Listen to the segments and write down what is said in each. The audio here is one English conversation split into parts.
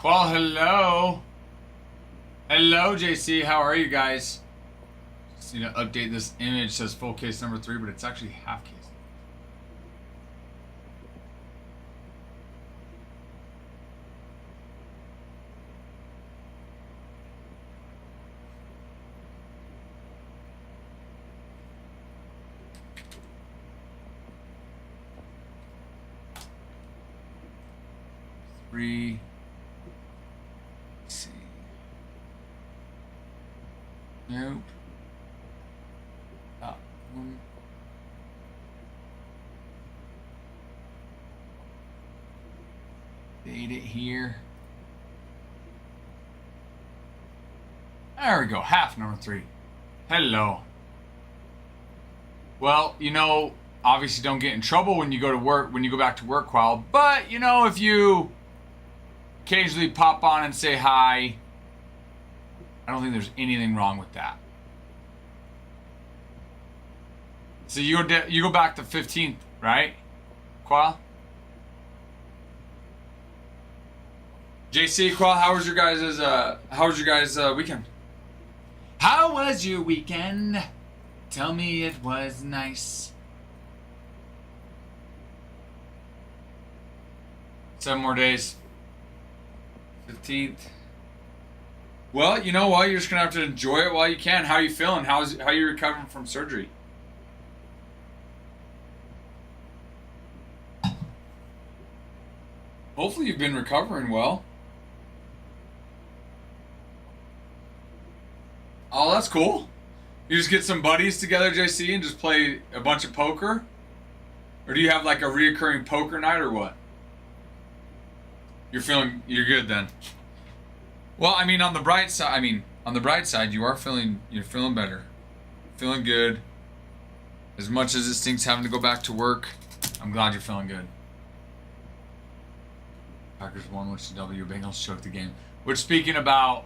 Well, hello. Hello, JC. How are you guys? Just need to update this image. It says full case number 3, but it's actually half case. Three. Let's see. Nope. One. Date it here. There we go. Half number 3. Hello. Well, obviously don't get in trouble when you go to work, when you go back to work, Qual. But, if you occasionally pop on and say hi, I don't think there's anything wrong with that. So you go back to 15th, right, Qual? JC, Qual, how was your guys' weekend? How was your weekend? Tell me it was nice. 7 more days. 15th. Well, you know what? You're just gonna have to enjoy it while you can. How are you feeling? How are you recovering from surgery? Hopefully you've been recovering well. Oh, that's cool. You just get some buddies together, JC, and just play a bunch of poker? Or do you have like a reoccurring poker night or what? You're good then. Well, on the bright side, you're feeling better. Feeling good. As much as it stinks having to go back to work, I'm glad you're feeling good. Packers won, which the W Bengals choked the game. Which, speaking about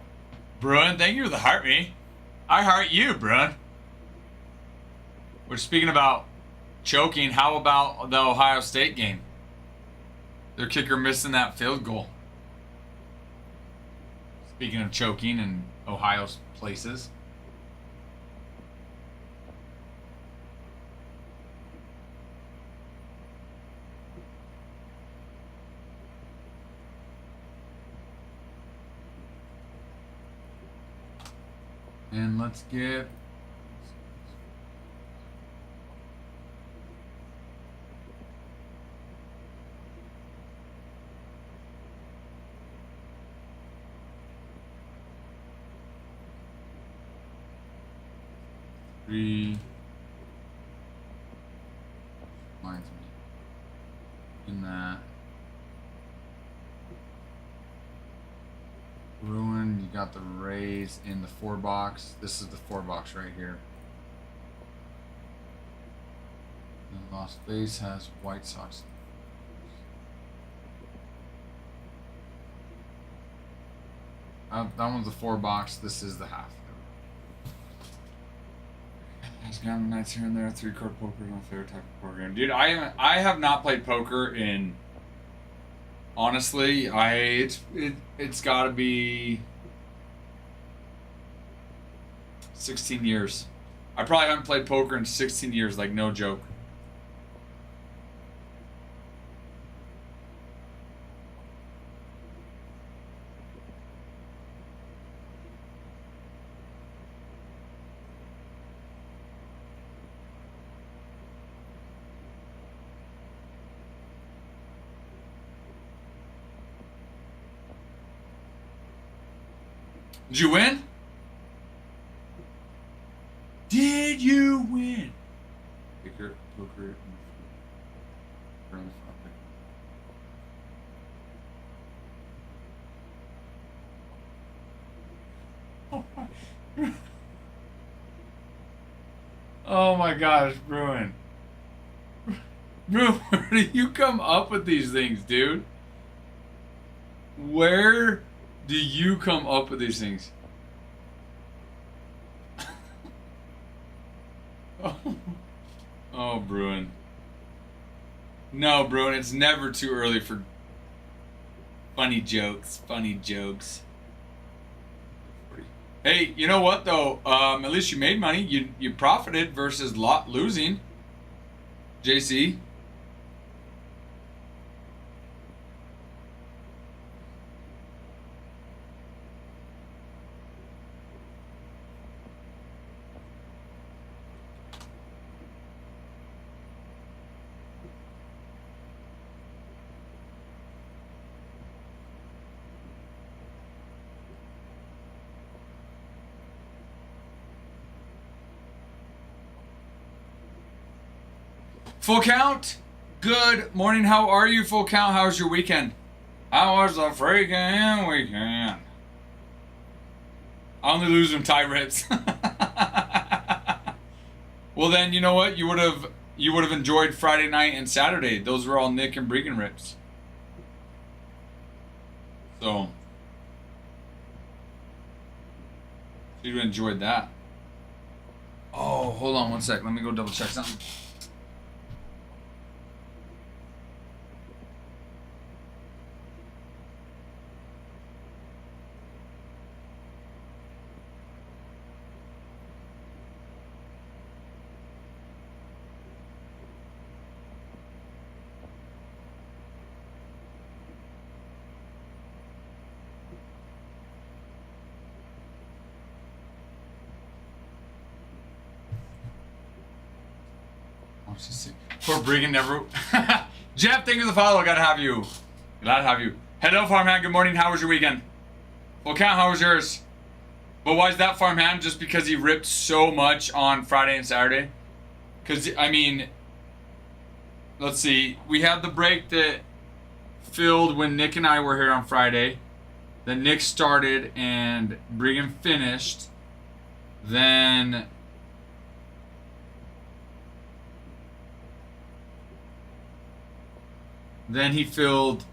Bruin, thank you for the heart me. I heart you, Bruin. Which, speaking about choking, how about the Ohio State game? Their kicker missing that field goal. Speaking of choking in Ohio's places. And let's get... Three. Reminds me. In that. Ruin, you got the Rays in the 4 box. This is the 4 box right here. And Las Vegas has White Sox. That one's the 4 box. This is the half. Has gotten nights here and there. 3-card poker is my favorite type of program. Dude, I have not played poker in... Honestly, it's got to be 16 years. I probably haven't played poker in 16 years, like no joke. Did you win? Did you win? Poker. Oh my gosh, Bruin. Bruin, where do you come up with these things, dude? Where do you come up with these things? Oh, Bruin. No, Bruin, it's never too early for Funny jokes. Funny jokes. Hey, you know what though? At least you made money. You profited versus losing. JC. Full count. Good morning. How are you, full count? How was your weekend? How was the freaking weekend? I only lose when Ty rips. Well, then you know what? You would have enjoyed Friday night and Saturday. Those were all Nick and Bregan rips. So you enjoyed that. Oh, hold on one sec. Let me go double check something. Poor Bregan never. Jeff, thank you for the follow. Glad to have you. Glad to have you. Hello, farmhand. Good morning. How was your weekend? Well, count. How was yours? But why is that farmhand? Just because he ripped so much on Friday and Saturday? Because I mean, let's see. We had the break that filled when Nick and I were here on Friday. Then Nick started and Bregan finished. Then he filled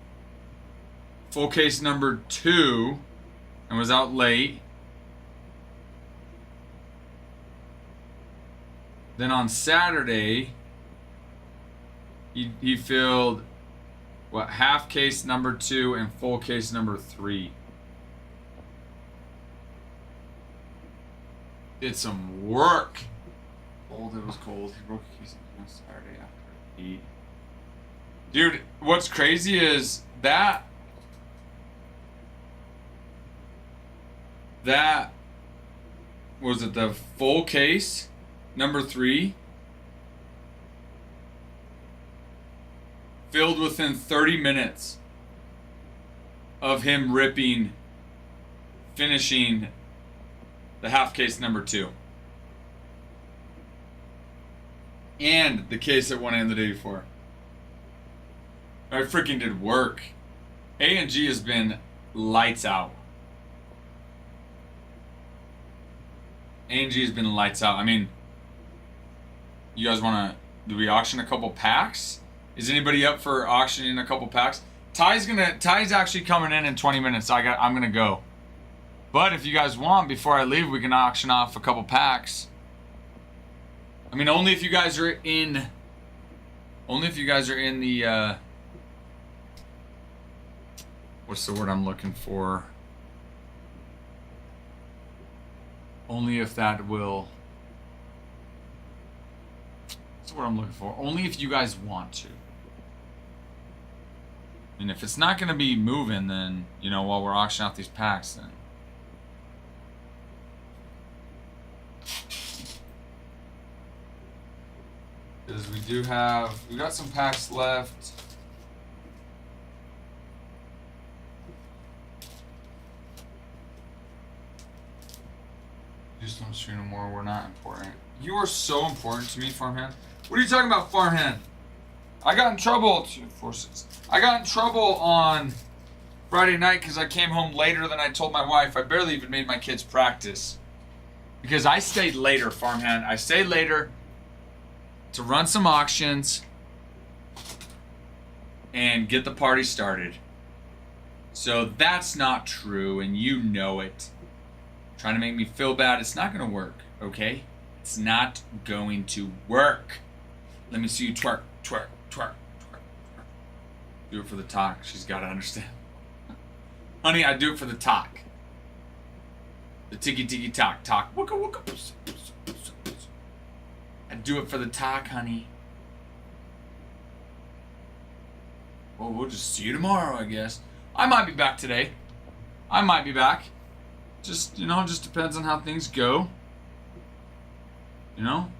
full case number 2 and was out late. Then on Saturday, he filled half case number 2 and full case number 3. Did some work. Cold, it was cold. He broke a case on Saturday after 8. Dude, what's crazy is that was it the full case number 3 filled within 30 minutes of him finishing the half case number 2 and the case that went in the day before. I freaking did work. A&G has been lights out. A&G has been lights out. I mean, you guys want to... Do we auction a couple packs? Is anybody up for auctioning a couple packs? Ty's actually coming in 20 minutes. I'm gonna go. But if you guys want, before I leave, we can auction off a couple packs. I mean, only if you guys are in... Only if you guys are in the... what's the word I'm looking for? Only if that will... That's what I'm looking for. Only if you guys want to. And if it's not going to be moving, then, you know, while we're auctioning out these packs, then... Because we got some packs left. Just don't stream no more. We're not important. You are so important to me, farmhand. What are you talking about, farmhand? I got in trouble. I got in trouble on Friday night because I came home later than I told my wife. I barely even made my kids practice because I stayed later, farmhand. I stayed later to run some auctions and get the party started. So that's not true, and you know it. Trying to make me feel bad. It's not going to work, okay? It's not going to work. Let me see you twerk, twerk, twerk, twerk, twerk. Do it for the talk. She's got to understand. Honey, I do it for the talk. The tiki talk. Wooka wooka. I do it for the talk, honey. Well, we'll just see you tomorrow, I guess. I might be back today. I might be back. Just, just depends on how things go. You know?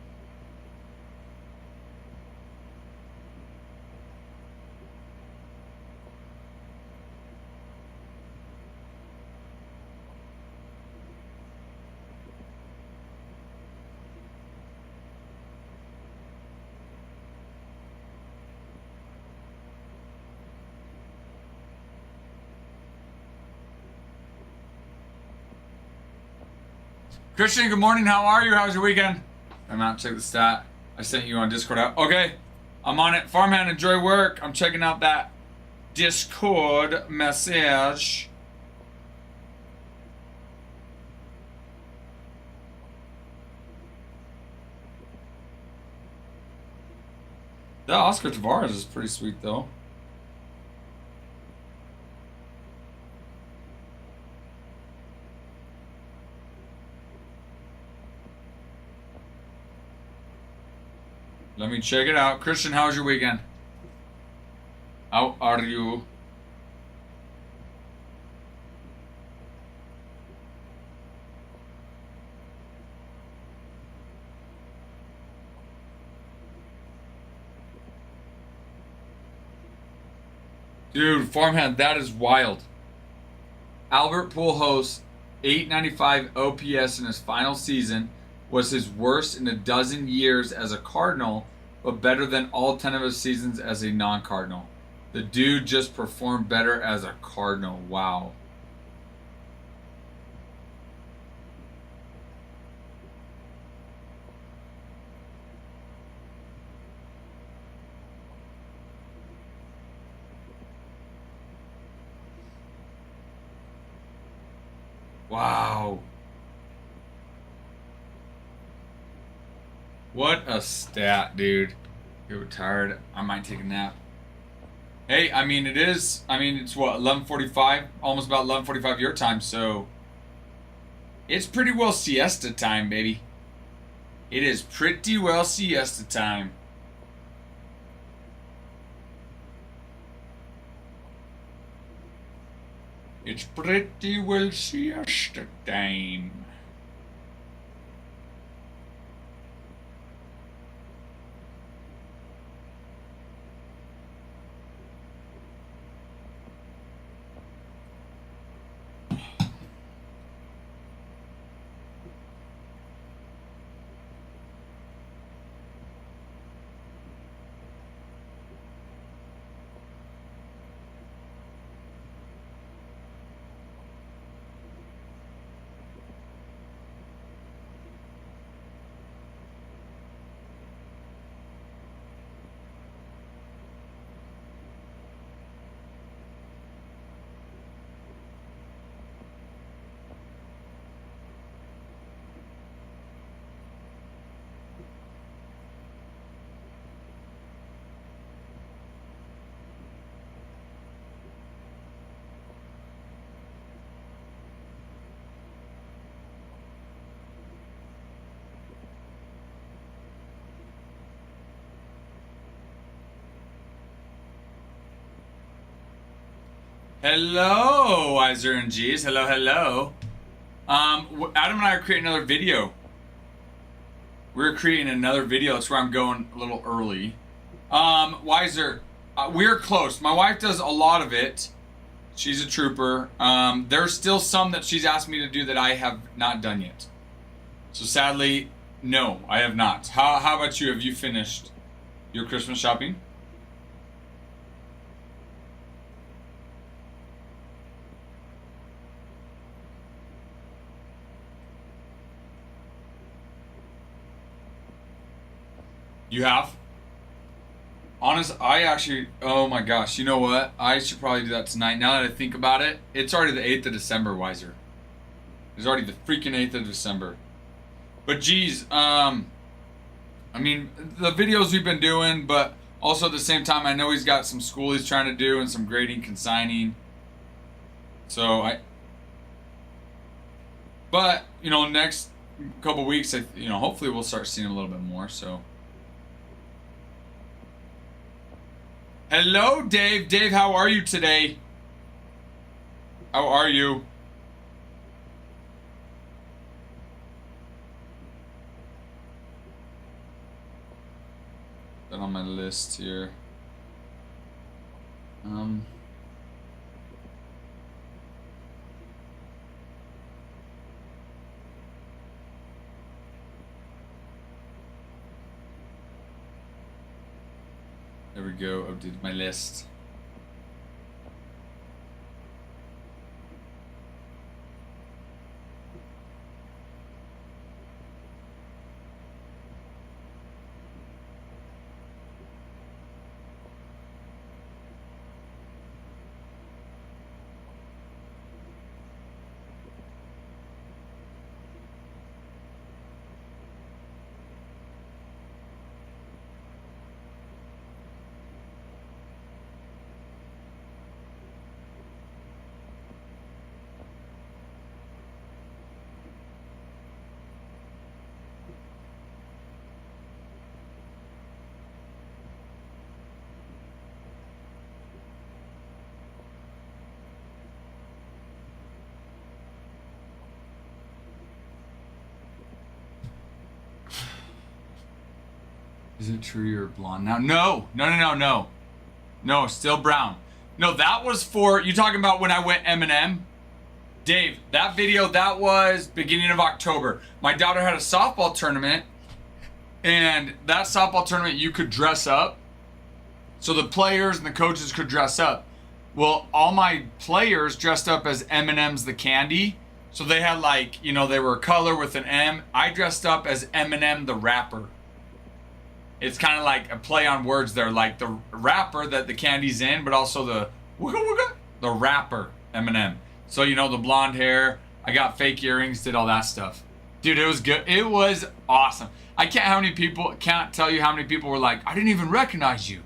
Christian, good morning. How are you? How's your weekend? I'm out. Check the stat. I sent you on Discord out. Okay. I'm on it. Farmhand, enjoy work. I'm checking out that Discord message. That Oscar Tavares is pretty sweet, though. Let me check it out. Christian, how was your weekend? How are you? Dude, Farmhand, that is wild. Albert Pujols, 895 OPS in his final season, was his worst in a dozen years as a Cardinal, but better than all 10 of his seasons as a non-Cardinal. The dude just performed better as a Cardinal. Wow. Wow. What a stat, dude. You're tired. I might take a nap. Hey, it's what, 11:45? Almost about 11:45 your time, so it's pretty well siesta time, baby. It is pretty well siesta time. It's pretty well siesta time. Hello, Wiser and G's. Hello, hello. Adam and I are creating another video. We're creating another video. That's where I'm going a little early. Wiser, we're close. My wife does a lot of it. She's a trooper. There's still some that she's asked me to do that I have not done yet. So sadly, no, I have not. How about you? Have you finished your Christmas shopping? You have? Oh my gosh, you know what? I should probably do that tonight. Now that I think about it, it's already the 8th of December, Wiser. It's already the freaking 8th of December. But geez, the videos we've been doing, but also at the same time, I know he's got some school he's trying to do and some grading, consigning. So but you know, next couple weeks, you know, hopefully we'll start seeing him a little bit more. So, hello, Dave. Dave, how are you today? How are you? That on my list here. There we go. Updated my list. Is it true you're blonde now? No, still brown. No, that was for, you talking about when I went Eminem? Dave, that video, that was beginning of October. My daughter had a softball tournament, and that softball tournament, you could dress up. So the players and the coaches could dress up. Well, all my players dressed up as M&M's the Candy. So they had like, you know, they were a color with an M. I dressed up as Eminem the rapper. It's kind of like a play on words there, like the rapper that the candy's in, but also the wooga wooga, the rapper Eminem. So, you know, the blonde hair, I got fake earrings, did all that stuff. Dude, it was good. It was awesome. I can't tell you how many people were like, I didn't even recognize you.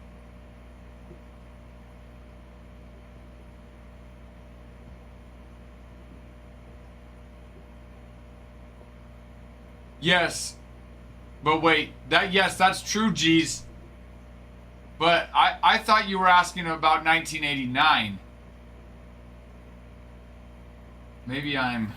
Yes. But wait, that's true, G's. But I thought you were asking about 1989. Maybe I'm...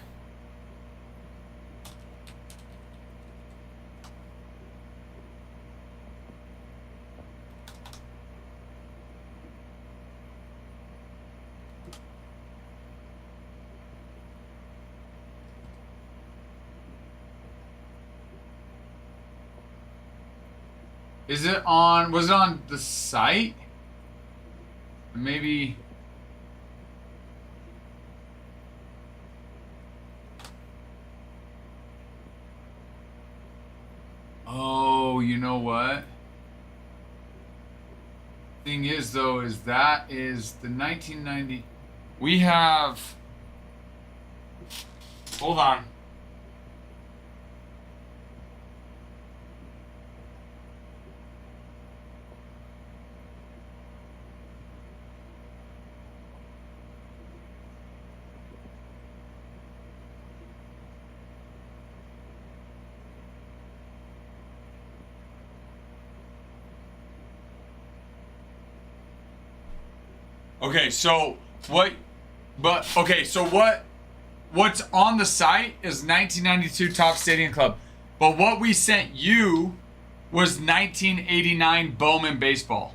was it on the site? Maybe. Oh, you know what? Thing is though, is that is the 1990. We have, hold on. Okay, so what's on the site is 1992 Top Stadium Club. But what we sent you was 1989 Bowman baseball.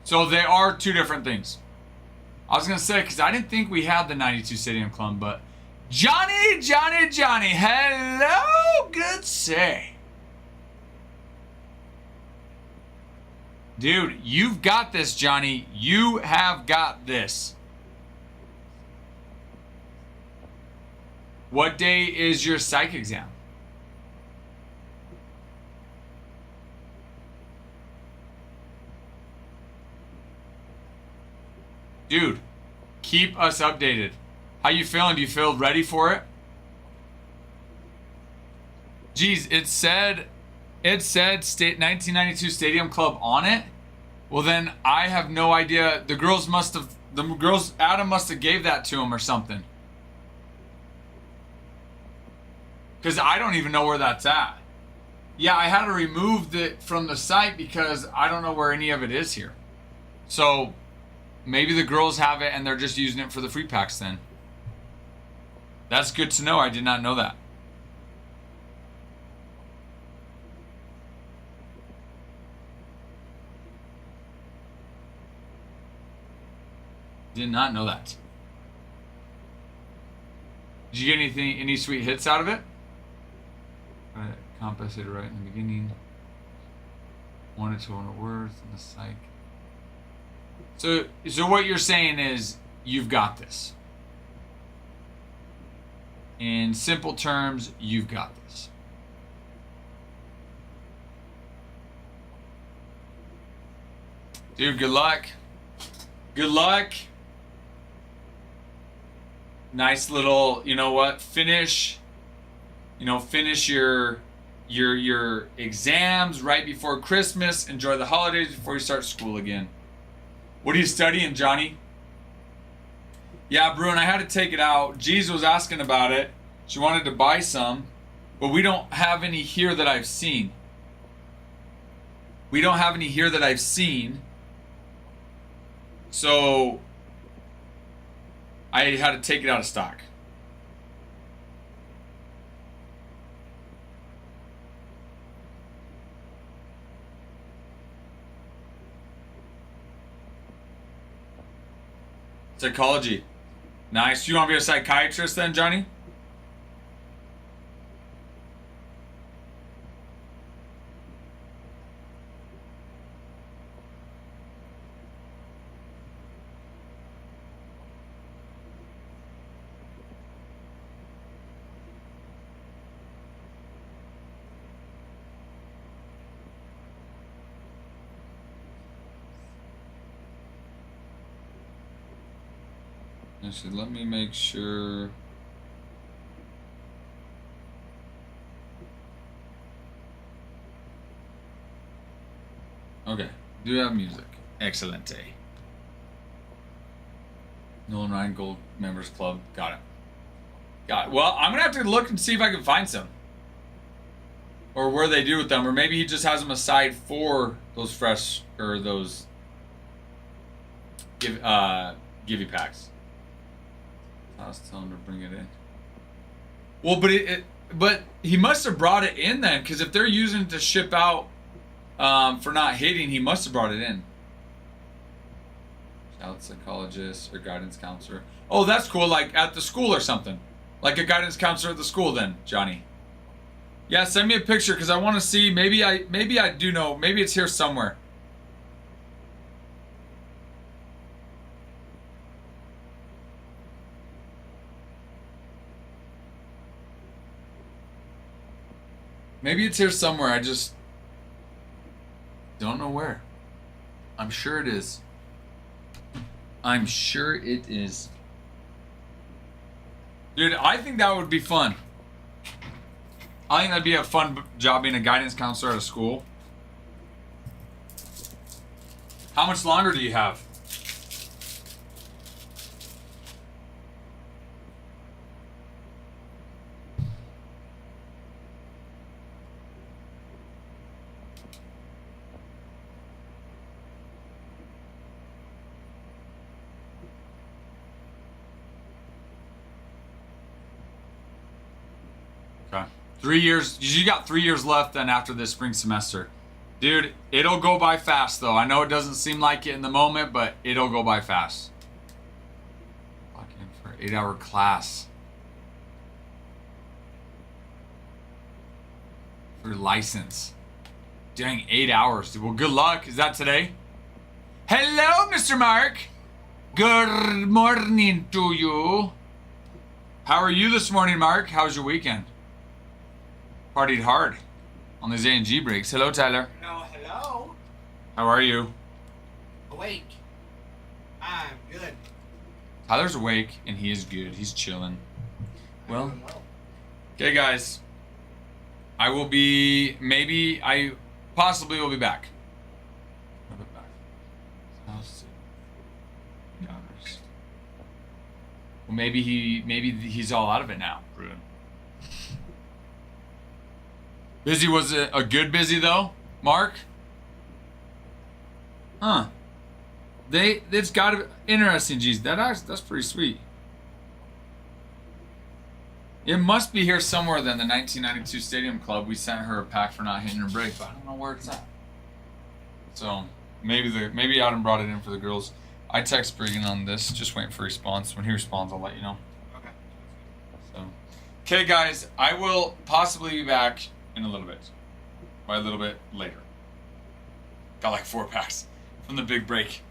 So they are two different things. I was going to say, because I didn't think we had the 92 Stadium Club, but Johnny, hello, good say. Dude, you've got this, Johnny. You have got this. What day is your psych exam? Dude, keep us updated. How you feeling? Do you feel ready for it? Geez, it said 1992 Stadium Club on it. Well, then I have no idea. The girls must have The girls, Adam must have gave that to him or something. Because I don't even know where that's at. Yeah, I had to remove it from the site because I don't know where any of it is here. So maybe the girls have it and they're just using it for the free packs then. That's good to know. I did not know that. Did not know that. Did you get any sweet hits out of it? Compensated right in the beginning. 1 to 200 words in the psych. So what you're saying is you've got this. In simple terms, you've got this. Dude, good luck. Good luck. Nice little, you know what? Finish your exams right before Christmas. Enjoy the holidays before you start school again. What are you studying, Johnny? Yeah, Bruin, I had to take it out. Jeez was asking about it. She wanted to buy some, but we don't have any here that I've seen. We don't have any here that I've seen. So I had to take it out of stock. Psychology. Nice. You want to be a psychiatrist then, Johnny? Actually, let me make sure. Okay, do have music. Excellent. Nolan Ryan Gold Members Club. Got it. Got it. Well, I'm gonna have to look and see if I can find some. Or where they do with them. Or maybe he just has them aside for those fresh or those Givey packs. I was telling him to bring it in. Well, but he must have brought it in then, because if they're using it to ship out for not hitting, he must have brought it in. Child psychologist or guidance counselor. Oh, that's cool. Like at the school or something. Like a guidance counselor at the school then, Johnny. Yeah, send me a picture because I want to see. Maybe I do know. Maybe it's here somewhere. Maybe it's here somewhere. I just don't know where. I'm sure it is. I'm sure it is. Dude, I think that would be fun. I think that'd be a fun job being a guidance counselor at a school. How much longer do you have? Okay. 3 years. You got 3 years left then after this spring semester. Dude, it'll go by fast though. I know it doesn't seem like it in the moment, but it'll go by fast. Lock in for an 8-hour class. For license. Dang, 8 hours. Dude. Well, good luck. Is that today? Hello, Mr. Mark. Good morning to you. How are you this morning, Mark? How was your weekend? Partied hard on these A&G breaks. Hello, Tyler. Hello. How are you? Awake. I'm good. Tyler's awake and he is good. He's chilling. Well, okay, guys. I will be, I possibly will be back. $100. Well, maybe he's all out of it now. Busy, was it a good busy though, Mark? Huh. It's got to be interesting, geez. That's pretty sweet. It must be here somewhere then, the 1992 Stadium Club. We sent her a pack for not hitting her brake, but I don't know where it's at. So maybe Adam brought it in for the girls. I text Bregan on this, just waiting for a response. When he responds, I'll let you know. Okay. So, okay, guys, I will possibly be back in a little bit. By a little bit later. Got like 4 packs from the big break.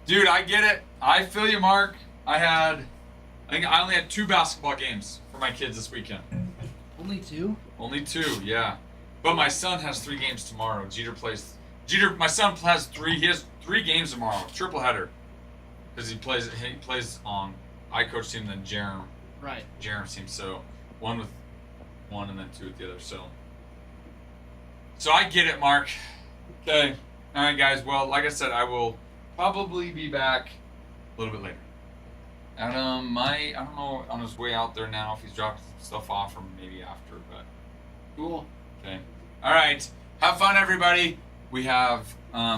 Dude, I get it. I feel you, Mark. I think I only had 2 basketball games for my kids this weekend. Only 2? Only 2, yeah. But my son has 3 games tomorrow. Ginter, my son has 3. He has 3 games tomorrow, triple header. Because he plays on I coach team, then Jerem's team. So 1 with 1 and then 2 with the other. So I get it, Mark. Okay. All right, guys. Well, like I said, I will probably be back a little bit later. Adam I don't know, on his way out there now if he's dropping stuff off or maybe after, but Cool. okay. All right. Have fun, everybody. We have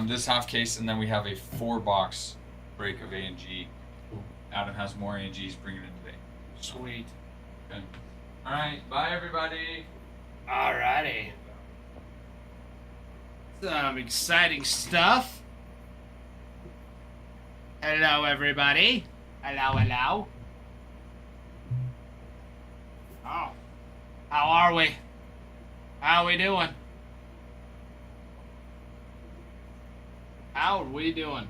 this half case, and then we have a 4-box break of A&G. Adam has more A&G he's bringing in today. Sweet. Okay. All right. Bye, everybody. Alrighty. Some exciting stuff. Hello, everybody. Hello. Oh. How are we? How are we doing? How are we doing?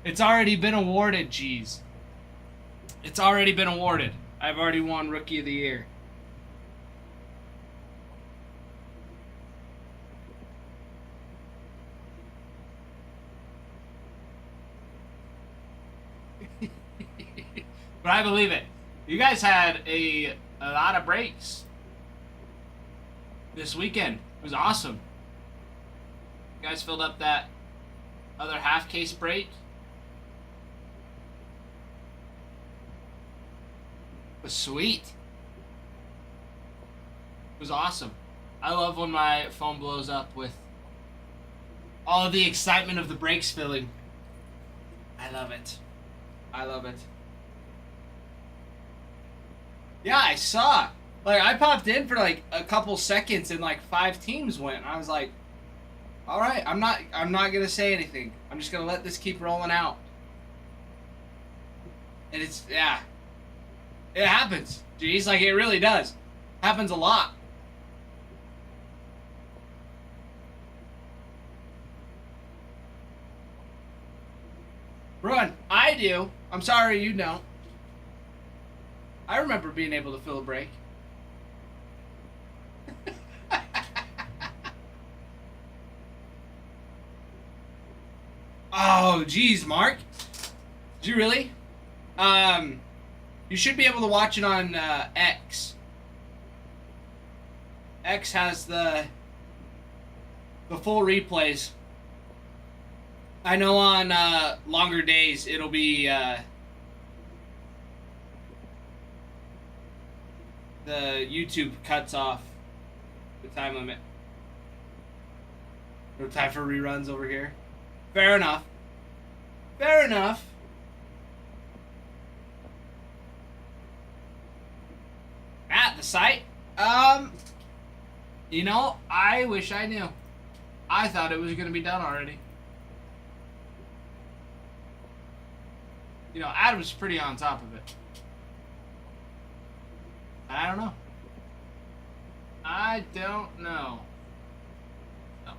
It's already been awarded, geez. It's already been awarded. I've already won Rookie of the Year. But I believe it. You guys had a lot of breaks this weekend. It was awesome. You guys filled up that other half case break. It was sweet. It was awesome. I love when my phone blows up with all of the excitement of the breaks filling. I love it. I love it. Yeah, I saw. Like, I popped in for like a couple seconds and like 5 teams went. I was like, all right, I'm not gonna say anything. I'm just gonna let this keep rolling out. And it happens. Jeez, like it really does. Happens a lot. Run, I do. I'm sorry you don't. I remember being able to fill a break. Oh, geez, Mark. Did you really? You should be able to watch it on X. X has the full replays. I know on longer days it'll be the YouTube cuts off the time limit. No time for reruns over here. Fair enough. Fair enough. At the site? You know, I wish I knew. I thought it was going to be done already. You know, Adam's pretty on top of it. I don't know. I don't know. No.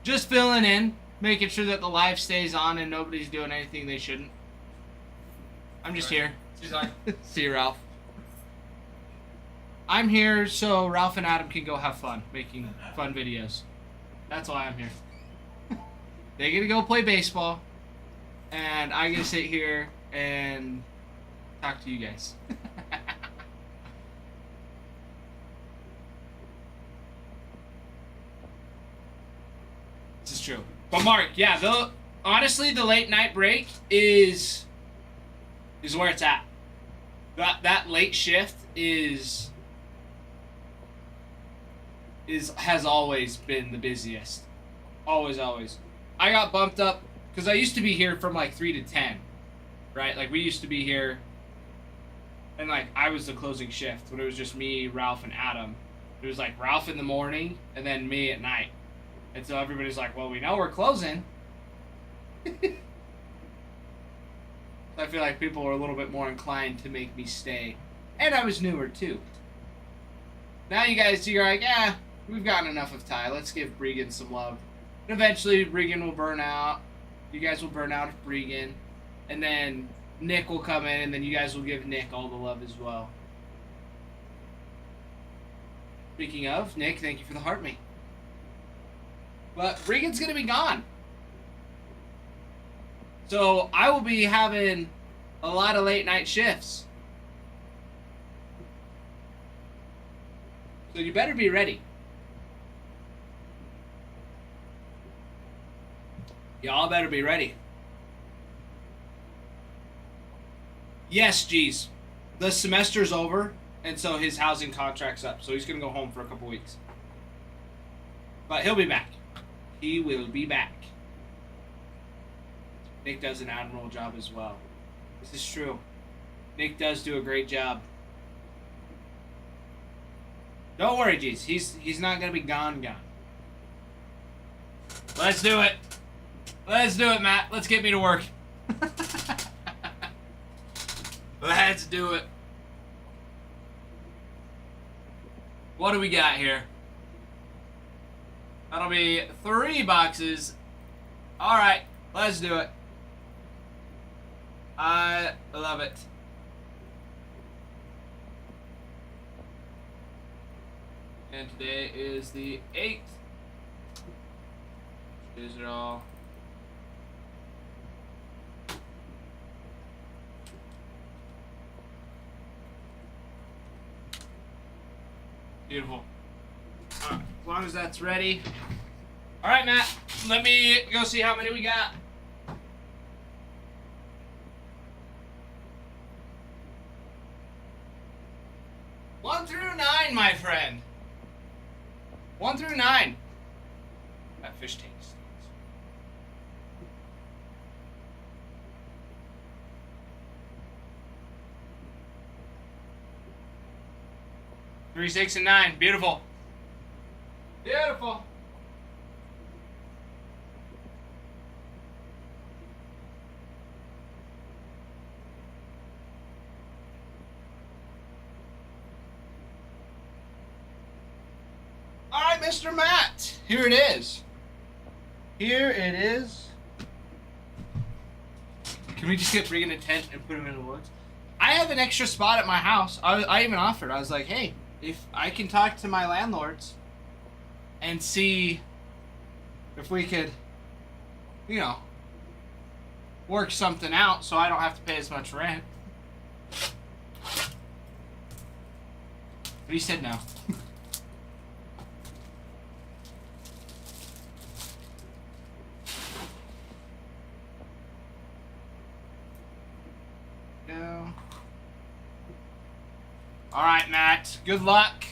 Just filling in. making sure that the live stays on and nobody's doing anything they shouldn't. I'm just here. She's like, See you, Ralph. I'm here so Ralph and Adam can go have fun making fun videos. That's why I'm here. They get to go play baseball, and I get to sit here and talk to you guys. This is true. But Mark, yeah, honestly, the late night break is where it's at. That late shift has always been the busiest. Always. I got bumped up because I used to be here from like 3 to 10, right? Like we used to be here, and like I was the closing shift when it was just me, Ralph, and Adam. It was like Ralph in the morning and then me at night. And so everybody's like, well, we know we're closing. I feel like people were a little bit more inclined to make me stay. And I was newer too. Now you're like, yeah, we've gotten enough of Ty. Let's give Bregan some love. And eventually Bregan will burn out. You guys will burn out of Bregan. And then Nick will come in, and then you guys will give Nick all the love as well. Speaking of, Nick, thank you for the heart me. But Bregan's going to be gone. So I will be having a lot of late night shifts. So you better be ready. Y'all better be ready. Yes, geez. The semester's over, and so his housing contract's up. So he's going to go home for a couple weeks. But he'll be back. He will be back. Nick does an admirable job as well. This is true. Nick does do a great job. Don't worry, geez. He's not going to be gone. Let's do it. Let's do it, Matt. Let's get me to work. Let's do it. What do we got here? That'll be 3 boxes. Alright, let's do it. I love it. And today is the 8th. These are all. Beautiful. Alright, as long as that's ready. Alright, Matt, let me go see how many we got. One through 9, my friend. 1 through 9. That fish tank stinks. Three, 6, and 9. Beautiful. Beautiful. All right, Mr. Matt. Here it is. Here it is. Can we just get Bregan a tent and put him in the woods? I have an extra spot at my house. I even offered. I was like, hey, if I can talk to my landlords and see if we could, work something out so I don't have to pay as much rent. But he said no. Go. All right, Matt. Good luck.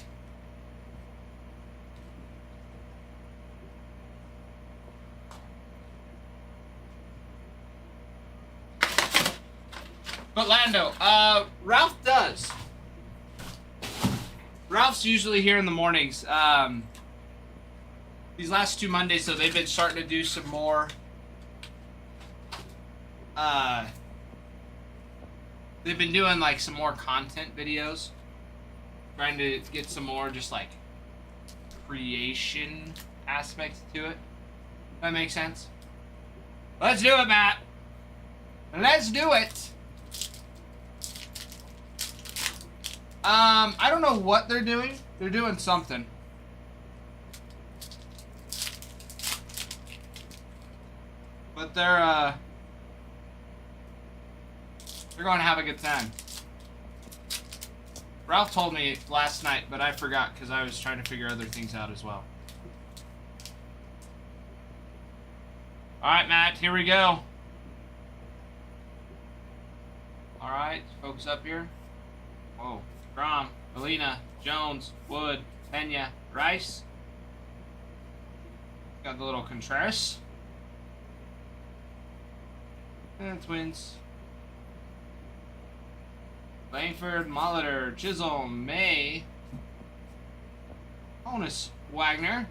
But Lando, Ralph does. Ralph's usually here in the mornings. These last 2 Mondays, so they've been starting to do some more. They've been doing like some more content videos. Trying to get some more just like creation aspects to it. That makes sense? Let's do it, Matt. Let's do it. I don't know what they're doing. They're doing something. But they're going to have a good time. Ralph told me last night, but I forgot because I was trying to figure other things out as well. Alright, Matt, here we go. Alright, focus up here. Whoa. Grom, Molina, Jones, Wood, Pena, Rice. Got the little Contreras. And Twins. Langford, Molitor, Chisholm, May. Honus, Wagner.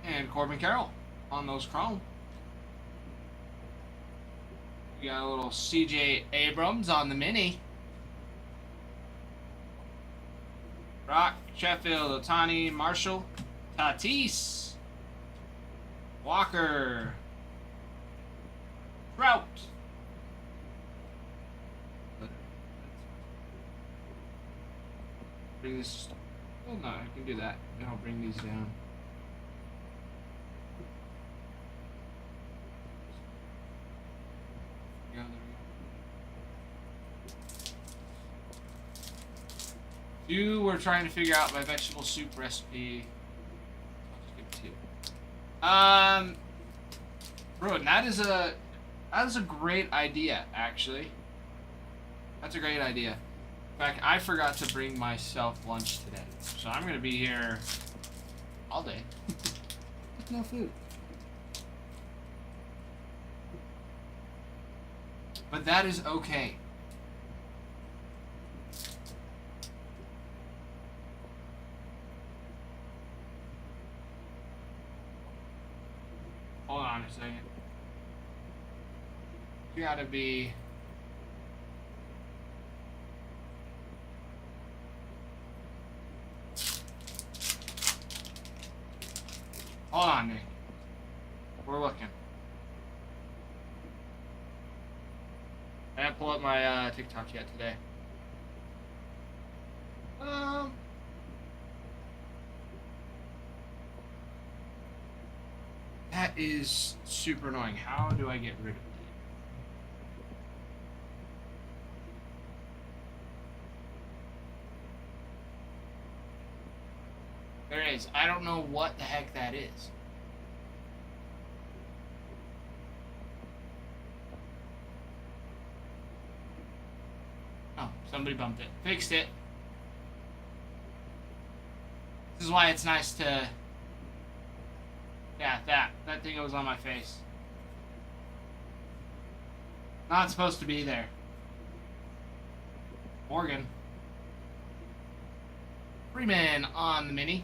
And Corbin Carroll on those chrome. We got a little CJ Abrams on the mini. Rock, Sheffield, Otani, Marshall, Tatis, Walker, Trout. Bring this. Oh no, I can do that. Then I'll bring these down. Yeah, there we go. You were trying to figure out my vegetable soup recipe. I'll just get two. Bro, that is a great idea, actually. That's a great idea. In fact, I forgot to bring myself lunch today. So I'm going to be here all day with no food. But that is okay. Hold on a second. You gotta be... Hold on, Nick. We're looking. I didn't pull up my TikTok yet today. That is super annoying. How do I get rid of it? There it is. I don't know what the heck that is. Oh, somebody bumped it. Fixed it. This is why it's nice to... Yeah, that thing was on my face. Not supposed to be there. Morgan. Freeman on the mini.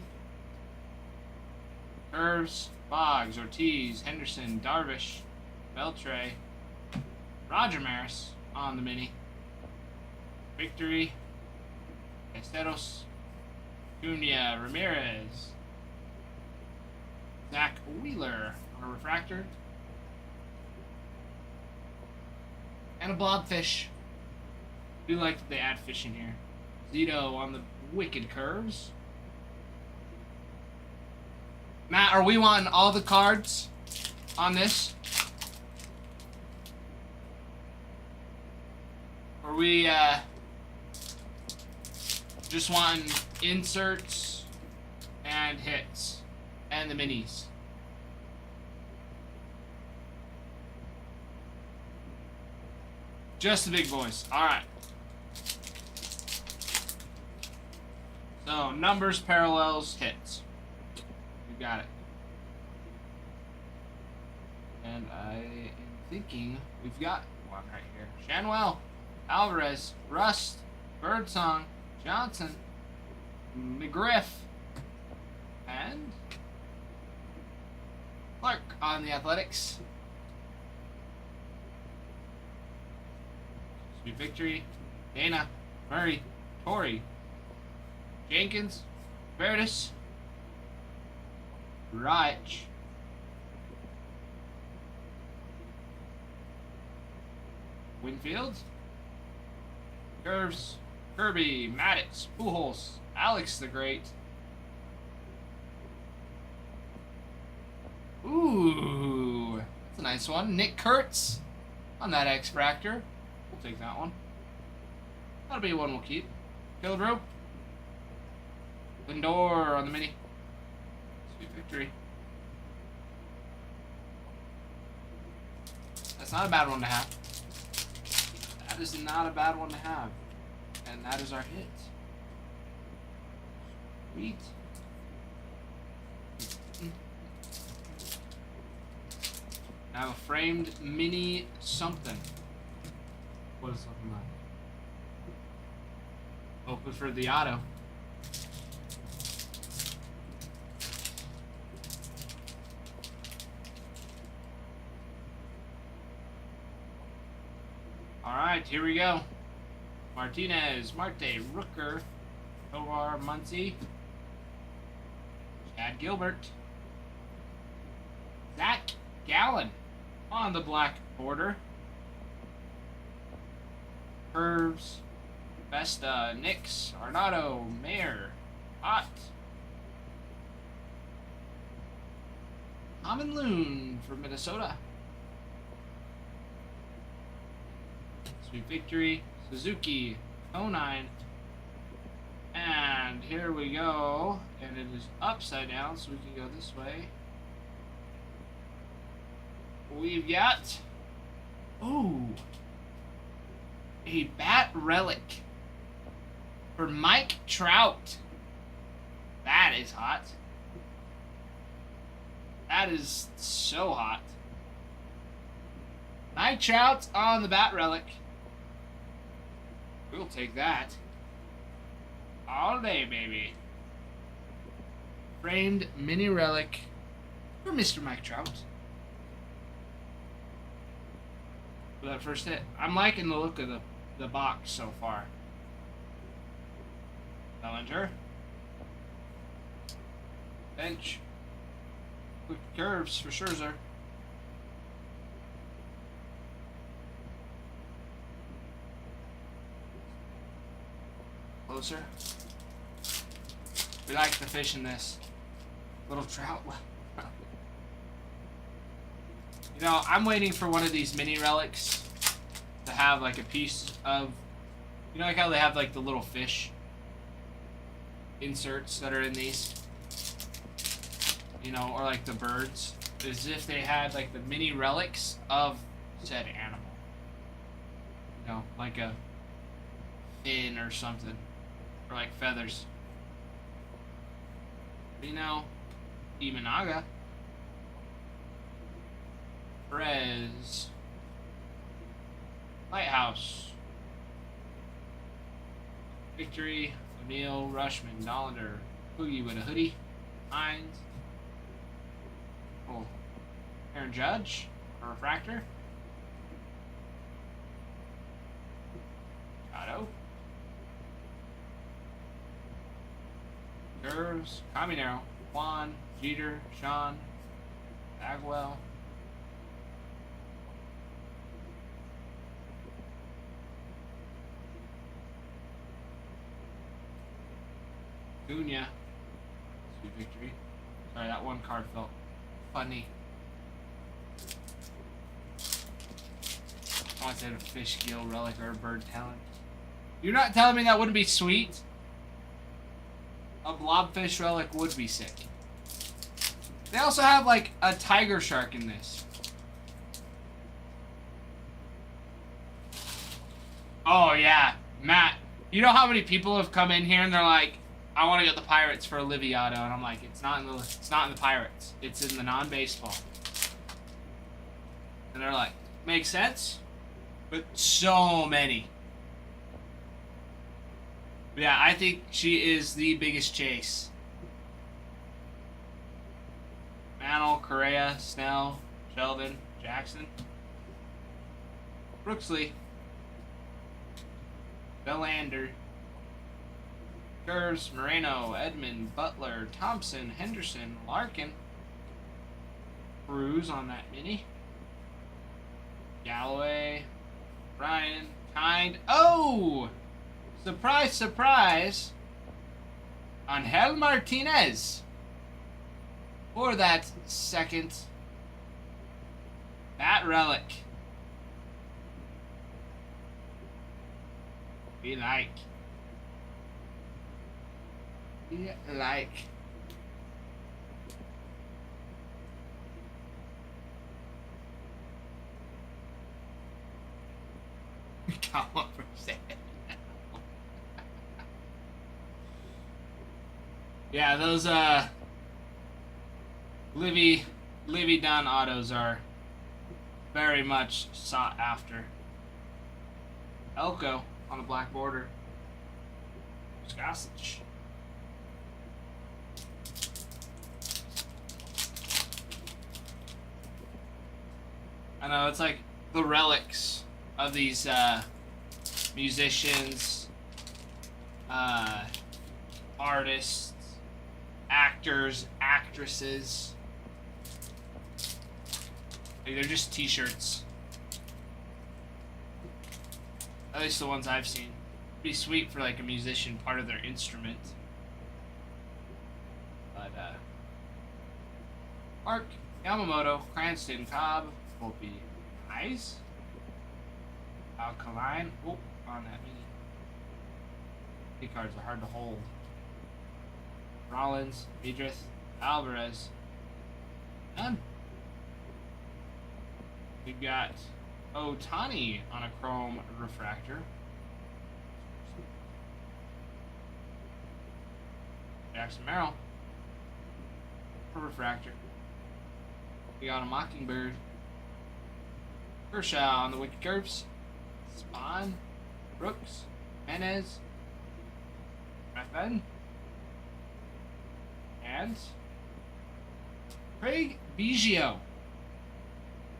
Curves, Boggs, Ortiz, Henderson, Darvish, Beltre, Roger Maris on the mini. Victory, Esteros, Cunha, Ramirez, Zach Wheeler on a refractor, and a blobfish. Do like that they add fish in here. Zito on the wicked curves. Matt, are we wanting all the cards on this? Or we just wanting inserts and hits and the minis? Just the big boys. Alright. So, numbers, parallels, hits. You got it. And I am thinking we've got one right here. Shanwell, Alvarez, Rust, Birdsong, Johnson, McGriff, and Clark on the Athletics. Sweet Victory, Dana, Murray, Torrey, Jenkins, Verdes, Reich. Winfield. Curves. Kirby. Maddox. Pujols. Alex the Great. Ooh. That's a nice one. Nick Kurtz on that X-Fractor. We'll take that one. That'll be one we'll keep. Kildrew. Lindor on the mini. Sweet victory. That's not a bad one to have. That is not a bad one to have. And that is our hit. Sweet. Now a framed mini something. What is something like? Open for the auto. Alright, here we go. Martinez, Marte, Rooker, Tovar, Muncy, Chad Gilbert, Zach Gallen on the black border. Curves, Vesta, Nix, Arnado, Mayer, Ott, Common Loon from Minnesota. Sweet victory, Suzuki, 09. And here we go. And it is upside down, so we can go this way. We've got, ooh, a bat relic for Mike Trout. That is hot. That is so hot. Mike Trout on the bat relic. We'll take that. All day, baby. Framed mini relic for Mr. Mike Trout. For that first hit. I'm liking the look of the box so far. Bellinger. Bench. Quick curves for Scherzer. Closer. We like the fish in this. Little trout. You know, I'm waiting for one of these mini relics to have like a piece of, you know, like how they have like the little fish inserts that are in these, you know, or like the birds, as if they had like the mini relics of said animal, you know, like a fin or something, or like feathers. You know, Imanaga, Perez, Lighthouse, Victory, O'Neill, Rushman, Dollander, Boogie with a hoodie, Hines, oh, Aaron Judge, a refractor, Otto, Curves, Caminero, Juan, Jeter, Sean, Bagwell, Cunha, sweet victory. Sorry, that one card felt funny. I want to say a fish gill relic or a bird talent. You're not telling me that wouldn't be sweet? A blobfish relic would be sick. They also have like a tiger shark in this. Oh yeah, Matt. You know how many people have come in here and they're like, I want to get the Pirates for Oliviato, and I'm like, it's not in the Pirates. It's in the non-baseball. And they're like, makes sense, but so many. But yeah, I think she is the biggest chase. Mantle, Correa, Snell, Sheldon, Jackson, Brooksley, Bellander, Curves, Moreno, Edmond, Butler, Thompson, Henderson, Larkin, Cruz on that mini. Galloway. Ryan. Kind. Oh! Surprise, surprise. Angel Martinez. For that second. That relic. We like. We like. Come on for a second. Yeah, those Livy Dunn autos are very much sought after. Elko on the black border. Skasic. I know, it's like the relics of these musicians, artists, actors, actresses. Like, they're just t-shirts. At least the ones I've seen. Be sweet for like a musician, part of their instrument. But Mark, Yamamoto, Cranston, Cobb, Volpe, Eyes, Alkaline. Oh, on that mini. These cards are hard to hold. Rollins, Idris, Alvarez. None. We've got Otani on a chrome refractor. Jackson Merrill. A refractor. We got a Mockingbird. Kershaw on the wicket curves. Spawn. Brooks. Menez. Rathbun. And Craig Biggio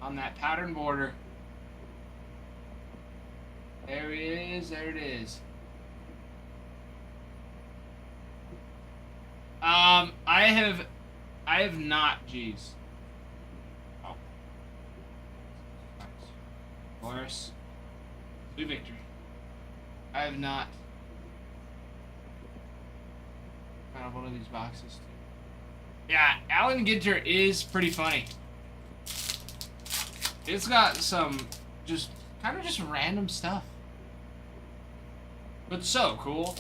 on that pattern border. There it is. There it is. I have not. Jeez. Oh. Nice. Boris. Sweet victory. I have not. Out of one of these boxes. Yeah, Alan Ginter is pretty funny. It's got some just kind of just random stuff, but so cool.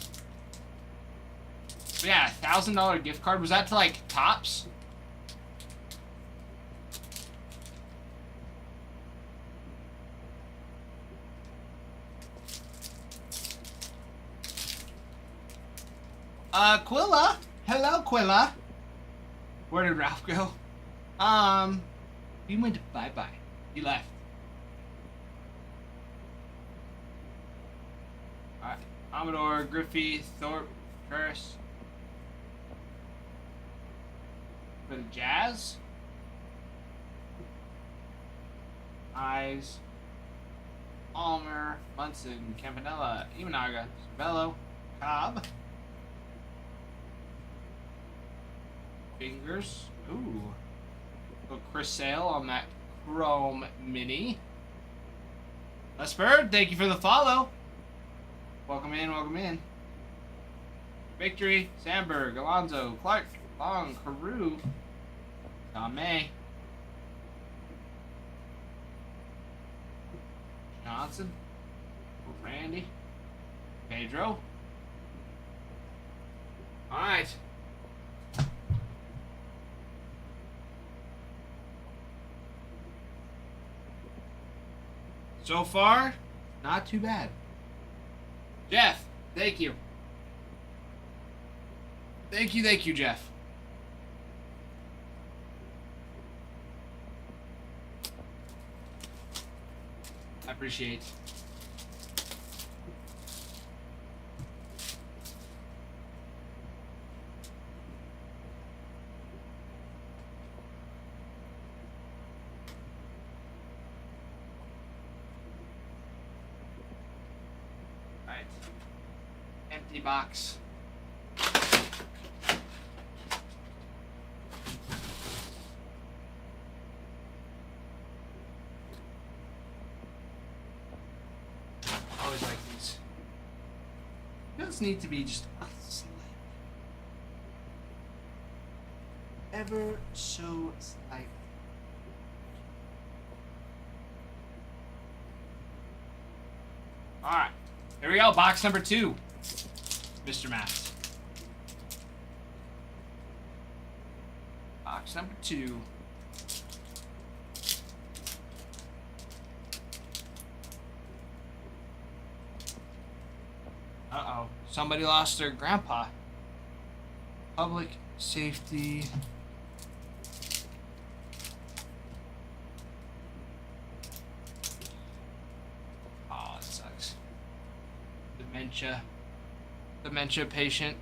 But yeah, $1,000 gift card. Was that to like Tops? Quilla. Hello, Quilla. Where did Ralph go? He went bye-bye. He left. Alright. Amador, Griffey, Thorpe, Curse. For the Jazz. Eyes. Almer, Munson, Campanella, Imanaga, Cervello, Cobb. Fingers. Ooh. Little Chris Sale on that chrome mini. Les Bird, thank you for the follow. Welcome in, welcome in. Victory, Sandberg, Alonzo, Clark, Long, Carew, Don May, Johnson, Randy, Pedro. Alright. So far, not too bad. Jeff, thank you. Thank you, Jeff. I appreciate. Right. Empty box. Just need to be just a slight, ever so slight. All right, here we go. Box number 2, Mr. Max. Box number 2. Uh-oh. Somebody lost their grandpa. Public safety. Oh, it sucks. Dementia. Dementia patient.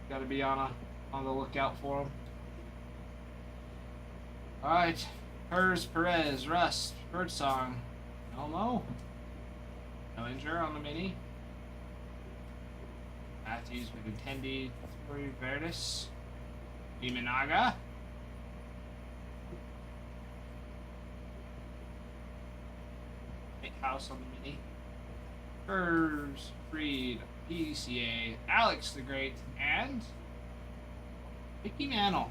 Gotta be on the lookout for him. Alright. Hers, Perez, Rust, Birdsong. Elmo. No injury on the mini. Matthews, Benintendi, Tori Verdis, Iminaga. House on the mini. Curves, Freed, PCA, Alex the Great, and Mickey Mantle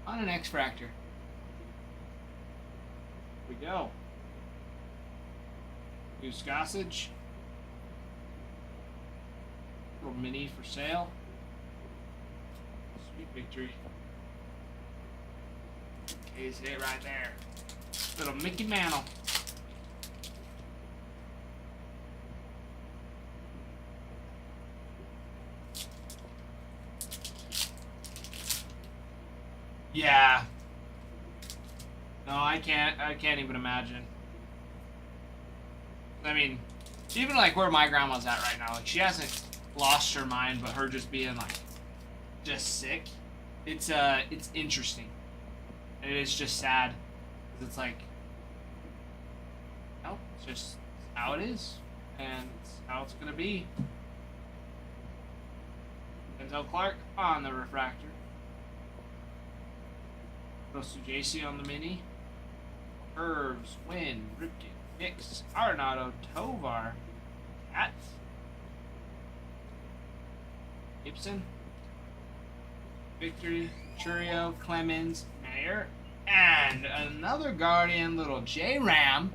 on an X-Fractor. Here we go. Goose Gossage. Little mini for sale. Sweet victory. Case hit right there. Little Mickey Mantle. Yeah. No, I can't even imagine. I mean, even like where my grandma's at right now, like she hasn't lost her mind, but her just being like just sick, it's interesting. It is just sad. It's like, no, it's just how it is, and it's how it's gonna be. Denzel Clark on the refractor. Goes to JC on the mini. Curves, Win, Ripken, Hicks, Arenado, Tovar, Cat, Gibson, Victory, Churio, Clemens, Mayer, and another Guardian, little J-Ram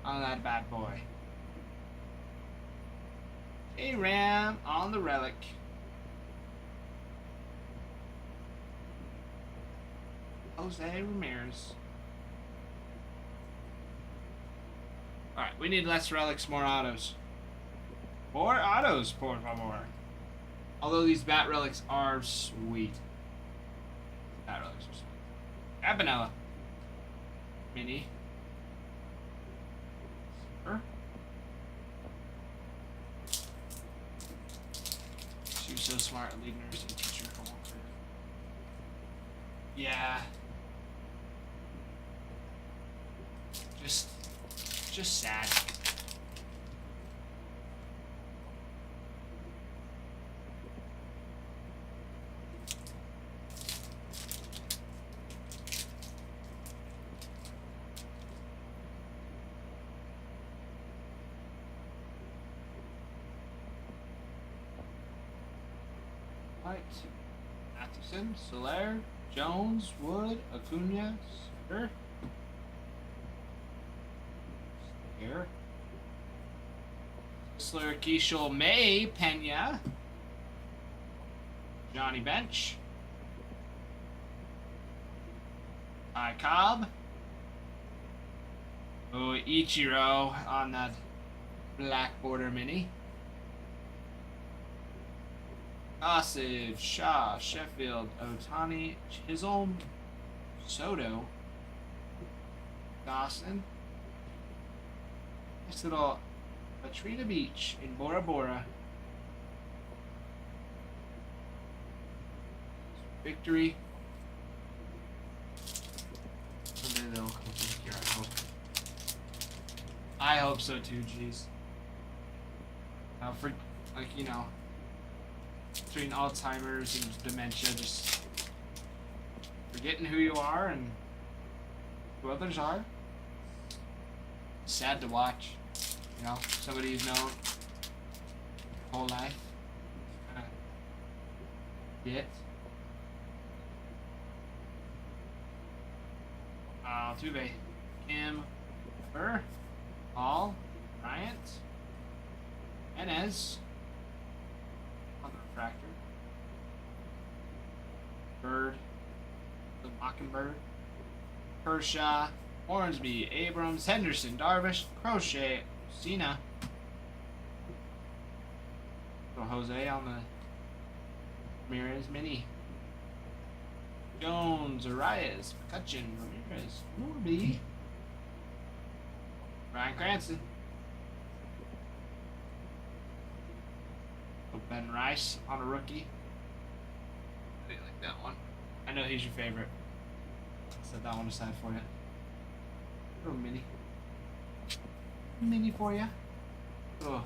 on that bad boy. J-Ram on the relic. Jose Ramirez. Alright, we need less relics, more autos. More autos, por favor. Although these bat relics are sweet. Bat relics are sweet. Cabanella. Mini. Super. She was so smart, lead nursing teacher. Yeah. Just sad. Right. Matheson, Soler, Jones, Wood, Acuna, Sutter. Here. Sler, Keishel, May, Pena. Johnny Bench. Cobb. Oh, Ichiro on that black border mini. Gossage, Shaw, Sheffield, Otani, Chisholm, Soto, Dawson. Nice little Latrina Beach in Bora Bora. Victory. And then they'll come here, I hope. I hope so too, jeez. For, like, you know, between Alzheimer's and dementia, just forgetting who you are and who others are. Sad to watch, you know, somebody you've known whole life. Get. Altuve. Kim. Burr. Hall. Bryant. Enez. On the refractor. Bird. The Mockingbird. Kershaw. Hornsby. Abrams. Henderson. Darvish. Crochet. Cena. Jose on the Ramirez mini. Jones, Arias, McCutcheon, Ramirez, Norby, Ryan Cranston, Ben Rice on a rookie. I didn't like that one. I know he's your favorite. Set that one aside for you. Little mini. Mini for you. Oh.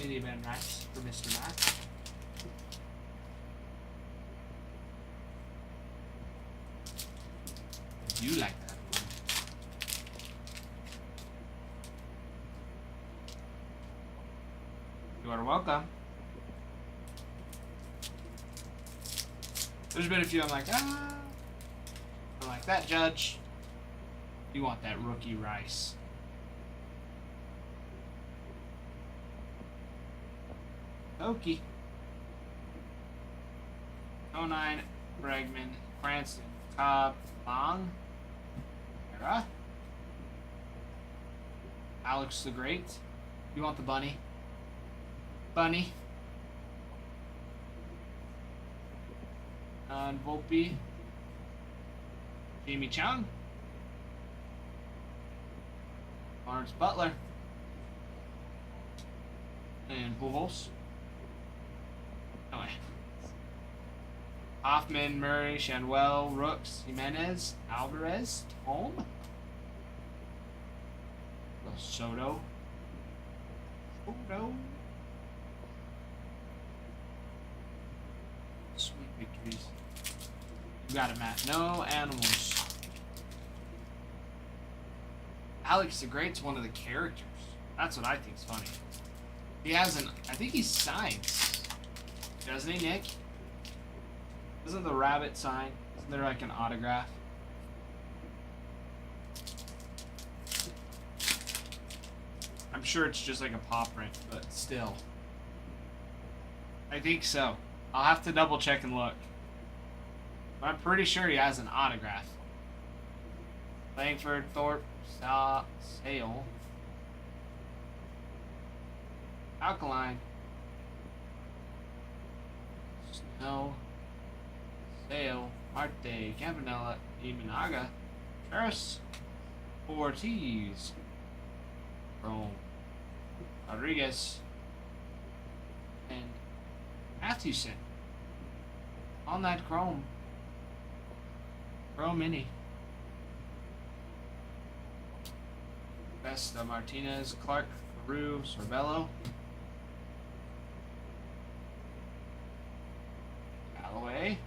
Mini Ben Rice for Mr. Matt. You like that one. You are welcome. There's been a few I'm like, I'm like that, Judge. You want that rookie Rice. Okie. 09, Bregman, Cranston, Cobb, Long, Era, Alex the Great. You want the bunny? Bunny. And Volpe, Jamie Chung, Lawrence Butler, and Pujols. Oh, wait. Hoffman, Murray, Shanwell, Rooks, Jimenez, Alvarez, Home, Soto, Sweet victories. You got it, Matt. No animals. Alex the Great's one of the characters. That's what I think's funny. He has an. I think he signs. Doesn't he, Nick? Isn't the rabbit sign? Isn't there like an autograph? I'm sure it's just like a paw print, but still. I think so. I'll have to double check and look. But I'm pretty sure he has an autograph. Langford, Thorpe, Sale. Alkaline. Snow. Sale. Marte. Campanella. Imanaga. Harris. Ortiz. Rome. Rodriguez. And Mathewson. On that chrome. Chrome mini. Best Martinez, Clark, Carew, Sorbello. Galloway.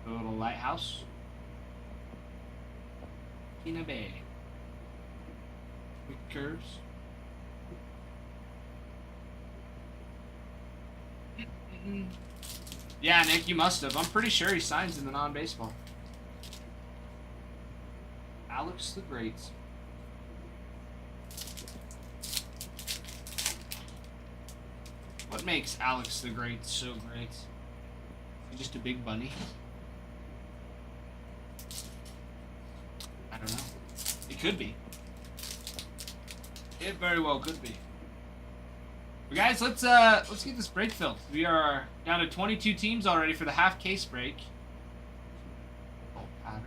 The little lighthouse. Kina Bay. Quick curves. Yeah, Nick, you must have. I'm pretty sure he signs in the non-baseball. Alex the Great. What makes Alex the Great so great? Is he just a big bunny? I don't know. It could be. It very well could be. But guys, let's get this break filled. We are down to 22 teams already for the half case break. Oh, pattern.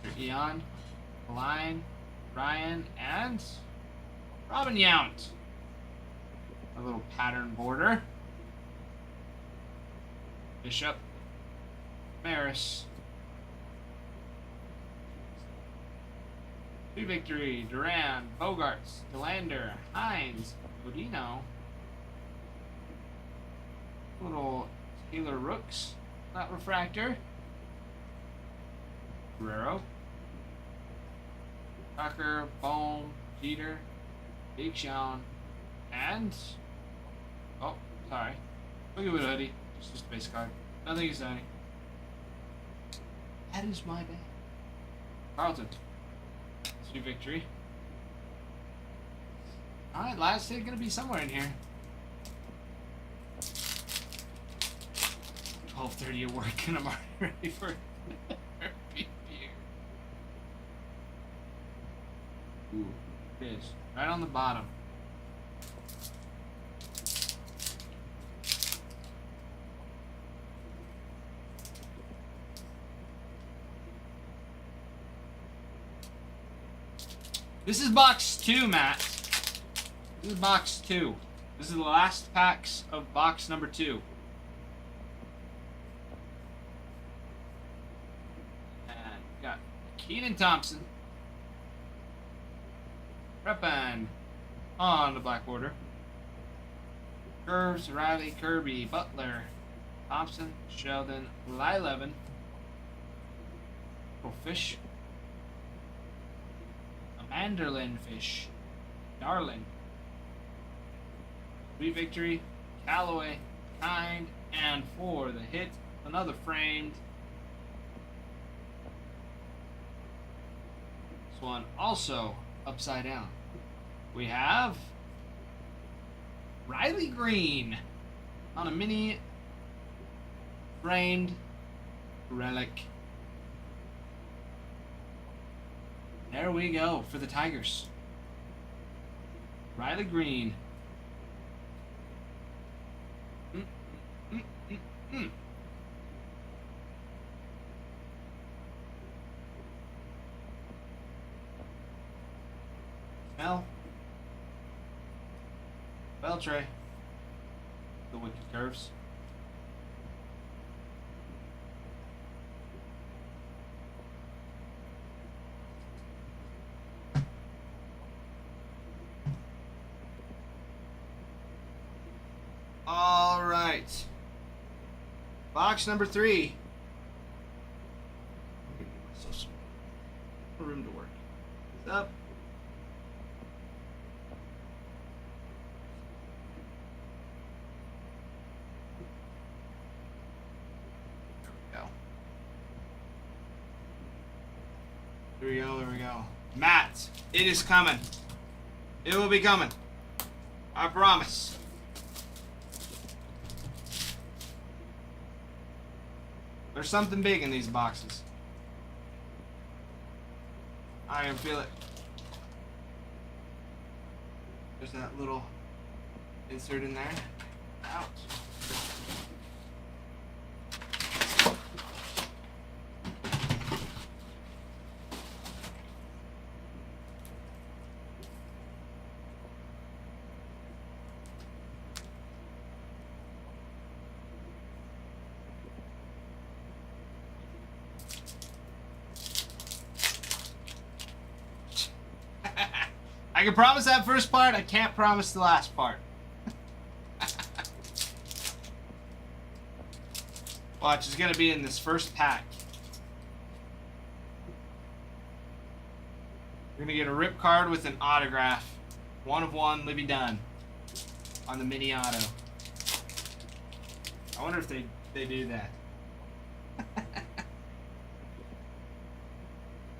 Mr. Eon, Line, Ryan, and Robin Yount. A little pattern border. Bishop, Maris. Free victory, Duran, Bogarts, Delander, Hines, Godino. Little Taylor Rooks, not refractor. Guerrero. Tucker, Bohm, Jeter, Big Sean. And... Oh, sorry. Look at it, hoodie. Just a base card. Nothing exciting. That is my bad. Carlton. Sweet victory. Alright, last hit gonna be somewhere in here. 12:30 at work and I'm already ready for beer. Ooh, it is. Right on the bottom. This is box 2, Matt. This is box 2. This is the last packs of box number 2. And we got Keenan Thompson. Reppin on the black border. Curves, Riley, Kirby, Butler, Thompson, Sheldon, Lylevin. Little fish. Manderlin fish. Darling. Sweet victory. Callaway. Kind. And for the hit. Another framed. This one also upside down. We have Riley Green on a mini framed relic. There we go for the Tigers. Riley Green. Smell. Beltray. The wicked curves. All right. Box number 3. So small. No room to work. It's up. There we go. There we go. Matt, it is coming. It will be coming. I promise. There's something big in these boxes. I can feel it. There's that little insert in there. Ouch. I can promise that first part, I can't promise the last part. Watch, it's gonna be in this first pack. We're gonna get a rip card with an autograph. 1 of 1, Libby Dunn. On the mini auto. I wonder if they do that.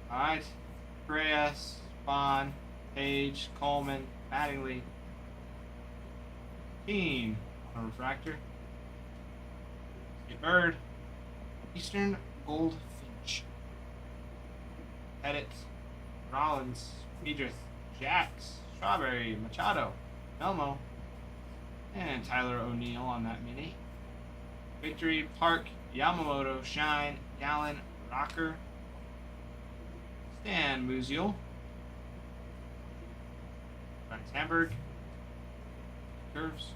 Alright. Reyes, Spawn, Page, Coleman, Mattingly, Keen on a refractor, a Bird, Eastern Goldfinch, Pettit, Rollins, Pedrith, Jax, Strawberry, Machado, Elmo, and Tyler O'Neill on that mini. Victory, Park, Yamamoto, Shine, Gallen, Rocker, Stan Musial, Hamburg, curves,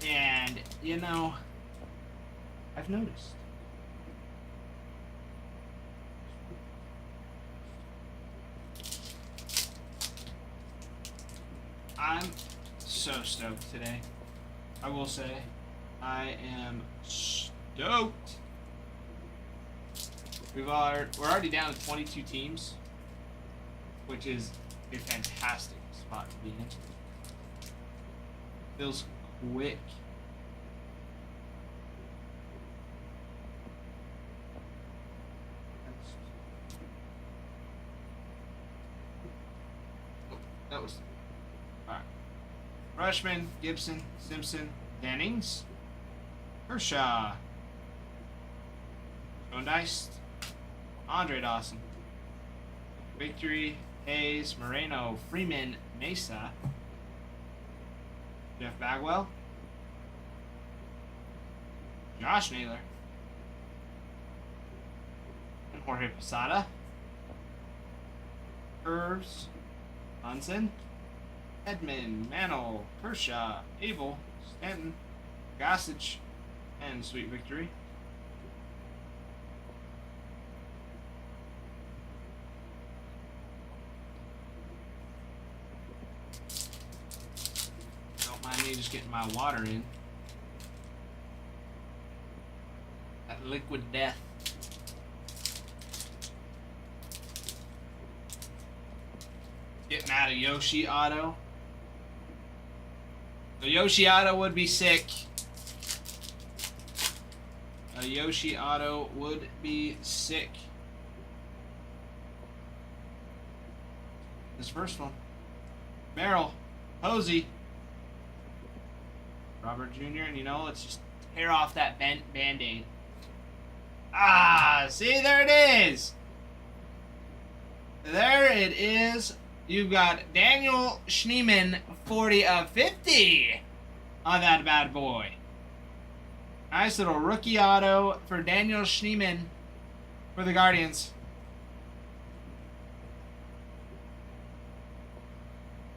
and you know, I've noticed I'm so stoked today. I will say I am stoked. We're already down to 22 teams, which is a fantastic spot to be in. Feels quick. That was alright. Rushman, Gibson, Simpson, Dennings, Kershaw, Dice, Andre Dawson, Victory, Hayes, Moreno, Freeman, Mesa, Jeff Bagwell, Josh Naylor, and Jorge Posada, Curves, Munson, Edmund, Mantle, Kershaw, Abel, Stanton, Gossage, and Sweet Victory. Don't mind me just getting my water in. That liquid death. Getting out of Yoshi Auto. The Yoshi Auto would be sick. A Yoshi Auto would be sick. This first one. Merrill. Posey. Robert Jr. And you know, let's just tear off that band-aid. Ah, see, there it is. There it is. You've got Daniel Schneemann, 40 of 50 on that bad boy. Nice little rookie auto for Daniel Schneemann for the Guardians.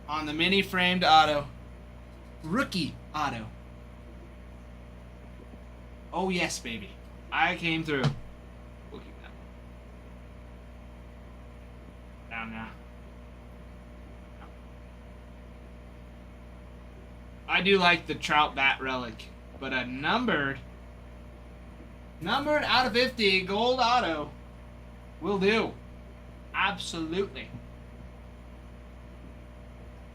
On the mini framed auto. Rookie auto. Oh yes, baby. I came through. We'll keep that. Down now. I do like the Trout Bat Relic, but a numbered out of 50 gold auto will do. Absolutely.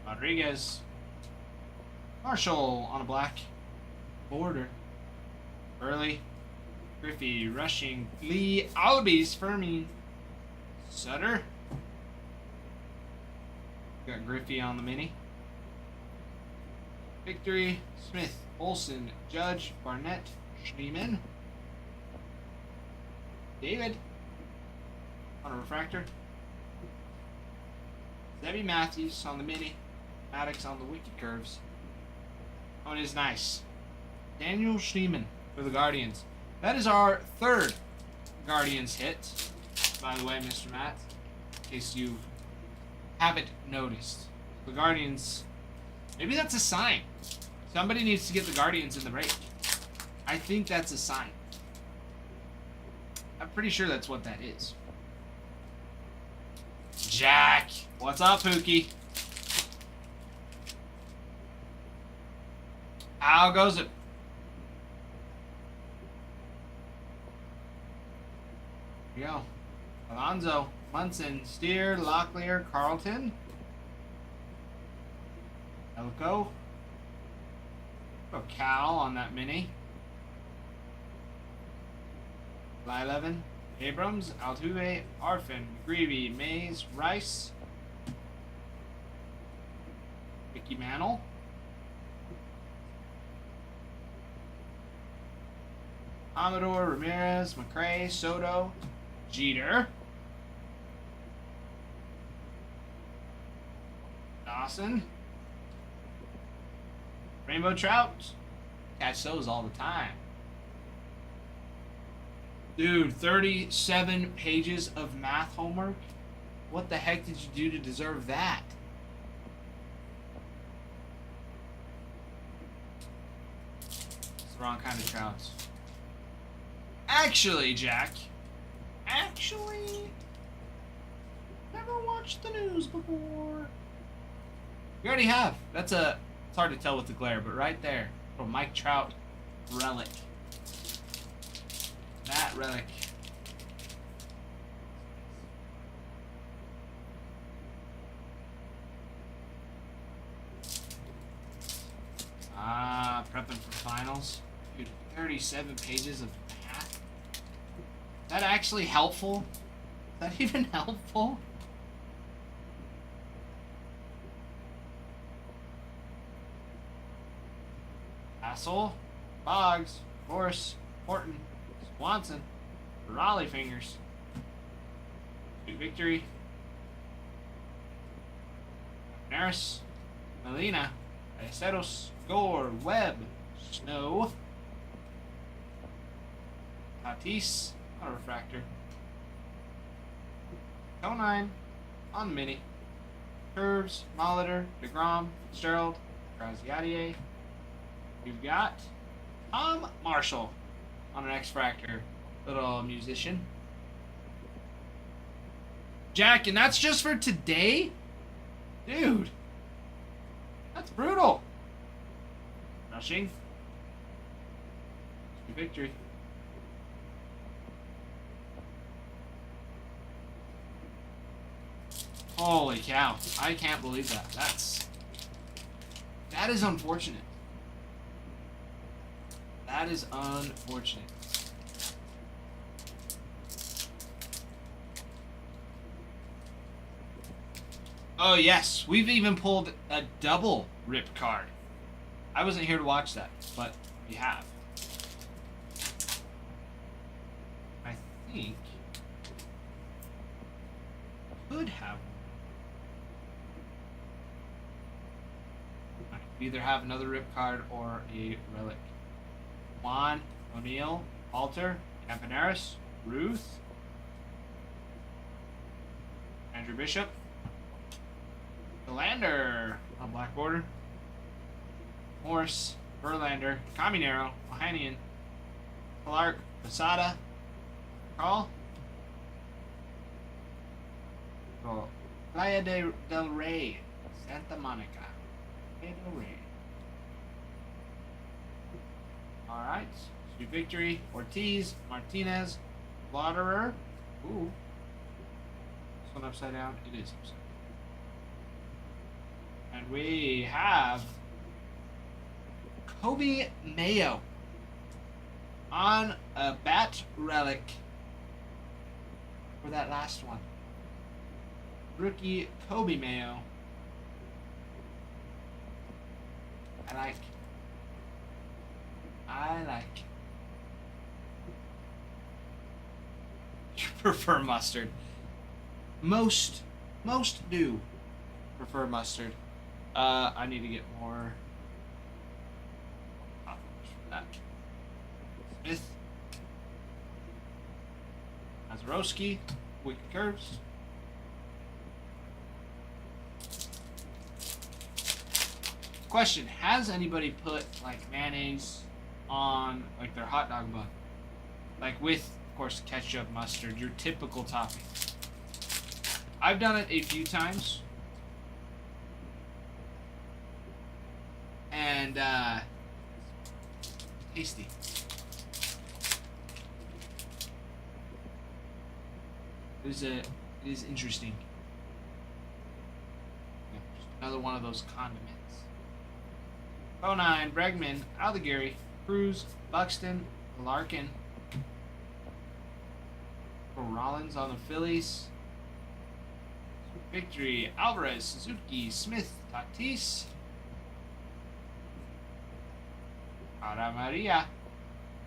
Rodriguez. Marshall on a black border. Burley. Griffey rushing. Lee Albies. Fermi. Sutter. Got Griffey on the mini. Victory, Smith, Olsen, Judge, Barnett, Schneemann, David on a refractor, Zebby Matthews on the mini, Maddox on the wicked curves. Oh, it is nice. Daniel Schneemann for the Guardians. That is our third Guardians hit, by the way, Mr. Matt, in case you haven't noticed. The Guardians, maybe that's a sign. Somebody needs to get the Guardians in the break. I think that's a sign. I'm pretty sure that's what that is. Jack! What's up, Pookie? How goes it? Here we go. Alonzo, Munson, Steer, Locklear, Carlton. Elko. Oh, Cal on that mini. Fly 11. Abrams, Altuve, Arfin, Greavy, Mays, Rice. Mickey Mantle. Amador, Ramirez, McRae, Soto, Jeter. Dawson. Rainbow Trout. Catch those all the time. Dude, 37 pages of math homework? What the heck did you do to deserve that? It's the wrong kind of Trouts. Actually, Jack. Actually. Never watched the news before. We already have. It's hard to tell with the glare, but right there. Little Mike Trout relic. That relic. miles. Dude, 37 pages of math? Is that actually helpful? Is that even helpful? Asshole, Boggs, Force, Horton, Swanson, Raleigh Fingers. Sweet Victory. Naris, Melina, Aiceros, Gore, Webb, Snow, Tatis, Auto Refractor, Conine, on Mini, Curves, Molitor, DeGrom, Fitzgerald, Graziadier. We've got Tom Marshall on an X-Fractor, little musician. Jack, and that's just for today? Dude, that's brutal. Rushing. Victory. Holy cow. I can't believe that. That is unfortunate. That is unfortunate. Oh yes, we've even pulled a double rip card. I wasn't here to watch that, but we have. I think could have. We either have another rip card or a relic. Juan, O'Neill, Alter, Campaneris, Ruth, Andrew Bishop, Delander on black border, Morse, Verlander, Caminero, Ohanian, Clark, Posada, Carl, Playa del Rey, Santa Monica, Playa del Rey. Alright, Sweet Victory, Ortiz, Martinez, Lauderer. Ooh. This one upside down? It is upside down. And we have Kobe Mayo on a bat relic for that last one. Rookie Kobe Mayo. I like. You prefer mustard. Most do prefer mustard. I need to get more for that. Smith. Mazurowski. Wicked Curves. Question: has anybody put like mayonnaise on like their hot dog bun, like with, of course, ketchup, mustard, your typical topping? I've done it a few times, and tasty. It is interesting. Just another one of those condiments. 09, Bregman, Aldegary, Cruz, Buxton, Larkin. For Rollins on the Phillies. Victory, Alvarez, Suzuki, Smith, Tatis. Ara Maria.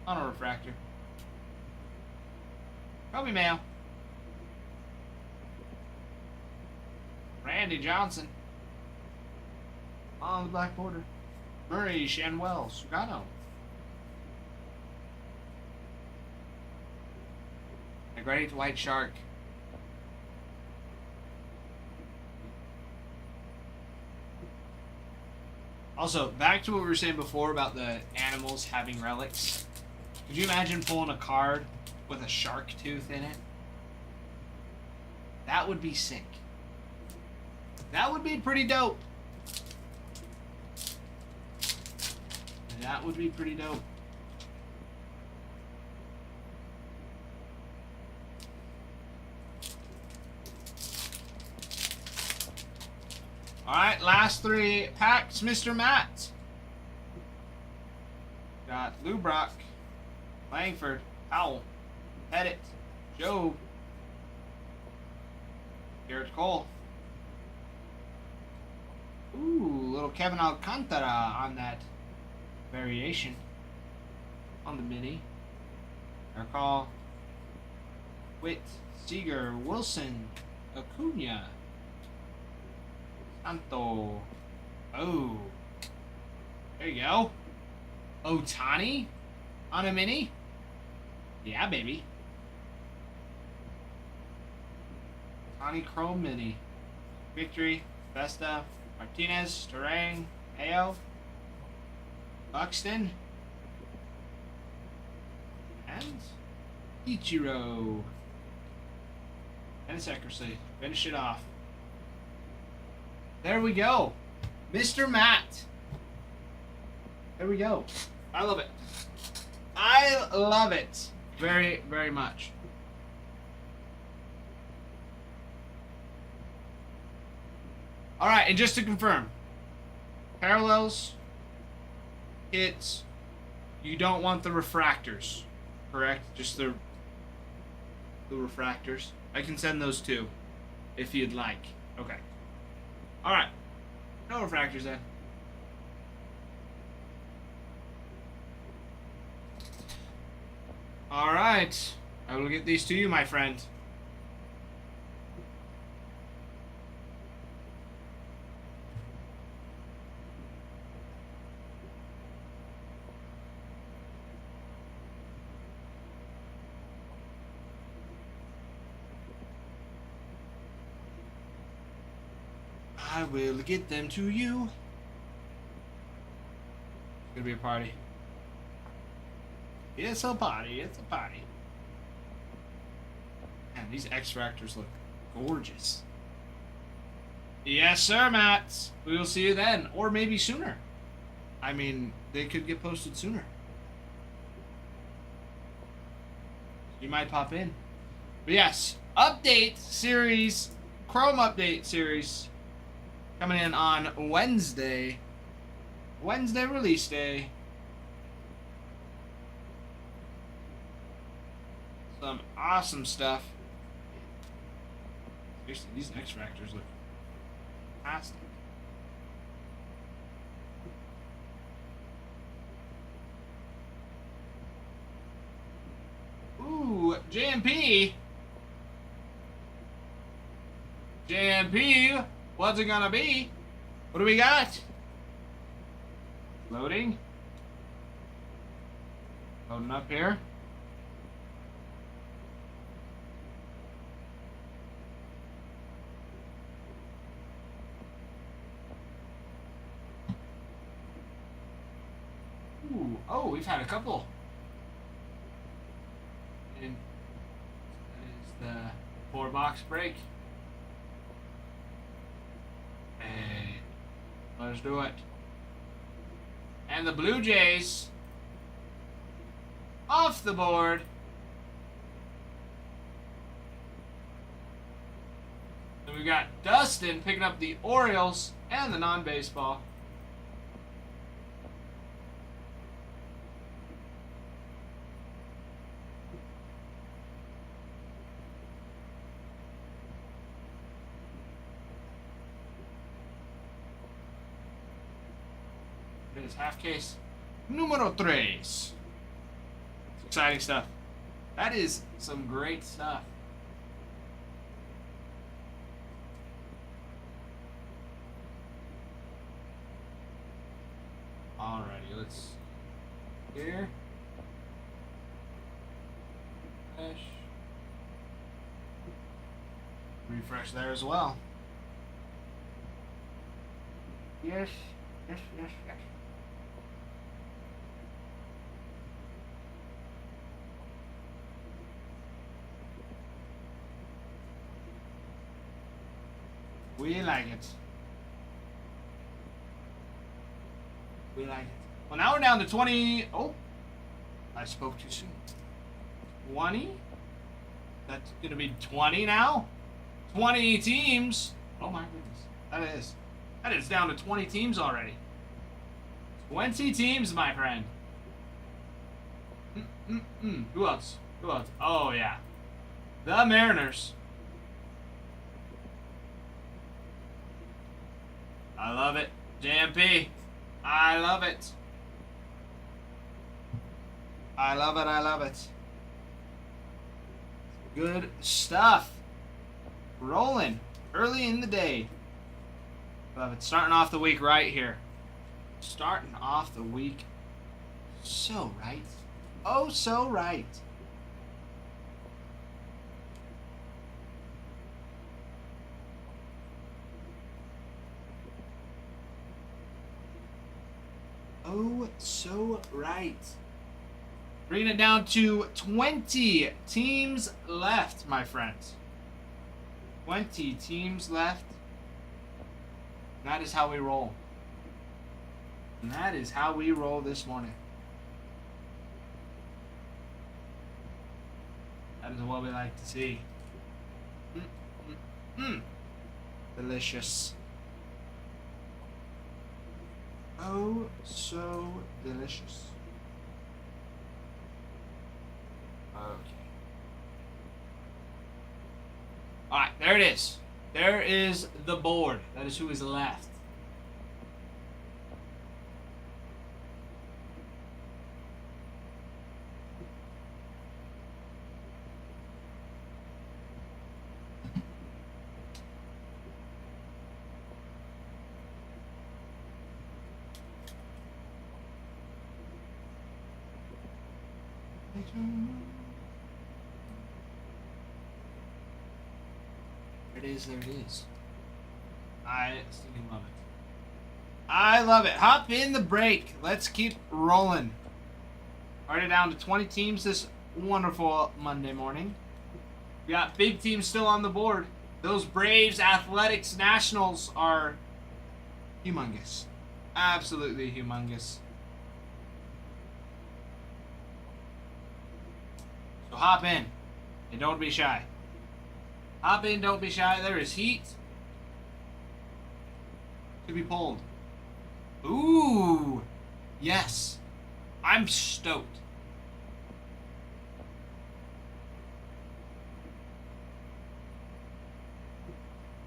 On a refractor. Kobe Mayo. Randy Johnson. On the black border. Murray, Shanwell, Sugano. A great white shark. Also, back to what we were saying before about the animals having relics. Could you imagine pulling a card with a shark tooth in it? That would be sick. That would be pretty dope. That would be pretty dope. Alright, last three packs, Mr. Matt. Got Lubrock, Langford, Powell, Pettit, Joe, Garrett Cole. Ooh, little Kevin Alcantara on that variation on the mini. Call. Witt, Seager, Wilson, Acuna, Santo. Oh, there you go. Otani on a mini. Yeah, baby. Otani Chrome mini. Victory, Vesta, Martinez, Terang, Ayo, Buxton, and Ichiro. Dennis Eckersley. Finish it off. There we go. Mr. Matt. There we go. I love it. I love it. Very, very much. Alright, and just to confirm, parallels, hits, you don't want the refractors, correct? Just the refractors. I can send those too, if you'd like. Okay. Alright. No refractors then. Alright. I will get these to you, my friend. I will get them to you. It's gonna be a party. It's a party. It's a party. Man, these X-Fractors look gorgeous. Yes, sir, Matt. We will see you then. Or maybe sooner. I mean, they could get posted sooner. You might pop in. But yes, update series, Chrome update series. Coming in on Wednesday. Wednesday release day. Some awesome stuff. Seriously, these X-Fractors look fantastic. Ooh, JMP. JMP. What's it gonna be? What do we got? Loading. Loading up here. Ooh, oh, we've had a couple. And that is the 4-box break. Hey, let's do it. And the Blue Jays off the board. And we got Dustin picking up the Orioles and the non-baseball. It's half case numero 3. It's exciting stuff. That is some great stuff. Alrighty, let's here. Refresh there as well. Yes, yes, yes, yes. We like it. We like it. Well, now we're down to 20. Oh, I spoke too soon. 20? That's going to be 20 now? 20 teams. Oh, my goodness. That is down to 20 teams already. 20 teams, my friend. Who else? Who else? Oh, yeah. The Mariners. I love it. JMP. I love it. I love it. I love it. Good stuff. Rolling early in the day. Love it. Starting off the week right here. Starting off the week so right. Oh, so right. Oh, so right. Bringing it down to 20 teams left, my friends. 20 teams left. And that is how we roll. And that is how we roll this morning. That is what we like to see. Delicious. Oh, so delicious. Okay. Alright, there it is. There is the board. That is who is left. There it is, there it is. I still love it. I love it. Hop in the break. Let's keep rolling. Already down to 20 teams this wonderful Monday morning. We got big teams still on the board. Those Braves, Athletics, Nationals are humongous. Absolutely humongous. So hop in and don't be shy. Hop in, don't be shy. There is heat to be pulled. Ooh, yes. I'm stoked.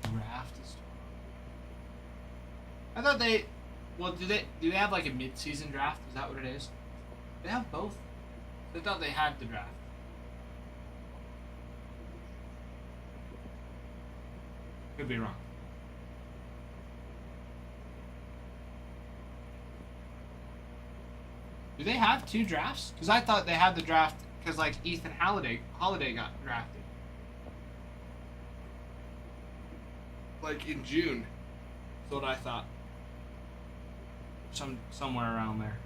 Draft is. I thought they. Well, do they have like a mid-season draft? Is that what it is? They have both. I thought they had the draft. Could be wrong. Do they have two drafts? Because I thought they had the draft because like Ethan Holiday got drafted. Like in June. That's what I thought. Somewhere around there.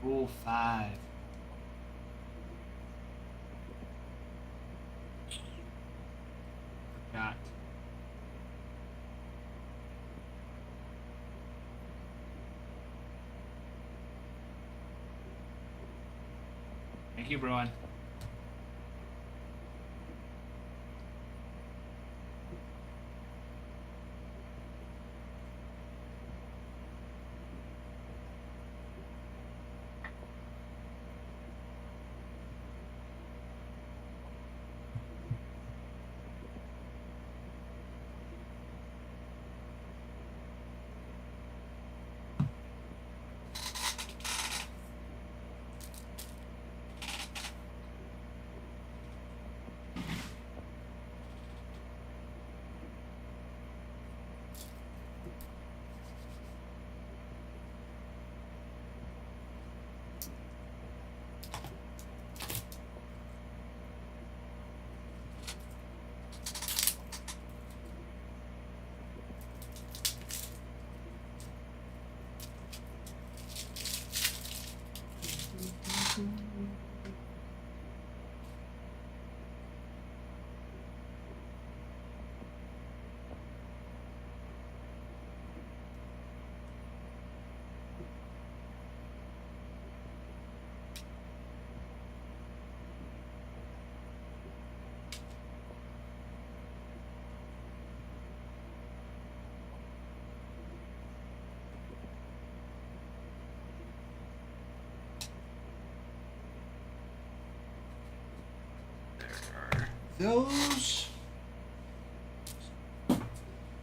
Rule 5. Forgot. Thank you, Bruin. those.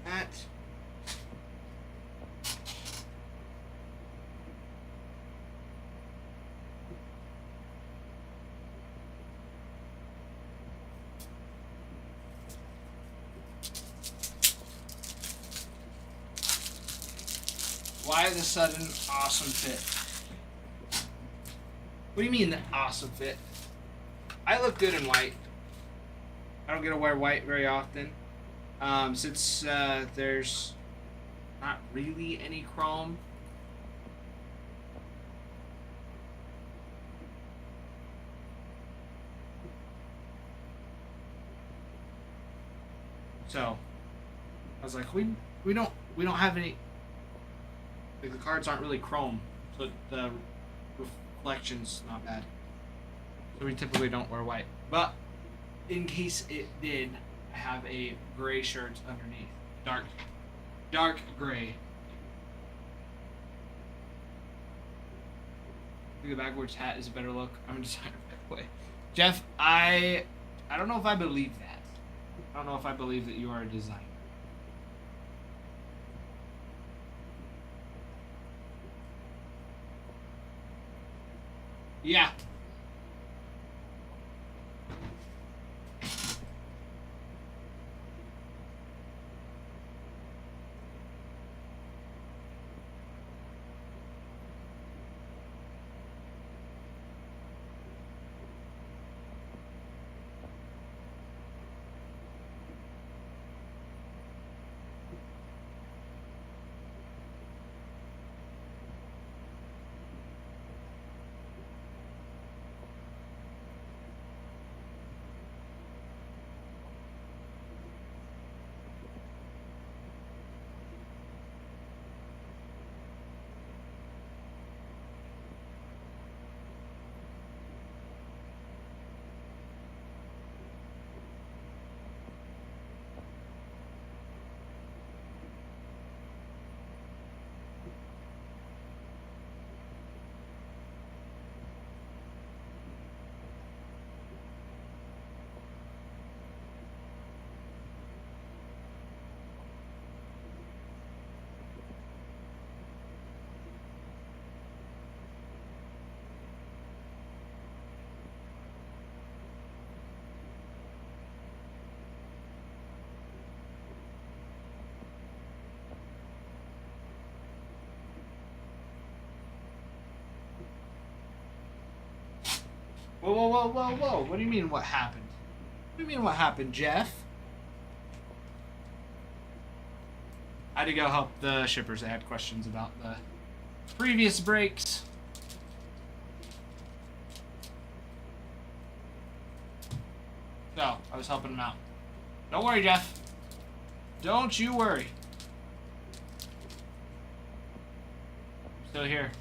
That. Why the sudden awesome fit? What do you mean awesome fit? I look good in white. I don't get to wear white very often. Since there's not really any chrome. So I was like, we don't have any. Like the cards aren't really chrome, so the reflection's not bad. So we typically don't wear white. But in case it did, I have a gray shirt underneath. Dark gray. I think the backwards hat is a better look. I'm a designer, by the way. Jeff, I don't know if I believe that. I don't know if I believe that you are a designer. Yeah. Whoa. What do you mean what happened? What do you mean what happened, Jeff? I had to go help the shippers. They had questions about the previous breaks. So, I was helping them out. Don't worry, Jeff. Don't you worry. I'm still here.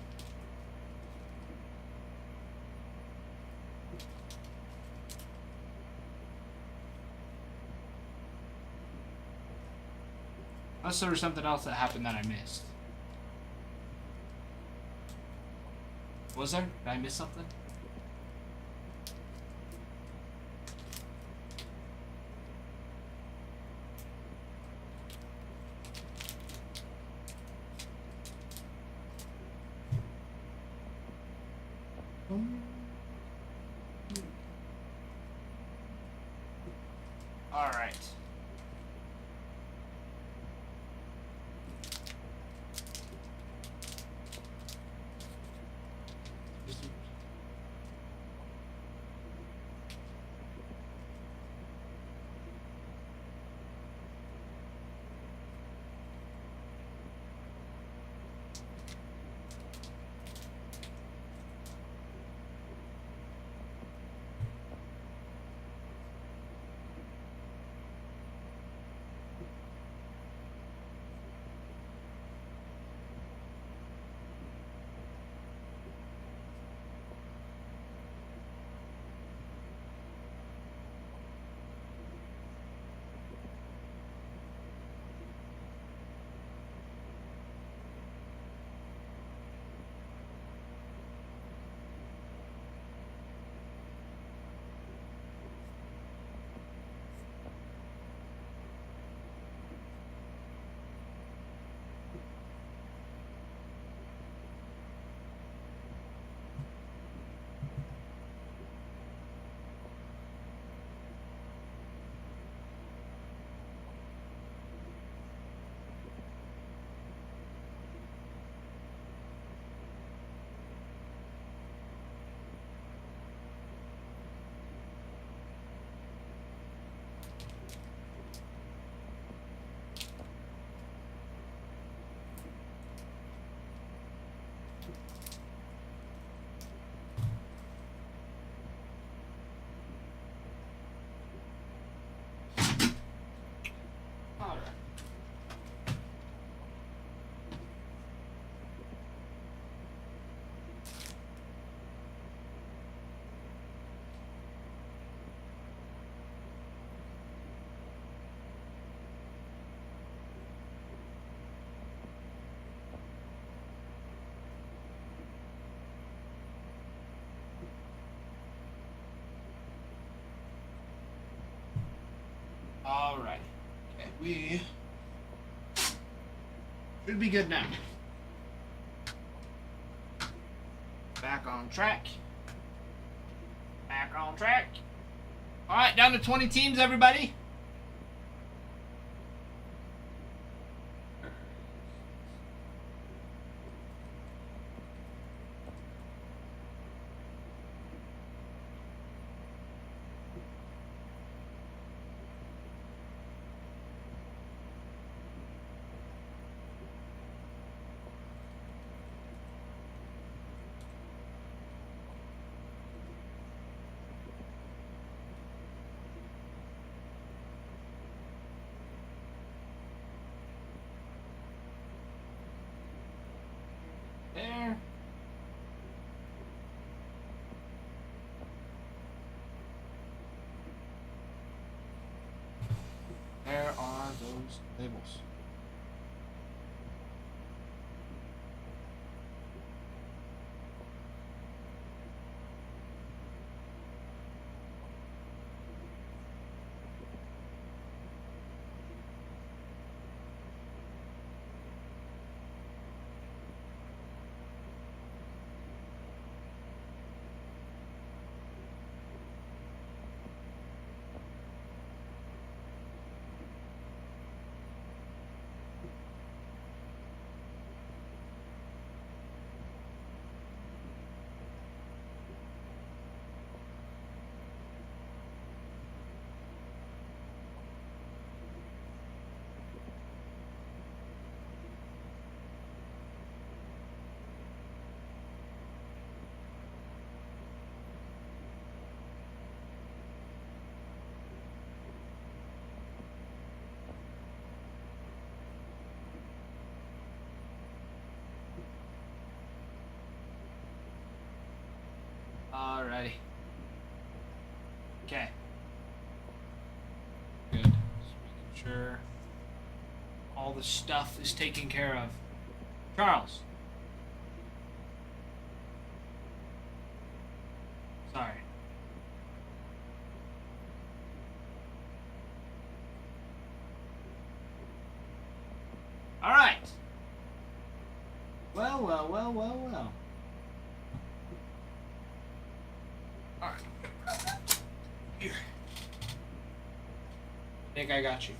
Unless there was something else that happened that I missed. Was there? Did I miss something? All right. Alright. Okay, we should be good now. Back on track. Back on track. Alright, down to 20 teams, everybody. There. There are those labels. Alrighty. Okay. Good. Just making sure all the stuff is taken care of. Charles. Sorry. Alright. Well. Alright. Here. Nick, I got you.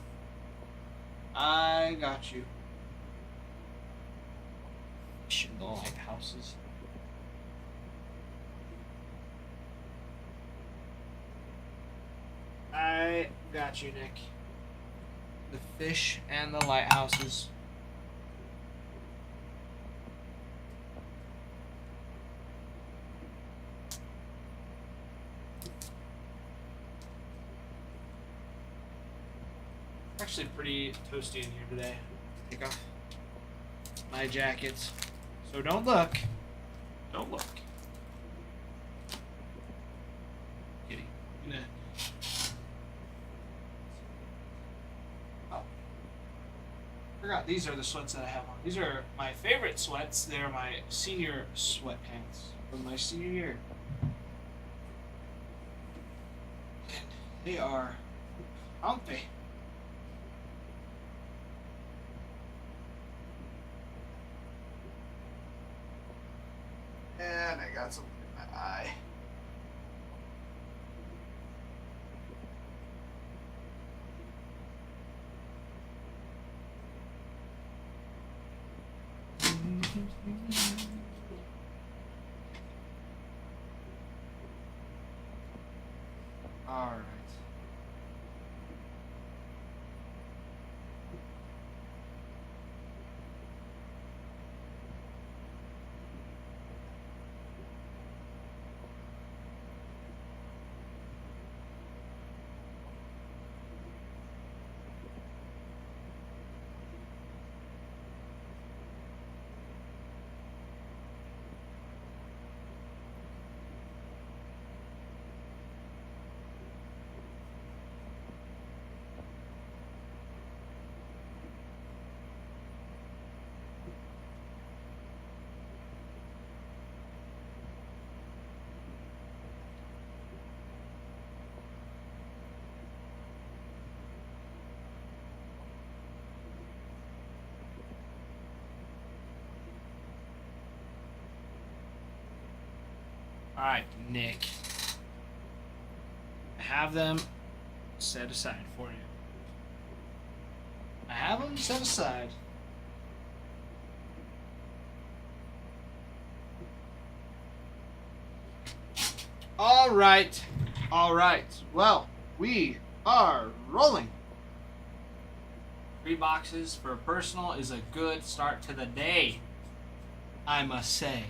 I got you. The lighthouses. I got you, Nick. The fish and the lighthouses. Actually pretty toasty in here today. Take off my jackets. So don't look. Don't look. Kitty. Oh. Forgot these are the sweats that I have on. These are my favorite sweats. They're my senior sweatpants from my senior year. And they are comfy. And I got something in my eye. All right. All right, Nick. I have them set aside for you. I have them set aside. All right. All right. Well, we are rolling. 3 boxes for a personal is a good start to the day, I must say.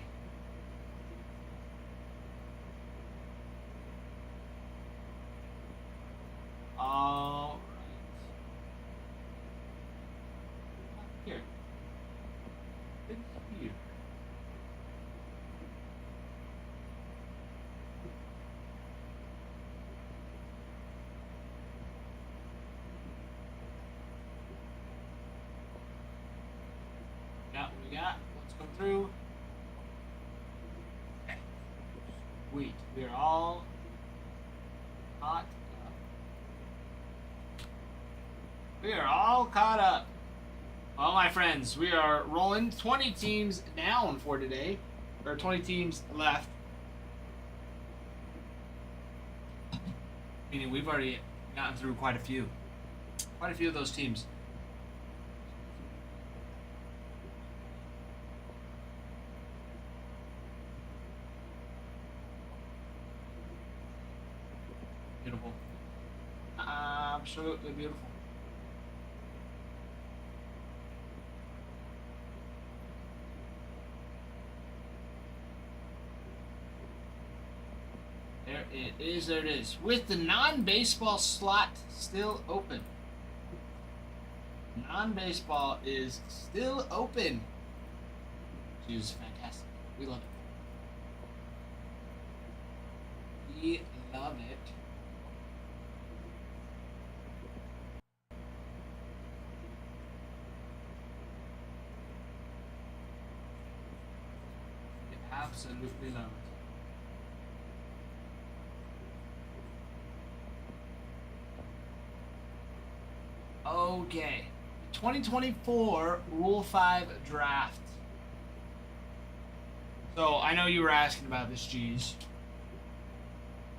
All right. Here. Here. Got what we got. Let's go through. Okay. Sweet. We are all caught up. We are all caught up. Well, my friends, we are rolling 20 teams down for today. Or 20 teams left. Meaning we've already gotten through quite a few. Quite a few of those teams. Beautiful. Absolutely beautiful. There it is, there it is. With the non-baseball slot still open. Non-baseball is still open. Which is fantastic. We love it. We love it. We absolutely love it. Okay. 2024 Rule 5 draft. So, I know you were asking about this, G's.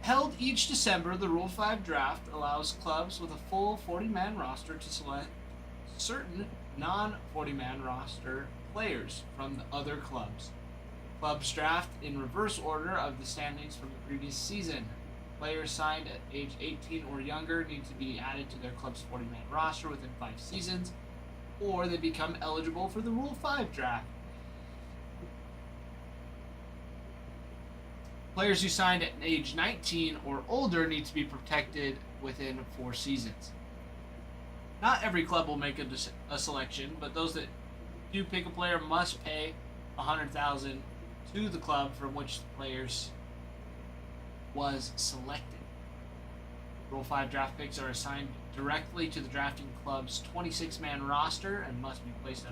Held each December, the Rule 5 draft allows clubs with a full 40-man roster to select certain non-40-man roster players from the other clubs. Clubs draft in reverse order of the standings from the previous season. Players signed at age 18 or younger need to be added to their club's 40-man roster within 5 seasons, or they become eligible for the Rule 5 draft. Players who signed at age 19 or older need to be protected within 4 seasons. Not every club will make a selection, but those that do pick a player must pay $100,000 to the club from which the players was selected. Rule 5 draft picks are assigned directly to the drafting club's 26-man roster and must be placed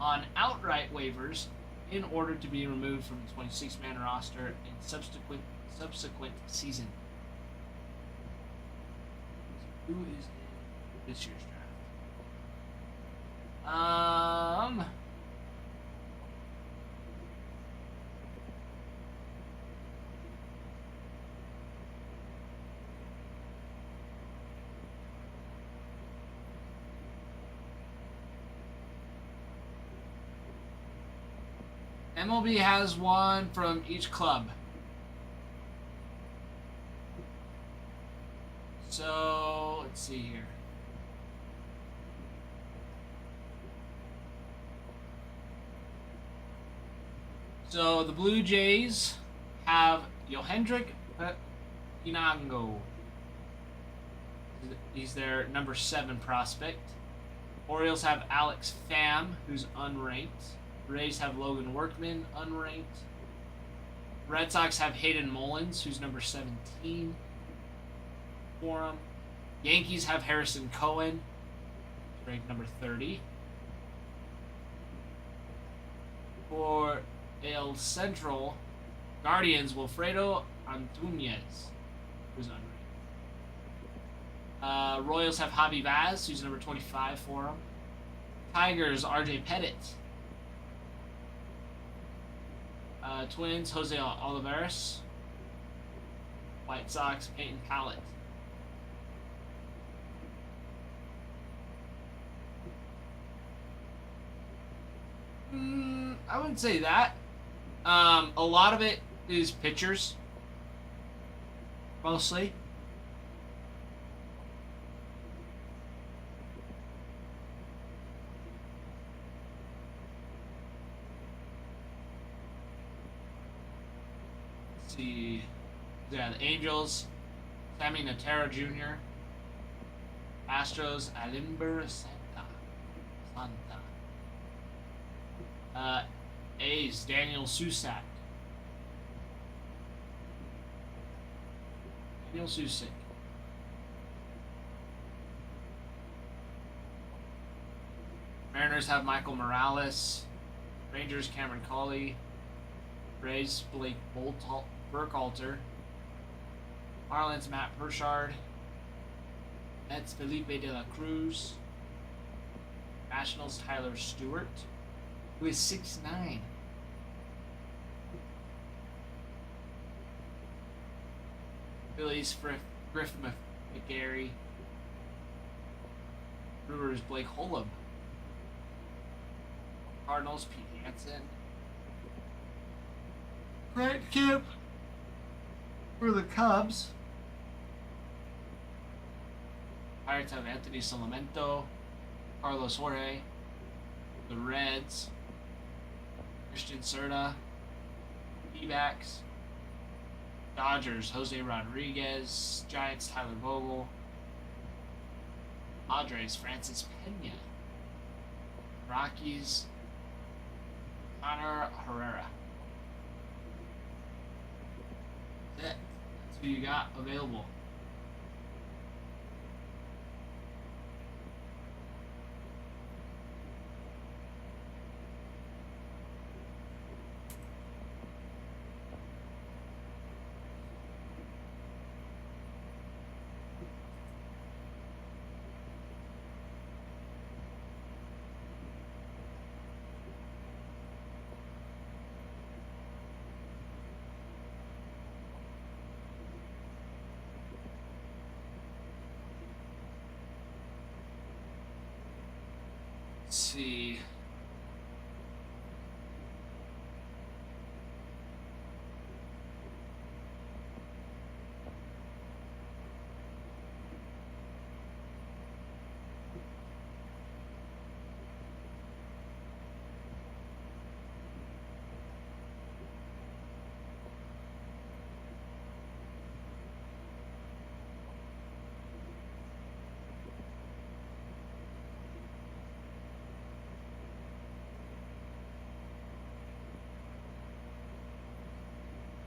on outright waivers in order to be removed from the 26-man roster in subsequent season. Who is in this year's draft? MLB has one from each club. So, let's see here. So, the Blue Jays have Yohendrick Inango. He's their number 7 prospect. Orioles have Alex Pham, who's unranked. Rays have Logan Workman, unranked. Red Sox have Hayden Mullins, who's number 17 for them. Yankees have Harrison Cohen, ranked number 30. For AL Central, Guardians, Wilfredo Antunez, who's unranked. Royals have Javi Vaz, who's number 25 for them. Tigers, RJ Pettit. Twins, Jose Olivares. White Sox, Peyton Pallett. I wouldn't say that. A lot of it is pitchers, mostly. Let's see. Yeah, the Angels, Sammy Natera Jr., Astros, Alimber Santa. A's, Daniel Susak. Daniel Susak. Mariners have Michael Morales. Rangers, Cameron Cawley. Rays, Blake Burkhalter. Marlins, Matt Pershard. Mets, Felipe de la Cruz. Nationals, Tyler Stewart, who is 6'9". Phillies, Griff McGarry. Brewers, Blake Holub. Cardinals, Pete Hansen. Grant Kemp for the Cubs. Pirates have Anthony Solamento, Carlos Jorge. The Reds, Christian Serta. D-backs. Dodgers, Jose Rodriguez. Giants, Tyler Vogel. Padres, Francis Pena. Rockies, Connor Herrera. That's it. That's who you got available. Let's see.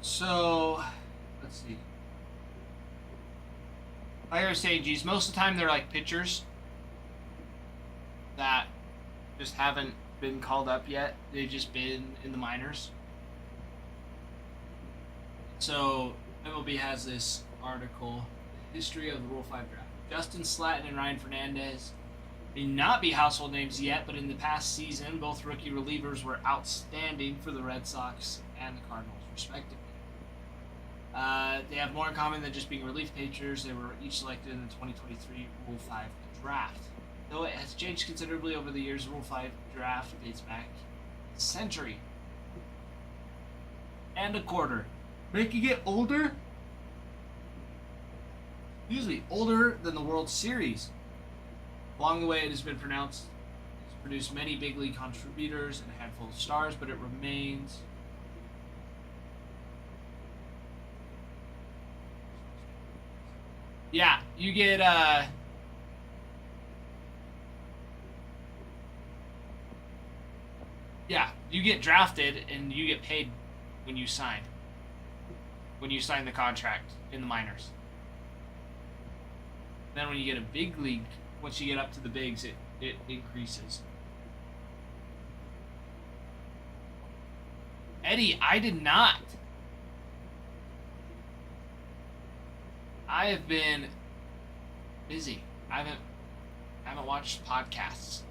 So, let's see. Like I was saying, geez, most of the time they're like pitchers that just haven't been called up yet. They've just been in the minors. So, MLB has this article, History of the Rule 5 Draft. Justin Slatton and Ryan Fernandez may not be household names yet, but in the past season, both rookie relievers were outstanding for the Red Sox and the Cardinals, respectively. They have more in common than just being relief pitchers. They were each selected in the 2023 Rule 5 draft. Though it has changed considerably over the years, the Rule 5 draft dates back a century and a quarter, making it older, usually older than the World Series. Along the way, it has been produced many big league contributors and a handful of stars, but it remains you get you get drafted and you get paid when you sign the contract in the minors. Then when you get a big league, once you get up to the bigs, it increases. Eddie, I did not. I have been busy. I haven't watched podcasts.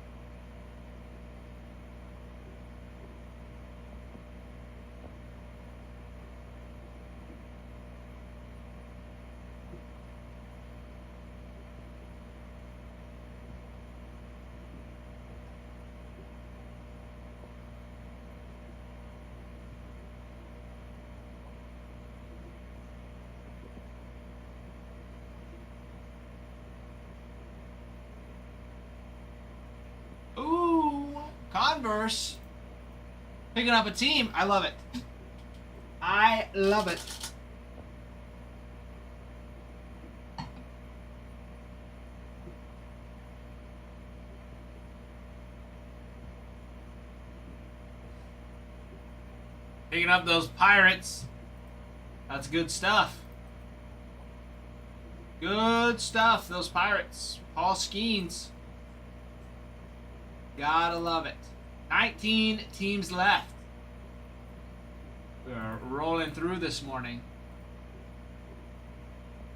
Converse. Picking up a team. I love it. I love it. Picking up those Pirates. That's good stuff. Good stuff, those Pirates. Paul Skeens. Gotta love it. 19 teams left. We're rolling through this morning.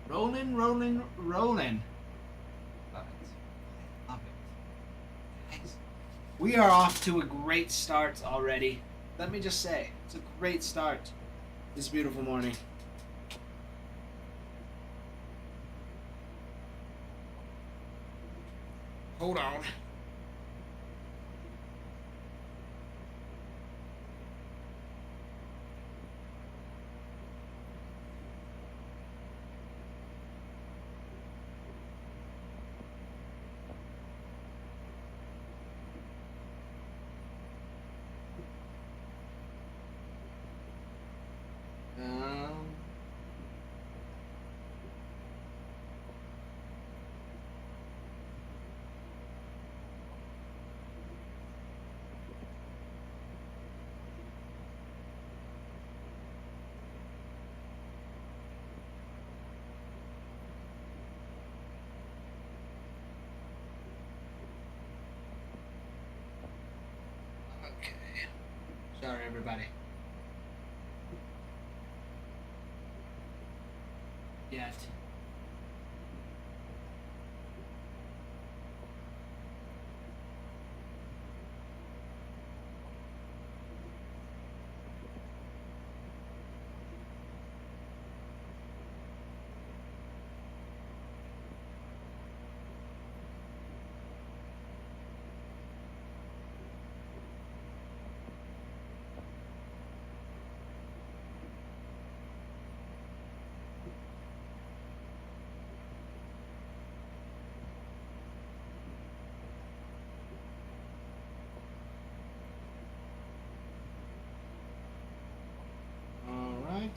Rolling. Love it. Love it. Guys, we are off to a great start already. Let me just say, it's a great start this beautiful morning. Hold on. Okay. Sorry, everybody. Yet. All right.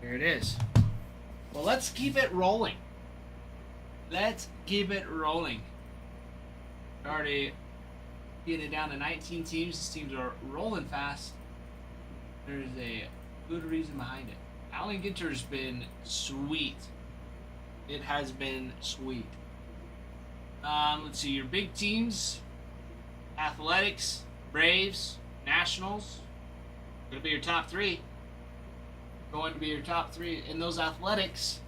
Here it is. Well, let's keep it rolling. Let's keep it rolling. Already getting it down to 19 teams. These teams are rolling fast. There's a good reason behind it. Alan Ginter's been sweet. It has been sweet. Let's see, your big teams. Athletics, Braves, Nationals. Gonna be your top three. Going to be your top three. In those Athletics,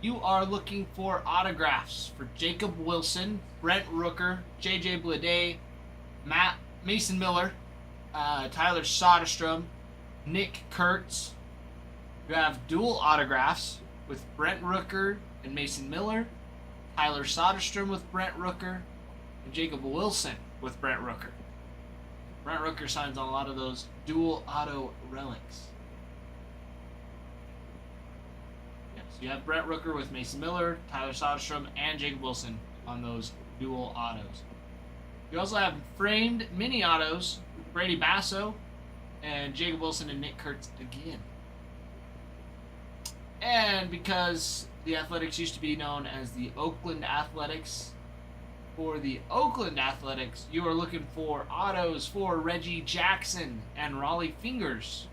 you are looking for autographs for Jacob Wilson, Brent Rooker, JJ Bleday, Mason Miller, Tyler Soderstrom, Nick Kurtz. You have dual autographs with Brent Rooker and Mason Miller, Tyler Soderstrom with Brent Rooker, and Jacob Wilson with Brent Rooker. Brent Rooker signs on a lot of those dual auto relics. Yes, you have Brent Rooker with Mason Miller, Tyler Soderstrom, and Jacob Wilson on those dual autos. You also have framed mini autos with Brady Basso and Jacob Wilson and Nick Kurtz again. And because the Athletics used to be known as the Oakland Athletics, for the Oakland Athletics, you are looking for autos for Reggie Jackson and Raleigh Fingers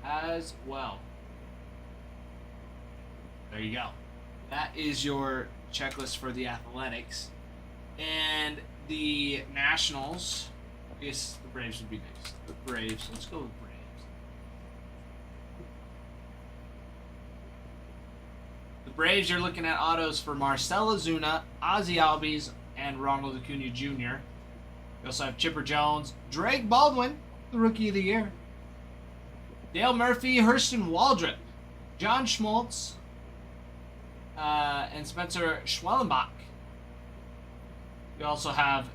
as well. There you go. That is your checklist for the Athletics. And the Nationals, I guess the Braves would be next. The Braves, let's go with Braves. The Braves, you're looking at autos for Marcell Ozuna, Ozzie Albies, and Ronald Acuna Jr. You also have Chipper Jones, Drake Baldwin, the Rookie of the Year, Dale Murphy, Hurston Waldrop, John Schmaltz, and Spencer Schwellenbach. You also have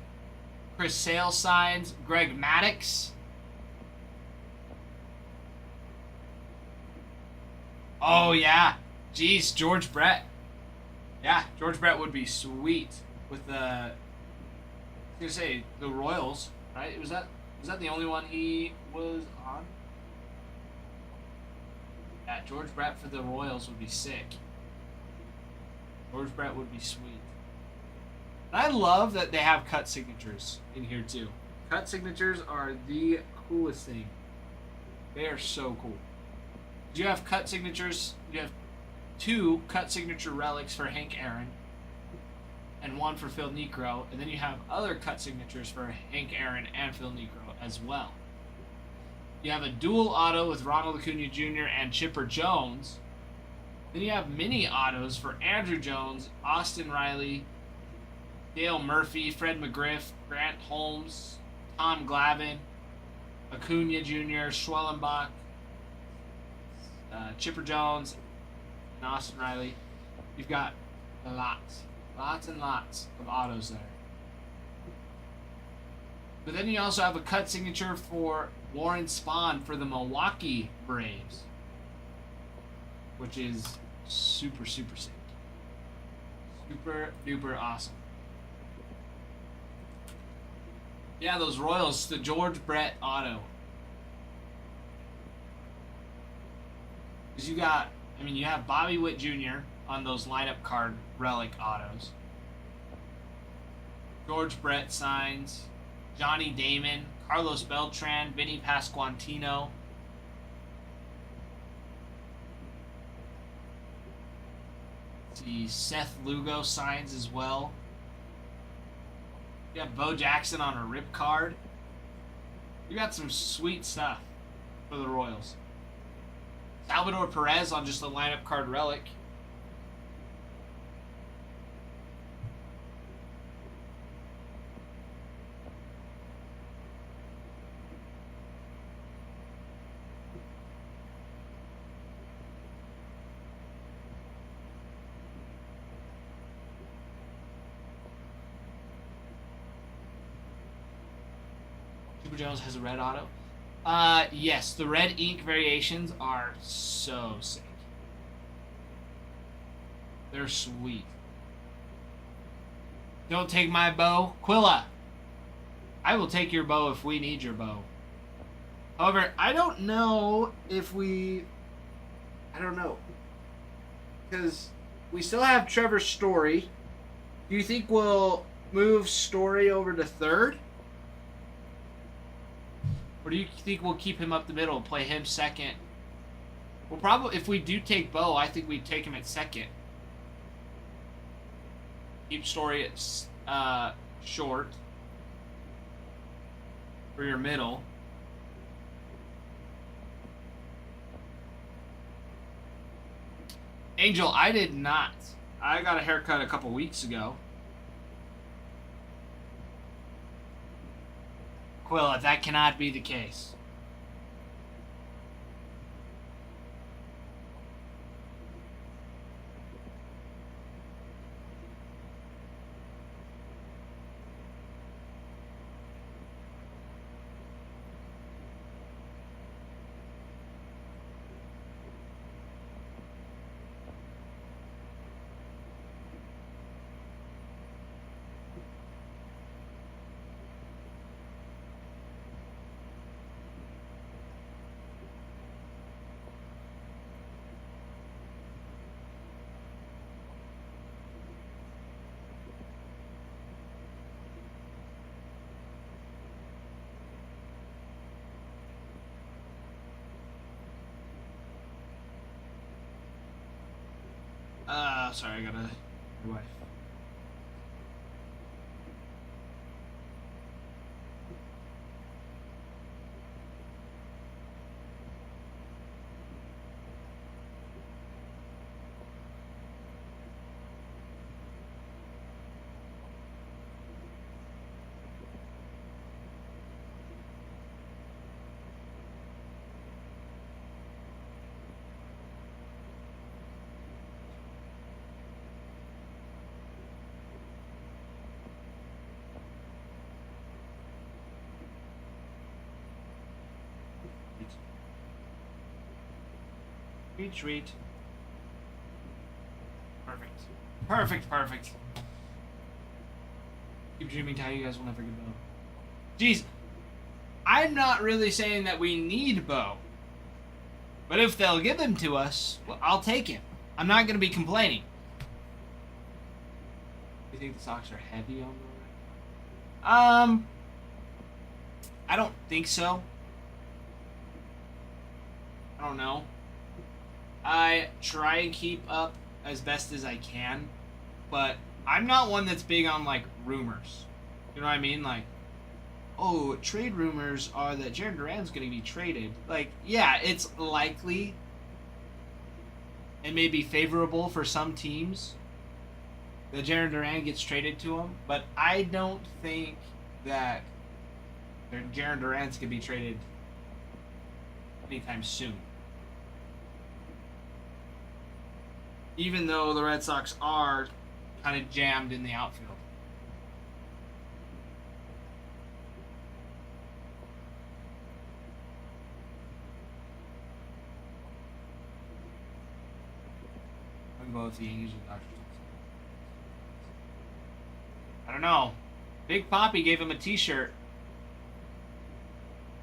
Chris Sale signs, Greg Maddux, Oh yeah, jeez, George Brett. Yeah, George Brett would be sweet with the. I was gonna say the Royals, right? Was that the only one he was on? Yeah, George Brett for the Royals would be sick. George Brett would be sweet. And I love that they have cut signatures in here too. Cut signatures are the coolest thing. They are so cool. You have cut signatures. You have 2 cut signature relics for Hank Aaron and 1 for Phil Niekro, and then you have other cut signatures for Hank Aaron and Phil Niekro as well. You have a dual auto with Ronald Acuna Jr. and Chipper Jones. Then you have mini autos for Andrew Jones, Austin Riley, Dale Murphy, Fred McGriff, Grant Holmes, Tom Glavine, Acuna Jr., Schwellenbach, Chipper Jones, and Austin Riley. You've got lots and lots of autos there. But then you also have a cut signature for Warren Spahn for the Milwaukee Braves, which is super sick. Super duper awesome. Yeah, those Royals, the George Brett auto. Because you have Bobby Witt Jr. on those lineup card relic autos. George Brett signs. Johnny Damon, Carlos Beltran, Vinny Pasquantino. Let's see, Seth Lugo signs as well. You have Bo Jackson on a rip card. You got some sweet stuff for the Royals. Salvador Perez on just a lineup card relic. Chipper Jones has a red auto. Yes, the red ink variations are so sick. They're sweet. Don't take my bow. Quilla, I will take your bow if we need your bow. However, I don't know. Because we still have Trevor Story. Do you think we'll move Story over to third? Or do you think we'll keep him up the middle, play him second? Well, probably if we do take Bo, I think we'd take him at second. Keep Story at short for your middle. Angel, I did not. I got a haircut a couple weeks ago. Quilla, that cannot be the case. Sorry, I gotta. My wife. Retreat. Perfect. Perfect, perfect. Keep dreaming how you guys will never get Bo. Jeez. I'm not really saying that we need Bo. But if they'll give him to us, well, I'll take him. I'm not going to be complaining. You think the Sox are heavy on Bo right now? I don't think so. I don't know. I try and keep up as best as I can, but I'm not one that's big on like rumors. You know what I mean? Like, oh, trade rumors are that Jaron Duran's going to be traded. Like, yeah, it's likely and may be favorable for some teams that Jaron Duran gets traded to them, but I don't think that Jaron Duran's going to be traded anytime soon. Even though the Red Sox are kind of jammed in the outfield. I'm going with the Yankees or Dodgers. I don't know. Big Papi gave him a T-shirt.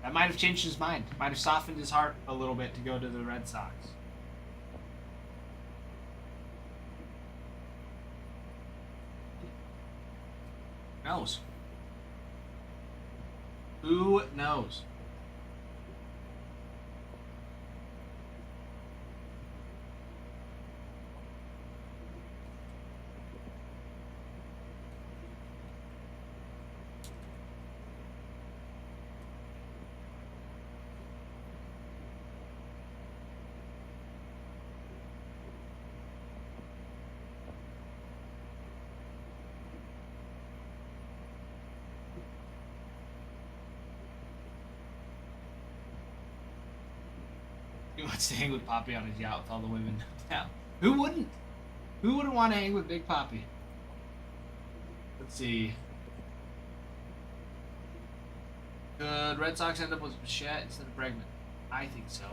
That might have changed his mind. Might have softened his heart a little bit to go to the Red Sox. Who knows? Who knows? He wants to hang with Papi on his yacht with all the women downtown. Who wouldn't? Who wouldn't want to hang with Big Papi? Let's see. Could Red Sox end up with Bichette instead of Bregman? I think so.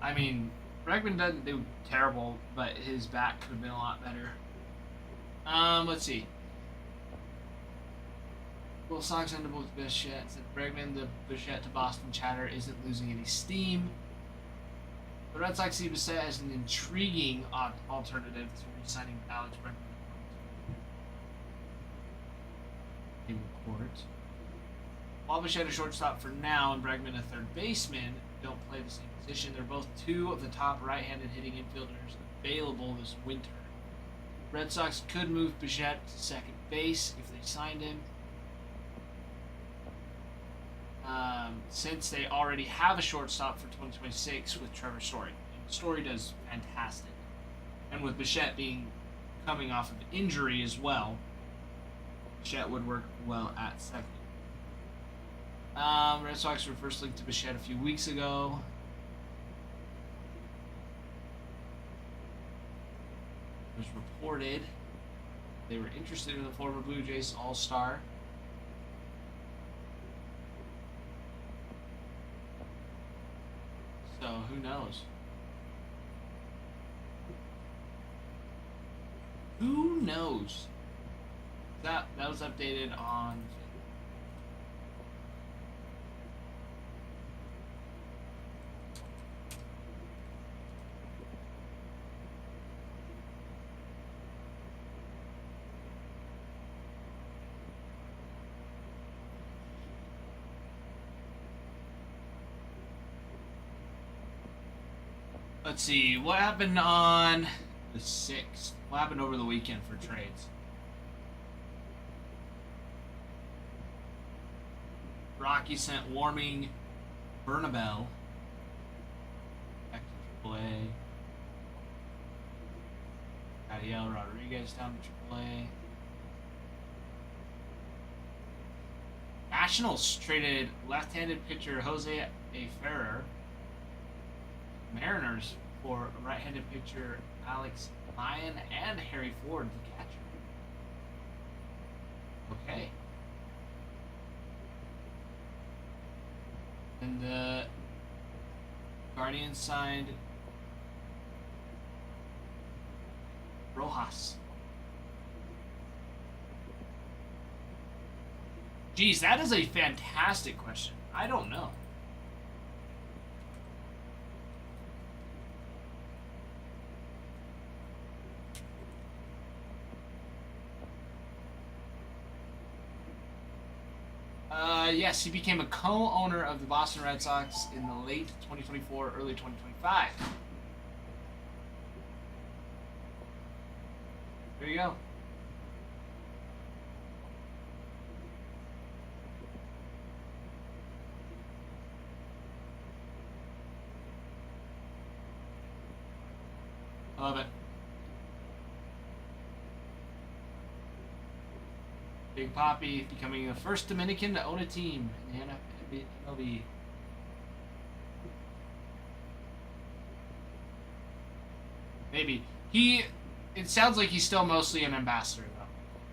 I mean, Bregman doesn't do terrible, but his bat could have been a lot better. Let's see. Will Sox end up with Bichette instead of Bregman? The Bichette to Boston chatter isn't losing any steam. The Red Sox see Bichette as an intriguing alternative to re-signing Alex Bregman. Report. While Bichette a shortstop for now and Bregman a third baseman don't play the same position, they're both two of the top right-handed hitting infielders available this winter. Red Sox could move Bichette to second base if they signed him. Since they already have a shortstop for 2026 with Trevor Story. And Story does fantastic. And with Bichette coming off of injury as well, Bichette would work well at second. Red Sox were first linked to Bichette a few weeks ago. It was reported they were interested in the former Blue Jays All-Star. So, who knows? Who knows? That was updated on... Let's see, what happened on the 6th? What happened over the weekend for trades? Rocky sent Warming Bernabel back to AAA. Adiel Rodriguez down to AAA. Nationals traded left-handed pitcher Jose A. Ferrer. Mariners for right-handed pitcher Alex Lyon and Harry Ford, the catcher. Okay. And the Guardians signed Rojas. Geez, that is a fantastic question. I don't know. Yes, he became a co-owner of the Boston Red Sox in the late 2024, early 2025. There you go. I love it. Big Papi becoming the first Dominican to own a team in the MLB. Maybe. It sounds like he's still mostly an ambassador, though.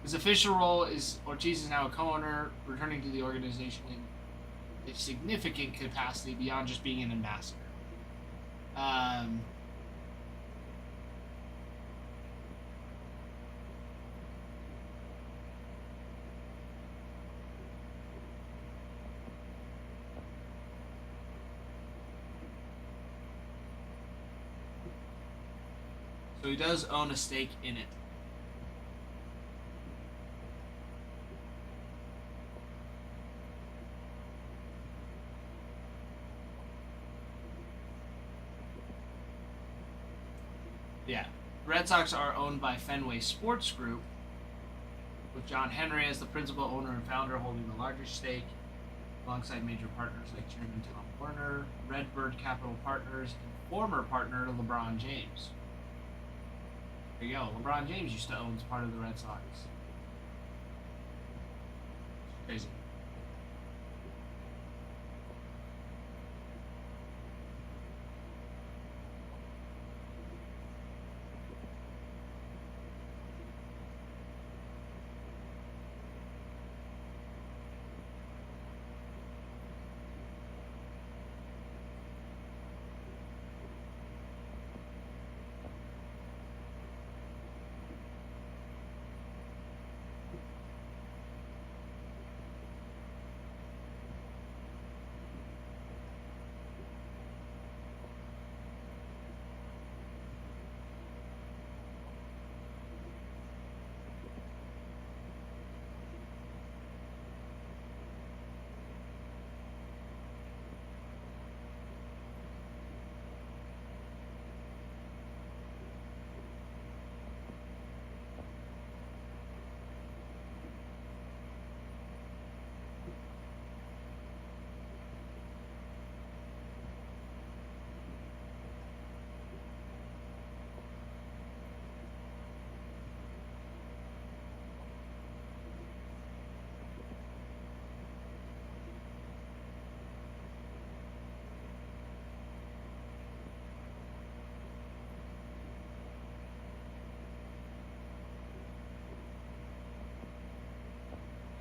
His official role is Ortiz is now a co-owner, returning to the organization in a significant capacity beyond just being an ambassador. So he does own a stake in it. Yeah. Red Sox are owned by Fenway Sports Group, with John Henry as the principal owner and founder holding the largest stake, alongside major partners like Chairman Tom Werner, Redbird Capital Partners, and former partner LeBron James. There you go. LeBron James used to own part of the Red Sox. Crazy.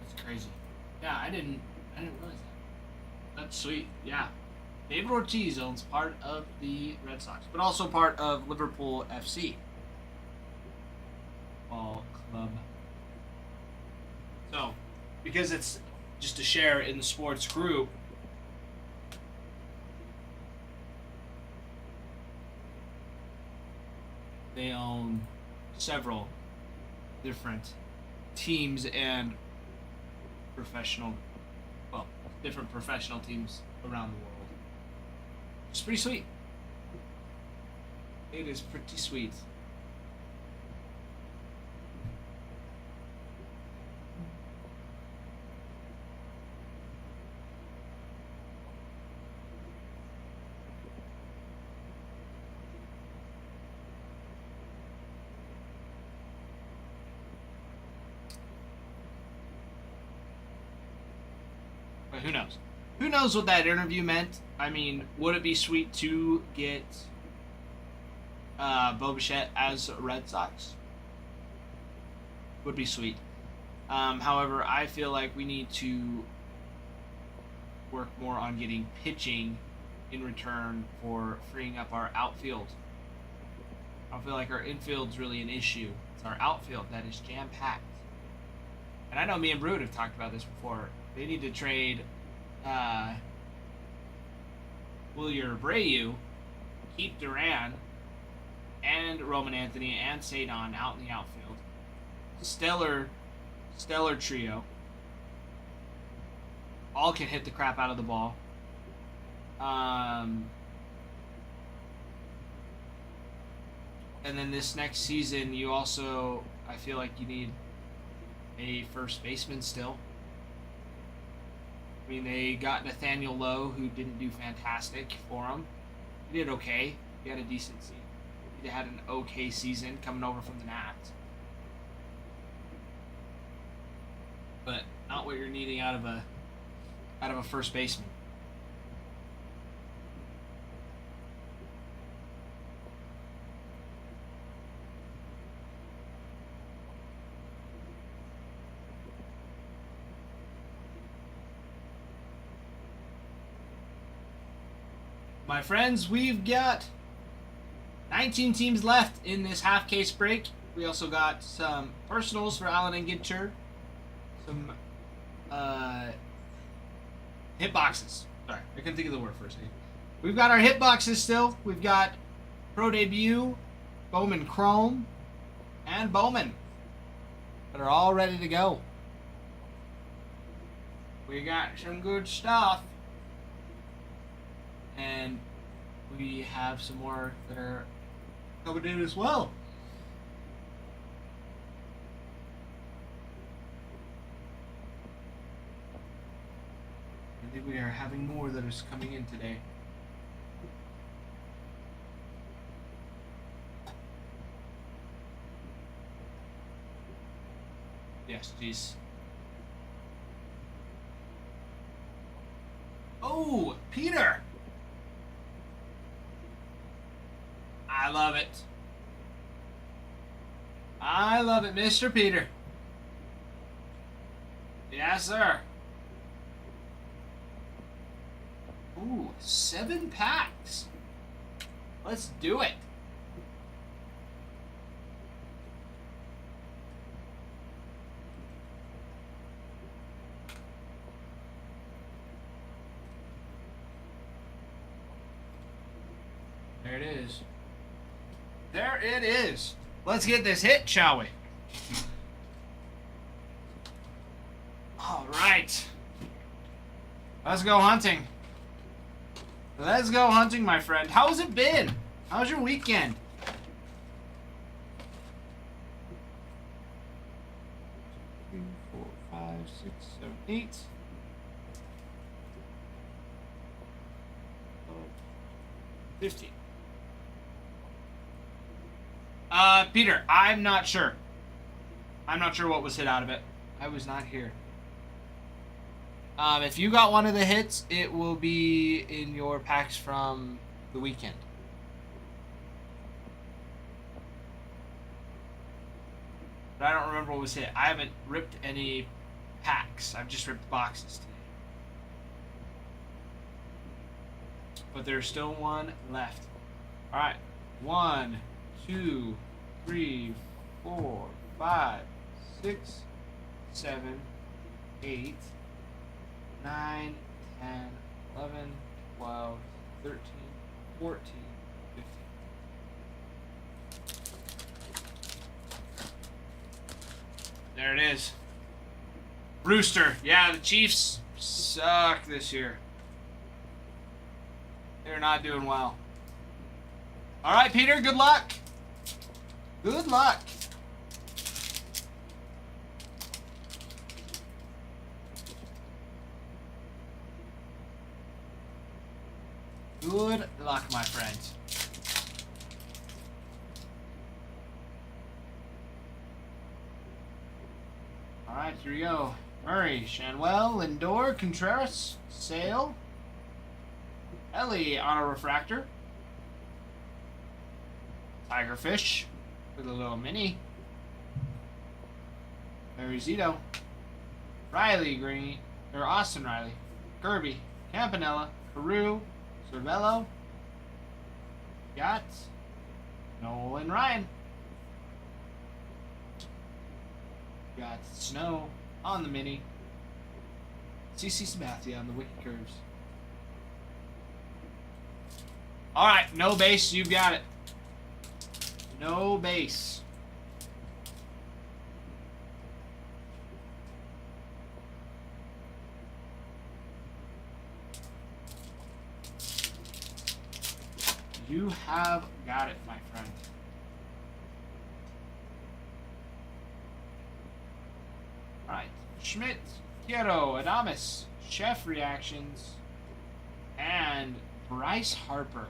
That's crazy. Yeah, I didn't realize that. That's sweet. Yeah. David Ortiz owns part of the Red Sox, but also part of Liverpool FC. Ball club. So, because it's just a share in the sports group, they own several different teams and different professional teams around the world. It's pretty sweet. It is pretty sweet. But who knows? Who knows what that interview meant? I mean, would it be sweet to get Bo Bichette as Red Sox? Would be sweet. However, I feel like we need to work more on getting pitching in return for freeing up our outfield. I don't feel like our infield's really an issue. It's our outfield that is jam-packed. And I know me and Brood have talked about this before. They need to trade Wilyer Abreu, keep Duran, and Roman Anthony and Sadon out in the outfield. Stellar trio. All can hit the crap out of the ball. And then this next season, you also, I feel like you need a first baseman still. I mean, they got Nathaniel Lowe, who didn't do fantastic for them. He did okay. He had a decent season. He had an okay season coming over from the Nats. But not what you're needing out of a first baseman. My friends, we've got 19 teams left in this half case break. We also got some personals for Allen and Ginter. Some hit boxes. Sorry, I couldn't think of the word for a second. We've got our hit boxes still. We've got Pro Debut, Bowman Chrome, and Bowman that are all ready to go. We got some good stuff. And we have some more that are coming in as well. I think we are having more that is coming in today. Yes, jeez. Oh, Peter! I love it. I love it, Mr. Peter. Yes, sir. Ooh, 7 packs. Let's do it. There it is. There it is. Let's get this hit, shall we? All right. Let's go hunting. Let's go hunting, my friend. How's it been? How's your weekend? Three, 4, 5, 6, 7, 8. 15. Peter, I'm not sure. I'm not sure what was hit out of it. I was not here. If you got one of the hits, it will be in your packs from the weekend. But I don't remember what was hit. I haven't ripped any packs. I've just ripped boxes today. But there's still one left. Alright. 1, 2, 3, 4, 5, 6, 7, 8, 9, 10, 11, 12, 13, 14, 15. There it is. Rooster. Yeah, the Chiefs suck this year. They're not doing well. All right, Peter, good luck. Good luck. Good luck, my friends. All right, here we go. Murray, Shanwell, Lindor, Contreras, Sale, Ellie on a refractor. Tigerfish with a little mini. Mary Zito. Riley Green, or Austin Riley. Kirby, Campanella, Carew, Cervello. Got Nolan Ryan. Got Snow on the mini. CC Sabathia on the wiki curves. Alright, no base, you got it. No base. You have got it, my friend. Alright. Schmidt, Kyoto, Adamus, Chef Reactions, and Bryce Harper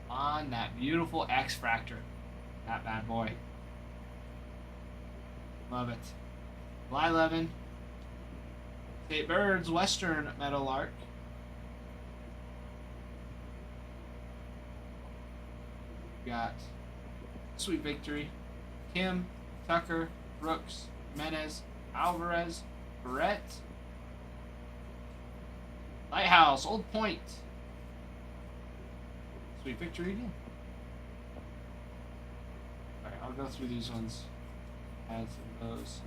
on that beautiful X Fractor. That bad boy. Love it. Fly 11. Tate Birds, Western Meadowlark. Got Sweet Victory, Kim, Tucker, Brooks, Jimenez, Alvarez, Barrett, Lighthouse, Old Point, Sweet Victory again. Alright, I'll go through these ones. Add some of those.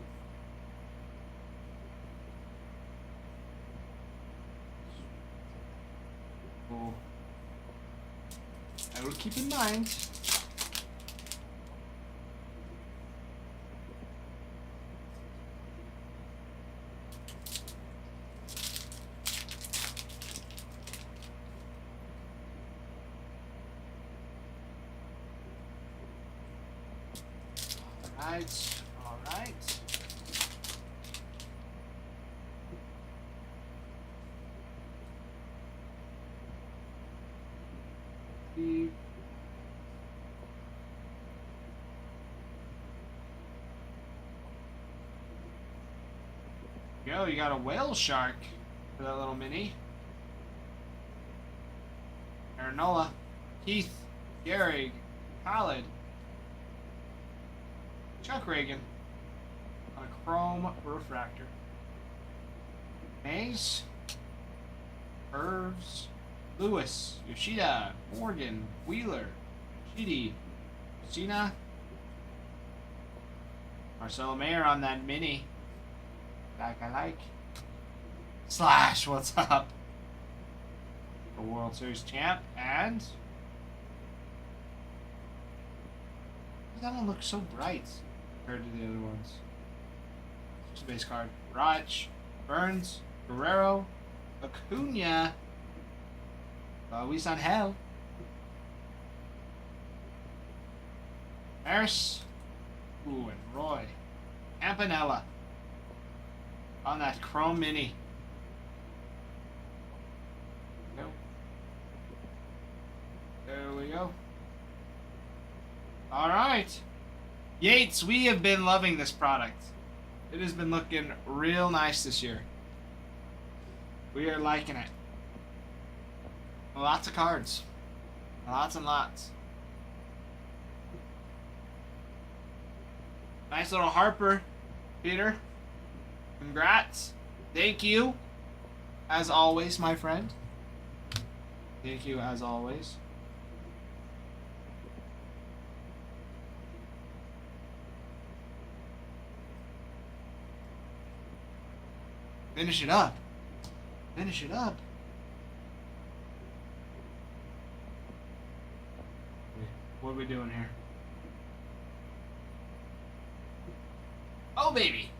Cool. I will keep in mind. All right. Yo, you got a whale shark for that little mini. Aranola, Keith, Gehrig, Khaled, Chuck Reagan on a chrome refractor. Mays, Irvs, Lewis, Yoshida, Morgan, Wheeler, Chidi, Cena, Marcelo Mayer on that mini. That I like. Slash, what's up? The World Series champ, and that one looks so bright compared to the other ones. It's a base card. Raj, Burns, Guerrero, Acuna, Luis Angel, Harris, and Roy, Campanella on that chrome mini. There we go. All right. Yates, we have been loving this product. It has been looking real nice this year. We are liking it. Lots of cards. Lots and lots. Nice little Harper, Peter. Congrats. Thank you. As always, my friend. Thank you as always. Finish it up. Finish it up. What are we doing here? Oh, baby.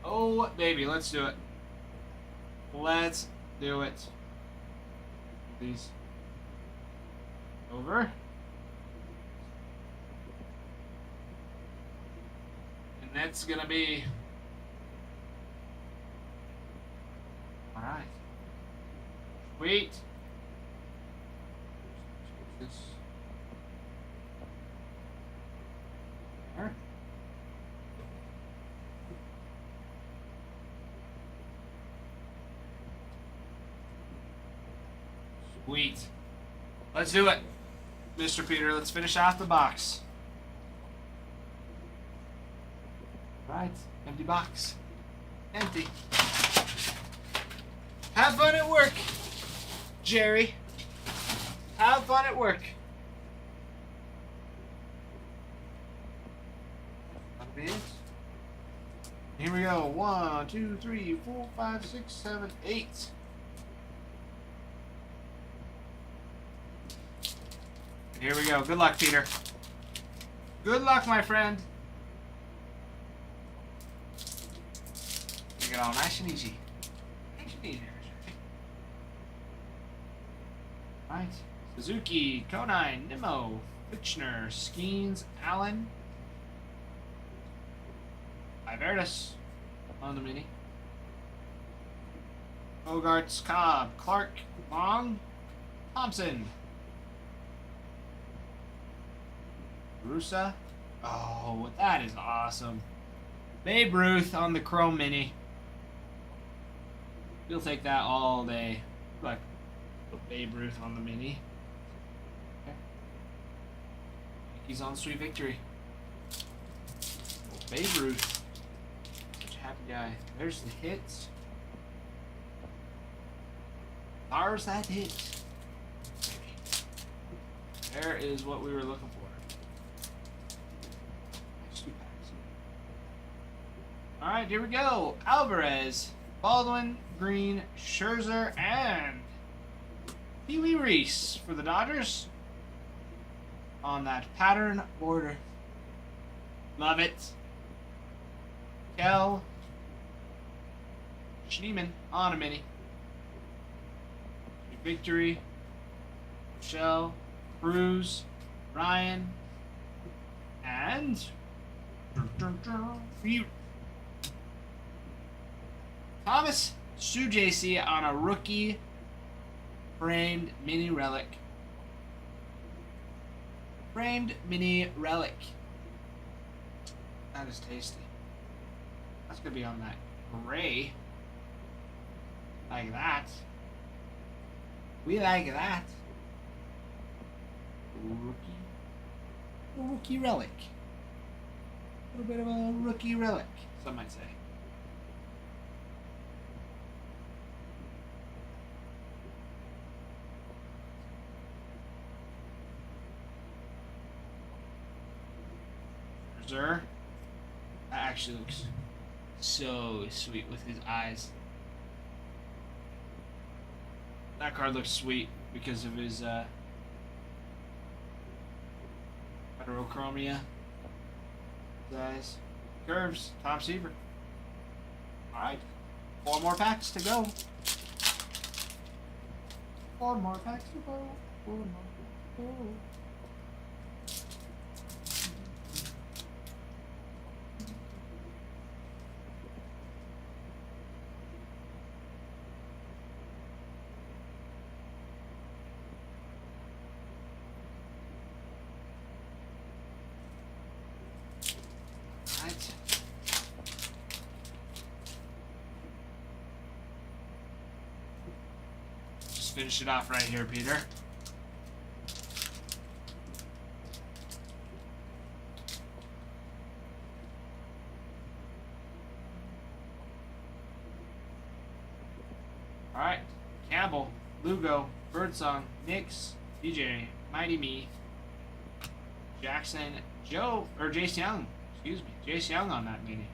Oh, baby. Let's do it. Let's do it. These over. And that's going to be... Alright. Sweet. This. There. Sweet. Let's do it, Mr. Peter. Let's finish off the box. Right. Empty box. Empty. Have fun at work, Jerry. Have fun at work. bit. Here we go. 1, 2, 3, 4, 5, 6, 7, 8. Here we go. Good luck, Peter. Good luck, my friend. Take it all nice and easy. Nice and easy. Right. Suzuki, Konine, Nimmo, Fitchner, Skeens, Allen, Ivertus on the mini. Bogarts, Cobb, Clark, Long, Thompson. Rusa. Oh, that is awesome. Babe Ruth on the Chrome Mini. You'll take that all day. Like Babe Ruth on the Mini. Okay. He's on Sweet Victory. Babe Ruth. Such a happy guy. There's the hits. There's that hit. There is what we were looking for. Alright, here we go. Alvarez, Baldwin, Green, Scherzer, and Pee Wee Reese for the Dodgers on that pattern border. Love it. Kel, Schneeman on a mini. Victory, Michelle, Cruz, Ryan, and Thomas Sue JC on a rookie framed mini relic. Framed mini relic. That is tasty. That's gonna be on that gray. Like that. We like that. Rookie relic. A little bit of a rookie relic, some might say. That actually looks so sweet with his eyes. That card looks sweet because of his heterochromia. His eyes. Curves. Tom Seaver. Alright. 4 more packs to go. 4 more packs to go. 4 more packs to go. Finish it off right here, Peter. Alright. Campbell, Lugo, Birdsong, Nix, DJ, Mighty Me, Jackson, Joe, or Jace Young. Excuse me. Jace Young on that mini.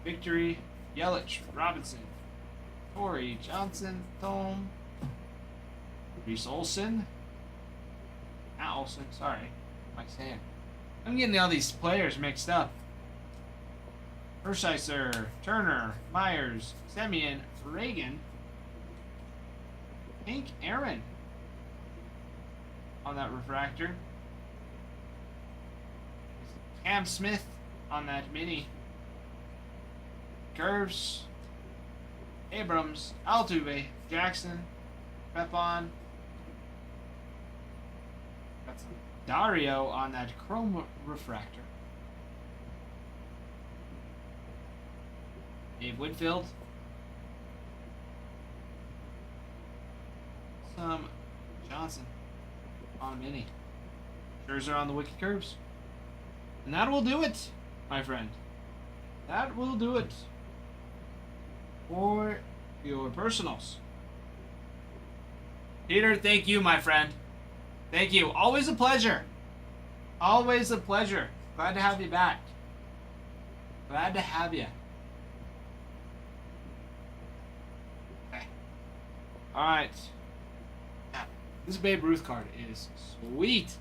Victory, Yelich, Robinson, Corey, Johnson, Thome, Reese Olson, not Olson, sorry, what am I saying? I'm getting all these players mixed up. Hershiser, Turner, Myers, Semien, Reagan, Hank Aaron on that refractor. Cam Smith on that mini. Curves. Abrams, Altuve, Jackson, Pepon. That's Dario on that chrome refractor. Dave Whitfield. Some Johnson on a mini. Scherzer on the Wicked Curves. And that will do it, my friend. That will do it for your personals. Peter, thank you, my friend. Thank you. Always a pleasure. Always a pleasure. Glad to have you back. Glad to have you. Okay. All right. This Babe Ruth card is sweet.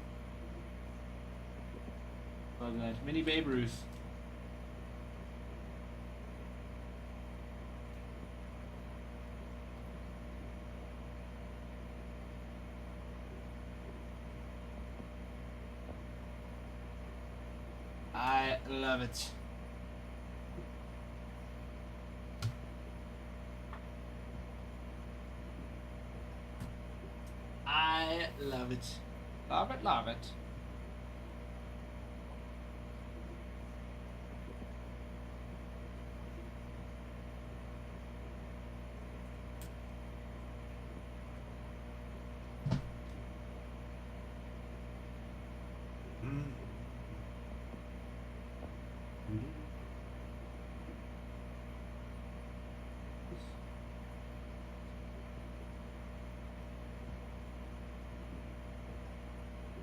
Love that. Mini Babe Ruth. I love it. I love it. Love it, love it.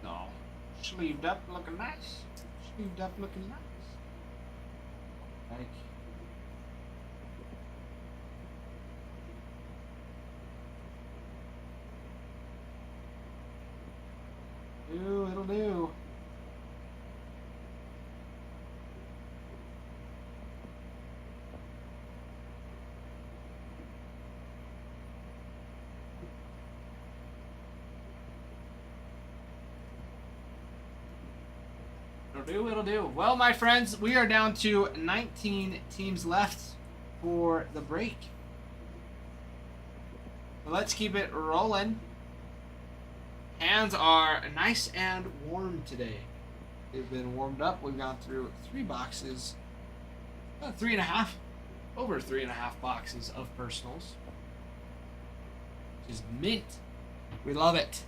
No. Sleeved up looking nice. Sleeved up looking nice. Like. It'll do. It'll do. Well, my friends, we are down to 19 teams left for the break. So let's keep it rolling. Hands are nice and warm today. They've been warmed up. We've gone through 3 boxes, 3.5, over 3.5 boxes of personals, which is mint. We love it.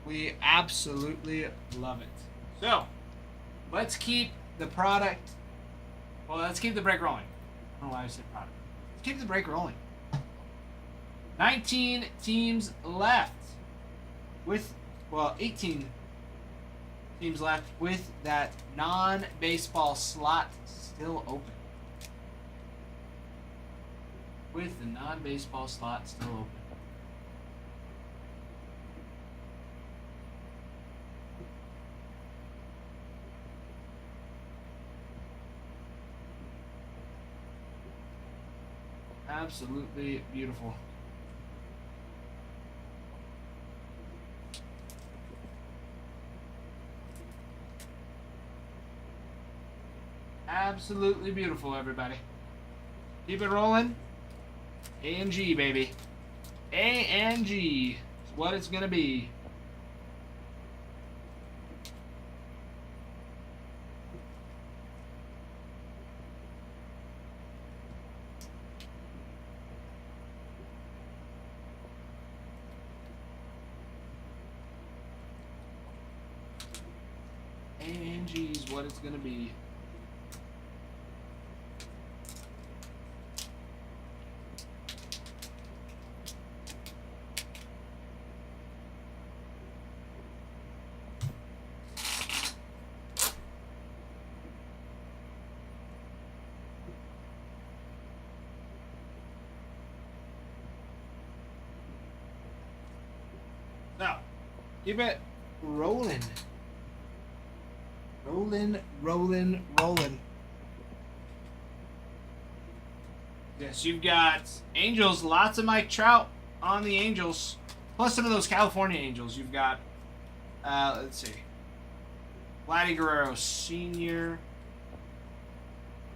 We absolutely love it. So, let's keep the product. Well, let's keep the break rolling. I don't know why I said product. Let's keep the break rolling. 19 teams left. With, well, 18 teams left with that non-baseball slot still open. With the non-baseball slot still open. Absolutely beautiful. Absolutely beautiful, everybody. Keep it rolling. A and G, baby. A and G is what it's gonna be. A&G is what it's gonna be. Now, keep it rolling. Rolling. Yes, you've got Angels, lots of Mike Trout on the Angels. Plus some of those California Angels. You've got, let's see, Vladdy Guerrero Sr.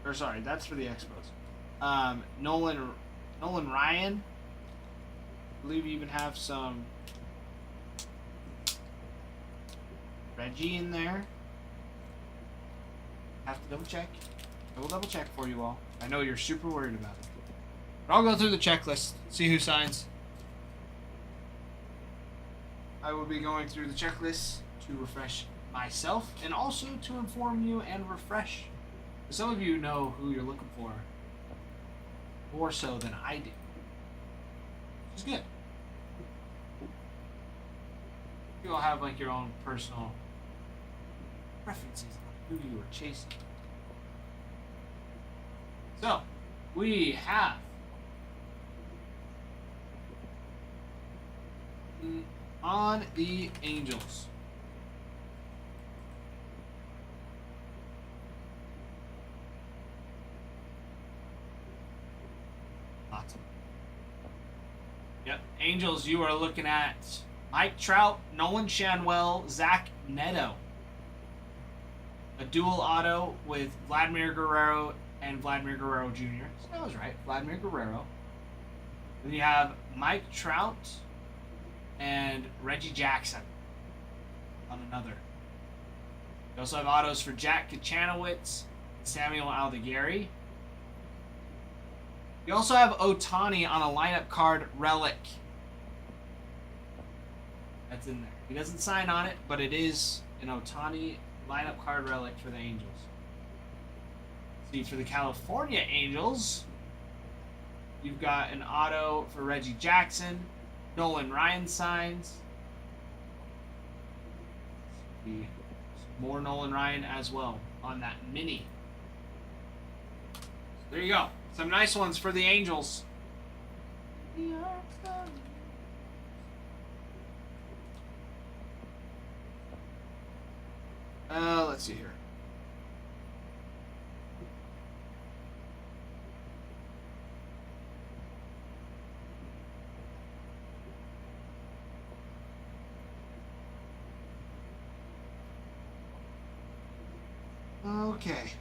Or sorry, that's for the Expos. Nolan Ryan. I believe you even have some Reggie in there. Have to double check. I will double check for you all. I know you're super worried about it. But I'll go through the checklist, see who signs. I will be going through the checklist to refresh myself and also to inform you and refresh. Some of you know who you're looking for more so than I do. Which is good. You all have like your own personal preferences on who you are chasing. So, we have on the Angels. Lots of them. Yep, Angels, you are looking at Mike Trout, Nolan Shanwell, Zach Neto. A dual auto with Vladimir Guerrero and Vladimir Guerrero Jr. So that was right, Vladimir Guerrero. Then you have Mike Trout and Reggie Jackson on another. You also have autos for Jack Kachanowicz and Samuel Aldeguerri. You also have Otani on a lineup card relic. That's in there. He doesn't sign on it, but it is an Otani lineup card relic for the Angels. See, for the California Angels, you've got an auto for Reggie Jackson. Nolan Ryan signs. More Nolan Ryan as well on that mini. So there you go. Some nice ones for the Angels. Let's see here. Okay.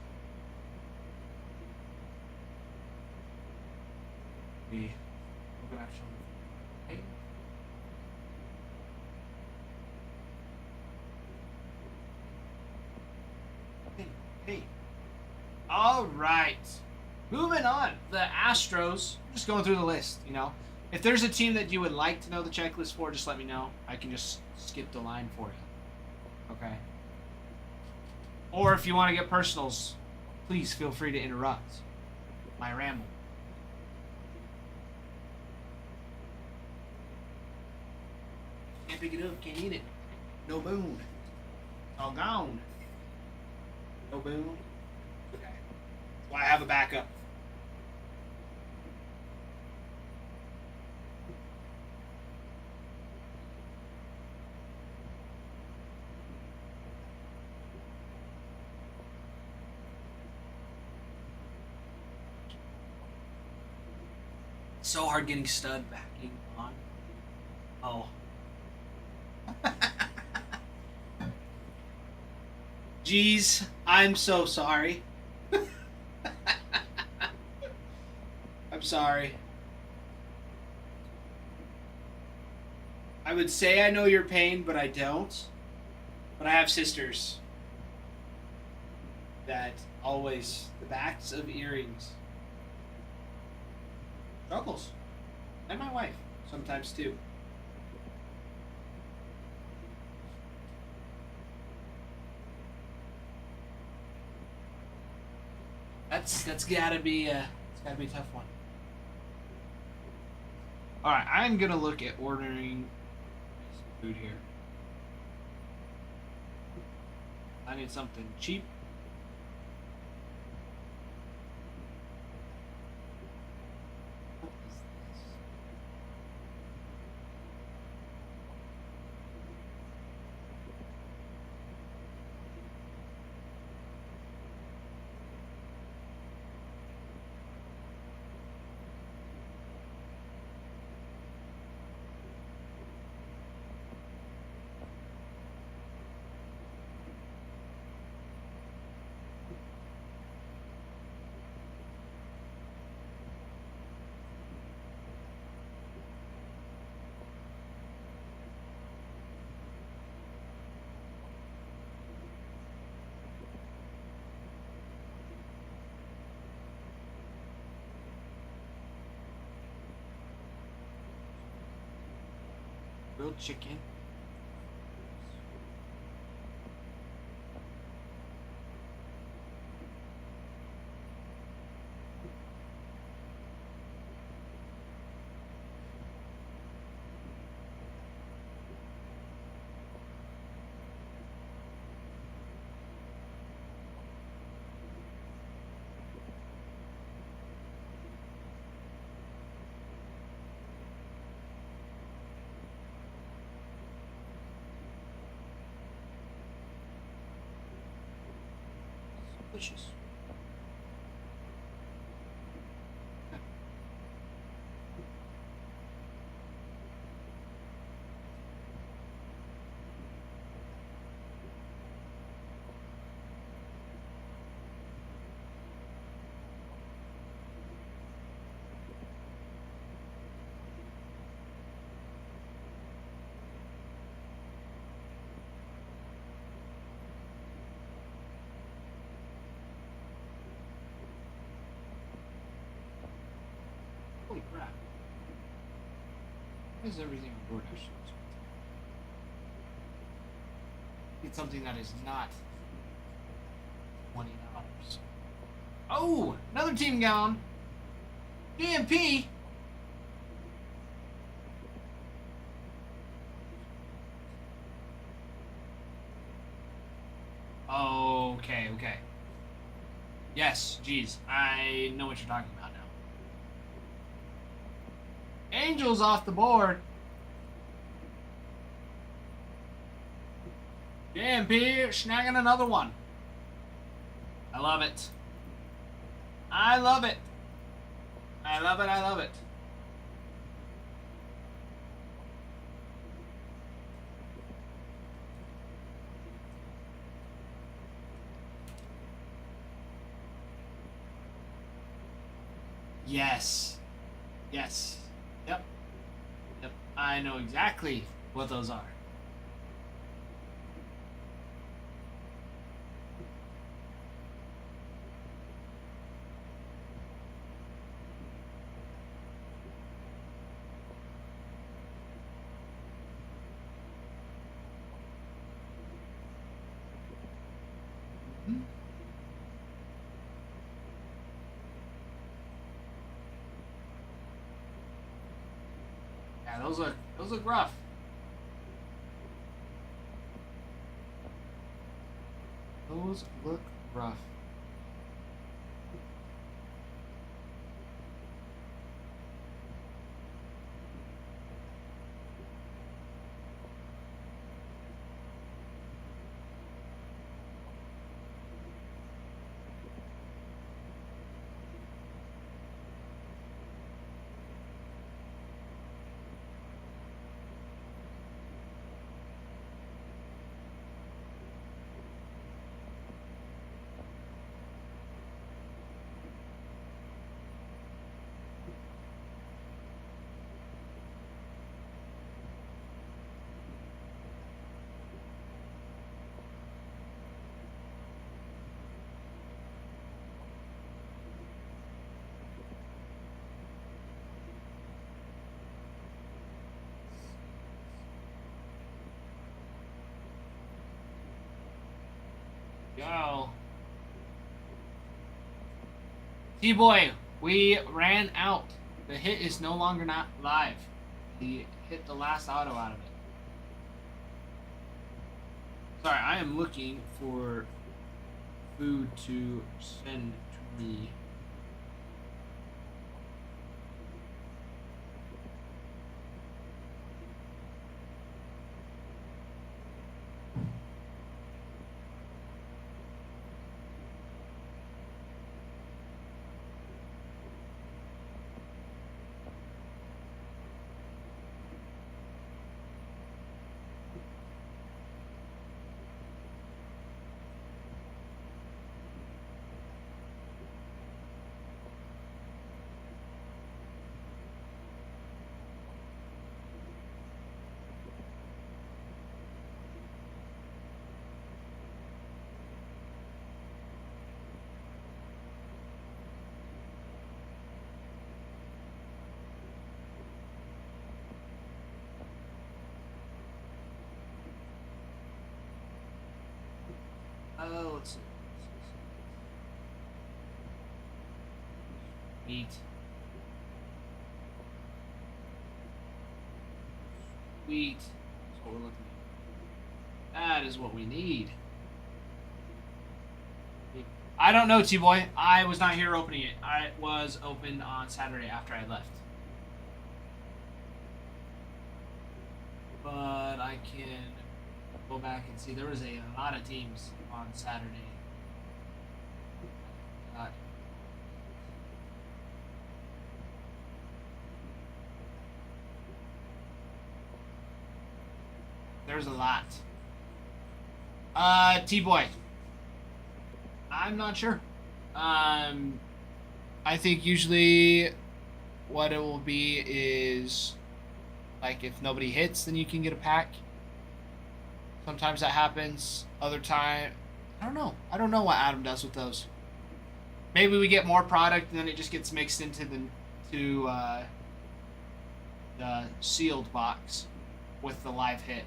Hey. All right. Moving on. The Astros. Just going through the list, you know. If there's a team that you would like to know the checklist for, just let me know. I can just skip the line for you. Okay. Or if you want to get personals, please feel free to interrupt my ramble. Can't pick it up, can't eat it. No boon. All gone. No boon. Okay. That's why I have a backup. So hard getting stud backing on. Oh. Jeez, I'm so sorry. I'm sorry. I would say I know your pain, but I don't. But I have sisters that always, the backs of earrings. Struggles. And my wife, sometimes too. That's gotta be a tough one. All right, I'm gonna look at ordering some food here. I need something cheap. Grilled chicken. Delicious. Holy crap. Why is everything on DoorDash? Get something that is not $20. Oh, another team gone. DMP. Okay. Yes, geez, I know what you're talking about now. Angels off the board. JMP snagging another one. I love it. I love it. I love it. I love it. Yes. Yes. Yep. I know exactly what those are. Yeah, those look rough. Those look rough. Go. T-Boy, we ran out. The hit is no longer not live. He hit the last auto out of it. Sorry, I am looking for food to send to me. Let's see. Sweet. Sweet. That's what we're looking at. That is what we need. I don't know, T-Boy. I was not here opening it. I was opened on Saturday after I left. But I can go back and see. There was a lot of teams on Saturday. God. There's a lot. T-Boy. I'm not sure. I think usually what it will be is like if nobody hits, then you can get a pack. Sometimes that happens. Other time, I don't know. I don't know what Adam does with those. Maybe we get more product and then it just gets mixed into the sealed box with the live hit.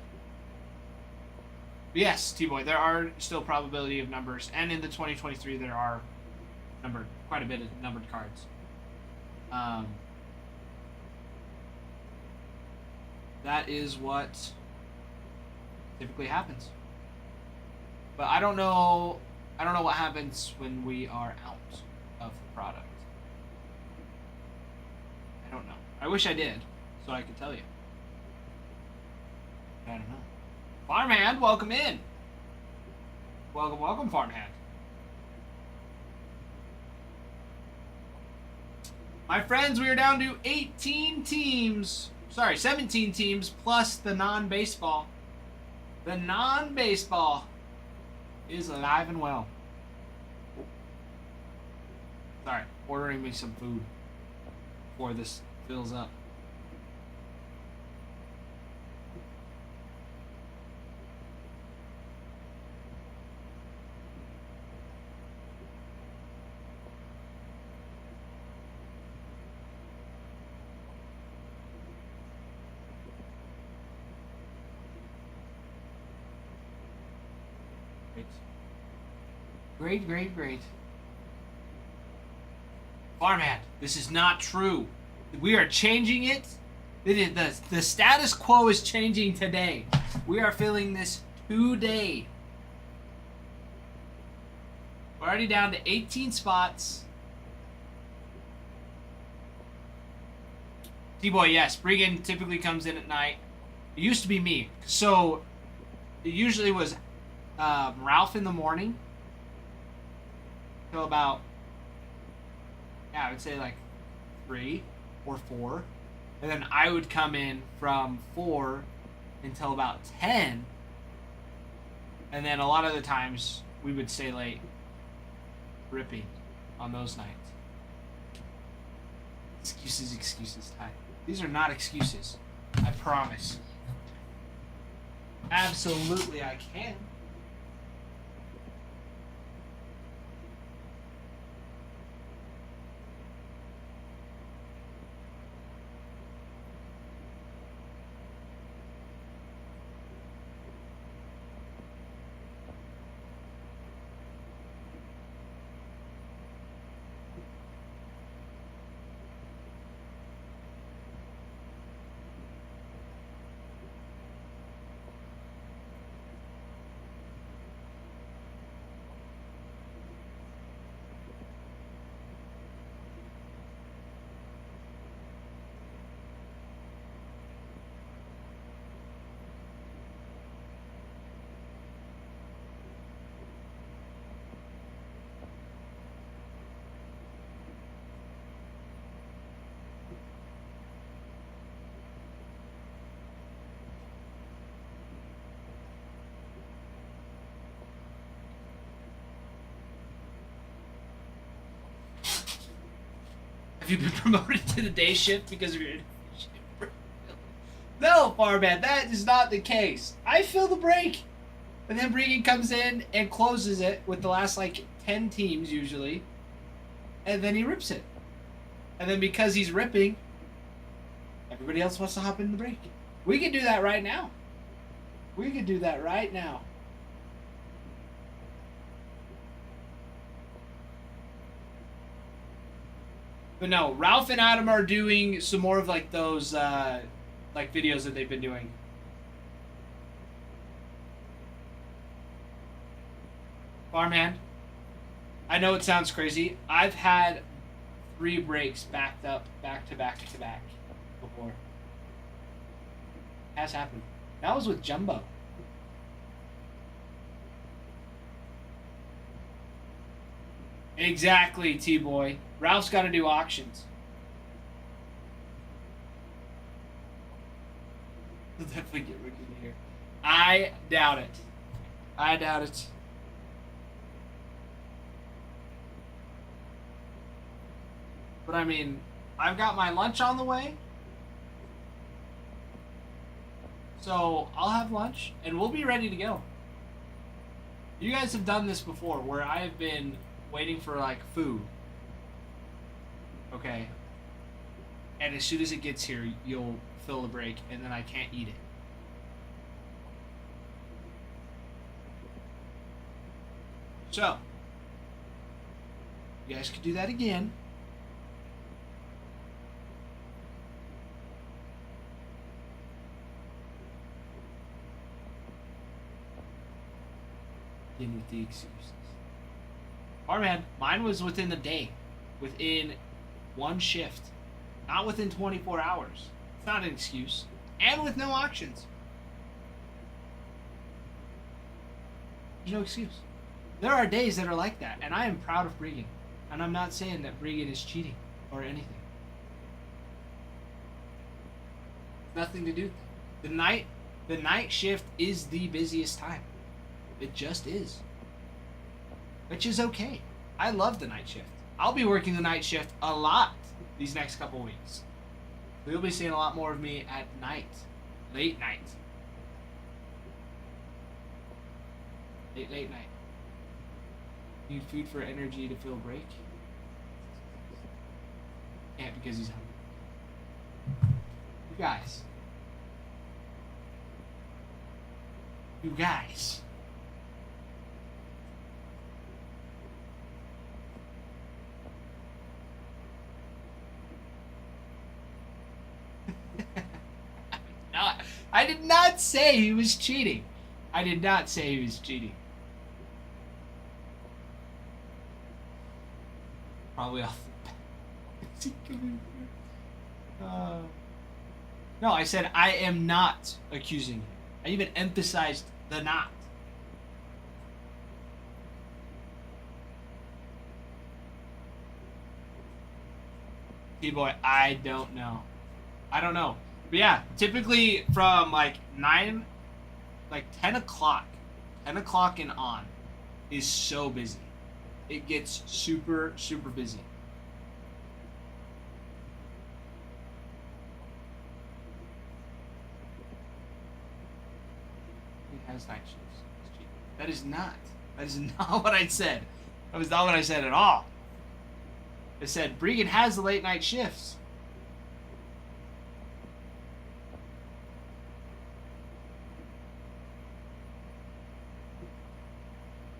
But yes, T-Boy, there are still probability of numbers, and in the 2023 there are quite a bit of numbered cards. That is what typically happens. But I don't know what happens when we are out of the product. I don't know. I wish I did, so I could tell you. But I don't know. Farmhand, welcome in. Welcome, Farmhand. My friends, we are down to 18 teams. Sorry, 17 teams plus the non-baseball. The non-baseball is alive and well. Sorry, ordering me some food before this fills up. Great. Farmhand, this is not true. We are changing it. The status quo is changing today. We are filling this today. We're already down to 18 spots. T-Boy, yes. Bregan typically comes in at night. It used to be me. So, it usually was Ralph in the morning. Till about, I would say like 3 or 4. And then I would come in from 4 until about 10. And then a lot of the times we would stay late ripping on those nights. Excuses, Ty. These are not excuses. I promise. Absolutely I can. Have you been promoted to the day shift because of your shift? No, Farman, that is not the case. I fill the break. And then Bregan comes in and closes it with the last, 10 teams, usually. And then he rips it. And then because he's ripping, everybody else wants to hop in the break. We can do that right now. But no, Ralph and Adam are doing some more of those videos that they've been doing. Farmhand, I know it sounds crazy. I've had 3 breaks backed up, back to back before. Has happened. That was with Jumbo. Exactly, T-Boy. Ralph's got to do auctions. He'll definitely get Ricky in here. I doubt it. I doubt it. But I mean, I've got my lunch on the way. So I'll have lunch and we'll be ready to go. You guys have done this before where I have been waiting for like food. Okay. And as soon as it gets here, you'll fill the break and then I can't eat it. So, you guys could do that again. Again with the excuses. Alright, man. Mine was within the day. Within one shift. Not within 24 hours. It's not an excuse. And with no auctions. There's no excuse. There are days that are like that, and I am proud of Bregan. And I'm not saying that Bregan is cheating or anything. Nothing to do with that. The night shift is the busiest time. It just is. Which is okay. I love the night shift. I'll be working the night shift a lot these next couple weeks. You'll be seeing a lot more of me at night. Late night. Late night. Need food for energy to fill break? Can't because he's hungry. You guys. You guys. I did not say he was cheating. I did not say he was cheating. Probably off the bat. No, I said I am not accusing him. I even emphasized the not. T-Boy, I don't know. I don't know. But yeah, typically from like 10 o'clock and on is so busy. It gets super, super busy. He has night shifts. That is not what I said. That was not what I said at all. I said Bregan has the late night shifts.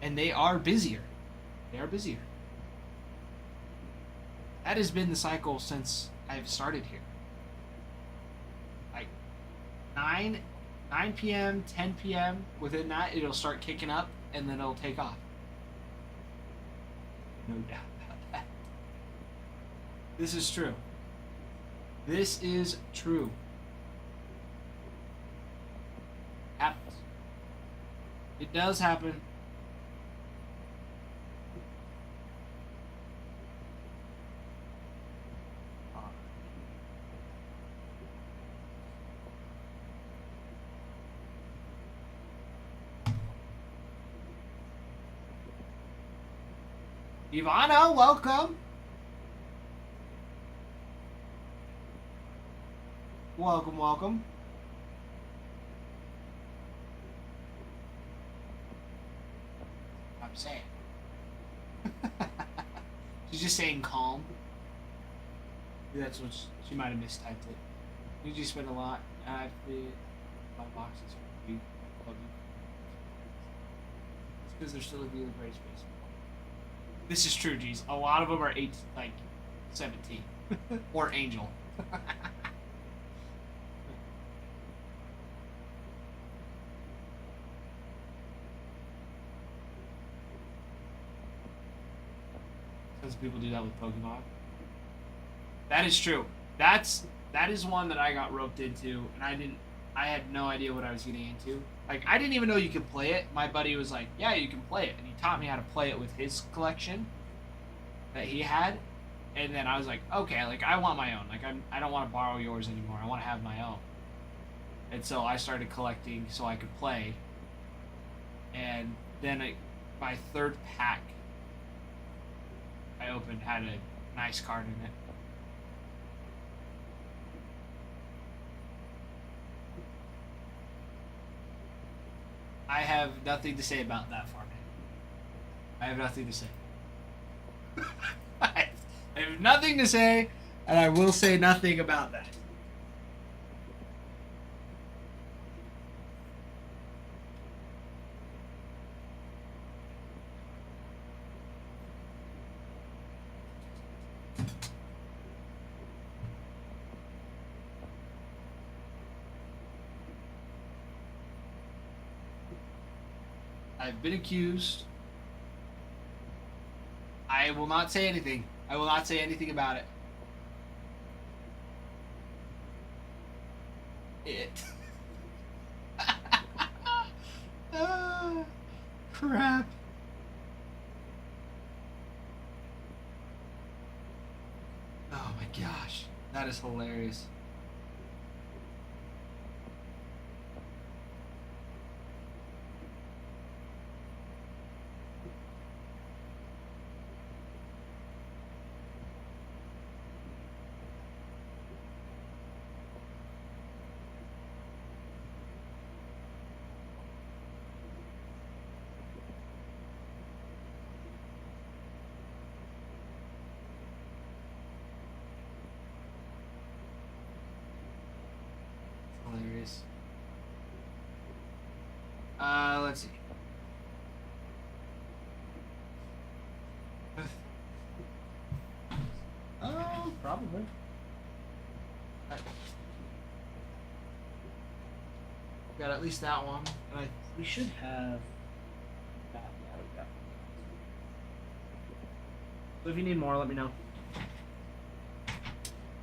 And they are busier. They are busier. That has been the cycle since I've started here. Like 9 p.m., 10 p.m. Within that, it'll start kicking up, and then it'll take off. No doubt about that. This is true. This is true. Happens. It does happen. Ivana, welcome. Welcome, welcome. I'm saying. She's just saying calm. Maybe that's what she might have mistyped it. You just spend a lot. I buy boxes for you. It's because they're still a dealer gray space. This is true, geez. A lot of them are 17. Or Angel. Because people do that with Pokemon. That is true. That is one that I got roped into, and I had no idea what I was getting into. Like, I didn't even know you could play it. My buddy was like, yeah, you can play it. And he taught me how to play it with his collection. that he had, and then I was like, okay, like I want my own. Like I don't want to borrow yours anymore. I want to have my own. And so I started collecting so I could play. And then my third pack I opened had a nice card in it. I have nothing to say about that format. I have nothing to say. I have nothing to say, and I will say nothing about that. I've been accused. I will not say anything. I will not say anything about it. Ah, crap. Oh my gosh. That is hilarious. Hilarious. Let's see. Oh, probably. Got at least that one, and we should have that. Yeah, we got. So if you need more, let me know.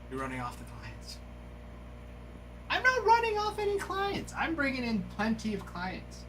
You're running off the clients. I'm not running off any clients. I'm bringing in plenty of clients.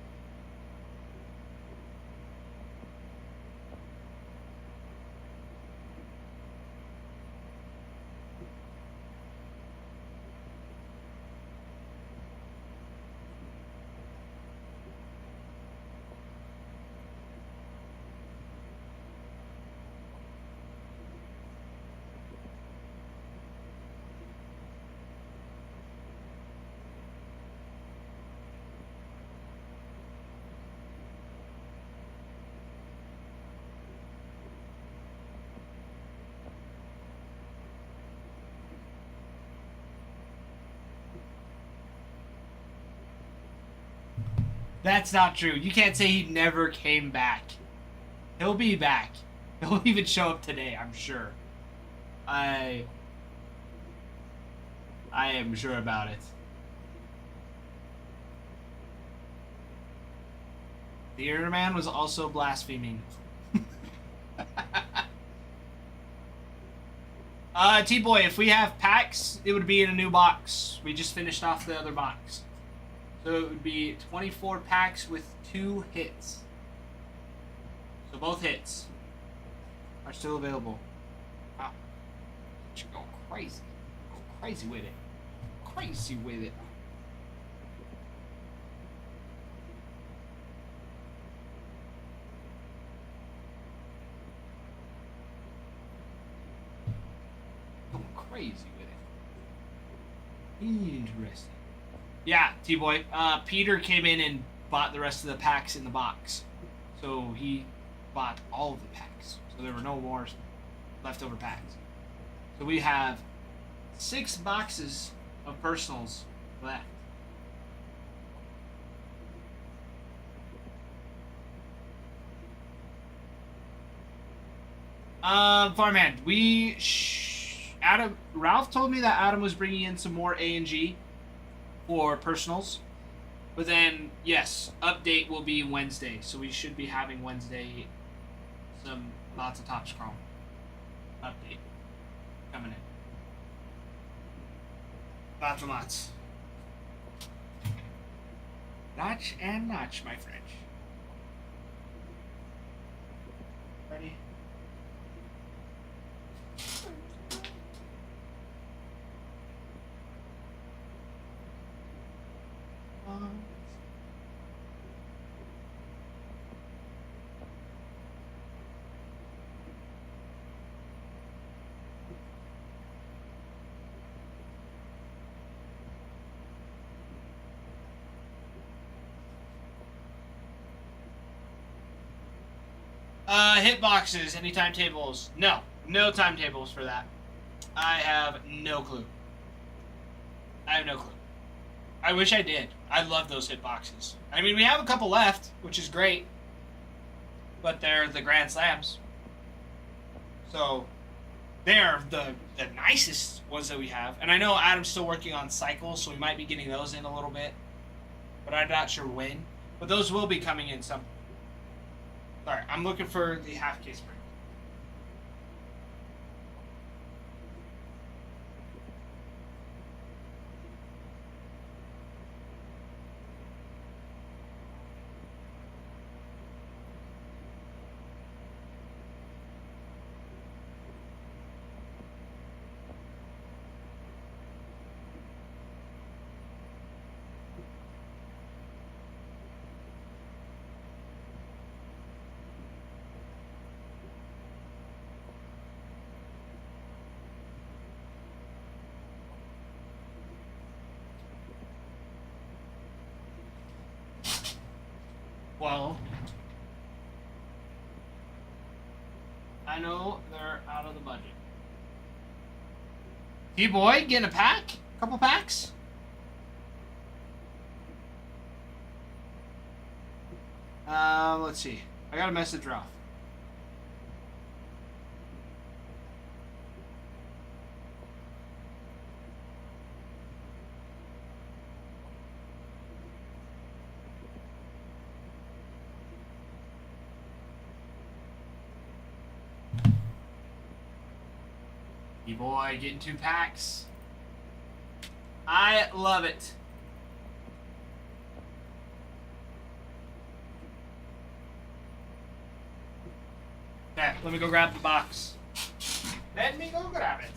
That's not true. You can't say he never came back. He'll be back. He'll even show up today, I'm sure. I am sure about it. The Ear Man was also blaspheming. T-Boy, if we have packs, it would be in a new box. We just finished off the other box. So it would be 24 packs with 2 hits. So both hits are still available. Wow. You're going crazy. Go crazy with it. Crazy with it. Going crazy with it. Interesting. Yeah, T-Boy. Peter came in and bought the rest of the packs in the box. So he bought all of the packs. So there were no more leftover packs. So we have 6 boxes of personals left. Farmhand, Ralph told me that Adam was bringing in some more A&G for personals, but then yes, update will be Wednesday, so we should be having Wednesday lots of Topps Chrome update coming in. Lots and lots. Notch and notch, my French. Ready? Hit boxes, any timetables? No. No timetables for that. I have no clue. I have no clue. I wish I did. I love those hit boxes. I mean, we have a couple left, which is great. But they're the Grand Slams. So, they're the nicest ones that we have. And I know Adam's still working on cycles, so we might be getting those in a little bit. But I'm not sure when. But those will be coming in some. Sorry, I'm looking for the half case break. Well, I know they're out of the budget. T-Boy, getting a pack? Couple packs? Let's see. I got a message off. T-Boy, getting 2 packs. I love it. Okay, let me go grab the box. Let me go grab it.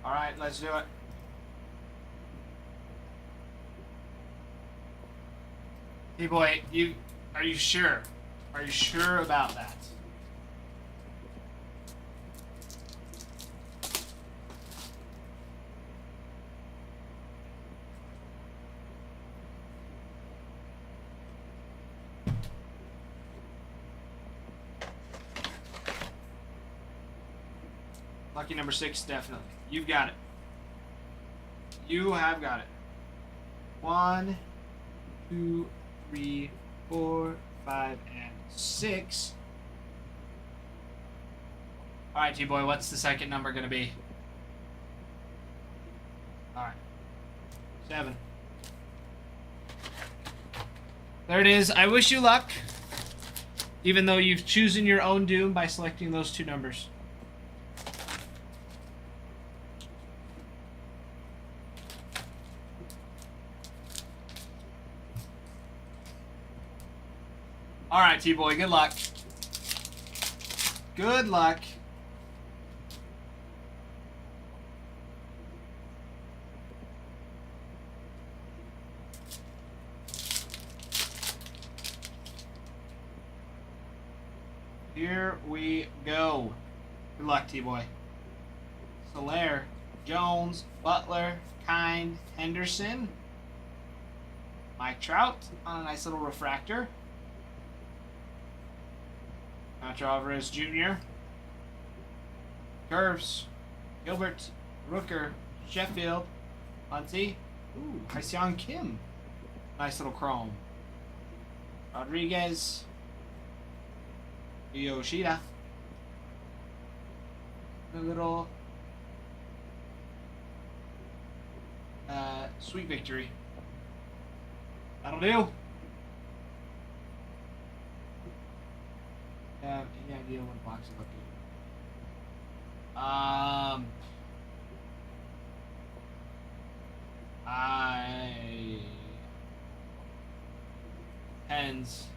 All right, let's do it. Hey boy, are you sure? Are you sure about that? Lucky number 6, definitely. You've got it. You have got it. 1, 2, 3, 4, 5, and 6. Alright, T-Boy, what's the second number going to be? Alright. 7. There it is. I wish you luck. Even though you've chosen your own doom by selecting those 2 numbers. Alright, T-Boy, good luck. Good luck. Here we go. Good luck, T-Boy. Soler, Jones, Butler, Kind, Henderson, Mike Trout on a nice little refractor. Nacho Alvarez Jr. Curves, Gilbert, Rooker, Sheffield, Muncie, ooh, Hyseon Kim. Nice little chrome. Rodriguez, Yoshida. A little sweet victory. That'll do. Any idea what box is looking? Pens.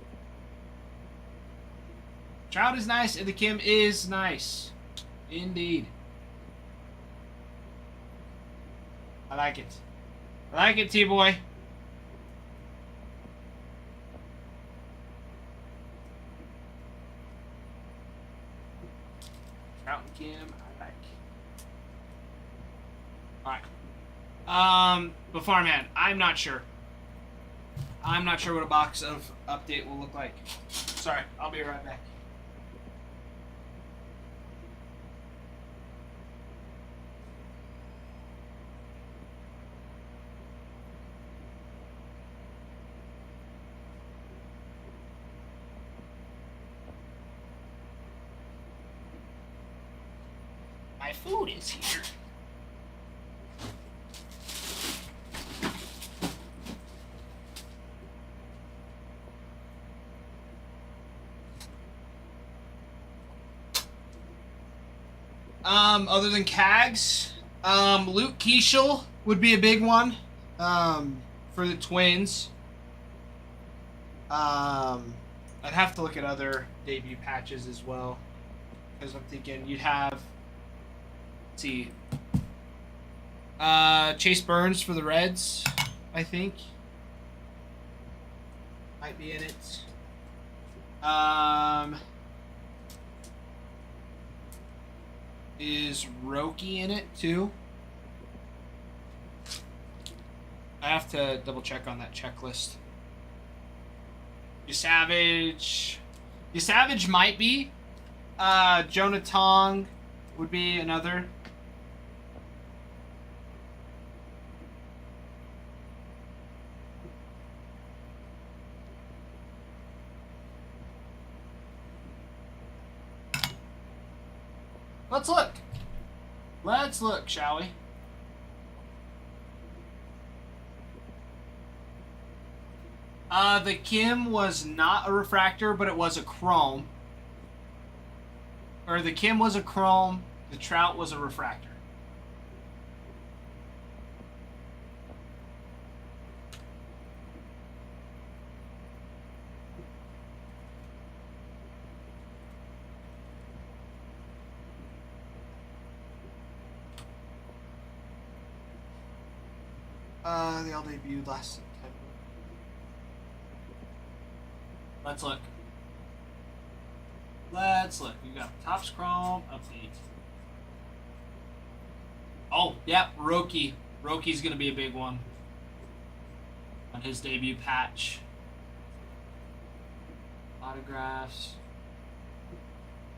Trout is nice, and the Kim is nice. Indeed. I like it. I like it, T-Boy. Trout and Kim, I like. Alright. But Farmhand, I'm not sure. I'm not sure what a box of update will look like. Sorry, I'll be right back. My food is here. Other than Cags, Luke Keishel would be a big one, for the Twins. I'd have to look at other debut patches as well, because I'm thinking you'd have, let's see, Chase Burns for the Reds, I think, might be in it. Is Roki in it too? I have to double check on that checklist. Savage might be. Jonah Tong would be another. Let's look. Let's look, shall we? The Kim was not a refractor, but it was a chrome. Or the Kim was a chrome, the Trout was a refractor. They all debuted last September. Let's look. Let's look. We've got Topps Chrome update. Oh, yeah, Roki. Roki's going to be a big one on his debut patch. Autographs.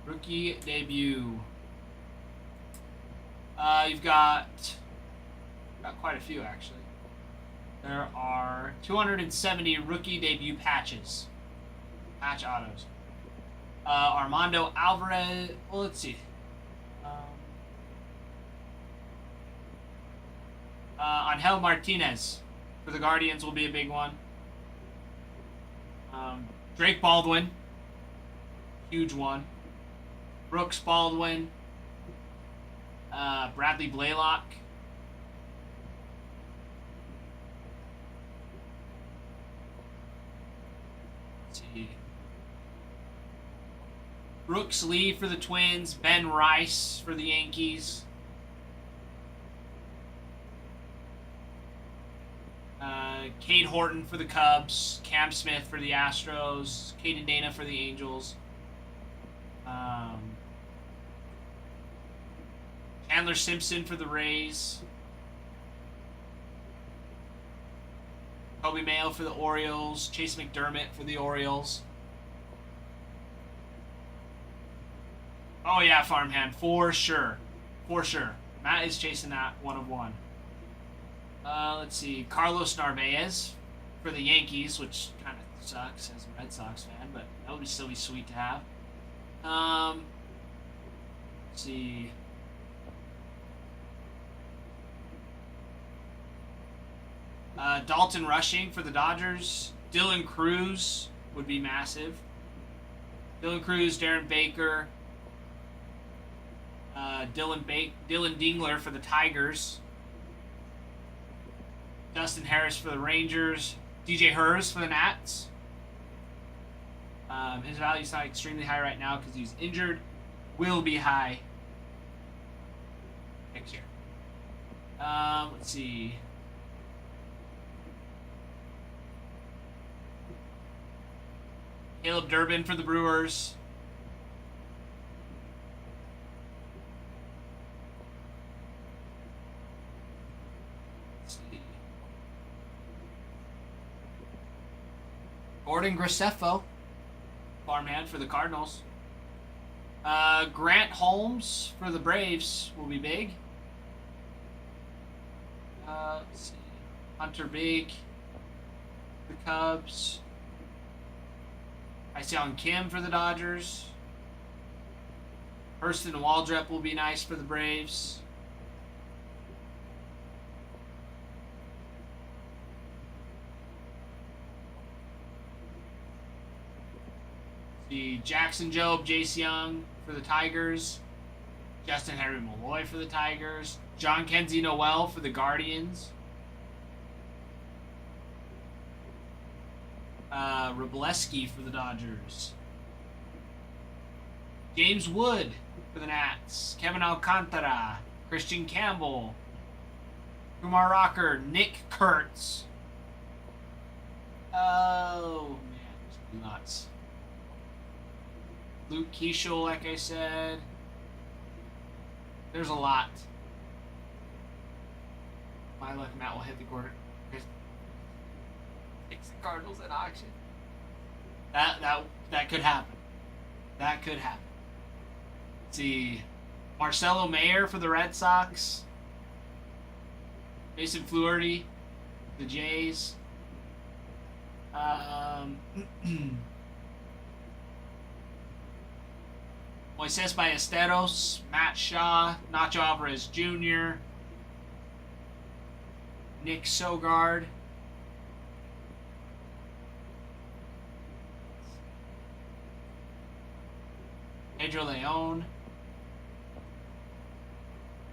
Rookie debut. You've got quite a few, actually. There are 270 rookie debut patches. Patch autos. Armando Alvarez. Well, let's see. Angel Martinez for the Guardians will be a big one. Drake Baldwin. Huge one. Brooks Baldwin. Bradley Blaylock. Brooks Lee for the Twins, Ben Rice for the Yankees, Cade Horton for the Cubs, Cam Smith for the Astros, Caden Dana for the Angels, Chandler Simpson for the Rays, Kobe Mayo for the Orioles, Chase McDermott for the Orioles. Oh yeah, Farmhand, for sure. For sure. Matt is chasing that 1 of 1. Let's see. Carlos Narvaez for the Yankees, which kind of sucks as a Red Sox fan, but that would still be sweet to have. Let's see. Dalton Rushing for the Dodgers. Dylan Cruz would be massive. Dylan Cruz, Darren Baker. Dylan Dingler for the Tigers. Dustin Harris for the Rangers. DJ Hers for the Nats. His value's not extremely high right now because he's injured. Will be high next year. Let's see. Caleb Durbin for the Brewers. Let's see. Gordon Graceffo, farmhand for the Cardinals. Grant Holmes for the Braves will be big. Let's see. Hunter Big, the Cubs. Iseon Kim for the Dodgers. Hurston Waldrep will be nice for the Braves. See Jackson Jobe, Jace Young for the Tigers. Justin Henry Malloy for the Tigers. John Kenzie Noel for the Guardians. Robleski for the Dodgers. James Wood for the Nats. Kevin Alcantara. Christian Campbell. Kumar Rocker. Nick Kurtz. Oh, man. It's nuts. Luke Keishel, like I said. There's a lot. My luck, Matt will hit the quarter. Takes the Cardinals at auction. That could happen. That could happen. Let's see. Marcelo Mayer for the Red Sox. Mason Fluharty, the Jays. Moises Ballesteros, Matt Shaw, Nacho Alvarez Jr., Nick Sogard. Pedro Leon.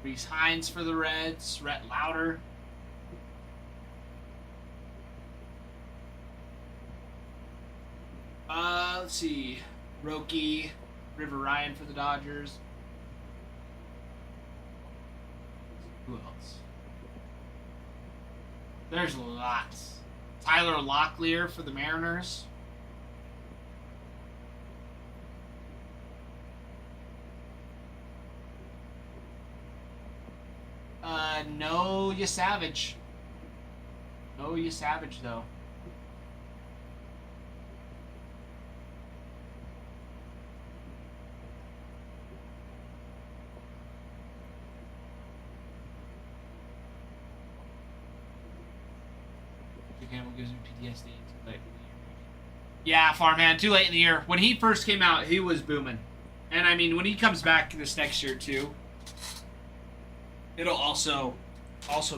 Reese Hines for the Reds. Rhett Lauder. Let's see. Roki. River Ryan for the Dodgers. Who else? There's lots. Tyler Locklear for the Mariners. No, you Savage. No, you Savage though. Campbell gives me PTSD. Too late in the year. Yeah, farmhand. Too late in the year. When he first came out, he was booming, and I mean, when he comes back this next year too, it'll also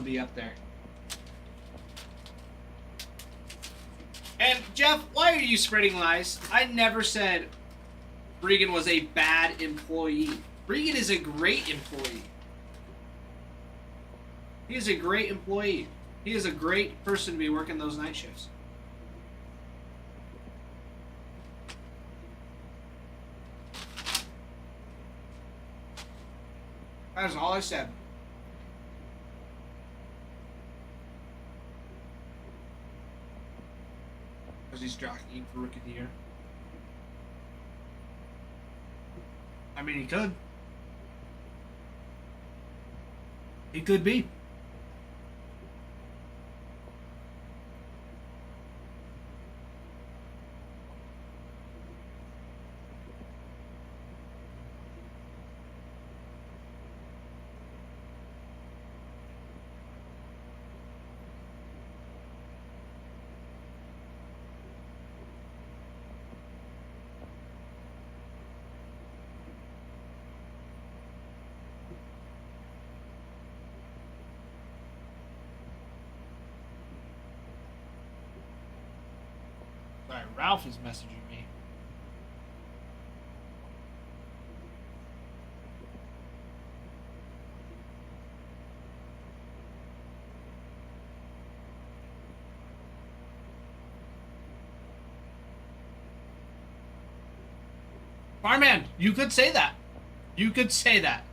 be up there. And Jeff, why are you spreading lies? I never said Regan was a bad employee. Regan is a great employee. He is a great employee. He is a great person to be working those night shifts. That is all I said. Because he's jockeying for Rookie of the Year. I mean, he could. He could be. Sorry, Ralph is messaging me. Barman, you could say that. You could say that.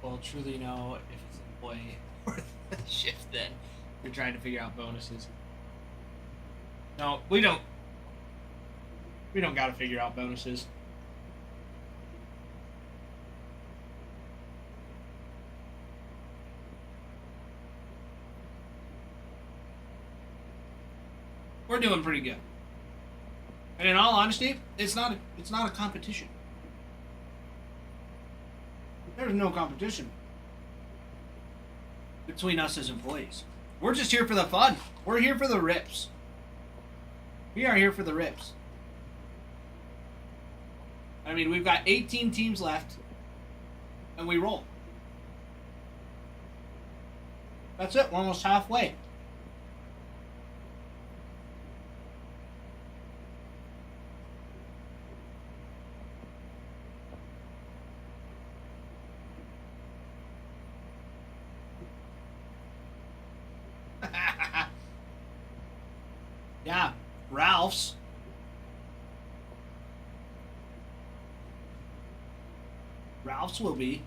We'll truly know if it's an employee or the shift then. We're trying to figure out bonuses. No, we don't. We don't gotta figure out bonuses. We're doing pretty good. And in all honesty, it's not a competition. There's no competition between us as employees. We're just here for the fun. We're here for the rips. We are here for the rips. I mean, we've got 18 teams left, and we roll. That's it. We're almost halfway. Yeah, Ralph's. Ralph's will be.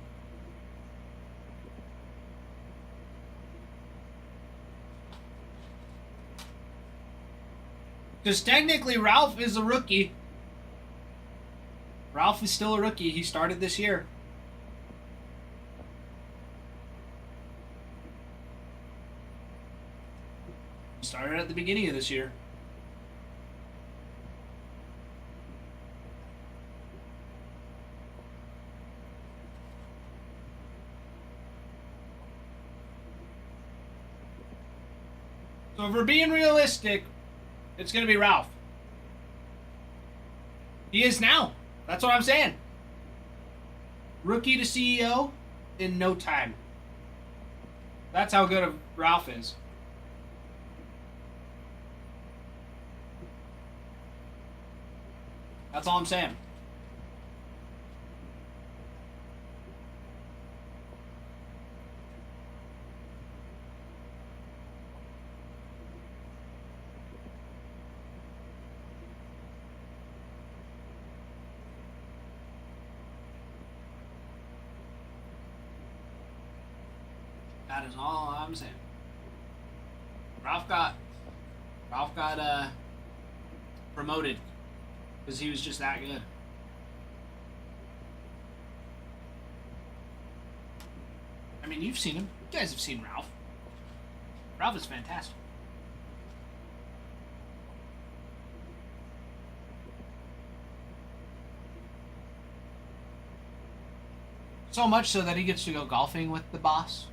Because technically Ralph is a rookie. Ralph is still a rookie. He started this year. He started at the beginning of this year. So if we're being realistic, it's going to be Ralph. He is now. That's what I'm saying. Rookie to CEO in no time. That's how good Ralph is. That's all I'm saying. That is all I'm saying. Ralph got promoted because he was just that good. I mean, you've seen him. You guys have seen Ralph. Ralph is fantastic. So much so that he gets to go golfing with the boss.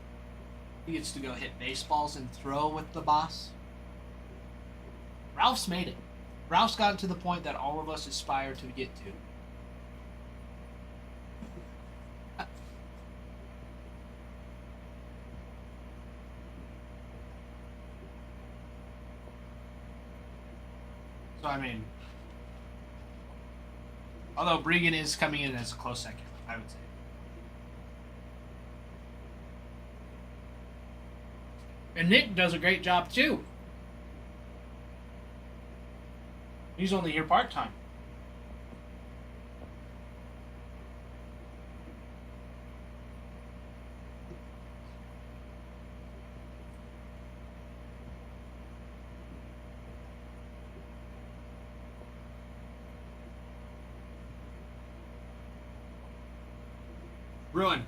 He gets to go hit baseballs and throw with the boss. Ralph's made it. Ralph's gotten to the point that all of us aspire to get to. So, I mean, although Bregan is coming in as a close second, I would say. And Nick does a great job too. He's only here part-time. Ruin.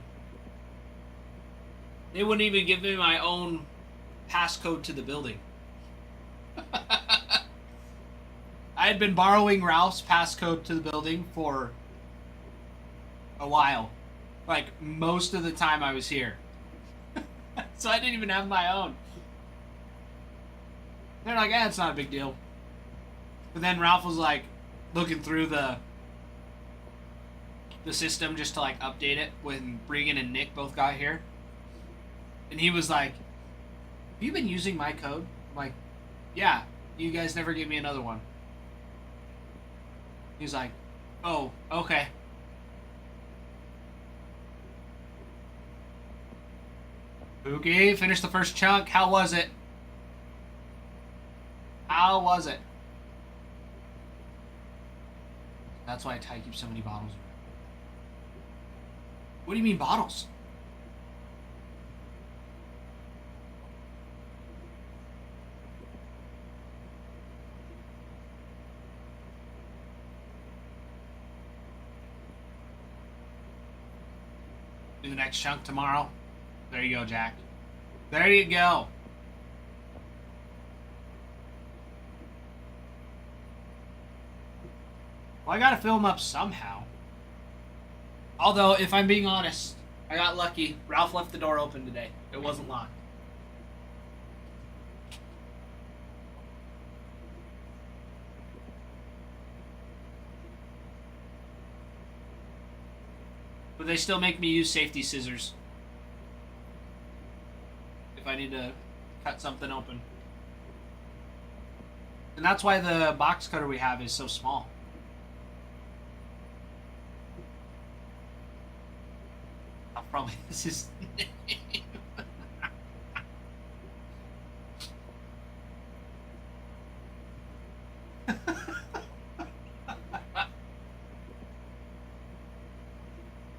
They wouldn't even give me my own passcode to the building. I had been borrowing Ralph's passcode to the building for a while. Like, most of the time I was here. So I didn't even have my own. They're like, it's not a big deal. But then Ralph was like looking through the system just to like update it when Bregan and Nick both got here. And he was like, have you been using my code? I'm like, yeah, you guys never gave me another one. He's like, oh, okay. Okay, finished the first chunk. How was it? How was it? That's why Ty keeps so many bottles. What do you mean bottles? Do the next chunk tomorrow. There you go, Jack. There you go. Well, I gotta fill them up somehow. Although, if I'm being honest, I got lucky. Ralph left the door open today. It wasn't locked. But they still make me use safety scissors if I need to cut something open. And that's why the box cutter we have is so small. I'll probably this is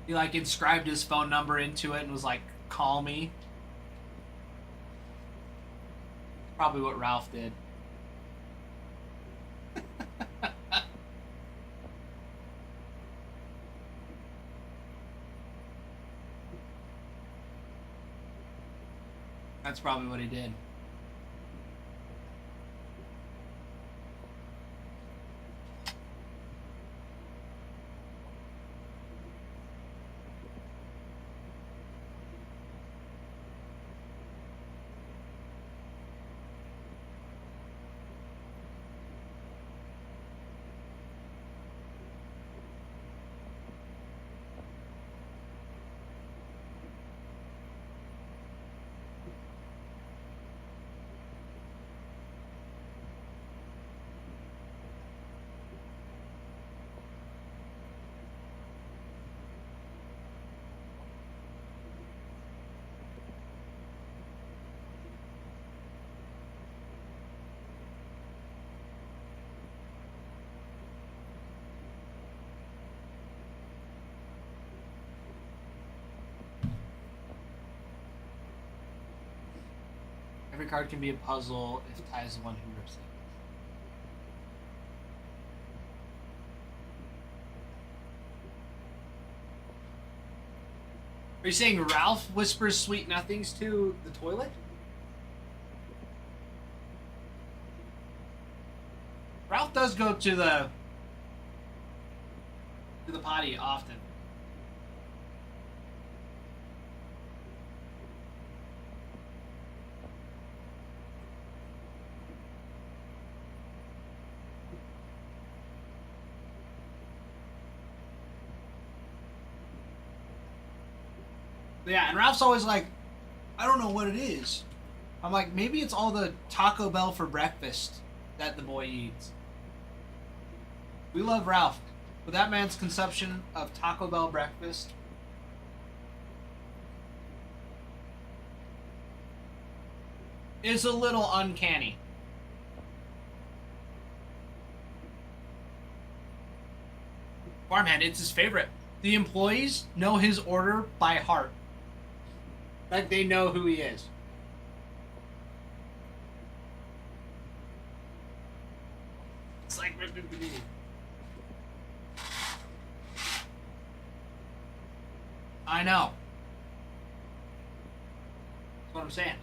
He like inscribed his phone number into it and was like, call me. Probably what Ralph did. That's probably what he did. Every card can be a puzzle if Ty is the one who rips it. Are you saying Ralph whispers sweet nothings to the toilet? Ralph does go to the potty often. Yeah, and Ralph's always like, I don't know what it is. I'm like, maybe it's all the Taco Bell for breakfast that the boy eats. We love Ralph, but that man's consumption of Taco Bell breakfast is a little uncanny. Farmhand, it's his favorite. The employees know his order by heart. Like they know who he is. It's like ripping panini. I know. That's what I'm saying.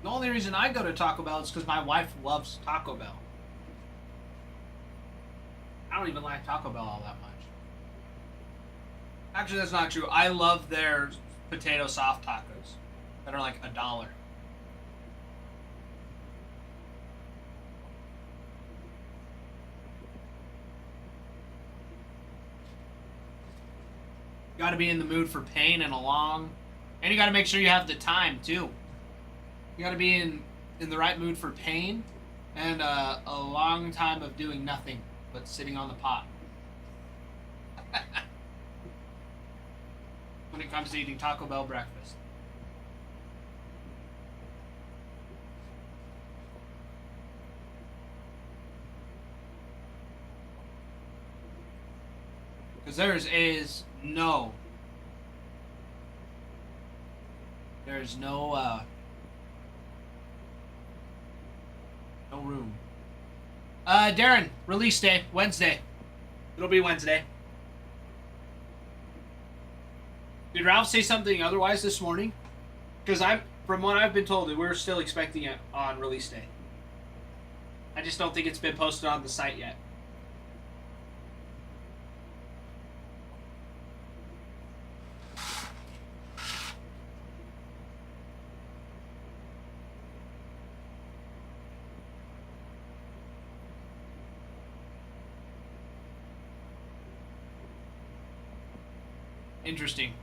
The only reason I go to Taco Bell is because my wife loves Taco Bell. I don't even like Taco Bell all that much. Actually, that's not true. I love their potato soft tacos that are like $1. You got to be in the mood for pain and and you got to make sure you have the time too. You got to be in the right mood for pain and a long time of doing nothing but sitting on the pot. When it comes to eating Taco Bell breakfast. Because there's no room. Darren, release day, Wednesday. It'll be Wednesday. Did Ralph say something otherwise this morning? Because from what I've been told, we're still expecting it on release day. I just don't think it's been posted on the site yet. Interesting.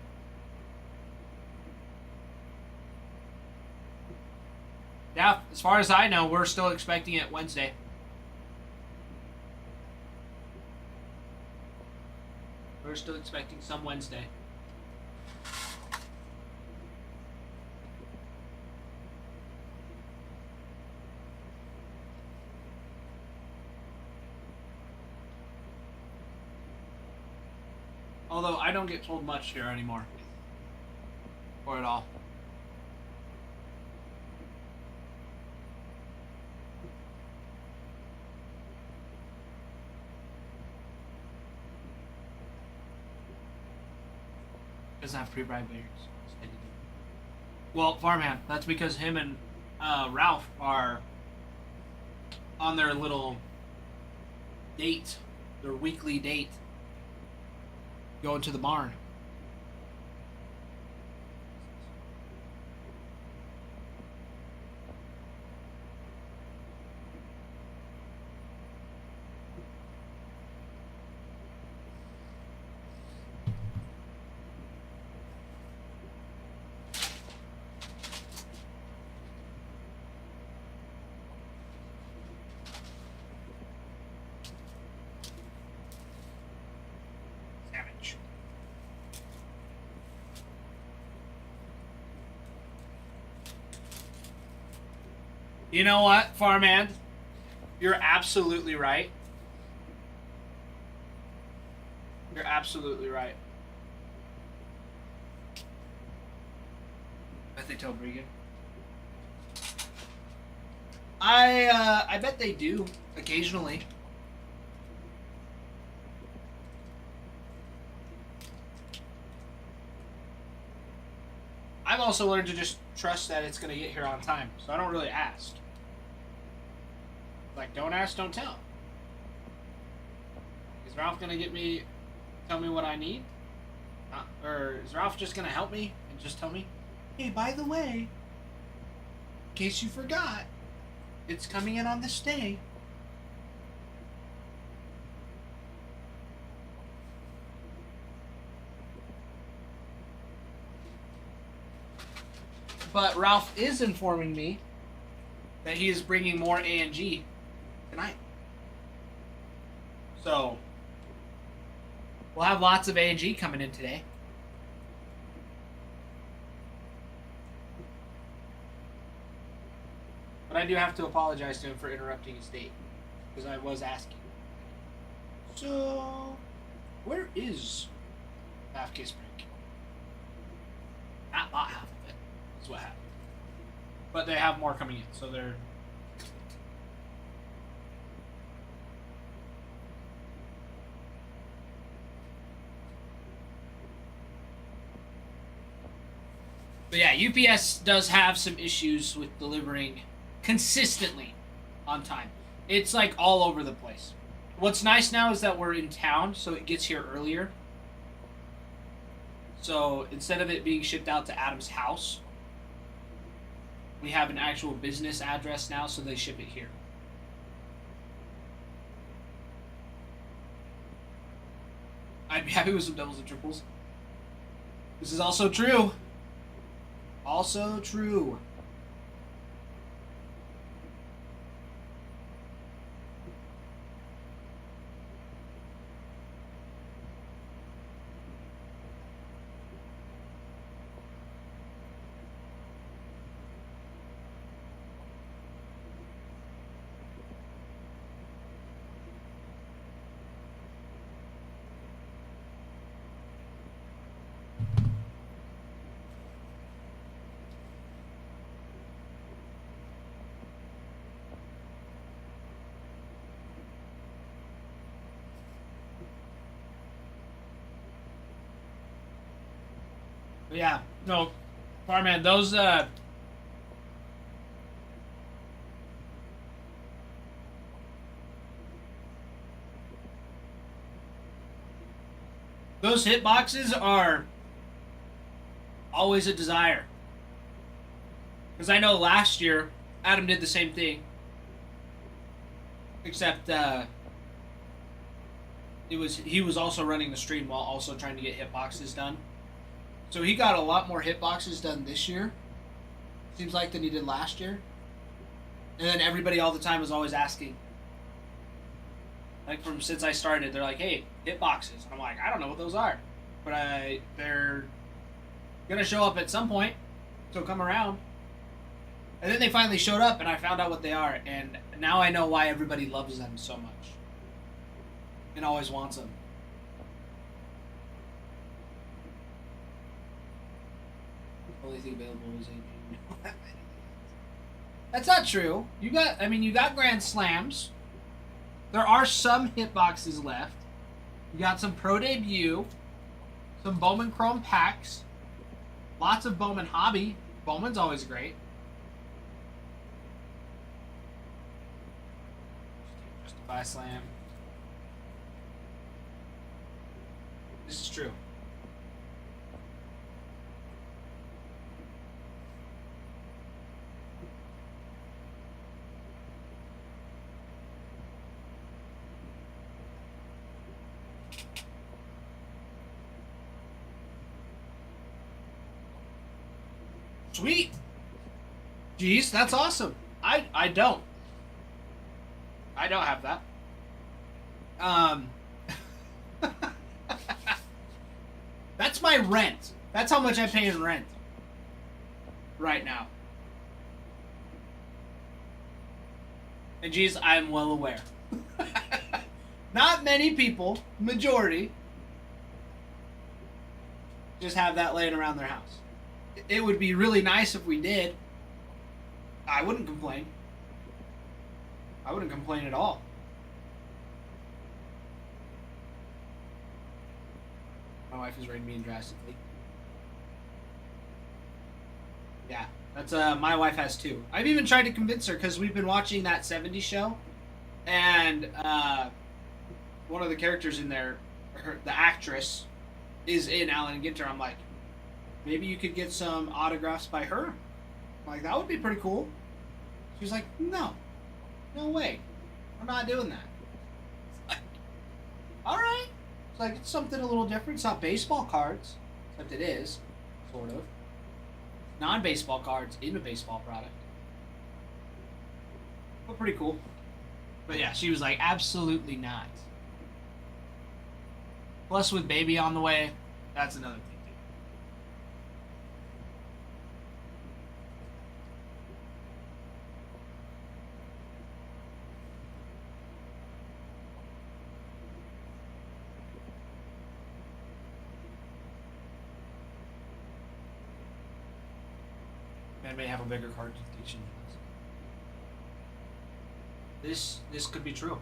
Yeah, as far as I know, we're still expecting it Wednesday. We're still expecting some Wednesday. Although I don't get told much here anymore. Or at all. Doesn't have pre-bribe beers. Well, Farmhand, that's because him and Ralph are on their little date, their weekly date, going to the barn. You know what, Farmhand? You're absolutely right. You're absolutely right. I bet they tell Bregan. I bet they do occasionally. I've also learned to just trust that it's going to get here on time, so I don't really ask. Like, don't ask, don't tell. Is Ralph going to tell me what I need? Or is Ralph just going to help me and just tell me, hey, by the way, in case you forgot, it's coming in on this day. But Ralph is informing me that he is bringing more A&G tonight. So, we'll have lots of A&G coming in today. But I do have to apologize to him for interrupting his date, because I was asking. So, where is half case break? Not half of it. That's what happened. But they have more coming in, so they're... But yeah, UPS does have some issues with delivering consistently on time. It's like all over the place. What's nice now is that we're in town, so it gets here earlier. So instead of it being shipped out to Adam's house, we have an actual business address now, so they ship it here. I'd be happy with some doubles and triples. This is also true. Also true. But yeah, no, Farman, those hit boxes are always a desire. Because I know last year Adam did the same thing, except he was also running the stream while also trying to get hit boxes done. So he got a lot more hit boxes done this year, seems like, than he did last year. And then everybody all the time was always asking, like from since I started, they're like, "Hey, hit boxes," and I'm like, "I don't know what those are, but they're gonna show up at some point, so come around." And then they finally showed up, and I found out what they are, and now I know why everybody loves them so much and always wants them. Only thing available is a. That's not true. You got Grand Slams. There are some hitboxes left. You got some Pro Debut, some Bowman Chrome packs, lots of Bowman Hobby. Bowman's always great. Justify Slam. This is true. Sweet. Jeez, that's awesome. I don't. I don't have that. That's my rent. That's how much I pay in rent right now. And geez, I'm well aware. Not many people, majority, just have that laying around their house. It would be really nice if we did. I wouldn't complain. I wouldn't complain at all. My wife is rating me drastically. Yeah, that's my wife has too. I've even tried to convince her because we've been watching that '70s show, and one of the characters in there, the actress, is in Alan and Ginter. I'm like, maybe you could get some autographs by her. I'm like, that would be pretty cool. She's like, no way, we're not doing that. It's like, all right. It's like, it's something a little different. It's not baseball cards, except it is, sort of. Non-baseball cards in a baseball product. But pretty cool. But yeah, she was like, absolutely not. Plus, with baby on the way, that's another thing. Man may have a bigger card collection than us. This could be true.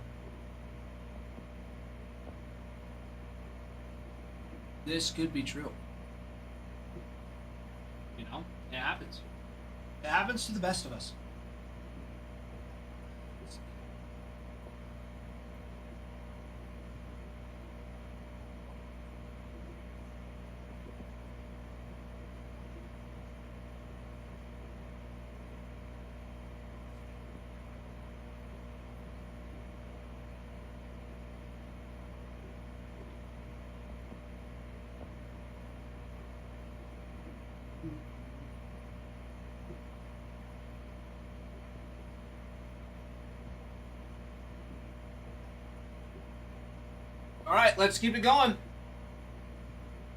This could be true. You know, it happens. It happens to the best of us. All right, let's keep it going.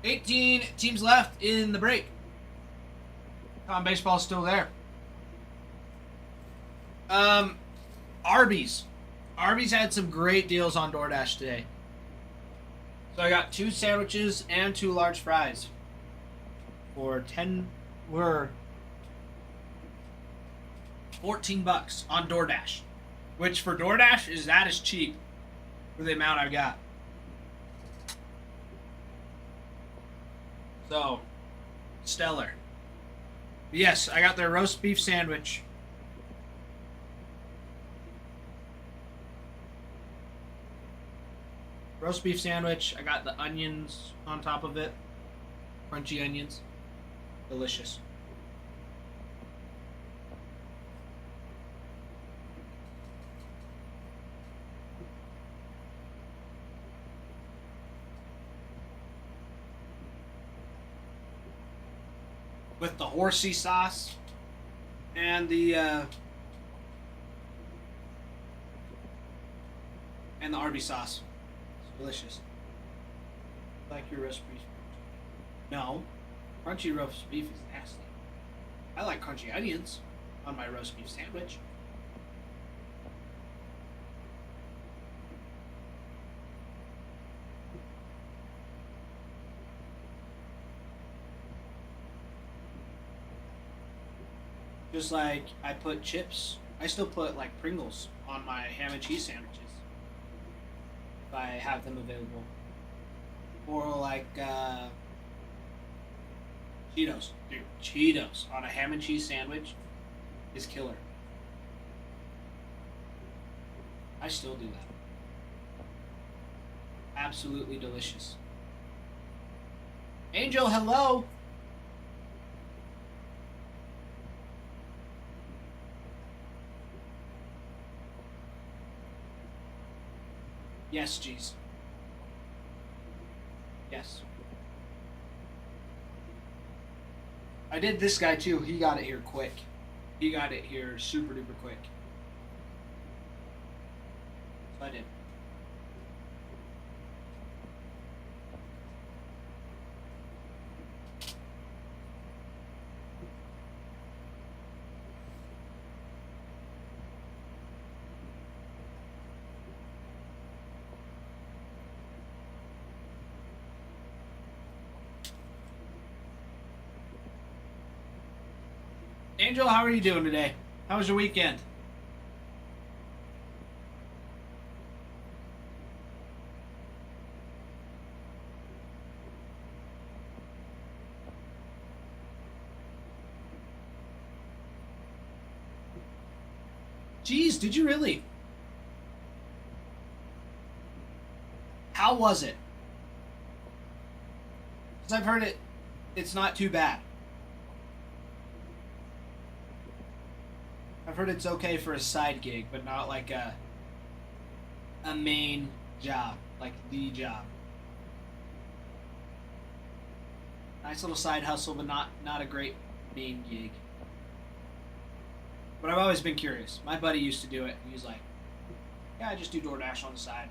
18 teams left in the break. Baseball's still there. Arby's. Arby's had some great deals on DoorDash today. So I got 2 sandwiches and 2 large fries for $14 on DoorDash, which for DoorDash is cheap for the amount I got. So, stellar. But yes, I got their roast beef sandwich. Roast beef sandwich. I got the onions on top of it. Crunchy onions. Delicious. With the horsey sauce and the Arby's sauce. It's delicious. Like your roast beef. No. Crunchy roast beef is nasty. I like crunchy onions on my roast beef sandwich. Just like I put chips, I still put like Pringles on my ham and cheese sandwiches if I have them available. Or like Cheetos. Dude, Cheetos on a ham and cheese sandwich is killer. I still do that. Absolutely delicious. Angel, hello! Yes, jeez. Yes. I did this guy too. He got it here quick. He got it here super duper quick. So I did. Angel, how are you doing today? How was your weekend? Jeez, did you really? How was it? Because I've heard it's not too bad. I've heard it's okay for a side gig, but not like a main job, like the job. Nice little side hustle, but not a great main gig. But I've always been curious. My buddy used to do it, and he was like, yeah, I just do DoorDash on the side.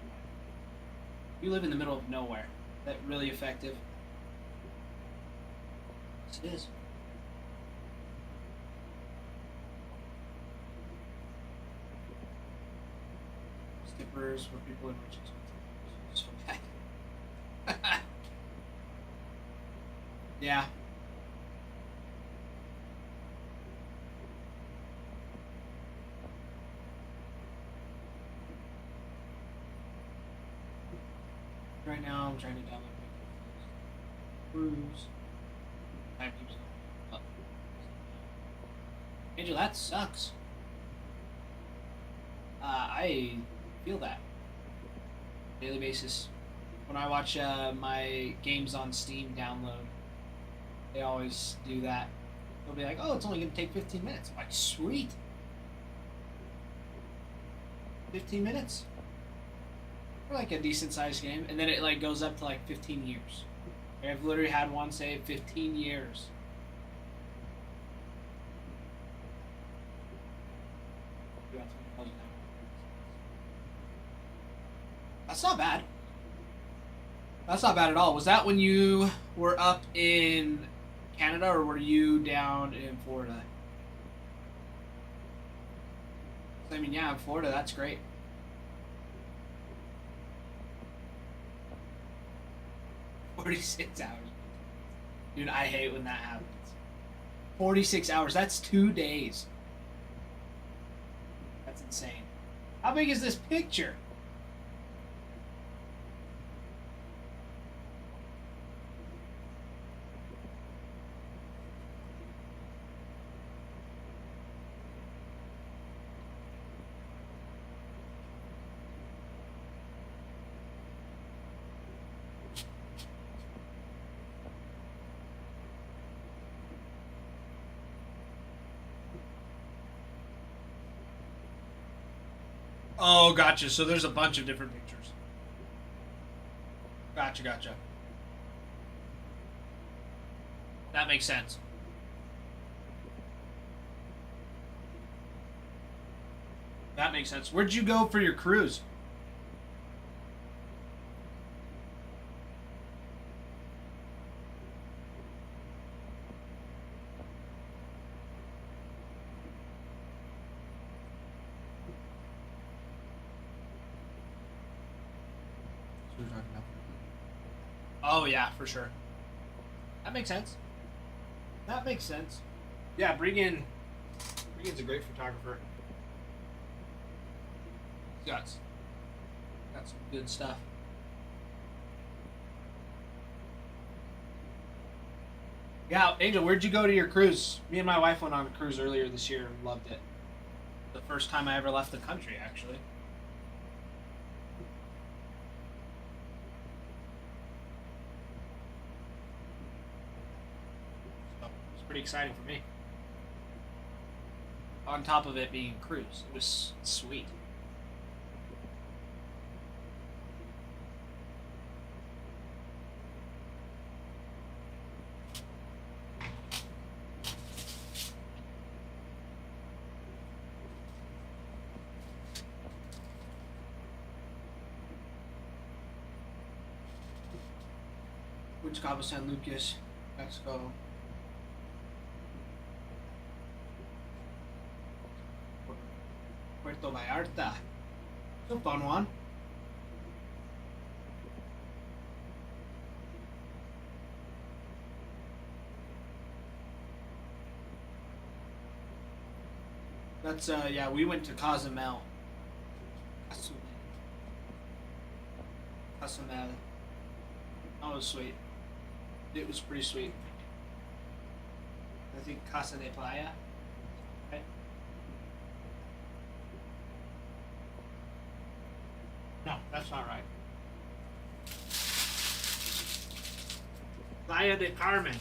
You live in the middle of nowhere. Is that really effective? Yes, it is. Skippers for people in riches. So bad. Yeah. Right now, I'm trying to download Cruise. Time keeps going up. Angel, that sucks. I feel that daily basis. When I watch my games on Steam download, they always do that. They'll be like, "Oh, it's only gonna take 15 minutes." I'm like, sweet. 15 minutes. For like a decent sized game, and then it like goes up to like 15 years. I've literally had one say 15 years. about 20 miles an hour. That's not bad. That's not bad at all. Was that when you were up in Canada or were you down in Florida? I mean, yeah, in Florida, that's great. $46 hours. Dude, I hate when that happens. 46 hours. That's 2 days. That's insane. How big is this picture? Oh, gotcha. So there's a bunch of different pictures. Gotcha. That makes sense. That makes sense. Where'd you go for your cruise? Oh yeah, for sure. That makes sense. That makes sense. Yeah, Bregan's a great photographer. Got some good stuff. Yeah, Angel, where'd you go to your cruise? Me and my wife went on a cruise earlier this year and loved it. The first time I ever left the country, actually. So, it was pretty exciting for me. On top of it being a cruise, it was sweet. Which Cabo San Lucas, Mexico. Puerto Vallarta. It's a fun one. That's yeah, we went to Cozumel. Cozumel. That was sweet. It was pretty sweet. I think Casa de Playa. Right? No, that's not right. Playa de Carmen.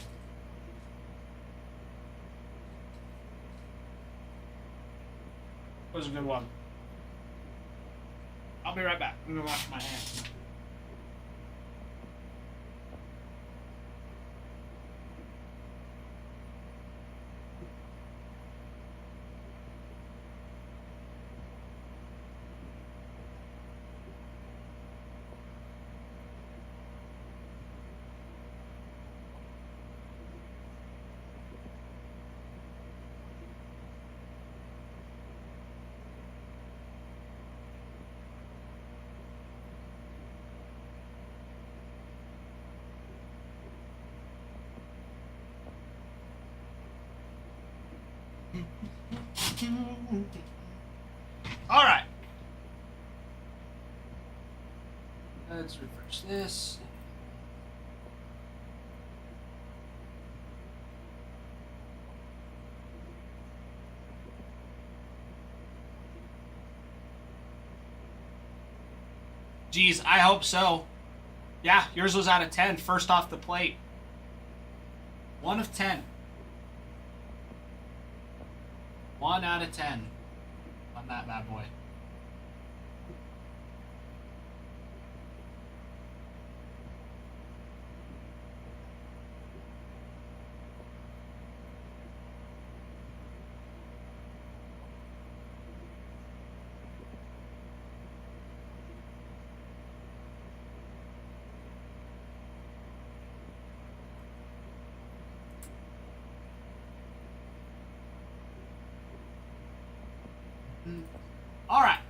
Was a good one. I'll be right back. I'm gonna wash my hands. All right. Let's refresh this. Geez, I hope so. Yeah, yours was out of 10, first off the plate. 1 of 10. 1 out of 10 on that bad boy. All right.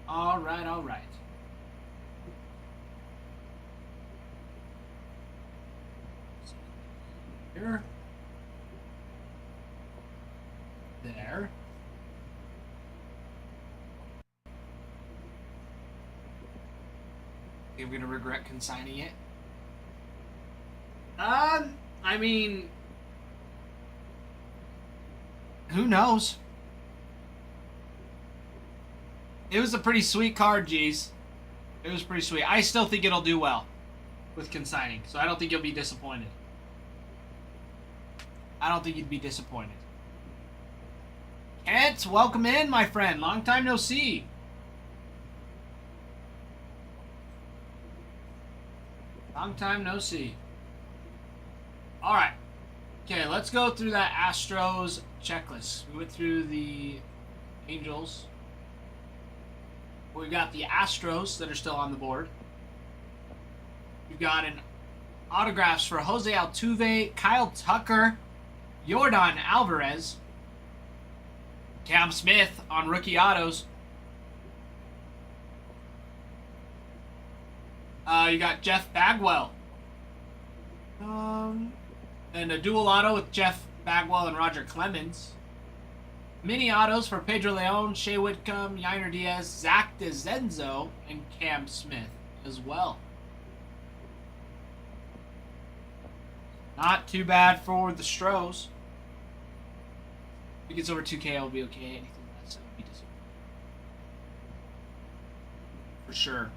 All right. All right. Here. There. You're gonna regret consigning it. I mean, who knows? It was a pretty sweet card, geez. It was pretty sweet. I still think it'll do well with consigning, so I don't think you'll be disappointed. I don't think you'd be disappointed. Kent, welcome in, my friend. Long time no see. Long time no see. All right. Okay, let's go through that Astros checklist. We went through the Angels. We've got the Astros that are still on the board. We've got an autographs for Jose Altuve, Kyle Tucker, Yordan Alvarez, Cam Smith on rookie autos. You got Jeff Bagwell. And a dual auto with Jeff Bagwell and Roger Clemens. Mini autos for Pedro Leon, Shea Whitcomb, Yainer Diaz, Zach DeZenzo, and Cam Smith as well. Not too bad for the Stros. If it gets over 2K, I'll be okay. Anything less, I'll be disappointed. For sure.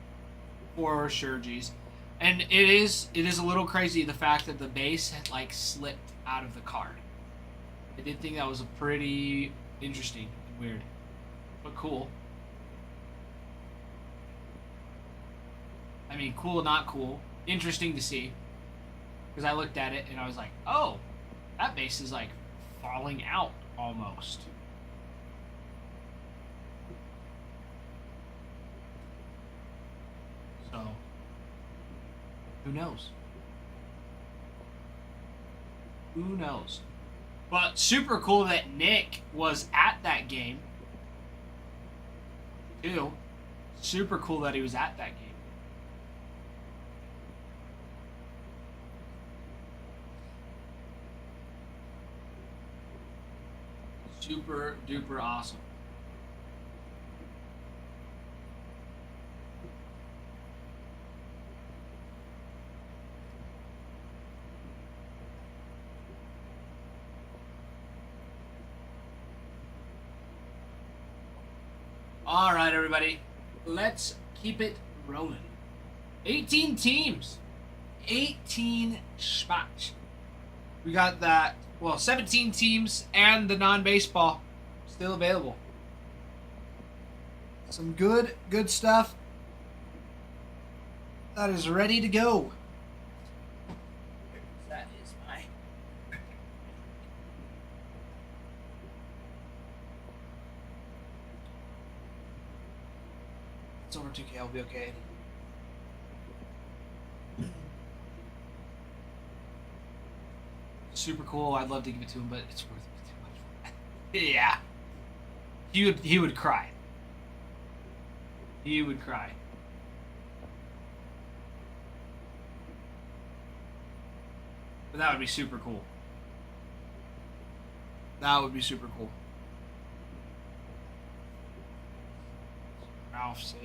For sure, geez. And it is a little crazy the fact that the base had like slipped out of the card. I did think that was a pretty interesting and weird, but cool. I mean, cool, not cool. Interesting to see. Because I looked at it and I was like, oh, that base is like falling out almost. So, who knows? Who knows? But super cool that Nick was at that game. Too. Super cool that he was at that game. Super duper awesome. All right, everybody. Let's keep it rolling. 18 teams. 18 spots. We got that. Well, 17 teams and the non-baseball still available. Some good stuff that is ready to go. That is my... It's over 2K, I'll be okay. Super cool. I'd love to give it to him, but it's worth too much. Yeah, he would cry. He would cry. But that would be super cool. That would be super cool. Ralph said.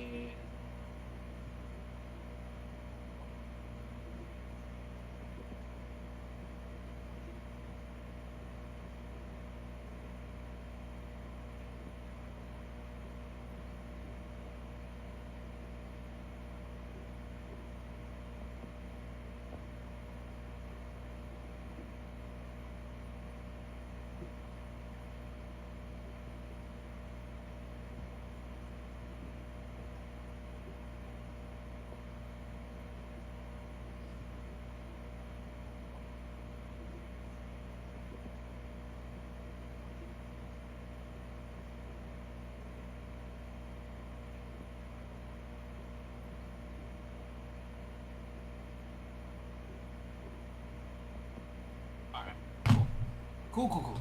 Cool.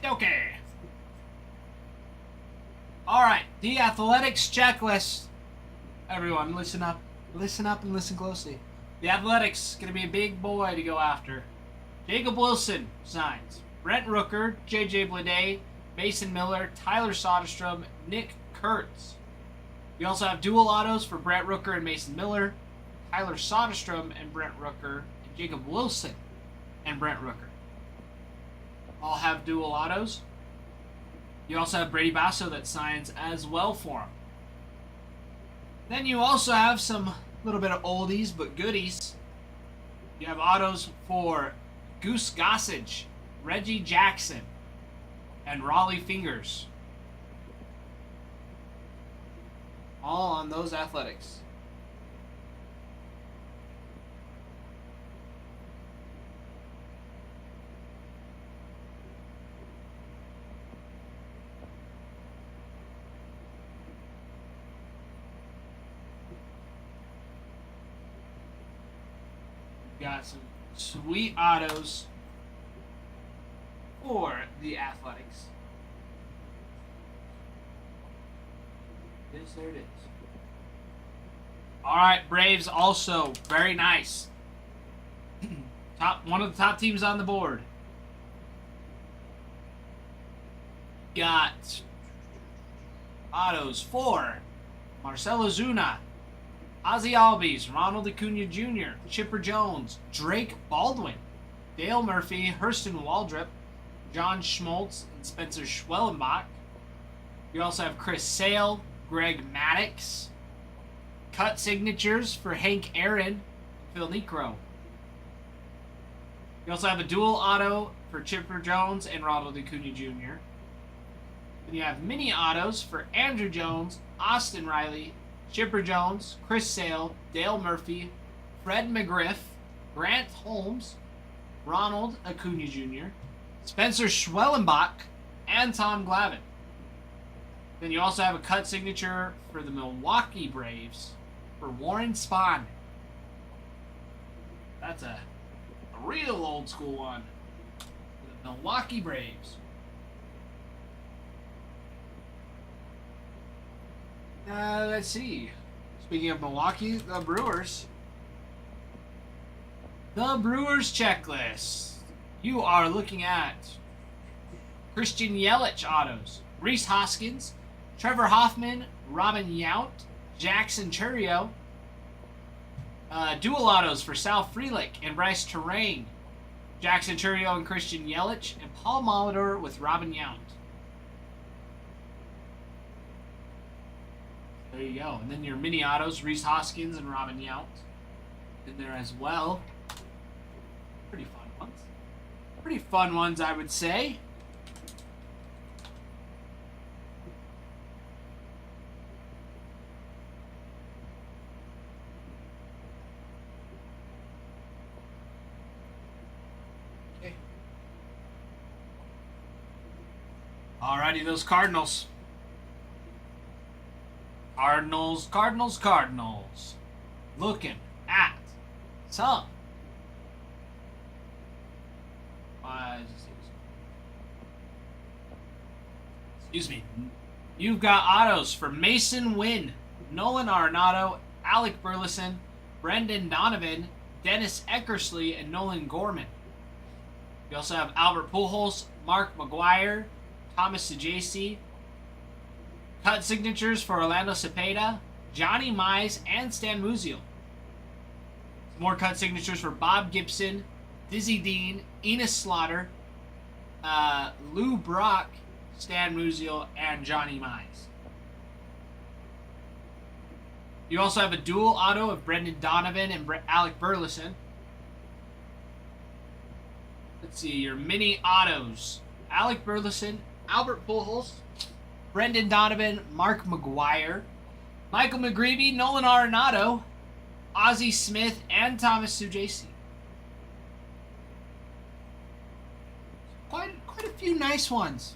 Okay. All right, the athletics checklist. Everyone, listen up. Listen up and listen closely. The athletics going to be a big boy to go after. Jacob Wilson signs. Brent Rooker, J.J. Bleday, Mason Miller, Tyler Soderstrom, Nick Kurtz. We also have dual autos for Brent Rooker and Mason Miller, Tyler Soderstrom and Brent Rooker, and Jacob Wilson and Brent Rooker. All have dual autos. You also have Brady Basso that signs as well for him. Then you also have some little bit of oldies but goodies. You have autos for Goose Gossage, Reggie Jackson, and Raleigh Fingers. All on those athletics. Got some sweet autos for the athletics. Yes, there it is. All right, Braves also very nice. One of the top teams on the board. Got autos for Marcelo Zuna, Ozzy Albies, Ronald Acuna Jr., Chipper Jones, Drake Baldwin, Dale Murphy, Hurston Waldrop, John Schmaltz, and Spencer Schwellenbach. You also have Chris Sale, Greg Maddux. Cut signatures for Hank Aaron and Phil Necro. You also have a dual auto for Chipper Jones and Ronald Acuna Jr. Then you have mini autos for Andrew Jones, Austin Riley, Chipper Jones, Chris Sale, Dale Murphy, Fred McGriff, Grant Holmes, Ronald Acuna Jr., Spencer Schwellenbach, and Tom Glavine. Then you also have a cut signature for the Milwaukee Braves for Warren Spahn. That's a real old school one for the Milwaukee Braves. Let's see. Speaking of Milwaukee, the Brewers. The Brewers checklist. You are looking at Christian Yelich autos, Rhys Hoskins, Trevor Hoffman, Robin Yount, Jackson Chourio. Dual autos for Sal Frelick and Bryce Terrain, Jackson Chourio and Christian Yelich, and Paul Molitor with Robin Yount. There you go. And then your mini autos, Rhys Hoskins and Robin Yount in there as well. Pretty fun ones. Pretty fun ones, I would say. Okay. Alrighty, those Cardinals. Cardinals. Looking at some. Excuse me. You've got autos for Mason Wynn, Nolan Arenado, Alec Burleson, Brendan Donovan, Dennis Eckersley, and Nolan Gorman. You also have Albert Pujols, Mark McGuire, Thomas Sajaci. Cut signatures for Orlando Cepeda, Johnny Mize, and Stan Musial. More cut signatures for Bob Gibson, Dizzy Dean, Enos Slaughter, Lou Brock, Stan Musial, and Johnny Mize. You also have a dual auto of Brendan Donovan and Alec Burleson. Let's see, your mini autos. Alec Burleson, Albert Pujols, Brendan Donovan, Mark McGuire, Michael McGreevy, Nolan Arenado, Ozzie Smith, and Thomas Sajaci. Quite a few nice ones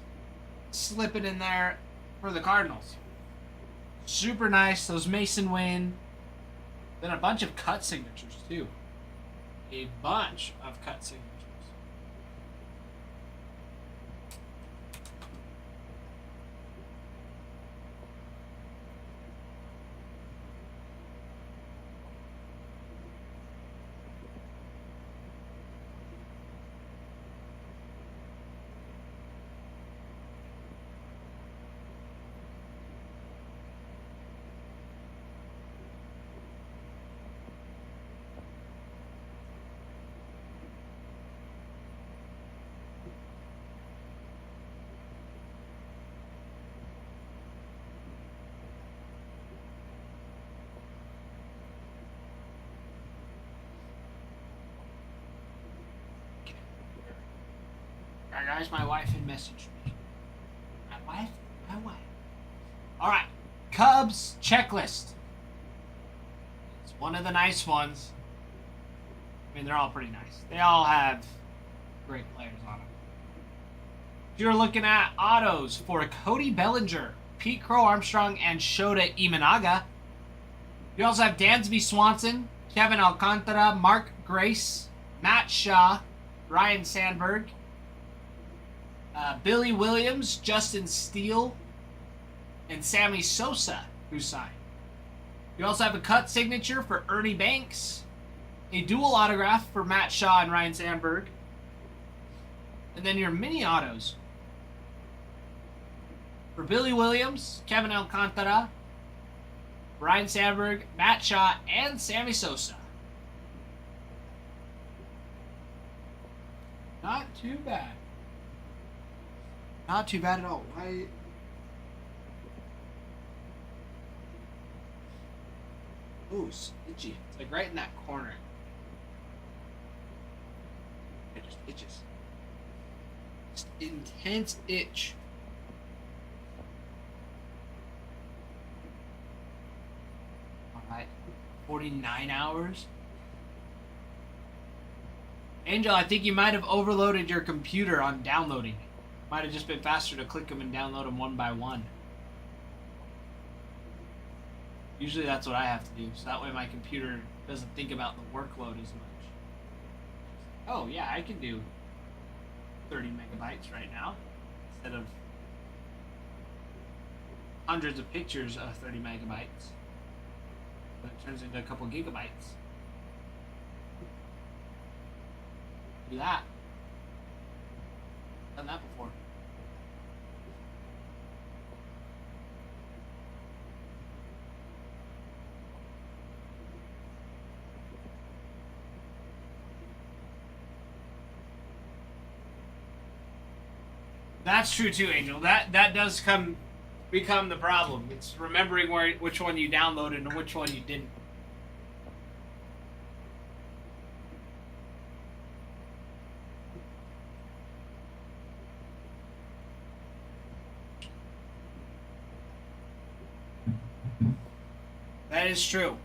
slipping in there for the Cardinals. Super nice. Those Mason Wynn. Then a bunch of cut signatures, too. A bunch of cut signatures. Alright, guys, my wife had messaged me. My wife? My wife. Alright. Cubs checklist. It's one of the nice ones. I mean, they're all pretty nice. They all have great players on them. You're looking at autos for Cody Bellinger, Pete Crow Armstrong, and Shota Imanaga. You also have Dansby Swanson, Kevin Alcantara, Mark Grace, Matt Shaw, Ryan Sandberg, Billy Williams, Justin Steele, and Sammy Sosa, who signed. You also have a cut signature for Ernie Banks, a dual autograph for Matt Shaw and Ryan Sandberg, and then your mini autos for Billy Williams, Kevin Alcantara, Ryan Sandberg, Matt Shaw, and Sammy Sosa. Not too bad. Not too bad at all. Why? Ooh, it's itchy. It's like right in that corner. It just itches. Just intense itch. Alright. 49 hours. Angel, I think you might have overloaded your computer on downloading it. Might have just been faster to click them and download them one by one. Usually that's what I have to do, so that way my computer doesn't think about the workload as much. Oh yeah, I can do 30 megabytes right now instead of hundreds of pictures of 30 megabytes. But it turns into a couple gigabytes. Do that. Done that before. That's true too, Angel. That does become the problem. It's remembering which one you downloaded and which one you didn't. That is true.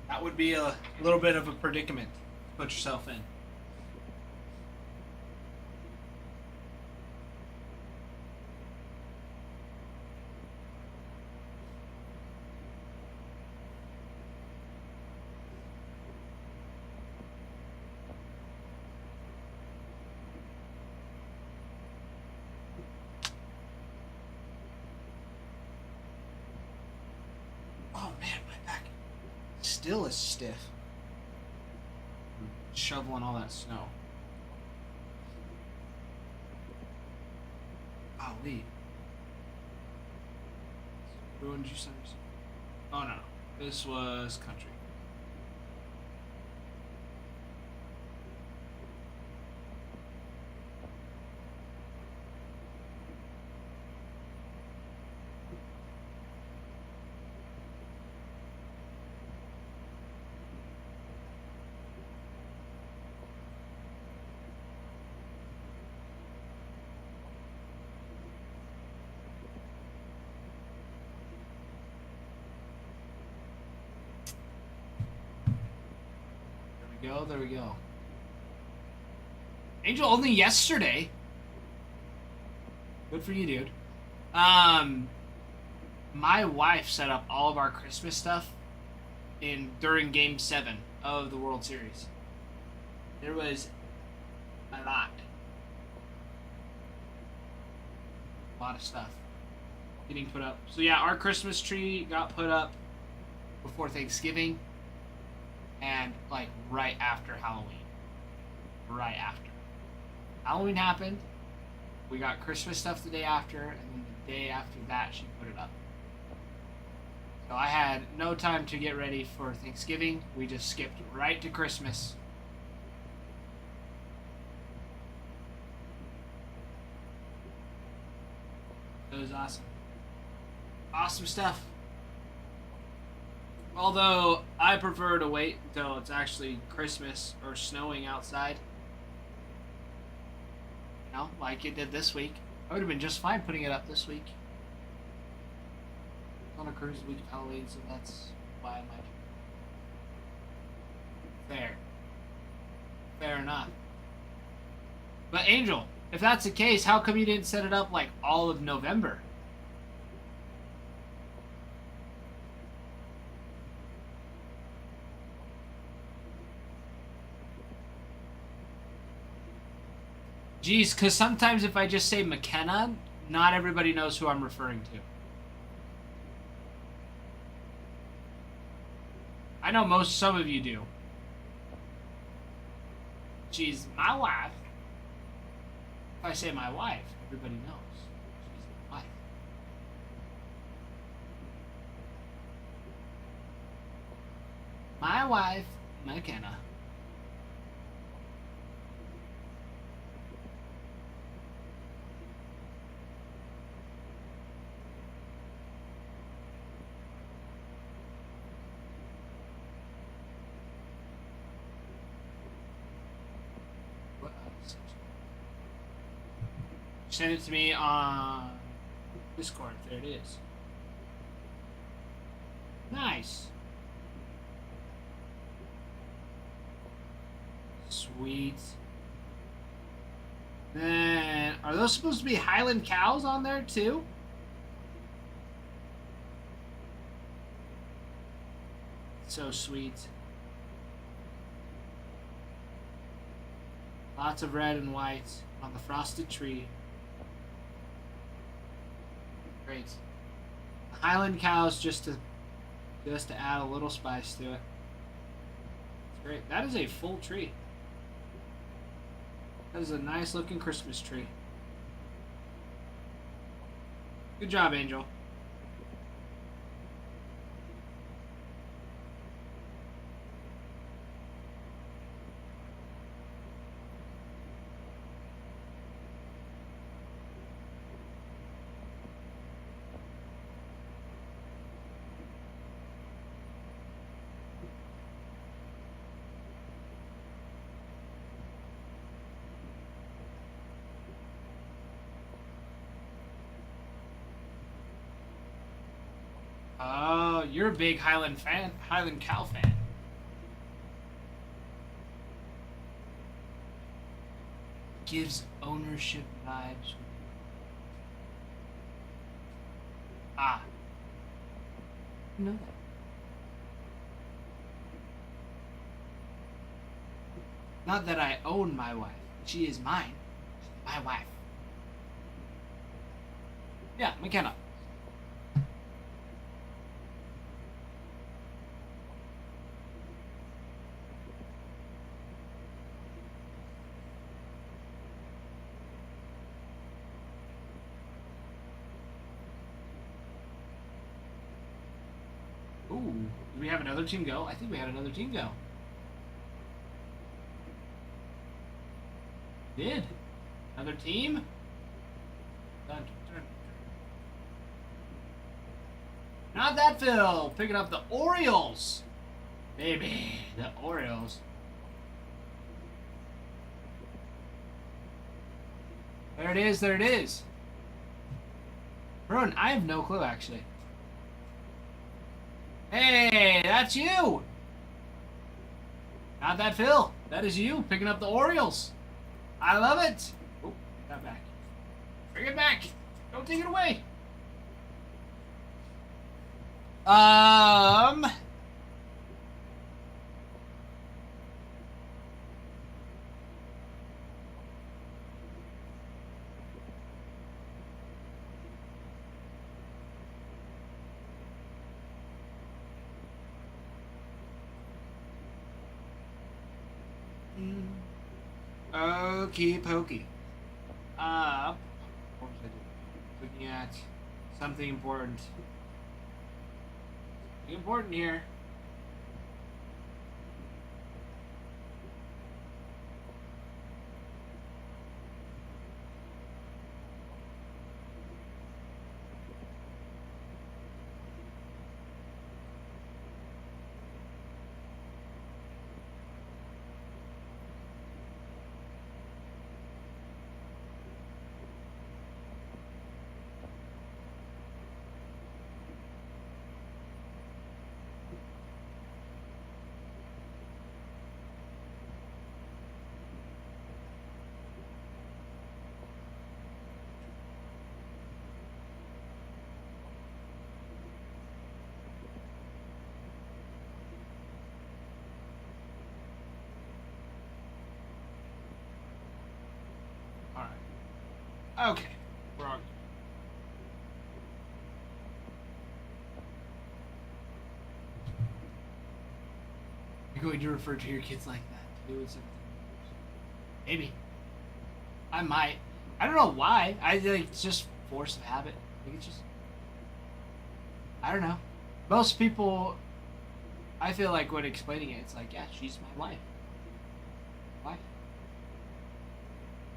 That would be a little bit of a predicament to put yourself in. Oh man, my back still is stiff. Shoveling all that snow. Golly. Ruined you something? Oh no, this was country. There we go. Angel, only yesterday. Good for you, dude. My wife set up all of our Christmas stuff during Game 7 of the World Series. There was a lot of stuff getting put up. So yeah, our Christmas tree got put up before Thanksgiving. And like right after Halloween. Right after. Halloween happened. We got Christmas stuff the day after, and then the day after that she put it up. So I had no time to get ready for Thanksgiving. We just skipped right to Christmas. It was awesome. Awesome stuff. Although, I prefer to wait until it's actually Christmas or snowing outside. know, like it did this week. I would have been just fine putting it up this week. On a cruise week of Halloween, so that's why I might. Fair. Fair enough. But Angel, if that's the case, how come you didn't set it up like all of November? Geez, because sometimes if I just say McKenna, not everybody knows who I'm referring to. I know some of you do. She's my wife. If I say my wife, everybody knows. She's my wife. My wife, McKenna. Send it to me on Discord. There it is. Nice. Sweet. Then, are those supposed to be Highland cows on there too? So sweet. Lots of red and white on the frosted tree. Great. Highland cows just to add a little spice to it. It's great. That is a full tree. That is a nice looking Christmas tree. Good job, Angel. Oh, you're a big Highland cow fan. Gives ownership vibes. Ah. You know that. Not that I own my wife. She is mine. My wife. Yeah, McKenna. Ooh, do we have another team go? I think we had another team go. Did. Another team? Dun, dun, dun. Not that Phil. Picking up the Orioles. Baby, the Orioles. There it is, there it is. Bro, I have no clue actually. Hey, that's you! Not that Phil. That is you picking up the Orioles. I love it. Oh, take that back. Bring it back. Don't take it away. Okey pokey. What was I doing? Looking at something important. Something important here. Okay. We're on. You're going to refer to your kids like that too? Maybe. I might. I don't know why. I think it's just force of habit. I think it's just. I don't know. Most people, I feel like when explaining it, it's like, yeah, she's my wife. Wife.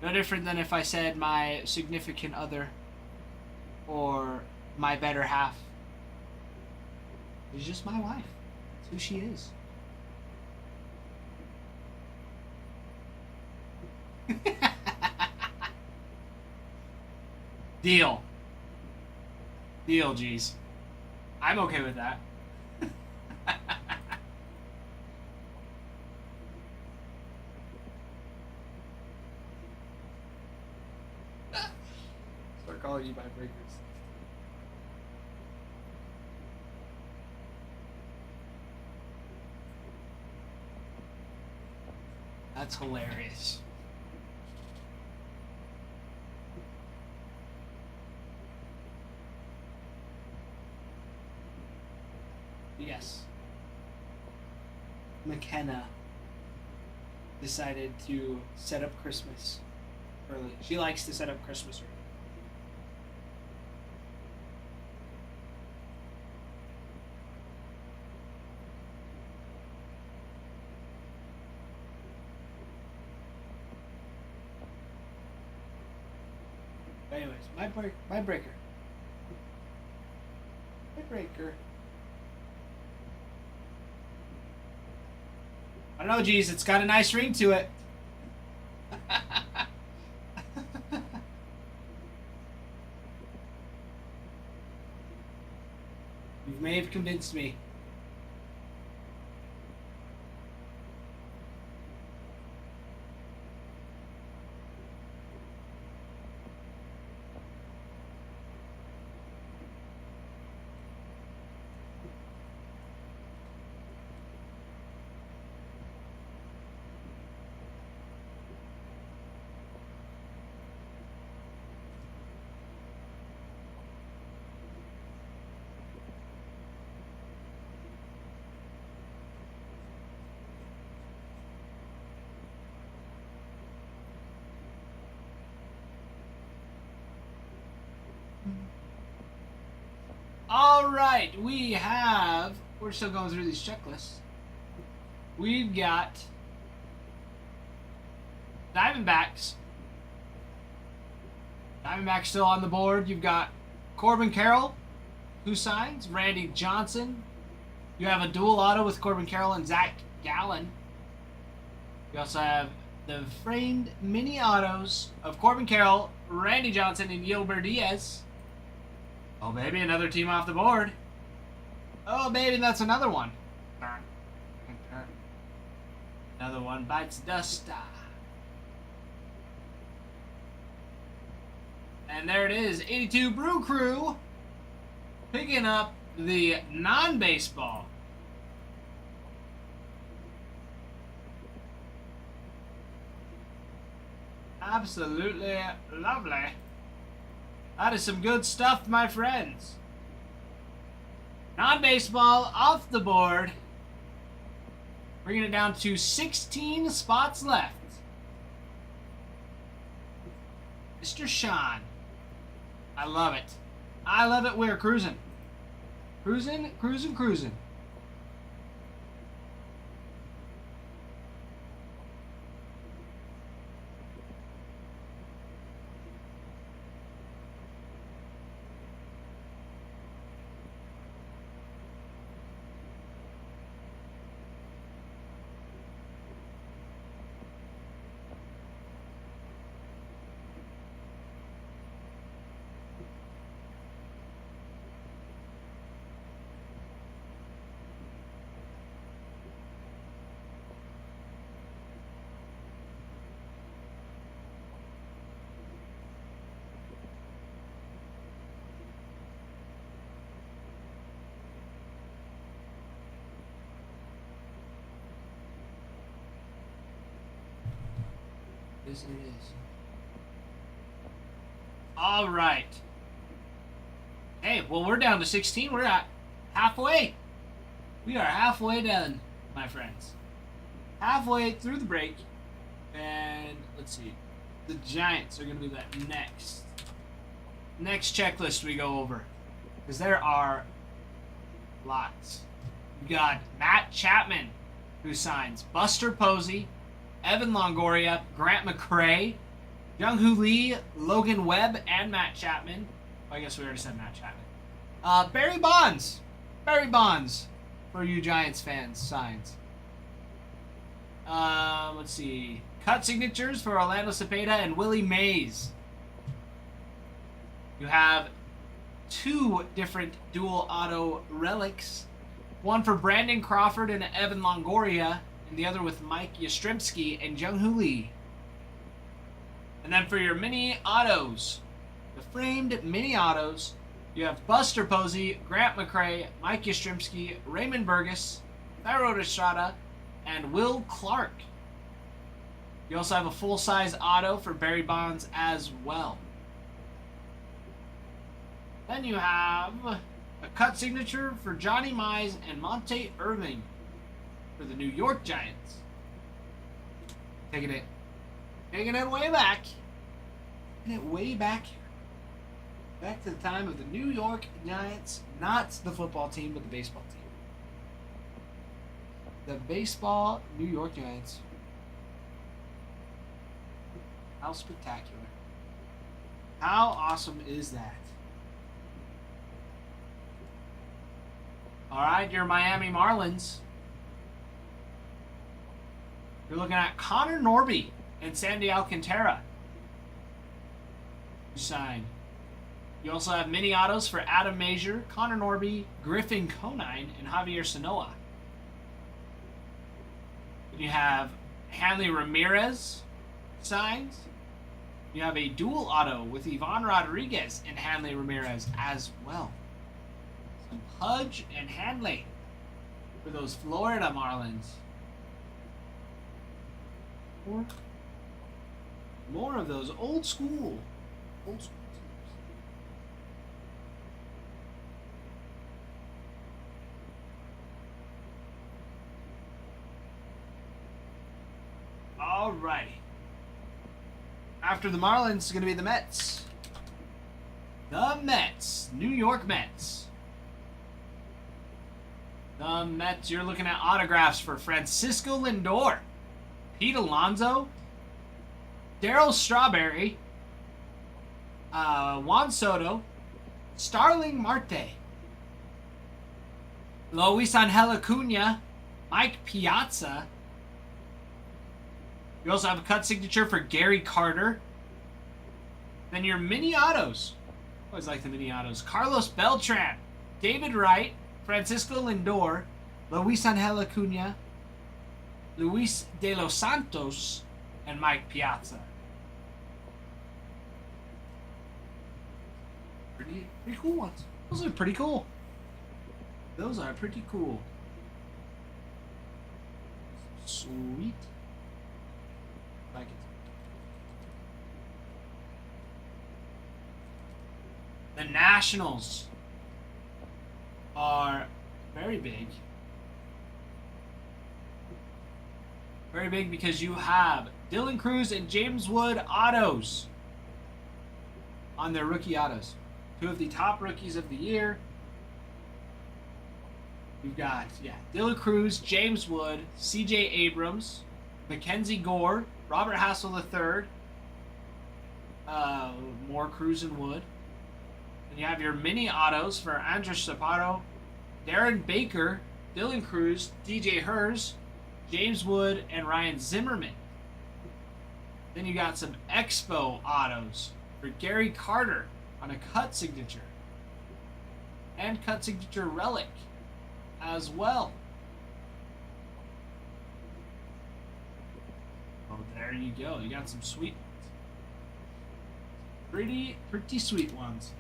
No different than if I said my significant other or my better half. She's just my wife. That's who she is. Deal. Deal, geez. I'm okay with that. Start calling you vibreakers. That's hilarious. Yes. McKenna decided to set up Christmas early. She likes to set up Christmas early. Anyways, my breaker. My breaker. I don't know, geez, it's got a nice ring to it. You may have convinced me. All right, we're still going through these checklists. We've got Diamondbacks. Diamondbacks still on the board. You've got Corbin Carroll, who signs, Randy Johnson. You have a dual auto with Corbin Carroll and Zach Gallen. You also have the framed mini autos of Corbin Carroll, Randy Johnson, and Yilber Diaz. Oh, baby, another team off the board. Oh, baby, that's another one. Another one bites dust. And there it is, 82 Brew Crew picking up the non-baseball. Absolutely lovely. That is some good stuff, my friends. Non-baseball off the board. Bringing it down to 16 spots left. Mr. Sean. I love it. I love it. We're cruising. Cruising, cruising, cruising. Yes, it is. All right. Hey, well, we're down to 16. We're at halfway. We are halfway done, my friends. Halfway through the break. And let's see. The Giants are going to be that next checklist we go over. Because there are lots. We got Matt Chapman, who signs Buster Posey, Evan Longoria, Grant McCrae, Young-Hoo Lee, Logan Webb, and Matt Chapman. I guess we already said Matt Chapman. Barry Bonds. Barry Bonds, for you Giants fans, signs. Let's see. Cut signatures for Orlando Cepeda and Willie Mays. You have 2 different dual auto relics. One for Brandon Crawford and Evan Longoria, and the other with Mike Yastrzemski and Young-Hoo Lee. And then for your mini autos, the framed mini autos, you have Buster Posey, Grant McCrae, Mike Yastrzemski, Raymond Burgess, Thairo Estrada, and Will Clark. You also have a full-size auto for Barry Bonds as well. Then you have a cut signature for Johnny Mize and Monte Irving for the New York Giants. Taking it way back. Taking it way back. Back to the time of the New York Giants. Not the football team, but the baseball team. The baseball New York Giants. How spectacular. How awesome is that? Alright, your Miami Marlins. You're looking at Connor Norby and Sandy Alcantara. You sign. You also have mini autos for Adam Major, Connor Norby, Griffin Conine, and Javier Sanoa. Then you have Hanley Ramirez signs. You have a dual auto with Ivan Rodriguez and Hanley Ramirez as well. Some Pudge and Hanley for those Florida Marlins. More of those old school teams. Alrighty. After the Marlins, it's going to be the Mets. The Mets. New York Mets. The Mets, you're looking at autographs for Francisco Lindor, Pete Alonso, Darryl Strawberry, Juan Soto, Starling Marte, Luis Angel Acuna, Mike Piazza. You also have a cut signature for Gary Carter. Then your mini autos. Always like the mini autos. Carlos Beltran, David Wright, Francisco Lindor, Luis Angel Acuna, Luis De Los Santos, and Mike Piazza. Pretty cool ones. Those are pretty cool. Those are pretty cool. Sweet. Like it. The Nationals are very big. Very big because you have Dylan Cruz and James Wood autos on their rookie autos. 2 of the top rookies of the year. You've got, Dylan Cruz, James Wood, C.J. Abrams, Mackenzie Gore, Robert Hassel III, more Cruz and Wood. And you have your mini autos for Andres Chaparro, Darren Baker, Dylan Cruz, DJ Hers, James Wood, and Ryan Zimmerman. Then you got some Expo autos for Gary Carter on a cut signature. And cut signature relic as well. Oh, there you go. You got some sweet ones. Pretty sweet ones.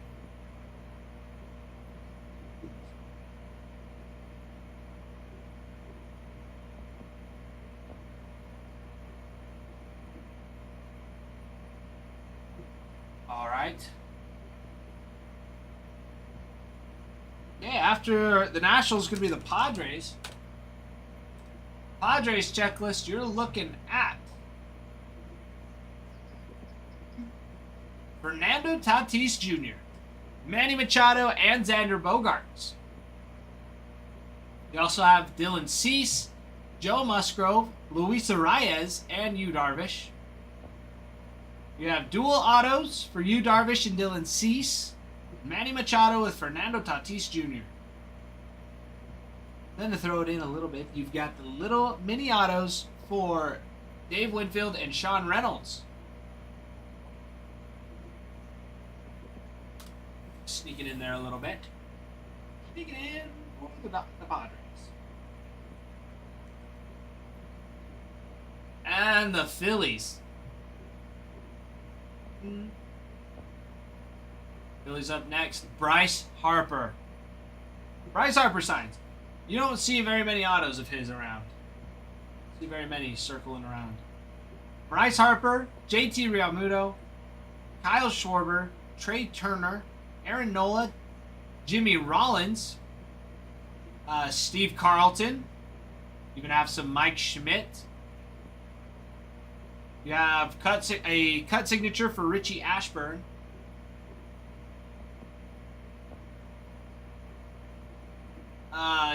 All right. Okay, after the Nationals, going to be the Padres. Padres checklist, you're looking at Fernando Tatis Jr., Manny Machado, and Xander Bogaerts. You also have Dylan Cease, Joe Musgrove, Luis Arias, and Yu Darvish. You have dual autos for Yu Darvish and Dylan Cease, Manny Machado with Fernando Tatis Jr. Then to throw it in a little bit, you've got the little mini autos for Dave Winfield and Sean Reynolds. Sneaking in there a little bit. Sneaking in for the Padres. And the Phillies. Phillies up next. Bryce Harper. Bryce Harper signs. You don't see very many autos of his around. See very many circling around. Bryce Harper, JT Realmuto, Kyle Schwarber, Trey Turner, Aaron Nola, Jimmy Rollins, Steve Carlton. You can have some Mike Schmidt. You have a cut signature for Richie Ashburn.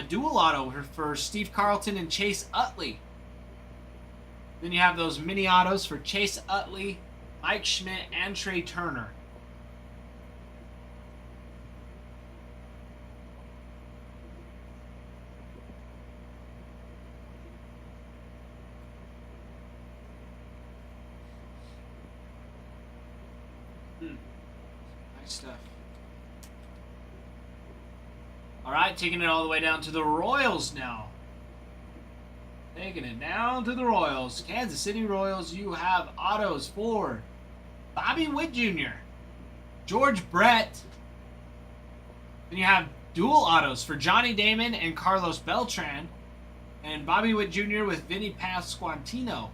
Dual auto for Steve Carlton and Chase Utley. Then you have those mini autos for Chase Utley, Mike Schmidt, and Trey Turner. Nice stuff. All right, taking it all the way down to the Royals now. Taking it down to the Royals. Kansas City Royals, you have autos for Bobby Witt Jr., George Brett. Then you have dual autos for Johnny Damon and Carlos Beltran. And Bobby Witt Jr. with Vinny Pasquantino,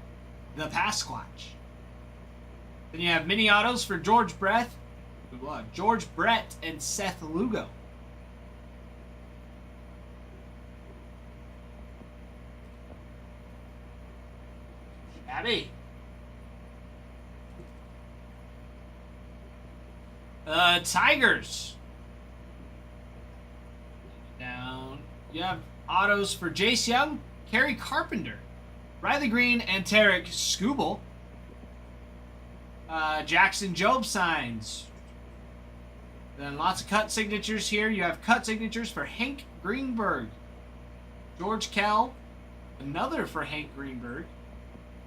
the Pasquatch. Then you have mini autos for George Brett and Seth Lugo. Abby. Tigers. Down. You have autos for Jace Young, Kerry Carpenter, Riley Green, and Tarek Skubal. Jackson Jobe signs. Then lots of cut signatures here. You have cut signatures for Hank Greenberg, George Kell, another for Hank Greenberg,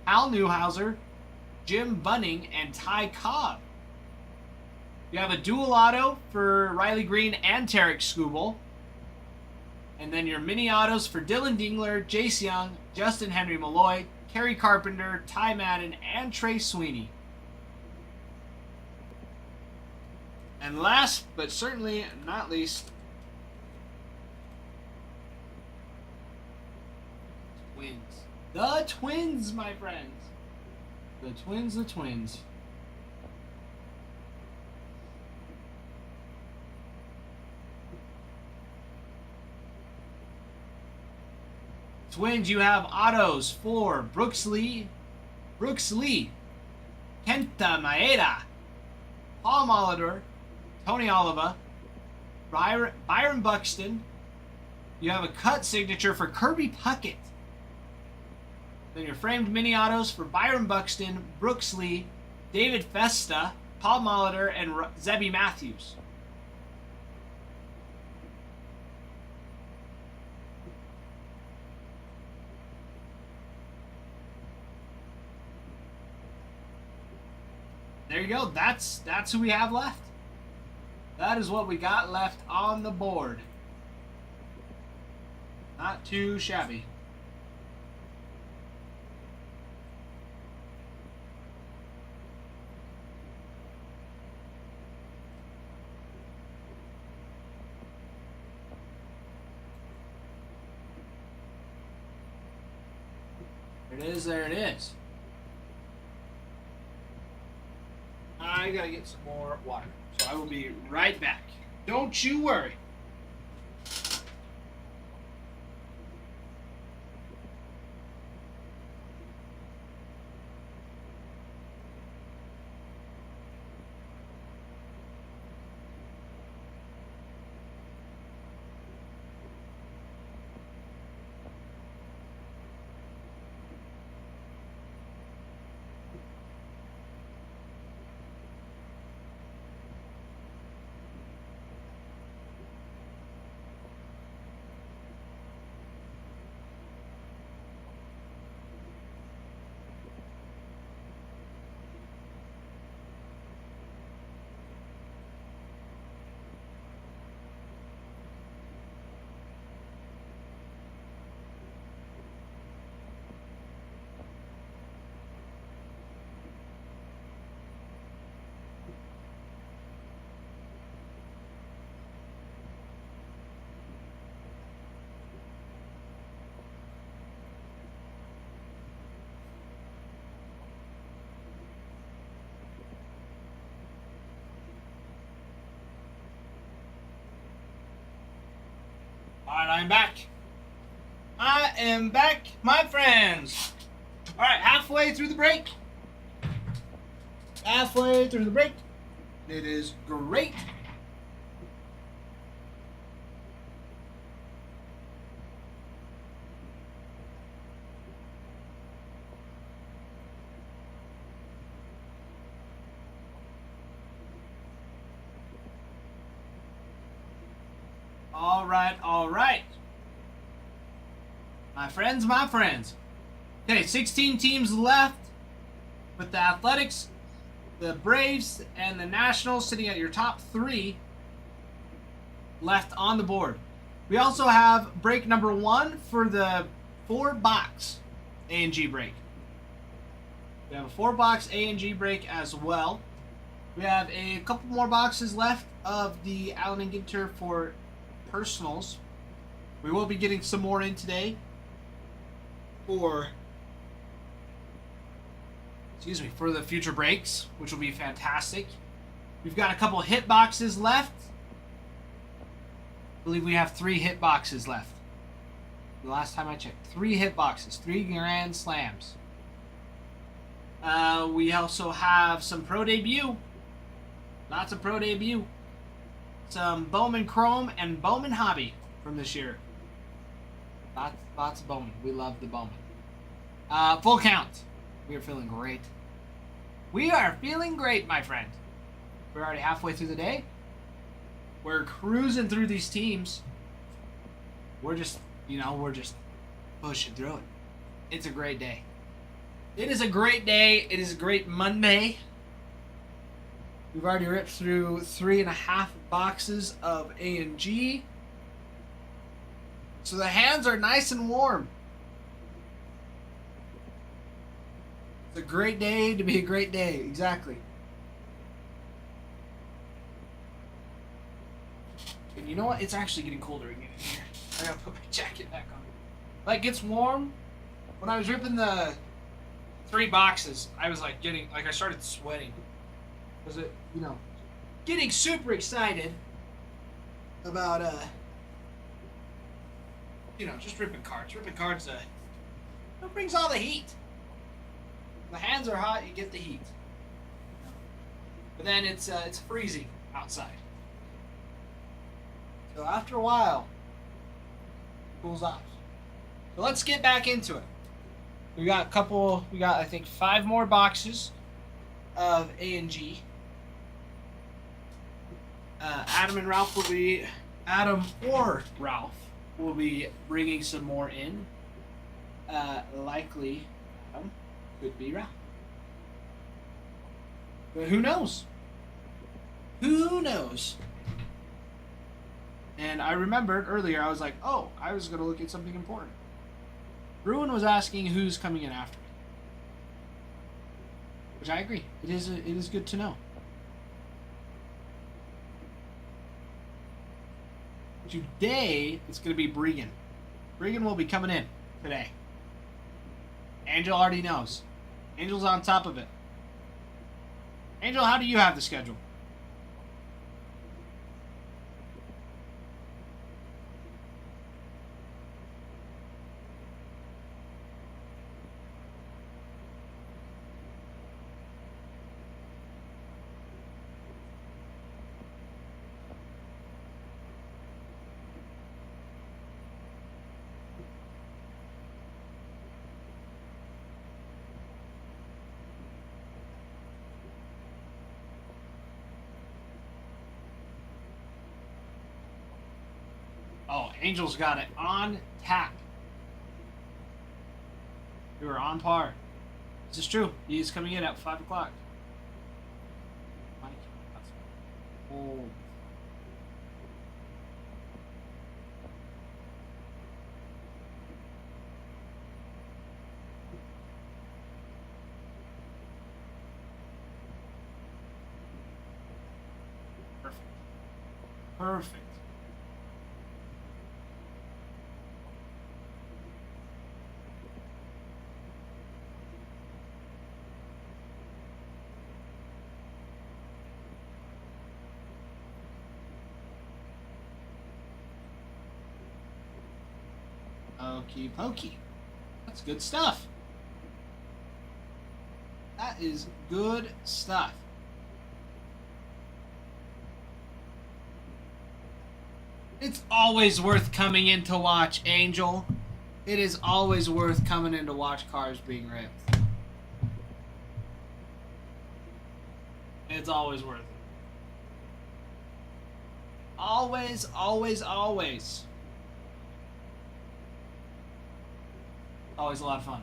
Al Newhouser, Jim Bunning, and Ty Cobb. You have a dual auto for Riley Green and Tarek Skubal. And then your mini autos for Dylan Dingler, Jace Young, Justin Henry Malloy, Kerry Carpenter, Ty Madden, and Trey Sweeney. And last, but certainly not least, Twins. The Twins, my friends. The Twins. Twins, you have autos for Brooks Lee, Kenta Maeda, Paul Molitor, Tony Oliva, Byron Buxton. You have a cut signature for Kirby Puckett. Then your framed mini autos for Byron Buxton, Brooks Lee, David Festa, Paul Molitor, and Zebby Matthews. There you go. That's who we have left. That is what we got left on the board. Not too shabby. There it is. I gotta get some more water, so I will be right back. Don't you worry. Alright, I'm back. I am back, my friends. Alright, halfway through the break. Halfway through the break. It is great. All right. My friends. Okay, 16 teams left with the Athletics, the Braves, and the Nationals sitting at your top 3 left on the board. We also have break number 1 for the 4-box A&G break. We have a 4-box A&G break as well. We have a couple more boxes left of the Allen and Ginter for personals. We will be getting some more in today for the future breaks, which will be fantastic. We've got a couple hit boxes left. I believe we have 3 hit boxes left. The last time I checked, 3 hit boxes, 3 grand slams. We also have some pro debut. Lots of pro debut. Some Bowman Chrome and Bowman Hobby from this year. Lots of Bowman. We love the Bowman. Full count. We are feeling great. We are feeling great, my friend. We're already halfway through the day. We're cruising through these teams. We're just pushing through it. It's a great day. It is a great day. It is a great Monday. We've already ripped through 3.5 boxes of A&G. So the hands are nice and warm. It's a great day to be a great day. Exactly. And you know what? It's actually getting colder again in here. I gotta put my jacket back on. Like, it's warm. When I was ripping the 3 boxes, I was like I started sweating. Was it, getting super excited about, just ripping cards. Ripping cards, it brings all the heat. The hands are hot, you get the heat. But then it's freezing outside. So after a while, it cools off. So let's get back into it. We got I think 5 more boxes of A&G. Adam or Ralph will be bringing some more in. Likely Adam, could be Ralph. But who knows? Who knows? And I remembered earlier, I was like, oh, I was going to look at something important. Bruin was asking who's coming in after me. Which I agree. It is good to know. Today, it's going to be Bregan. Bregan will be coming in today. Angel already knows. Angel's on top of it. Angel, how do you have the schedule? Oh, Angel's got it on tap. We were on par. This is true. He's coming in at 5 o'clock. Oh. Perfect. Perfect. Hokey pokey. That's good stuff. That is good stuff. It's always worth coming in to watch, Angel. It is always worth coming in to watch cars being ripped. It's always worth it. Always, always, always. Always a lot of fun.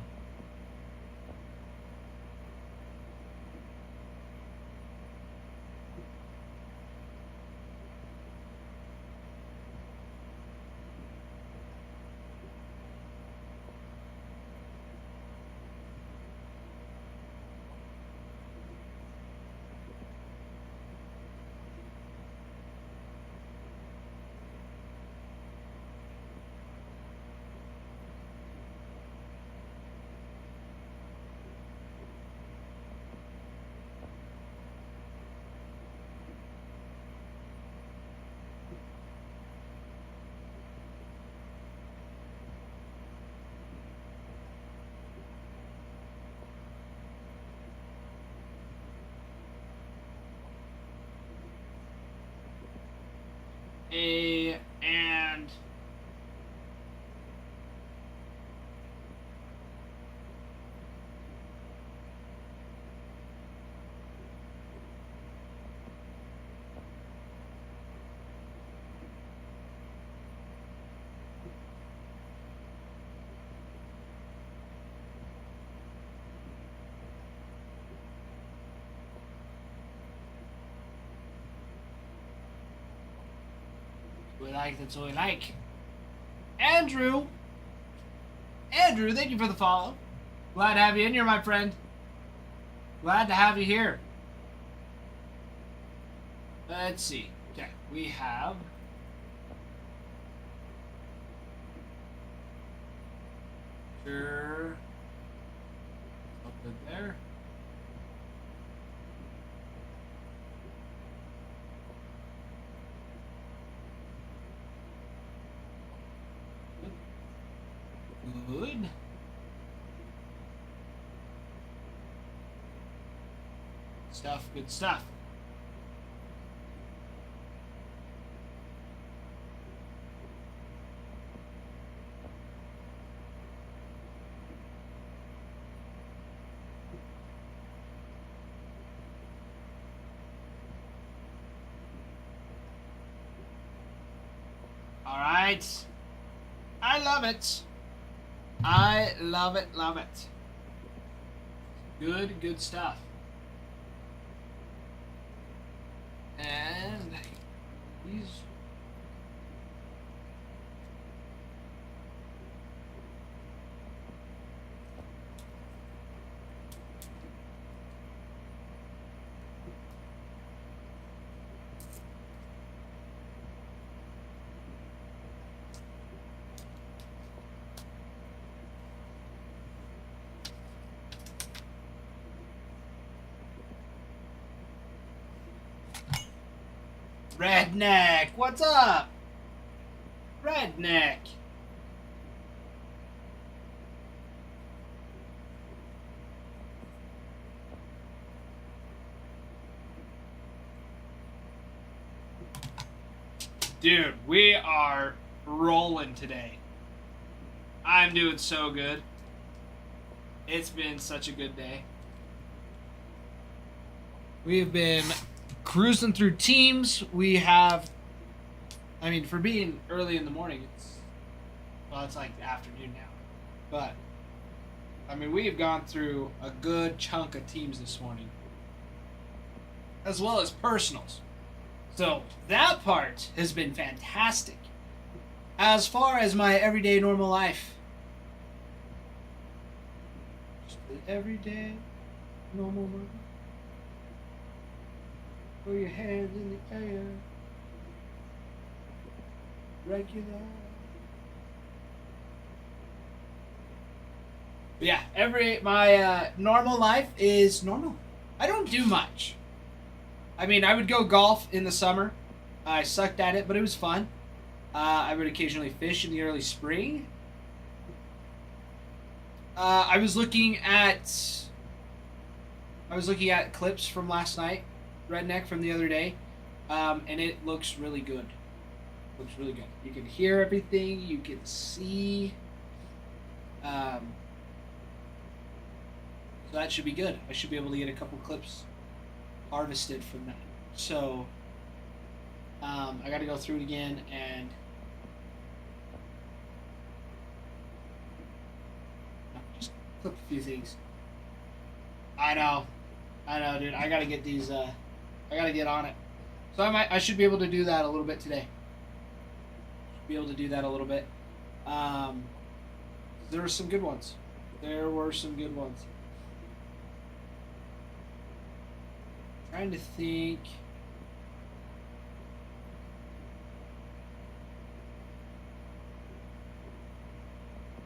And we like, that's what we like. Andrew, thank you for the follow. Glad to have you in here, my friend. Glad to have you here. Let's see. Okay, we have sure. Up there. Good. Stuff, good stuff. All right. I love it. I love it, love it. Good, good stuff. And these. Redneck, what's up? Redneck. Dude, we are rolling today. I'm doing so good. It's been such a good day. We've been cruising through teams. We have, I mean, for being early in the morning, it's like the afternoon now. But, I mean, we have gone through a good chunk of teams this morning, as well as personals. So, that part has been fantastic. As far as my everyday normal life, just the everyday normal life. Throw your hands in the air. Regular. But yeah, my normal life is normal. I don't do much. I mean, I would go golf in the summer. I sucked at it, but it was fun. I would occasionally fish in the early spring. I was looking at clips from last night, Redneck from the other day, and it looks really good. Looks really good. You can hear everything. You can see. So that should be good. I should be able to get a couple clips harvested from that. So I got to go through it again and just clip a few things. I know, dude. I gotta get these. I gotta get on it. So I should be able to do that a little bit today. Be able to do that a little bit. There were some good ones. Trying to think.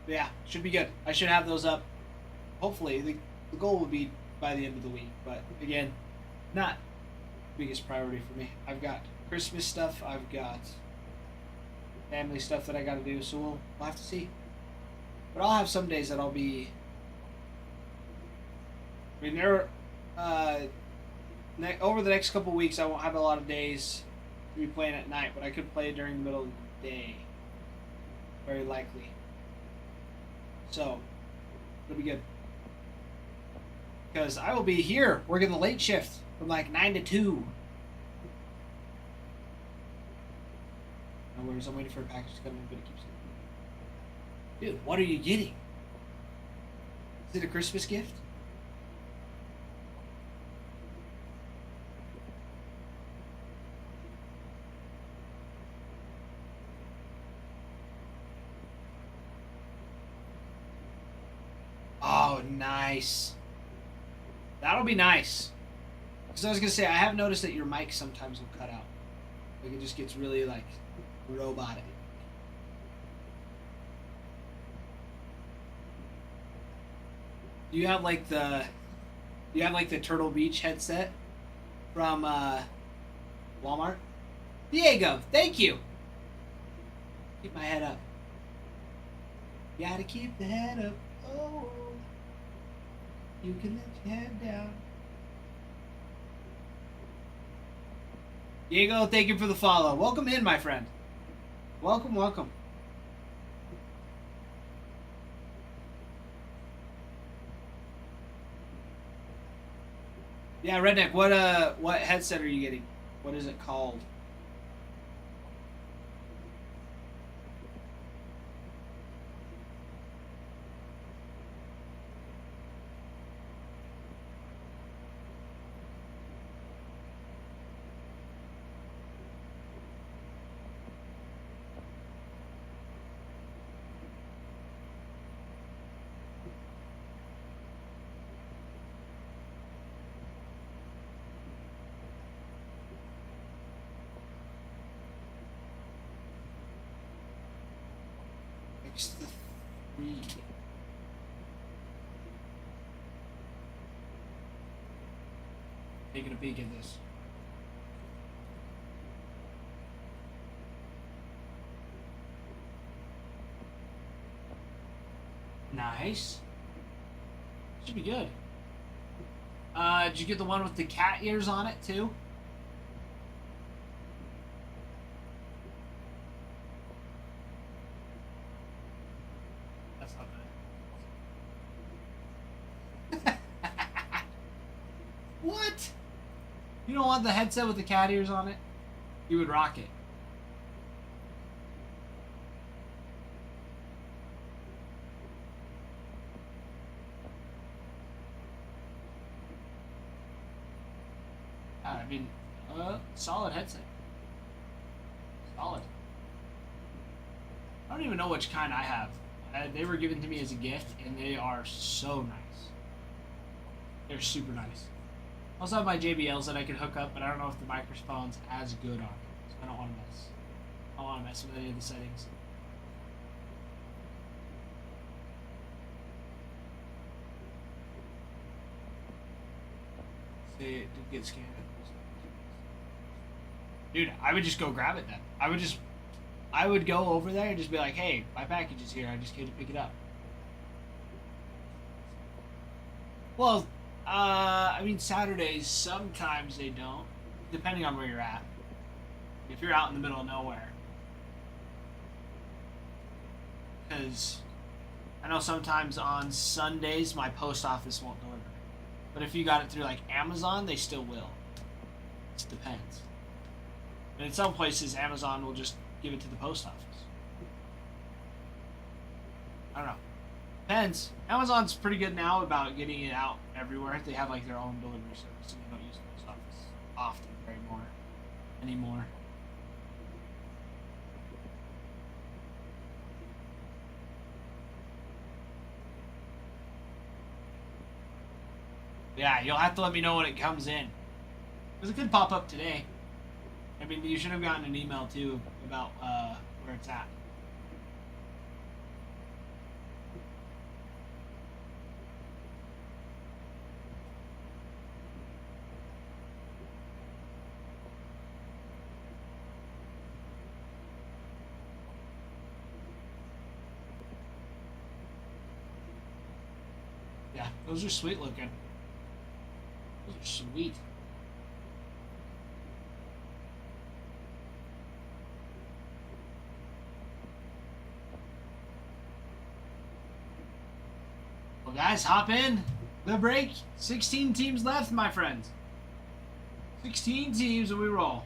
But yeah, should be good. I should have those up. Hopefully, the goal would be by the end of the week. But again, not the biggest priority for me. I've got Christmas stuff. I've got family stuff that I got to do. So we'll have to see. But I'll have some days that I'll be. I mean, over the next couple weeks, I won't have a lot of days to be playing at night, but I could play during the middle of the day. Very likely. So, it'll be good. Because I will be here working the late shift from like 9 to 2. No worries, I'm waiting for a package to come in, but it keeps. Dude, what are you getting? Is it a Christmas gift? Oh, nice. That'll be nice. Because I was going to say, I have noticed that your mic sometimes will cut out. Like, it just gets really, like, robotic. Do you have like the Turtle Beach headset from Walmart? Diego, thank you. Keep my head up. Gotta keep the head up. Oh, you can let your head down. Diego, thank you for the follow. Welcome in, my friend. Welcome, welcome. Yeah, Redneck, what headset are you getting? What is it called? X3. Taking a peek at this. Nice. Should be good. Did you get the one with the cat ears on it too? That's not bad. What? You don't want the headset with the cat ears on it? You would rock it. I mean, solid headset. Solid. I don't even know which kind I have. They were given to me as a gift, and they are so nice. They're super nice. I also have my JBLs that I can hook up, but I don't know if the microphone's as good on it, so I don't want to mess. I don't want to mess with any of the settings. See, it did get scanned. Dude, I would just go grab it then. I would go over there and just be like, hey, my package is here. I just came to pick it up. Well, I mean Saturdays sometimes they don't, depending on where you're at. If you're out in the middle of nowhere, because I know sometimes on Sundays my post office won't deliver. But if you got it through like Amazon, they still will. It depends. And in some places, Amazon will just give it to the post office. I don't know. Depends. Amazon's pretty good now about getting it out everywhere. They have like their own delivery service, and they don't use the post office often anymore. Yeah, you'll have to let me know when it comes in. Because it could pop up today. I mean, you should have gotten an email too about where it's at. Yeah, those are sweet looking. Those are sweet. Well, guys, hop in. The break. 16 teams left, my friends. 16 teams and we roll.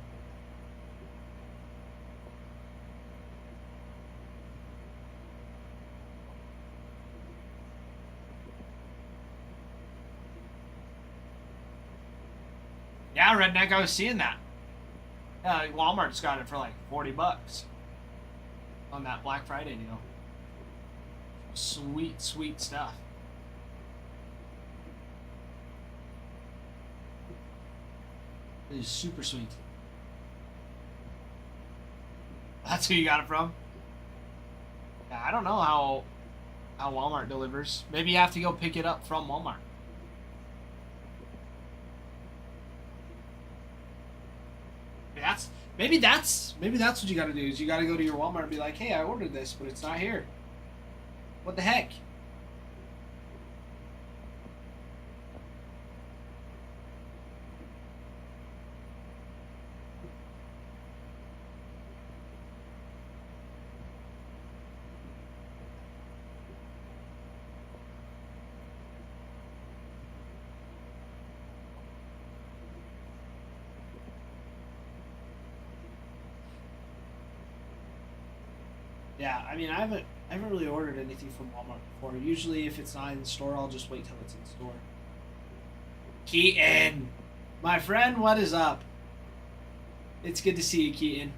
Yeah, Redneck, I was seeing that. Walmart's got it for like $40 on that Black Friday deal. Sweet, sweet stuff. It is super sweet. That's who you got it from? Yeah, I don't know how Walmart delivers. Maybe you have to go pick it up from Walmart. Maybe that's what you gotta do, is you gotta go to your Walmart and be like, hey, I ordered this, but it's not here. What the heck? Yeah, I mean, I haven't really ordered anything from Walmart before. Usually, if it's not in store, I'll just wait till it's in store. Keaton, my friend, what is up? It's good to see you, Keaton.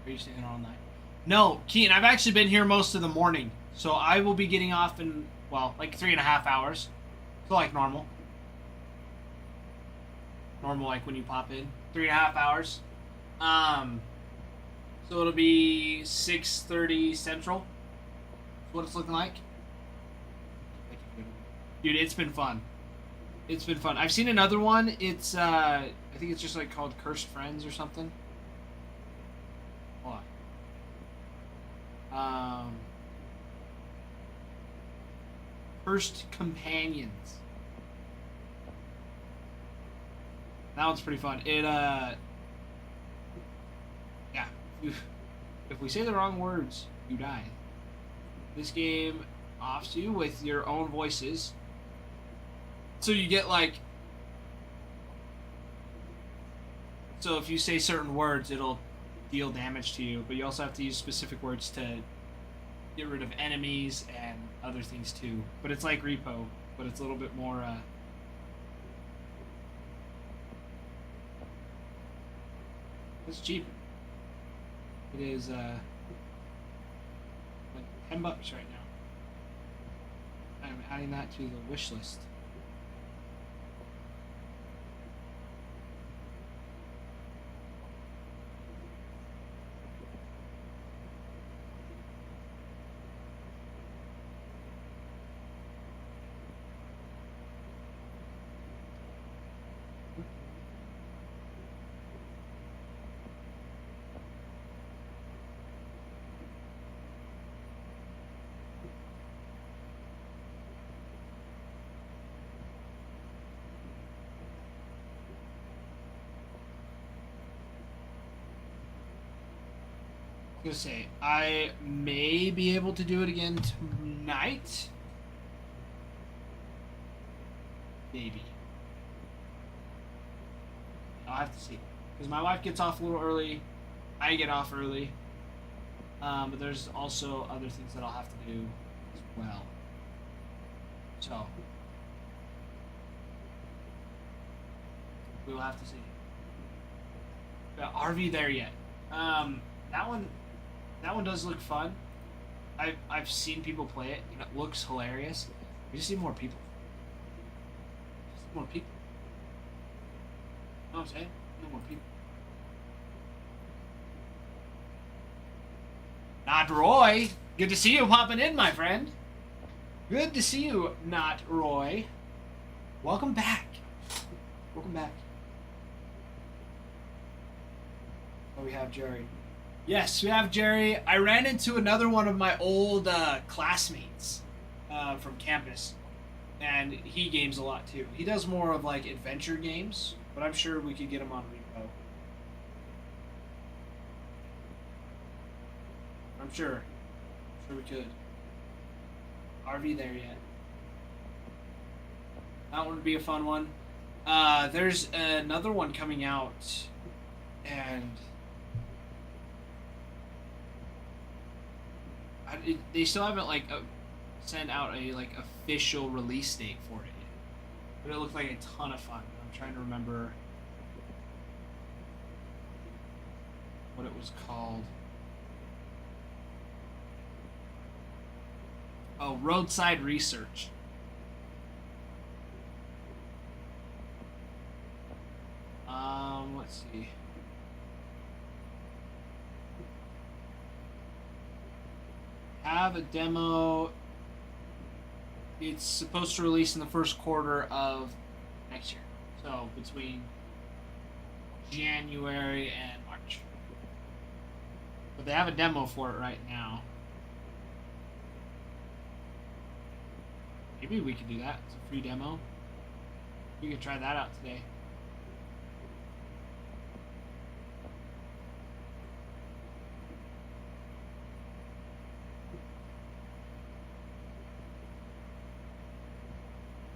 Are you staying all night? No, Keaton, I've actually been here most of the morning. So I will be getting off in, well, like 3.5 hours. So like normal. Normal, like when you pop in. 3.5 hours. So it'll be 6:30 Central. That's what it's looking like. Dude, it's been fun. It's been fun. I've seen another one. It's, I think it's just like called Cursed Friends or something. Hold on. First Companions. That one's pretty fun. It, yeah. If we say the wrong words, you die. This game offs you with your own voices. So you get like... So if you say certain words, it'll deal damage to you, but you also have to use specific words to get rid of enemies and other things too. But it's like Repo, but it's a little bit more it's cheap. It is like $10 right now. I'm adding that to the wish list. gonna say I may be able to do it again tonight. Maybe. I'll have to see. Because my wife gets off a little early. I get off early. But there's also other things that I'll have to do as well. So. We'll have to see. RV there yet? That one does look fun. I've seen people play it, and it looks hilarious. We just need more people. More people. You know what I'm saying? No more people. Not Roy. Good to see you popping in, my friend. Good to see you, not Roy. Welcome back. Welcome back. Oh, we have Jerry. Yes, we have Jerry. I ran into another one of my old classmates from campus. And he games a lot too. He does more of like adventure games, but I'm sure we could get him on repo. I'm sure we could. RV there yet? That one would be a fun one. There's another one coming out, and they still haven't like sent out a like official release date for it yet. But it looked like a ton of fun. I'm trying to remember what it was called. Oh, Roadside Research. Let's see. Have a demo. It's supposed to release in the first quarter of next year. So between January and March. But they have a demo for it right now. Maybe we could do that. It's a free demo. We could try that out today.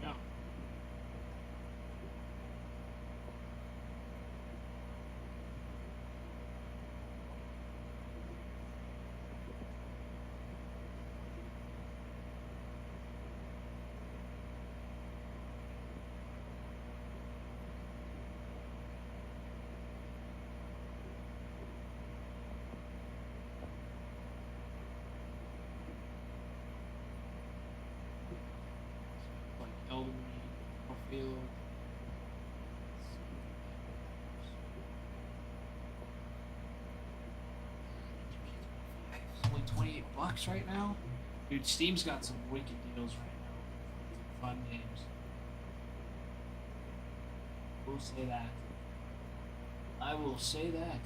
Yeah. Like Elden Ring, Battlefield. It's only $28 right now. Dude, Steam's got some wicked deals right now. Fun games. We'll say that. I will say that.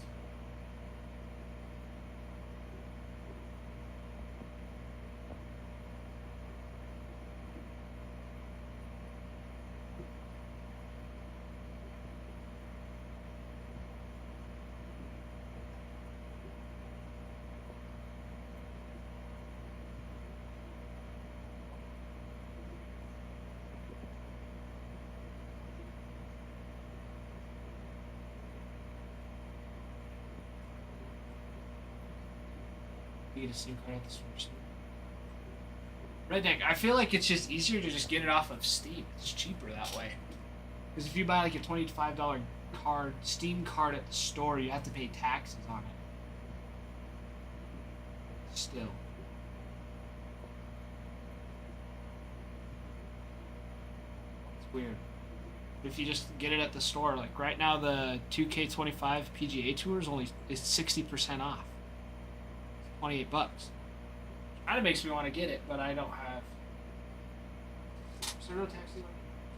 Get a SIM card at the source. Redneck, I feel like it's just easier to just get it off of Steam. It's cheaper that way. Because if you buy like a $25 card, Steam card at the store, you have to pay taxes on it. Still. It's weird. If you just get it at the store, like right now the 2K25 PGA Tour is 60% off. $28. Kind of makes me want to get it, but I don't have. Is there no taxes?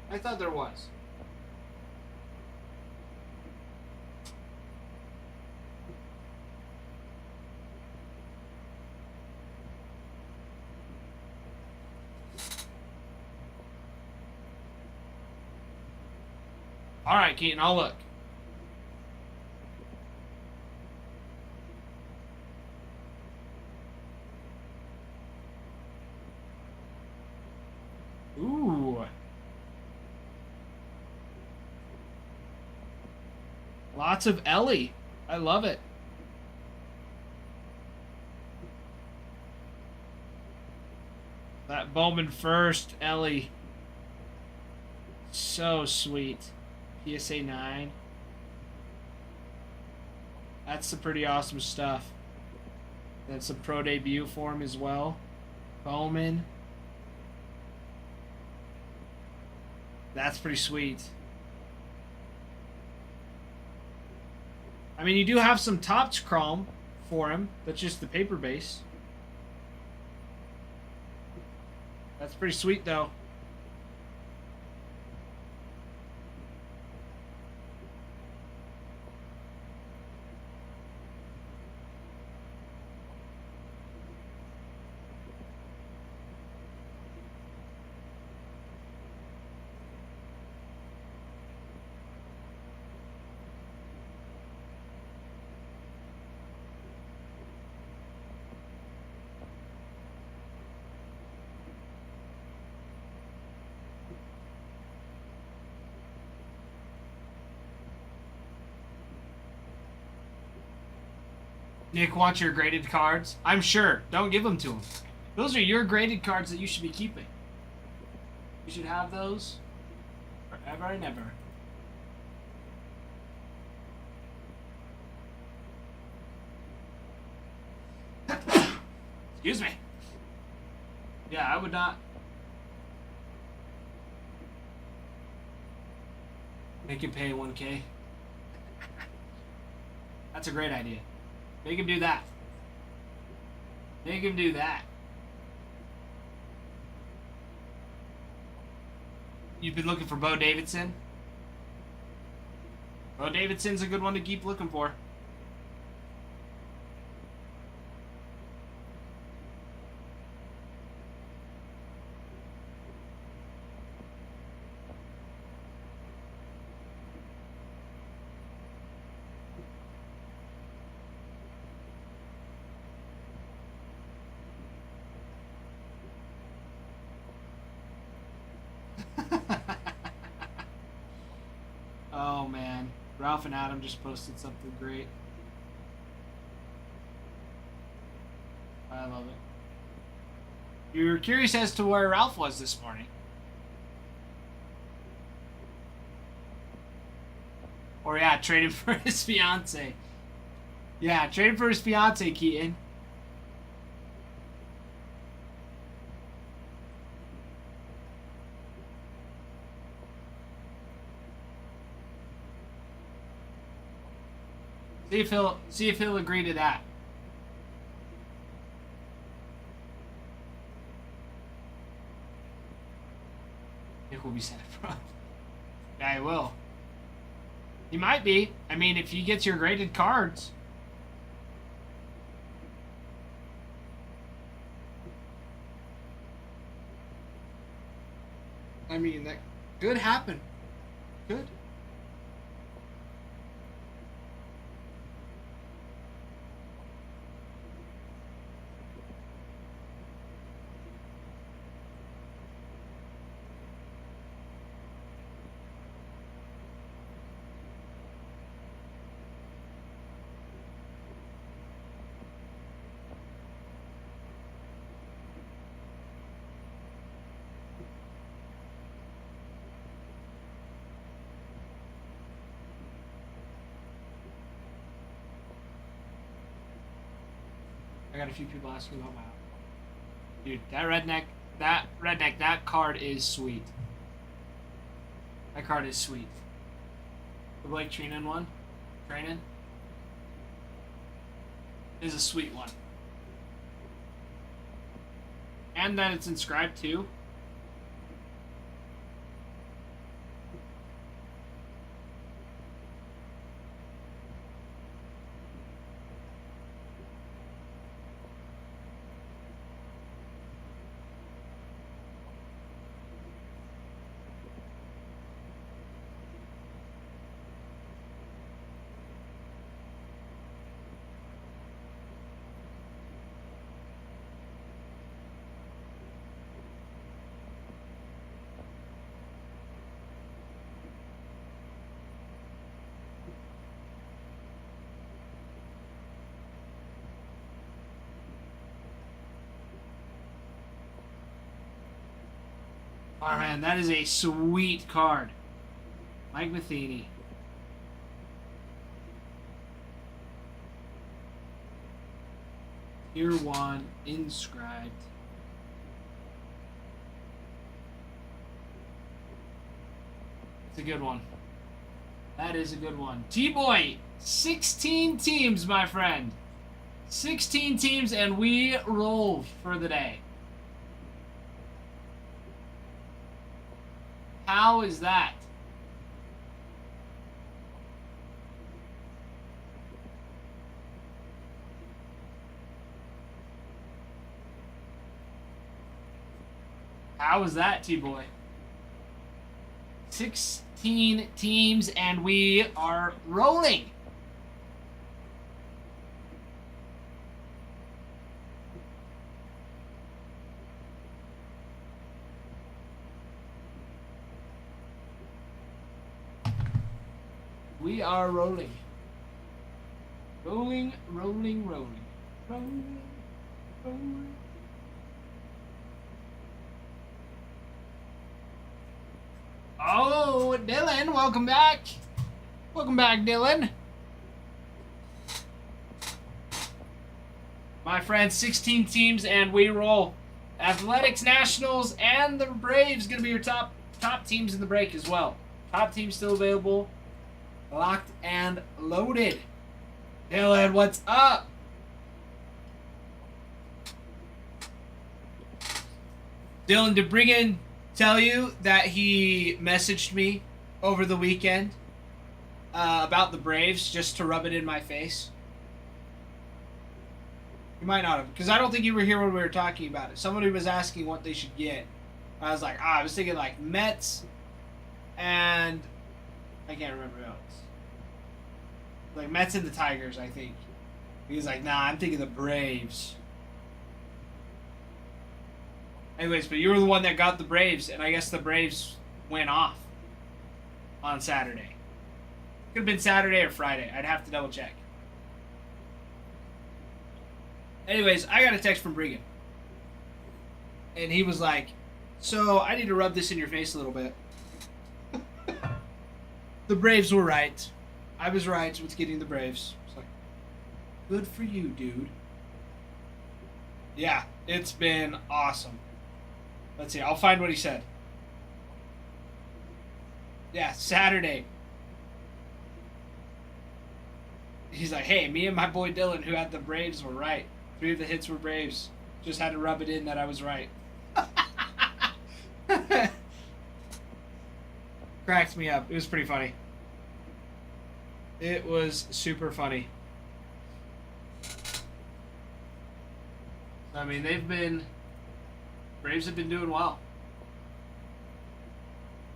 I thought there was. All right, Keaton, I'll look. Lots of Ellie. I love it. That Bowman first, Ellie. So sweet. PSA 9. That's some pretty awesome stuff. Then some pro debut for him as well. Bowman. That's pretty sweet. I mean, you do have some Topps Chrome for him. That's just the paper base. That's pretty sweet, though. Nick wants your graded cards. I'm sure. Don't give them to him. Those are your graded cards that you should be keeping. You should have those forever and ever. Excuse me. Yeah, I would not. Make him pay 1K. That's a great idea. Make him do that. Make him do that. You've been looking for Bo Davidson? Bo Davidson's a good one to keep looking for. Oh man, Ralph and Adam just posted something great. I love it. You were curious as to where Ralph was this morning. Or yeah, trading for his fiance. Yeah, trading for his fiance, Keaton. See if he'll agree to that. Nick will be sent from. Yeah, he will. He might be. I mean, if he gets your graded cards. I mean, that could happen. Could. I got a few people asking about my house. Dude, that card is sweet. That card is sweet. The Blake Trinan one, Trinan, is a sweet one. And that it's inscribed too. Oh man, that is a sweet card. Mike Matheny. Tier 1 inscribed. It's a good one. That is a good one. T-Boy, 16 teams, my friend. 16 teams, and we roll for the day. How is that? How is that, T-Boy? 16 teams, and we are rolling. We are rolling. Rolling, rolling, rolling. Rolling, rolling. Oh, Dylan, welcome back. Welcome back, Dylan. My friend, 16 teams, and we roll. Athletics, Nationals, and the Braves going to be your top teams in the break as well. Top teams still available. Locked and loaded. Dylan, what's up? Dylan, did Brigham tell you that he messaged me over the weekend about the Braves just to rub it in my face? You might not have, because I don't think you were here when we were talking about it. Somebody was asking what they should get. I was like, I was thinking like Mets and I can't remember who else. Like Mets and the Tigers, I think. He was like, nah, I'm thinking the Braves. Anyways, but you were the one that got the Braves, and I guess the Braves went off on Saturday. Could have been Saturday or Friday. I'd have to double check. Anyways, I got a text from Brigham. And he was like, so I need to rub this in your face a little bit. The Braves were right. I was right with getting the Braves. It's like, good for you, dude. Yeah, it's been awesome. Let's see, I'll find what he said. Yeah, Saturday. He's like, hey, me and my boy Dylan, who had the Braves, were right. 3 of the hits were Braves. Just had to rub it in that I was right. Cracked me up. It was pretty funny. It was super funny. I mean, Braves have been doing well.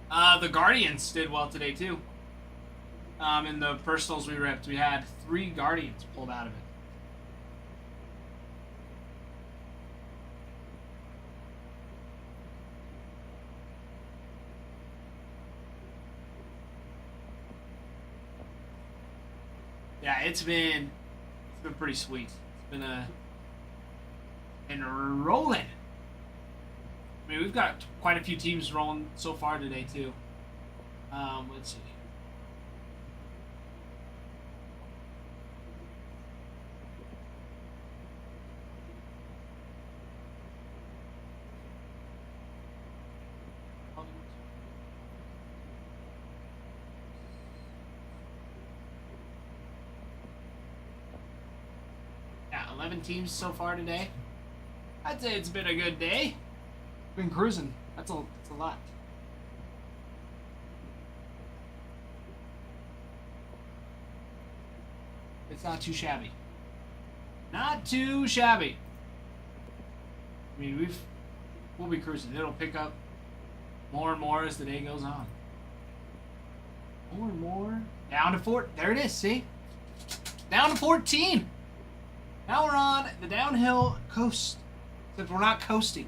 The Guardians did well today, too. In the personals we ripped, we had 3 Guardians pulled out of it. Yeah, it's been pretty sweet. It's been rolling. I mean, we've got quite a few teams rolling so far today too. Let's see. Yeah, 11 teams so far today. I'd say it's been a good day. Been cruising. That's a lot. It's not too shabby. Not too shabby. I mean, we'll be cruising. It'll pick up more and more as the day goes on. More and more. Down to 4. There it is. See? Down to 14. Now we're on the downhill coast. Except we're not coasting.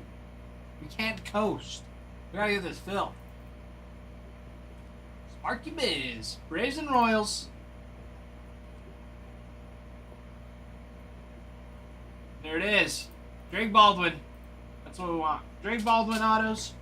We can't coast. We gotta get this fill. Sparky Biz. Braves and Royals. There it is. Drake Baldwin. That's what we want. Drake Baldwin autos.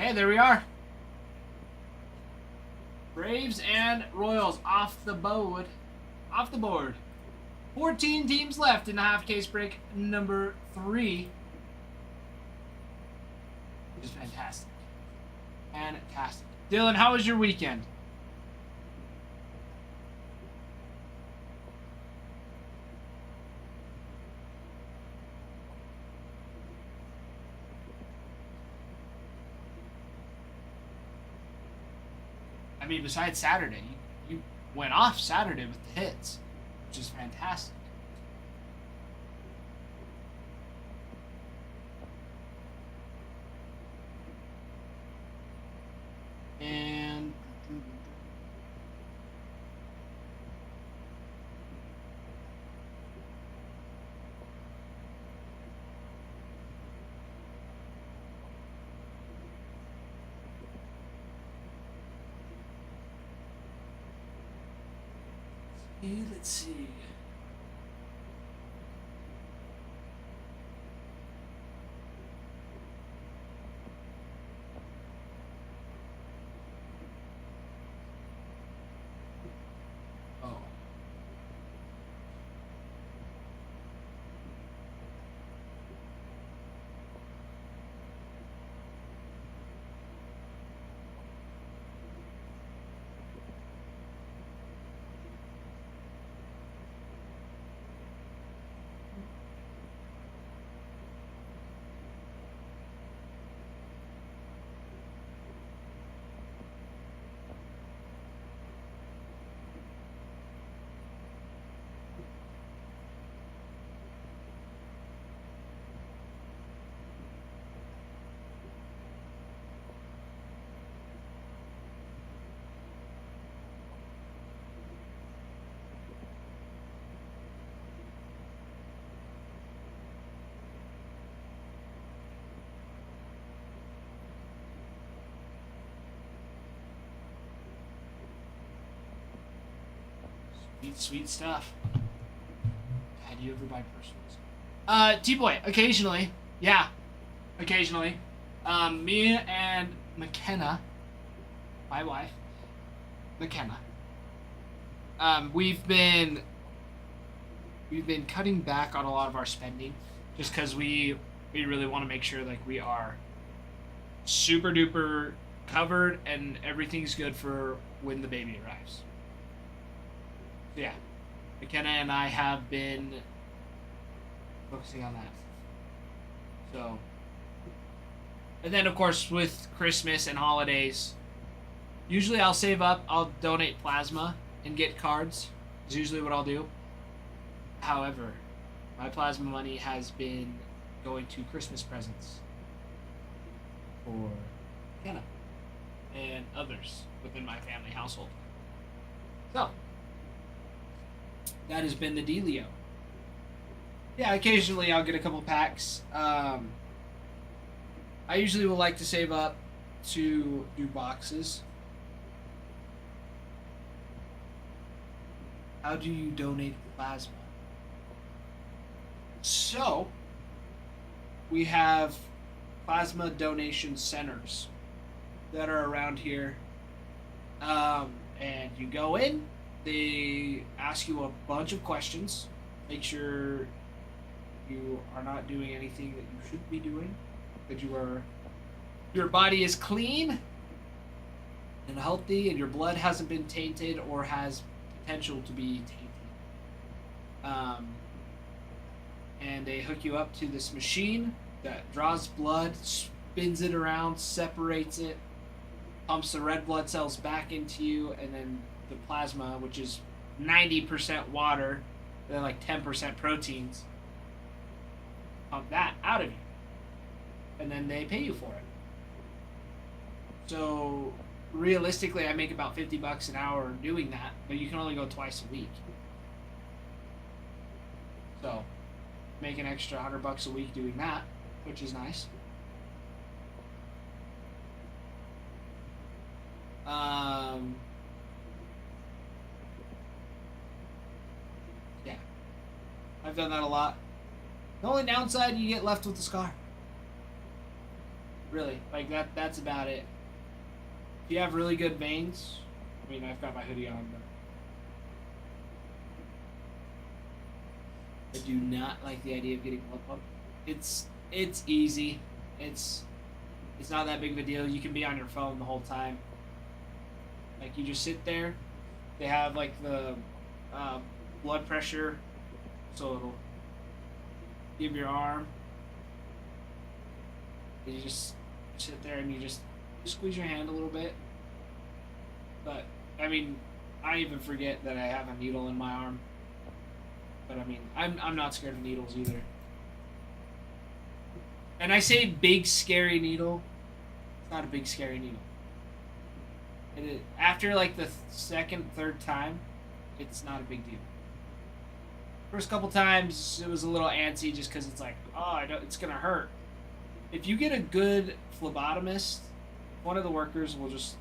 Okay, there we are. Braves and Royals off the board. Off the board. 14 teams left in the half case break number 3. Which is fantastic. Fantastic. Dylan, how was your weekend? I mean, besides Saturday, you went off Saturday with the hits, which is fantastic. And let's see. Oh. Sweet, sweet stuff. God, do you ever buy personals? T-Boy, occasionally. Yeah, occasionally. Me and McKenna, my wife, McKenna, we've been cutting back on a lot of our spending just because we really want to make sure like we are super duper covered and everything's good for when the baby arrives. Yeah, McKenna and I have been focusing on that. So, and then of course with Christmas and holidays, usually I'll save up, I'll donate plasma and get cards, is usually what I'll do. However, my plasma money has been going to Christmas presents for McKenna and others within my family household. So, that has been the dealio. Yeah, occasionally I'll get a couple packs. I usually will like to save up to do boxes. How do you donate plasma? So, we have plasma donation centers that are around here. And you go in, they ask you a bunch of questions, make sure you are not doing anything that you shouldn't be doing, that your body is clean and healthy and your blood hasn't been tainted or has potential to be tainted. And they hook you up to this machine that draws blood, spins it around, separates it, pumps the red blood cells back into you, and then the plasma, which is 90% water, and then like 10% proteins, pump that out of you. And then they pay you for it. So realistically, I make about $50 an hour doing that, but you can only go twice a week. So make an extra $100 a week doing that, which is nice. Yeah, I've done that a lot. The only downside, you get left with the scar. Really, like that's about it. If you have really good veins, I mean, I've got my hoodie on, but I do not like the idea of getting blood pumped. It's easy. It's it's not that big of a deal. You can be on your phone the whole time. Like you just sit there. They have like the blood pressure, so it'll give your arm. And you just sit there and you just squeeze your hand a little bit. But I mean, I even forget that I have a needle in my arm. But I mean, I'm not scared of needles either. And I say big scary needle. It's not a big scary needle. After like the second, third time, it's not a big deal. First couple times, it was a little antsy just because it's like, oh, it's gonna hurt. If you get a good phlebotomist, one of the workers will just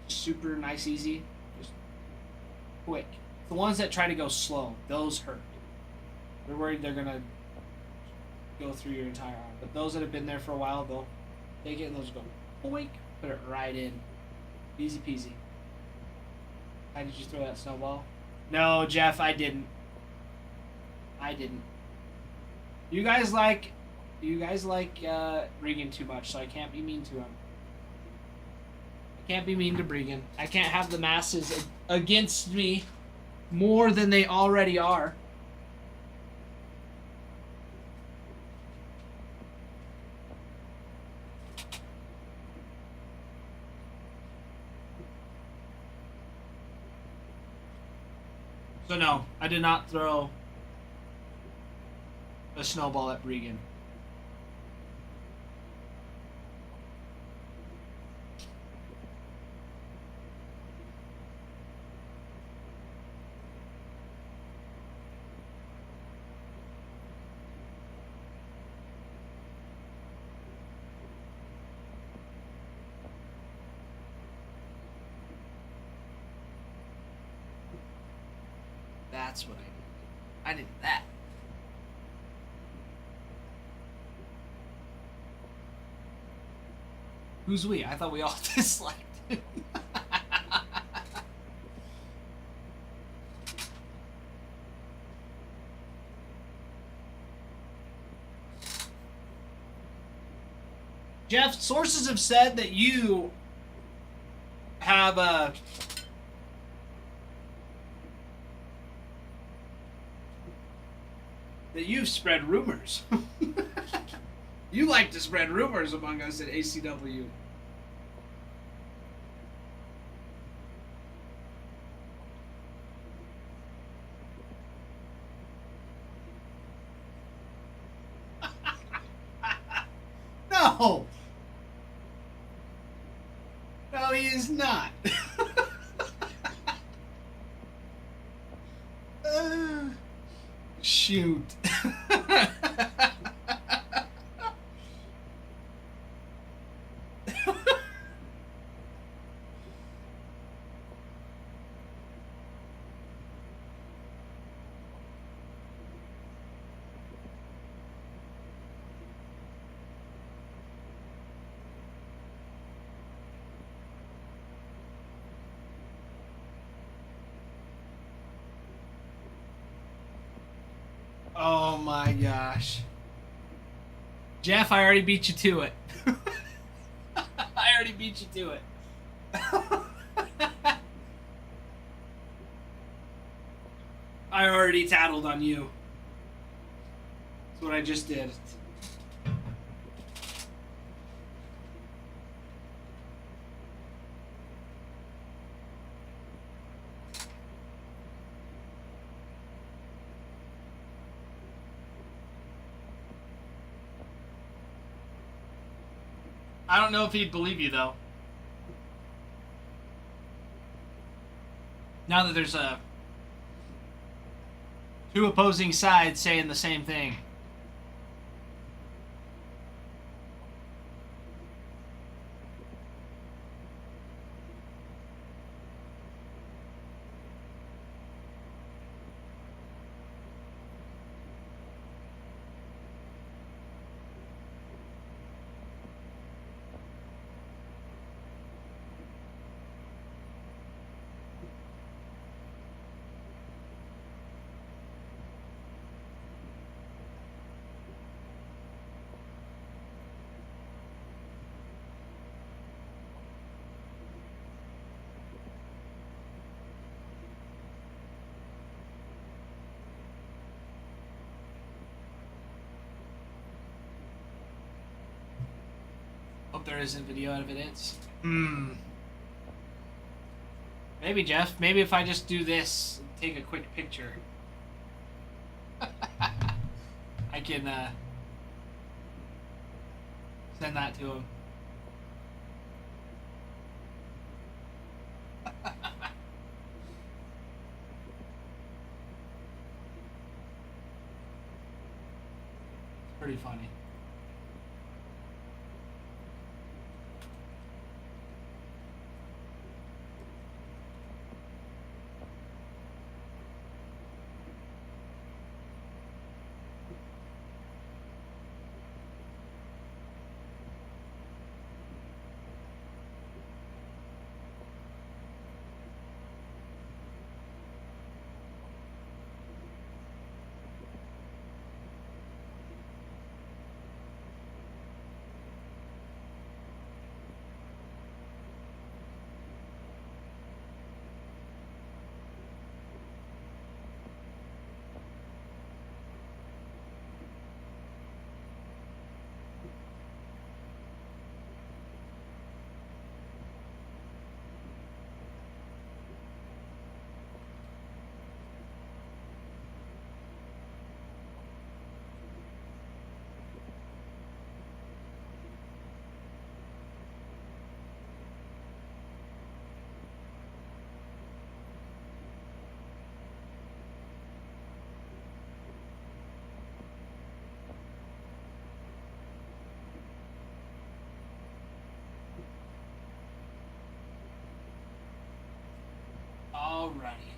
super nice, easy, just quick. The ones that try to go slow, those hurt. They're worried they're gonna go through your entire arm. But those that have been there for a while, they'll take it and they'll just go, boink, put it right in. Easy peasy. How did you throw that snowball? No, Jeff, I didn't. I didn't. You guys like Regan too much, so I can't be mean to him. I can't be mean to Bregan. I can't have the masses against me more than they already are. So no, I did not throw a snowball at Bregan. That's what I did. I did that. Who's we? I thought we all disliked it. Jeff, sources have said that you have that you've spread rumors. You like to spread rumors among us at ACW. No! No, he is not. Shoot. Oh my gosh. Jeff, I already beat you to it. I already beat you to it. I already tattled on you. That's what I just did. I don't know if he'd believe you, though. Now that there's two opposing sides saying the same thing. hope there isn't video evidence. Maybe, Jeff. Maybe if I just do this and take a quick picture, I can send that to him. Pretty funny. Alrighty.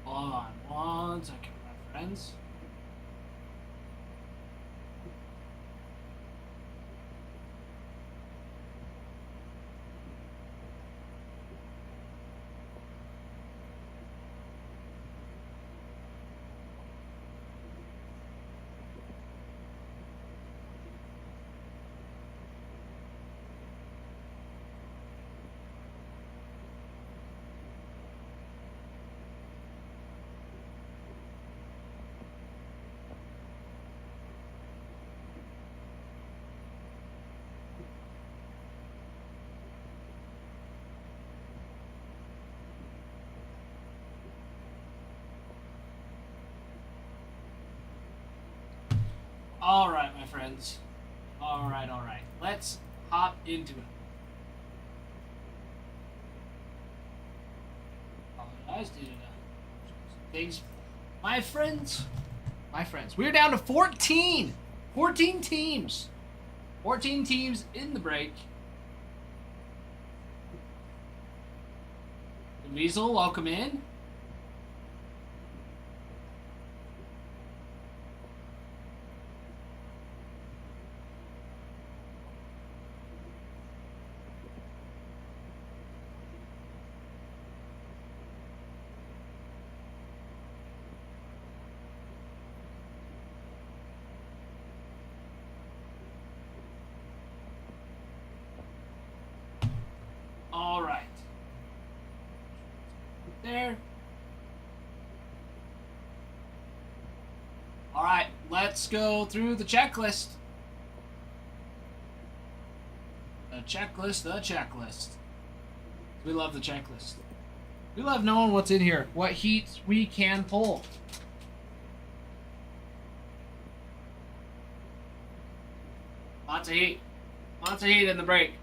Hold on one second, my friends. Alright, my friends. Alright. Let's hop into it. Apologize due to things. My friends, we're down to 14! 14 teams! 14 teams in the break. Weasel, welcome in. All right. There. All right, let's go through the checklist. The checklist. We love the checklist. We love knowing what's in here, what heats we can pull. Lots of heat. Lots of heat in the break.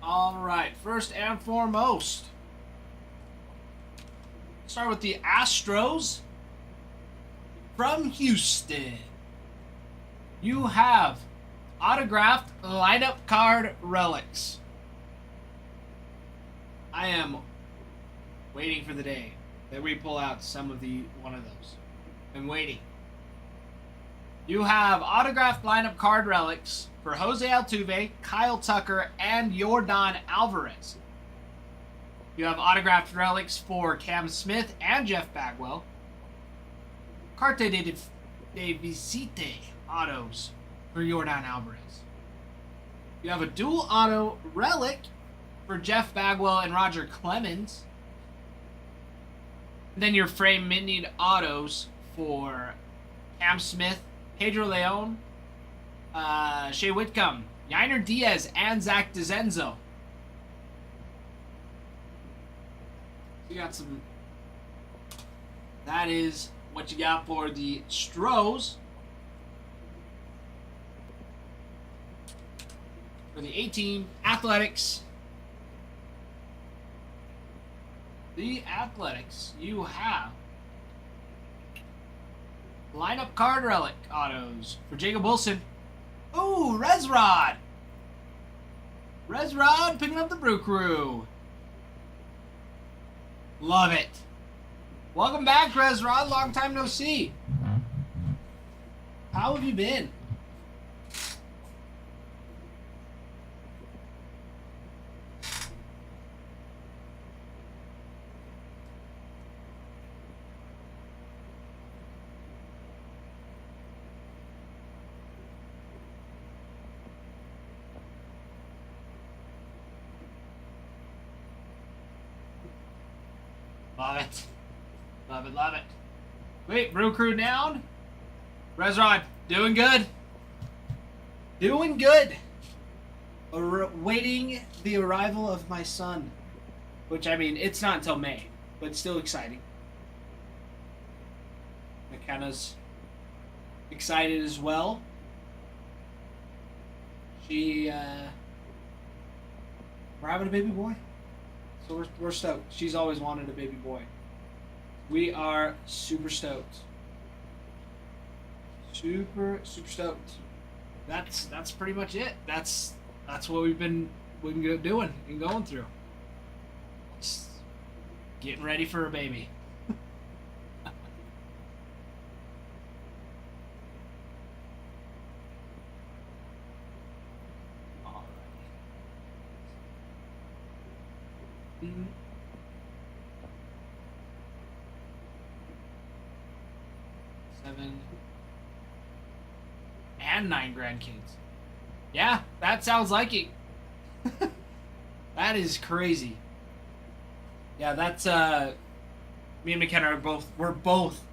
All right, first and foremost, start with the Astros from Houston. You have autographed lineup card relics. I am waiting for the day that we pull out one of those. I'm waiting. You have autographed lineup card relics for Jose Altuve, Kyle Tucker, and Yordan Alvarez. You have autographed relics for Cam Smith and Jeff Bagwell. Carte de Visite autos for Yordan Alvarez. You have a dual auto relic for Jeff Bagwell and Roger Clemens. And then your frame minied autos for Cam Smith, Pedro Leon, Shea Whitcomb, Yainer Diaz, and Zach DeZenzo. You got some. That is what you got for the Stros. For the A-team, Athletics. The Athletics, you have lineup card relic autos for Jacob Wilson. Ooh, Resrod. Resrod picking up the Brew Crew. Love it. Welcome back, Resrod. Long time no see. How have you been? Love it. Love it, love it. Wait, Brew Crew down? Resrod, doing good. Doing good. Waiting the arrival of my son. Which, I mean, it's not until May, but still exciting. McKenna's excited as well. We're having a baby boy. So we're stoked. She's always wanted a baby boy. We are super stoked. Super stoked. That's pretty much it. That's what we've been doing and going through. Just getting ready for a baby. Mm-hmm. 7 and 9 grandkids. Yeah, that sounds like it. That is crazy. Yeah, that's me and McKenna we're both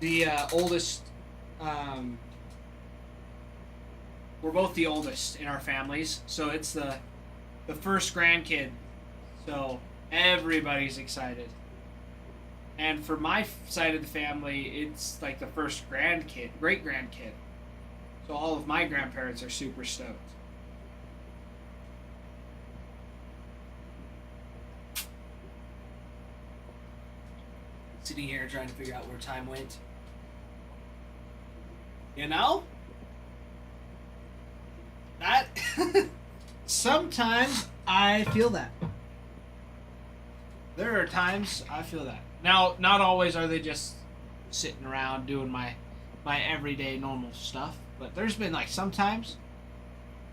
the oldest. We're both the oldest in our families, so it's the first grandkid. So everybody's excited. And for my side of the family, it's like the first great grandkid. So all of my grandparents are super stoked. sitting here trying to figure out where time went. You know? That sometimes I feel that. There are times I feel that. Now, not always are they just sitting around doing my everyday normal stuff, but there's been like sometimes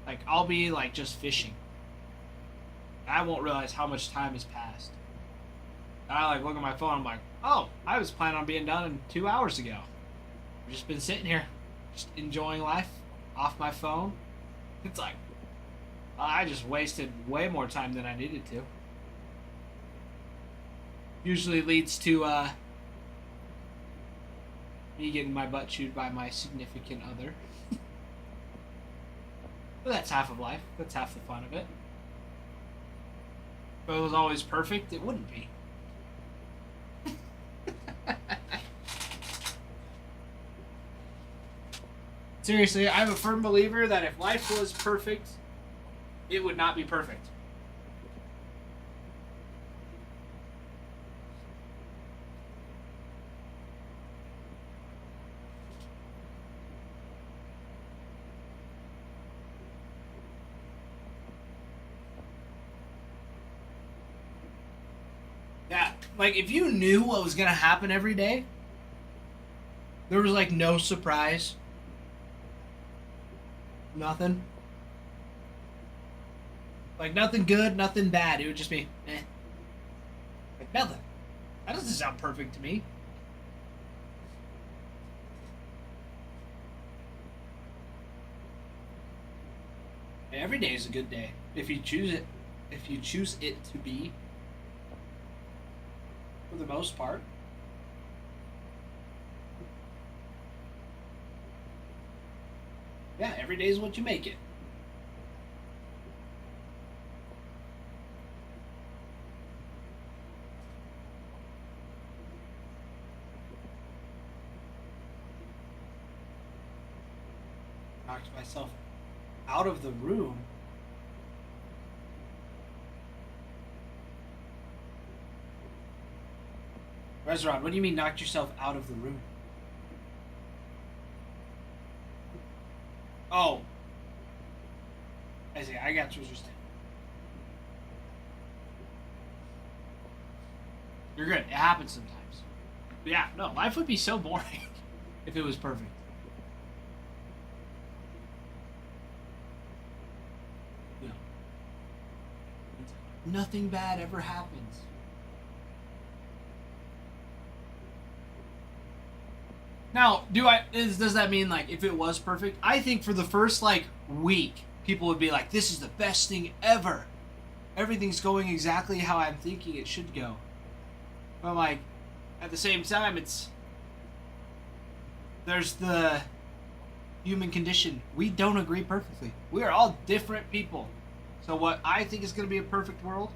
like I'll be like just fishing. I won't realize how much time has passed. And I like look at my phone, I'm like, oh, I was planning on being done in 2 hours ago. I've just been sitting here, just enjoying life off my phone. It's like I just wasted way more time than I needed to. Usually leads to me getting my butt chewed by my significant other. But that's half of life. That's half the fun of it. If it was always perfect, it wouldn't be. Seriously, I'm a firm believer that if life was perfect, it would not be perfect. Yeah, like if you knew what was gonna happen every day, there was like no surprise. Nothing. Like nothing good, nothing bad. It would just be, eh. Like nothing. That doesn't sound perfect to me. Every day is a good day if you choose it. If you choose it to be. For the most part. Yeah, every day is what you make it. Knocked myself out of the room. Resrod, what do you mean knocked yourself out of the room? Oh. I see. I got what you're saying. You're good. It happens sometimes. But yeah, no, life would be so boring if it was perfect. No. Nothing bad ever happens. Now, does that mean like if it was perfect? I think for the first like week, people would be like, "This is the best thing ever. Everything's going exactly how I'm thinking it should go." But like, at the same time, there's the human condition. We don't agree perfectly. We are all different people. So what I think is going to be a perfect world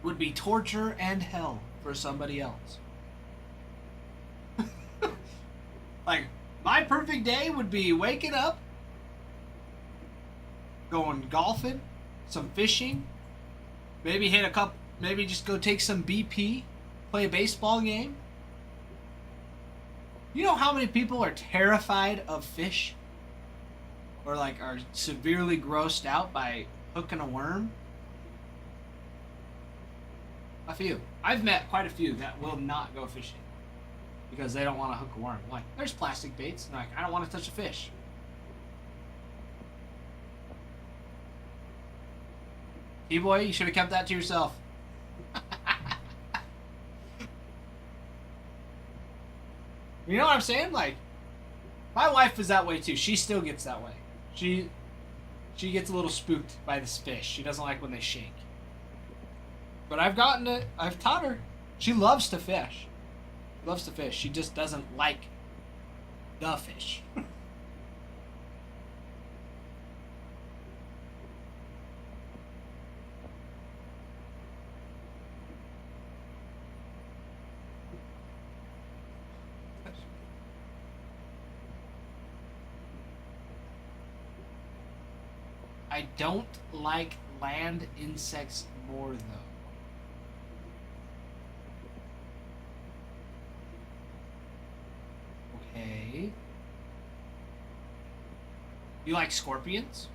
would be torture and hell for somebody else. Like, my perfect day would be waking up, going golfing, some fishing, maybe maybe just go take some BP, play a baseball game. You know how many people are terrified of fish? Or like are severely grossed out by hooking a worm? A few. I've met quite a few that will not go fishing. Because they don't want to hook a worm. Like, there's plastic baits. And like, I don't want to touch a fish. T-boy, you should have kept that to yourself. You know what I'm saying? Like, my wife is that way too. She still gets that way. She gets a little spooked by this fish. She doesn't like when they shake. But I've taught her. She loves to fish. Loves to fish. She just doesn't like the fish. I don't like land insects more though. You like scorpions?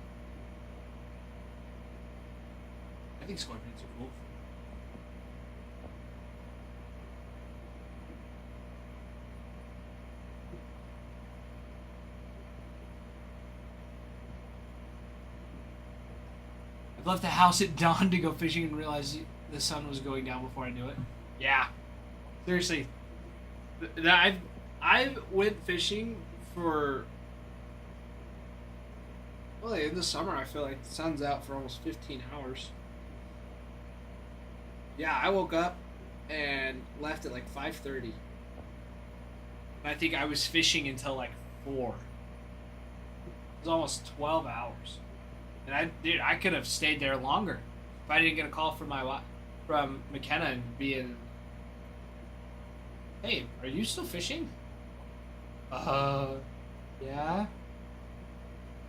I think scorpions are cool. I've left the house at dawn to go fishing and realize the sun was going down before I knew it. Yeah. Seriously. I went fishing for... Well, in the summer, I feel like the sun's out for almost 15 hours. Yeah, I woke up and left at like 5:30. I think I was fishing until like 4. It was almost 12 hours. And I could have stayed there longer if I didn't get a call from from McKenna and being, "Hey, are you still fishing?" Yeah.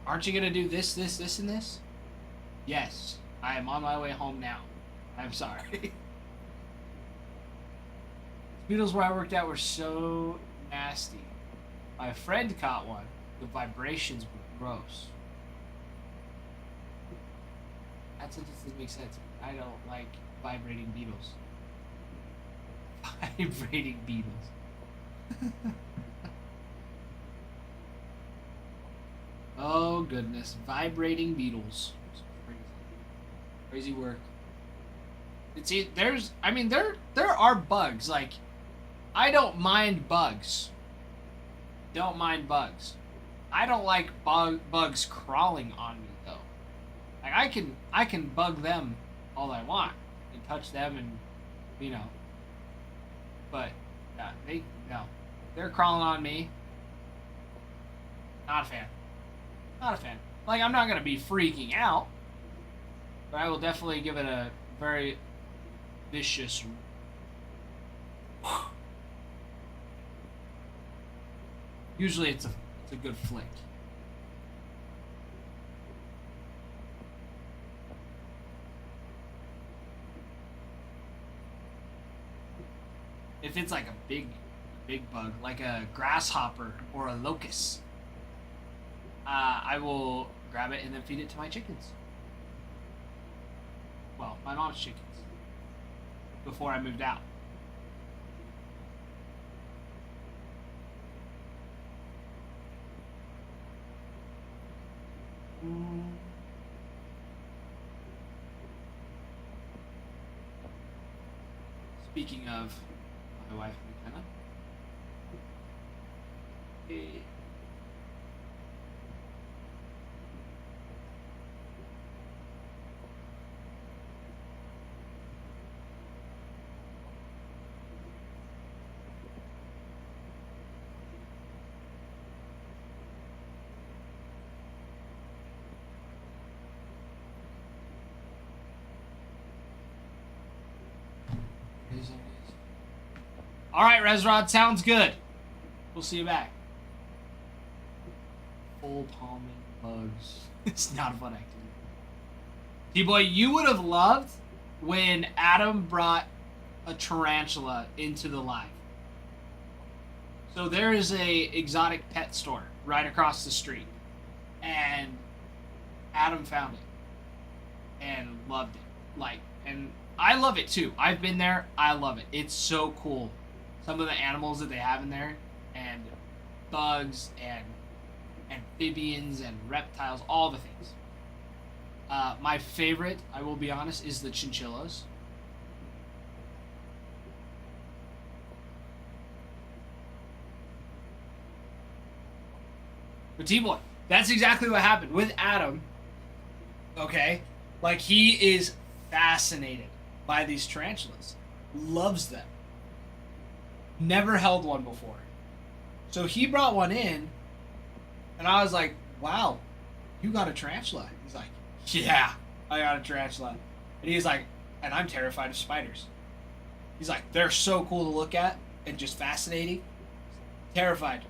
Aren't you gonna do this, and this? Yes, I am on my way home now. I'm sorry. Beetles where I worked out were so nasty. My friend caught one. The vibrations were gross. That sentence doesn't make sense. I don't like vibrating beetles. Vibrating beetles. Oh goodness, vibrating beetles. Crazy work. See, there are bugs. Like, I don't mind bugs. Don't mind bugs. I don't like bugs crawling on me though. Like, I can bug them all I want and touch them and, you know. But yeah, they're crawling on me. Not a fan. Not a fan. Like, I'm not gonna be freaking out, but I will definitely give it a very vicious. Usually, it's a good flick. If it's like a big bug, like a grasshopper or a locust, I will grab it and then feed it to my chickens. Well, my mom's chickens. Before I moved out. Speaking of my wife, McKenna. Hey. All right, Resrod, sounds good. We'll see you back. Full palming bugs. It's not a fun activity. T-Boy, you would have loved when Adam brought a tarantula into the live. So there is a exotic pet store right across the street, and Adam found it and loved it. And I love it too. I've been there. I love it. It's so cool. Some of the animals that they have in there, and bugs and amphibians and reptiles, all the things. My favorite, I will be honest, is the chinchillas. But T-Boy, that's exactly what happened with Adam. Okay? Like, he is fascinated by these tarantulas. Loves them. Never held one before. So he brought one in, and I was like, wow, you got a tarantula. He's like, yeah, I got a tarantula. And he's like, and I'm terrified of spiders. He's like, they're so cool to look at and just fascinating. Terrified.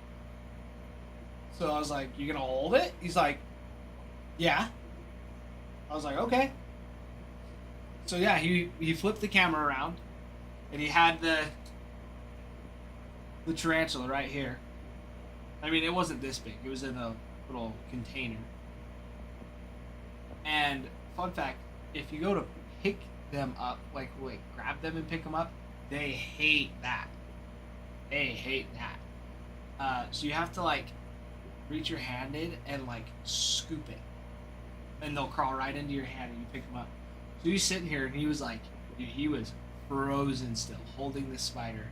So I was like, you gonna hold it? He's like, yeah. I was like, okay. So yeah, he flipped the camera around, and he had the tarantula right here. I mean, it wasn't this big. It was in a little container. And fun fact, if you go to pick them up, like grab them and pick them up, they hate that. They hate that. So you have to like reach your hand in and like scoop it, and they'll crawl right into your hand and you pick them up. So he's sitting here and he was like, dude, he was frozen still, holding this spider.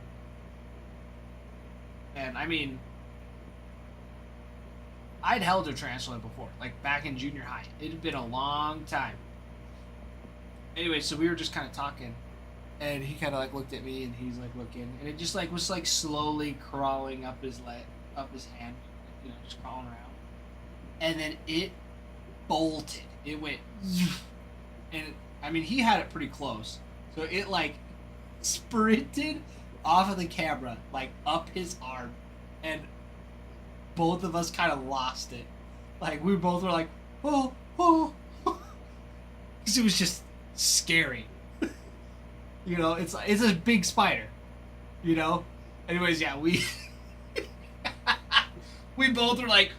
And I mean, I'd held a tarantula before, like back in junior high. It had been a long time. Anyway, so we were just kind of talking, and he kind of like looked at me, and he's like looking, and it just like was like slowly crawling up his hand, you know, just crawling around, and then it bolted. It went, and I mean he had it pretty close, so it like sprinted off of the camera like up his arm, and both of us kind of lost it. Like we both were like, oh, because it was just scary. You know, it's a big spider. You know. Anyways, yeah, we we both were like,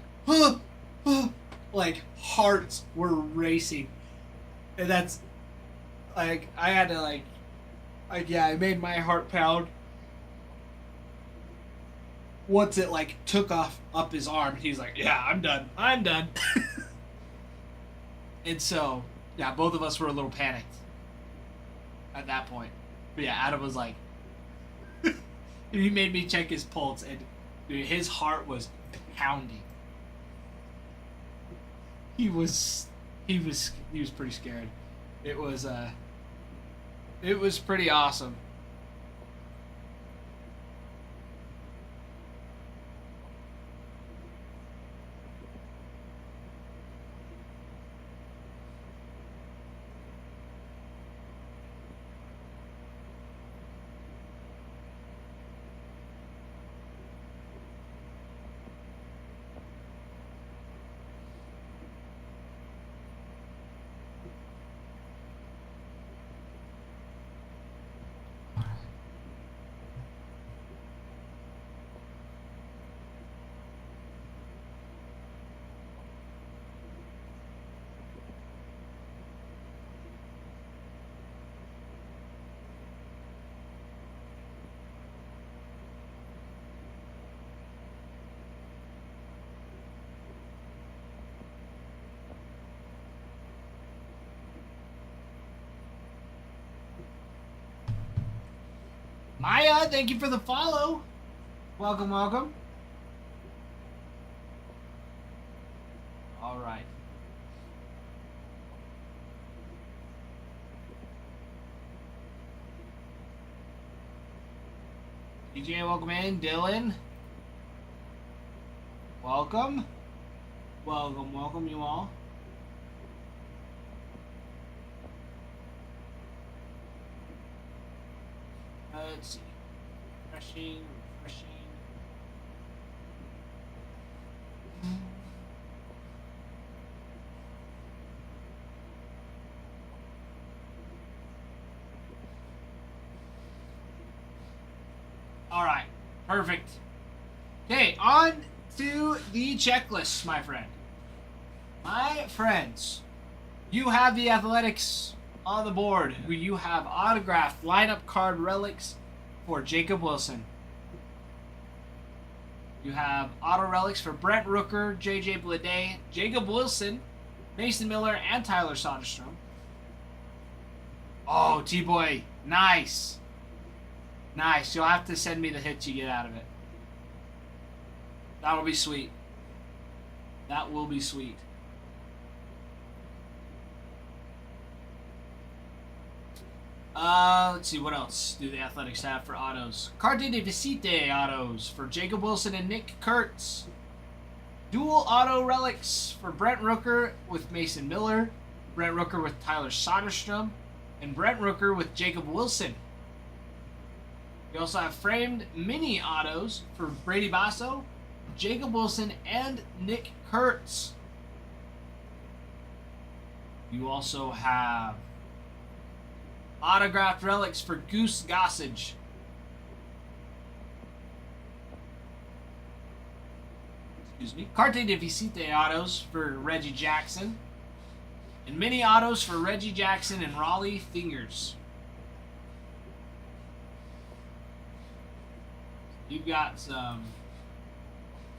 like hearts were racing, and that's like I had to like yeah, it made my heart pound. Once it like took off up his arm, he's like, yeah, I'm done. And so, yeah, both of us were a little panicked at that point. But yeah, Adam was like, he made me check his pulse, and dude, his heart was pounding. He was pretty scared. It was pretty awesome. Maya, thank you for the follow. Welcome. All right. DJ, welcome in. Dylan, welcome. Welcome you all. Let's see. Refreshing. All right. Perfect. Okay, on to the checklist, my friend. My friends, you have the Athletics on the board, who you have autographed lineup card relics for Jacob Wilson. You have auto relics for Brent Rooker, JJ Bleday, Jacob Wilson, Mason Miller, and Tyler Soderstrom. Oh, T-Boy, nice. Nice. You'll have to send me the hits you get out of it. That'll be sweet. That will be sweet. Let's see, what else do the Athletics have for autos? Carte de Visite autos for Jacob Wilson and Nick Kurtz. Dual auto relics for Brent Rooker with Mason Miller, Brent Rooker with Tyler Soderstrom, and Brent Rooker with Jacob Wilson. We also have framed mini autos for Brady Basso, Jacob Wilson, and Nick Kurtz. You also have autographed relics for Goose Gossage. Excuse me. Carte de Visite autos for Reggie Jackson. And mini autos for Reggie Jackson and Raleigh Fingers. You've got some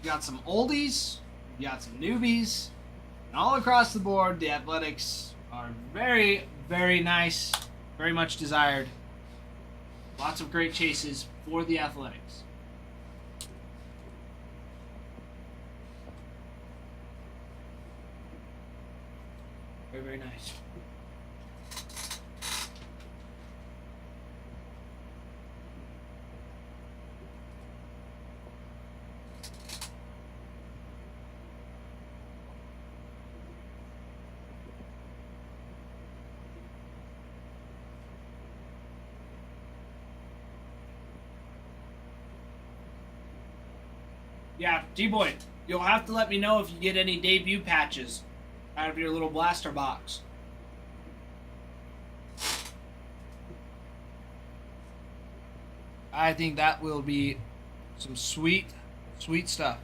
oldies, you've got some newbies, and all across the board, the Athletics are very, very nice, very much desired. Lots of great chases for the Athletics. Very, very nice. Yeah, G-Boy, you'll have to let me know if you get any debut patches out of your little blaster box. I think that will be some sweet, sweet stuff.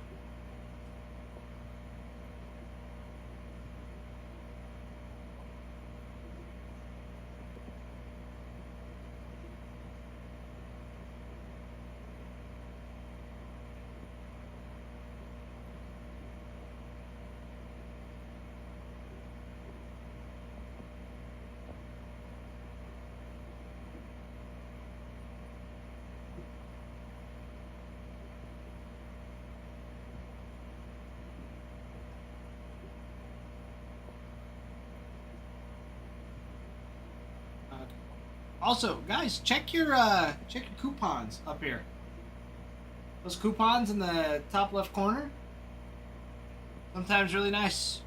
Also, guys, check your coupons up here. Those coupons in the top left corner. Sometimes really nice.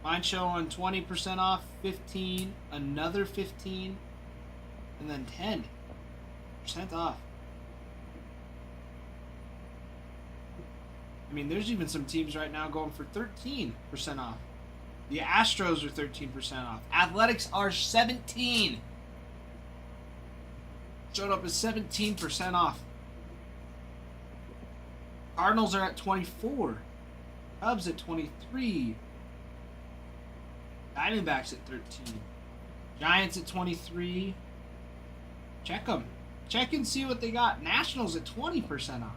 Mine showing 20% off, 15, another 15, and then 10% off. I mean, there's even some teams right now going for 13% off. The Astros are 13% off. Athletics are 17. Showed up as 17% off. Cardinals are at 24. Cubs at 23. Diamondbacks at 13. Giants at 23. Check them. Check and see what they got. Nationals at 20% off.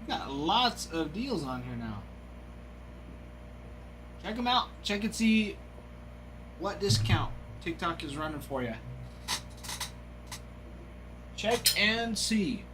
We got lots of deals on here now. Check them out. Check and see what discount TikTok is running for you. Check and see.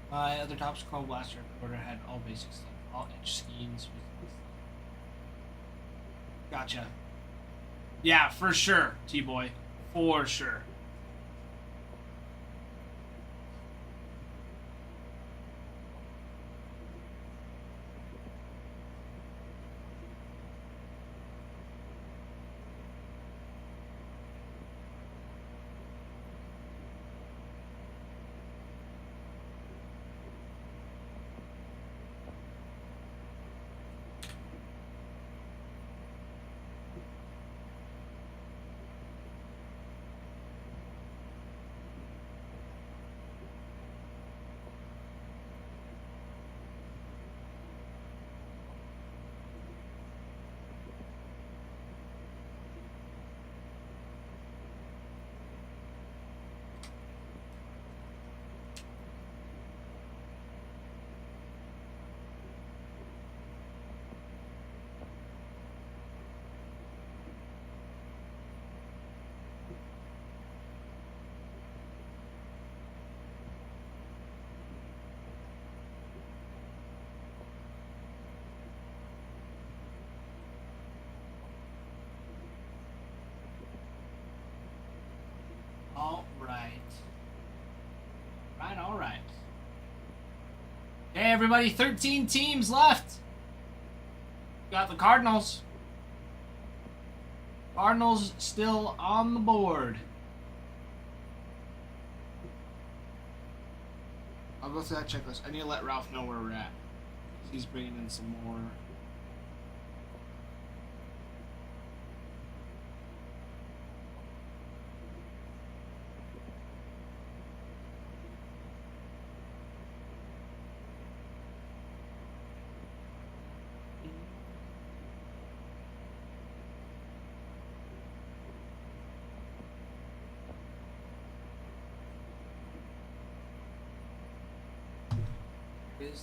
My other Topps Chrome Blaster recorder had all basic stuff, all etch schemes. Gotcha. Yeah, for sure, T-Boy. For sure. Okay, everybody, 13 teams left. Got the Cardinals. Cardinals still on the board. I'll go through that checklist. I need to let Ralph know where we're at. He's bringing in some more.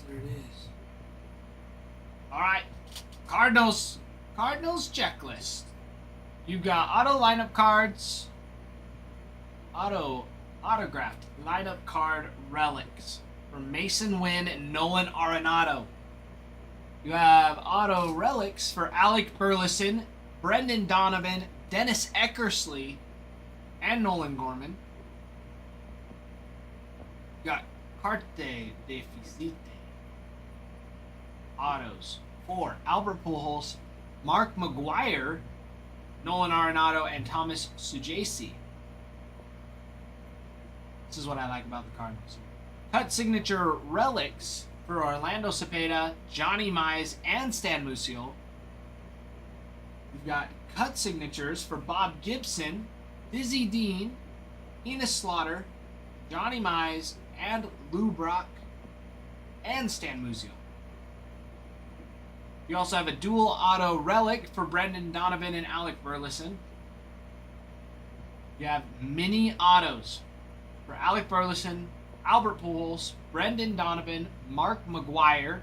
There it is. All right, Cardinals checklist. You've got auto lineup cards, autographed lineup card relics from Mason Wynn and Nolan Arenado. You have auto relics for Alec Burleson, Brendan Donovan, Dennis Eckersley, and Nolan Gorman. You got Carte de Visite autos for Albert Pujols, Mark McGuire, Nolan Arenado, and Thomas Sujasi. This is what I like about the Cardinals. Cut signature relics for Orlando Cepeda, Johnny Mize, and Stan Musial. We've got cut signatures for Bob Gibson, Dizzy Dean, Enos Slaughter, Johnny Mize, and Lou Brock, and Stan Musial. You also have a dual auto relic for Brendan Donovan and Alec Burleson. You have mini autos for Alec Burleson, Albert Pujols, Brendan Donovan, Mark McGuire,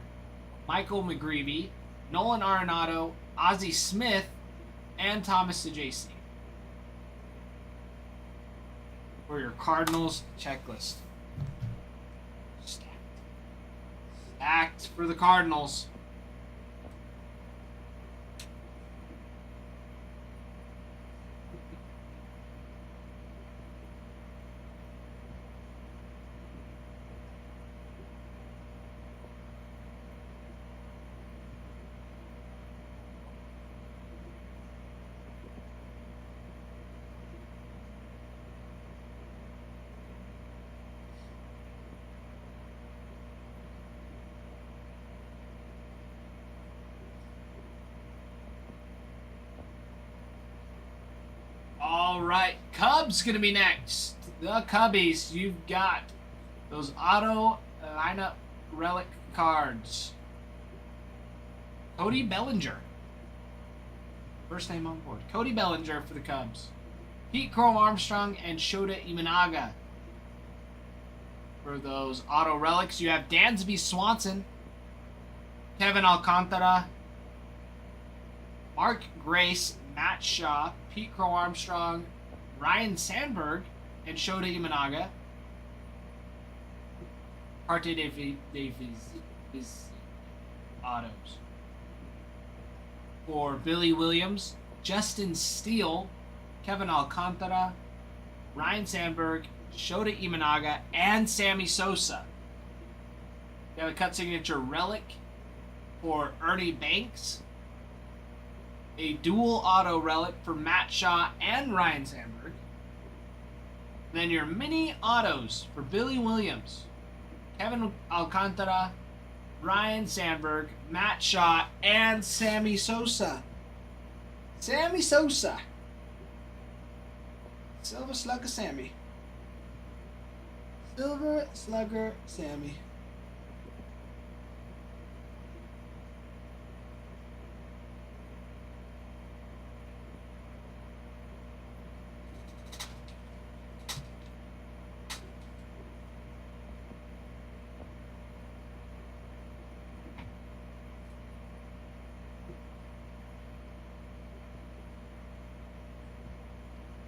Michael McGreevy, Nolan Arenado, Ozzie Smith, and Thomas Sujasi. For your Cardinals checklist. Stacked for the Cardinals. All right, Cubs gonna be next. The Cubbies, you've got those auto lineup relic cards. Cody Bellinger, first name on board. Cody Bellinger for the Cubs. Pete Crow Armstrong and Shota Imanaga. For those auto relics, you have Dansby Swanson, Kevin Alcantara, Mark Grace, Matt Shaw, Pete Crow Armstrong, Ryan Sandberg, and Shota Imanaga. Carte de Visite autos. For Billy Williams, Justin Steele, Kevin Alcantara, Ryan Sandberg, Shota Imanaga, and Sammy Sosa. You have a cut signature relic for Ernie Banks, a dual auto relic for Matt Shaw and Ryan Sandberg. Then your mini autos for Billy Williams, Kevin Alcantara, Ryan Sandberg, Matt Shaw, and Sammy Sosa. Sammy Sosa. Silver Slugger Sammy. Silver Slugger Sammy.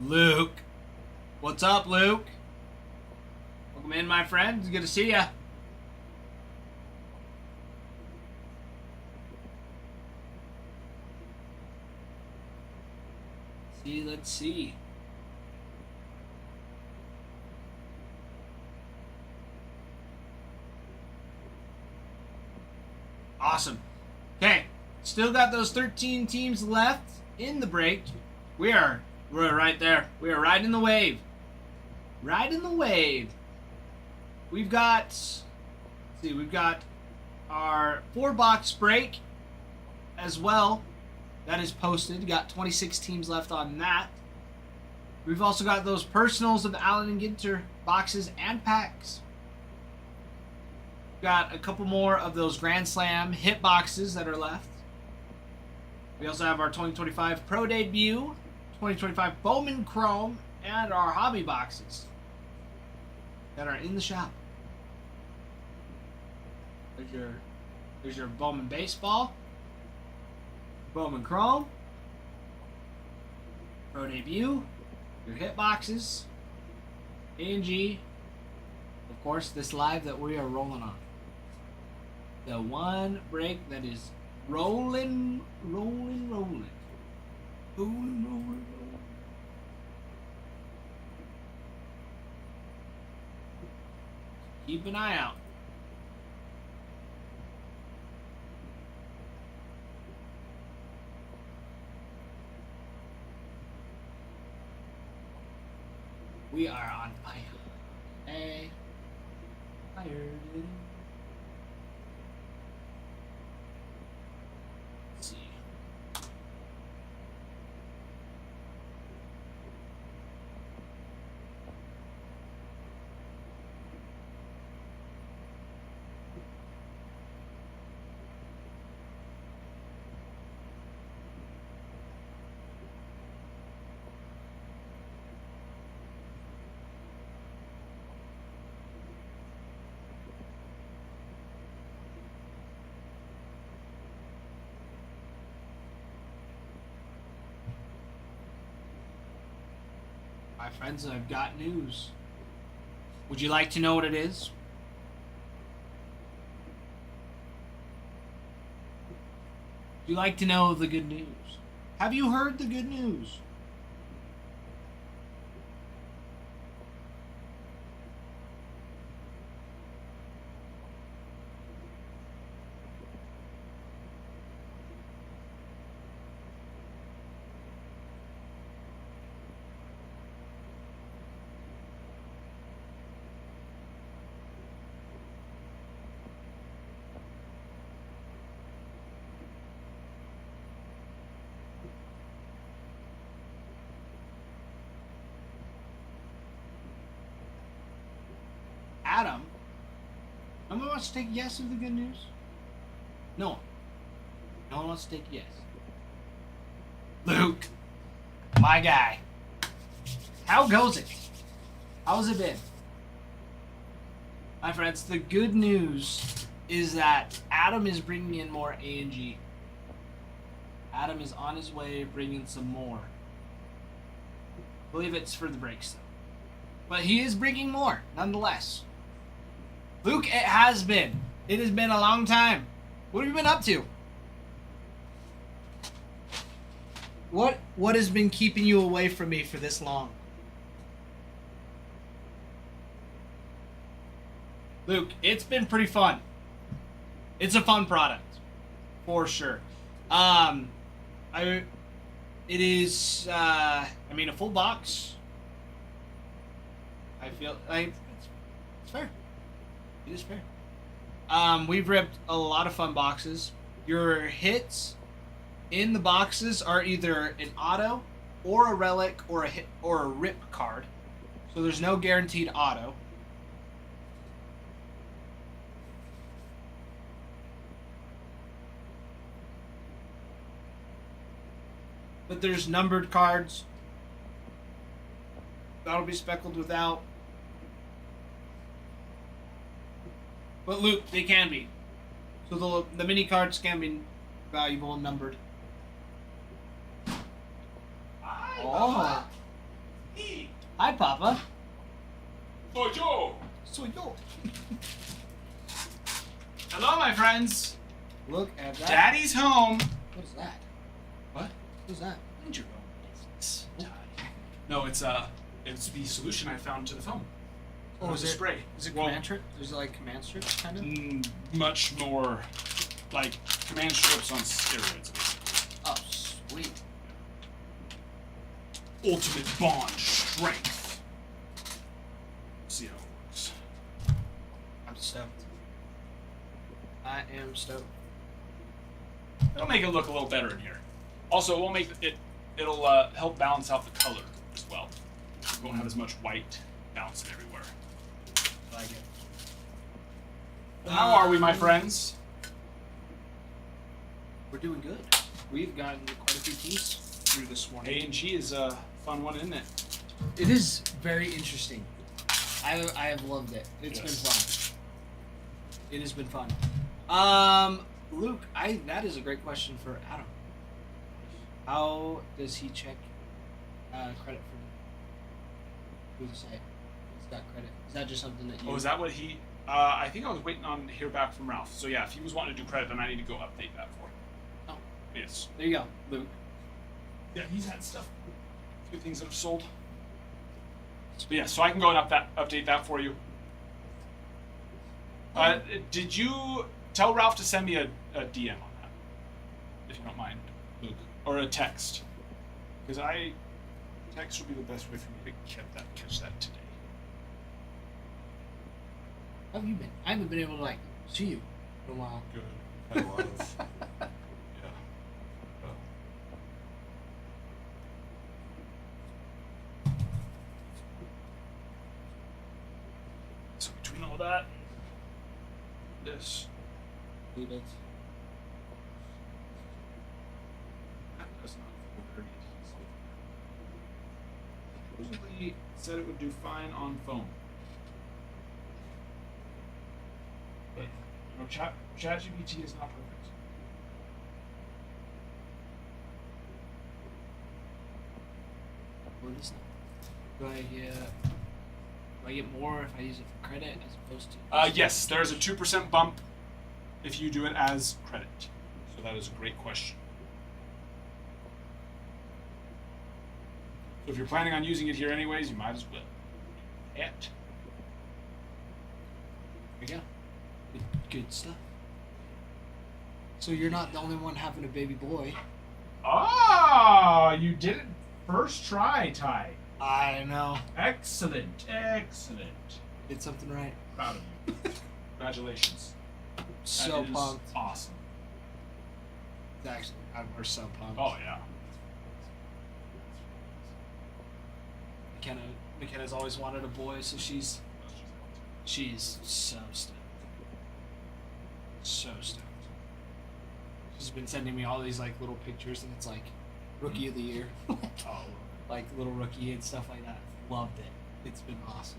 Luke. What's up, Luke? Welcome in, my friend. It's good to see ya. Let's see. Awesome. Okay, still got those 13 teams left in the break. We're right there. We are riding the wave. Riding the wave. We've got our 4-box break as well. That is posted. Got 26 teams left on that. We've also got those personals of Allen and Ginter boxes and packs. Got a couple more of those Grand Slam hit boxes that are left. We also have our 2025 Pro Debut, 2025 Bowman Chrome, and our hobby boxes that are in the shop. There's your Bowman Baseball, Bowman Chrome, Pro Debut, your hit boxes, A&G, of course, this live that we are rolling on. The one break that is rolling. Keep an eye out. We are on fire. Hey. Fire. Let's see. My friends, I've got news. Would you like to know what it is? Would you like to know the good news? Have you heard the good news? Adam, no one wants to take yes of the good news? No one. No one wants to take yes. Luke, my guy. How goes it? How's it been? My friends, the good news is that Adam is bringing in more A&G. Adam is on his way bringing some more. I believe it's for the breaks, though. But he is bringing more, nonetheless. Luke, it has been. It has been a long time. What have you been up to? What has been keeping you away from me for this long? Luke, it's been pretty fun. It's a fun product, for sure. It is. A full box. I feel like it's fair. It is fair. We've ripped a lot of fun boxes. Your hits in the boxes are either an auto, or a relic, or a hit, or a rip card. So there's no guaranteed auto. But there's numbered cards that'll be speckled without. But Luke, they can be. So the mini cards can be valuable and numbered. Hi, Oh. Papa. Hey. Hi, Papa. Soy yo. Soy yo. Hello, my friends. Look at that. Daddy's home. What is that? What? What is that? Mind your own business, Daddy. No, it's the solution I found to the phone. Oh, It's a spray. Is it Well, command strip? Is it like command strips, kind of? much more like command strips on steroids, basically. Oh, sweet. Ultimate bond strength. See how it works. I'm stoked. I am stoked. It'll make it look a little better in here. Also, it won't make it. It'll help balance out the color as well. You won't have as much white bouncing everywhere. I like it. How are we, my friends? We're doing good. We've gotten quite a few keys through this morning. A&G is a fun one, isn't it? It is very interesting. I have loved it. It's Yes. been fun. It has been fun. Luke, that is a great question for Adam. How does he check credit for who's say? He's got credit. Is that just something that you? Oh, is that what he? I think I was waiting on to hear back from Ralph. So yeah, if he was wanting to do credit, then I need to go update that for him. Oh, Yes. there you go, Luke. Yeah, he's had stuff. A few things that have sold. But yeah, so I can go and update that for you. Did you tell Ralph to send me a DM on that, if you don't mind, Luke, or a text? Because text would be the best way for me to catch that today. How have you been? I haven't been able to see you in a while. Good. Had a lot of. Yeah. So between all that, this. Leave it. That's not full 30. Supposedly said it would do fine on phone. But ChatGPT is not perfect. What is that? Do I get more if I use it for credit as opposed to? Yes, there's a 2% bump if you do it as credit. So that is a great question. So if you're planning on using it here anyways, you might as well. It. There you go. Good stuff. So you're not the only one having a baby boy. Ah, you did it first try, Ty. I know. Excellent, excellent. Did something right. Proud of you. Congratulations. So That is pumped. Awesome. Actually, we're so pumped. Oh yeah. McKenna's always wanted a boy, so she's so stoked. So stoked. She's been sending me all these little pictures, and it's rookie of the year, Oh. little rookie and stuff like that. Loved it. It's been awesome.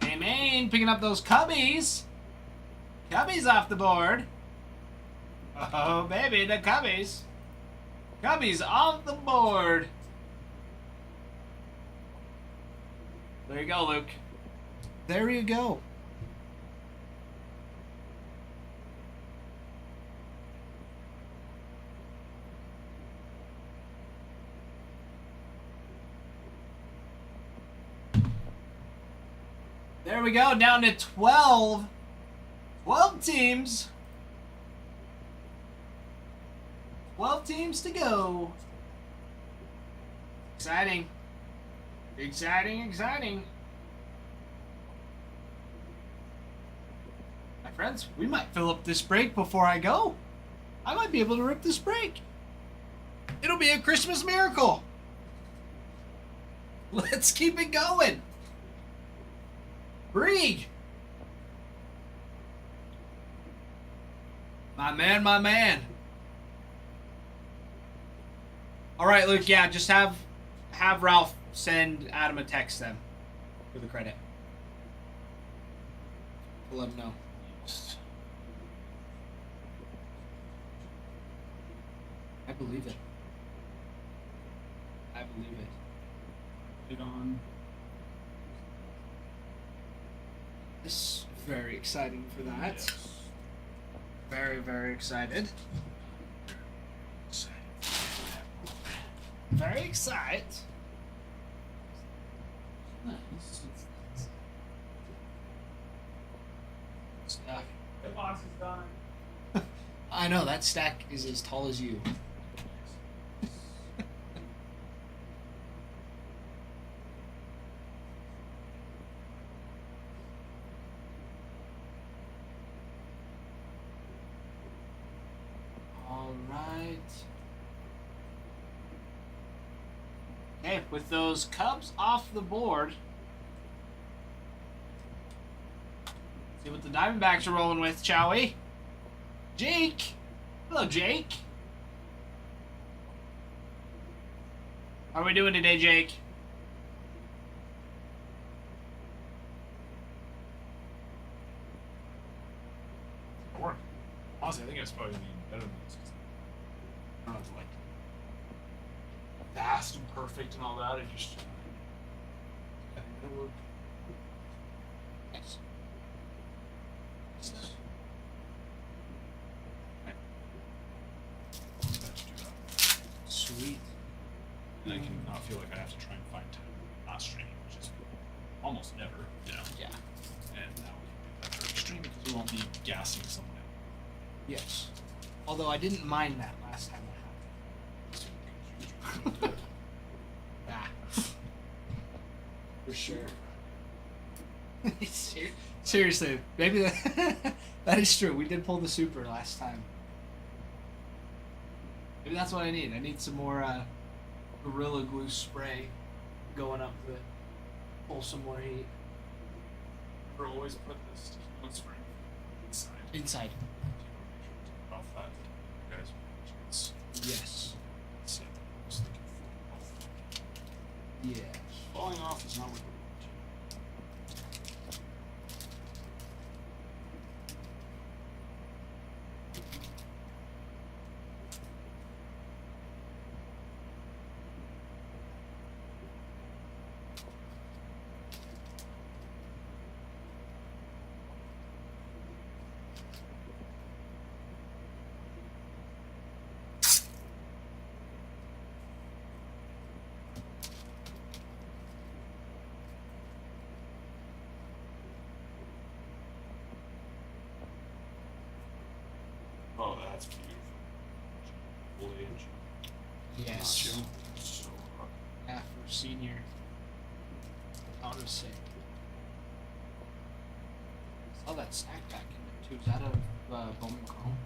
Hey man, picking up those cubbies. Cubbies off the board. Oh baby, the cubbies. Cubbies off the board. There you go, Luke. There you go. There we go, down to 12. 12 teams. 12 teams to go. Exciting. Exciting, exciting. My friends, we might fill up this break before I go. I might be able to rip this break. It'll be a Christmas miracle. Let's keep it going. Brig. My man, my man. All right, Luke. Yeah, just have Ralph send Adam a text then for the credit. Let him know. I believe it. I believe it. Get on. This is very exciting for that. Yes. Very, very excited. Very excited. Nice. stuff. The box is done. I know that stack is as tall as you. All right. Okay, with those Cubs off the board, see what the Diamondbacks are rolling with, shall we? Jake! Hello, Jake. How are we doing today, Jake? Or, honestly, I think it's probably better than this. 'Cause I don't have to like fast and perfect and all that. I just. I think it'll work. Yes. Let's do that. Sweet. And I can not feel like I have to try and find time not streaming, which is almost never, you know. Yeah. And now we can do that for extreme because we won't be gassing someone out. Yes. Although I didn't mind that last time it happened. Ah. For sure. Seriously, maybe that, that is true. We did pull the super last time. Maybe that's what I need. I need some more Gorilla Glue spray going up to pull some more heat. We're always put this one spring inside. Inside. Off that. You guys, it's Yes. set. I was thinking Yes. falling off is not what we want. Oh, that's beautiful. Foliage. Yes. Nacho. So hot. Yeah, for senior. Auto save. Saw that stack back in there too. Is that a Bowman Chrome?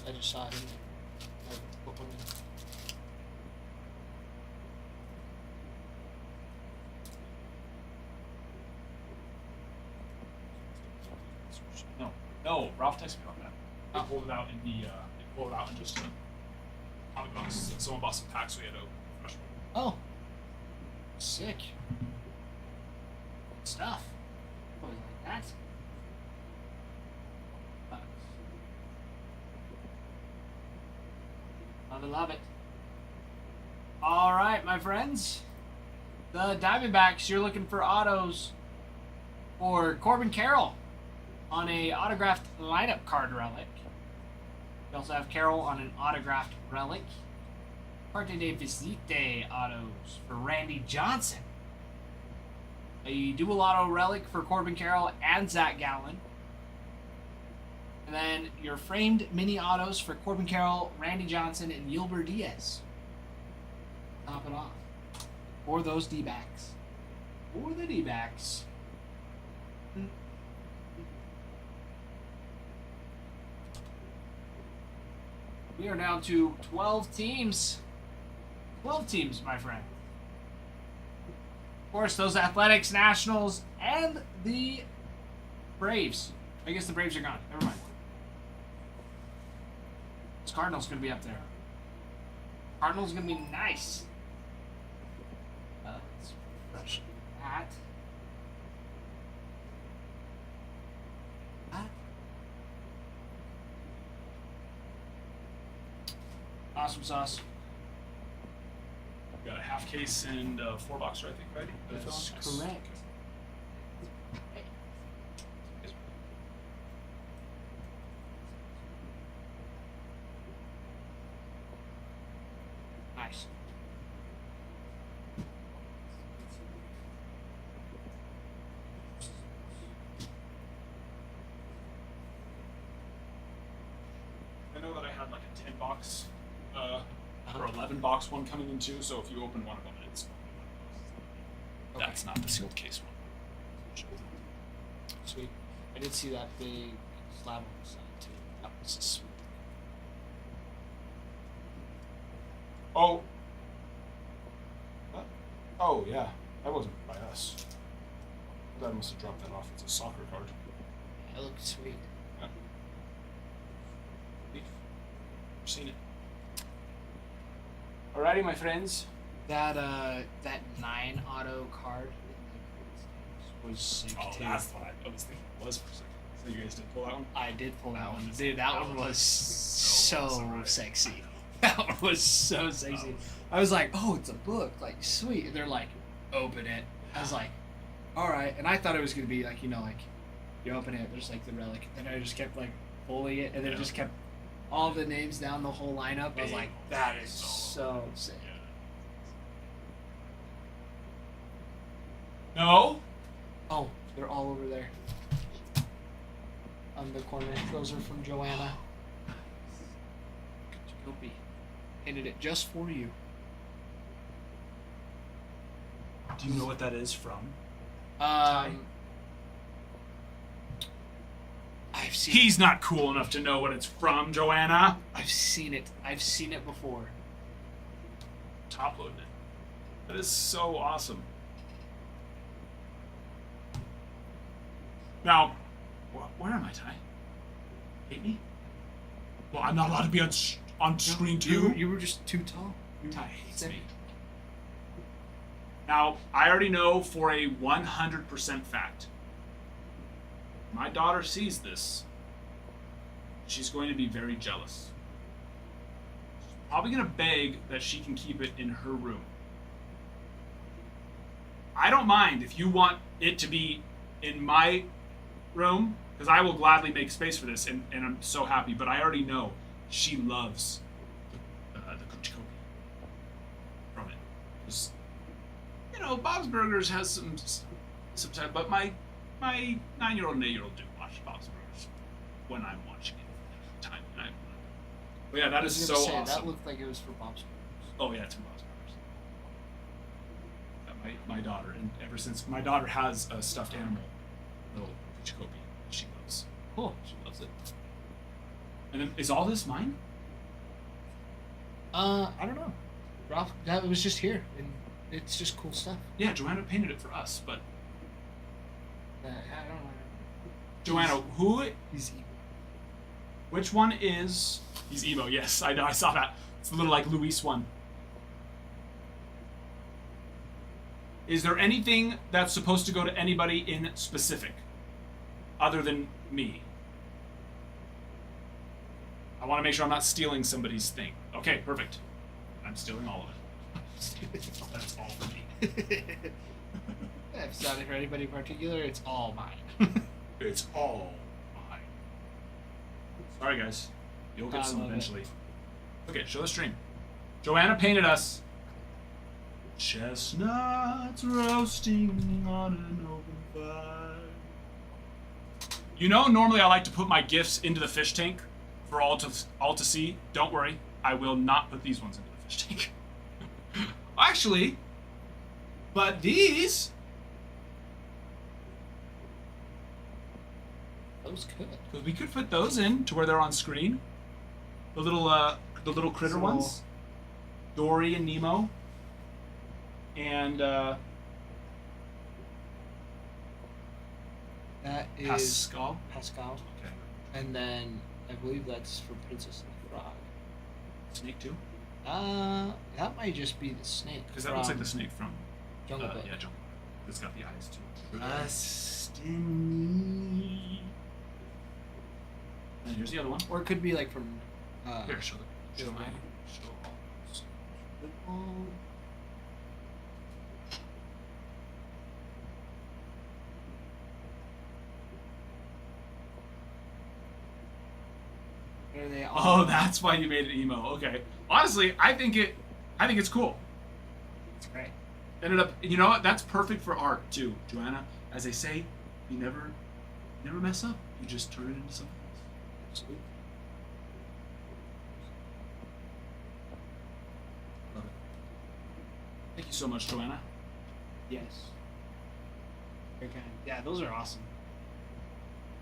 I just saw it in there. What one? No, Ralph texted me on that. I pulled it out in the they pulled it out in just a comic box. Someone bought some packs we had to open. Freshman. Oh. Sick. Good stuff. Always like that. Love it, love it. Alright, my friends. The Diamondbacks, you're looking for autos for Corbin Carroll on a autographed lineup card relic. We also have Carroll on an autographed relic. Parte de Visite autos for Randy Johnson. A dual auto relic for Corbin Carroll and Zach Gallen. And then your framed mini autos for Corbin Carroll, Randy Johnson, and Yulber Diaz. Top it off. For those D-backs. For the D-backs. We are down to 12 teams. 12 teams, my friend. Of course, those Athletics, Nationals, and the Braves. I guess the Braves are gone. Never mind. This Cardinals going to be up there. Cardinals going to be nice. Let's refresh that. That. Awesome sauce. We got a half case and a 4-boxer, I think, right? That's Nice. correct. Nice. had like a 10-box or 11-box one coming in too. So if you open one of them, it's Okay. that's not the sealed case one. Sweet. I did see that big slab on the side too. That was sweet. Oh. What? Oh yeah, that wasn't by us. Dad must have dropped that off. It's a soccer card. That looked sweet. Yeah. Seen it. Alrighty, my friends. That 9 auto card was sick Oh, too. that's what I was thinking it was for a second. So you guys did pull that one? I did pull that one. was- Dude, that one was so awesome, right? sexy. That one was so sexy. I was like, oh, it's a book. Like, sweet. And they're like, open it. I was like, all right. And I thought it was going to be like, like, you open it, there's like the relic. And I just kept like pulling it. And then it just kept all the names down the whole lineup. I was like, that is so sick. No? Oh, they're all over there. On the corner. Those are from Joanna. Kopi. Painted it just for you. Do you know what that is from? I've seen He's not cool enough to know what it's from, Joanna. I've seen it. I've seen it before. Top loading it. That is so awesome. Now, where am I, Ty? Hate me? Well, I'm not allowed to be on screen too. You were just too tall. Ty hates me. Now, I already know for a 100% fact. My daughter sees this. She's going to be very jealous. She's probably going to beg that she can keep it in her room. I don't mind if you want it to be in my room, because I will gladly make space for this, and I'm so happy, but I already know she loves the Coochie from it. 'Cause, Bob's Burgers has some time, but my 9-year-old and 8-year-old do watch Bob's Burgers when I'm watching it. Time. But yeah, that is so awesome. That looked like it was for Bob's Burgers. Oh yeah, it's from Bob's Burgers. My daughter, and ever since my daughter has a stuffed animal, little Jacoby, she loves. Cool. She loves it. And then is all this mine? I don't know. Ralph, that was just here, and it's just cool stuff. Yeah, Joanna painted it for us, but I don't know. Joanna, who? He's evil. Which one is? He's emo. Yes, I know. I saw that. It's the little like Luis one. Is there anything that's supposed to go to anybody in specific, other than me? I want to make sure I'm not stealing somebody's thing. Okay, perfect. I'm stealing all of it. That's all for me. If it's not for anybody in particular, it's all mine. It's all mine. Sorry, guys. You'll get I some love it. eventually. Okay, show the stream. Joanna painted us. Chestnuts roasting on an open fire. Normally I like to put my gifts into the fish tank for all to see. Don't worry, I will not put these ones into the fish tank. Actually, but these. Those could. Because we could fit those in to where they're on screen. The little critter So- ones. Dory and Nemo. And That is Pascal. Pascal. Okay. And then I believe that's for Princess and the Frog. Snake too? That might just be the snake. Because that looks like the snake from Jungle Book. yeah, Jungle Book. It's got the eyes too. Destiny. And here's the other one. Or it could be like from. Here, show the show Joanna. all. Are they all? Oh, that's why you made it emo. Okay. Honestly, I think it's cool. That's great. Ended up, you know what? That's perfect for art too, Joanna. As they say, you never mess up. You just turn it into something else. Absolutely. so much, Joanna. Yes. Very kind. Yeah, those are awesome.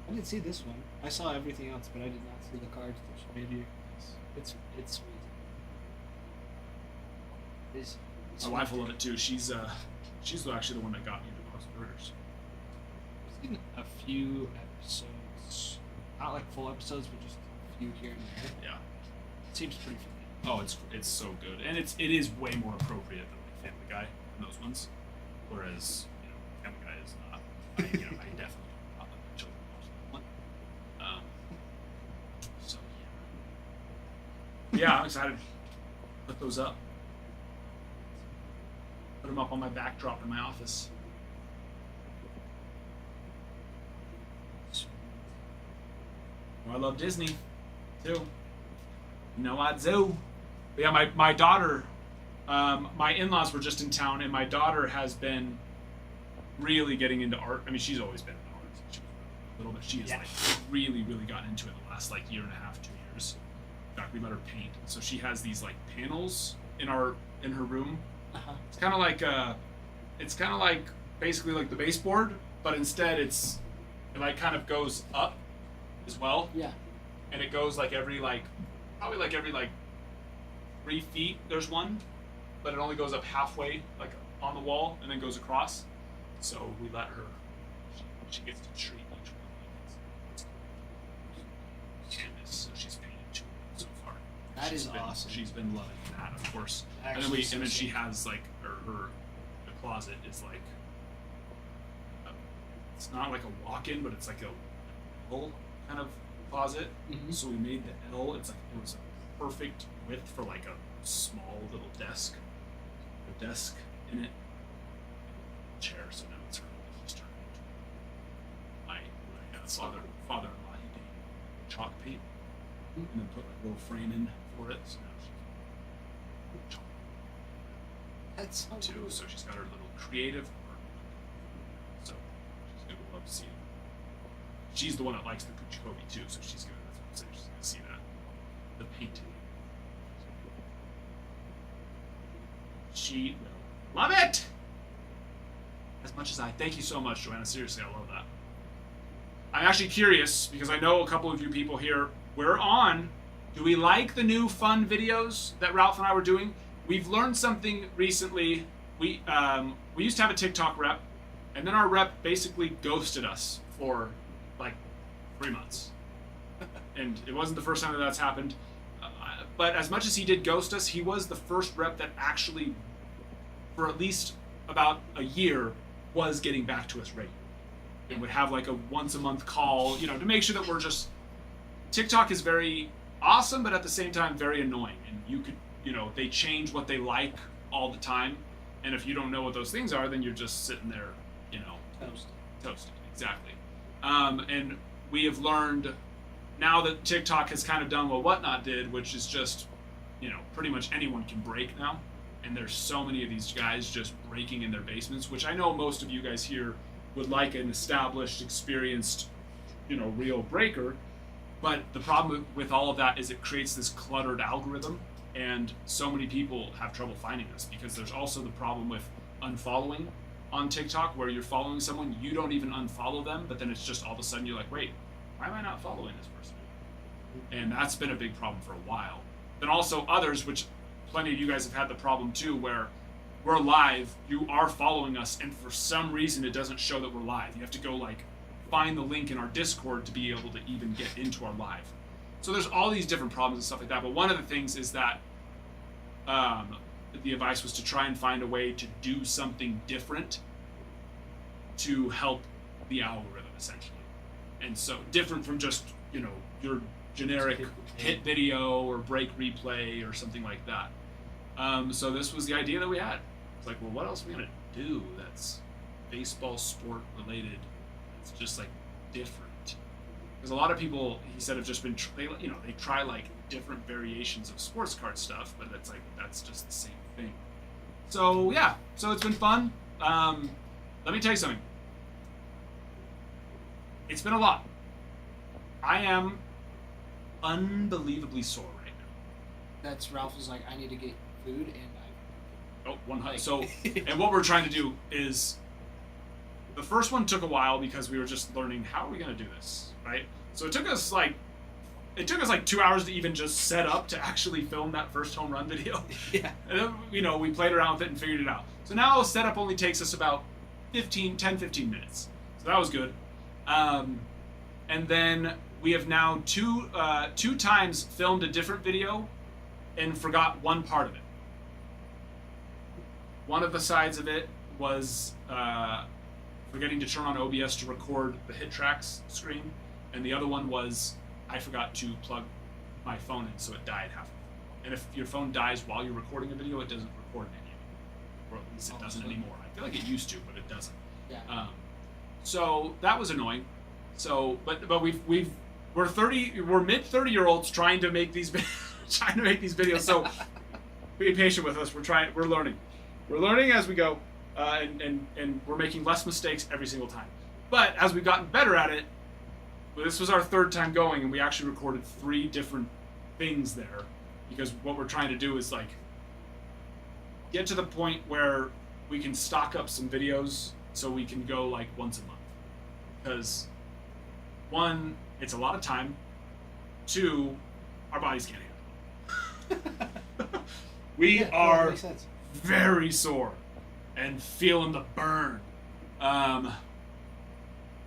I didn't see this one. I saw everything else, but I did not see the cards that she made you. It's sweet. It's My wife will love it too. She's actually the one that got me into Boston Burgers. I've seen a few episodes, not like full episodes, but just a few here and there. Yeah. It seems pretty familiar. Oh, it's so good, and it is way more appropriate than like Family Guy and those ones. Whereas Family Guy is not. I definitely don't let my children watch that one. So yeah, I'm excited. Put those up. Put them up on my backdrop in my office. Well, I love Disney too. I do. But yeah, my daughter, my in-laws were just in town, and my daughter has been really getting into art. I mean, she's always been into art since she was a little bit. She has like really, really gotten into it the last like year and a half, 2 years. In fact, we let her paint. So she has these like panels in her room. Uh-huh. It's kind of like basically like the baseboard, but instead it like kind of goes up as well. Yeah. And it goes like probably every 3 feet there's one, but it only goes up halfway like on the wall and then goes across. So we let her, she gets to treat each one. So she's painted 2 so far. That is been, awesome. She's been loving that, of course. Actually, And then she has like the closet is like it's not like a walk-in, but it's like a L kind of closet. Mhm. So we made the L. It was a perfect width for like a small little desk. A desk in it, chair. So now it's he's turned into my father-in-law. He painted chalk paint and then put like a little frame in for it. So now she's chalk That's so too. cool. So she's got her little creative art. So she's gonna love to see it. She's the one that likes the Kuchikobi too, so she's gonna. That's what I'm saying. She's gonna see that, the painting. She will love it as much as I. Thank you so much, Joanna. Seriously, I love that. I'm actually curious because I know a couple of you people here. We're on. Do we like the new fun videos that Ralph and I were doing? We've learned something recently. We used to have a TikTok rep, and then our rep basically ghosted us for like 3 months. And it wasn't the first time that's happened. But as much as he did ghost us, he was the first rep that actually, for at least about a year, was getting back to us regularly. And would have like a once a month call, to make sure that we're just. TikTok is very awesome, but at the same time very annoying. And you could, they change what they like all the time. And if you don't know what those things are, then you're just sitting there, toasted. Exactly. And we have learned now that TikTok has kind of done what Whatnot did, which is just, pretty much anyone can break now. And there's so many of these guys just breaking in their basements, which I know most of you guys here would like an established, experienced, real breaker. But the problem with all of that is it creates this cluttered algorithm, and so many people have trouble finding this because there's also the problem with unfollowing on TikTok, where you're following someone, you don't even unfollow them, but then it's just all of a sudden you're like, wait, why am I not following this person? And that's been a big problem for a while. Then also others, which plenty of you guys have had the problem too, where we're live, you are following us, and for some reason it doesn't show that we're live. You have to go find the link in our Discord to be able to even get into our live. So there's all these different problems and stuff like that, but one of the things is that the advice was to try and find a way to do something different to help the algorithm, essentially. And so different from just, your generic hit video or break replay or something like that. So this was the idea that we had. It's like, well, what else are we going to do that's baseball sport related? It's just different. Because a lot of people, he said, have just been, they try different variations of sports card stuff, but that's just the same thing. So yeah, so it's been fun. Let me tell you something. It's been a lot. I am unbelievably sore right now. That's Ralph was like, I need to get food, and Oh, 100. Like- So, and what we're trying to do is, the first one took a while because we were just learning how are we going to do this, right? So it took us like 2 hours to even just set up to actually film that first home run video. Yeah. And then, we played around with it and figured it out. So now setup only takes us about 10, 15 minutes. So that was good. And then we have now two times filmed a different video and forgot one part of it. One of the sides of it was forgetting to turn on OBS to record the hit tracks screen, and the other one was I forgot to plug my phone in, so it died halfway. And if your phone dies while you're recording a video, it doesn't record it anymore, or at least it doesn't anymore. I feel like it used to, but it doesn't. Yeah. So that was annoying. So, but we're mid 30-year-olds trying to make these videos. So be patient with us. We're learning. We're learning as we go, and we're making less mistakes every single time. But as we've gotten better at it, this was our third time going, and we actually recorded 3 different things there, because what we're trying to do is like get to the point where we can stock up some videos so we can go like once a month. Because 1, it's a lot of time. 2, our bodies can't handle it. We Yeah, are that makes sense. very sore and feeling the burn.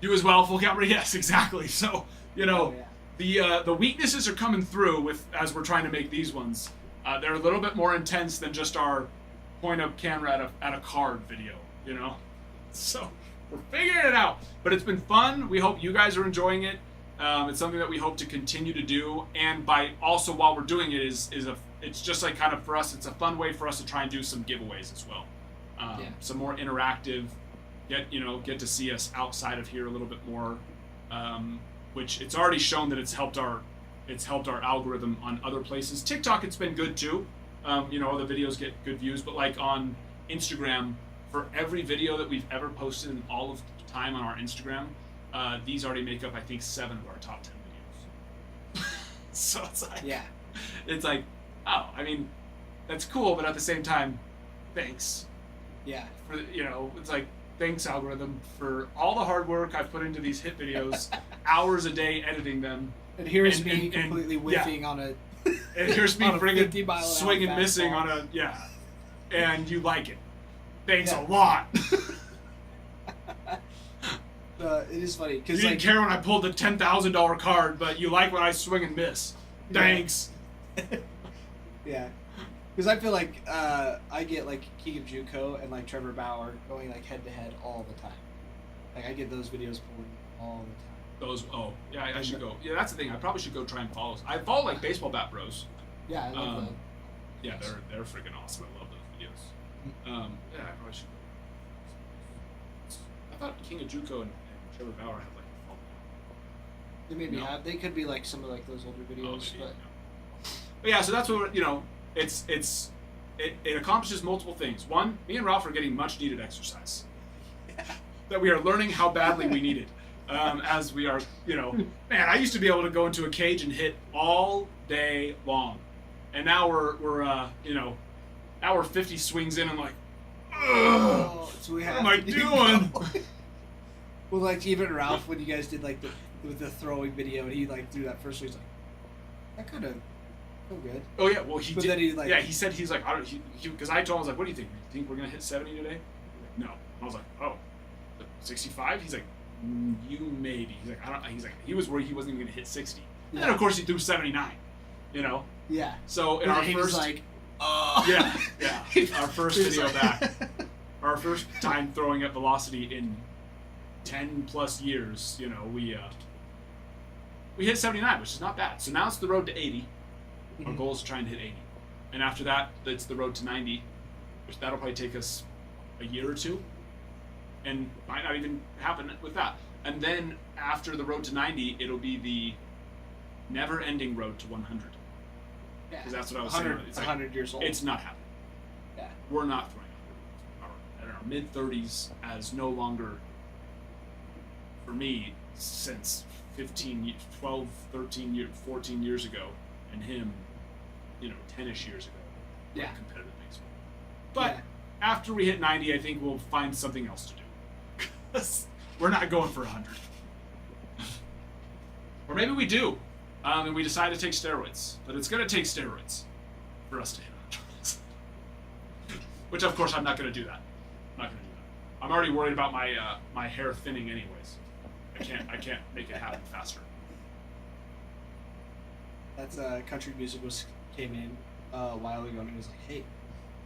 You as well, full camera? Yes, exactly. So, Oh, yeah. the weaknesses are coming through as we're trying to make these ones. They're a little bit more intense than just our point of camera at a card video, So we're figuring it out, but it's been fun. We hope you guys are enjoying it. It's something that we hope to continue to do, and while we're doing it it's just like kind of for us, it's a fun way for us to try and do some giveaways as well. Some more interactive, get to see us outside of here a little bit more, which it's already shown that it's helped our algorithm on other places. TikTok, it's been good too. Other videos get good views, but like on Instagram, for every video that we've ever posted in all of the time on our Instagram, these already make up, I think, 7 of our top 10 videos. So it's like, oh, I mean, that's cool, but at the same time, thanks. Yeah. It's like, thanks, algorithm, for all the hard work I've put into these hit videos, hours a day editing them. And here's And- me and- and- completely yeah. whiffing on a. And here's me on a bringing 50 mile an hour swing and missing fastball. on and you like it. Thanks Yeah. a lot. It is funny You because didn't care when I pulled the $10,000 card, but you like when I swing and miss. Yeah. Thanks. Yeah. Because I feel like I get like Keegan Juco and like Trevor Bauer going like head to head all the time. Like I get those videos pulled all the time. I should go. Yeah, that's the thing. I probably should go try and follow. I follow like Baseball Bat Bros. Yeah, I love that. Yeah, they're freaking awesome. I love those videos. Yeah, I probably should. I thought King of Juco and Trevor Bauer had like a phone. They maybe No. have. They could be like some of like those older videos, Maybe, but yeah. But yeah, so that's what it accomplishes multiple things. 1, me and Ralph are getting much needed exercise. That we are learning how badly we need it. As we are, man, I used to be able to go into a cage and hit all day long, and now now we're 50 swings in and like, ugh, so we what have. am I to doing? Well, like even Ralph, when you guys did like the throwing video, and he like threw that first one, he's like, that kind of feel good. Oh yeah, well he But did. then he, like- yeah, he said he's like, I don't, because I told him, I was like, what do you think? You think we're gonna hit 70 today? He's like, no. And I was like, oh, 65? He's like, you maybe. He's like, I don't. He's like, he was worried he wasn't even gonna hit 60. And then Yeah. of course he threw 79. Yeah. So in And our he first, was like, oh. yeah, our first He was video like- back, our first time throwing at velocity in 10 plus years, we hit 79, which is not bad. So now it's the road to 80. Our Mhm. goal is to try and hit 80, and after that, it's the road to 90, which that'll probably take us a year or 2, and might not even happen with that. And then after the road to 90, it'll be the never-ending road to 100. Yeah. Because that's what I was saying. 100, It's like, 100 years old. it's not happening. Yeah. We're not throwing 100. Our mid-30s as no longer, for me, since 12, 13 years, 14 years ago, and him, 10-ish years ago. Yeah. Competitive baseball. But Yeah. after we hit 90, I think we'll find something else to do. 'Cause we're not going for 100. Or maybe we do, and we decide to take steroids. But it's going to take steroids for us to hit 100. Which, of course, I'm not going to do that. I'm not going to do that. I'm already worried about my hair thinning anyways. I can't make it happen faster. That's country music came in a while ago and it was like, hey,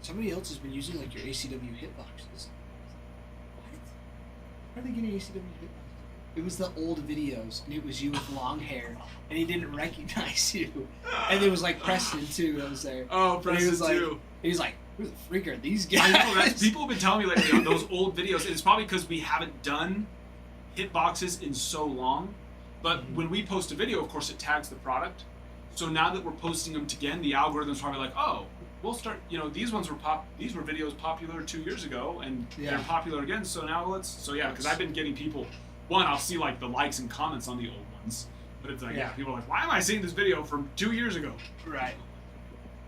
somebody else has been using like your ACW hitboxes. What? How are they getting ACW hitboxes? It was the old videos and it was you with long hair and he didn't recognize you. And it was like Preston too that was there. Oh, And Preston he was like, too. He was like, who the freak are these guys? I know, people have been telling me lately on those old videos. It's probably because we haven't done hitboxes in so long. But when we post a video, of course, it tags the product. So now that we're posting them again, the algorithm's probably like, oh, we'll start. These ones were These were videos popular 2 years ago, and they're popular again. So now let's. So yeah, because I've been getting people. One, I'll see like the likes and comments on the old ones, but it's like people are like, why am I seeing this video from 2 years ago? Right.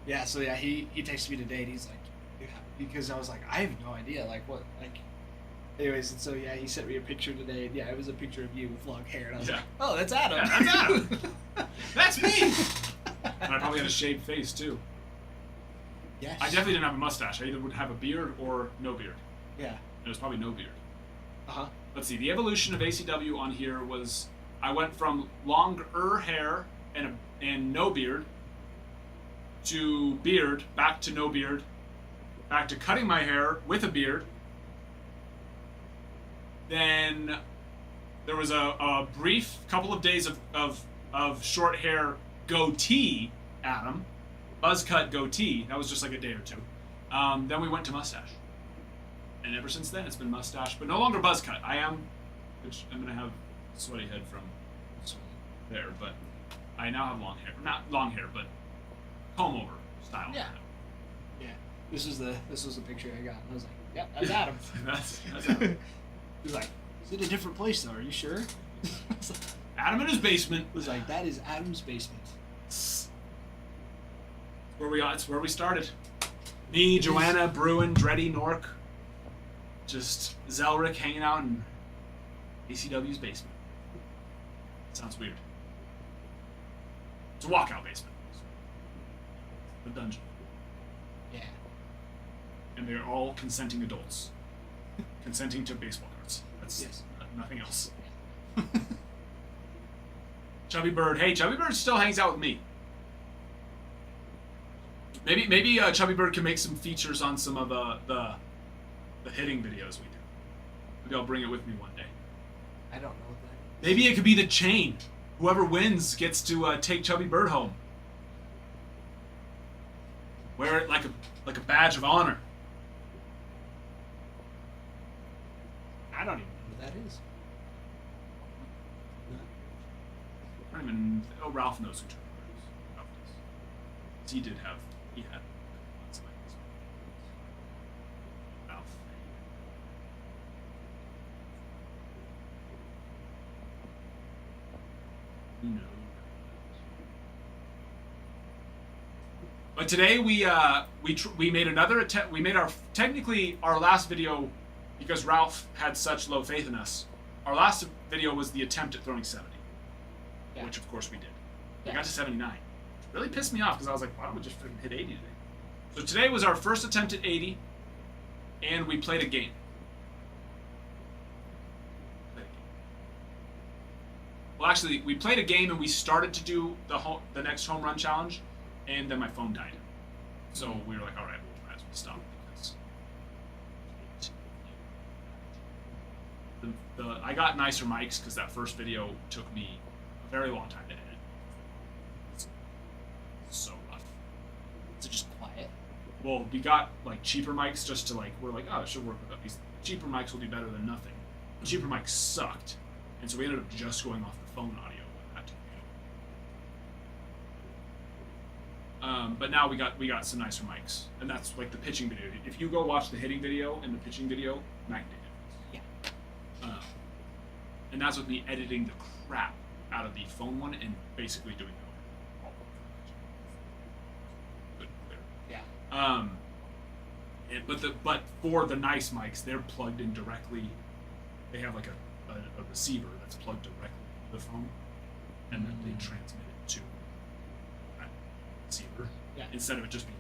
Yeah, so yeah, he texted me today and he's like, yeah, because I was like, I have no idea, like what, like, anyways, and so yeah, he sent me a picture today, and yeah, it was a picture of you with long hair, and I was like, oh, that's Adam. Yeah, that's Adam. That's me. And I probably had a shaved face too. Yes. I definitely didn't have a mustache. I either would have a beard or no beard. Yeah. It was probably no beard. Uh-huh. Let's see. The evolution of ACW on here was I went from longer hair and no beard to beard, back to no beard, back to cutting my hair with a beard. Then there was a brief couple of days of short hair goatee, Adam. Buzz cut goatee. That was just like a day or two. Then we went to mustache. And ever since then, it's been mustache, but no longer buzz cut. Which I'm going to have a sweaty head from there, but I now have long hair. Not long hair, but comb over style. Yeah. Yeah. This was the picture I got, and I was like, yep, that's Adam. that's Adam. He's like, is it a different place though? Are you sure? Adam in his basement. Was like, that is Adam's basement. It's where we started. Me, Joanna, Bruin, Dreddy, Nork. Just Zelric hanging out in ACW's basement. Sounds weird. It's a walkout basement. A dungeon. Yeah. And they're all consenting adults. Consenting to baseball cards. That's nothing else. Chubby Bird. Hey, Chubby Bird still hangs out with me. Maybe Chubby Bird can make some features on some of the hitting videos we do. Maybe I'll bring it with me one day. I don't know what that is. Maybe it could be the chain. Whoever wins gets to take Chubby Bird home. Wear it like a badge of honor. I don't even know what that is. I don't even. Oh, Ralph knows who Chubby Bird is. Ralph does. He had lots of ideas. Ralph. Who knows? But today we made another attempt. We made our last video because Ralph had such low faith in us. Our last video was the attempt at throwing 70, which of course we did. We got to 79. It really pissed me off because I was like, why don't we just freaking hit 80 today? So today was our first attempt at 80, and we played a game. Well, actually, we played a game and we started to do the next home run challenge, and then my phone died. So we were like, all right, we'll might as well stop because I got nicer mics because that first video took me a very long time to edit. It's so rough. Is it just quiet? Well, we got like cheaper mics just to we're like, oh, it should work with these cheaper mics will do better than nothing. The cheaper mics sucked, and so we ended up just going off the phone audio with that. But now we got some nicer mics, and that's like the pitching video. If you go watch the hitting video and the pitching video, night and day difference. Yeah. And that's with me editing the crap out of the phone one and basically doing it all. Good, clear. Yeah. But for the nice mics, they're plugged in directly. They have like a receiver that's plugged directly to the phone, and then they transmit it to that receiver instead of it just being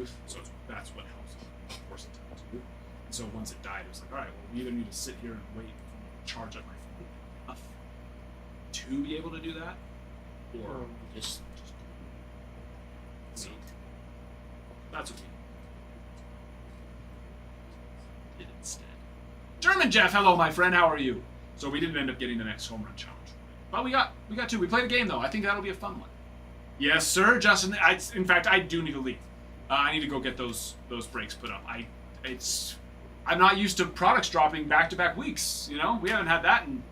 Bluetooth. So that's what helps force it to do. And so once it died, it was like, all right, well, we either need to sit here and wait for to charge up my phone enough to be able to do that, or just so that's what we did instead. German Jeff, hello, my friend. How are you? So we didn't end up getting the next home run challenge, but we got two. We played a game though. I think that'll be a fun one. Yes, sir, Justin. In fact, I do need to leave. I need to go get those brakes put up. I'm not used to products dropping back-to-back weeks. You know, we haven't had that in.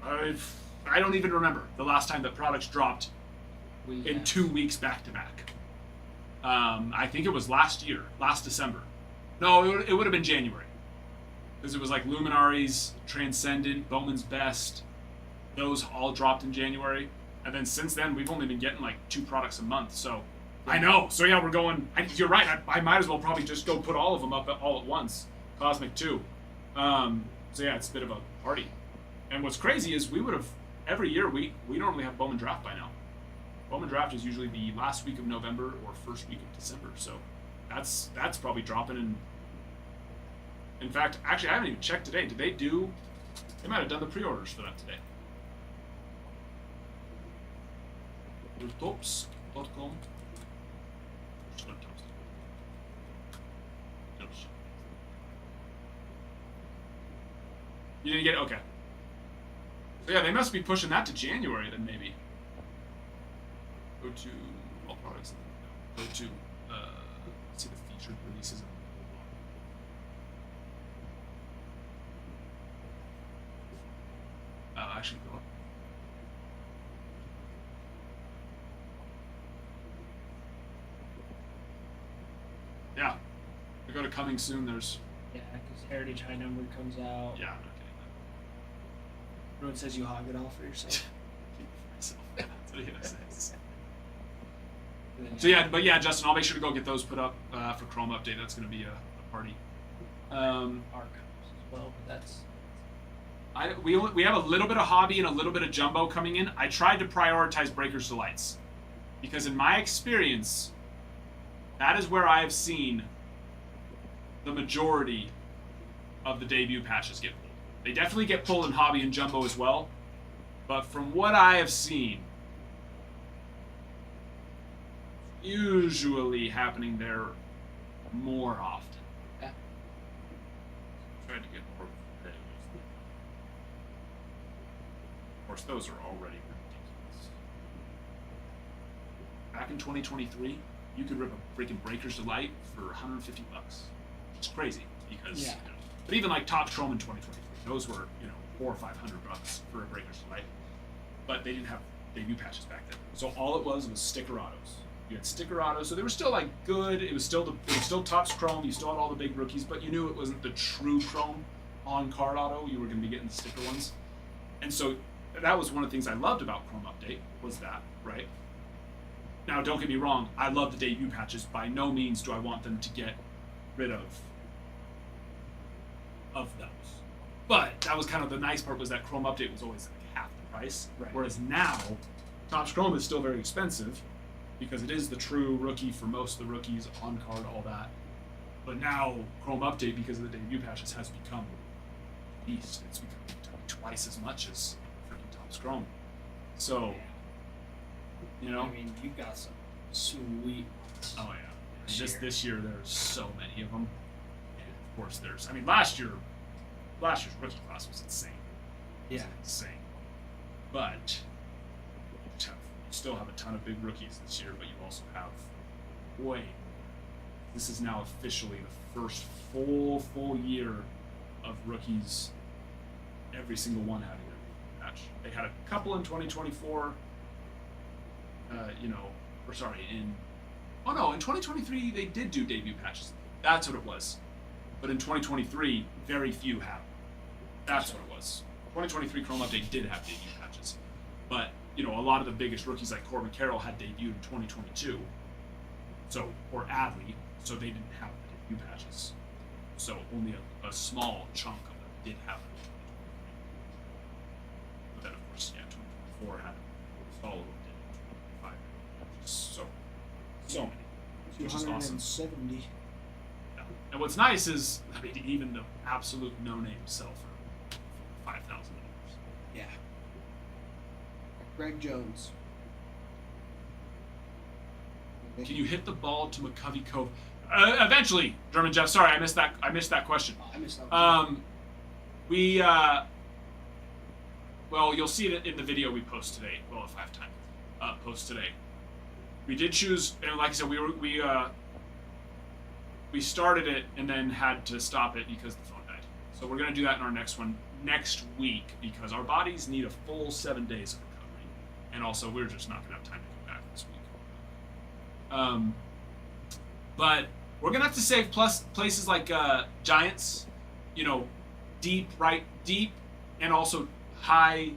I don't even remember the last time that products dropped in 2 weeks back-to-back. I think it was last December. No, it would have been January. Because it was like Luminaries, Transcendent, Bowman's Best. Those all dropped in January. And then since then, we've only been getting like 2 products a month. So, I know. So yeah, we're going... you're right. I might as well probably just go put all of them up all at once. Cosmic 2. So yeah, it's a bit of a party. And what's crazy is we would have... Every year, we normally have Bowman Draft by now. Bowman Draft is usually the last week of November or first week of December. So that's probably dropping in fact, actually, I haven't even checked today. Did they do... They might have done the pre-orders for that today. Tops.com. You didn't get it? Okay. So yeah, they must be pushing that to January then, maybe. Go to all products. Go to see the featured releases. Actually, go up. Yeah. We go to coming soon. There's. Yeah, because Heritage High Number comes out. Yeah, I'm not getting that. Everyone says you hog it all for yourself. That's what he says. So yeah, but yeah, Justin, I'll make sure to go get those put up for Chrome Update. That's going to be a party. Archives as well, but that's. We have a little bit of hobby and a little bit of jumbo coming in. I tried to prioritize Breakers Delights because in my experience, that is where I have seen the majority of the debut patches get pulled. They definitely get pulled in hobby and jumbo as well, but from what I have seen, usually happening there more often. Yeah. Tried to get more. Of course, those are already ridiculous. Back in 2023, you could rip a freaking Breaker's Delight for $150. It's crazy because, yeah. You know, but even like Top Chrome in 2023, those were $400 or $500 for a Breaker's Delight. But they didn't have debut patches back then, so all it was sticker autos. You had sticker autos, so they were still like good. It was still Topps Chrome. You still had all the big rookies, but you knew it wasn't the true Chrome on card auto. You were going to be getting the sticker ones, and so. That was one of the things I loved about Chrome Update, was that, right? Now, don't get me wrong, I love the debut patches. By no means do I want them to get rid of those. But that was kind of the nice part, was that Chrome Update was always like half the price. Right. Whereas now, Topps Chrome is still very expensive because it is the true rookie for most of the rookies, on card, all that. But now, Chrome Update, because of the debut patches, has become a beast. It's become twice as much as Chrome. So, I mean, you got some sweet ones. Oh yeah. This year there's so many of them. And of course there's. I mean, last year's rookie class was insane. Yeah. Insane. But you still have a ton of big rookies this year, but you also have. This is now officially the first full year of rookies. Every single one having their patch. They had a couple in 2024. In 2023 they did do debut patches. That's what it was. But in 2023, very few have. That's what it was. 2023 Chrome Update did have debut patches. But, a lot of the biggest rookies like Corbin Carroll had debuted in 2022. Or Adley, so they didn't have the debut new patches. So only a small chunk of them did have it. But then, of course, yeah, 2024 had all of them did. 2025. So many. Which is awesome. 270. Yeah. And what's nice is, I mean, even the absolute no-name sell for $5,000. Yeah. Greg Jones. Can you hit the ball to McCovey Cove? Eventually, German Jeff. Sorry, I missed that question. Oh, I missed that. We well, you'll see it in the video we post today. Well, if I have time, post today. We did choose, and like I said, we started it and then had to stop it because the phone died. So we're gonna do that in our next one next week because our bodies need a full 7 days of recovery, and also we're just not gonna have time to go back this week. But we're gonna have to save places like Giants, deep, and also high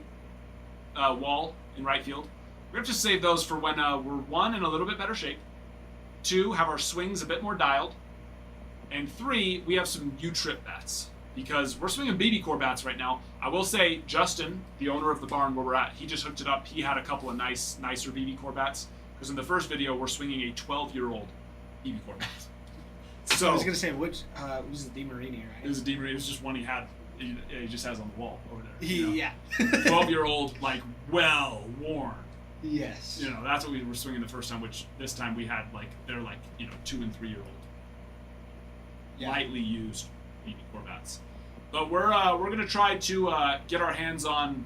wall in right field. We have to save those for when we're one in a little bit better shape, two have our swings a bit more dialed, and three we have some U-trip bats because we're swinging BB core bats right now. I will say Justin, the owner of the barn where we're at, he just hooked it up. He had a couple of nicer BB core bats because in the first video we're swinging a 12-year-old BB core bat. So I was gonna say which was the DeMarini, right? It was a DeMarini. It was just one he had. He just has on the wall over there. Yeah. 12-year-old, like well worn. Yes. That's what we were swinging the first time. Which this time we had they're 2 and 3 year old, lightly used BB core bats. But we're gonna try to get our hands on.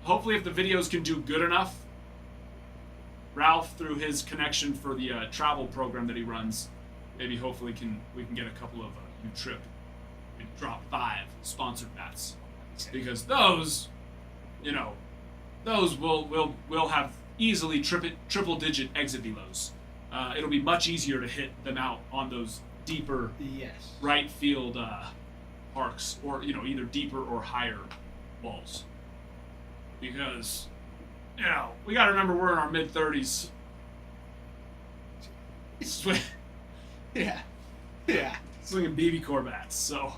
Hopefully if the videos can do good enough. Ralph, through his connection for the travel program that he runs, maybe hopefully we can get a couple of U-Trip and drop 5 sponsored bats because those will have easily triple digit exit velos. It'll be much easier to hit them out on those deeper right field parks or either deeper or higher walls because. We gotta remember we're in our mid-30s. Yeah. Swinging BB core bats, so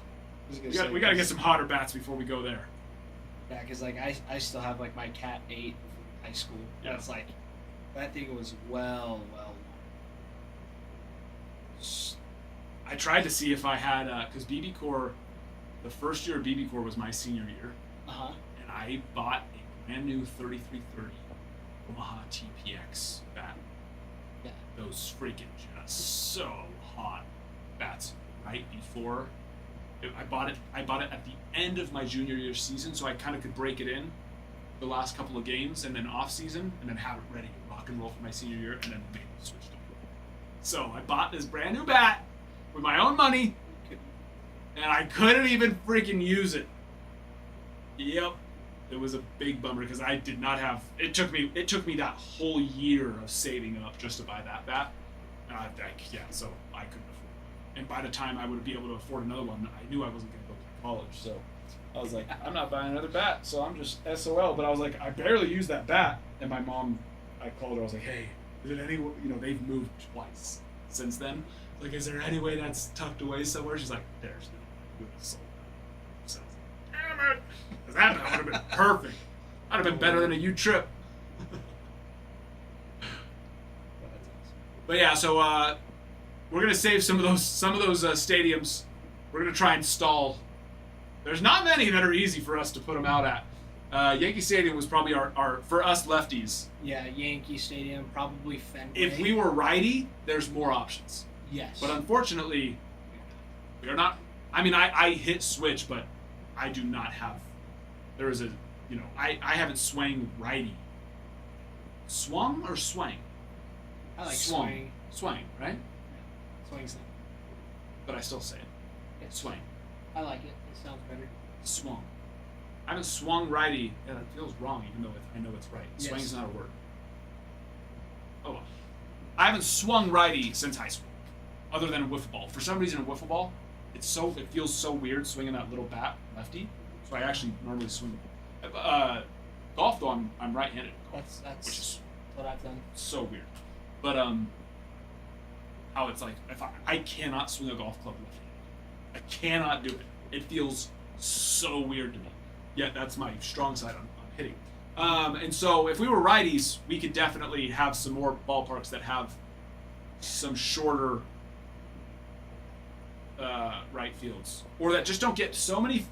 we gotta get some hotter bats before we go there. Yeah, because I still have my Cat 8 from high school. Yeah. It's that thing was well. I tried to see if I had because BB core, the first year of BB core was my senior year, and I bought a brand new 3330 Omaha TPX bat. Yeah. Those freaking just so hot bats right before. I bought it at the end of my junior year season, so I kind of could break it in the last couple of games and then off season, and then have it ready to rock and roll for my senior year, and then the game switched over. So I bought this brand new bat with my own money, and I couldn't even freaking use it. Yep. It was a big bummer because I did not have. It took me that whole year of saving up just to buy that bat. So I couldn't afford it. And by the time I would be able to afford another one, I knew I wasn't going to go to college. So I was like, I'm not buying another bat. So I'm just SOL. But I was like, I barely use that bat. And my mom, I called her. I was like, hey, is it any? They've moved twice since then. Is there any way that's tucked away somewhere? She's like, there's no way. We would have sold that. So I was like, damn it. Because that would have been perfect. That'd have been better than a U-Trip. But yeah, so we're gonna save some of those stadiums. We're gonna try and stall. There's not many that are easy for us to put them out at. Yankee Stadium was probably our for us lefties. Yeah, Yankee Stadium, probably Fenway. If we were righty, there's more options. Yes. But unfortunately, we are not. I mean, I hit switch, but I do not have. There is I haven't swung righty. Swung or swang? I like swung. swing. Swang, right? Yeah. Swing's not. But I still say it. Yeah. Swang. I like it. It sounds better. Swung. I haven't swung righty. Yeah, that feels wrong, even though I know it's right. Yes. Swing's not a word. Oh well. I haven't swung righty since high school, other than a wiffle ball. For some reason, a wiffle ball, it feels so weird swinging that little bat lefty. So I actually normally swing. Golf though, I'm right-handed. That's which is what I've done. so weird. But how it's like if I cannot swing a golf club left-handed. I cannot do it. It feels so weird to me. Yet that's my strong side on hitting. And so if we were righties, we could definitely have some more ballparks that have some shorter right fields, or that just don't get so many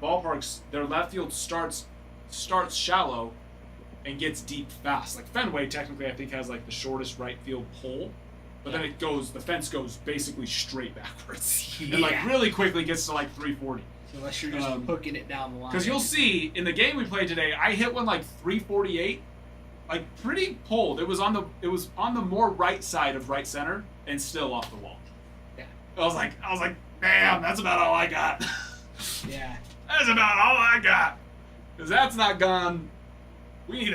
ballparks. Their left field starts shallow and gets deep fast. Like Fenway, technically, I think has like the shortest right field pole, but then the fence goes basically straight backwards, and like really quickly gets to like 340. Unless you're just hooking it down the line. Because you'll see in the game we played today, I hit one like 348, like pretty pulled. It was on the more right side of right center and still off the wall. Yeah. I was like, damn, that's about all I got. Yeah. That's about all I got. Because that's not gone. We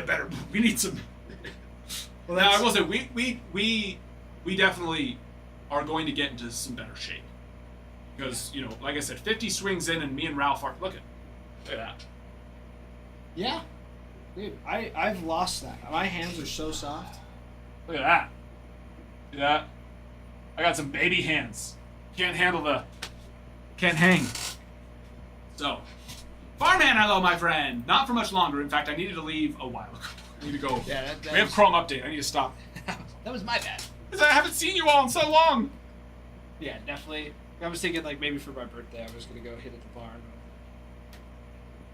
need some. Well, now I will say we definitely are going to get into some better shape. Because, like I said, 50 swings in and me and Ralph are... Look at that. Yeah. Dude, I've lost that. My hands are so soft. Look at that. See that? I got some baby hands. Can't hang. So, Farmhand, hello, my friend. Not for much longer. In fact, I needed to leave a while ago. I need to go. Yeah, we have Chrome update. I need to stop. That was my bad. Because I haven't seen you all in so long. Yeah, definitely. I was thinking like maybe for my birthday I was gonna go hit at the barn.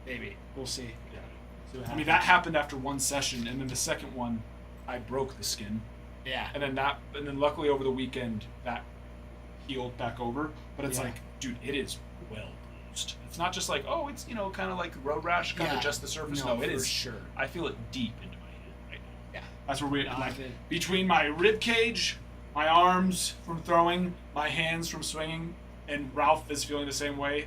Maybe. We'll see. Yeah. See what I mean, happens. that happened after one session, and then the second one, I broke the skin. Yeah. And then luckily over the weekend that healed back over. But it's Yeah. like, dude, it is well bruised. It's not just like, oh, it's kind of like road rash, kind of Yeah. just the surface. No, No, it for is. sure. I feel it deep into my hand right now. Yeah. That's where we No, like I've been- between my rib cage, my arms from throwing, my hands from swinging, and Ralph is feeling the same way.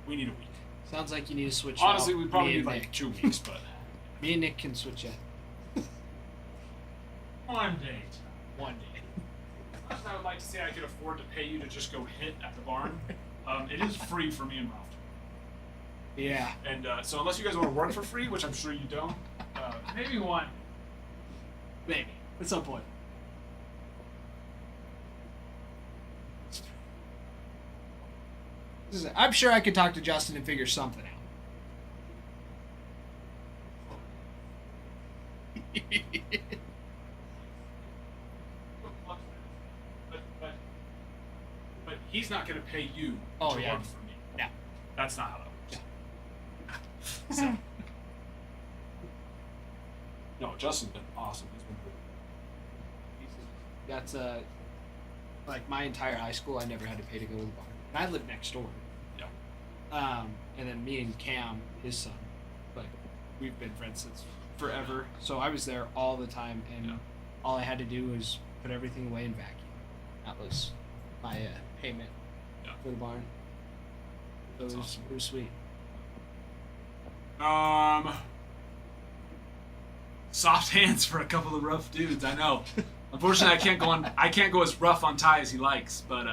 We need a week. Sounds like you need to switch. Honestly, out. we probably Me need and like Nick. 2 weeks, but Me and Nick can switch it. one day. One day. I would like to say I could afford to pay you to just go hit at the barn. It is free for me and Ralph. Yeah. And so unless you guys want to work for free, which I'm sure you don't, maybe one. Maybe. At some point. I'm sure I could talk to Justin and figure something out. But he's not going to pay you Oh, to yeah. work for me. No. That's not how that works. So. No, Justin's been awesome. He's been great. That's like my entire high school, I never had to pay to go to the barn. And I lived next door. Yeah. And then me and Cam, his son, like we've been friends since forever. So I was there all the time, and Yeah. all I had to do was put everything away and vacuum. That was my payment Yeah. for the barn. So That's it was, awesome. it was sweet. Soft hands for a couple of rough dudes. I know. Unfortunately, I can't go as rough on Ty as he likes, but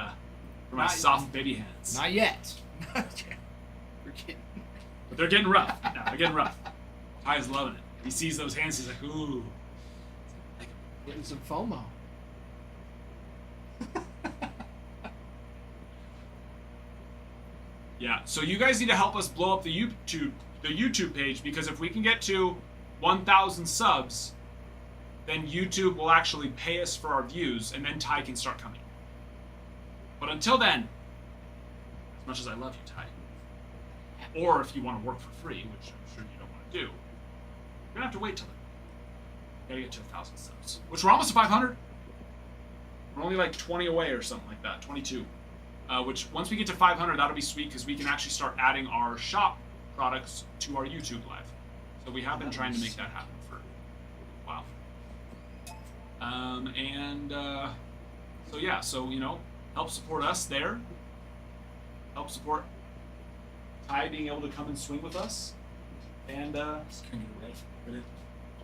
for my Not- soft baby hands. Not yet. We're kidding. But they're getting rough. No, they're getting rough. Ty's loving it. He sees those hands. He's like, ooh. Getting some FOMO. Yeah. So you guys need to help us blow up the YouTube page, because if we can get to 1,000 subs, then YouTube will actually pay us for our views, and then Ty can start coming. But until then, as much as I love you, Ty, or if you want to work for free, which I'm sure you don't want to do, you're gonna have to wait till then. Gotta get to 1,000 subs, which we're almost at 500. We're only like 20 away or something like that, 22. Which once we get to 500, that'll be sweet, because we can actually start adding our shop products to our YouTube live. So we have been trying to make that happen for a while. So yeah, so help support us there. Help support Ty being able to come and swing with us, and Just couldn't get away from it.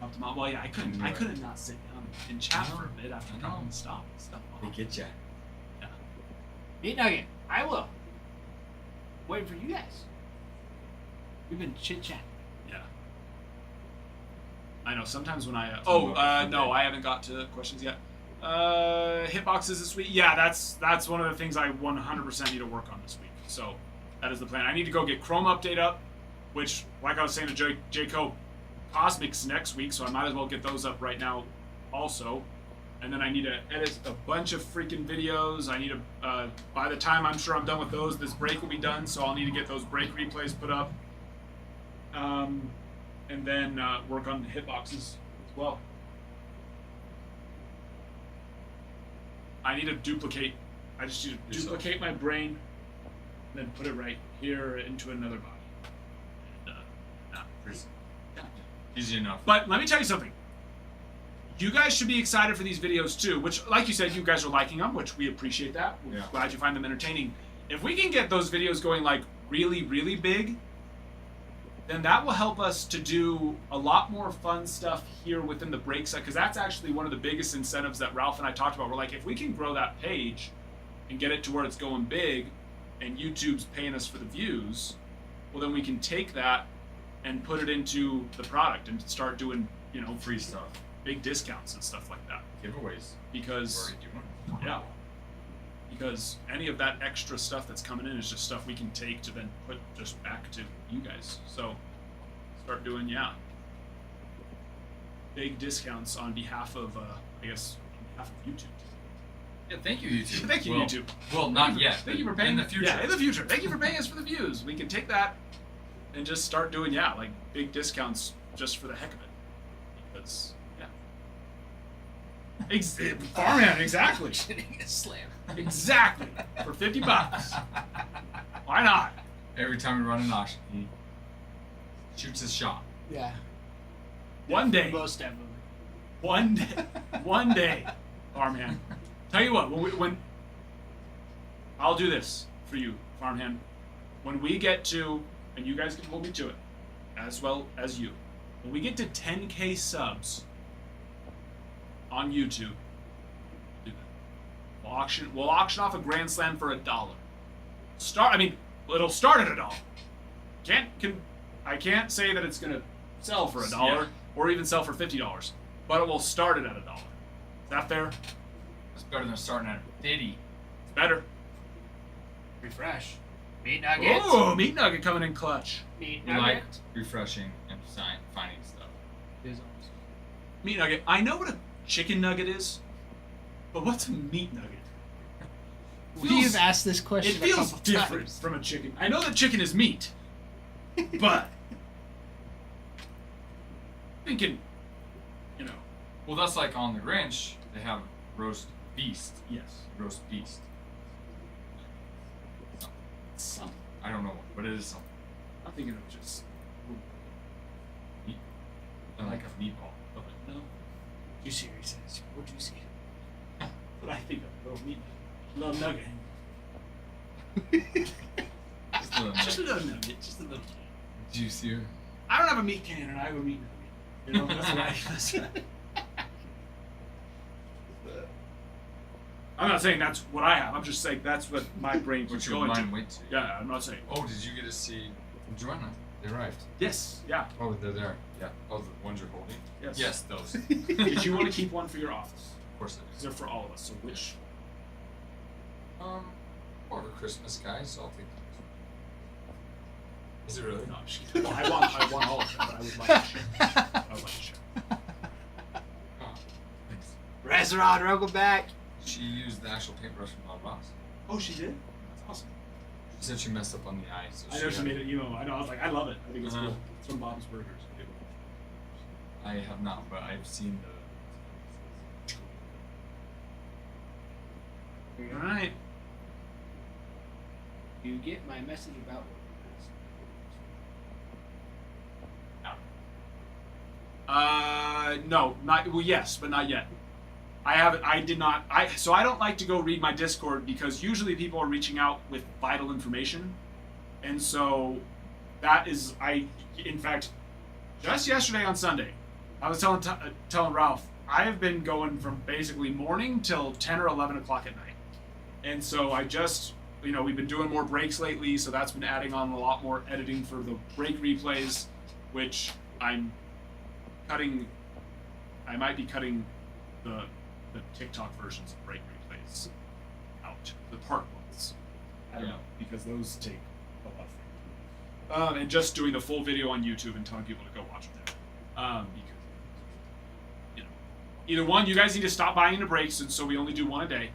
help him out. Well, yeah, I couldn't not sit down and chat for a bit after I know. dropping stuff. They get ya. Yeah. Meat Nugget, I will. Waiting for you guys. We've been chit chatting. Yeah. I know. Sometimes when I Tell me about your no, day. I haven't got to questions yet. Hitboxes this week. Yeah, that's one of the things I 100% need to work on this week. So that is the plan. I need to go get Chrome update up, which, like I was saying to J-Co, Cosmic's next week, so I might as well get those up right now also. And then I need to edit a bunch of freaking videos. I need to, by the time I'm sure I'm done with those, this break will be done, so I'll need to get those break replays put up. And then work on the hitboxes as well. I need to duplicate. I just need to duplicate my brain, and then put it right here into another body. And, yeah. Easy enough. But let me tell you something. You guys should be excited for these videos too, which, like you said, you guys are liking them, which we appreciate that. We're glad you find them entertaining. If we can get those videos going like really, really big, then that will help us to do a lot more fun stuff here within the break set, because that's actually one of the biggest incentives that Ralph and I talked about. We're like, if we can grow that page and get it to where it's going big and YouTube's paying us for the views, well, then we can take that and put it into the product and start doing, you know, Free stuff. big discounts and stuff like that. Giveaways. Because, We're already doing. yeah, because any of that extra stuff that's coming in is just stuff we can take to then put just back to you guys. So start doing, big discounts on behalf of, I guess, on behalf of YouTube. Yeah, thank you, YouTube. Thank you, Well- YouTube. Well, not yet. Thank you for paying in the future. Yeah, in the future. Thank you for paying us for the views. We can take that and just start doing, like big discounts just for the heck of it. Because, Farmhand, exactly. Getting a slam. Exactly. For $50. Why not? Every time we run an auction, he shoots his shot. Yeah. One day. Most definitely. One day, Farmhand. Tell you what, when I'll do this for you, Farmhand. When we get to, and you guys can hold me to it, as well as you, when we get to 10K subs on YouTube, do that. We'll auction off a Grand Slam for $1. It'll start at $1. I can't say that it's gonna sell for $1 Yeah. or even sell for $50, but it will start it at $1. Is that fair? It's better than starting at 50. It's better. Refresh. Meat nuggets. Ooh, meat nugget coming in clutch. Meat We nugget. like refreshing and finding stuff. Is awesome. Meat nugget. I know what a chicken nugget is, but what's a meat nugget? We've asked this It question a feels couple different times. from a chicken. I know that chicken is meat, but thinking, Well, that's like on the Grinch. They have roast beast. yes. Roast beast. Some. I don't know what, but it is something. I'm thinking of just Meat. Like a meatball. no. You serious? What'd you see? But I think of little meat nugget. Little nugget. Just a little Just a little nugget. Just a little. juicier. I don't have a meat can, and I have a meat nugget. That's what I. That's what I'm not saying that's what I have. I'm just saying that's what my brain What keeps your going to. mind went to. Yeah, I'm not saying. Oh, did you get to see from Joanna? They arrived. Yes. Yeah. Oh, they're there. Yeah. Oh, the ones you're holding? Yes. Yes, those. Did you want to keep one for your office? Of course it Because is. they're for all of us. So which? Or the Christmas guys, so I'll take those. Is it really? No, I'm just kidding. Well, I want all of them, but I would like to share. I would like to share. Oh, thanks. Restaurant, welcome back. She used the actual paintbrush from Bob Ross. Oh, she did. That's awesome. She said she messed up on the eye, so I know she had- made an emo. I know. I was like, I love it. I think it's Uh-huh. cool. It's from Bob's Burgers. I have not, but I've seen the. All right. You get my message about No, not well. Yes, but not yet. I haven't. I did not. So I don't like to go read my Discord because usually people are reaching out with vital information, and so that is In fact, just yesterday on Sunday, I was telling Ralph I have been going from basically morning till 10 or 11 o'clock at night, and so I just. We've been doing more breaks lately, so that's been adding on a lot more editing for the break replays, which I'm cutting. I might be cutting the the TikTok versions of break replays out, the part ones. I don't know, because those take a lot of frame. And just doing the full video on YouTube and telling people to go watch it there. Because, you know, either one, you guys need to stop buying into breaks, and so we only do one a day,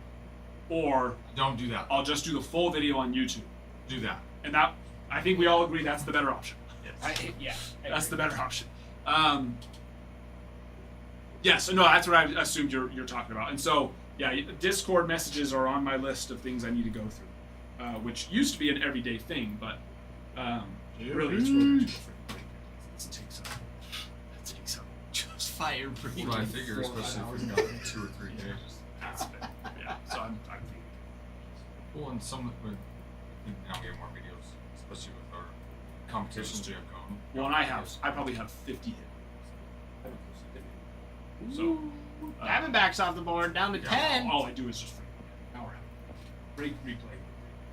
or Don't do that. I'll just do the full video on YouTube. Do that. And that, I think we all agree that's the better option. Yes. That's the better option. Yeah, so no, that's what I assumed you're talking about. And so, yeah, Discord messages are on my list of things I need to go through, which used to be an everyday thing, but really it's really too freaking big. It takes up. Just fire breathing. What I figure, 4 or 5 especially if hours. we've got 2 or 3 days. That's big. Yeah, so I'm thinking. Well, and some with now we have more videos, especially with our competitions we have going. Well, and I probably have 50 hit. So, Diamondbacks off the board, down to Yeah. 10. all I do is just freaking hour break replay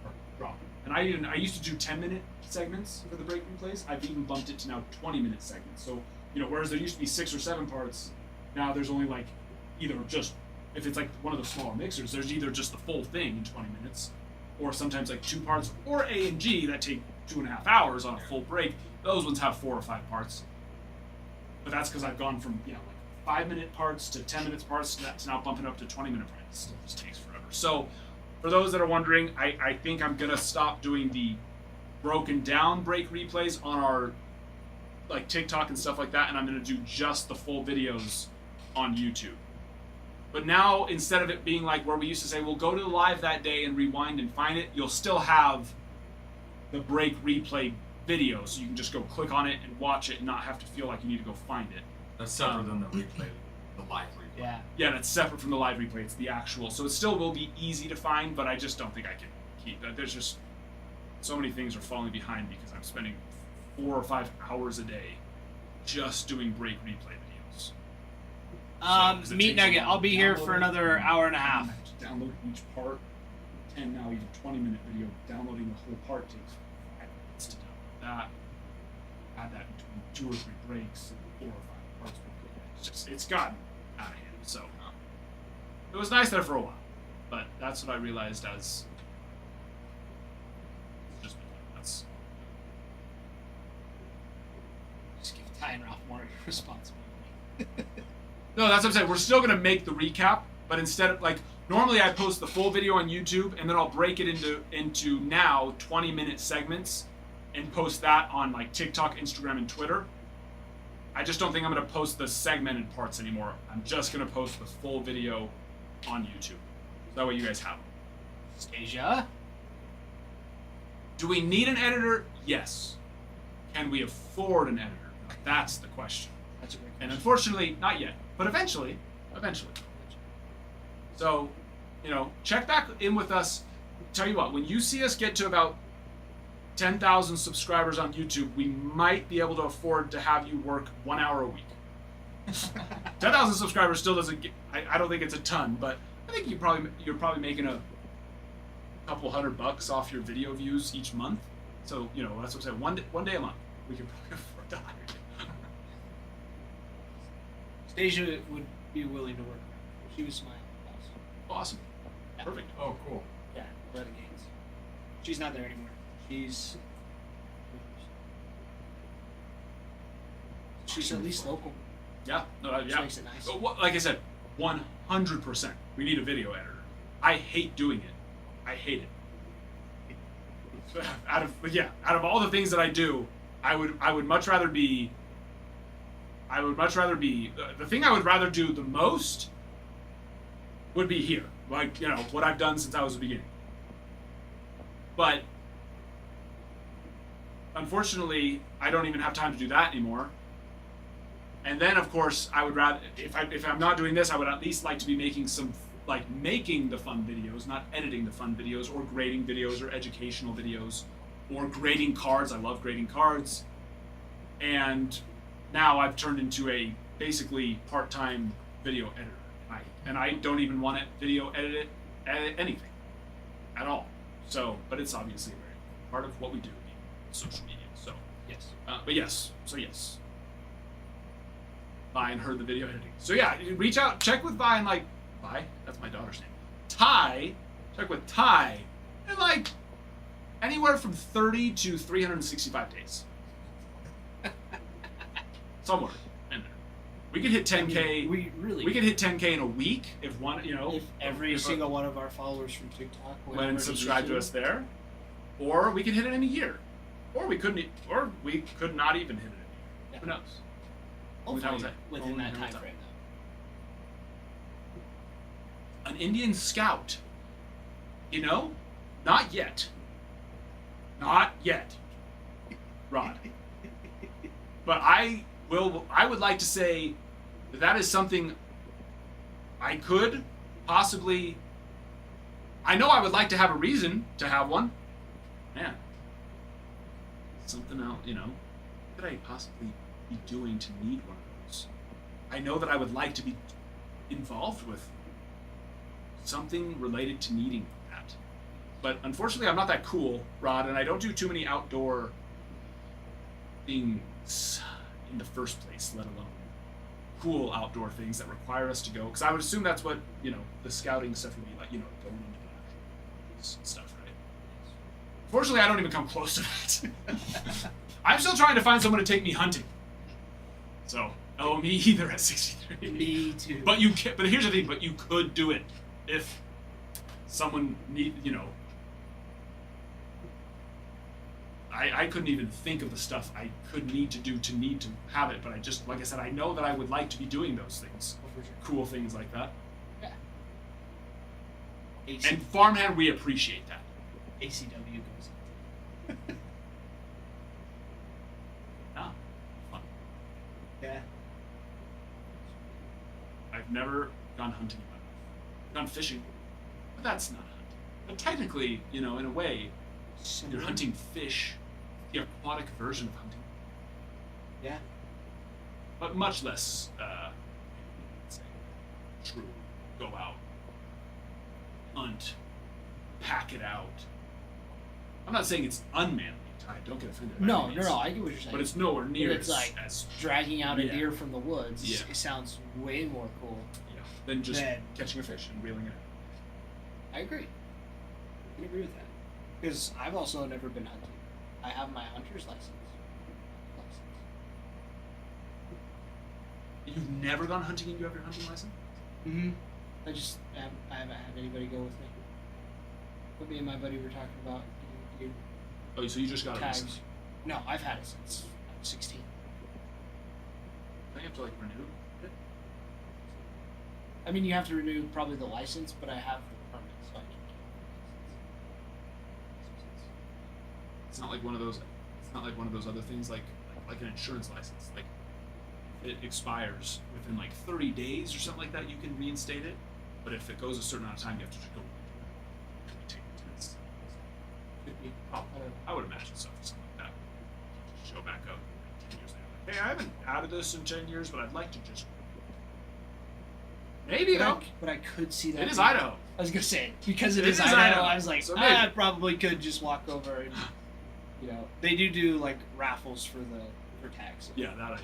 or drop. And I used to do 10-minute segments for the break replays. I've even bumped it to now 20-minute segments. So, you know, whereas there used to be 6 or 7 parts, now there's only like either just, if it's like one of the smaller mixers, there's either just the full thing in 20 minutes, or sometimes like 2 parts, or A and G that take 2.5 hours on a full break. Those ones have 4 or 5 parts. But that's because I've gone from, you know, like 5-minute parts to 10-minute parts to now bumping up to 20-minute parts. It still just takes forever. So, for those that are wondering, I think I'm gonna stop doing the broken down break replays on our like TikTok and stuff like that, and I'm gonna do just the full videos on YouTube. But now, instead of it being like where we used to say, we'll go to the live that day and rewind and find it, you'll still have the break replay video, so you can just go click on it and watch it and not have to feel like you need to go find it. That's separate than the replay, the live replay. Yeah. Yeah, that's separate from the live replay. It's the actual. So it still will be easy to find, but I just don't think I can keep that. There's just so many things are falling behind because I'm spending 4 or 5 hours a day just doing break replay videos. 'Cause it Meat takes a Nugget, while I'll to be here download for it, another hour and a half. to download each part. 10 now even 20-minute video. Downloading the whole part takes 5 minutes to download that. Add that between 2 or 3 breaks, 4 or 5 parts. It's gotten out of hand. So it was nice there for a while, but that's what I realized as just that's Just give Ty and Ralph more responsibility. no, that's what I'm saying. We're still gonna make the recap, but instead of like normally I post the full video on YouTube and then I'll break it into now 20-minute segments and post that on like TikTok, Instagram, and Twitter. I just don't think I'm gonna post the segmented parts anymore. I'm just gonna post the full video on YouTube. That way you guys have them. Stasia? Do we need an editor? Yes. Can we afford an editor? That's the question. That's a great And question. unfortunately, not yet. But eventually. So, you know, check back in with us. Tell you what, when you see us get to about 10,000 subscribers on YouTube, we might be able to afford to have you work 1 hour a week. 10,000 subscribers still doesn't get, I don't think it's a ton, but I think you're probably making a couple $100 off your video views each month. So, you know, that's what I'm saying. One day a month, we can probably afford to hire you. Stasia would be willing to work. She was my boss. Awesome. Yeah. Perfect. Oh, cool. Yeah, Renegades. She's not there anymore. She's at least local. Yeah. No, Which yeah. makes it nice. But like I said, 100%. We need a video editor. I hate doing it. I hate it. Out of all the things that I do, I would much rather be. The thing I would rather do the most would be here, like, you know, what I've done since I was the beginning. But unfortunately, I don't even have time to do that anymore. And then, of course, I would rather, if I'm not doing this, I would at least like to be making making the fun videos, not editing the fun videos, or grading videos, or educational videos, or grading cards. I love grading cards. And now I've turned into a basically part-time video editor. And I don't even want to video edit anything at all. So, but it's obviously a very part of what we do in social media. So, Yes. but yes. So yes. Vi and heard the video editing. So yeah, you reach out, check with Vi and like Ty? That's my daughter's name. Ty, check with Ty, in like anywhere from 30 to 365 days. Somewhere in there. We could hit 10K. We could hit 10K in a week if one, If every single one of our followers from TikTok went and subscribed to us there, or we could hit it in a year, or we couldn't, or we could not even hit it in a year. Yeah. Who knows? Hopefully within Only that knows time that. frame, An Indian scout. Not yet. Not yet. Rod. But I would like to say that is something I could possibly. I know I would like to have a reason to have one. Man. Something else, what could I possibly be doing to need one of those? I know that I would like to be involved with something related to needing that. But unfortunately, I'm not that cool, Rod, and I don't do too many outdoor things in the first place, let alone cool outdoor things that require us to go. Because I would assume that's what, the scouting stuff would be like, going into the actual stuff, right? Fortunately, I don't even come close to that. I'm still trying to find someone to take me hunting. So, me either at 63. Me too. But you can, but here's the thing, but you could do it if someone I couldn't even think of the stuff I could need to do to need to have it, but I just, like I said, I know that I would like to be doing those things. Oh, for sure. Cool things like that. Yeah. And farmhand, we appreciate that. ACW goes. Ah, fun. Yeah. I've never gone hunting in my life. Gone fishing, but that's not hunting. But technically, in a way, you're hunting fish, the aquatic version of hunting, Yeah. but much less, let's say, true. Go out, hunt, pack it out. I'm not saying it's unmanly, Ty. Don't get offended. by No, any no, means. I get what you're saying. But it's nowhere near But it's like as dragging out a Yeah. deer from the woods. Yeah. It sounds way more cool. than just Then- catching a fish and reeling it out. I agree. I can agree with that. Because I've also never been hunting. I have my hunter's license. You've never gone hunting and you have your hunting license? Mm-hmm. I haven't had anybody go with me. But me and my buddy were talking about getting Oh, so you just got it tags. recently? No, I've had it since I was 16. Don't you have to renew it? I mean, you have to renew probably the license, but I have the permit, so I can keep It's not like one of those. It's not like one of those other things like an insurance license. Like it expires within like 30 days or something like that. You can reinstate it, but if it goes a certain amount of time, you have to just go take the test. Could be. I would imagine so. Something like that. Just show back up 10 years later. Like, hey, I haven't added this in 10 years, but I'd like to just. Maybe But I could see that. It is being- Idaho. I was gonna say because it It is is Idaho. Idaho. I was like, So I maybe. probably could just walk over and, they do like raffles for tags. Yeah, that I.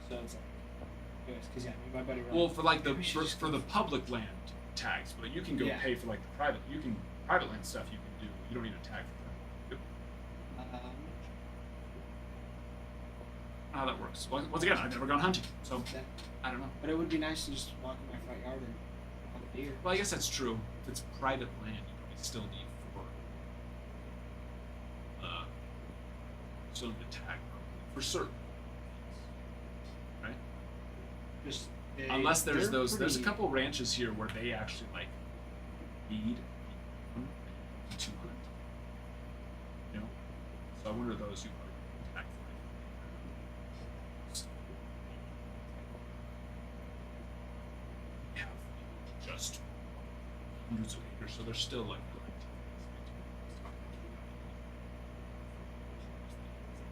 So it's like, anyways, because me and my buddy were Well, like, for like the maybe we should just for go the public land tags, but you can go Yeah. pay for like the private. You can private land stuff. You can do. You don't need a tag for that. How that works. Once again, I've never gone hunting, so Yeah. I don't know. But it would be nice to just walk in my front yard and have a deer. Well, I guess that's true. If it's private land, you probably still need still need a tag probably, for certain things, right? Just Unless there's they're there's a pretty- couple ranches here where they actually like need to hunt. So I wonder those you probably tag for. Have just hundreds of acres, so they're still like.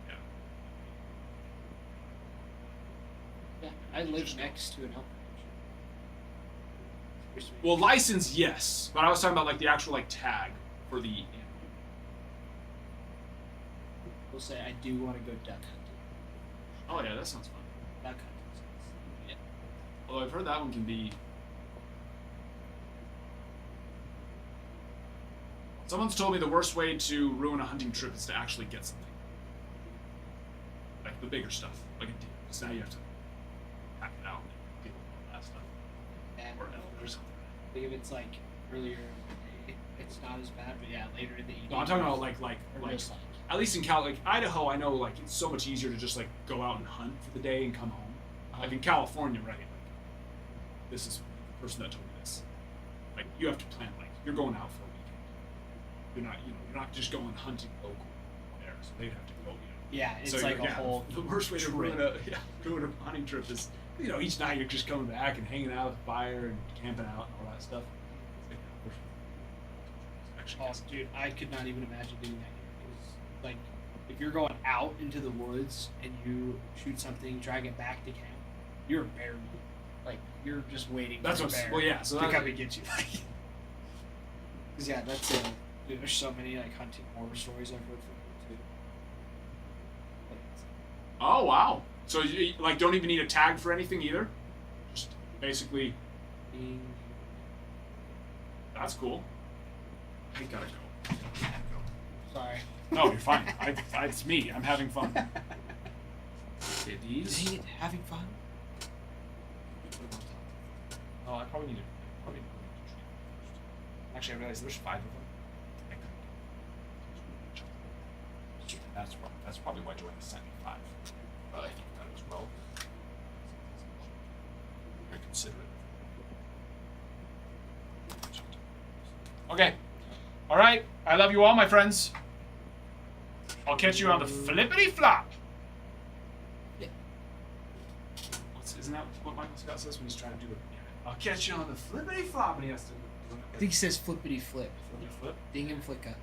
Yeah. Yeah, I live next to an elk ranch. Well, license, yes, but I was talking about like the actual like tag for the. We'll say I do want to go duck hunting. Oh yeah, that sounds fun. Duck hunting. Although I've heard that one can be Someone's told me the worst way to ruin a hunting trip is to actually get something. Like the bigger stuff, like a deer. Because now you have to pack it out and deal with all that stuff. And Or elk or something. I think if it's like earlier in the day, it's not as bad. But yeah, later in the evening. No, I'm talking about or like just like at least in like Idaho, I know like it's so much easier to just like go out and hunt for the day and come home. Like in California, right? Like, this is the person that told me this. Like you have to plan. Like you're going out for a weekend. You're not just going hunting local there. So they'd have to go. yeah, it's So like a yeah, whole. The worst way to trip. ruin a hunting trip is each night you're just coming back and hanging out at the fire and camping out and all that stuff. Actually, Oh, dude, I could not even imagine doing that here. Because, like, if you're going out into the woods and you shoot something, drag it back to camp, you're a bear meat. Like, you're just waiting That's for what's a bear well, yeah. So to that, come and get you. Because, yeah, that's it. Dude, there's so many, like, hunting horror stories I've heard from people, too. Like, oh wow. So you like don't even need a tag for anything either. Just basically, being... that's cool. I gotta go. Sorry. No, you're fine. It's me. I'm having fun. Okay, these. Dang it, having fun? Oh, I probably need to. Actually, I realized there's 5 of them. That's probably why Joanna sent me 5. But I think that as well. Very considerate. Okay. All right. I love you all, my friends. I'll catch you on the flippity flop. Isn't that what Michael Scott says when he's trying to do it? I'll catch you on the flippity flop, and he has to. I think he says flippity flip. Flippity flip. Ding and flicka.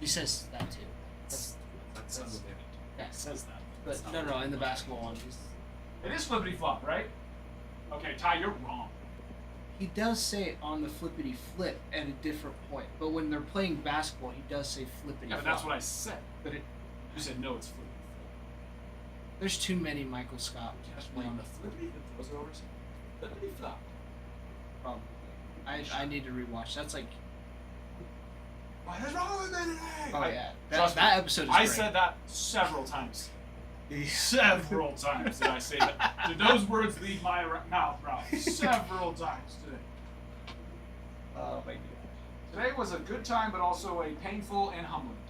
He says that too. That says it. Yeah. It says that. But That's no, not no, in the basketball one, It is flippity flop, right? Okay, Ty, you're wrong. he does say it on the flippity flip at a different point. But when they're playing basketball, he does say flippity Yeah, but flop. that's what I said. But it, You said no, it's flippity there's too many Michael Scott. flop. On the flippity flip. Was it over? Flippity flop. Probably. I need to rewatch. That's like, What is wrong with me? oh yeah, Trust me, that episode is I great. said that several times. Several times did I say that. Did those words leave my mouth, Ralph? Several times today. Oh my god. Today was a good time, but also a painful and humbling time.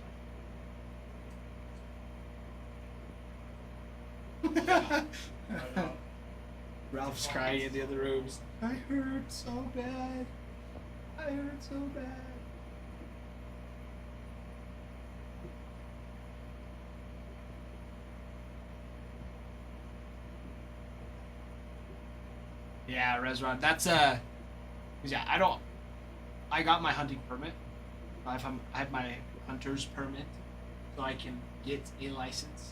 Ralph's crying in the other rooms. I hurt so bad. I hurt so bad. Yeah, Resrod. That's yeah. I got my hunting permit. I have my hunter's permit, so I can get a license.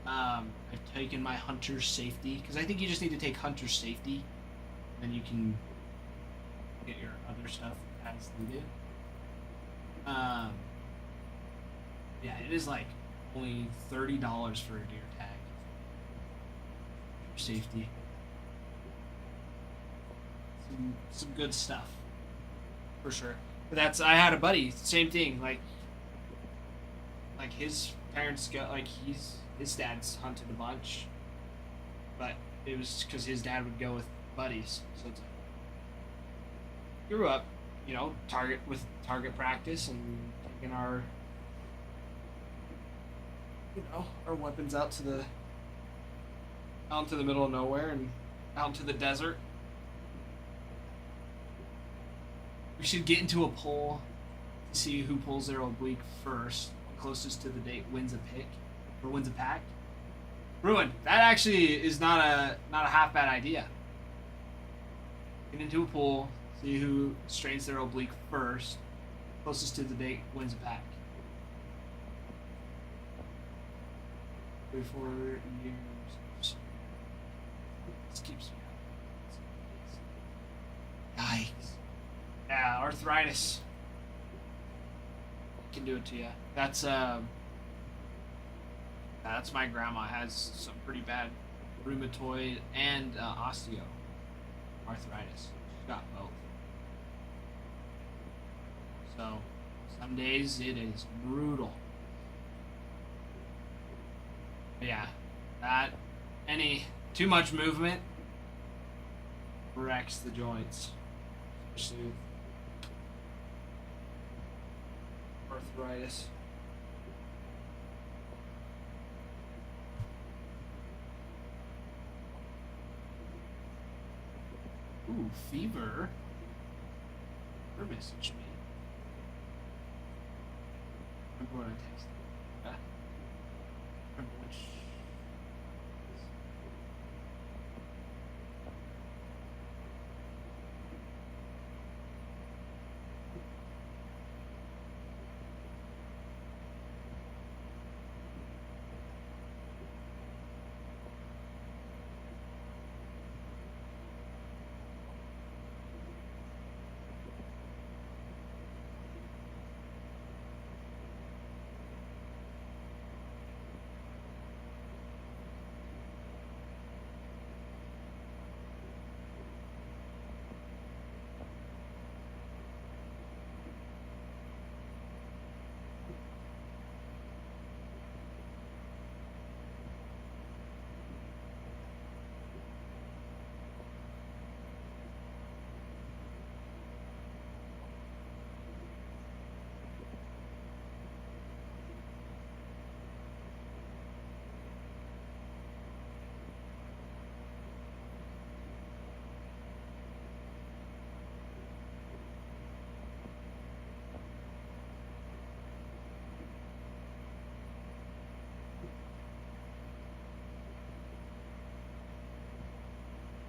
I've taken my hunter's safety because I think you just need to take hunter's safety, then you can get your other stuff as needed. Yeah, it is like only $30 for a deer tag. For safety. Some good stuff. For sure. But I had a buddy, same thing, like his parents got his dad's hunted a bunch, but it was because his dad would go with buddies. So it's like, grew up, target practice and taking our weapons out into the middle of nowhere and out into the desert. We should get into a poll to see who pulls their oblique first. Closest to the date wins a pick or wins a pack. Bruin, that actually is not a half bad idea. Get into a pool, see who strains their oblique first. Closest to the date wins a pack. 34 years. This keeps me up. Yikes. Yeah, arthritis can do it to you. That's my grandma has some pretty bad rheumatoid and osteo. arthritis. She's got both. So, some days it is brutal. But yeah, too much movement wrecks the joints. Especially arthritis. Ooh, fever. Her message me. Remember what I texted? Remember which.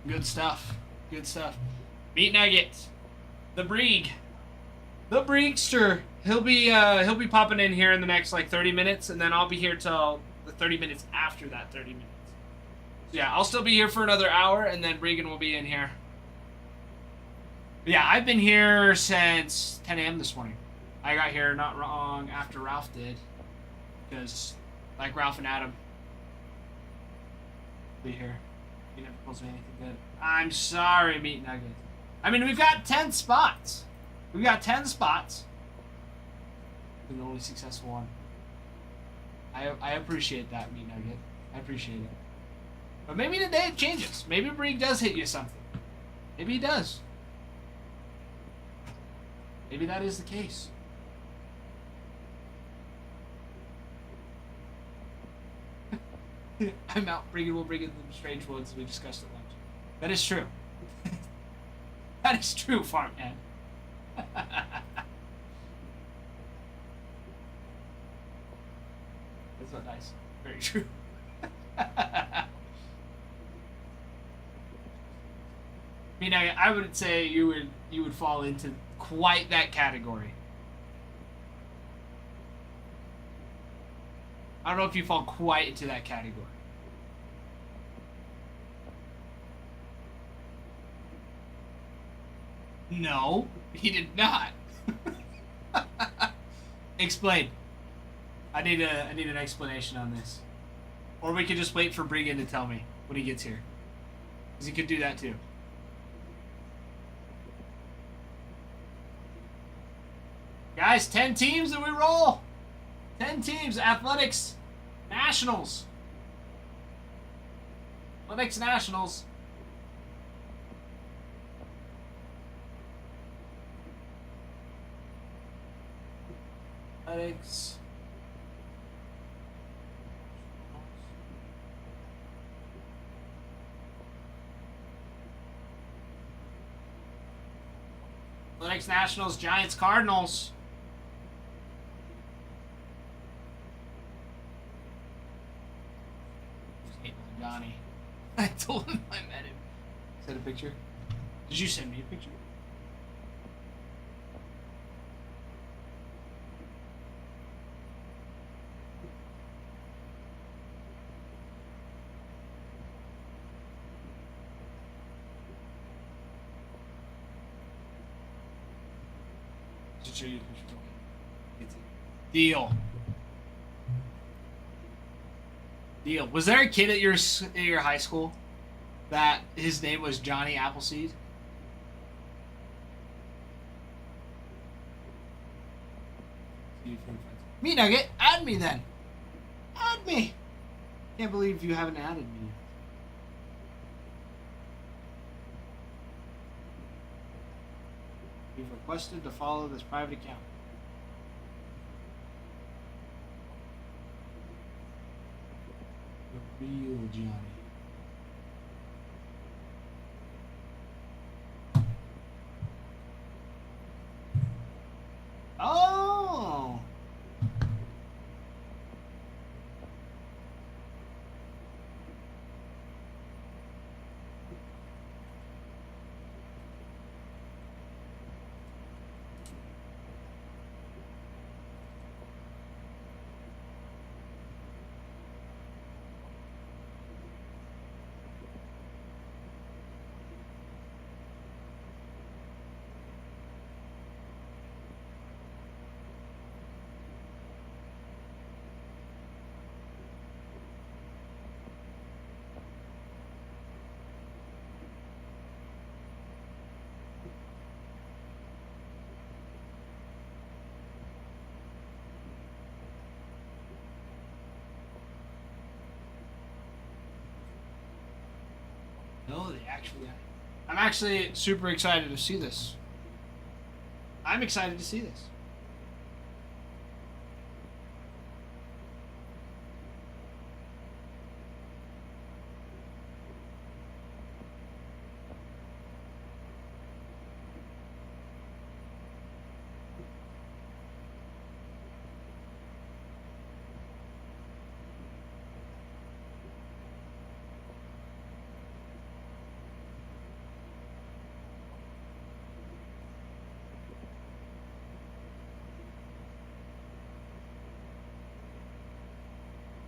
Good stuff. Good stuff. Meat nuggets. The Brieg. The Briegster. He'll be popping in here in the next like 30 minutes, and then I'll be here till the 30 minutes after that 30 minutes. So yeah, I'll still be here for another hour, and then Bregan will be in here. But yeah, I've been here since 10 a.m. this morning. I got here not wrong after Ralph did, because like Ralph and Adam be here. He never pulls me anything good. I'm sorry, Meat Nugget. I mean, we've got 10 spots. We've got 10 spots. You're the only successful one. I appreciate that, Meat Nugget. I appreciate it. But maybe today it changes. Maybe Breeg does hit you something. Maybe he does. Maybe that is the case. I'm out. We'll bring in the strange ones we discussed at lunch. That is true. That is true, Farmhand. That's not nice. Very true. I mean, I would say you would fall into quite that category. I don't know if you fall quite into that category. No, he did not. Explain. I need an explanation on this. Or we could just wait for Bregan to tell me when he gets here. Because he could do that too. Guys, 10 teams and we roll. 10 teams. Athletics Nationals. Athletics Nationals. Athletics. Athletics Nationals, Giants, Cardinals. Johnny. I told him I met him. Send a picture? Did you send me a picture? Should show you a picture. Deal. Deal. Was there a kid at your high school that his name was Johnny Appleseed? Meat Nugget, add me then. Add me. Can't believe you haven't added me yet. You've requested to follow this private account. The real Johnny. Oh! No, they actually. I'm actually super excited to see this. I'm excited to see this.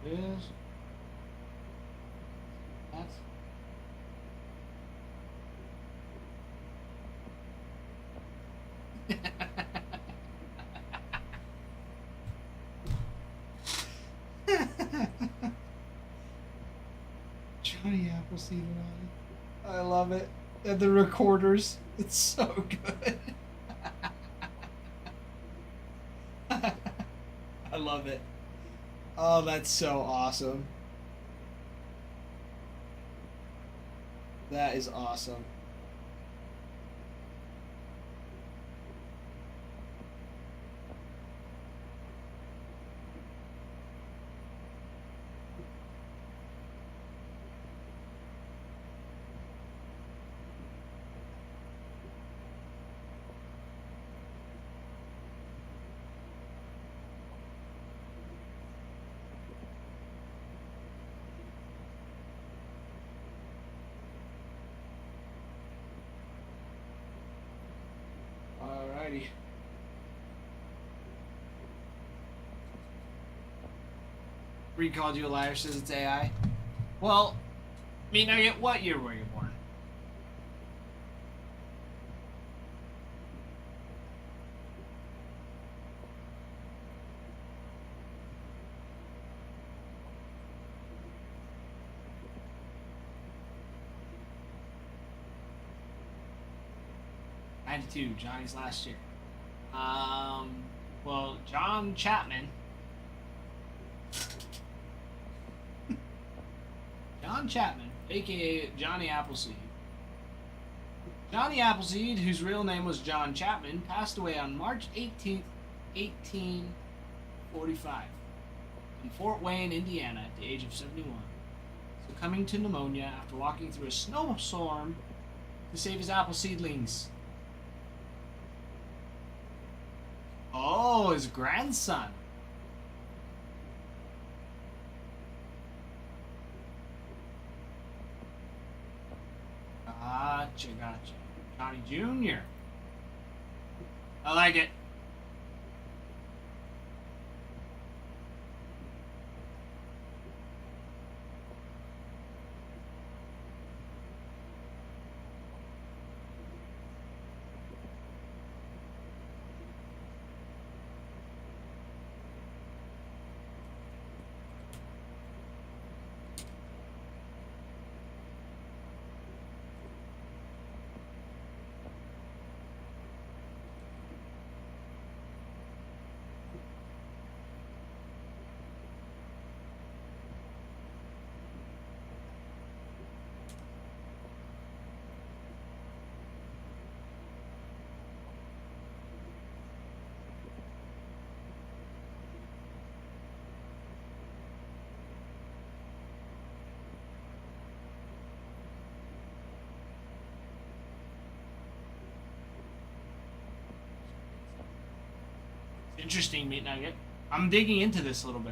Is that's Johnny Appleseed and I love it. And the recorders. It's so good. I love it. Oh, that's so awesome. That is awesome. Alrighty. Reed called you a liar, says it's AI. Well, Meat Nugget, what year were you born? '92, Johnny's last year. Well, John Chapman. John Chapman, aka Johnny Appleseed. Johnny Appleseed, whose real name was John Chapman, passed away on March 18th, 1845, in Fort Wayne, Indiana, at the age of 71, succumbing to pneumonia after walking through a snowstorm to save his apple seedlings. Oh, his grandson. Gotcha. Johnny Jr. I like it. Interesting, Meat Nugget. I'm digging into this a little bit.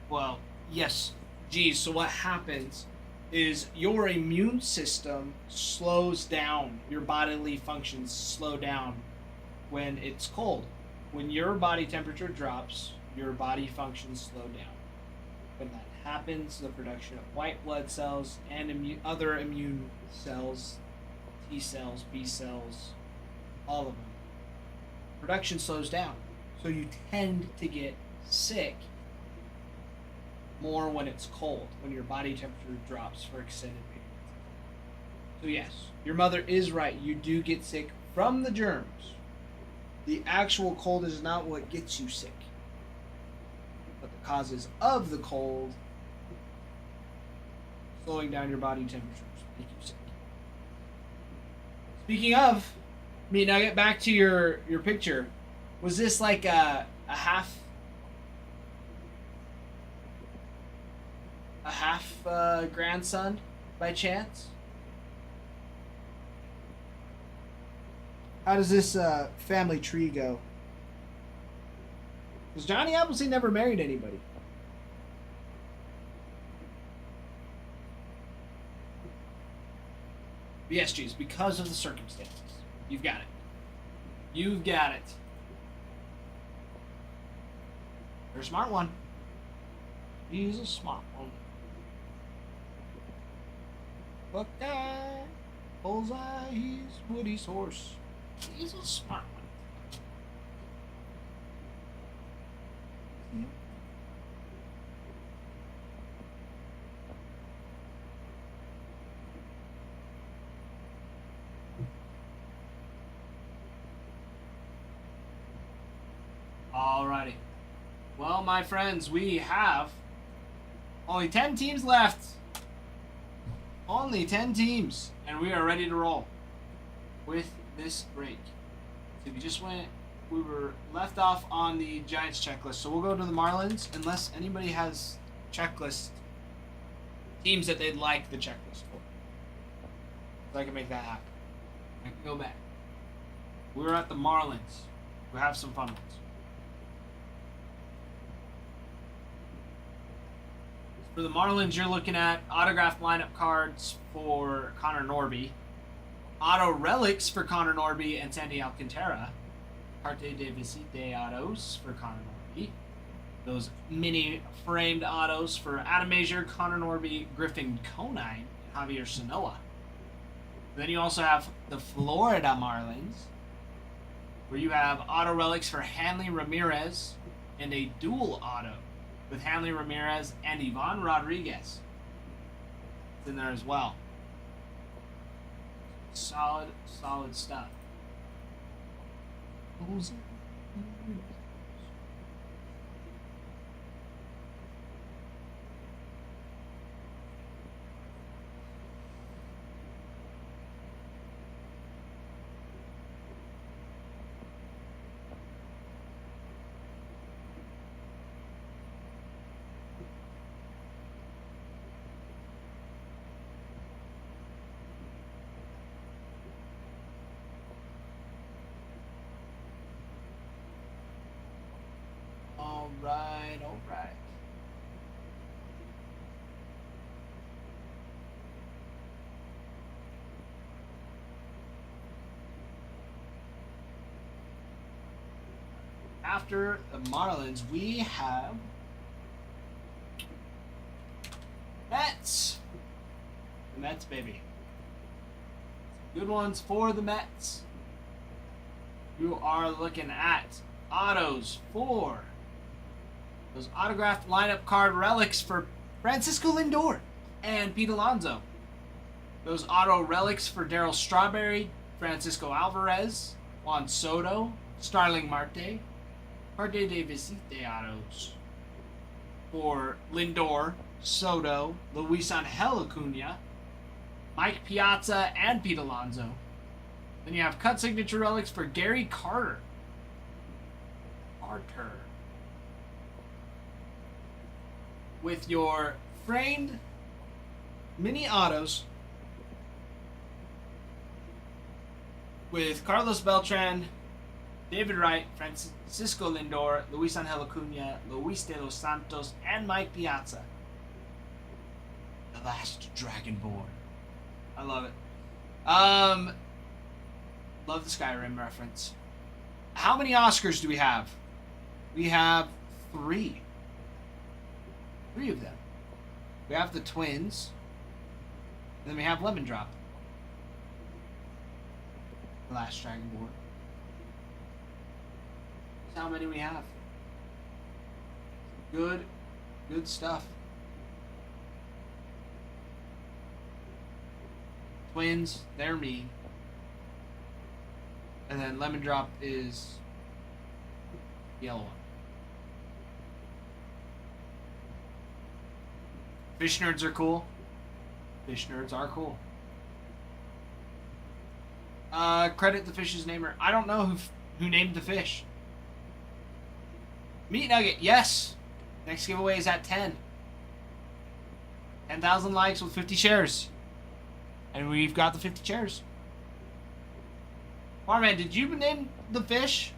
Well, yes. Geez, so what happens is your immune system slows down. Your bodily functions slow down when it's cold. When your body temperature drops, your body functions slow down. When that happens, the production of white blood cells and other immune cells, T cells, B cells, all of them, production slows down. So you tend to get sick more when it's cold, when your body temperature drops for extended periods. So yes, your mother is right. You do get sick from the germs. The actual cold is not what gets you sick, but the causes of the cold, slowing down your body temperatures, make you sick. Speaking of, Meat Nugget, back to your picture. Was this like a half grandson by chance? How does this family tree go? Because Johnny Appleseed never married anybody. Yes, geez, because of the circumstances. You've got it. You've got it. You're a smart one. He's a smart one. Buckeye, bullseye, he's Woody's horse. He's a smart one. Alrighty. Well, my friends, we have only 10 teams left. Only 10 teams. And we are ready to roll with this break. So if you just went, we were left off on the Giants checklist. So we'll go to the Marlins unless anybody has checklist teams that they'd like the checklist for. So I can make that happen. I can go back. We were at the Marlins. We'll have some fun ones. For the Marlins, you're looking at autographed lineup cards for Connor Norby, auto relics for Connor Norby and Sandy Alcantara, Carte de Visite autos for Connor Norby, those mini framed autos for Adam Major, Connor Norby, Griffin Conine, and Javier Sanoa. Then you also have the Florida Marlins, where you have auto relics for Hanley Ramirez and a dual auto with Hanley Ramirez and Ivan Rodriguez. It's in there as well. Solid, solid stuff. All right. After the Marlins, we have Mets. The Mets, baby. Good ones for the Mets. You are looking at autos for those autographed lineup card relics for Francisco Lindor and Pete Alonso. Those auto relics for Darryl Strawberry, Francisco Alvarez, Juan Soto, Starling Marte, Carte de Visite autos for Lindor, Soto, Luis Angel Acuna, Mike Piazza, and Pete Alonso. Then you have cut signature relics for Gary Carter. With your framed mini autos with Carlos Beltran, David Wright, Francisco Lindor, Luis Angel Acuna, Luis de los Santos, and Mike Piazza. The last Dragonborn. I love it. Love the Skyrim reference. How many Oscars do we have? We have 3. 3 of them. We have the twins. And then we have Lemon Drop. The last Dragonborn. That's how many we have. Good stuff. Twins, they're me. And then Lemon Drop is the yellow one. Fish nerds are cool. Fish nerds are cool. Credit the fish's namer. I don't know who named the fish. Meat Nugget, yes. Next giveaway is at 10. 10,000 likes with 50 shares. And we've got the 50 shares. Farman, did you name the fish?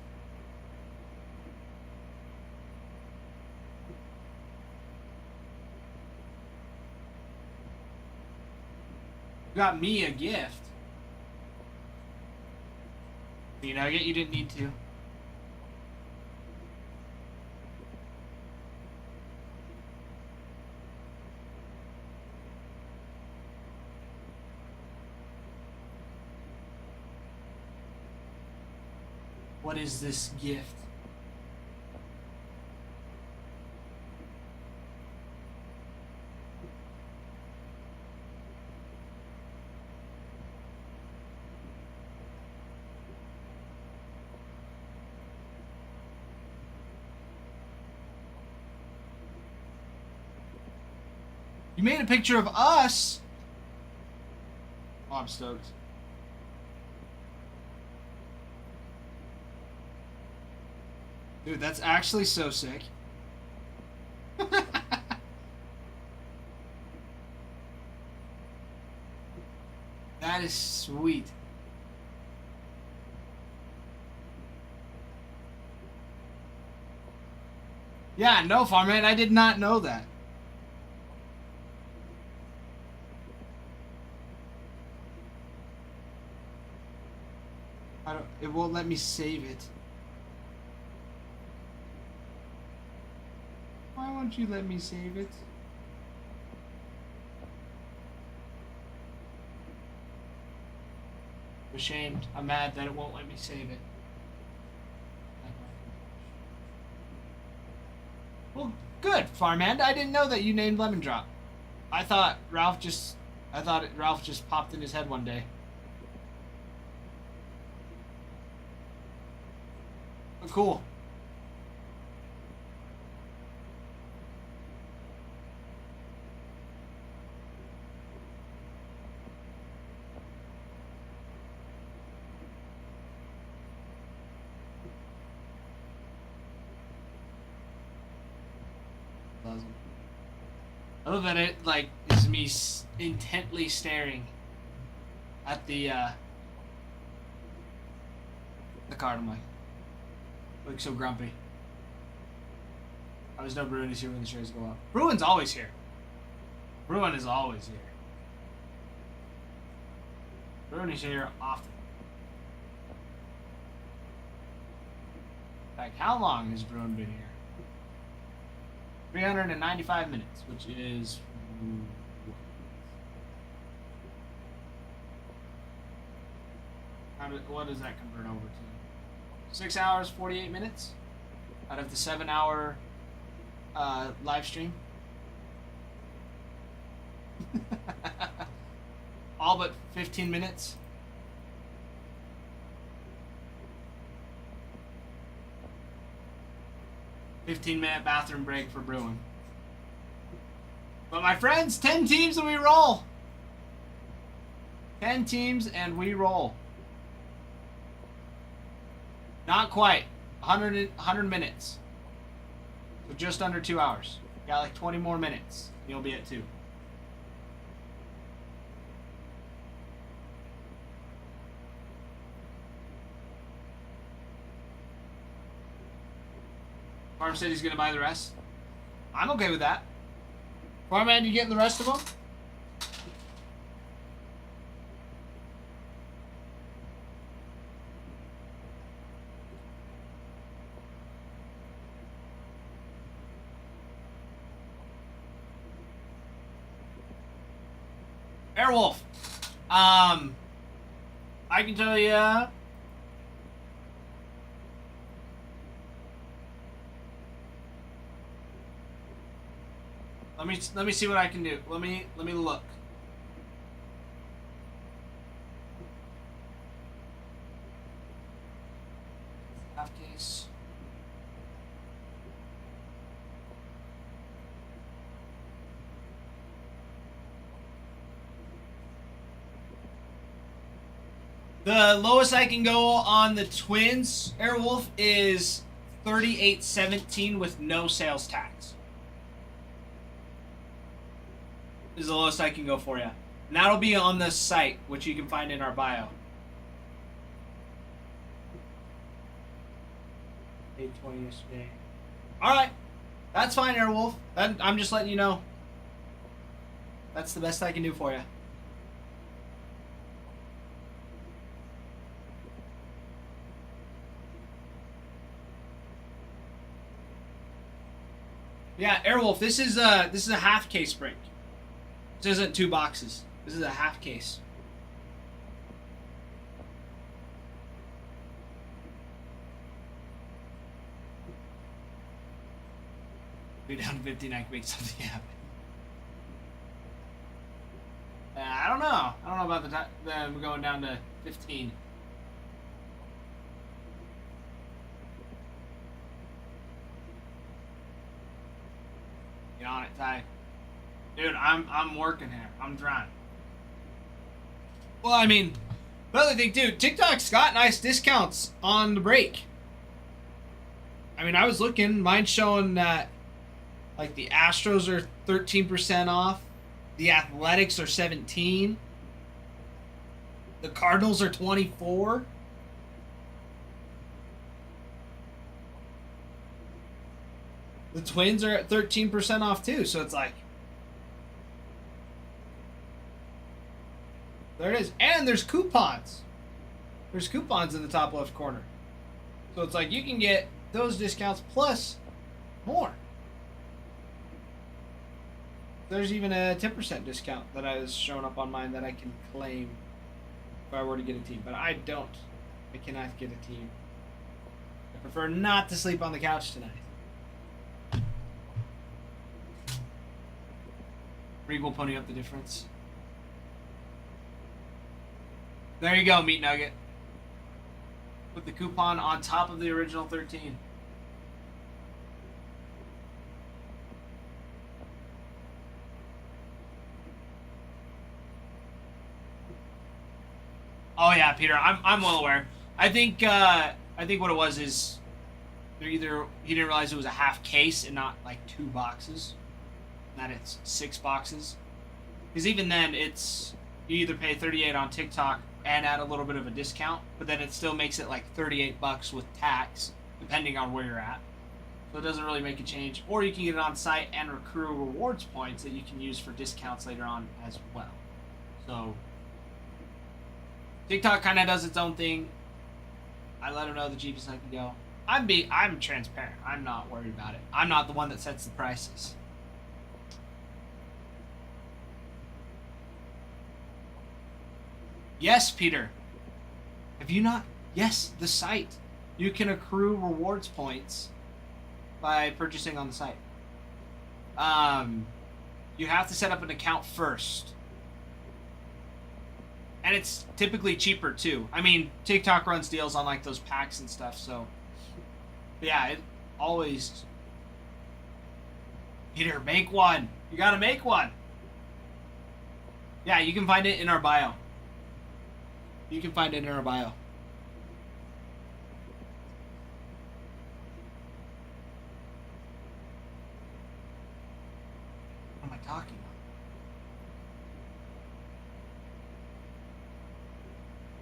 You got me a gift. Meat Nugget, you didn't need to. What is this gift? You made a picture of us? Oh, I'm stoked. Dude, that's actually so sick. That is sweet. Yeah, no, Farman, I did not know that. It won't let me save it. Why won't you let me save it? I'm ashamed. I'm mad that it won't let me save it. Well, good, Farmhand. I didn't know that you named Lemon Drop. I thought Ralph just popped in his head one day. But cool. I love that it is me intently staring at the card. I'm like so grumpy. I was no Bruin is here when the shares go up. Bruin's always here. Bruin is always here. Bruin is here often. Like, how long has Bruin been here? 395 minutes, which is... what does that convert over to? 6 hours, 48 minutes? Out of the 7-hour live stream? All but 15 minutes? "15-minute bathroom break for Bruin." But my friends, 10 teams and we roll. 10 teams and we roll. Not quite. 100 minutes. So just under 2 hours. Got like 20 more minutes. You'll be at 2. Farm said he's gonna buy the rest. I'm okay with that. Farmhand, you getting the rest of them? Airwolf. I can tell you. Let me see what I can do. Let me look. Half case. The lowest I can go on the Twins Airwolf is 38.17 with no sales tax. Is the lowest I can go for you. And that'll be on the site, which you can find in our bio. 8:20 yesterday. Alright. That's fine, Airwolf. I'm just letting you know. That's the best I can do for you. Yeah, Airwolf, this is a half case break. This isn't 2 boxes. This is a half case. Be down to 15, I can make something happen. I don't know. I don't know about them going down to 15. Get on it, Ty. Dude, I'm working here. I'm trying. Well, I mean, the other thing too, TikTok's got nice discounts on the break. I mean, I was looking, mine's showing that like the Astros are 13% off, the Athletics are 17, the Cardinals are 24. The Twins are at 13% off too, so it's like there it is. And there's coupons. There's coupons in the top left corner. So it's like you can get those discounts plus more. There's even a 10% discount that is showing up on mine that I can claim if I were to get a team. But I don't. I cannot get a team. I prefer not to sleep on the couch tonight. Reed will pony up the difference. There you go, Meat Nugget. Put the coupon on top of the original 13. Oh yeah, Peter, I'm well aware. I think what it was is he didn't realize it was a half case and not like 2 boxes. That it's 6 boxes. Because even then, it's you either pay $38 on TikTok and add a little bit of a discount, but then it still makes it like $38 with tax, depending on where you're at. So it doesn't really make a change. Or you can get it on site and accrue rewards points that you can use for discounts later on as well. So TikTok kind of does its own thing. I let them know the cheapest I can go. I'm transparent. I'm not worried about it. I'm not the one that sets the prices. Yes, Peter. Have you not? Yes, the site. You can accrue rewards points by purchasing on the site. You have to set up an account first. And it's typically cheaper too. I mean, TikTok runs deals on like those packs and stuff, so yeah, it always. Peter, make one. You gotta make one. Yeah, you can find it in our bio. You can find it in our bio. talking about.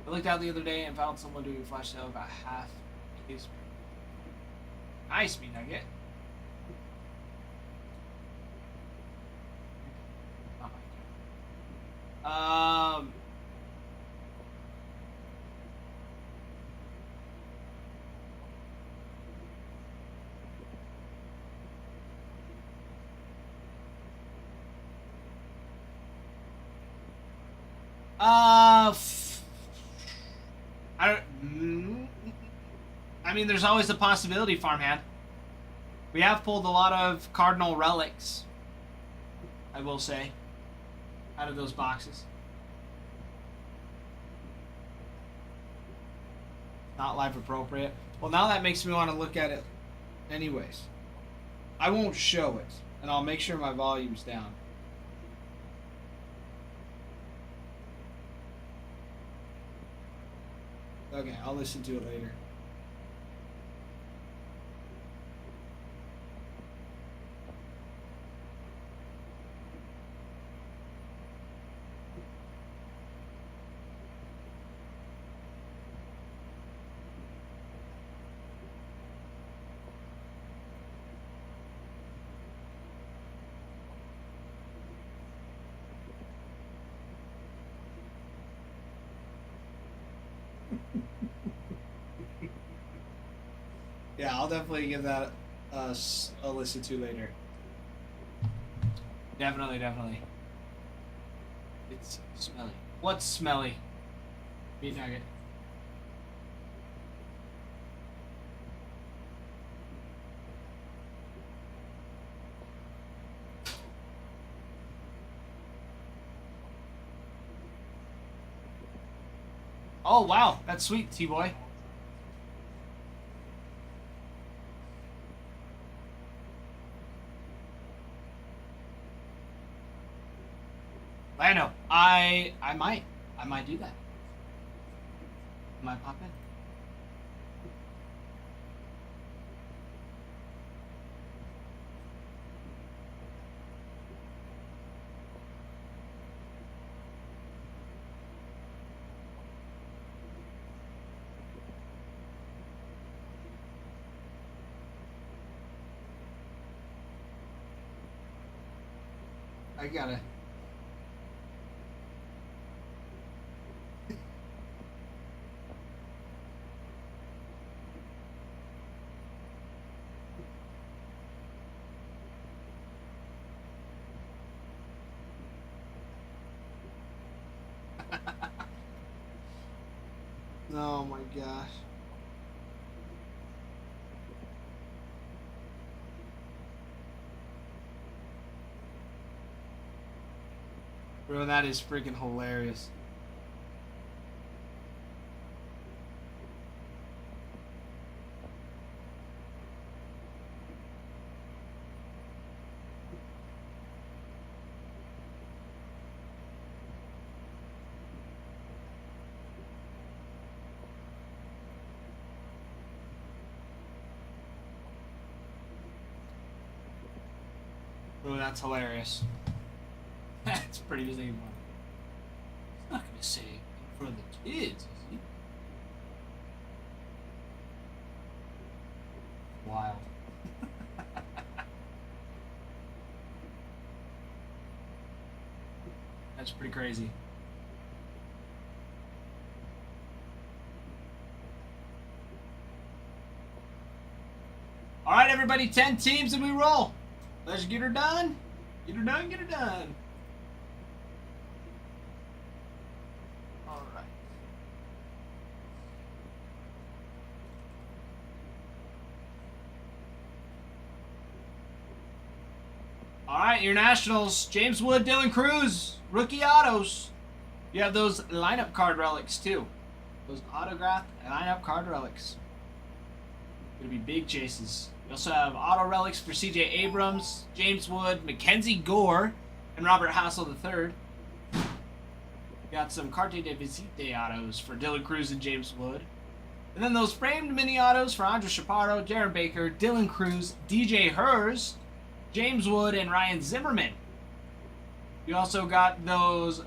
I looked out the other day and found someone doing a flash sale about half case. Nice, me nugget. Um. I mean, there's always the possibility, farmhand. We have pulled a lot of cardinal relics, I will say, out of those boxes. Not live appropriate. Well, now that makes me want to look at it anyways. I won't show it, and I'll make sure my volume's down. Okay, I'll listen to it later. Yeah, I'll definitely give that a listen to later. Definitely, definitely. It's smelly. What's smelly? Meat nugget. Oh, wow. That's sweet, T-Boy. Lando, I might do that. I might pop in. I gotta. Oh my gosh. Bro, that is freaking hilarious. Bro, that's hilarious. That's pretty easy. He's not gonna say it in front of the kids, is he? Wild. That's pretty crazy. All right, everybody, 10 teams and we roll. Let's get her done. Get her done, get her done. All right. All right, your Nationals, James Wood, Dylan Cruz, rookie autos. You have those lineup card relics too. Those autographed lineup card relics. Gonna be big chases. We also have auto relics for C.J. Abrams, James Wood, Mackenzie Gore, and Robert Hassel III. Got some Carte de Visite autos for Dylan Cruz and James Wood. And then those framed mini autos for Andres Chaparro, Jaron Baker, Dylan Cruz, DJ Hers, James Wood, and Ryan Zimmerman. You also got those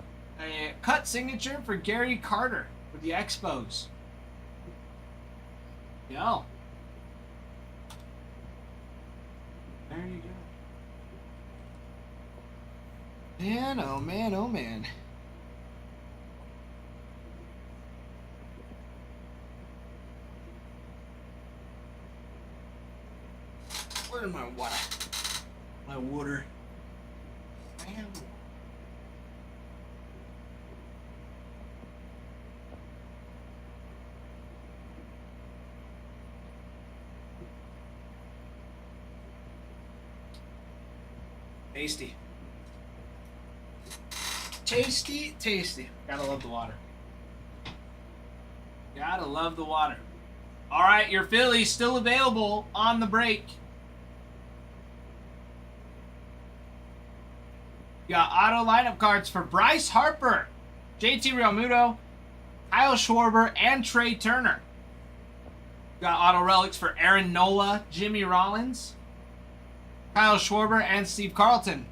cut signature for Gary Carter for the Expos. Yo. There you go. Man, oh man, oh man. Where's my water? My water. Man. Tasty. Tasty, tasty. Gotta love the water. Gotta love the water. All right, your Phillies still available on the break. You got auto lineup cards for Bryce Harper, JT Realmuto, Kyle Schwarber, and Trey Turner. You got auto relics for Aaron Nola, Jimmy Rollins, Kyle Schwarber, and Steve Carlton.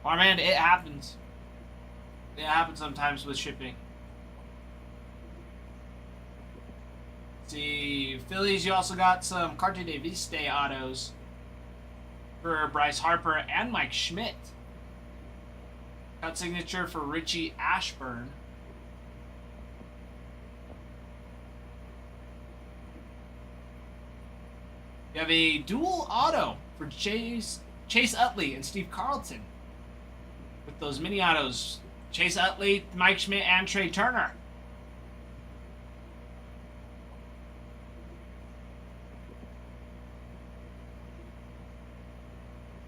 Armand, it happens. It happens sometimes with shipping. See, Phillies, you also got some Carte de Viste autos for Bryce Harper and Mike Schmidt. Got signature for Richie Ashburn. You have a dual auto for Chase Utley and Steve Carlton. With those mini autos, Chase Utley, Mike Schmidt, and Trey Turner.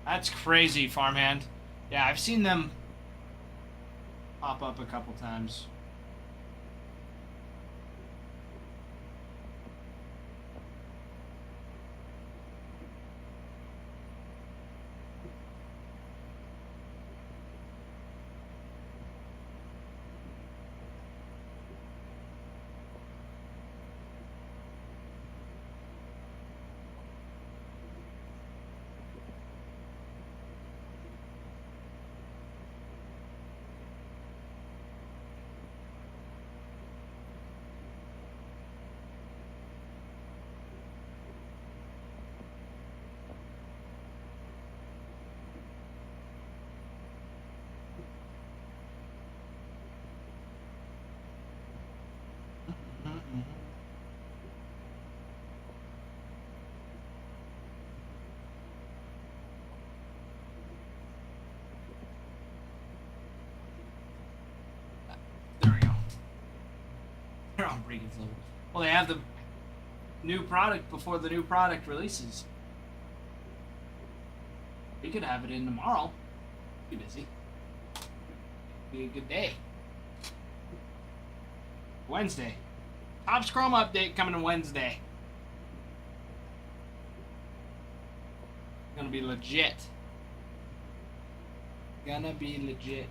That's crazy, farmhand. Yeah, I've seen them pop up a couple times. There we go. They're on Breegan's level. Well, they have the new product before the new product releases. We could have it in tomorrow. Be busy. Be a good day. Wednesday. Topps Chrome update coming on Wednesday. Gonna be legit. Gonna be legit.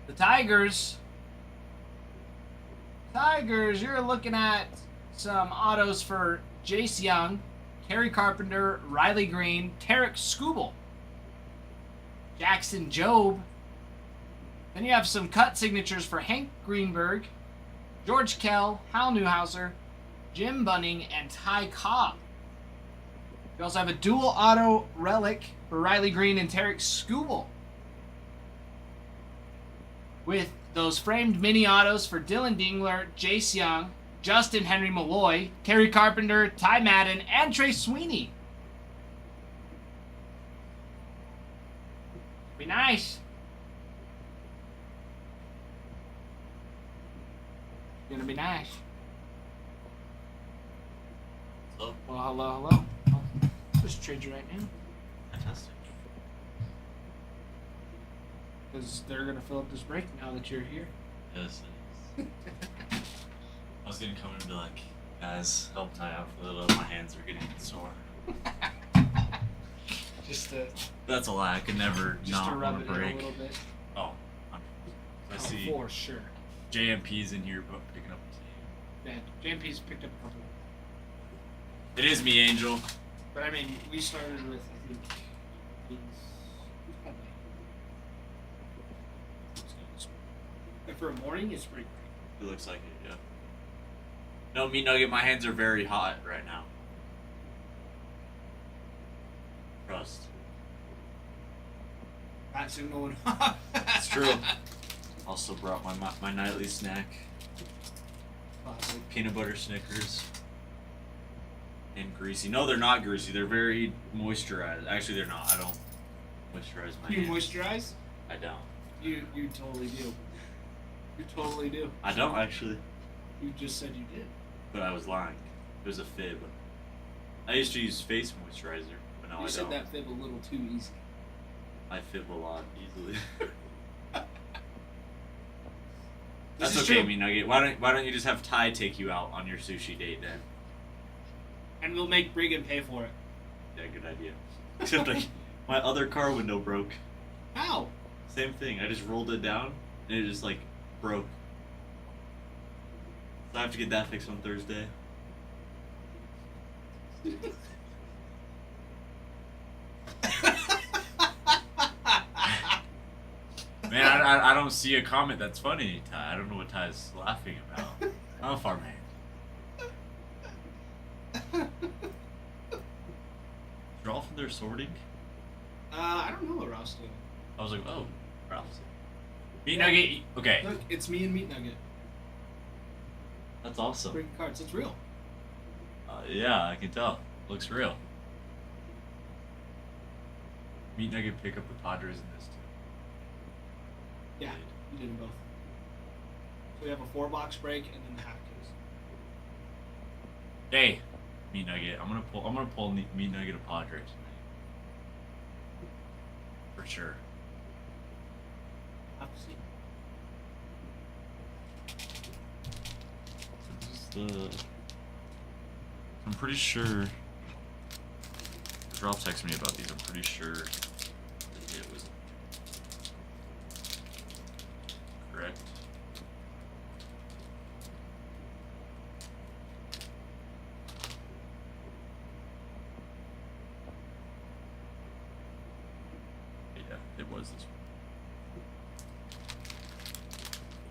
The Tigers, you're looking at some autos for Jace Young, Kerry Carpenter, Riley Green, Tarek Skubal, Jackson Jobe. Then you have some cut signatures for Hank Greenberg, George Kell, Hal Newhouser, Jim Bunning, and Ty Cobb. You also have a dual auto relic for Riley Green and Tarek Skubal, with those framed mini autos for Dylan Dingler, Jace Young, Justin Henry Malloy, Kerry Carpenter, Ty Madden, and Trey Sweeney. Be nice. Gonna be nice. Hello. Well, hello. I'll just trade you right now. Fantastic. Because they're going to fill up this break now that you're here. Yes, it is. I was gonna come in and be like, guys, help Ty out for a little. My hands are getting sore. Just to That's a lie. I could never just not to rub want it to in a break. little bit. Oh, I see For sure. JMP's in here picking up a team. Yeah, JMP's picked up a couple. It is me, Angel. But I mean, we started with, I think, and for a morning, it's pretty great. It looks like it, yeah. No, Meat Nugget, my hands are very hot right now. Trust. Bat signal and It's true. Also brought my nightly snack. Classic. Peanut butter Snickers. And greasy. No, they're not greasy. They're very moisturized. Actually, they're not. I don't moisturize my You hands. moisturize? I don't. You totally do. You totally do. I don't actually. You just said you did. But I was lying. It was a fib. I used to use face moisturizer, but now You I said don't. that fib a little too easy. I fib a lot easily. This That's is okay, true. Meat Nugget. Why don't you just have Ty take you out on your sushi date then? And we'll make Brigham pay for it. Yeah, good idea. Except like my other car window broke. How? Same thing. I just rolled it down and it just like broke. So I have to get that fixed on Thursday. Man, I don't see a comment that's funny, Ty. I don't know what Ty's laughing about. I'm a farmhand. Ralph and they're sorting? I don't know what Ross doing. I was like, oh, Ralph's. Meat Nugget, okay. Look, it's me and Meat Nugget. That's awesome. Bring cards. It's real. Yeah, I can tell. Looks real. Meat Nugget pick up the Padres in this too. Yeah, we did them both. So we have a 4-box break and then the half case. Hey, Meat Nugget, I'm gonna pull Meat Nugget a Padres tonight. For sure. Have to see. So this is I'm pretty sure. Ralph texted me about these. I'm pretty sure it was correct. Yeah, it was this one.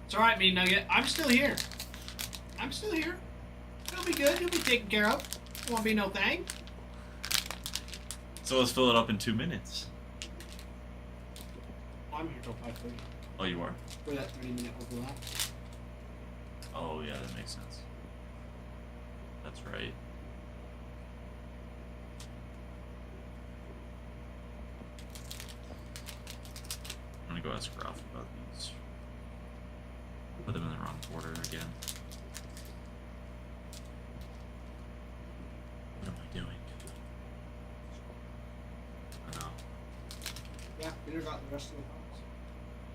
It's alright, Meat Nugget. I'm still here. I'm still here. It'll be good. You'll be taken care of. Won't be no thing. So let's fill it up in 2 minutes. I'm here till 5:30 Oh, you are? for that 30-minute overlap. Oh, yeah, that makes sense. That's right. I'm gonna go ask Ralph about these. Put them in the wrong order again. What am I doing? I know. Yeah, Peter got the rest of the box.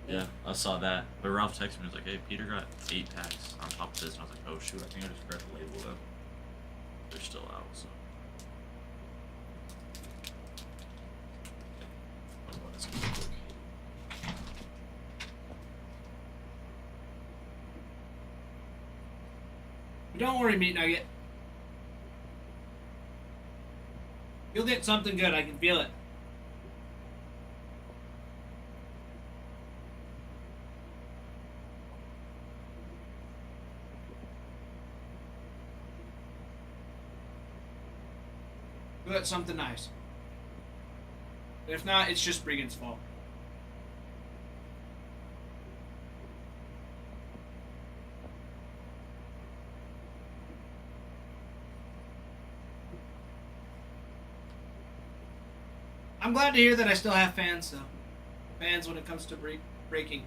Yeah, I saw that. But Ralph texted me, he was like, hey, Peter got 8 packs on top of this. And I was like, oh shoot, I think I just forgot to label them. They're still out, so. Oh, that's gonna be quick. But don't worry, Meat Nugget. You'll get something good. I can feel it. You'll get something nice. If not, it's just Brigand's fault. I'm glad to hear that I still have fans, though. Fans when it comes to breaking.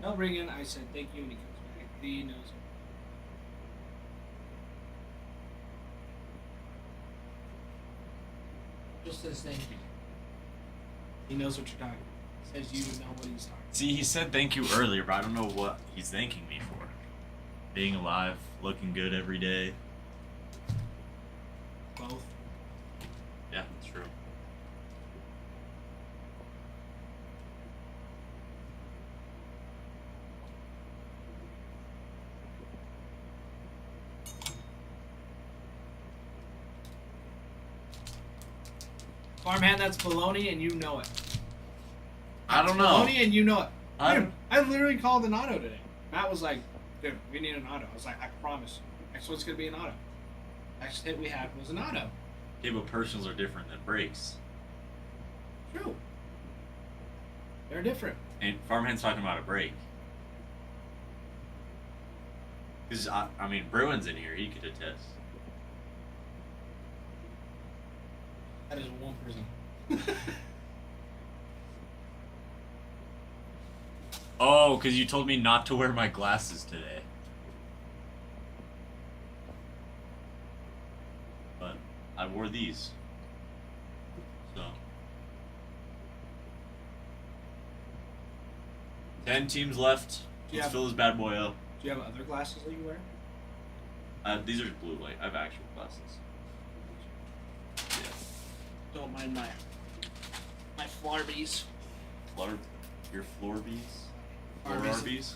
Tell Regan I said thank you when he comes back. He knows it. Just says thank you. He knows what you're talking about. Says you know what he's talking about. See, he said thank you earlier, but I don't know what he's thanking me for. Being alive, looking good every day. Both. Farmhand, that's baloney, and you know it. I don't That's know. Baloney, and you know it. I Dude, don't- I literally called an auto today. Matt was like, dude, we need an auto. I was like, I promise. Next one's going to be an auto. Next hit we had was an auto. Okay, but personals are different than breaks. True. They're different. And Farmhand's talking about a break. Because, I mean, Bruin's in here. He could attest. That is one person. Oh, because you told me not to wear my glasses today. But I wore these. So. 10 teams left. Yeah. Let's fill this bad boy up. Do you have other glasses that you wear? These are blue light. I have actual glasses. Yeah. Don't mind my Flarbies. Floor, your floor bees? Floor Arby's. Arby's?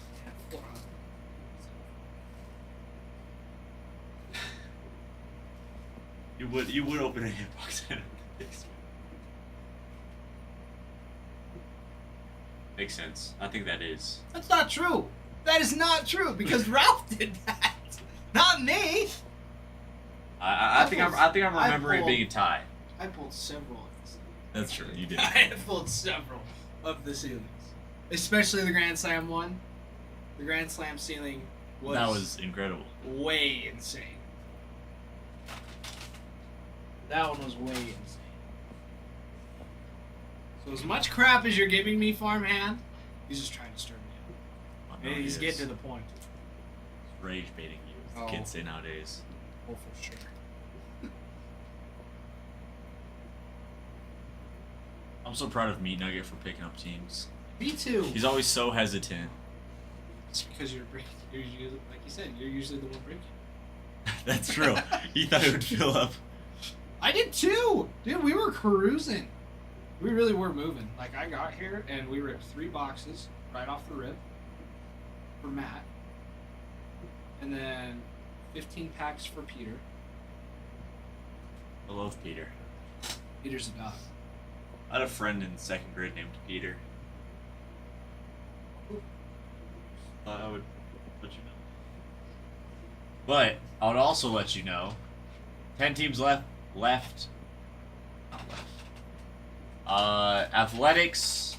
You would open a hitbox and makes sense. I think that is. That's not true. That is not true because Ralph did that, not me. I think I'm remembering it being a tie. I pulled several of these. That's true. You did. I have pulled several of the ceilings, especially the Grand Slam one. The Grand Slam ceiling That was incredible. way insane. That one was way insane. So as much crap as you're giving me, Farmhand, he's just trying to stir me up. I know He's he getting is. to the point. Rage baiting you, as the Oh. kids say nowadays. Oh, for sure. I'm so proud of Meat Nugget for picking up teams. Me too. He's always so hesitant. It's because you're breaking. You're usually, like you said, you're usually the one breaking. That's true. He thought it would fill up. I did too, dude. We were cruising. We really were moving. Like I got here and we ripped 3 boxes right off the rip for Matt, and then 15 packs for Peter. I love Peter. Peter's a dog. I had a friend in 2nd grade named Peter. Thought I would let you know. But I would also let you know 10 teams left. Not left. Athletics,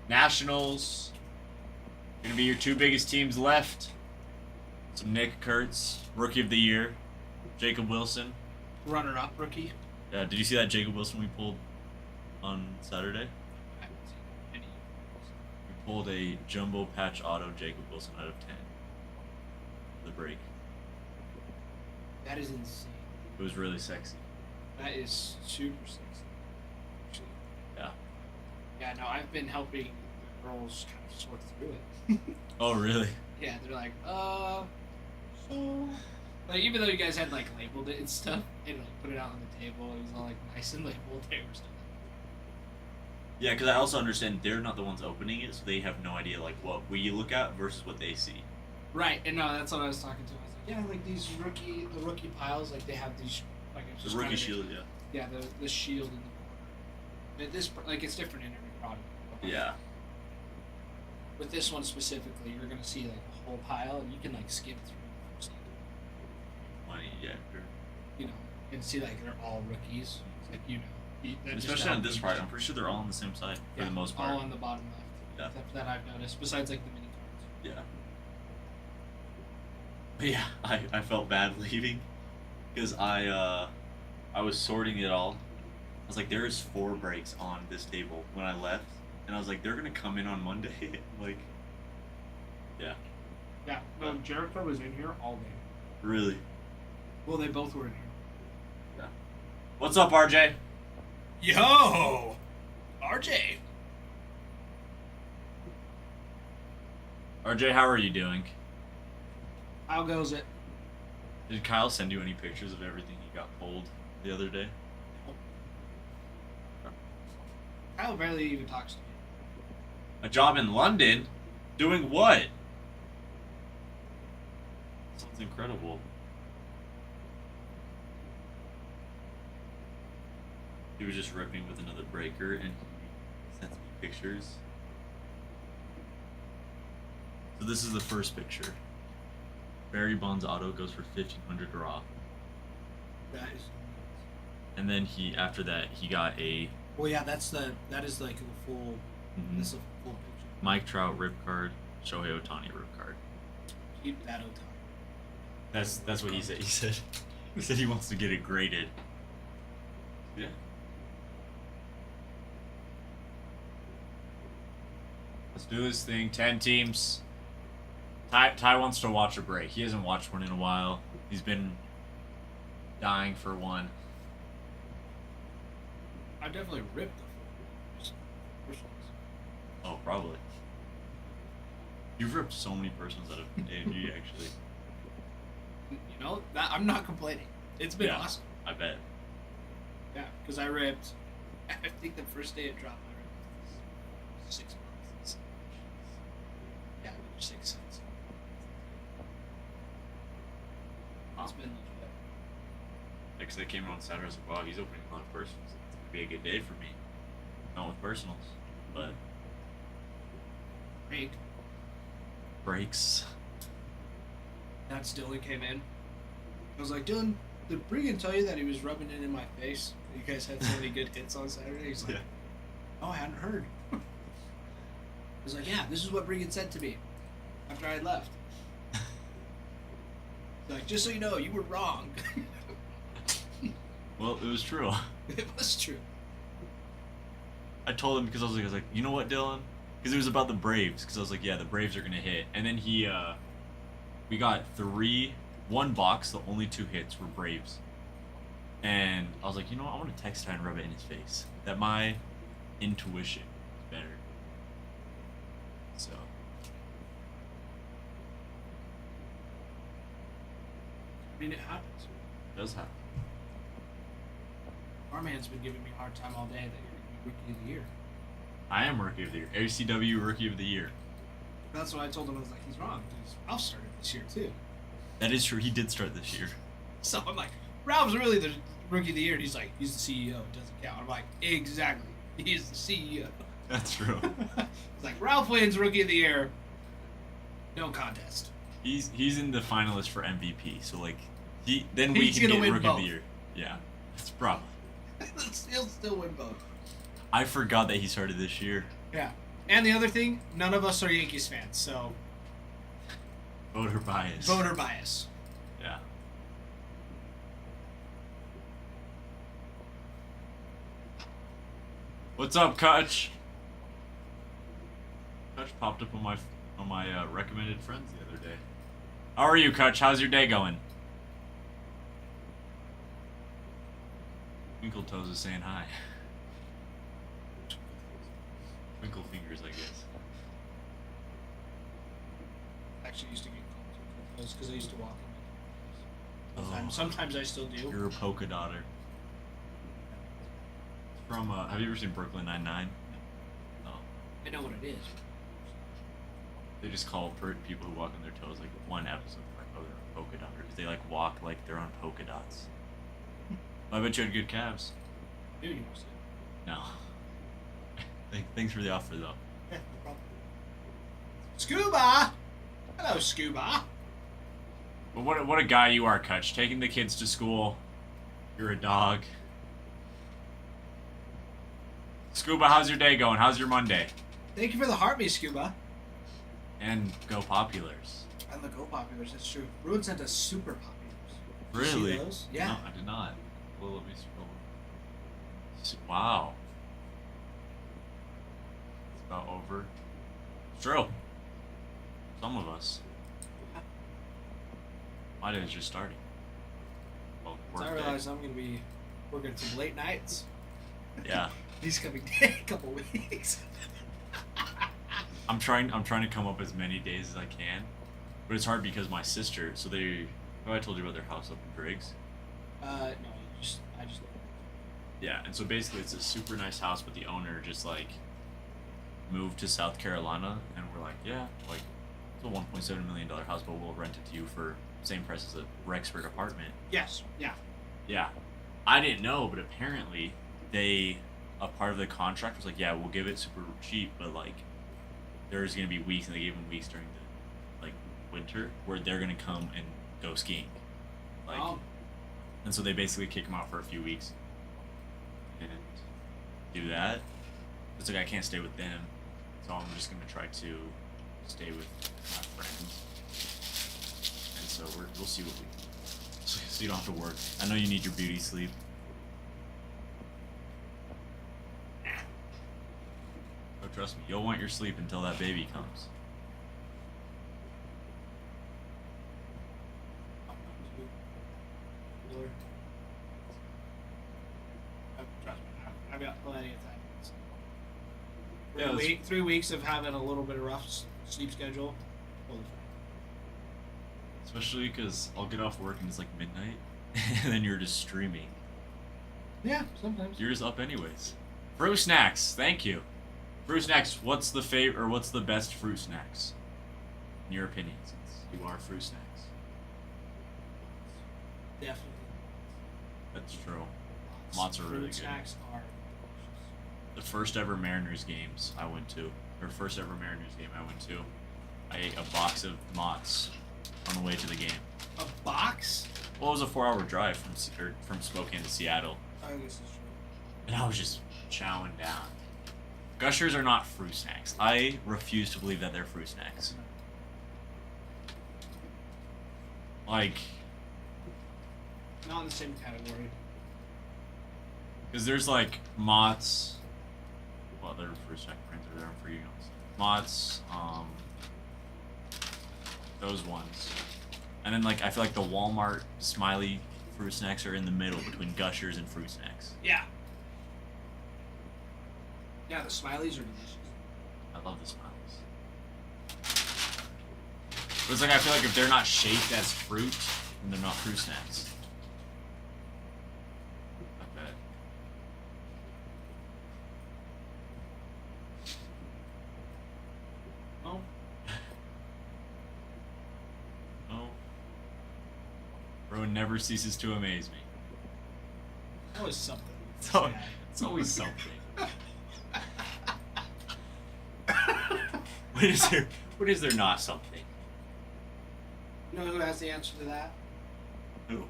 Nationals. Gonna be your 2 biggest teams left. Some Nick Kurtz, Rookie of the Year. Jacob Wilson. Runner-up rookie. Did you see that Jacob Wilson we pulled on Saturday? I haven't seen any. We pulled a jumbo patch auto Jacob Wilson out of 10. The break. That is insane. It was really sexy. That is super sexy. Actually. Yeah. Yeah. No, I've been helping the girls kind of sort through it. Oh, really? Yeah, they're like, so, like, even though you guys had like labeled it and stuff, and like put it out on the table, it was all like nice and labeled. They were still Yeah, because I also understand they're not the ones opening it, so they have no idea like what we look at versus what they see. right. And no, that's what I was talking to. I was like, yeah, like these the rookie piles, like they have these, like it's The just rookie kinda- shield, yeah. Yeah, the shield in the corner. But this, like, it's different in every product. Yeah. With this one specifically, you're gonna see like a whole pile, and you can like skip through the first, Money, yeah. Sure. you know, and see like they're all rookies. It's like that just Especially on helps this you part, just- I'm pretty sure they're all on the same side for yeah, the most part. all on the bottom left. Yeah. That I've noticed. Besides like the mini cards. Yeah. But yeah, I felt bad leaving because I was sorting it all. I was like, there's 4 breaks on this table when I left, and I was like, they're gonna come in on Monday. Like, yeah, Yeah. No, Jericho was in here all day. really. Well, they both were in here. What's up, RJ? Yo, RJ. RJ, how are you doing? How goes it? Did Kyle send you any pictures of everything he got pulled the other day? Kyle barely even talks to me. A job in London? Doing what? Sounds incredible. He was just ripping with another breaker, and he sent me pictures. So this is the first picture. Barry Bonds auto goes for 1,500 raw, That is. and then after that he got a Well, yeah, that is like the full. Mhm. That's a full picture. Mike Trout rip card, Shohei Ohtani rip card. Keep that Otani. That's what he said. He said he wants to get it graded. Yeah. Let's do this thing. 10 teams. Ty wants to watch a break. He hasn't watched one in a while. He's been dying for one. I definitely ripped the first ones. Oh, probably. You've ripped so many personals out of AMG, actually. You know, that I'm not complaining. It's been Yeah. awesome. I bet. Yeah, because I ripped. I think the first day it dropped, I ripped 6 months. Yeah, maybe 6 cents. It's been legit. Because they came in on Saturday, I was like, wow, he's opening a lot of personals. It's going to be a good day for me. Not with personals, but Break. breaks. That Dylan came in. I was like, Dylan, did Bregan tell you that he was rubbing it in my face? You guys had so many good hits on Saturday. He's like, Yeah. oh, I hadn't heard. I was like, yeah, this is what Bregan said to me after I had left. He's like, just so you know, you were wrong. Well, it was true. It was true. I told him because I was like, you know what, Dylan? Because it was about the Braves. Because I was like, yeah, the Braves are gonna hit. And then we got one box. The only 2 hits were Braves. And I was like, you know what? I want to text Ty and rub it in his face. That my intuition is better. So. I mean, it happens. It does happen. Our man's been giving me a hard time all day that you're going to be Rookie of the Year. I am Rookie of the Year. ACW Rookie of the Year. That's what I told him. I was like, he's wrong. Because Ralph started this year, too. That is true. He did start this year. So I'm like, Ralph's really the Rookie of the Year. And he's like, he's the CEO. It doesn't count. I'm like, exactly. He is the CEO. That's true. It's like, Ralph wins Rookie of the Year. No contest. He's in the finalist for MVP. So like, we He's can gonna get win Rookie of both. the Year. Yeah, that's probably. He'll still win both. I forgot that he started this year. Yeah. And the other thing, none of us are Yankees fans, so Voter bias. voter bias. Yeah. What's up, Kutch? Kutch popped up on my recommended friends the other day. How are you, Kutch? How's your day going? Twinkle Toes is saying hi. Twinkle fingers, I guess. Actually, used to get called because I used to walk in. Oh. Sometimes I still do. You're a polka dotter. From have you ever seen Brooklyn Nine-Nine? No. I know what it is. They just call people who walk on their toes like one episode like, oh, they're a polka dotter because they like walk like they're on polka dots. I bet you had good calves. Dude, you must No. Thanks for the offer though. Yeah, no problem. Scuba! Hello, Scuba. But what a guy you are, Kutch. Taking the kids to school. You're a dog. Scuba, how's your day going? How's your Monday? Thank you for the heart, me, Scuba. And go Populars. And the Go Populars, that's true. Ruin sent us Super Populars. Did you see Really? those? Yeah. No, I did not. Well, let me scroll. Wow. It's about over. It's true. Some of us. My day is just starting. Well, So work I day. realized I'm going to be working some late nights. Yeah. These coming a couple weeks. I'm trying to come up as many days as I can, but it's hard because my sister. So I told you about their house up in Briggs. No, I just. Yeah, and so basically it's a super nice house, but the owner just like moved to South Carolina, and we're like, yeah, like it's a $1.7 million house, but we'll rent it to you for same price as a Rexford apartment. Yes. Yeah. Yeah, I didn't know, but apparently a part of the contract was like, yeah, we'll give it super cheap, but like there's gonna be weeks, and they gave them weeks during the like winter where they're gonna come and go skiing, like, Oh. and so they basically kick them out for a few weeks and do that. It's like I can't stay with them, so I'm just gonna try to stay with my friends, and so we'll see what we do. So you don't have to work. I know you need your beauty sleep. Oh, trust me, you'll want your sleep until that baby comes. Trust me, I've got plenty of time. Yeah, that's- 3 weeks of having a little bit of rough sleep schedule. Totally fine. Especially because I'll get off work and it's like midnight, and then you're just streaming. Yeah, sometimes. You're just up anyways. Fruit snacks, thank you. Fruit snacks, what's the favorite or what's the best fruit snacks? In your opinion, since you are fruit snacks. Definitely. That's true. Lots are really Fruit good. snacks are The first ever Mariners games I went to, or first ever Mariners game I went to, I ate a box of Mott's on the way to the game. a box. Well, it was a 4-hour drive from Spokane to Seattle, I guess it's true. and I was just chowing down. Gushers are not fruit snacks. I refuse to believe that they're fruit snacks. Like, Not in the same category. because there's like Mott's. Well, they're fruit snack brands are there for you guys. Mott's, those ones, and then like I feel like the Walmart Smiley fruit snacks are in the middle between Gushers and fruit snacks. Yeah. Yeah, the Smileys are delicious. I love the Smileys. But it's like I feel like if they're not shaped as fruit, then they're not fruit snacks. I bet. Oh, Oh. Bro never ceases to amaze me. that was something. So, Yeah. it's always something. What is there not something? You know who has the answer to that? Who?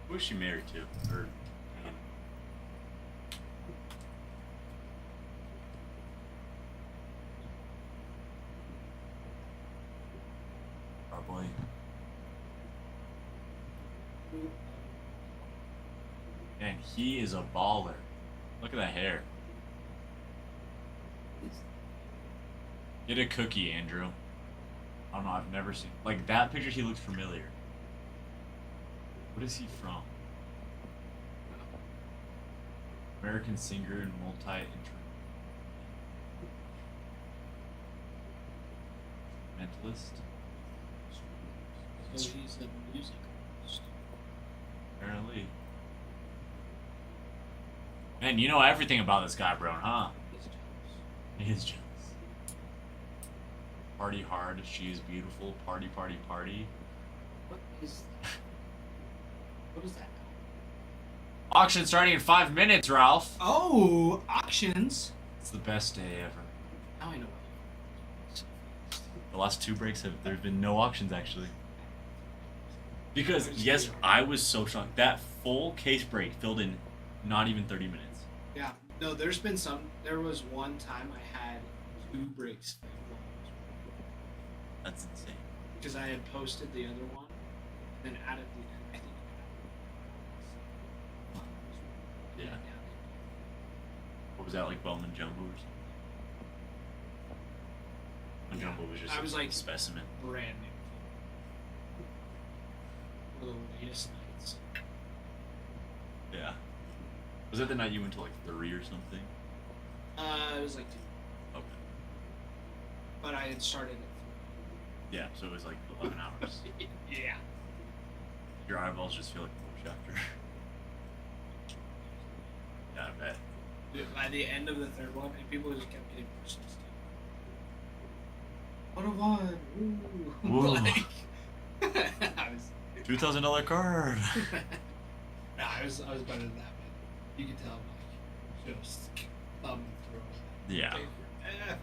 Who is she married to? Or probably. Man, he is a baller. Look at that hair. Get a cookie, Andrew. I don't know, I've never seen like that picture. He looks familiar. What is he from? American singer and multi-instrumentalist. So he's a music artist. Apparently. Man, you know everything about this guy, bro, huh? He's jealous. He is jealous. Party hard, she is beautiful. Party, party, party. What is that? What is that? Auction starting in 5 minutes, Ralph. Oh, auctions. It's the best day ever. Now I know. The last 2 breaks there's been no auctions actually. Because yes, I was so shocked. That full case break filled in not even 30 minutes. Yeah. No, there's been some. There was one time I had 2 breaks That's insane. because I had posted the other one, then added the end. I think. Yeah. What was that, like Bowman Jumbo or something? Bowman Jumbo was just I was like- a specimen. Brand new. One of the latest nights. Yeah. Was that the night you went to like 3 or something? It was like 2, Okay. but I had started at Yeah, so it was like 11 hours. 3. Yeah. Your eyeballs just feel like a chapter. Yeah, I bet. Dude, by the end of the 3rd one, and people just kept getting personal stuff. What a one! Woo! Whoa. Like, I was. $2,000 card. Nah, I was better than that, man. You can tell Mike just thumbing through it. Yeah. Forever.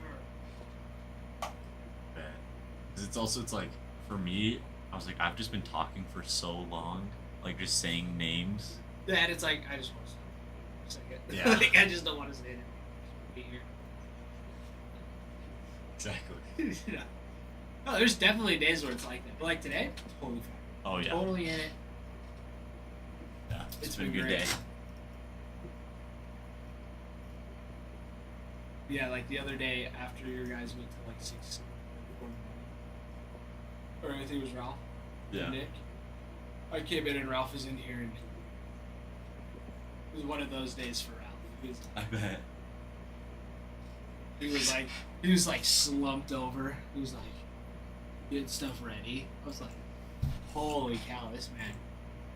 Because it's like, for me, I was like, I've just been talking for so long, like just saying names. Then it's like, I just want to stop for a second. Yeah. Like, I just don't want to say it. Be here. Exactly. Yeah. No, there's definitely days where it's like that. But like today, totally fine. Oh yeah. Totally in it. Yeah. It's been a been good great. day. Yeah, like the other day after your guys went to like 6 or I think it was Ralph. Yeah. And Nick. I came in and Ralph was in here and it was one of those days for Ralph. I bet. He was like slumped over. He was like getting stuff ready. I was like, holy cow, this man.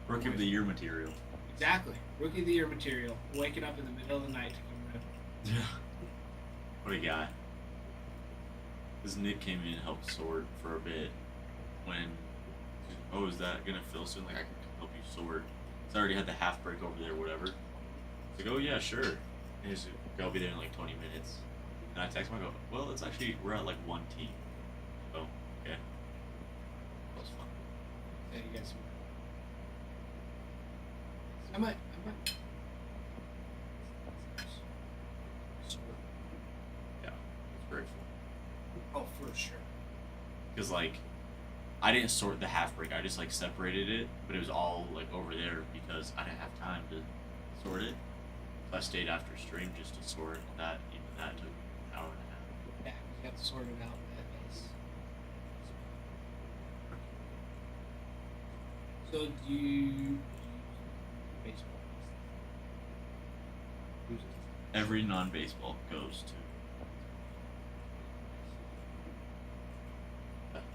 Rookie of the year material. Exactly. Rookie of the year material. Waking up in the middle of the night to come rip. Yeah. What a guy. Because Nick came in and helped sort for a bit. When, oh, is that gonna fill soon? Like, I can help you sort. So I already had the half break over there, whatever. Like, oh yeah, sure. And he's like, I'll be there in like 20 minutes. And I text him, I go, well, it's actually, we're at like one team. Oh, okay. That was fun. Yeah, you guys. I might. Yeah, it's very fun. Oh, for sure. Because like, I didn't sort the half break. I just like separated it, but it was all like over there because I didn't have time to sort it. So I stayed after stream just to sort that. Even that took an hour and a half. Yeah, you have to sort it out at base. So do you baseball? Every non-baseball goes to.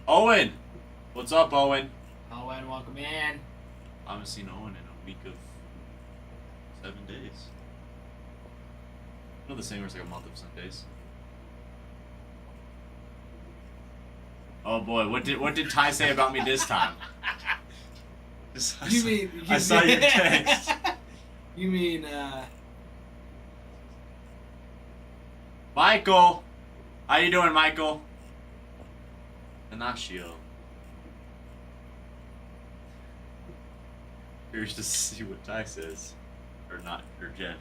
Owen! What's up, Owen? Oh, and welcome in. I haven't seen Owen in a week of 7 days. Not the same as like a month of Sundays. Oh boy, what did Ty say about me this time? You mean? I saw your text. You mean? Michael! How you doing, Michael? Anaccio. Curious to see what Ty says. Or not, or Jeff.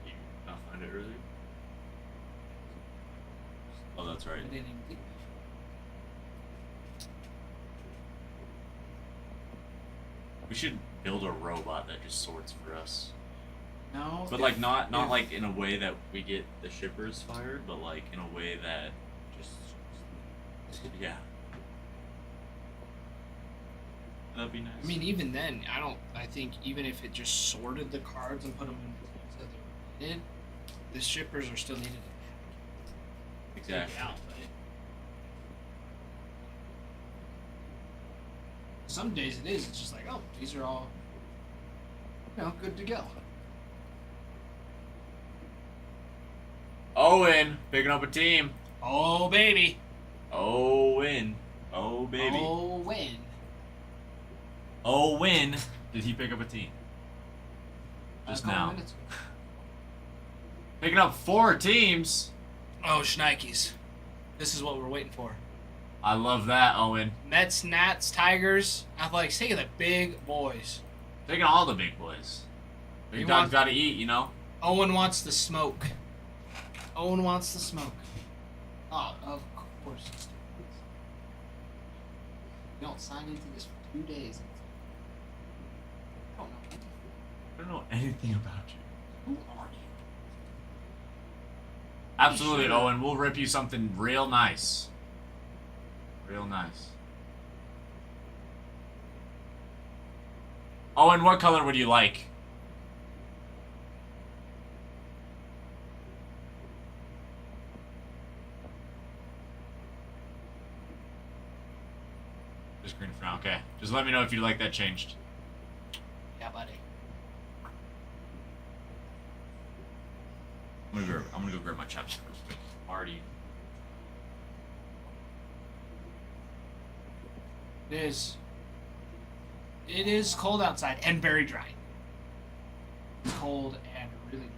You not find it earlier? Oh, that's right. I didn't even think. We should build a robot that just sorts for us. No. But like not like in a way that we get the shippers fired, but like in a way that just yeah. That'd be nice. I mean, even then, I think even if it just sorted the cards and put them in the place that they were needed, the shippers are still needed. exactly. Out, but some days it is. It's just like, oh, these are all, good to go. Owen, picking up a team. Oh baby. Owen. Oh baby. Oh win. Oh, when did he pick up a team? Just A couple now. minutes ago. Picking up 4 teams. Oh, Schneikes. This is what we're waiting for. I love that, Owen. Mets, Nats, Tigers, Athletics. Take the big boys. Taking all the big boys. Big You dogs want- gotta eat, you know? Owen wants the smoke. Owen wants the smoke. Oh, of course. You don't sign into this for 2 days. I don't know. I don't know anything about you. Who are you? Absolutely, Sure. Owen. We'll rip you something real nice. Real nice. Owen, what color would you like? Just green for now. Okay. Just let me know if you'd like that changed. Yeah, buddy. I'm gonna go grab my chapstick real quick. Already. It is. It is cold outside and very dry. Cold and really dry.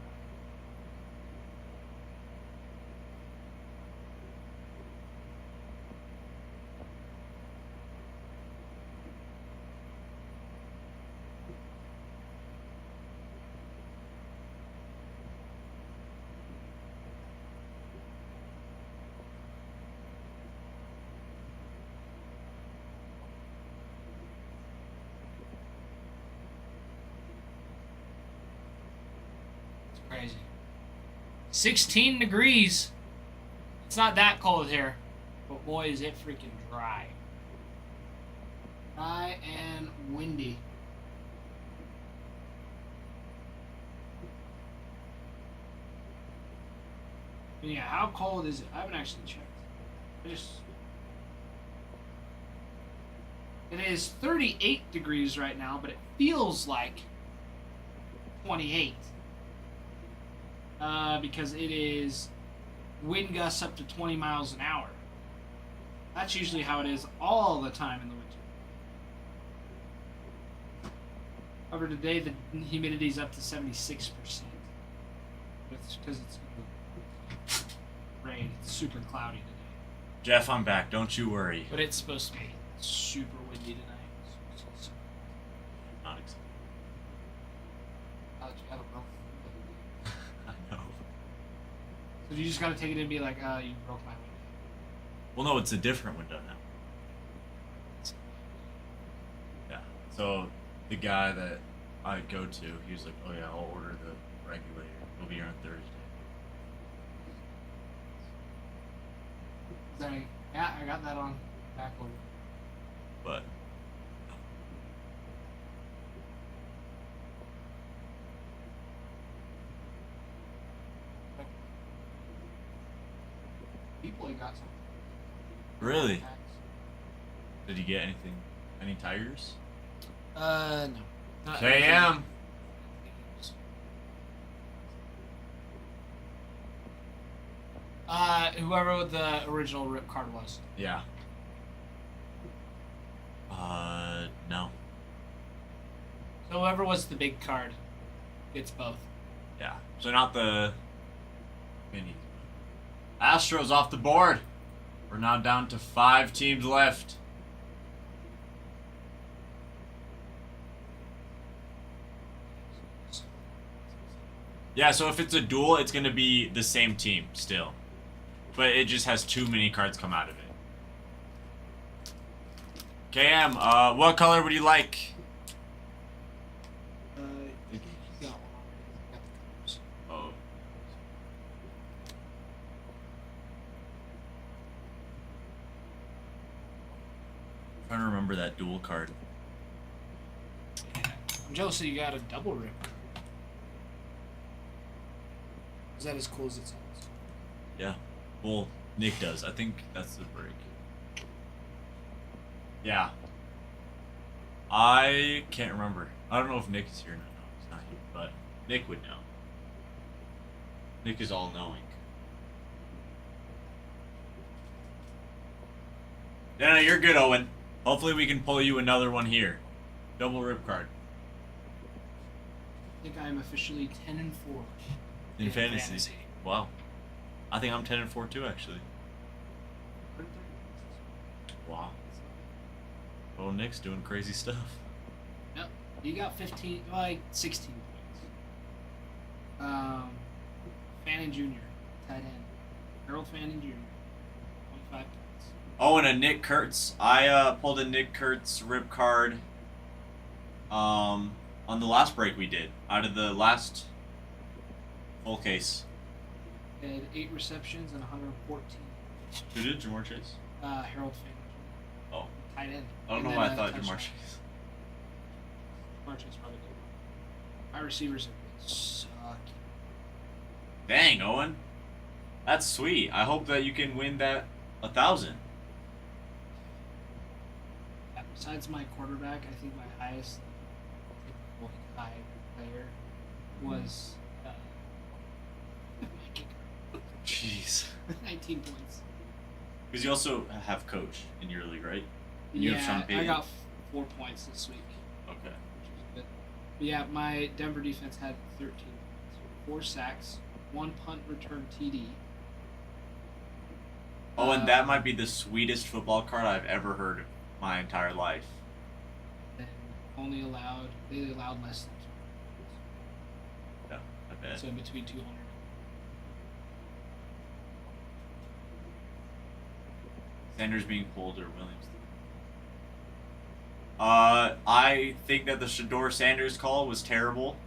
Crazy. 16 degrees. It's not that cold here, but boy, is it freaking dry. Dry and windy. And yeah, how cold is it? I haven't actually checked. It is 38 degrees right now, but it feels like 28. Because it is wind gusts up to 20 miles an hour. That's usually how it is all the time in the winter. However, today the humidity is up to 76%. That's because it's rain. It's super cloudy today. Jeff, I'm back. Don't you worry. But it's supposed to be super windy tonight. Not excited. How'd you have a broken? I know. So you just gotta take it and be like, you broke my window. Well, no, it's a different window now. Yeah. So the guy that I go to, he was like, "Oh yeah, I'll order the regulator. It'll be here on Thursday." Sorry. Yeah, I got that on back order. But People got some. really, did you get anything? Any tires? No. Not KM. Whoever the original rip card was. Yeah. No. So whoever was the big card gets both. Yeah. So not the minis. Astros off the board. We're now down to 5 teams left. Yeah, so if it's a duel, it's going to be the same team still. But it just has too many cards come out of it. KM, what color would you like? Oh. I'm trying to remember that duel card. I'm jealous that you got a double rip. Is that as cool as it sounds? Yeah. Well, Nick does. I think that's the break. Yeah. I can't remember. I don't know if Nick is here or not. No, he's not here. But Nick would know. Nick is all knowing. No, you're good, Owen. Hopefully we can pull you another one here. Double rip card. I think I am officially 10-4 In fantasy. Wow. I think I'm 10-4 too, actually. Wow. Oh, Nick's doing crazy stuff. Yep. You got 15, like 16 points. Fannin Jr., tight end. Harold Fannin Jr., 25 points. Oh, and a Nick Kurtz. I pulled a Nick Kurtz rip card on the last break we did. Out of the last full case. Had 8 receptions and 114. Who did Jamar Chase? Harold Fannin Jr. Oh. Tight end. I don't And know then why I a thought touchdown. Jamar Chase. Jamar Chase probably good. My receivers have been sucking. Dang, Owen. That's sweet. I hope that you can win that 1,000. Yeah, besides my quarterback, I think my highest high player was my Jeez. 19 points. Because you also have coach in your league, right? And you have Sean Yeah, Payton. I got 4 points this week, Okay. which is good. But yeah, my Denver defense had 13 points. 4 sacks, 1 punt return TD. Oh, and that might be the sweetest football card I've ever heard my entire life. And they allowed less than 200 Yeah, I bet. points. So in between 200. Sanders being pulled or Williams. I think that the Shador Sanders call was terrible.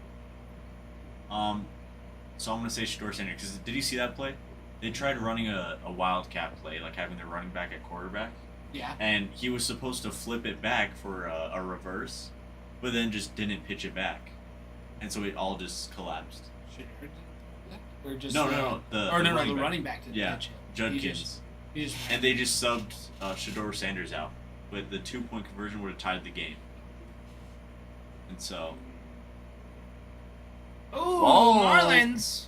So I'm gonna say Shador Sanders because did you see that play? They tried running a wildcat play, like having their running back at quarterback, Yeah. and he was supposed to flip it back for a reverse, but then just didn't pitch it back, and so it all just collapsed. Or just No. The running back didn't Yeah, pitch it. Judkins. He just And they just subbed Shador Sanders out, but the 2-point conversion would have tied the game. And so Ooh, Oh. Marlins.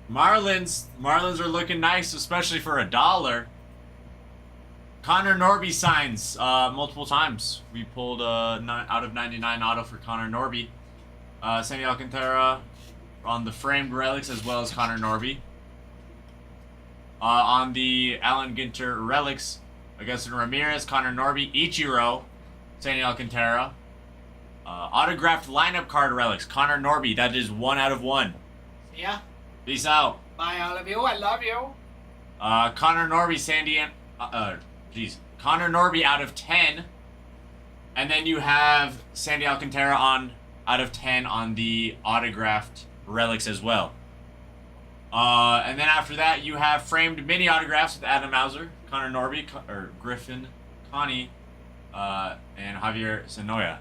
Marlins are looking nice, especially for $1. Connor Norby signs multiple times. We pulled out of 99 auto for Connor Norby. Sandy Alcantara on the framed relics as well as Connor Norby. On the Alan Ginter relics, Augustin Ramirez, Connor Norby, Ichiro, Sandy Alcantara. Autographed lineup card relics, Connor Norby. That is 1 out of 1. See ya. Peace out. Bye, all of you. I love you. Connor Norby, Connor Norby out of 10. And then you have Sandy Alcantara out of 10 on the autographed relics as well. And then after that, you have framed mini autographs with Adam Mauser, Connor Norby, Griffin, Connie, and Javier Sonoya.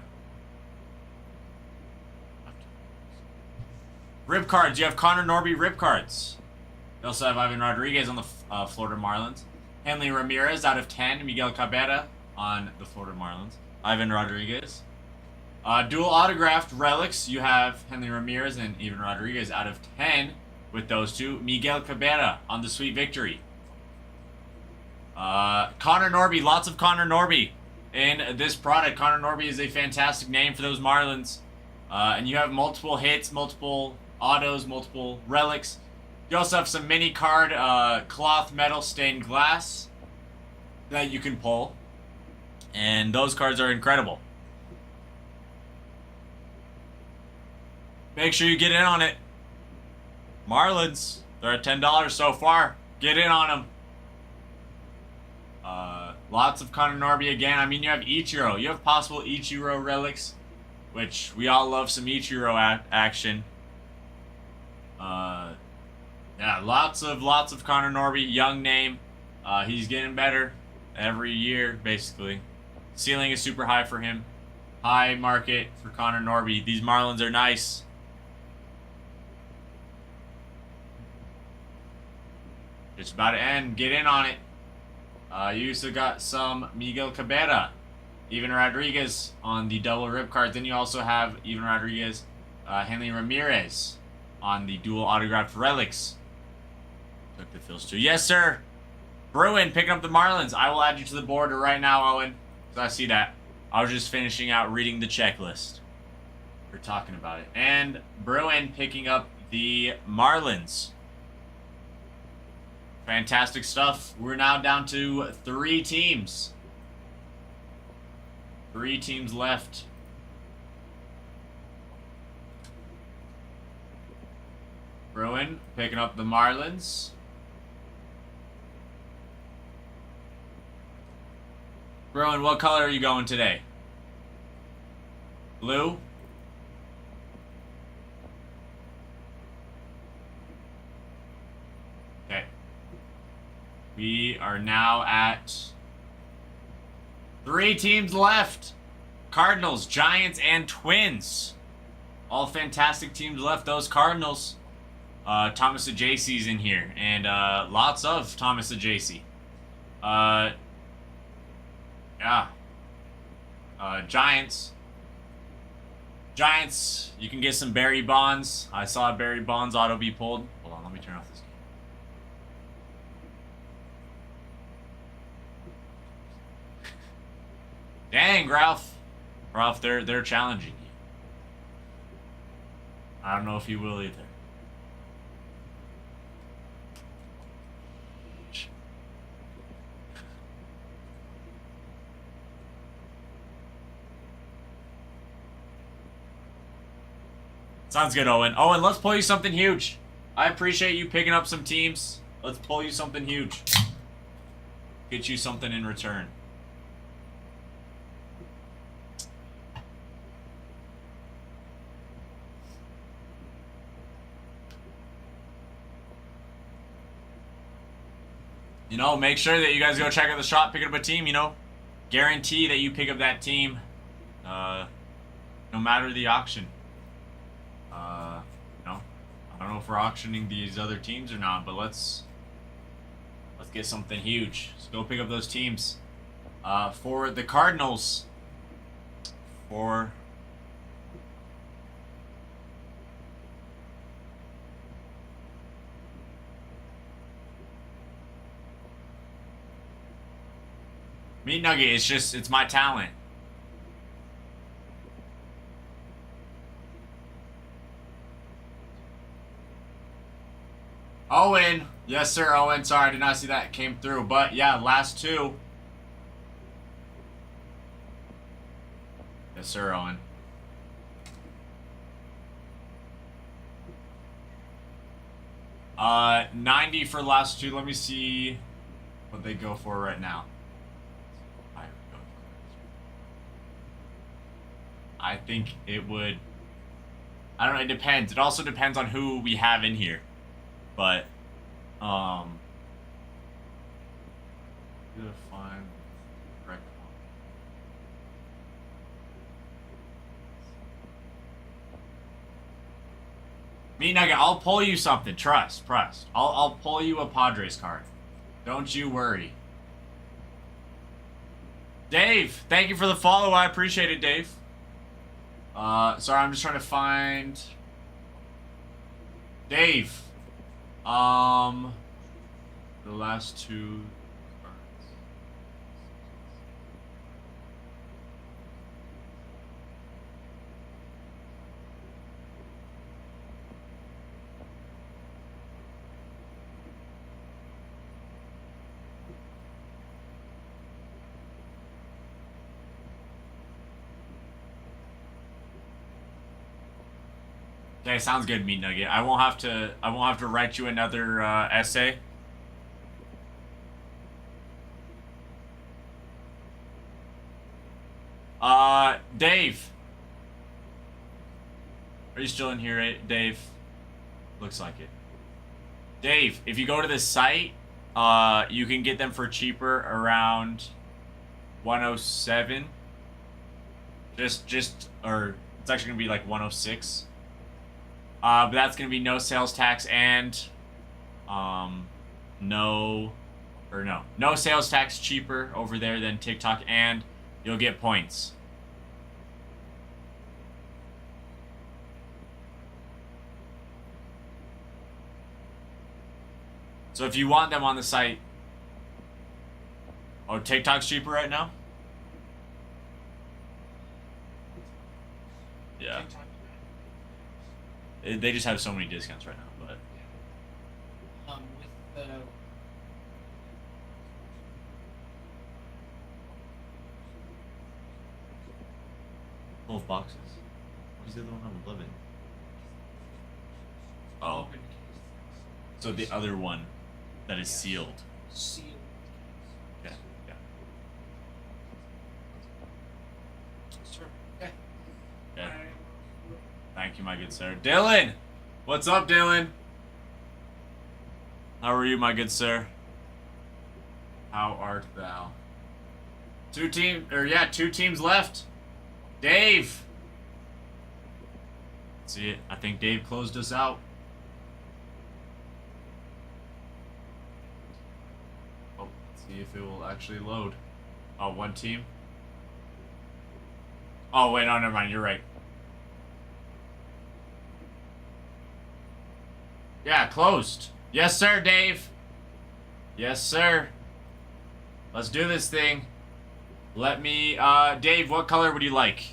Rip cards. You have Connor Norby rip cards. You also have Ivan Rodriguez on the Florida Marlins. Hanley Ramirez out of 10. Miguel Cabrera on the Florida Marlins. Ivan Rodriguez. Dual autographed relics. You have Henley Ramirez and Ivan Rodriguez out of 10 with those two. Miguel Cabrera on the Sweet Victory. Connor Norby. Lots of Connor Norby in this product. Connor Norby is a fantastic name for those Marlins. And you have multiple hits, multiple autos, multiple relics. You also have some mini card cloth metal stained glass that you can pull. And those cards are incredible. Make sure you get in on it. Marlins, they're at $10 so far. Get in on them. Lots of Connor Norby again. I mean, you have Ichiro. You have possible Ichiro relics, which we all love some Ichiro action. Yeah, lots of Connor Norby, young name. He's getting better every year, basically. Ceiling is super high for him. High market for Connor Norby. These Marlins are nice. It's about to end. Get in on it. You also got some Miguel Cabrera, Ivan Rodriguez on the double rip card. Then you also have Ivan Rodriguez, Henley Ramirez on the dual autographed relics. Took the feels too. Yes, sir. Bruin picking up the Marlins. I will add you to the board right now, Owen. So I see that. I was just finishing out reading the checklist. We're talking about it. And Bruin picking up the Marlins. Fantastic stuff. We're now down to 3 teams. 3 teams left. Bruin picking up the Marlins. Bruin, what color are you going today? Blue? Okay. We are now at 3 teams left. Cardinals, Giants, and Twins. All fantastic teams left. Those Cardinals. Thomas Ajayce's in here. And lots of Thomas Ajayce. Yeah, Giants. Giants, you can get some Barry Bonds. I saw Barry Bonds auto be pulled. Hold on, let me turn off this game. Dang, Ralph. Ralph, they're challenging you. I don't know if you will either. Sounds good, Owen. Owen, let's pull you something huge. I appreciate you picking up some teams. Let's pull you something huge. Get you something in return. You know, make sure that you guys go check out the shop, pick up a team, you know. Guarantee that you pick up that team, no matter the auction. You know, I don't know if we're auctioning these other teams or not, but let's get something huge. So go pick up those teams. For the Cardinals, for Meat Nugget, it's my talent. Owen. Yes, sir, Owen. Sorry, I did not see that came through. But, yeah, last two. Yes, sir, Owen. Uh, 90 for last two. Let me see what they go for right now. I think it would... I don't know, it depends. It also depends on who we have in here. But, gonna find the correct one. Meat Nugget, I'll pull you something. Trust. I'll pull you a Padres card. Don't you worry. Dave, thank you for the follow. I appreciate it, Dave. Sorry, I'm just trying to find... Dave. The last two cards. Okay, sounds good, Meat Nugget. I won't have to write you another essay. Dave. Are you still in here, Dave? Looks like it. Dave, if you go to the site, you can get them for cheaper around 107. Or it's actually gonna be like 106. But that's gonna be no sales tax and no sales tax, cheaper over there than TikTok, and you'll get points. So if you want them on the site, oh, TikTok's cheaper right now? Yeah. They just have so many discounts right now, but With the 12 boxes. What's the other one on 11? oh, open case, so the other one that is sealed. sealed. Yeah, yeah. Sure. Okay. Yeah. Thank you, my good sir. Dylan! What's up, Dylan? How are you, my good sir? How art thou? Two teams left. Dave! See it? I think Dave closed us out. Oh, let's see if it will actually load. Oh, one team. Oh, wait, no, never mind. You're right. Yeah, closed. Yes, sir, Dave. Yes, sir. Let's do this thing. Let me, Dave, what color would you like?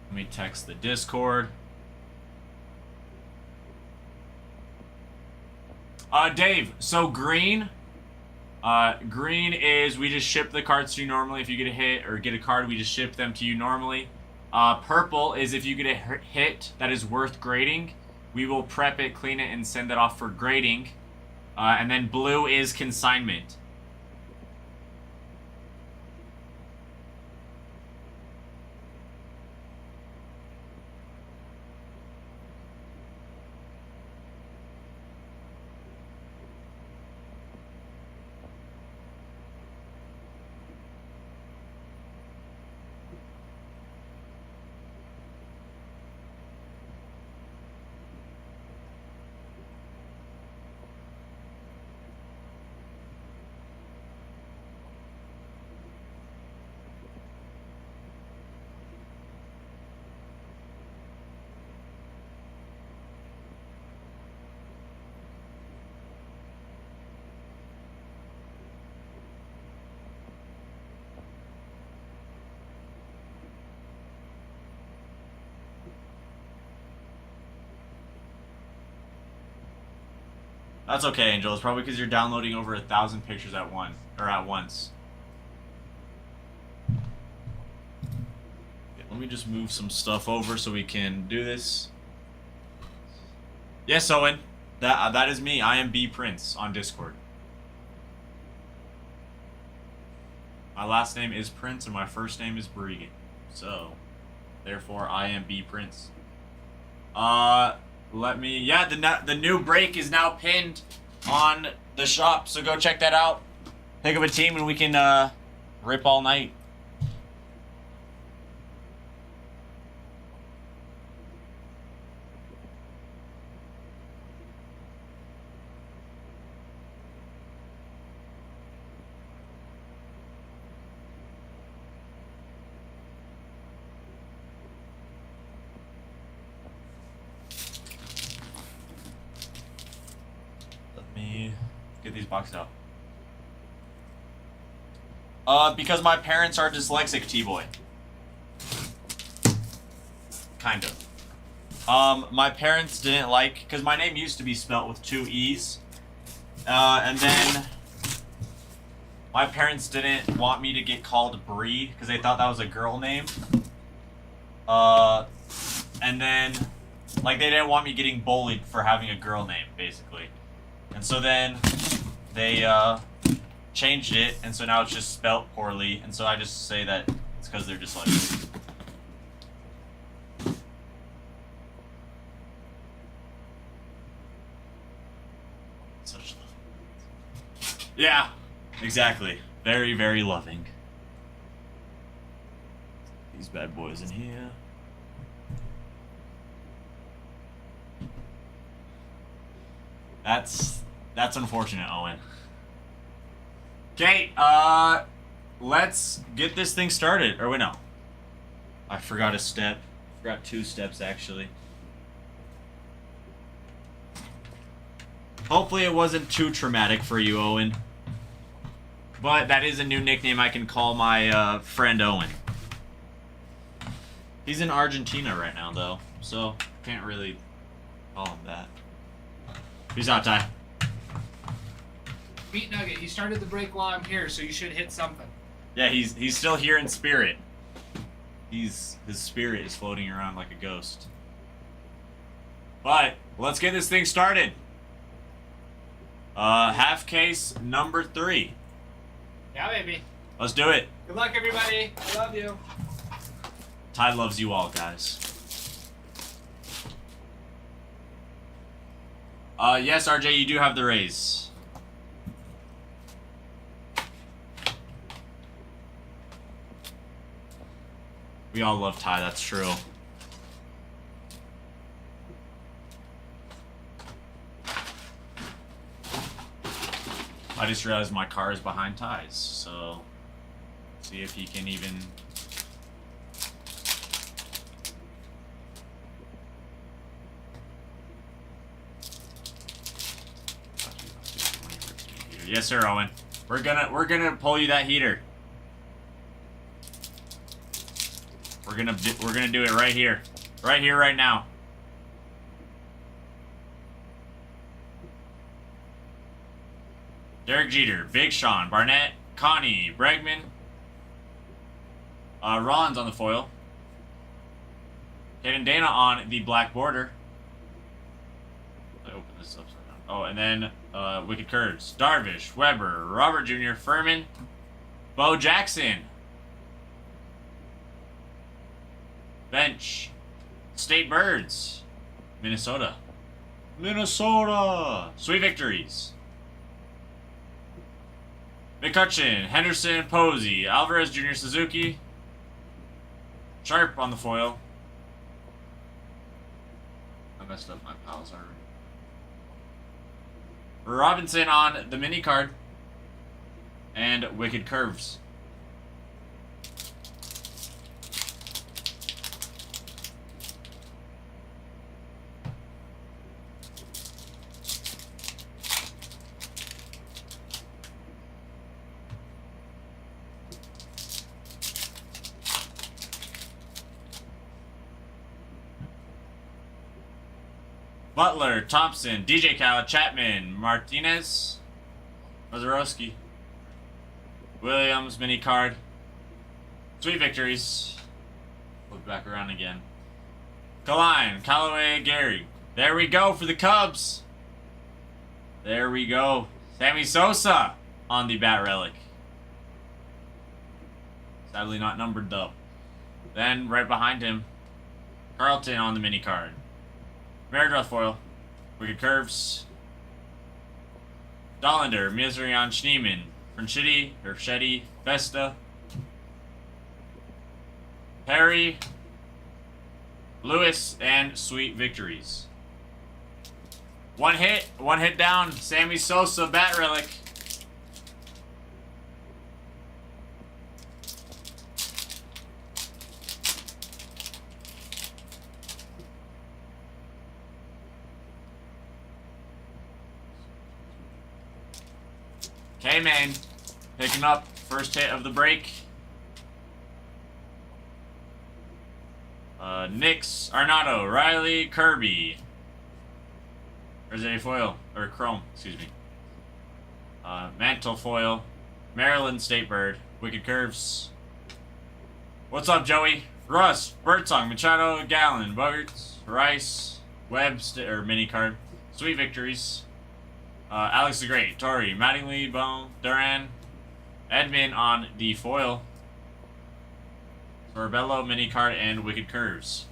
Let me text the Discord. Dave, so green is we just ship the cards to you normally. If you get a hit or get a card, we just ship them to you normally. Purple is if you get a hit that is worth grading, we will prep it, clean it, and send it off for grading. And then blue is consignment. That's okay, Angel. It's probably because you're downloading over 1,000 pictures at once. Okay, let me just move some stuff over so we can do this. Yes, Owen. That is me. I am B Prince on Discord. My last name is Prince and my first name is Bregan. So, therefore, I am B Prince. Let me... Yeah, the new break is now pinned on the shop, so go check that out. Pick up a team and we can, rip all night. Get these boxed out. Because my parents are dyslexic, T-boy. Kind of. My parents didn't like... Because my name used to be spelt with 2 E's. And then... My parents didn't want me to get called Bree, because they thought that was a girl name. And then... Like, they didn't want me getting bullied for having a girl name, basically. And so then... They, changed it, and so now it's just spelt poorly, and so I just say that it's because they're dyslexic. Such love. Yeah, exactly. Very, very loving. These bad boys in here. That's unfortunate, Owen. Okay, let's get this thing started. Or wait, no. I forgot a step. Forgot 2 steps, actually. Hopefully it wasn't too traumatic for you, Owen. But that is a new nickname I can call my, friend Owen. He's in Argentina right now, though. So, can't really call him that. Peace out, Ty. Meat Nugget, he started the break while I'm here, so you should hit something. Yeah, he's still here in spirit. His spirit is floating around like a ghost. But let's get this thing started. Half case number 3. Yeah, baby. Let's do it. Good luck, everybody. I love you. Ty loves you all, guys. Yes, RJ, you do have the raise. We all love Ty, that's true. I just realized my car is behind ties, so see if he can even. Yes, sir, Owen. We're gonna pull you that heater. We're gonna do it right here, right now. Derek Jeter, Big Sean, Barnett, Connie, Bregman, Ron's on the foil. Kevin Dana on the black border. I open this upside down. Oh, and then Wicked Curves, Darvish, Weber, Robert Jr., Furman, Bo Jackson. Bench, State Birds, Minnesota. Sweet Victories. McCutcheon, Henderson, Posey, Alvarez Jr., Suzuki. Sharp on the foil. I messed up my pals already. Robinson on the mini card. And Wicked Curves. Butler, Thompson, DJ Cal, Chapman, Martinez, Ozarowski, Williams, mini card, Sweet Victories, flip back around again, Kaline, Callaway, Gary, there we go for the Cubs, there we go, Sammy Sosa on the bat relic, sadly not numbered though, then right behind him, Carlton on the mini card. Meredith foil. Wicked Curves. Dollander, Mizrayan, Schneeman, Franchetti, Vesta. Perry, Lewis, and Sweet Victories. One hit down. Sammy Sosa, bat relic. K-Man, picking up first hit of the break. Nix, Arnado, Riley, Kirby. Or is it a foil? Or chrome, excuse me. Mantle foil. Maryland State Bird. Wicked Curves. What's up, Joey? Russ, Birdsong, Machado, Gallon, Bogarts, Rice, Webb, or mini card. Sweet Victories. Alex the Great, Torrey, Mattingly, Bone, Duran, Edmund on the foil. Sorbello, mini card, and Wicked Curves.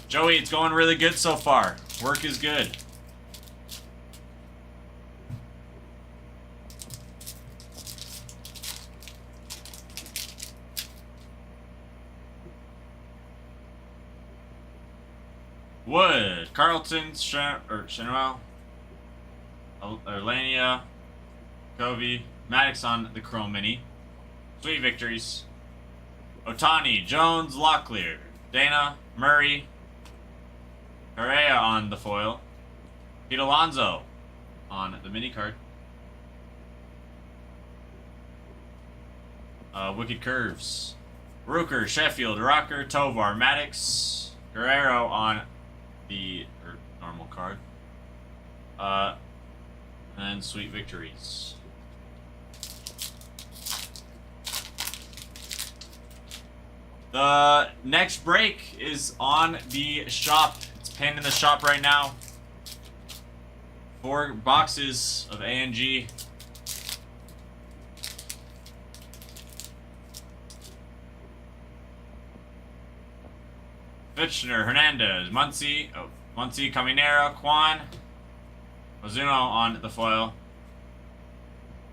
Joey, it's going really good so far. Work is good. Wood, Carlton, Chanel, Erlania, Covey, Maddox on the Chrome Mini. Sweet Victories. Otani, Jones, Locklear, Dana, Murray, Correa on the foil. Pete Alonso on the mini card. Wicked Curves. Rooker, Sheffield, Rocker, Tovar, Maddox, Guerrero on the normal card. And Sweet Victories. The next break is on the shop. It's pinned in the shop right now. 4 boxes of ANG. Fitchner, Hernandez, Muncy, Caminero, Kwan, Ozuno on the foil,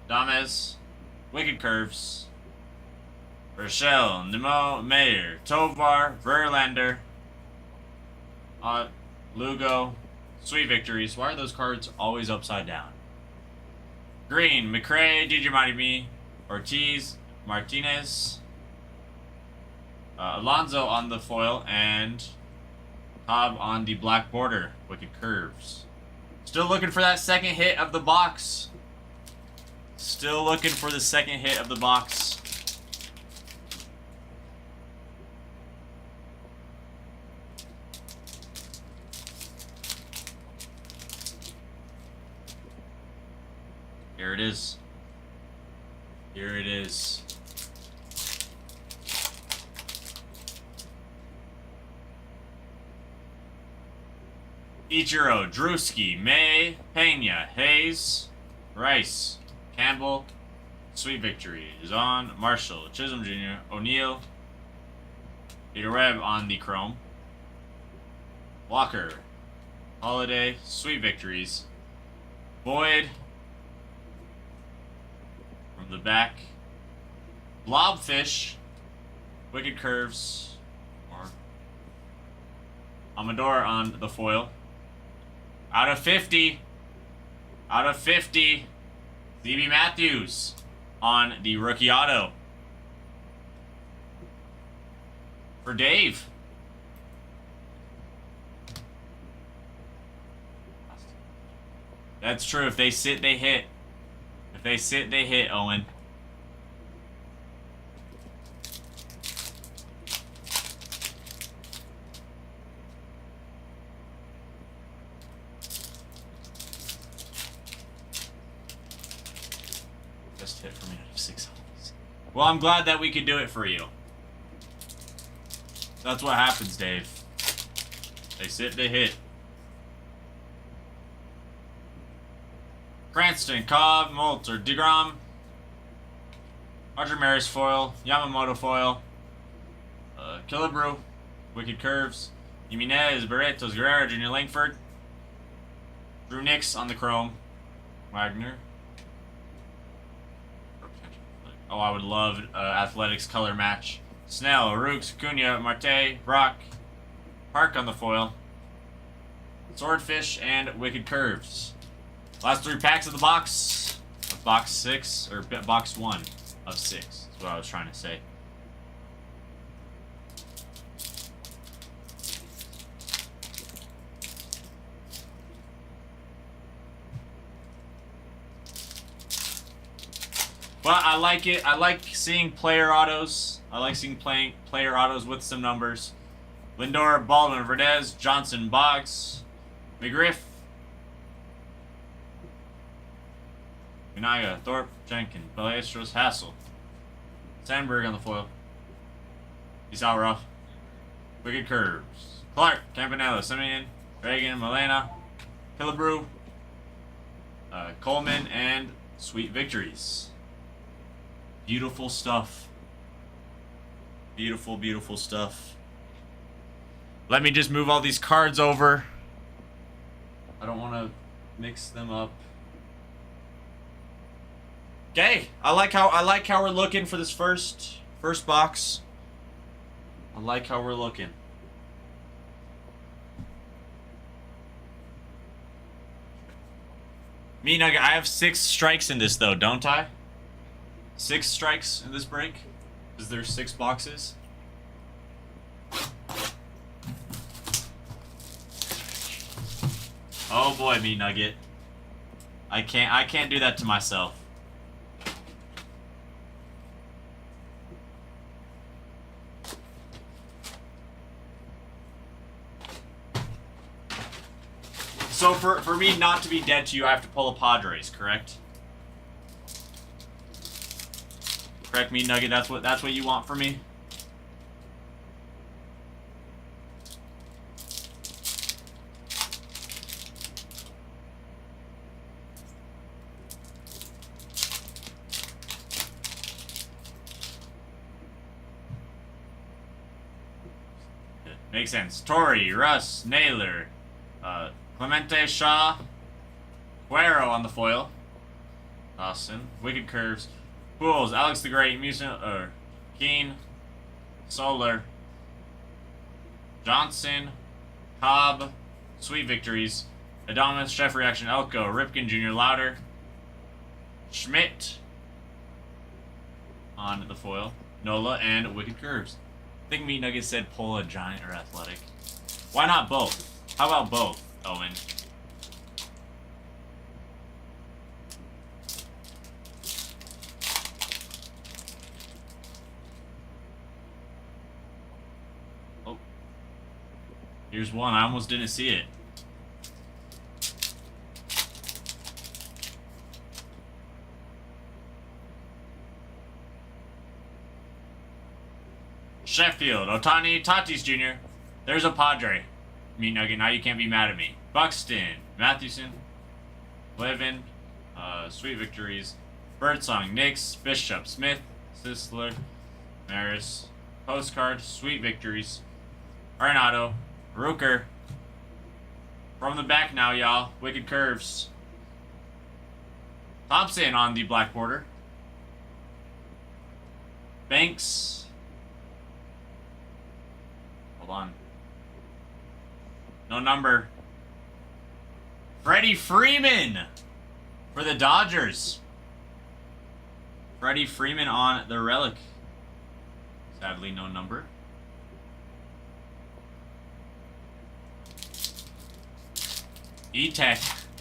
Dames, Wicked Curves, Rochelle, Nemo, Mayer, Tovar, Verlander, Lugo, Sweet Victories. Why are those cards always upside down? Green, McRae, DJ Ortiz, Martinez, Alonso on the foil, and Cobb on the black border. Wicked Curves. Still looking for that second hit of the box. Still looking for the second hit of the box. Here it is. Here it is. Ichiro, Drewski, May, Pena, Hayes, Rice, Campbell, Sweet Victory is on Marshall, Chisholm Jr., O'Neill, Peter Webb on the chrome, Walker, Holiday, Sweet Victories, Boyd from the back, Blobfish, Wicked Curves, or Amador on the foil. Out of 50. Out of 50. ZB Matthews on the rookie auto. For Dave. That's true. If they sit, they hit. If they sit, they hit, Owen. Just hit for me out of 6 holes. Well, I'm glad that we could do it for you. That's what happens, Dave. They sit, they hit. Cranston, Cobb, Molter, DeGrom, Roger Maris foil, Yamamoto foil, Killebrew, Wicked Curves, Jimenez, Barretos, Guerrero, Junior Langford, Drew Nix on the chrome, Wagner. Oh, I would love Athletics color match. Snell, Rooks, Cunha, Marte, Brock, Park on the foil, Swordfish, and Wicked Curves. Last 3 packs of the box. Of box 6, or box 1 of 6. That's what I was trying to say. But I like it. I like seeing player autos. I like seeing player autos with some numbers. Lindor, Baldwin, Verdez, Johnson, Boggs, McGriff, Minaga, Thorpe, Jenkins, Ballesteros, Hassel, Sandberg on the foil. He's out rough. Wicked Curves. Clark, Campanella, Simeon, Reagan, Milena, Killebrew, Coleman, and Sweet Victories. Beautiful stuff. Beautiful, beautiful stuff. Let me just move all these cards over. I don't want to mix them up. Okay, I like how we're looking for this first box. I like how we're looking. Me Nugget, I have 6 strikes in this though, don't I? 6 strikes in this break? Is there 6 boxes? Oh boy, me Nugget. I can't do that to myself. So for me not to be dead to you, I have to pull a Padres, correct? Correct me, Nugget. That's what you want from me. Makes sense. Torrey, Russ, Naylor, Clemente, Shaw, Guerrero on the foil. Austin, Wicked Curves. Fools, Alex the Great, Keene, Solar, Johnson, Cobb, Sweet Victories, Adamas, Chef Reaction, Elko, Ripken Jr., Louder, Schmidt on the foil, Nola, and Wicked Curves. I think Meat Nugget said pull a giant or athletic. Why not both? How about both, Owen? Oh. Here's one. I almost didn't see it. Sheffield, Otani, Tatis Jr. There's a Padre. Meat Nugget, now you can't be mad at me. Buxton, Mathewson, Levin, Sweet Victories, Birdsong, Nix, Bishop, Smith, Sisler, Maris, Postcard, Sweet Victories, Arenado, Rooker. From the back now, y'all. Wicked Curves. Thompson on the black border. Banks. Hold on. No number. Freddie Freeman for the Dodgers. Freddie Freeman on the relic. Sadly, no number. E-Tech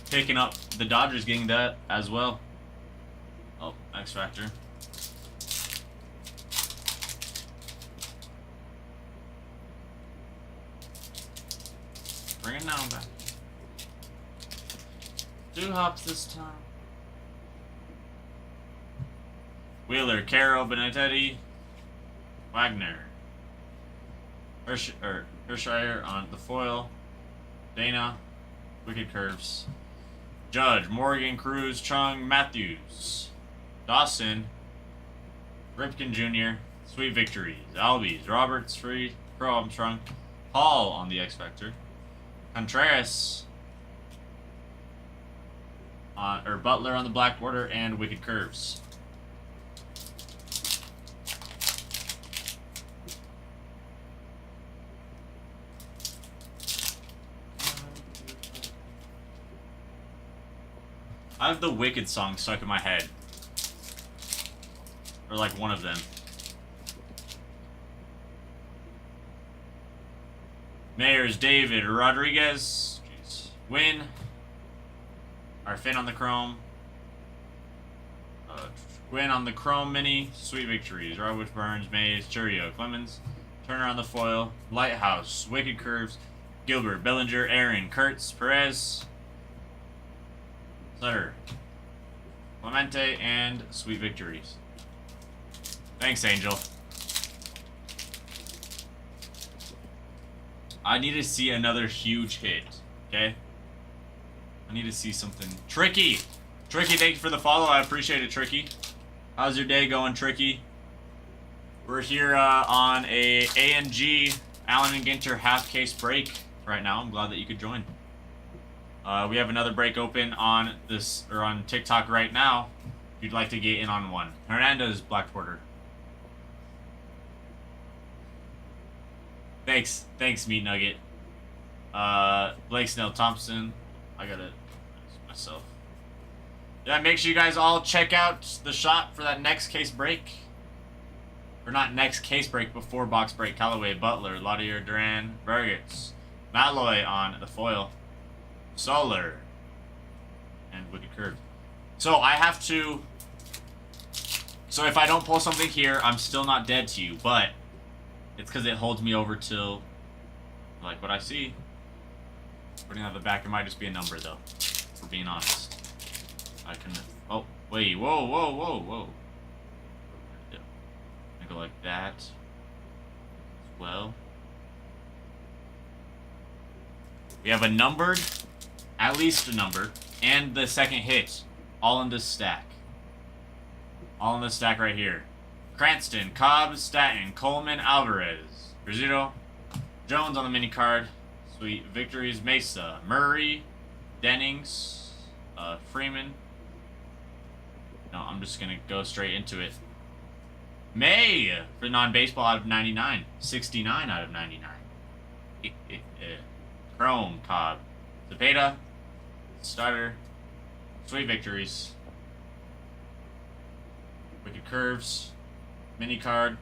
picking up the Dodgers, getting that as well. Oh, X Factor. Bring it down back. 2 hops this time. Wheeler, Caro, Benedetti, Wagner, Hershire on the foil, Dana, Wicked Curves, Judge, Morgan, Cruz, Chung, Matthews, Dawson, Ripken Jr., Sweet Victories, Albies, Roberts, Free, Crow Armstrong, Hall on the X Factor, Contreras, Butler on the black border, and Wicked Curves. I have the Wicked song stuck in my head. Or like one of them. Mayers, David, Rodriguez, jeez. Win. Our Finn on the Chrome. Gwyn on the Chrome Mini. Sweet Victories. Rodwich, Burns, Mays, Churio, Clemens. Turner on the foil. Lighthouse. Wicked Curves. Gilbert, Bellinger, Aaron, Kurtz, Perez. Sutter. Clemente, and Sweet Victories. Thanks, Angel. I need to see another huge hit, okay? I need to see something. Tricky! Tricky, thank you for the follow. I appreciate it, Tricky. How's your day going, Tricky? We're here on a A&G Allen and Ginter half case break right now. I'm glad that you could join. We have another break open on this or on TikTok right now. If you'd like to get in on one. Hernandez, Black Porter. Thanks, Meat Nugget. Blake Snell Thompson. I gotta myself. Yeah, make sure you guys all check out the shop for that next case break. Or not next case break, before box break. Callaway, Butler, Laudier, Duran, Burgess, Malloy on the foil, Solar, and Wicked Curve. So I have to. So if I don't pull something here, I'm still not dead to you, but it's because it holds me over till like what I see. Putting on the back, it might just be a number though. For being honest, I can. Oh wait, whoa. I go like that. As well. We have a numbered, at least a number, and the second hit, all in this stack. All in this stack right here. Cranston, Cobb, Stanton, Coleman, Alvarez, Rizzuto, Jones on the mini card, Sweet Victories, Mesa, Murray, Dennings, Freeman. No, I'm just gonna go straight into it. May for non-baseball out of 99. 69 out of 99. Chrome, Cobb, Zepeda, Starter, Sweet Victories, Wicked Curves, Mini Card,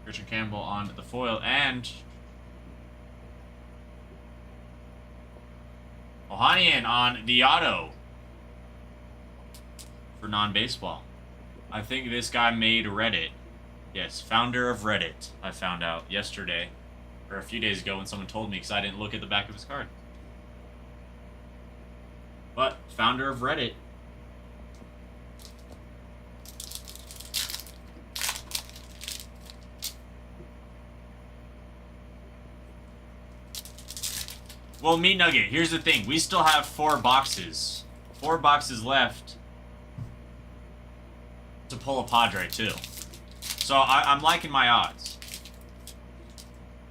Richard Campbell on the foil, and Ohanian on the auto for non-baseball. I think this guy made Reddit. Yes, founder of Reddit, I found out yesterday, or a few days ago when someone told me because I didn't look at the back of his card. But, founder of Reddit. Well, Meat Nugget, here's the thing. We still have 4 boxes. 4 boxes left to pull a Padre, too. So I'm liking my odds.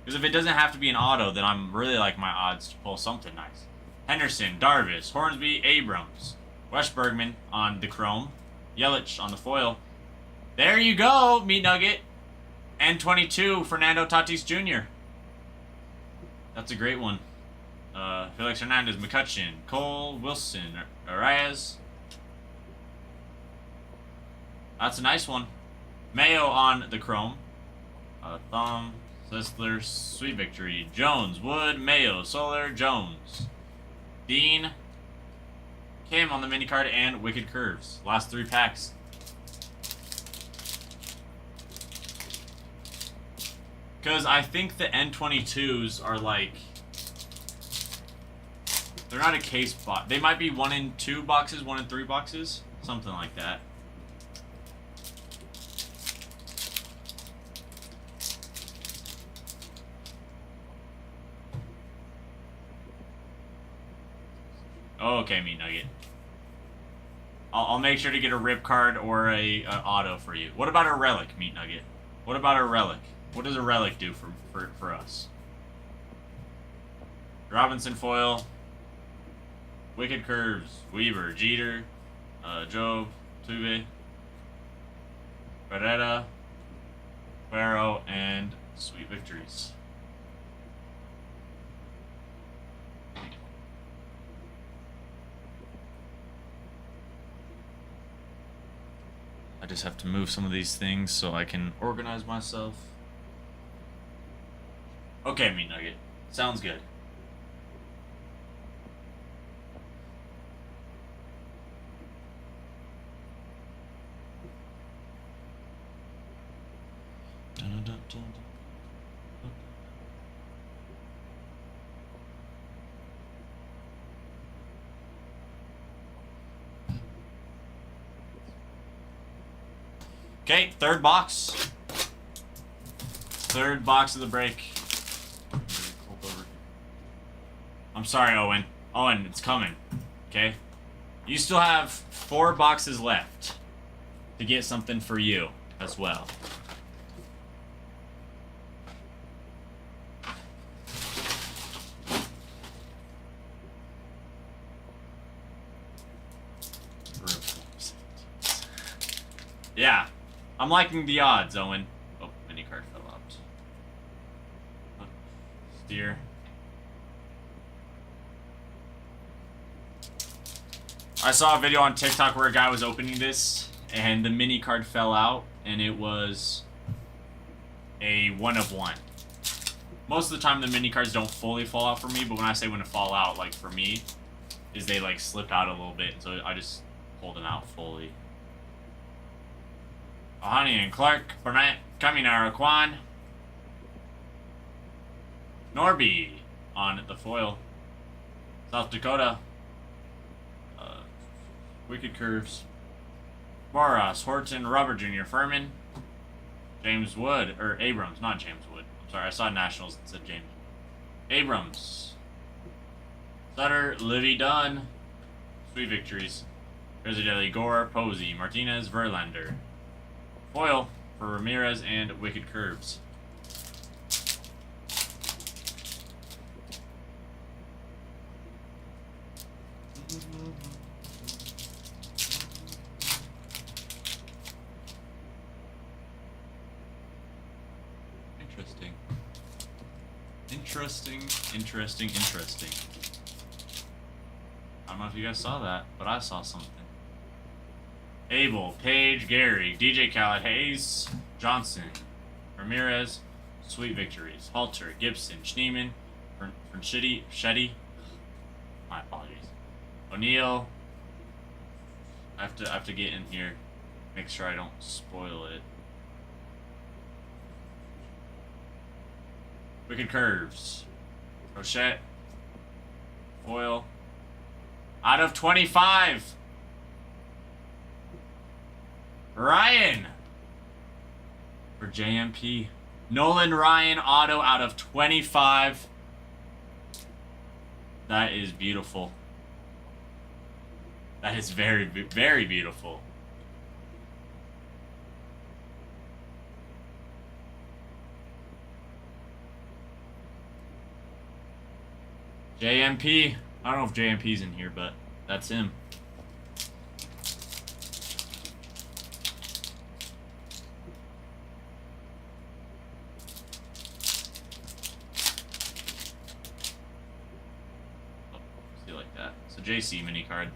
Because if it doesn't have to be an auto, then I'm really liking my odds to pull something nice. Henderson, Darvish, Hornsby, Abrams, Wes Bergman on the chrome, Yelich on the foil. There you go, Meat Nugget. N22, Fernando Tatis Jr. That's a great one. Felix Hernandez, McCutcheon, Cole, Wilson, Arias. That's a nice one. Mayo on the chrome. Thumb, Sisler, Sweet Victory, Jones, Wood, Mayo, Solar, Jones. Dean, Kim on the mini card, and Wicked Curves. Last 3 packs. Because I think the N22s are like... They're not a case box. They might be 1 in 2 boxes, 1 in 3 boxes. Something like that. Okay, Meat Nugget. I'll make sure to get a rip card or a auto for you. What about a relic, Meat Nugget? What about a relic? What does a relic do for us? Robinson foil. Wicked Curves. Weaver. Jeter. Job. Tuve. Barrera. Cuero. And Sweet Victories. I just have to move some of these things so I can organize myself. Okay, Meat Nugget. Sounds good. Okay, third box. Third box of the break. I'm sorry, Owen. Owen, it's coming. Okay? You still have 4 boxes left to get something for you as well. Yeah. I'm liking the odds, Owen. Oh, mini card fell out. Steer. I saw a video on TikTok where a guy was opening this, and the mini card fell out, and it was a 1 of 1. Most of the time, the mini cards don't fully fall out for me, but when I say when it fall out, like for me, is they like slip out a little bit, so I just pulled them out fully. Ohanian, Clark, Burnett, Caminara, Kwan, Norby on the foil, South Dakota, Wicked Curves, Boras, Horton, Robert Jr., Furman, James Wood, or Abrams, not James Wood. I'm sorry, I saw Nationals and said James. Abrams, Sutter, Livy Dunn, Sweet Victories, Resideli, Gore, Posey, Martinez, Verlander. Foil for Ramirez and Wicked Curves. Interesting. I don't know if you guys saw that, but I saw something. Abel, Page, Gary, DJ Khaled, Hayes, Johnson, Ramirez, Sweet Victories, Halter, Gibson, Schneeman, Shetty. My apologies. O'Neal. I have to get in here, make sure I don't spoil it. Wicked Curves, Rochette, Foil. Out of 25. Ryan for JMP. Nolan Ryan auto out of 25. That is beautiful. That is very, very beautiful. JMP. I don't know if JMP's in here, but that's him. See like that. So JC mini card.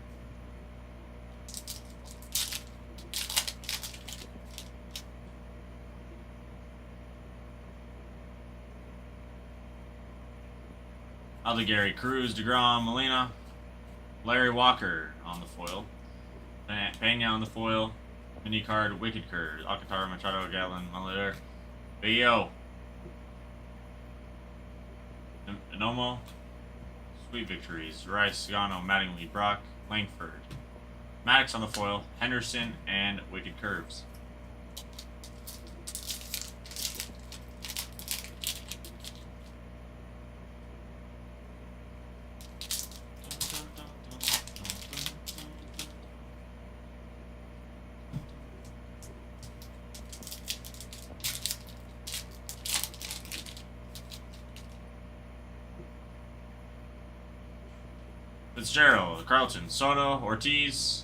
Other Gary Cruz, DeGrom, Molina, Larry Walker on the foil, Pena on the foil, mini card, Wicked Curve, Alcantara, Machado, Gallon, Molitor, Bio, Inomo, Sweet Victories, Rice, Gano, Mattingly, Brock, Langford, Maddox on the foil, Henderson, and Wicked Curves. Fitzgerald, Carlton, Soto, Ortiz,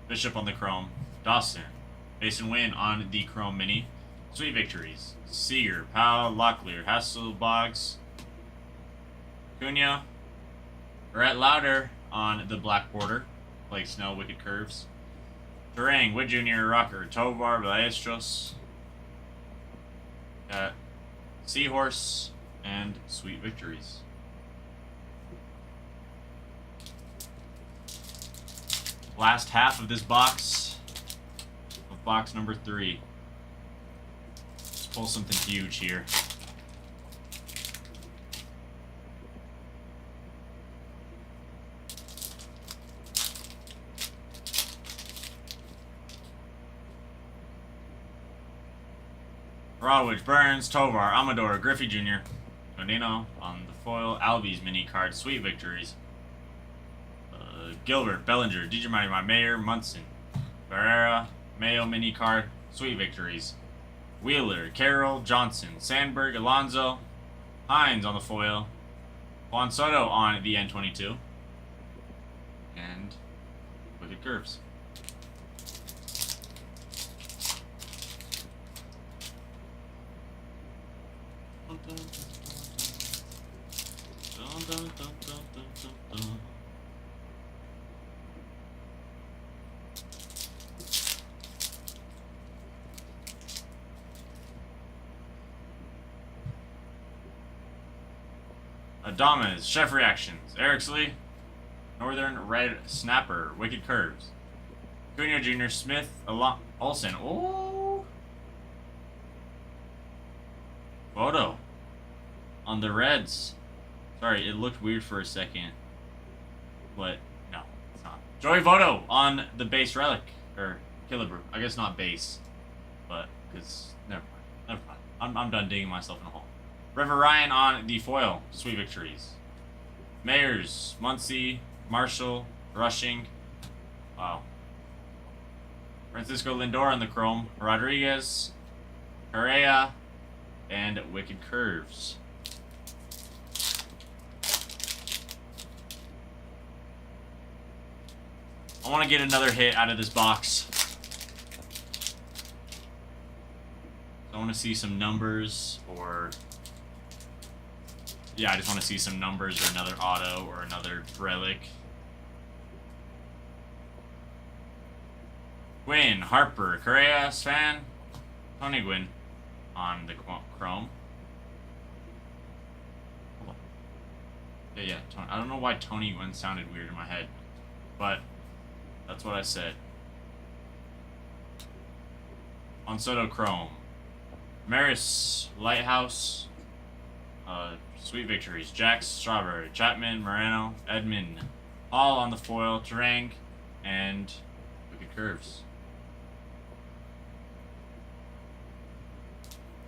Bishop on the Chrome, Dawson, Mason Wynn on the Chrome Mini, Sweet Victories, Seager, Powell, Locklear, Hasselboggs, Cunha, Brett Lauder on the black border, Blake Snell, Wicked Curves, Durang, Wood Jr., Rocker, Tovar, Ballestros, Seahorse, and Sweet Victories. Last half of this box, of box number 3. Let's pull something huge here. Rawwich, Burns, Tovar, Amador, Griffey Jr., Godino on the foil, Albies mini card, Sweet Victories. Gilbert, Bellinger, DJ Mighty, Mayor, Munson, Barrera, Mayo mini card, Sweet Victories. Wheeler, Carroll, Johnson, Sandberg, Alonzo, Hines on the foil, Juan Soto on the N22, and Wicked Curves. Adames, Chef Reactions, Ericsley, Northern Red Snapper, Wicked Curves, Cunha Jr., Smith, Olsen, oh, Photo on the Reds. Sorry, it looked weird for a second, but no, it's not. Joey Votto on the base relic, or Killebrew. I guess not base, but because never mind. I'm done digging myself in a hole. River Ryan on the foil, Sweet Victories. Mayers, Muncie, Marshall, Rushing. Wow. Francisco Lindor on the chrome, Rodriguez, Correa, and Wicked Curves. I want to get another hit out of this box. I want to see some numbers or yeah, I just want to see some numbers or another auto or another relic. Gwyn, Harper, Correa, Svan, Tony Gwyn on the Chrome. Yeah, Tony. I don't know why Tony Gwyn sounded weird in my head, but that's what I said. On Soto Chrome. Maris, Lighthouse, Sweet Victories, Jax, Strawberry, Chapman, Moreno, Edmund, all on the foil, Terang, and Wicked Curves.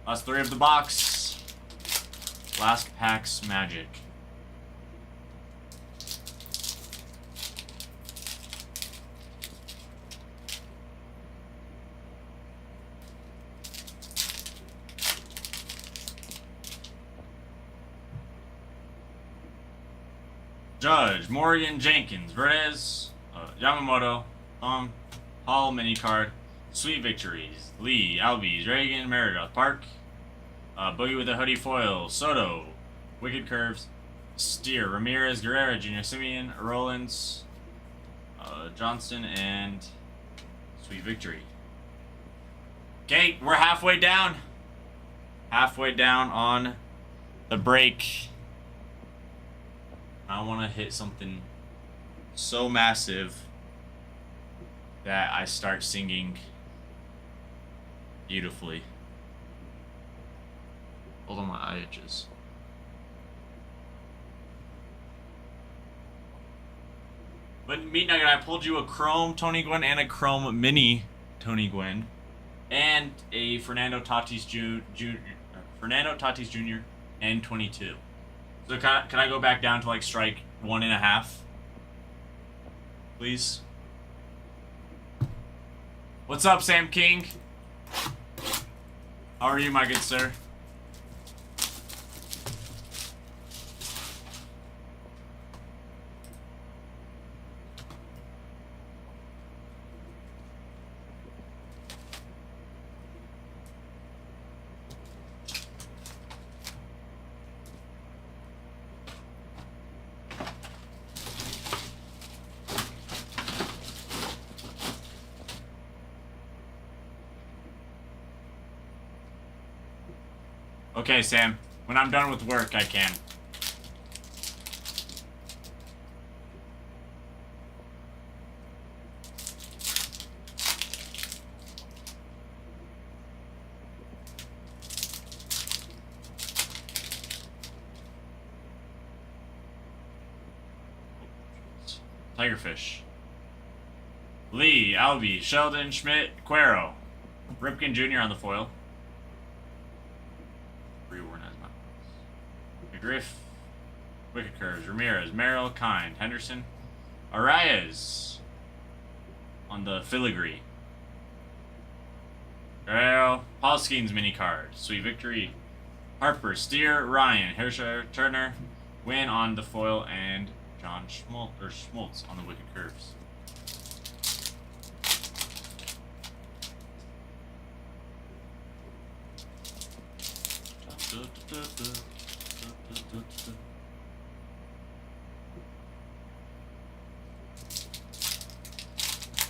Last 3 of the box. Last pack's magic. Judge, Morgan, Jenkins, Verdes, Yamamoto, Hall mini card, Sweet Victories, Lee, Albies, Reagan, Meredith, Park, Boogie with a hoodie foil, Soto, Wicked Curves, Steer, Ramirez, Guerrera, Junior Simeon, Rollins, Johnston, and Sweet Victory. Okay, we're halfway down. Halfway down on the break. I want to hit something so massive that I start singing beautifully. Hold on, my eye itches. But Meat Nugget, I pulled you a Chrome Tony Gwynn and a Chrome Mini Tony Gwynn, and a Fernando Tatis Jr. N22. So can I go back down to like strike 1.5? Please? What's up, Sam King? How are you, my good sir? Okay, Sam. When I'm done with work, I can. Tigerfish. Lee, Albie, Sheldon, Schmidt, Cuero. Ripken Jr. on the foil. Griff, Wicked Curves, Ramirez, Merrill, Kind, Henderson, Arias on the filigree. Guerrero, Paul Skeens mini card, Sweet Victory, Harper, Steer, Ryan, Hirscher, Turner, Win on the foil, and John Schmaltz on the Wicked Curves.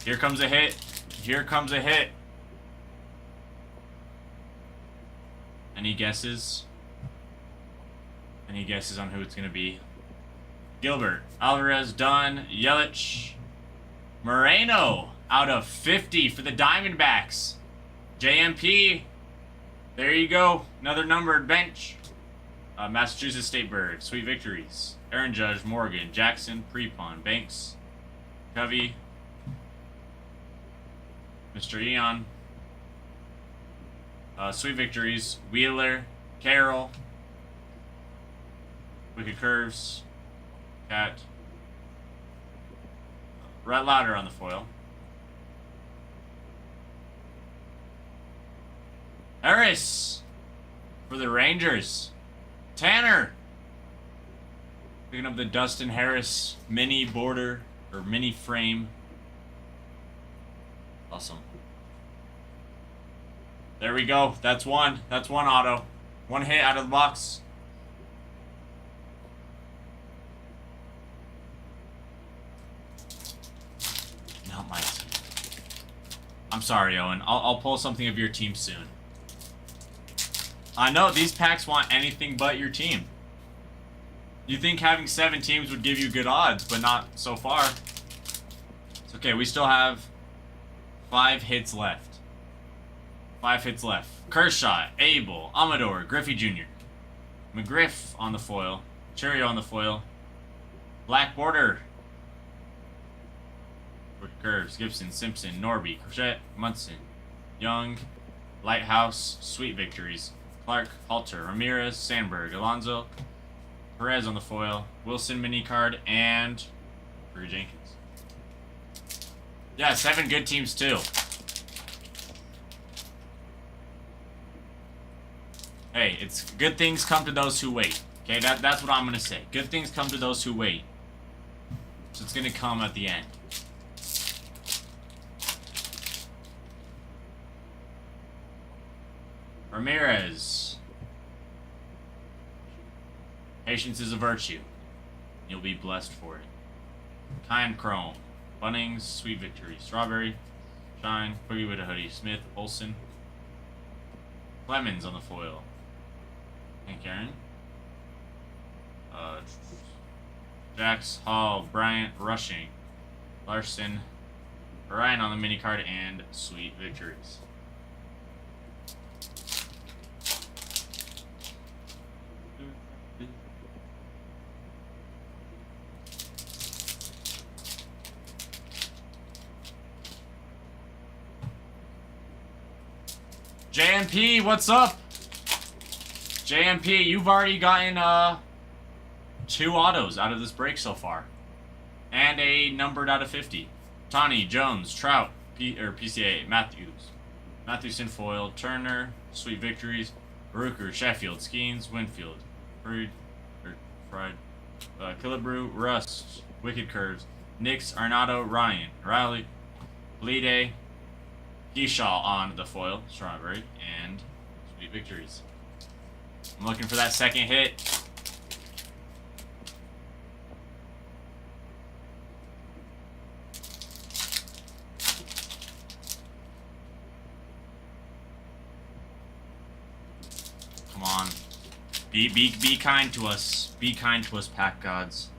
Here comes a hit. Here comes a hit. Any guesses? Any guesses on who it's going to be? Gilbert, Alvarez, Dunn, Yelich, Moreno out of 50 for the Diamondbacks. JMP. There you go. Another numbered bench. Massachusetts State Bird, Sweet Victories. Aaron Judge, Morgan, Jackson, Prepon, Banks, Covey, Mr. Eon, Sweet Victories, Wheeler, Carroll, Wicked Curves, Cat, Rhett Lauder on the foil. Harris for the Rangers. Tanner picking up the Dustin Harris mini border or mini frame. Awesome. There we go. That's one. That's one auto. One hit out of the box. not my team. I'm sorry, Owen. I'll pull something of your team soon. I know these packs want anything but your team. You think having 7 teams would give you good odds, but not so far. It's okay, we still have 5 hits left. 5 hits left. Kershaw, Abel, Amador, Griffey Jr., McGriff on the foil, Cheerio on the foil, Black Border, Curves, Gibson, Simpson, Norby, Crochet, Munson, Young, Lighthouse, Sweet Victories, Clark, Halter, Ramirez, Sandberg, Alonzo, Perez on the foil, Wilson mini card, and Drew Jenkins. Yeah, 7 good teams too. Hey, it's good things come to those who wait. Okay, that's what I'm gonna say. Good things come to those who wait. So it's gonna come at the end. Ramirez. Patience is a virtue. You'll be blessed for it. Kind Chrome. Bunnings, Sweet Victory. Strawberry. Shine. Boogie with a hoodie. Smith. Olson. Clemens on the foil. And Karen. Jax, Hall, Bryant, Rushing. Larson. Ryan on the mini card, and Sweet Victories. JMP, what's up? JMP, you've already gotten 2 autos out of this break so far. And a numbered out of 50. Tawny, Jones, Trout, PCA, Matthewson foil, Turner, Sweet Victories, Barucher, Sheffield, Skeens, Winfield, Fried, Killebrew, Rust, Wicked Curves, Nix, Arnado, Ryan, Riley, Bleede, Keyshaw on the foil, Strawberry, and Sweet Victories. I'm looking for that second hit. Come on. Be kind to us. Be kind to us, pack gods.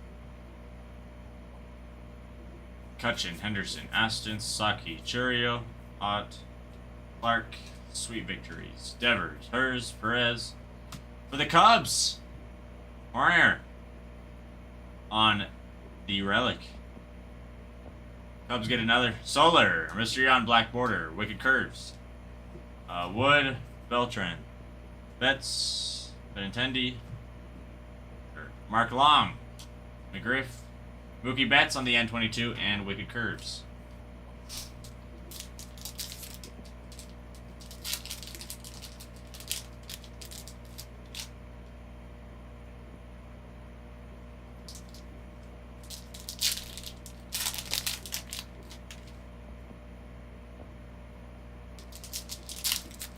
Cutchin, Henderson, Aston, Saki, Churio, Ott, Clark, Sweet Victories, Devers, Hers, Perez. For the Cubs, Warner on the Relic. Cubs get another Solar, Mystery on Black Border, Wicked Curves, Wood, Beltran, Betts, Benintendi, Mark Long, McGriff, Mookie Betts on the N22, and Wicked Curves.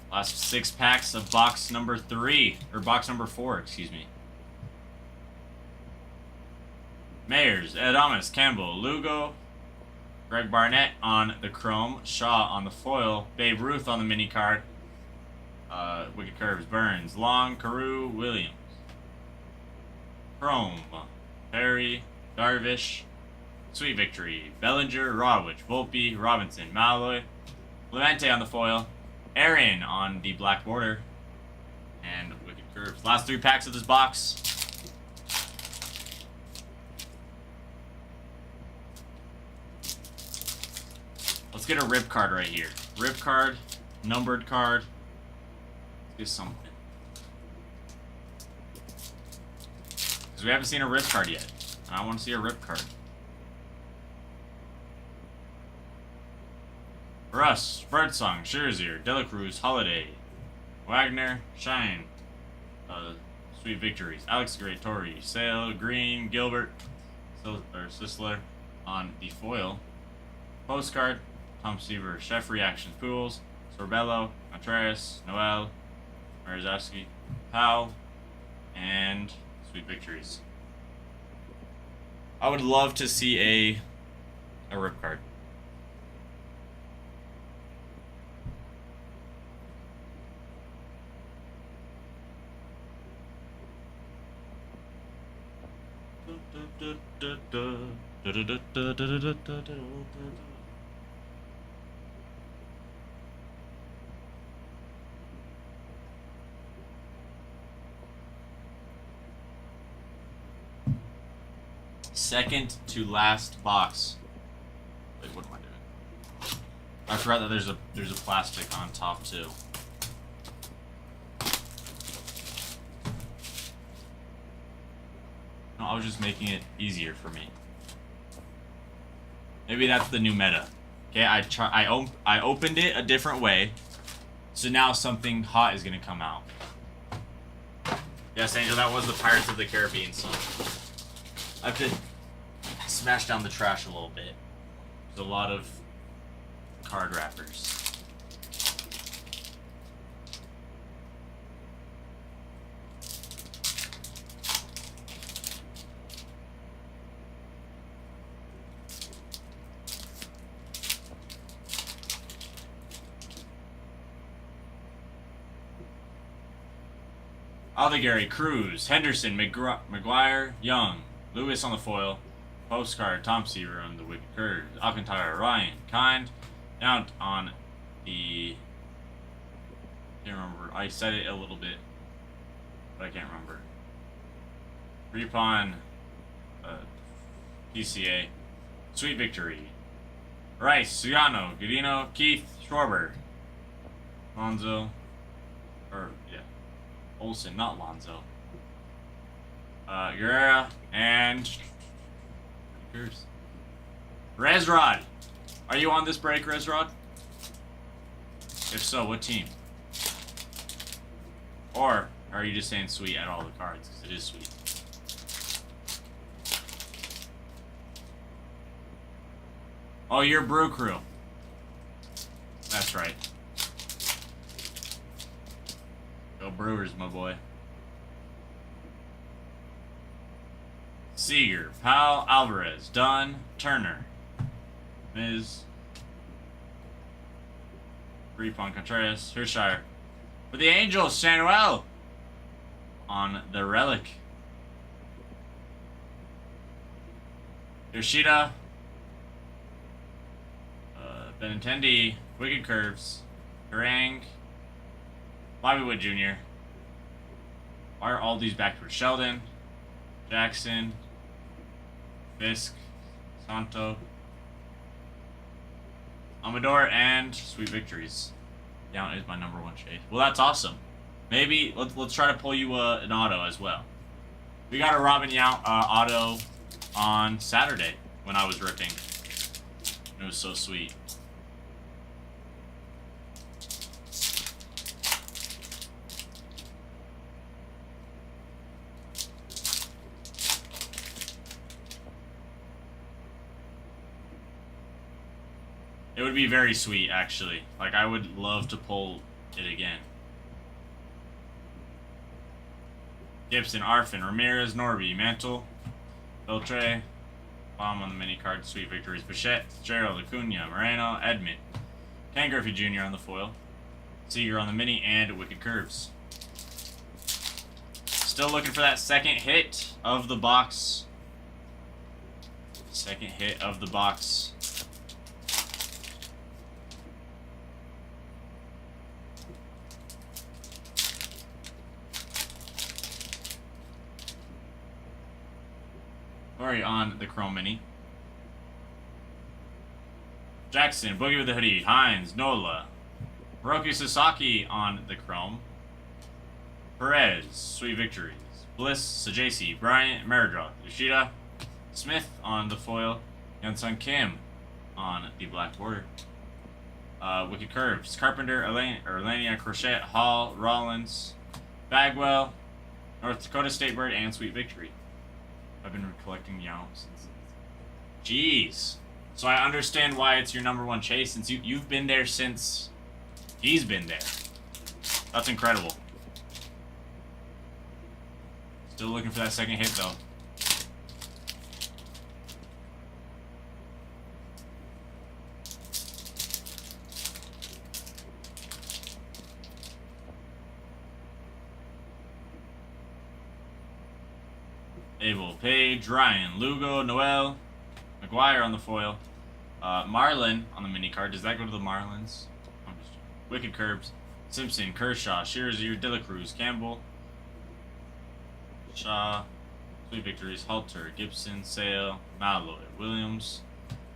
Last 6 packs of box number 3, or box number 4, excuse me. Mayers, Adamas, Campbell, Lugo, Greg Barnett on the Chrome, Shaw on the foil, Babe Ruth on the mini card, Wicked Curves, Burns, Long, Carew, Williams, Chrome, Perry, Darvish, Sweet Victory, Bellinger, Rawwich, Volpe, Robinson, Malloy, Clemente on the foil, Aaron on the Black Border, and Wicked Curves. Last 3 packs of this box. Let's get a rip card right here. Rip card, numbered card. Let's get something. Because we haven't seen a rip card yet. And I want to see a rip card. Russ, Birdsong, Scherzer, Delacruz, Holiday, Wagner, Shine, Sweet Victories, Alex Gray, Torrey, Sale, Green, Gilbert, Sisler on the foil. Postcard, Tom Seaver, Chef Reactions, Pools, Sorbello, Contreras, Noel, Marzowski, Powell, and Sweet Victories. I would love to see a rip card. Second to last box. Wait, what am I doing? I forgot that there's a plastic on top too. No, I was just making it easier for me. Maybe that's the new meta. Okay, I opened it a different way, so now something hot is gonna come out. Yes, Angel, that was the Pirates of the Caribbean song. I have to smash down the trash a little bit. There's a lot of card wrappers. Allegary, Cruz, Henderson, McGuire, Young, Lewis on the foil, Postcard, Tom Seaver on the wicked curves, Alcantara, Ryan, Kind, down on the... I can't remember. I said it a little bit, but I can't remember. Repon, PCA, Sweet Victory, Rice, Suyano, Godino, Keith, Schwarber, Lonzo, or, yeah. Olsen, not Lonzo. Guerrera and Resrod. Are you on this break, Resrod? If so, what team? Or are you just saying sweet at all the cards? Because it is sweet. Oh, you're Brew Crew. That's right. Go Brewers, my boy. Seager, Powell, Alvarez, Dunn, Turner, Miz, Repon, Contreras, Hershire. For the Angels, Samuel on the relic. Yoshida, Benintendi, Wicked Curves, Harang, Bobby Wood Jr. Why are all these backwards? Sheldon, Jackson, Fisk, Santo, Amador, and Sweet Victories. Down is my number one chase. Well, that's awesome. Maybe let's try to pull you an auto as well. We got a Robin Yount auto on Saturday when I was ripping. It was so sweet. It would be very sweet, actually. Like, I would love to pull it again. Gibson, Arfin, Ramirez, Norby, Mantle, Beltre, Bomb on the mini card, Sweet Victories, Bichette, Gerald, Acuna, Moreno, Edmund, Ken Griffey Jr. on the foil, Seager on the mini, and Wicked Curves. Still looking for that second hit of the box. Second hit of the box. Sorry, on the Chrome Mini. Jackson, Boogie with the Hoodie, Hines, Nola, Hiroki Sasaki on the Chrome, Perez, Sweet Victories, Bliss, Sajasi, Bryant, Meridroth, Yoshida, Smith on the foil, Youngsung Kim on the black border, Wicked Curves, Carpenter, Elenia, Crochet, Hall, Rollins, Bagwell, North Dakota State Bird, and Sweet Victory. I've been collecting Yount since. Jeez. So I understand why it's your number one chase, since you've been there since he's been there. That's incredible. Still looking for that second hit though. Abel, Page, Ryan, Lugo, Noel, McGuire on the foil. Marlin on the mini card. Does that go to the Marlins? Wicked Curbs. Simpson, Kershaw, Scherzer, De La Cruz, Campbell, Shaw, Sweet Victories, Halter, Gibson, Sale, Malloy, Williams,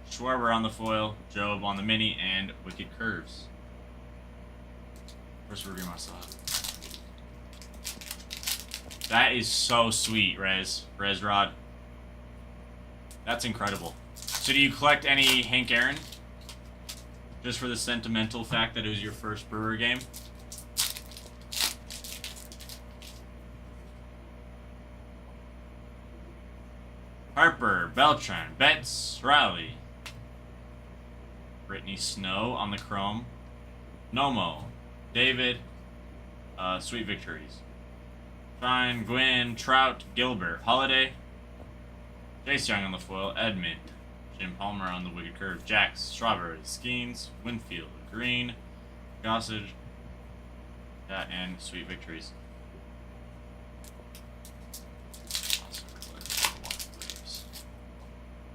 Schwarber on the foil, Job on the mini, and Wicked Curves. First review myself. That is so sweet, Rez Rod. That's incredible. So do you collect any Hank Aaron? Just for the sentimental fact that it was your first Brewer game? Harper, Beltran, Betts, Riley. Brittany Snow on the chrome. Nomo, David, Sweet Victories. Fine, Gwynn, Trout, Gilbert, Holiday. Chase Young on the foil, Edmund. Jim Palmer on the Wicked Curve, Jax, Strawberry, Skeens, Winfield, Green, Gossage, and Sweet Victories.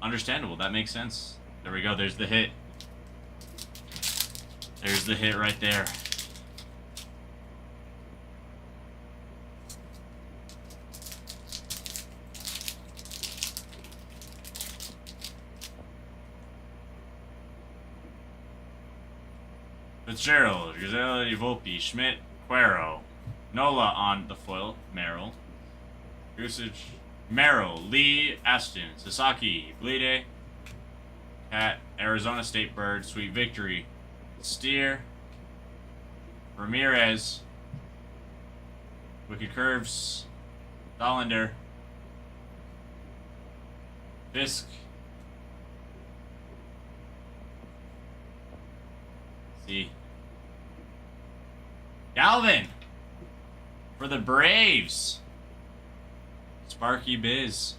Understandable, that makes sense. There we go, there's the hit. There's the hit right there. Fitzgerald, Griselli, Volpe, Schmidt, Cuero, Nola on the foil, Merrill, Usage, Merrill, Lee, Aston, Sasaki, Bleede, Cat, Arizona State Bird, Sweet Victory, Steer, Ramirez, Wicked Curves, Dollander, Fisk, see, Galvin for the Braves. Sparky Biz.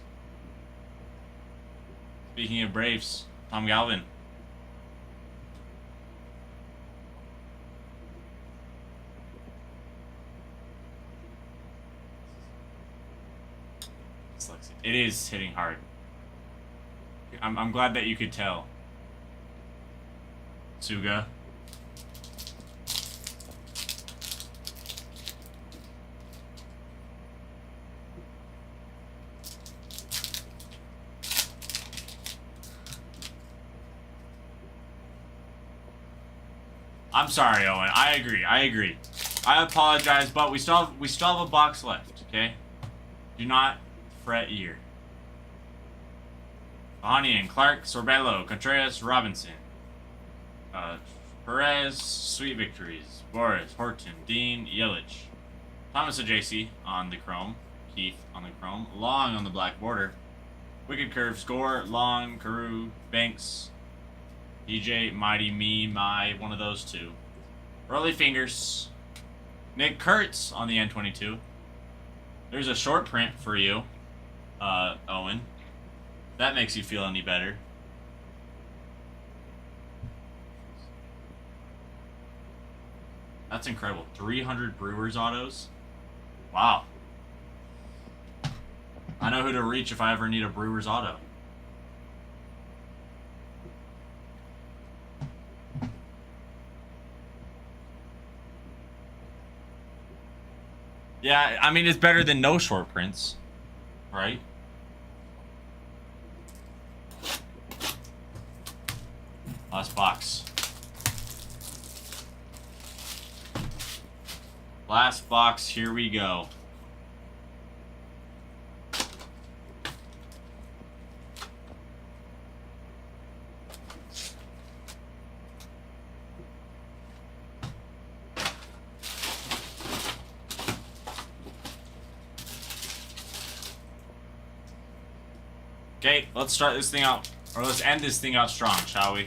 Speaking of Braves, Tom Galvin. It is hitting hard. I'm glad that you could tell. Suga. I'm sorry, Owen. I agree. I apologize, but we still have a box left, okay? Do not fret ear. Bahanian, Clark, Sorbello, Contreras, Robinson. Perez, Sweet Victories. Boris, Horton, Dean, Yelich. Thomas JC on the chrome. Keith on the chrome. Long on the black border. Wicked Curve, Score, Long, Carew, Banks, DJ, Mighty Me, My, one of those two. Rolly Fingers. Nick Kurtz on the N22. There's a short print for you, Owen. That makes you feel any better. That's incredible. 300 Brewers autos. Wow. I know who to reach if I ever need a Brewers auto. Yeah, I mean, it's better than no short prints, right? Last box. Last box, here we go. Okay, let's start this thing out, or let's end this thing out strong, shall we?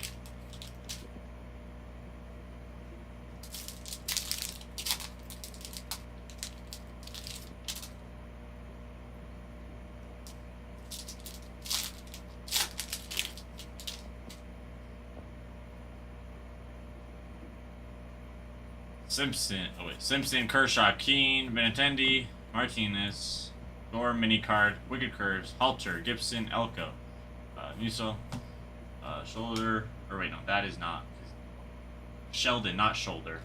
Simpson, Kershaw, Keene, Benintendi, Martinez, Gore, Mini Card, Wicked Curves, Halter, Gibson, Elko, Muso, Shoulder, or wait, no, that is not. Sheldon, not Shoulder.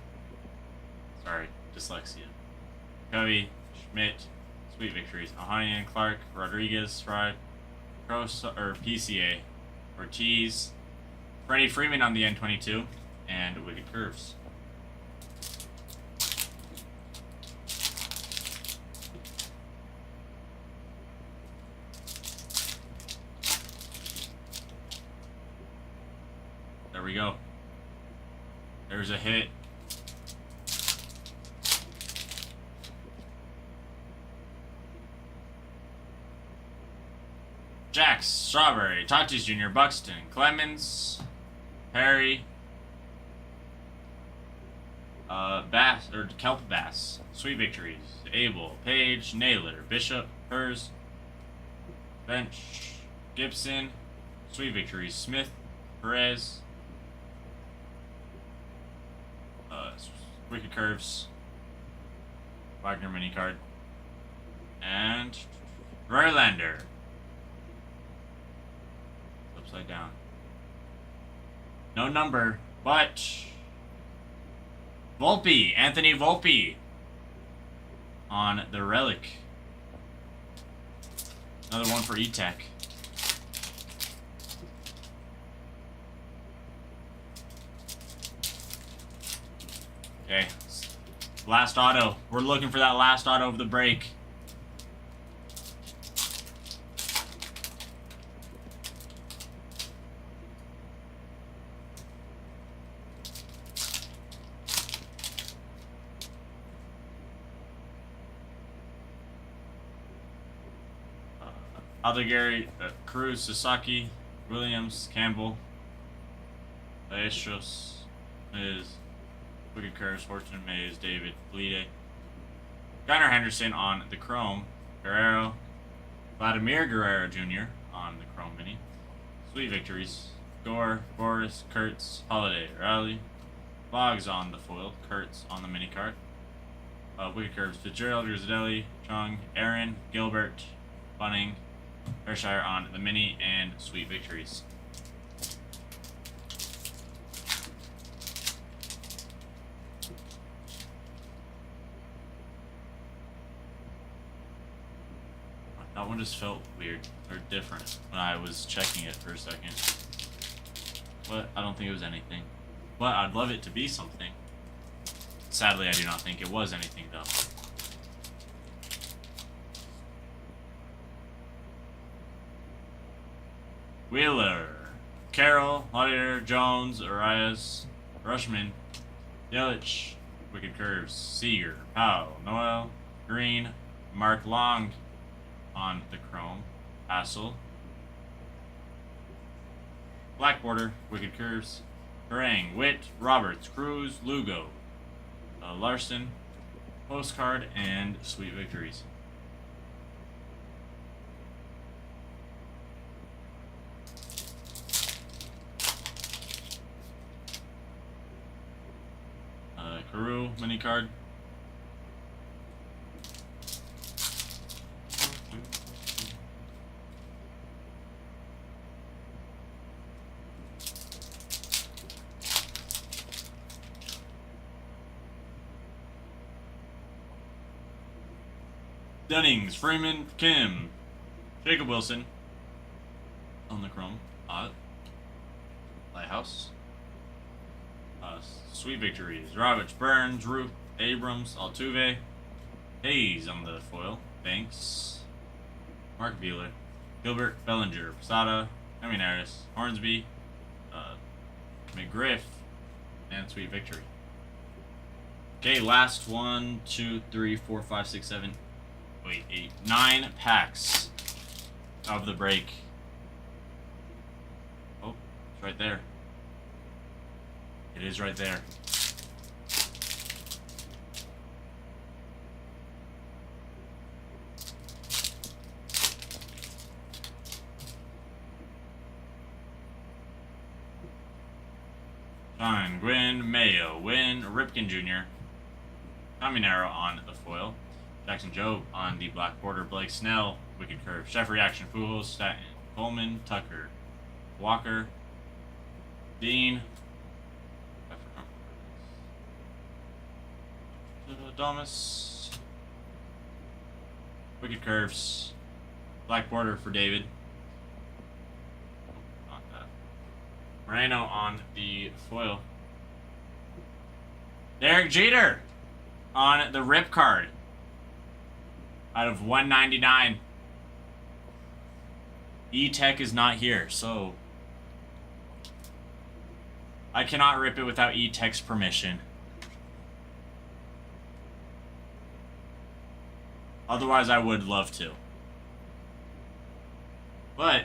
Sorry, dyslexia. Covey, Schmidt, Sweet Victories, Ahanian, Clark, Rodriguez, Fry, or PCA, Ortiz, Freddie Freeman on the N22, and Wicked Curves. There we go. There's a hit. Jax, Strawberry, Tatis Jr., Buxton, Clemens, Perry, Bass, or Kelp Bass, Sweet Victories, Abel, Page, Naylor, Bishop, Hers, Bench, Gibson, Sweet Victories, Smith, Perez, Wicked Curves, Wagner mini card, and Verlander. Upside down. No number, but Volpe, Anthony Volpe on the relic. Another one for E-Tech. Okay, last auto. We're looking for that last auto of the break. Aldegari, Cruz, Sasaki, Williams, Campbell, Maestros, Miz, Wicked Curves, Fortune Mays, David, Bleede, Gunnar Henderson on the Chrome, Guerrero, Vladimir Guerrero Jr. on the Chrome Mini, Sweet Victories, Gore, Boris, Kurtz, Holiday, Rally, Boggs on the foil, Kurtz on the mini card, Wicked Curves, Fitzgerald, Rizzelli, Chung, Aaron, Gilbert, Bunning, Hershire on the mini, and Sweet Victories. That one just felt weird or different when I was checking it for a second. But I don't think it was anything. But I'd love it to be something. Sadly, I do not think it was anything though. Wheeler, Carroll, Laudier, Jones, Arias, Rushman, Yelich, Wicked Curves, Seager, Powell, Noel, Green, Mark Long on the Chrome, Hassel, Black Border, Wicked Curves, Harang, Witt, Roberts, Cruz, Lugo, Larson, Postcard, and Sweet Victories. Carew, mini card. Dunnings, Freeman, Kim, Jacob Wilson on the Chrome, Lighthouse, Sweet Victories, Roberts, Burns, Ruth, Abrams, Altuve, Hayes on the foil, Banks, Mark Beeler, Gilbert, Bellinger, Posada, Eminaris, Hornsby, McGriff, and Sweet Victory. Okay, last 1, 2, 3, 4, 5, 6, 7, 8, 9 packs of the break. Oh, it's right there. It is right there. Fine. Gwynn, Mayo, Wynn, Ripken Jr., Caminero on the foil, Jackson Jobe on the black border. Blake Snell, Wicked Curve. Chef Reaction, Pujols, Stanton, Coleman, Tucker, Walker, Dean, Domus, Wicked Curves, black border for David. Not that. Moreno on the foil. Derek Jeter on the rip card out of 199. E-Tech is not here, so I cannot rip it without E-Tech's permission. Otherwise, I would love to. But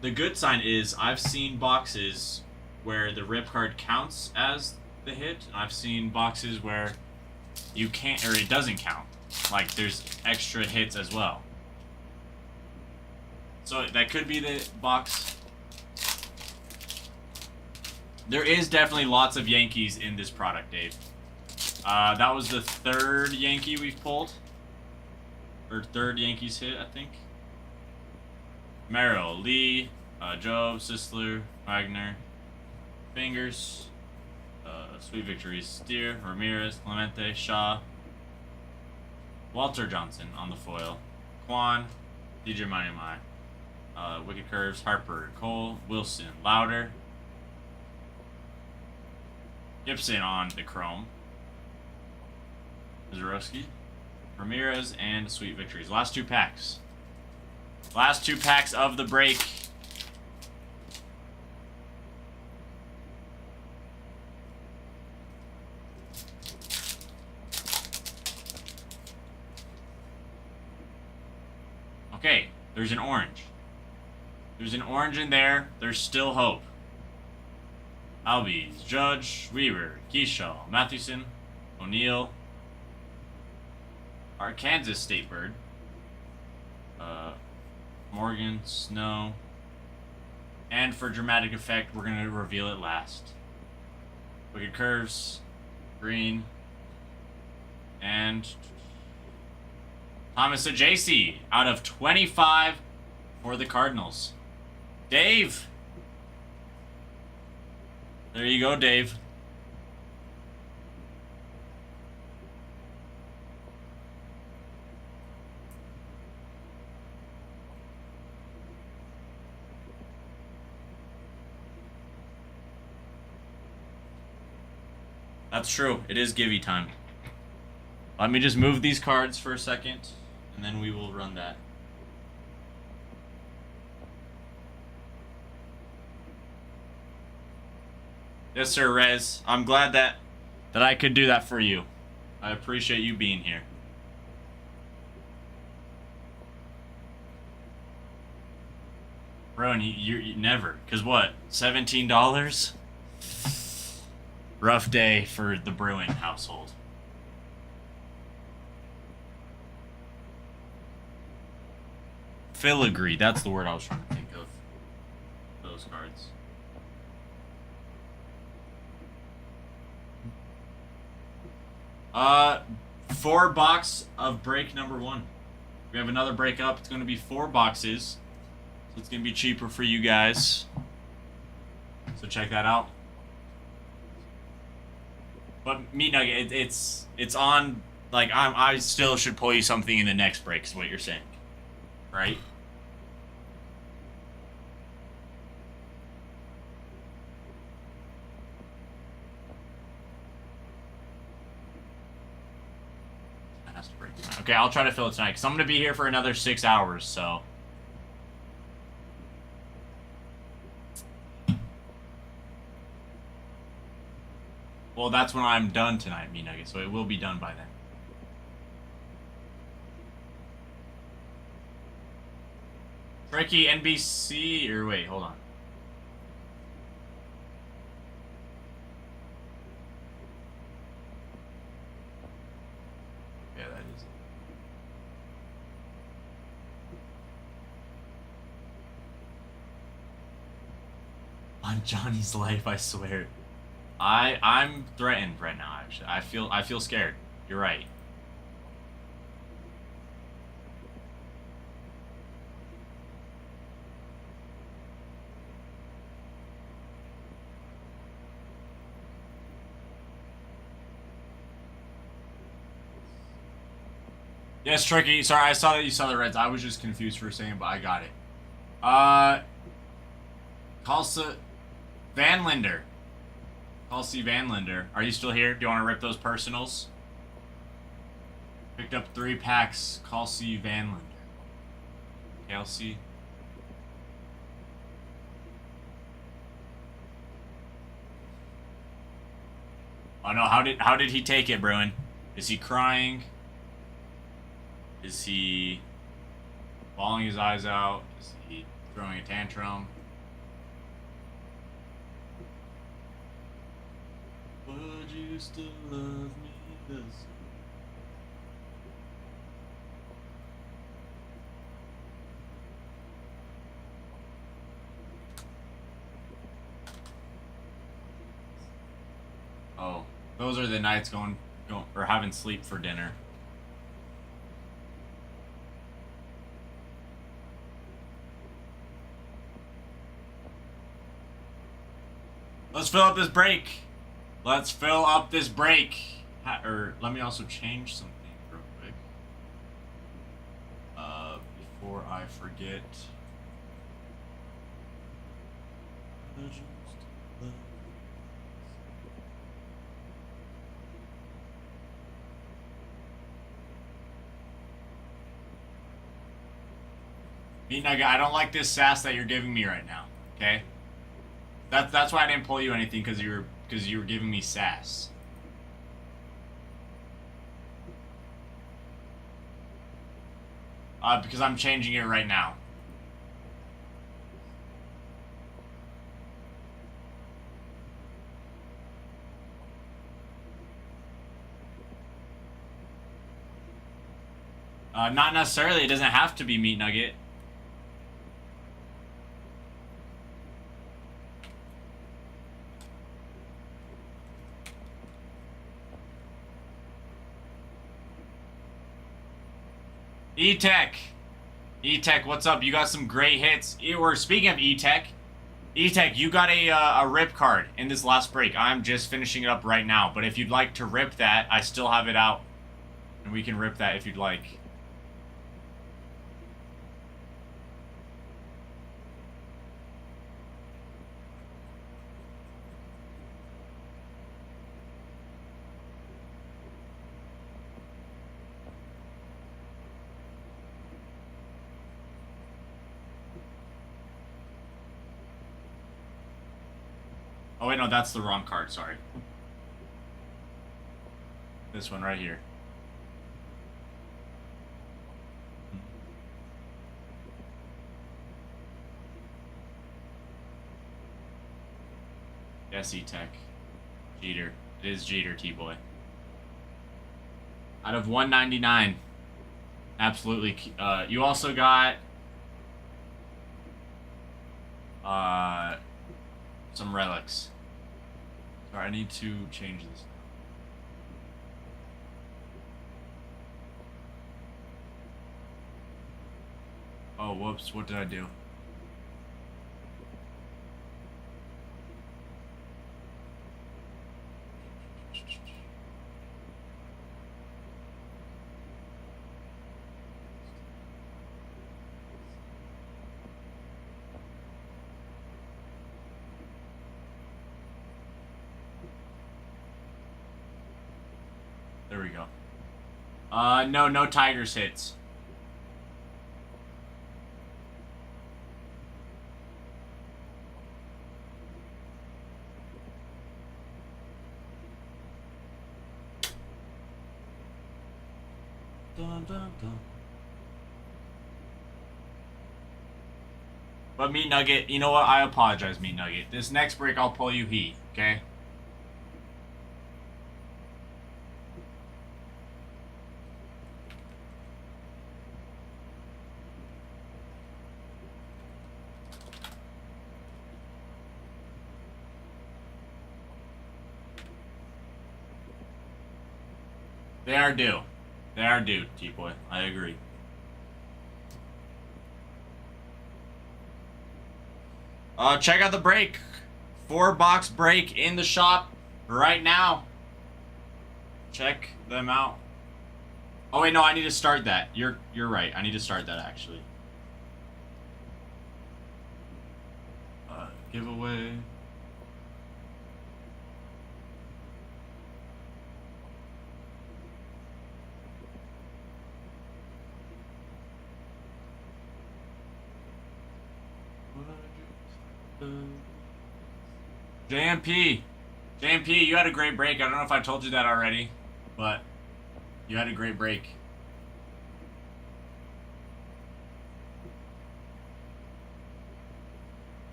the good sign is I've seen boxes where the rip card counts as the hit. I've seen boxes where you can't, or it doesn't count. Like there's extra hits as well. So that could be the box. There is definitely lots of Yankees in this product, Dave. That was the third Yankee we've pulled. Or third Yankees hit, I think. Merrill, Lee, Joe, Sisler, Wagner, Fingers, Sweet Victories, Steer, Ramirez, Clemente, Shaw, Walter Johnson on the foil, Quan, DJ Mai, Wicked Curves, Harper, Cole, Wilson, Louder, Gibson on the chrome, Zarowski, Ramirez, and Sweet Victories. Last two packs. Last two packs of the break. Okay, there's an orange. There's an orange in there. There's still hope. Albies, Judge, Weaver, Keyshaw, Mathewson, O'Neill, our Kansas State Bird, Morgan, Snow, and for dramatic effect, we're going to reveal it last. Wicked Curves, Green, and Thomas Ajayci out of 25 for the Cardinals. Dave! There you go, Dave. That's true. It is Givey time. Let me just move these cards for a second, and then we will run that. Yes, sir, Rez. I'm glad that I could do that for you. I appreciate you being here. Bro, and you never. Because what? $17? Rough day for the Bruin household. Filigree, that's the word I was trying to think of. Those cards. Four box of break number one. We have another break up. It's going to be 4 boxes. So it's going to be cheaper for you guys. So check that out. But Meat Nugget, it's on. Like I still should pull you something in the next break. Is what you're saying, right? That has to break tonight. Okay, I'll try to fill it tonight because I'm gonna be here for another 6 hours. So. Well, that's when I'm done tonight, Meat Nugget, so it will be done by then. Tricky NBC, or wait, hold on. Yeah, that is it. On Johnny's life, I swear. I'm threatened right now. Actually, I feel scared. You're right. Yes, Tricky. Sorry, I saw that you saw the reds. I was just confused for a second, but I got it. Kalsa Van Linder. Kelsey Van Linder. Are you still here? Do you want to rip those personals? Picked up 3 packs. Kelsey Van Linder. Kelsey. Oh no, how did he take it, Bruin? Is he crying? Is he bawling his eyes out? Is he throwing a tantrum? Would you still love me this? Oh, those are the nights going or having sleep for dinner. Let's fill up this break. Let's fill up this break. Or let me also change something real quick. Before I forget. Meat Nugget, I don't like this sass that you're giving me right now. Okay. That's why I didn't pull you anything, because you were giving me sass. Because I'm changing it right now. Not necessarily. It doesn't have to be Meat Nugget. E-Tech. E-Tech, what's up? You got some great hits. Or speaking of E-Tech, E-Tech, you got a rip card in this last break. I'm just finishing it up right now. But if you'd like to rip that, I still have it out. And we can rip that if you'd like. Oh wait, no, that's the wrong card, sorry. This one right here. Yes, E-Tech. Jeter. It is Jeter, T-Boy. Out of 199. Absolutely. You also got... some relics. Sorry, I need to change this. Oh, whoops, what did I do? There we go. No Tigers hits. Dun, dun, dun. But Meat Nugget, you know what? I apologize, Meat Nugget. This next break, I'll pull you heat, okay? They are due. They are due, T-Boy. I agree. Check out the break. 4-box break in the shop right now. Check them out. Oh wait, no, I need to start that. You're right. I need to start that actually. Giveaway. JMP. JMP, you had a great break. I don't know if I told you that already, but you had a great break.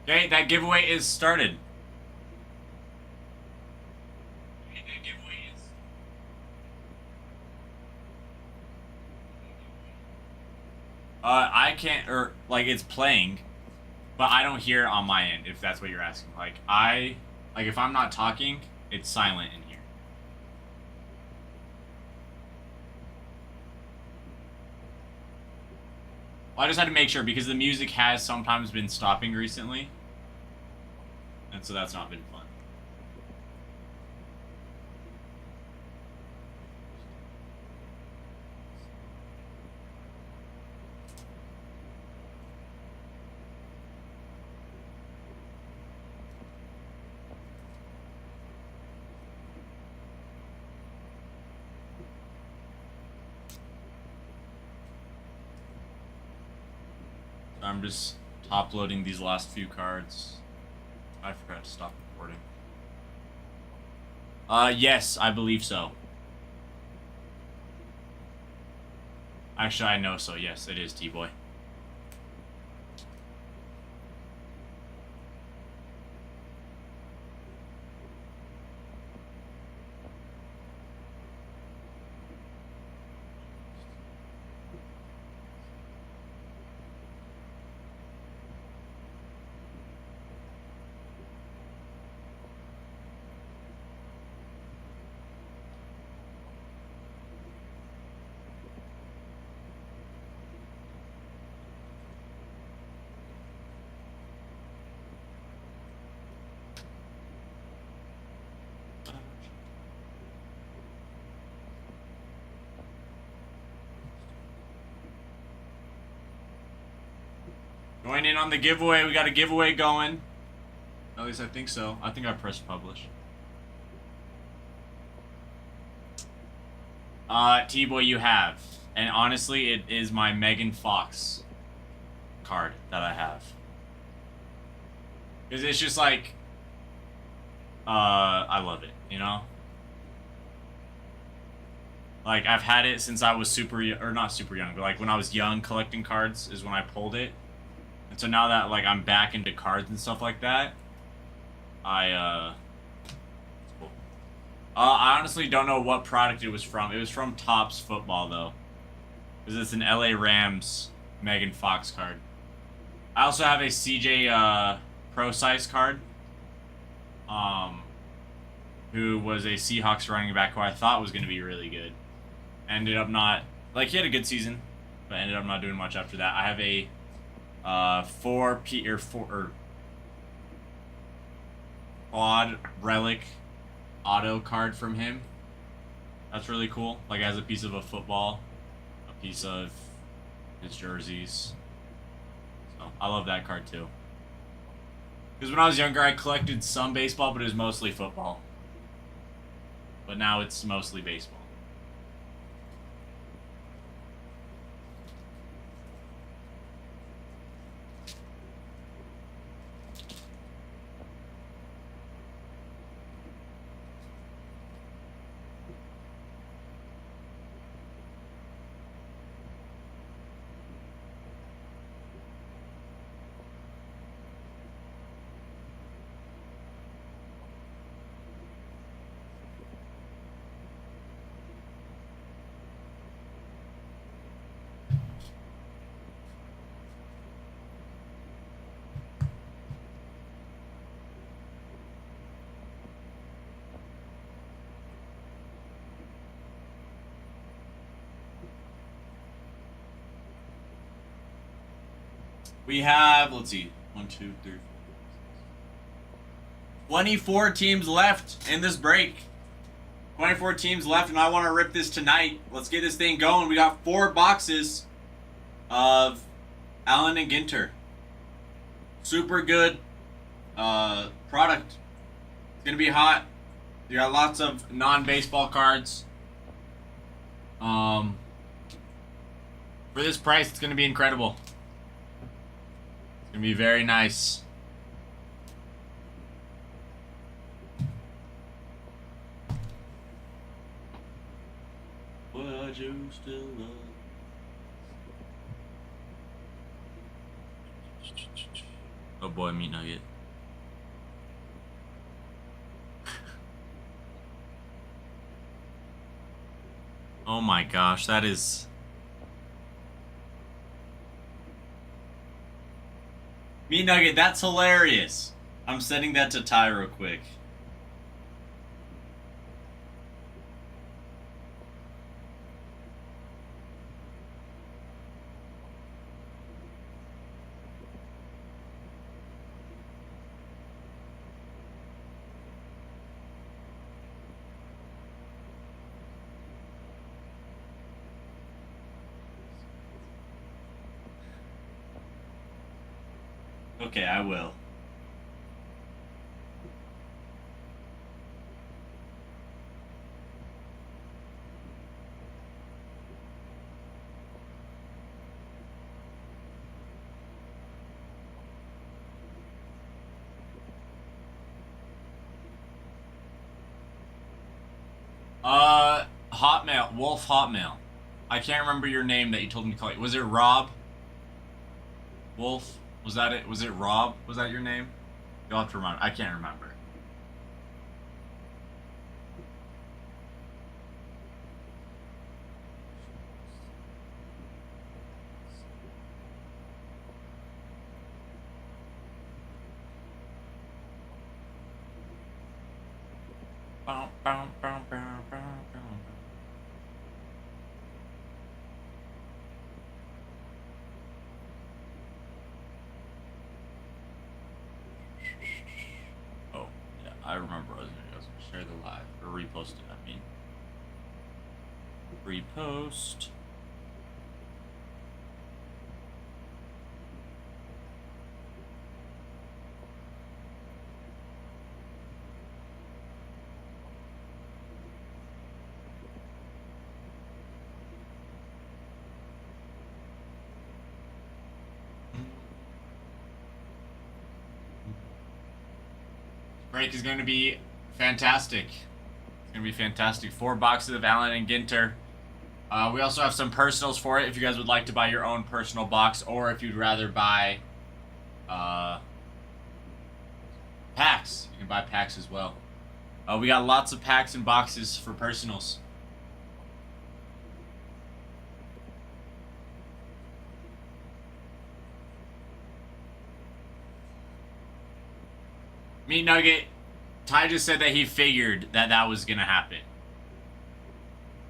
Okay, that giveaway is started. I can't, or like it's playing, but I don't hear it on my end. If that's what you're asking, like if I'm not talking, it's silent in here. Well, I just had to make sure because the music has sometimes been stopping recently, and so that's not been fun. I'm just top loading these last few cards. I forgot to stop recording. Yes, I believe so. Actually, I know so. Yes, it is T-Boy. Join in on the giveaway. We got a giveaway going. At least I think so. I think I pressed publish. T-Boy, you have. And honestly, it is my Megan Fox card that I have. Because it's just like... I love it, you know? Like, I've had it since I was or not super young, but like when I was young collecting cards is when I pulled it. And so now that like I'm back into cards and stuff like that, I honestly don't know what product it was from. It was from Topps Football though, because it's an LA Rams Megan Fox card. I also have a CJ Pro Size card, who was a Seahawks running back who I thought was going to be really good. Ended up not, like, he had a good season, but ended up not doing much after that. I have a 4 quad relic auto card from him. That's really cool. Like, it has a piece of a football, a piece of his jerseys. So I love that card too. Because when I was younger, I collected some baseball, but it was mostly football. But now it's mostly baseball. We have, let's see, 1, 2, 3, 4, 24 teams left in this break. 24 teams left, and I want to rip this tonight. Let's get this thing going. We got 4 boxes of Allen and Ginter. Super good product. It's going to be hot. You got lots of non-baseball cards. For this price, it's going to be incredible. It's going to be very nice. Would you still love? Oh boy, meat nugget. Oh my gosh, that is... Meat Nugget, that's hilarious. I'm sending that to Ty real quick. Okay, I will. Hotmail, Wolf Hotmail. I can't remember your name that you told me to call you. Was it Rob? Wolf? Was that it? Was it Rob? Was that your name? You'll have to remind. I can't remember. Bow, bow, bow, bow, bow, bow. Oh, yeah, I remember I was gonna share the live or repost it. I mean, repost. Break is going to be fantastic. It's going to be fantastic. 4 boxes of Allen and Ginter. We also have some personals for it if you guys would like to buy your own personal box, or if you'd rather buy packs. You can buy packs as well. We got lots of packs and boxes for personals. Meat Nugget, Ty just said that he figured that that was going to happen.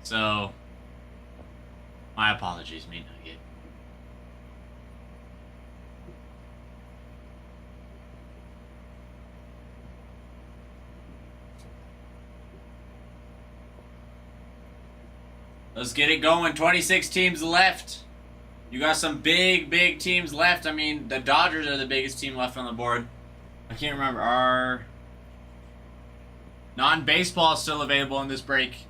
So, my apologies, Meat Nugget. Let's get it going. 26 teams left. You got some big, big teams left. I mean, the Dodgers are the biggest team left on the board. I can't remember. Our non-baseball is still available in this break.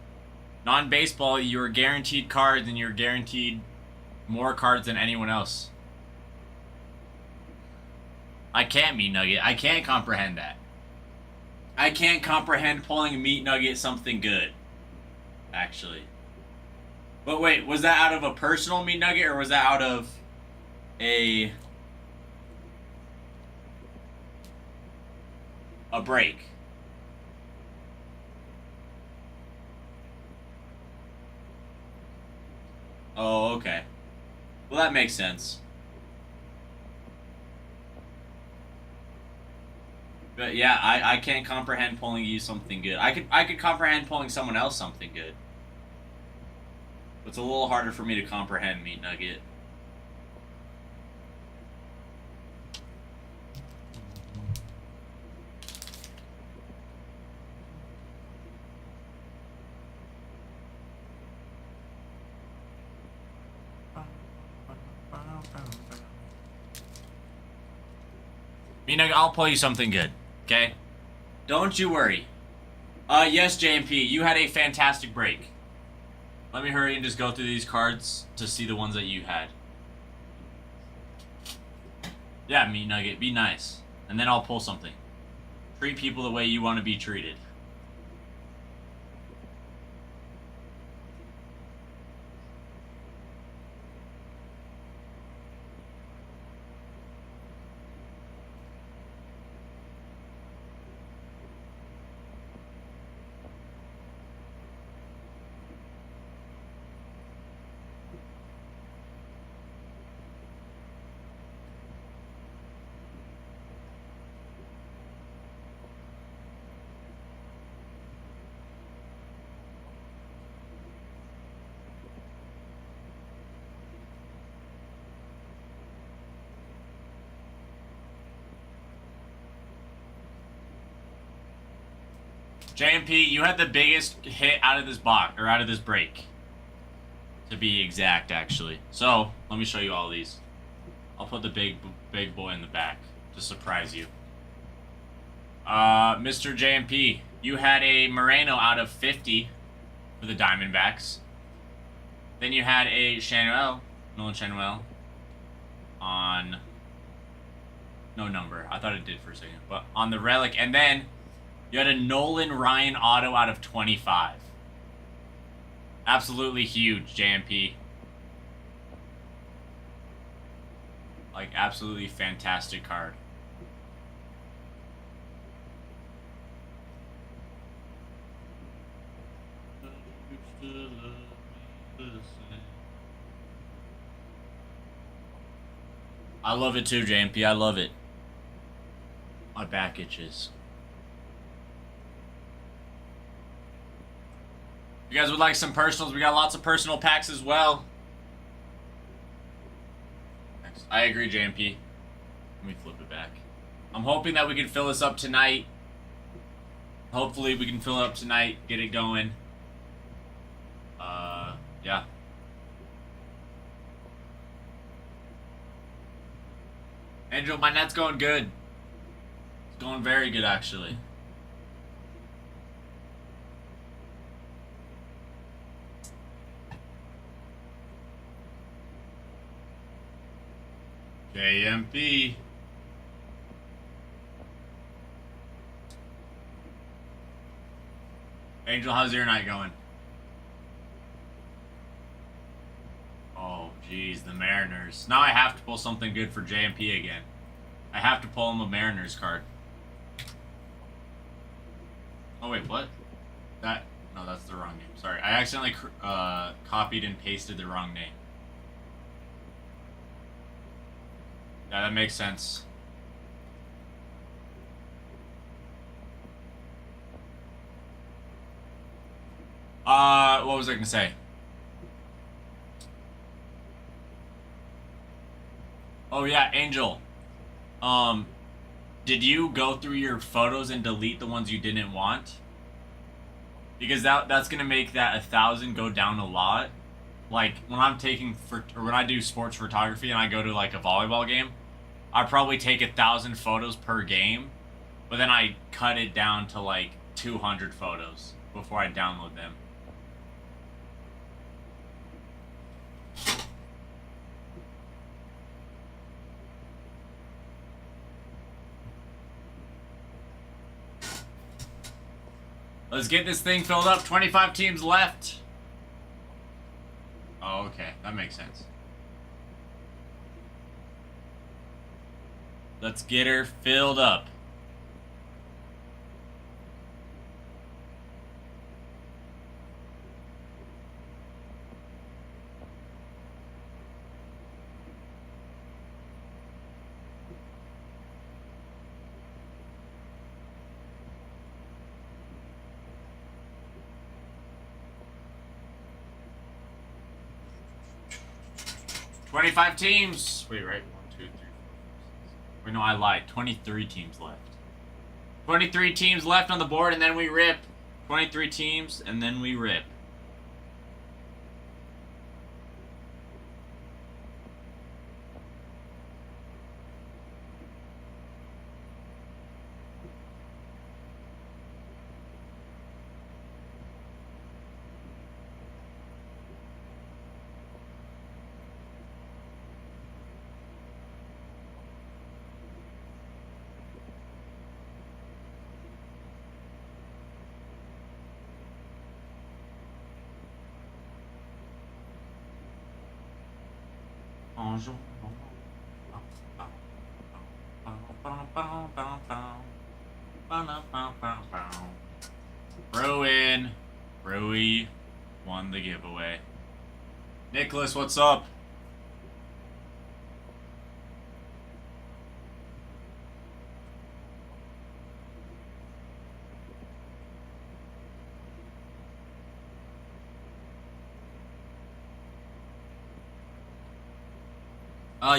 Non-baseball, you're guaranteed cards, and you're guaranteed more cards than anyone else. I can't, Meat Nugget. I can't comprehend that. I can't comprehend pulling a Meat Nugget something good, actually. But wait, was that out of a personal Meat Nugget, or was that out of a break? Oh, okay. Well, that makes sense. But yeah, I can't comprehend pulling you something good. I could comprehend pulling someone else something good. It's a little harder for me to comprehend, Meat Nugget. Mina, I'll pull you something good, okay? Don't you worry. Yes, JMP, you had a fantastic break. Let me hurry and just go through these cards to see the ones that you had. Yeah, Meat Nugget, be nice. And then I'll pull something. Treat people the way you want to be treated. JMP, you had the biggest hit out of this box, or out of this break. To be exact, actually. So, let me show you all these. I'll put the big boy in the back to surprise you. Mr. JMP, you had a Moreno out of 50 for the Diamondbacks. Then you had a Chanuel, Nolan Chanuel, on no number. I thought it did for a second, but on the relic, and then you had a Nolan Ryan auto out of 25. Absolutely huge, JMP. Like, absolutely fantastic card. I love it too, JMP. I love it. My back itches. If you guys would like some personals, we got lots of personal packs as well. I agree, JMP. Let me flip it back. I'm hoping that we can fill this up tonight. Hopefully we can fill it up tonight, get it going. Yeah. Angel, my net's going good. It's going very good, actually. JMP. Angel, how's your night going? Oh, geez, the Mariners. Now I have to pull something good for JMP again. I have to pull him a Mariners card. Oh, wait, what? No, that's the wrong name. Sorry, I accidentally copied and pasted the wrong name. Yeah, that makes sense. What was I gonna say? Oh yeah, Angel. Did you go through your photos and delete the ones you didn't want? Because that's gonna make that 1,000 go down a lot. Like when I'm or when I do sports photography and I go to like a volleyball game, I probably take 1,000 photos per game, but then I cut it down to like 200 photos before I download them. Let's get this thing filled up. 25 teams left. Oh, okay. That makes sense. Let's get her filled up. $25 teams. Wait, right? 1, 2, 3, 4, 5, 6. Wait, no, I lied. 23 teams left. 23 teams left on the board, and then we rip. 23 teams, and then we rip. Bruin. Brewy won the giveaway. Nicholas, what's up?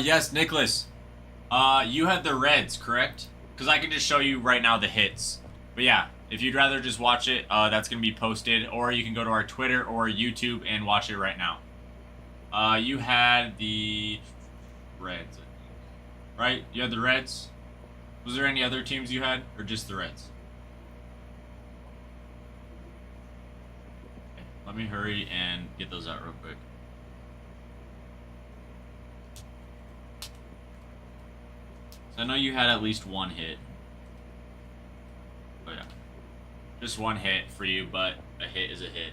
Yes, Nicholas. You had the Reds, correct? Because I can just show you right now the hits. But yeah, if you'd rather just watch it, that's going to be posted. Or you can go to our Twitter or YouTube and watch it right now. You had the Reds, I think. Right? You had the Reds? Was there any other teams you had? Or just the Reds? Okay, let me hurry and get those out real quick. I know you had at least one hit. Oh yeah. Just one hit for you, but a hit is a hit.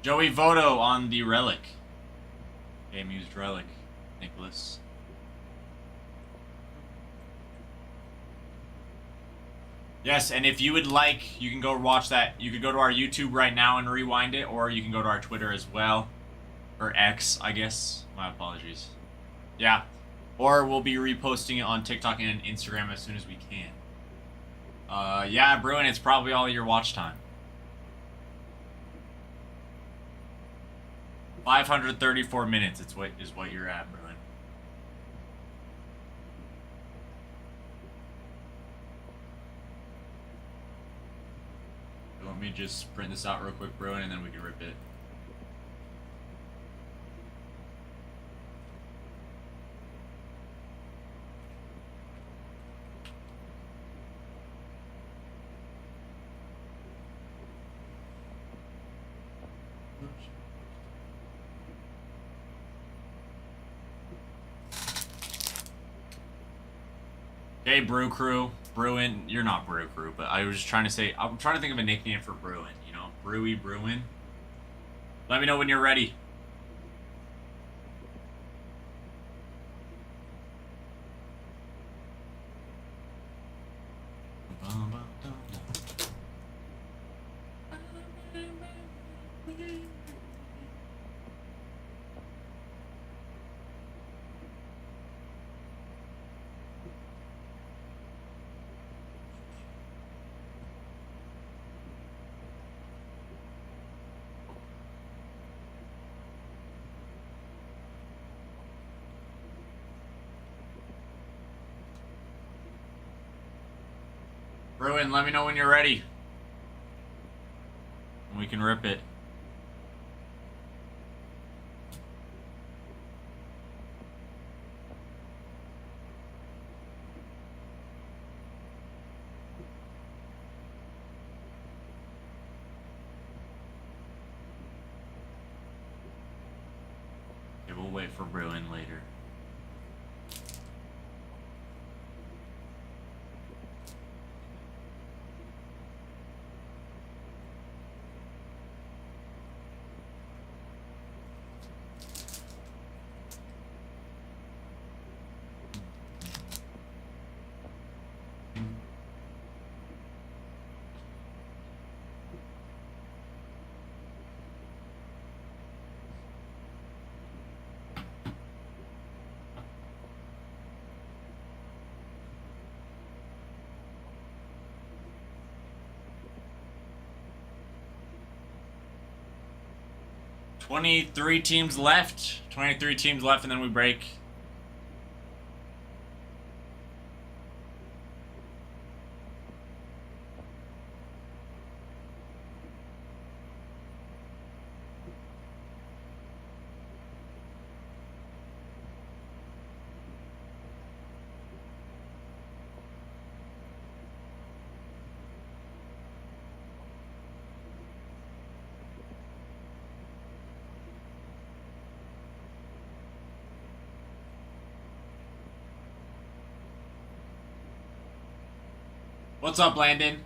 Joey Votto on the Relic. Game used Relic. Nicholas. Yes, and if you would like, you can go watch that. You could go to our YouTube right now and rewind it, or you can go to our Twitter as well. Or X, I guess. My apologies. Yeah. Or we'll be reposting it on TikTok and Instagram as soon as we can. Yeah, Bruin, it's probably all your watch time. 534 minutes is what you're at, Bruin. Let me just print this out real quick, Bruin, and then we can rip it. Hey, Brew Crew. Bruin. You're not Brew Crew, but I was just trying to say, I'm trying to think of a nickname for Bruin, you know? Brewy Bruin. Let me know when you're ready. Bruin, let me know when you're ready. And we can rip it. Okay, we'll wait for Bruin later. $23 teams left. 23 teams left, and then we break. What's up, Landon?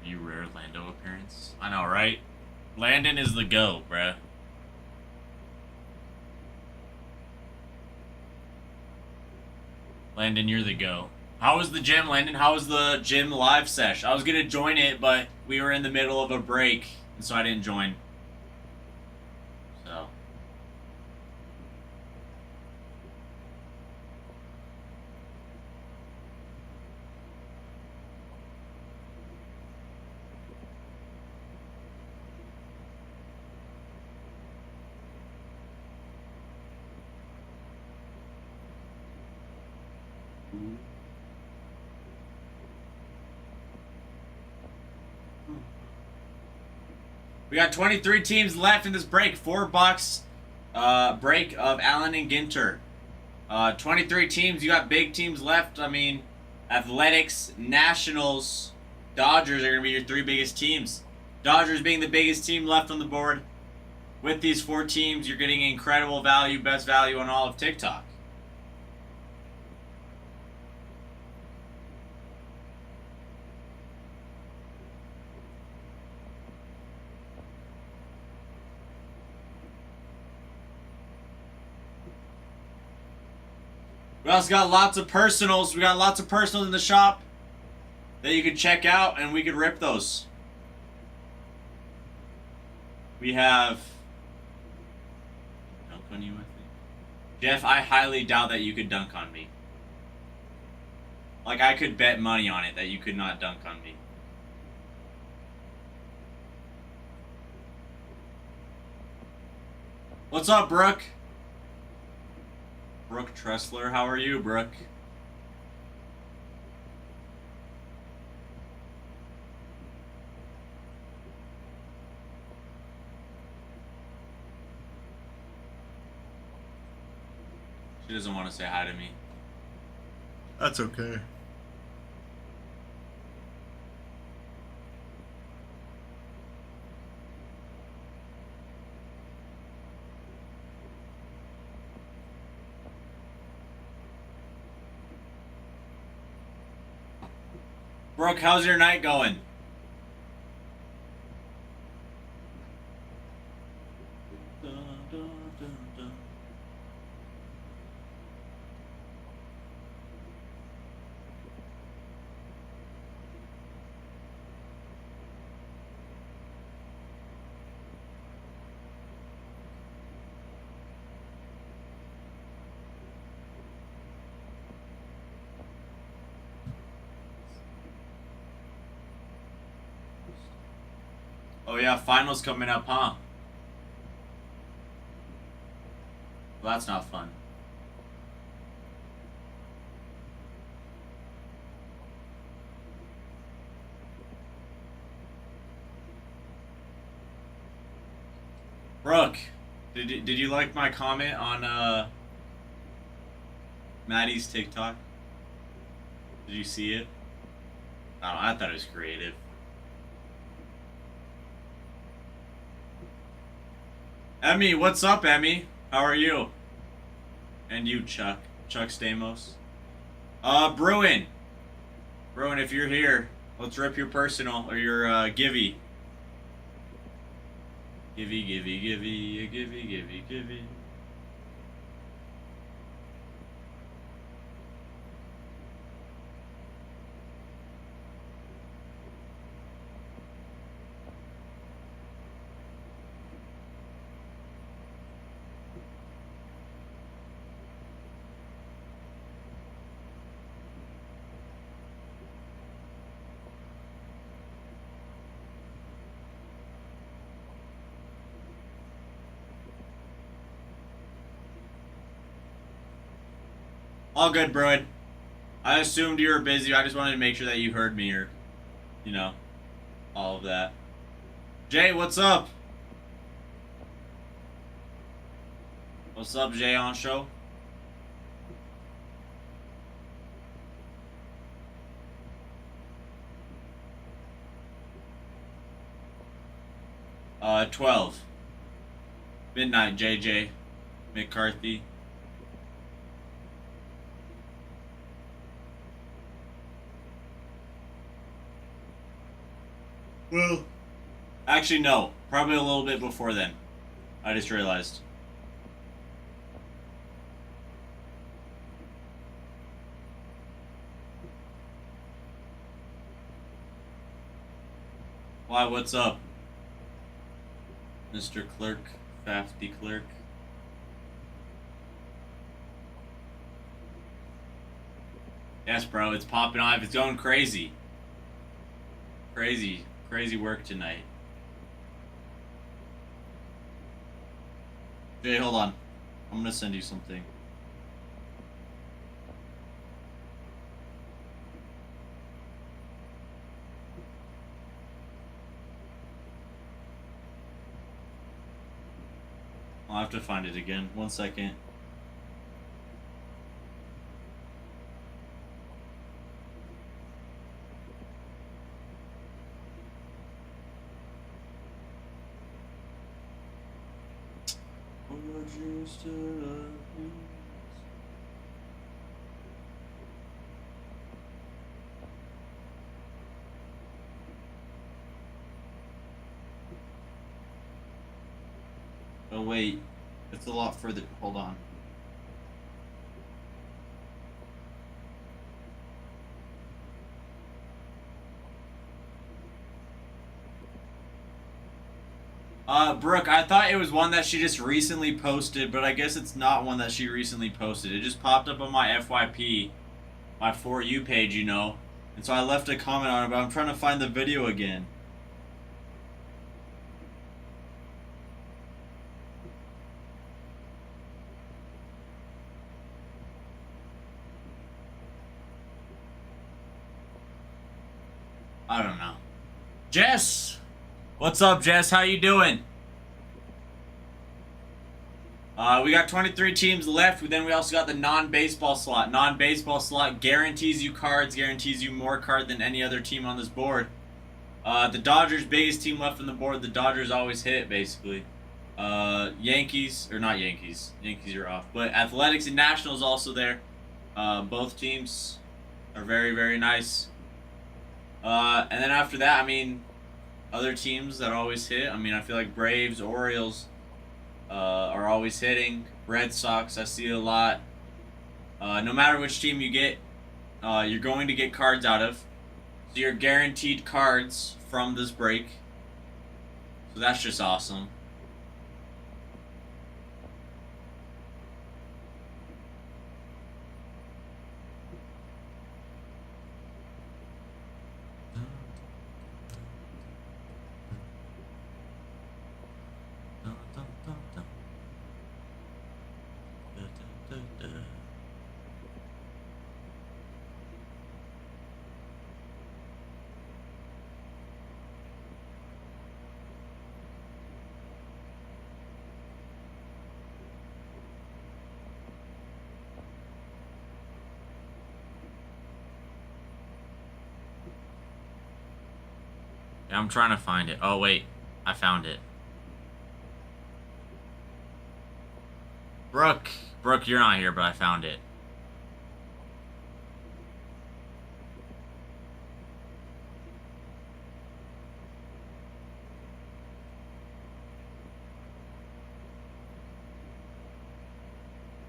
W rare Lando appearance. I know, right? Landon is the GOAT, bruh. Landon, you're the GOAT. How was the gym, Landon? How was the gym live sesh? I was gonna join it, but we were in the middle of a break, and so I didn't join. So. We got 23 teams left in this break. 4 bucks break of Allen and Ginter. 23 teams. You got big teams left. I mean, Athletics, Nationals, Dodgers are going to be your 3 biggest teams. Dodgers being the biggest team left on the board. With these 4 teams, you're getting incredible value, best value on all of TikTok. We also got lots of personals. We got lots of personals in the shop that you can check out, and we could rip those. We have dunk on you, I think. Jeff, I highly doubt that you could dunk on me. Like, I could bet money on it that you could not dunk on me. What's up, Brooke? Brooke Tressler, how are you, Brooke? She doesn't want to say hi to me. That's okay. Brooke, how's your night going? Oh yeah, finals coming up, huh? Well, that's not fun. Brooke, did you like my comment on Maddie's TikTok? Did you see it? I don't know, I thought it was creative. Emmy, what's up, Emmy? How are you? And you, Chuck Stamos. Bruin, if you're here, let's rip your personal or your givey. Givey. All good, Bruin. I assumed you were busy. I just wanted to make sure that you heard me or, you know, all of that. Jay, what's up? What's up, Jay on show? Uh, 12. Midnight, JJ. McCarthy. Well, actually, no. Probably a little bit before then. I just realized. Why, what's up? Mr. Clerk, Fafty Clerk. Yes, bro, it's popping off. It's going crazy. Crazy work tonight. Jay, hold on. I'm gonna send you something. I'll have to find it again. 1 second. Would you still love me? Oh wait, it's a lot further. Hold on. Brooke, I thought it was one that she just recently posted, but I guess it's not one that she recently posted. It just popped up on my FYP, my For You page, you know. And so I left a comment on it, but I'm trying to find the video again. I don't know. Jess! What's up, Jess? How you doing? We got 23 teams left. Then we also got the non-baseball slot. Non-baseball slot guarantees you cards, guarantees you more card than any other team on this board. The Dodgers, biggest team left on the board. The Dodgers always hit, basically. Yankees, or not Yankees. Yankees are off. But Athletics and Nationals also there. Both teams are very, very nice. And then after that, I mean, other teams that always hit. I mean, I feel like Braves, Orioles are always hitting. Red Sox, I see a lot. No matter which team you get, you're going to get cards out of. So you're guaranteed cards from this break. So that's just awesome. I'm trying to find it. Oh, wait. I found it. Brooke, you're not here, but I found it.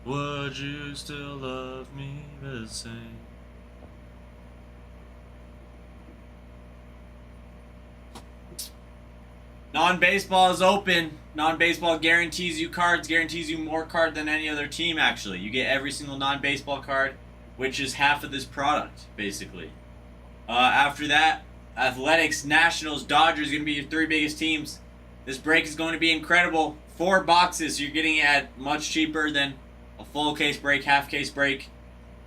Would you still love me the same? Non-baseball is open. Non-baseball guarantees you cards, guarantees you more card than any other team, actually. You get every single non-baseball card, which is half of this product, basically. After that, Athletics, Nationals, Dodgers are going to be your three biggest teams. This break is going to be incredible. 4 boxes, so you're getting it at much cheaper than a full case break, half case break.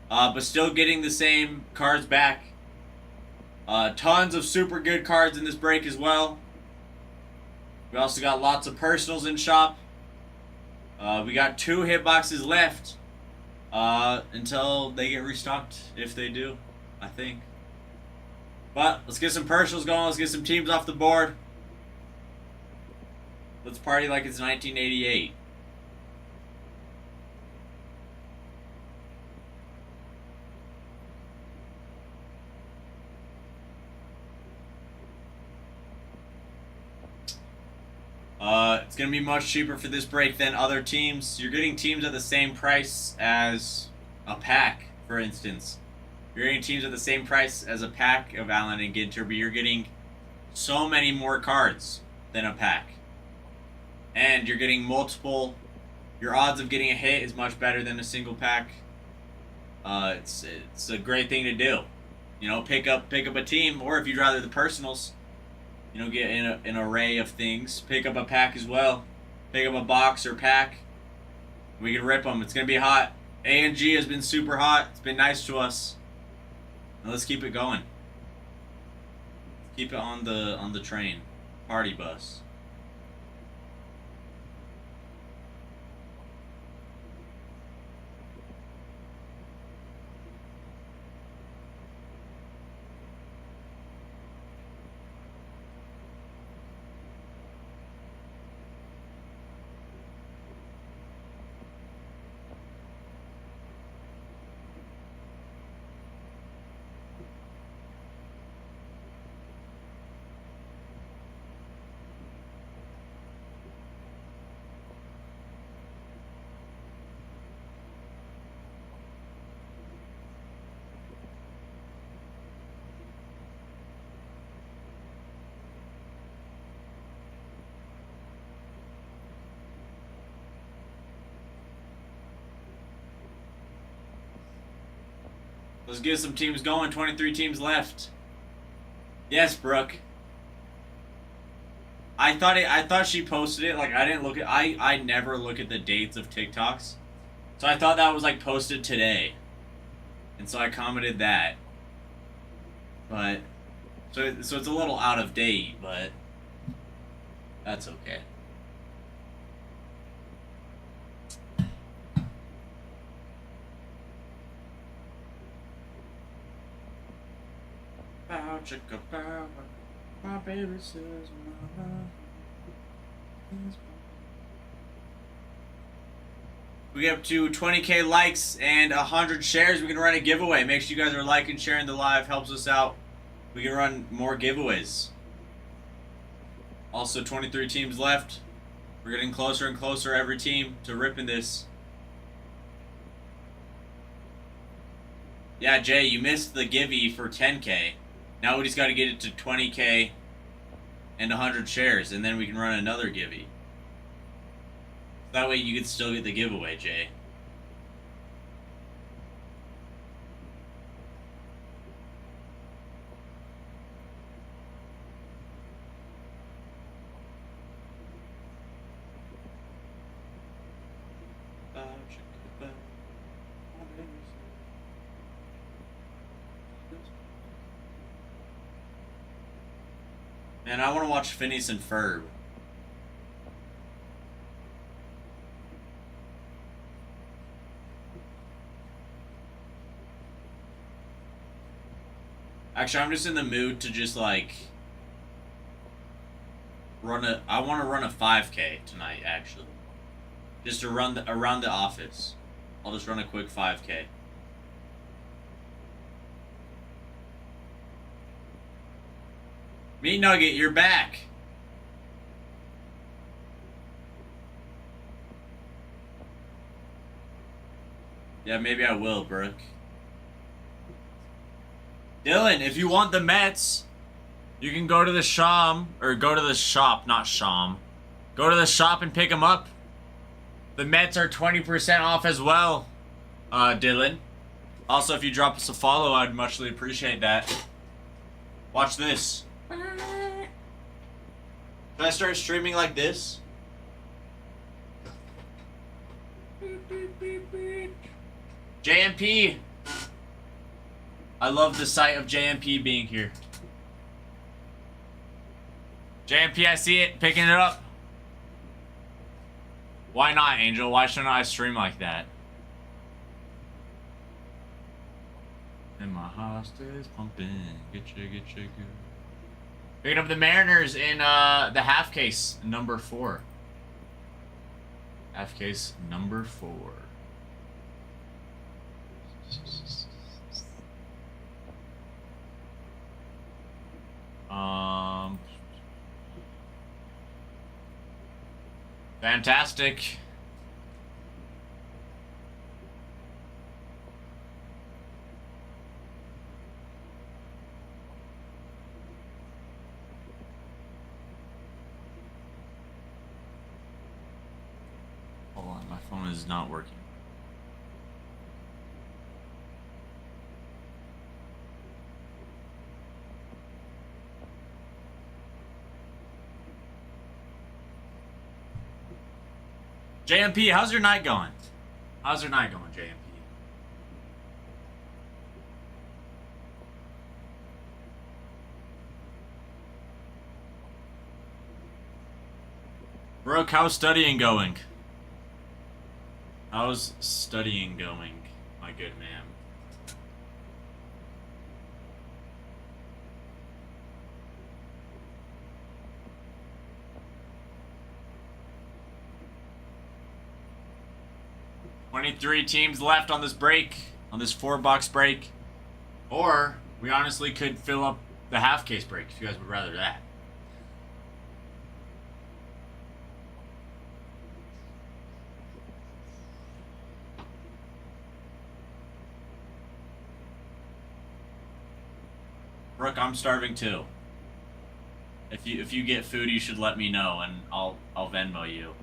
But still getting the same cards back. Tons of super good cards in this break as well. We also got lots of personals in shop. We got 2 hitboxes left until they get restocked, if they do, I think. But let's get some personals going. Let's get some teams off the board. Let's party like it's 1988. It's gonna be much cheaper for this break than other teams. You're getting teams at the same price as a pack, for instance. You're getting teams at the same price as a pack of Allen and Ginter, but you're getting so many more cards than a pack. And you're getting multiple. Your odds of getting a hit is much better than a single pack. It's a great thing to do. You know, pick up a team, or if you'd rather the personals, you know, get an array of things. Pick up a pack as well. Pick up a box or pack. We can rip them. It's gonna be hot. A&G has been super hot. It's been nice to us. And let's keep it going. Keep it on the train, party bus. Let's get some teams going. 23 teams left. Yes, Brooke. I thought she posted it. Like, I didn't look at. I never look at the dates of TikToks, so I thought that was like posted today, and so I commented that. But so it's a little out of date, but that's okay. Chicka bow, my baby says my love is. We get up to 20k likes and 100 shares. We can run a giveaway. Make sure you guys are liking, sharing the live. Helps us out. We can run more giveaways. Also, 23 teams left. We're getting closer and closer every team to ripping this. Yeah, Jay, you missed the givey for 10k. Now we just got to get it to 20k and 100 shares, and then we can run another givey. That way you can still get the giveaway, Jay. Man, I want to watch Phineas and Ferb. Actually, I'm just in the mood to just like I want to run a 5k tonight, actually. Just to run around the office. I'll just run a quick 5k. Meat Nugget, you're back. Yeah, maybe I will, Brooke. Dylan, if you want the Mets, you can go to the Sham, or go to the shop, not Sham. Go to the shop and pick them up. The Mets are 20% off as well, Dylan. Also, if you drop us a follow, I'd muchly appreciate that. Watch this. Should I start streaming like this? JMP. I love the sight of JMP being here. JMP, I see it. Picking it up. Why not, Angel? Why shouldn't I stream like that? And my heart stays pumping. Get you good. Picking up the Mariners in the half case number 4. Half case number 4. Fantastic. Hold on, my phone is not working. JMP, how's your night going? How's your night going, JMP? Brooke, how's studying going? How's studying going, my good man? $23 teams left on this break, on this 4-box break. Or, we honestly could fill up the half-case break if you guys would rather that. Brooke, I'm starving too. If you get food, you should let me know, and I'll Venmo you.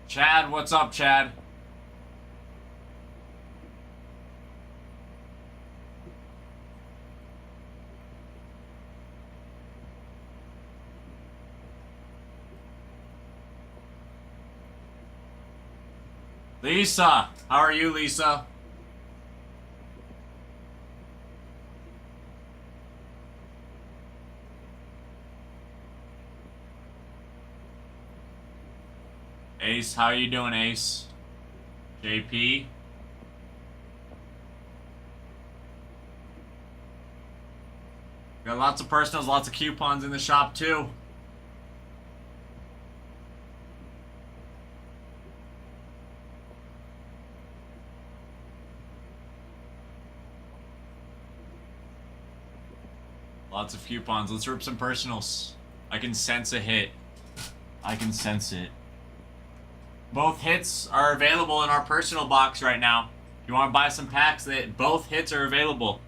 Chad, what's up, Chad? Lisa, how are you, Lisa? Ace, how you doing, Ace? JP? Got lots of personals, lots of coupons in the shop, too. Lots of coupons. Let's rip some personals. I can sense a hit. I can sense it. Both hits are available in our personal box right now. If you want to buy some packs, both hits are available.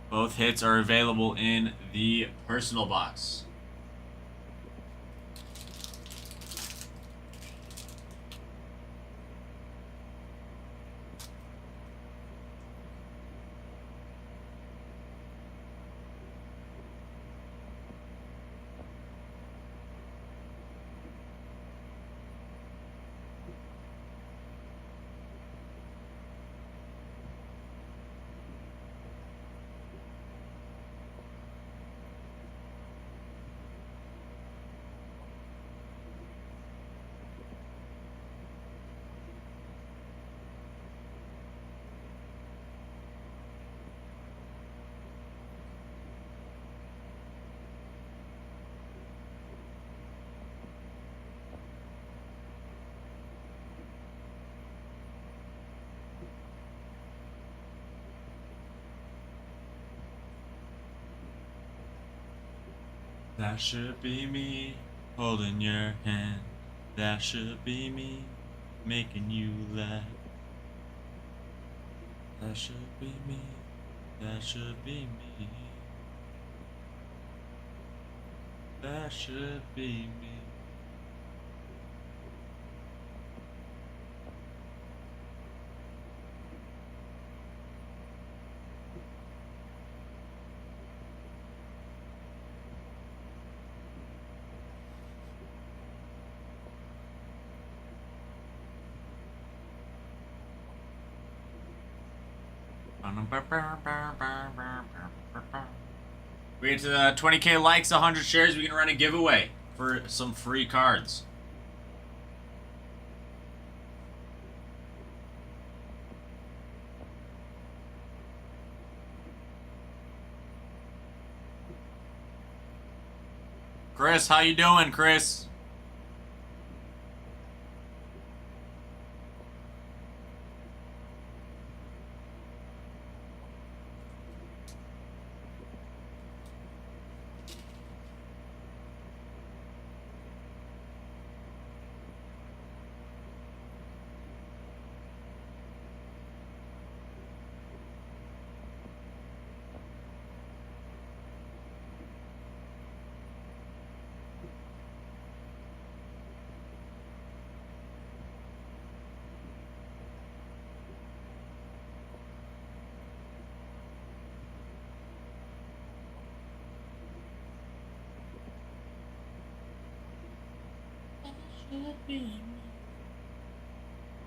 Both hits are available in the personal box. That should be me holding your hand. That should be me making you laugh. That should be me. That should be me. That should be me. We get to the 20k likes, 100 shares, we can run a giveaway for some free cards. Chris, how you doing, Chris?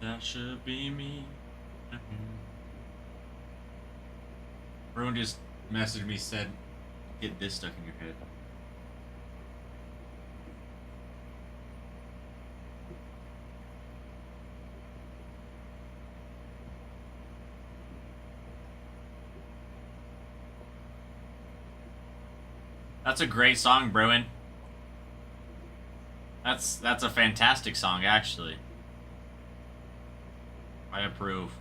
That should be me. Bruin just messaged me, said, get this stuck in your head. That's a great song, Bruin. That's a fantastic song, actually. I approve.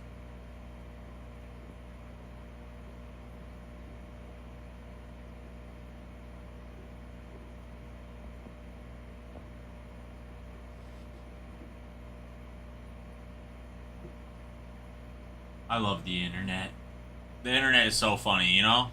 I love the internet. The internet is so funny, you know?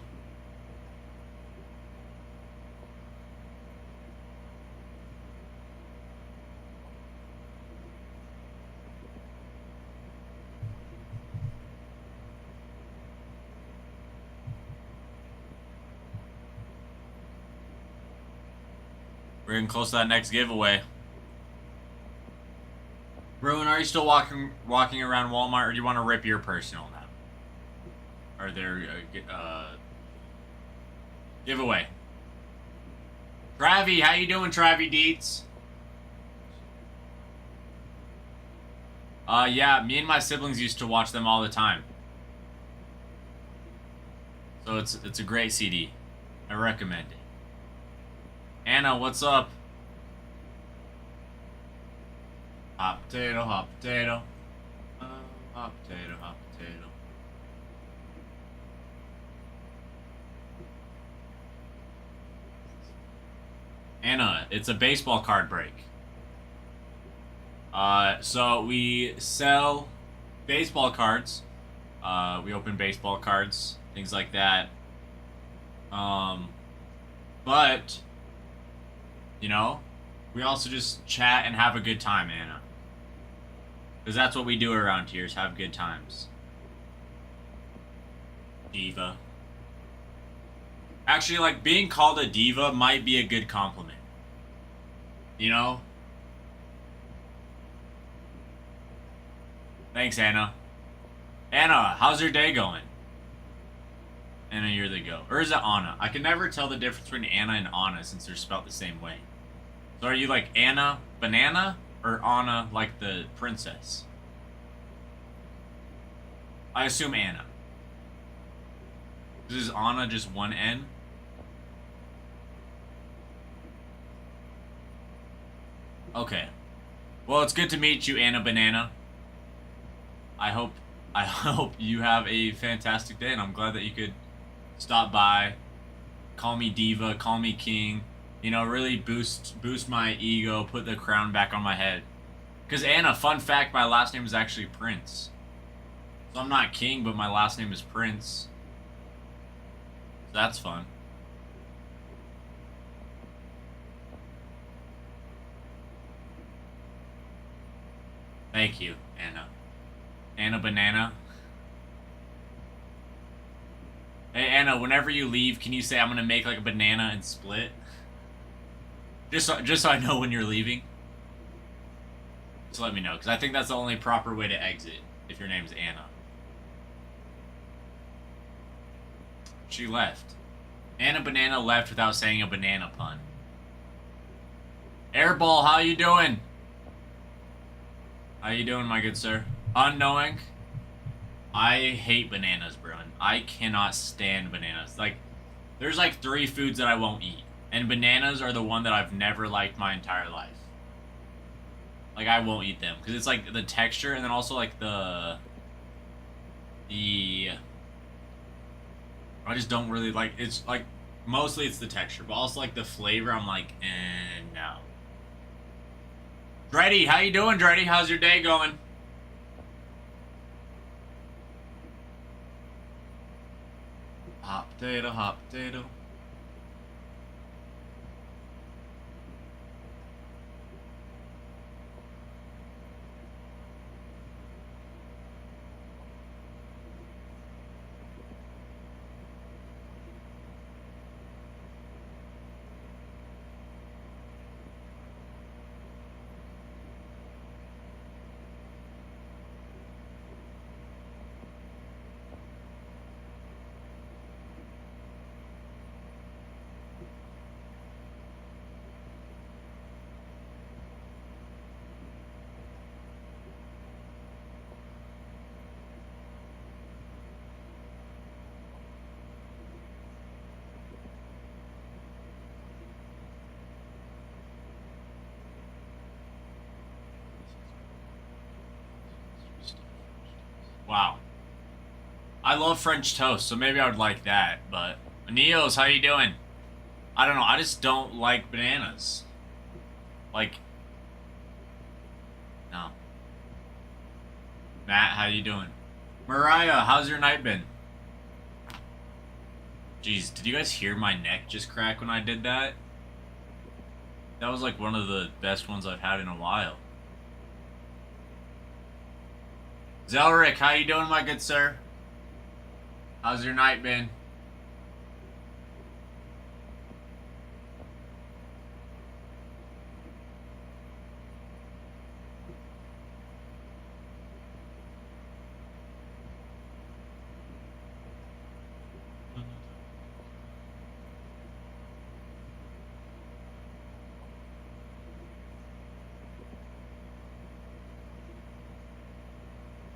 We're getting close to that next giveaway. Bruin, are you still walking around Walmart, or do you want to rip your personal now? Are there giveaway? Travi, how you doing, Travi Deets? Yeah, me and my siblings used to watch them all the time. So it's a great CD. I recommend it. Anna, what's up? Hot potato, hot potato. Hot potato, hot potato. Anna, it's a baseball card break. So we sell baseball cards. We open baseball cards, things like that. But you know, we also just chat and have a good time, Anna. Because that's what we do around here, is have good times. Diva. Actually, like, being called a diva might be a good compliment. You know? Thanks, Anna. Anna, how's your day going? Anna, you're the go. Or is it Anna? I can never tell the difference between Anna and Anna since they're spelled the same way. So are you like Anna Banana or Anna like the princess? I assume Anna. Is Anna just one N? Okay. Well, it's good to meet you, Anna Banana. I hope you have a fantastic day, and I'm glad that you could stop by, call me diva, call me king, you know, really boost my ego, put the crown back on my head. Because Anna, fun fact, my last name is actually Prince. So I'm not king, but my last name is Prince. So that's fun. Thank you, Anna. Anna Banana. Hey, Anna, whenever you leave, can you say I'm gonna make like a banana and split? Just so I know when you're leaving. Just let me know, because I think that's the only proper way to exit if your name's Anna. She left. And a banana left without saying a banana pun. Airball, how you doing? How you doing, my good sir? Unknowing. I hate bananas, Bruin. I cannot stand bananas. Like, there's like 3 foods that I won't eat. And bananas are the one that I've never liked my entire life. Like, I won't eat them. Because it's like the texture and then also like the... I just don't really like... It's like... Mostly it's the texture. But also like the flavor, I'm like, no. Dreddy, how you doing, Dreddy? How's your day going? Hot potato, hot potato. Wow. I love French toast, so maybe I would like that, but... Neos, how you doing? I don't know, I just don't like bananas. Like... No. Matt, how you doing? Mariah, how's your night been? Jeez, did you guys hear my neck just crack when I did that? That was like one of the best ones I've had in a while. Zelric, how you doing, my good sir? How's your night been?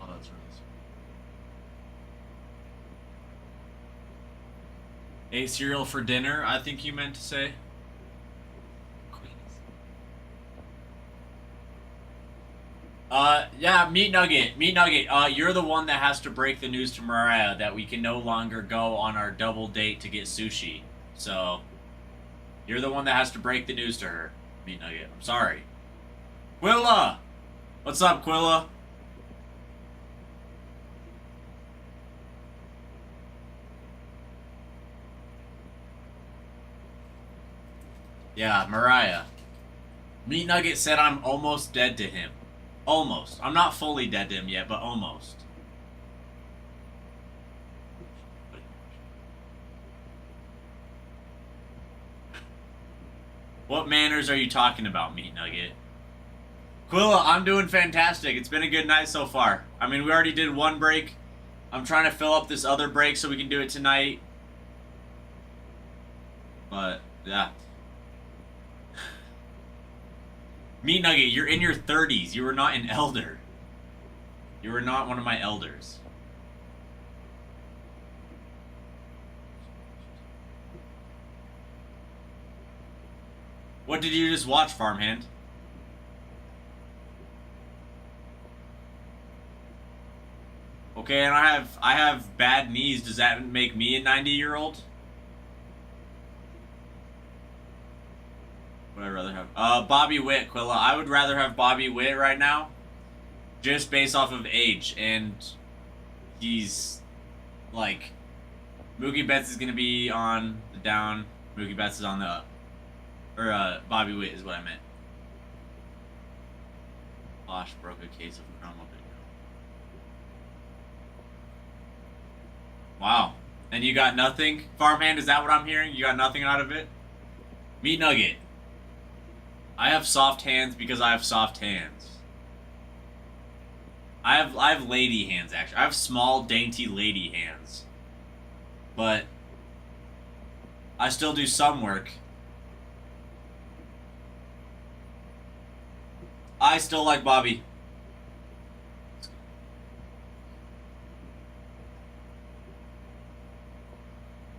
Oh, that's really sweet. Ate cereal for dinner, I think you meant to say. Yeah, Meat Nugget. Meat Nugget, you're the one that has to break the news to Mariah that we can no longer go on our double date to get sushi. So, you're the one that has to break the news to her, Meat Nugget. I'm sorry. Quilla! What's up, Quilla? Yeah, Mariah. Meat Nugget said I'm almost dead to him. Almost. I'm not fully dead to him yet, but almost. What manners are you talking about, Meat Nugget? Quilla, I'm doing fantastic. It's been a good night so far. I mean, we already did one break. I'm trying to fill up this other break so we can do it tonight. But, yeah. Meat Nugget, you're in your 30s. You were not an elder. You were not one of my elders. What did you just watch, Farmhand? Okay, and I have bad knees. Does that make me a 90-year-old? What would I rather have? Bobby Witt, Quilla. I would rather have Bobby Witt right now. Just based off of age. And he's, like... Mookie Betts is going to be on the down. Mookie Betts is on the up. Or, Bobby Witt is what I meant. Bosch broke a case of chroma video. Wow. And you got nothing? Farmhand, is that what I'm hearing? You got nothing out of it? Meat Nugget. I have soft hands because I have soft hands. I have lady hands, actually. I have small, dainty lady hands. But I still do some work. I still like Bobby.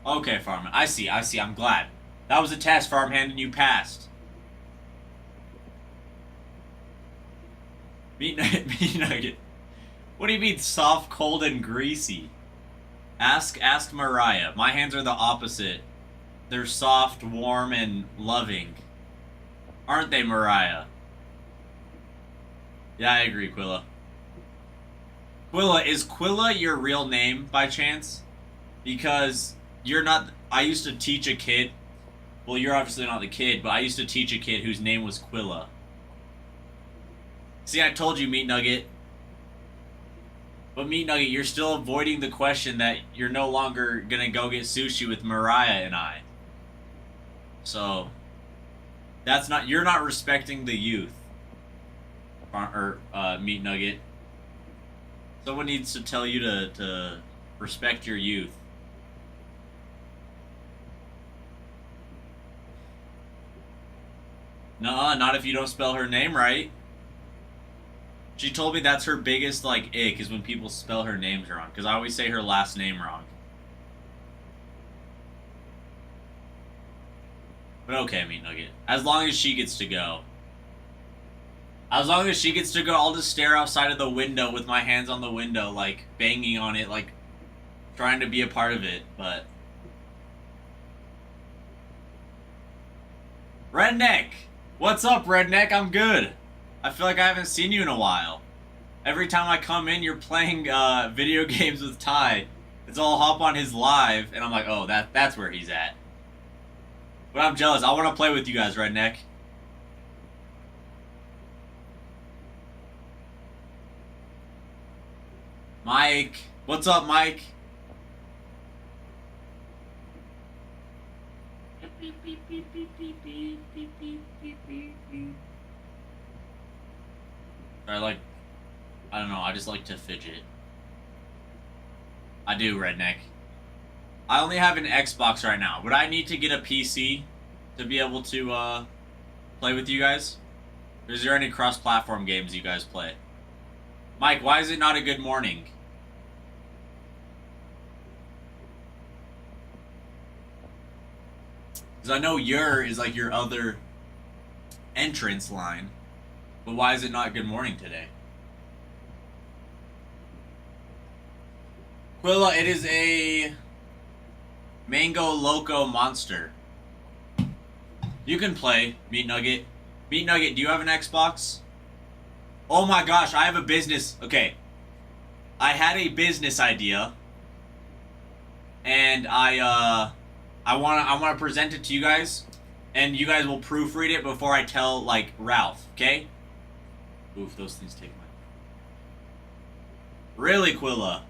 Okay, Farmhand. I see. I'm glad. That was a test, Farmhand, and you passed. Meat Nugget. What do you mean soft, cold, and greasy? Ask Mariah. My hands are the opposite. They're soft, warm, and loving. Aren't they, Mariah? Yeah, I agree, Quilla. Quilla, is Quilla your real name by chance? Because you're not. I used to teach a kid. Well, you're obviously not the kid, but I used to teach a kid whose name was Quilla. See, I told you, Meat Nugget. But Meat Nugget, you're still avoiding the question that you're no longer gonna go get sushi with Mariah and I. So, that's not. You're not respecting the youth. Meat Nugget. Someone needs to tell you to respect your youth. Nuh-uh, not if you don't spell her name right. She told me that's her biggest, like, ick is when people spell her names wrong. Because I always say her last name wrong. But okay, Meat Nugget. As long as she gets to go. As long as she gets to go, I'll just stare outside of the window with my hands on the window, like, banging on it, like, trying to be a part of it, but... Redneck! What's up, Redneck? I'm good. I feel like I haven't seen you in a while. Every time I come in, you're playing video games with Ty. It's all hop on his live, and I'm like, oh, that's where he's at. But I'm jealous. I want to play with you guys, Redneck. Mike. What's up, Mike? I don't know, I just like to fidget. I do, Redneck. I only have an Xbox right now. Would I need to get a PC to be able to play with you guys? Or is there any cross-platform games you guys play? Mike, why is it not a good morning? Because I know your is like your other entrance line. But why is it not good morning today? Quilla, it is a Mango Loco Monster. You can play, Meat Nugget. Meat Nugget, do you have an Xbox? Oh my gosh, I have a business. Okay. I had a business idea. And I wanna present it to you guys. And you guys will proofread it before I tell, like, Ralph, okay? Oof, those things take my... Really, Quilla?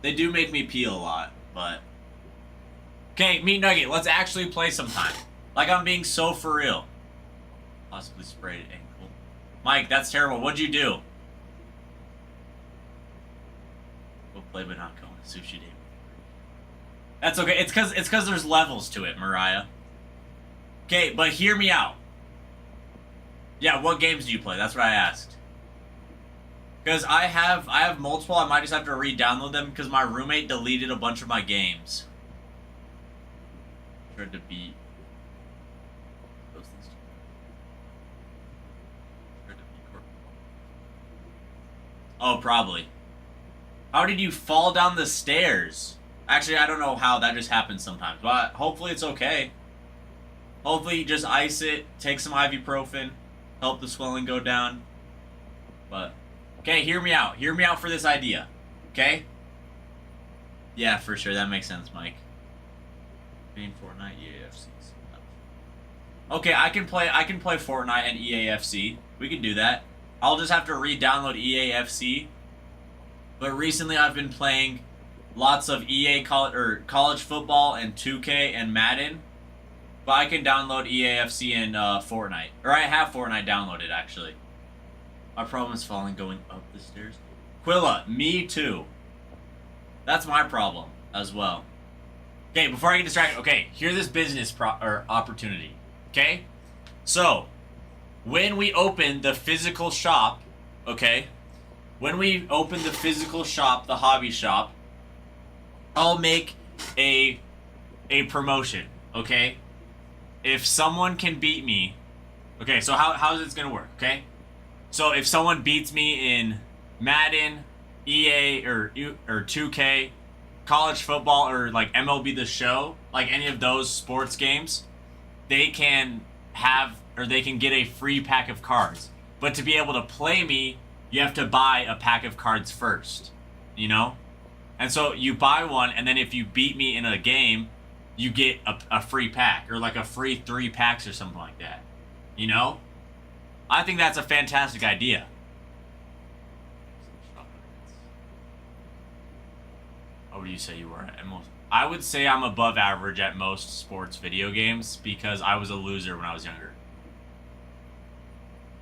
They do make me pee a lot, but... Okay, Meat Nugget, let's actually play sometime. Like I'm being so for real. Possibly sprayed ankle. Mike, that's terrible. What'd you do? We'll play but not go on a sushi date. That's okay. It's cause there's levels to it, Mariah. Okay, but hear me out. Yeah, what games do you play? That's what I asked. Because I have multiple. I might just have to re-download them because my roommate deleted a bunch of my games. Tried to beat those things. Oh, probably. How did you fall down the stairs? Actually, I don't know how. That just happens sometimes. But hopefully it's okay. Hopefully you just ice it, take some ibuprofen, help the swelling go down. But, okay, hear me out. Hear me out for this idea. Okay? Yeah, for sure. That makes sense, Mike. Main Fortnite, EAFC. Okay, I can play Fortnite and EAFC. We can do that. I'll just have to re-download EAFC. But recently I've been playing lots of college football and 2K and Madden. But I can download EAFC and Fortnite. Or I have Fortnite downloaded, actually. My problem is falling going up the stairs. Quilla, me too. That's my problem as well. Okay, before I get distracted, okay, here's this business or opportunity. Okay? So, when we open the physical shop, okay? When we open the physical shop, the hobby shop, I'll make a promotion, okay? If someone can beat me, okay, so how is this gonna work, okay? So if someone beats me in Madden, EA, or 2K, college football, or like MLB The Show, like any of those sports games, they can have, or they can get a free pack of cards. But to be able to play me, you have to buy a pack of cards first, you know? And so you buy one, and then if you beat me in a game, you get a free pack, or like a free 3 packs or something like that, you know? I think that's a fantastic idea. What would you say you were at most? I would say I'm above average at most sports video games because I was a loser when I was younger.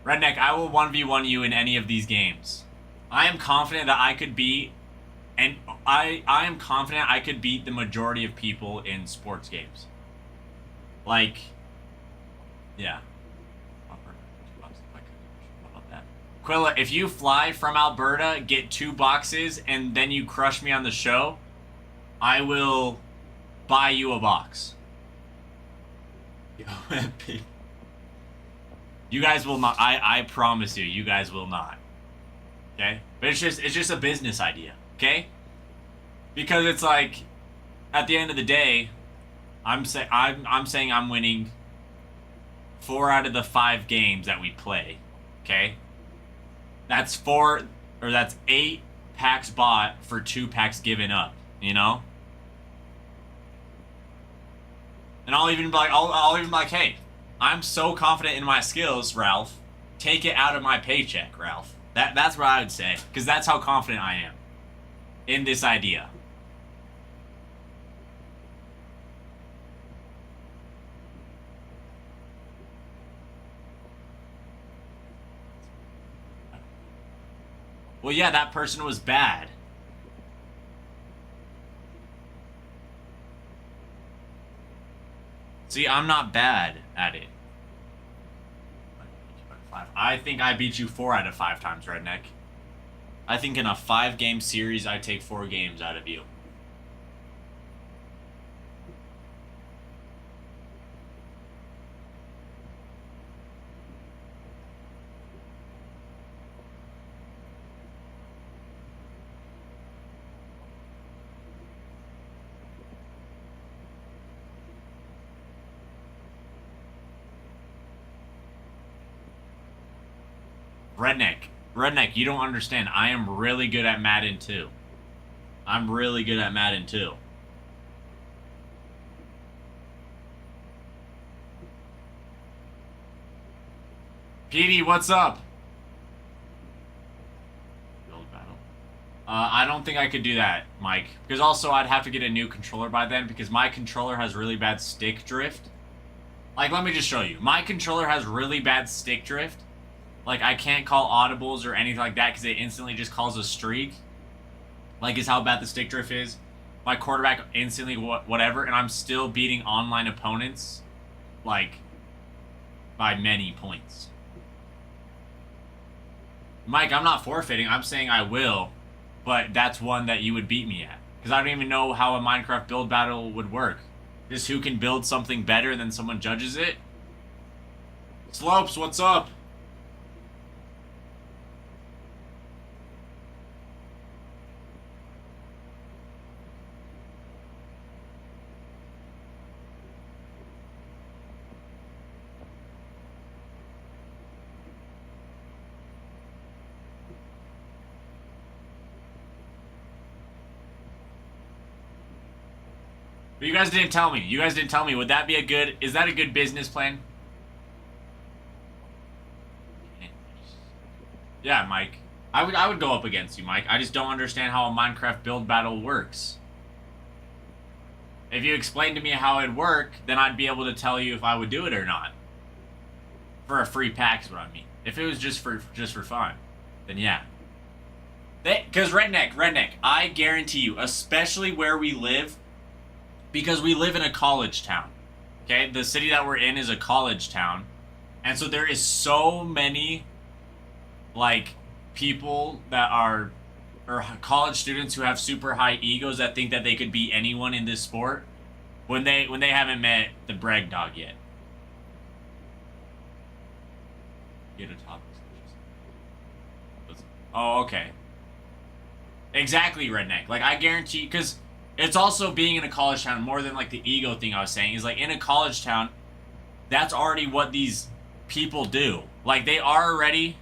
Redneck, I will 1v1 you in any of these games. I am confident that I could beat, and I am confident I could beat the majority of people in sports games. Like, yeah. Quilla, if you fly from Alberta, get 2 boxes, and then you crush me on the show, I will buy you a box. You guys will not. I promise you, you guys will not. Okay? But it's just a business idea. Okay? Because it's like, at the end of the day, I'm saying I'm winning 4 out of the 5 games that we play. Okay? That's 8 packs bought for 2 packs given up, you know? And I'll even be like, hey, I'm so confident in my skills, Ralph. Take it out of my paycheck, Ralph. That's what I would say, because that's how confident I am in this idea. Well, yeah, that person was bad. See, I'm not bad at it. I think I beat you 4 out of 5 times, Redneck. I think in a 5-game series, I take 4 games out of you. Redneck, you don't understand. I am really good at Madden 2. I'm really good at Madden 2. Petey, what's up? Build battle. I don't think I could do that, Mike. Because also I'd have to get a new controller by then because my controller has really bad stick drift. Like, let me just show you. My controller has really bad stick drift. Like, I can't call audibles or anything like that because it instantly just calls a streak. Like, is how bad the stick drift is. My quarterback instantly whatever, and I'm still beating online opponents, like, by many points. Mike, I'm not forfeiting. I'm saying I will, but that's one that you would beat me at. Because I don't even know how a Minecraft build battle would work. Just who can build something better and then someone judges it? Slopes, what's up? But you guys didn't tell me. You guys didn't tell me. Would that be is that a good business plan? Yeah, Mike. I would go up against you, Mike. I just don't understand how a Minecraft build battle works. If you explained to me how it'd work, then I'd be able to tell you if I would do it or not. For a free pack is what I mean. If it was just for fun, then yeah. Because Redneck, I guarantee you, especially where we live, because we live in a college town. Okay, the city that we're in is a college town, and so there is so many like people that are or college students who have super high egos that think that they could beat anyone in this sport when they haven't met the brag dog yet. Get a topic. Oh, okay. Exactly, redneck. Like, I guarantee, because it's also being in a college town, more than, like, the ego thing I was saying, is, like, in a college town, that's already what these people do. Like, they already,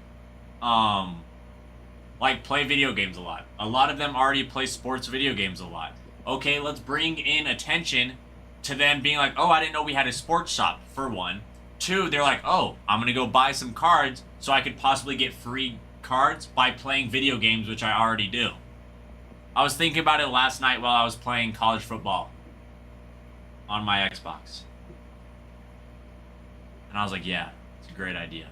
like, play video games a lot. A lot of them already play sports video games a lot. Okay, let's bring in attention to them being like, oh, I didn't know we had a sports shop, for one. Two, they're like, oh, I'm gonna go buy some cards so I could possibly get free cards by playing video games, which I already do. I was thinking about it last night while I was playing college football on my Xbox. And I was like, yeah, it's a great idea.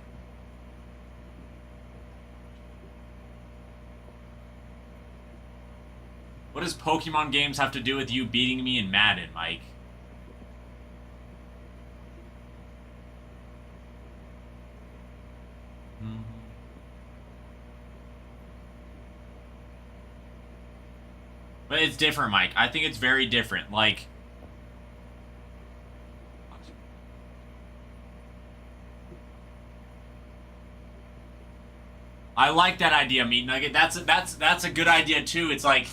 What does Pokemon games have to do with you beating me in Madden, Mike? But it's different, Mike. I think it's very different. Like, I like that idea, Meat Nugget. That's a good idea too. It's like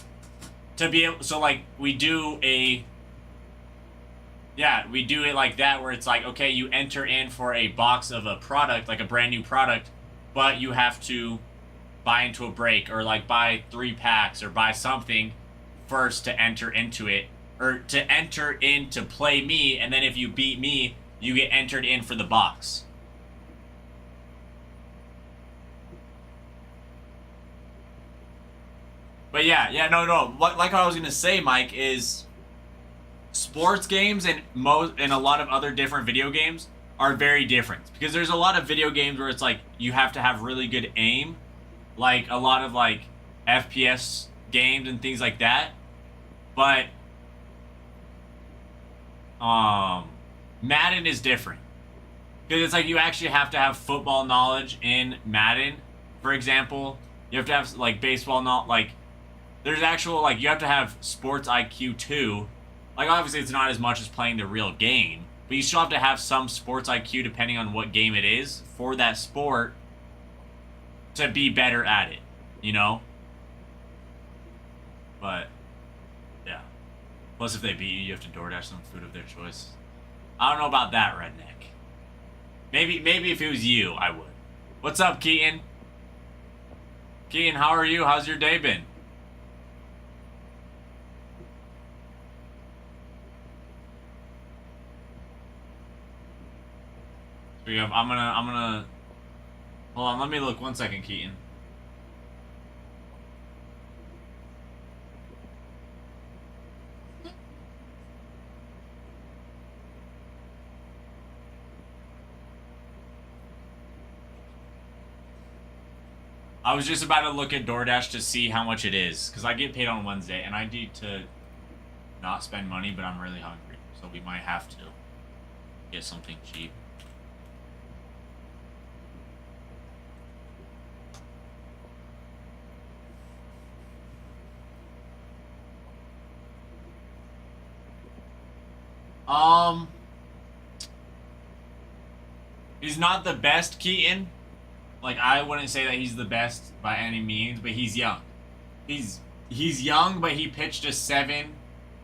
to be able, so like we do it like that, where it's like, okay, you enter in for a box of a product, like a brand new product, but you have to buy into a break or like buy 3 packs or buy something first to enter into it, or to enter in to play me, and then if you beat me, you get entered in for the box. But yeah, no. Like I was gonna say, Mike, is sports games and a lot of other different video games are very different, because there's a lot of video games where it's like you have to have really good aim, like a lot of like FPS games and things like that. But Madden is different, because it's like you actually have to have football knowledge in Madden. For example, you have to have like baseball knowledge. Like there's actual, like, you have to have sports IQ too. Like obviously it's not as much as playing the real game, but you still have to have some sports IQ depending on what game it is for that sport to be better at it, you know? But yeah. Plus, if they beat you, you have to DoorDash some food of their choice. I don't know about that, redneck. Maybe if it was you, I would. What's up, Keaton? Keaton, how are you? How's your day been? I'm gonna. Hold on, let me look 1 second, Keaton. I was just about to look at DoorDash to see how much it is, because I get paid on Wednesday, and I need to not spend money, but I'm really hungry, so we might have to get something cheap. He's not the best, Keaton. Like, I wouldn't say that he's the best by any means, but he's young. He's young, but he pitched a 7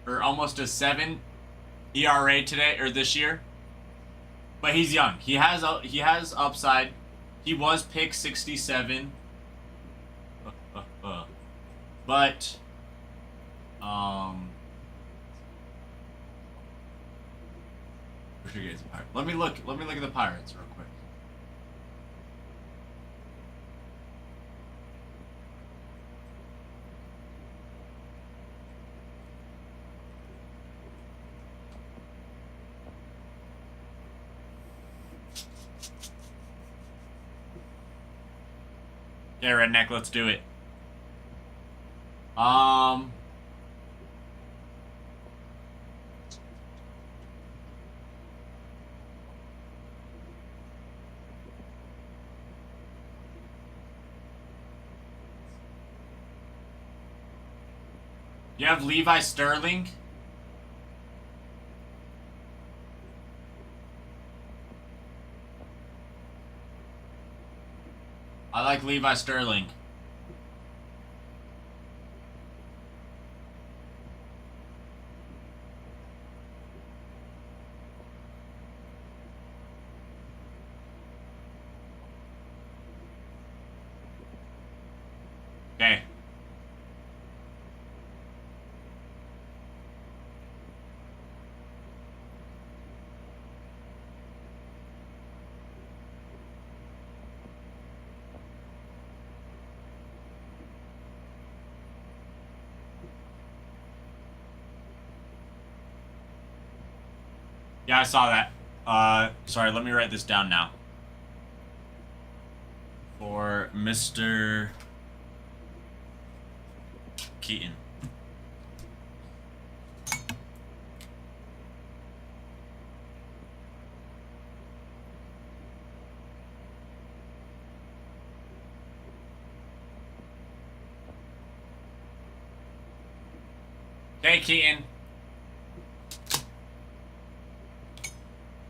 or almost a 7 ERA today or this year. But he's young. He has upside. He was pick 67. But let me look at the Pirates real quick. Yeah, redneck, let's do it. You have Levi Sterling. I like Levi Sterling. Okay. Yeah, I saw that. Sorry, let me write this down now. For Mr. Keaton. Okay, Keaton.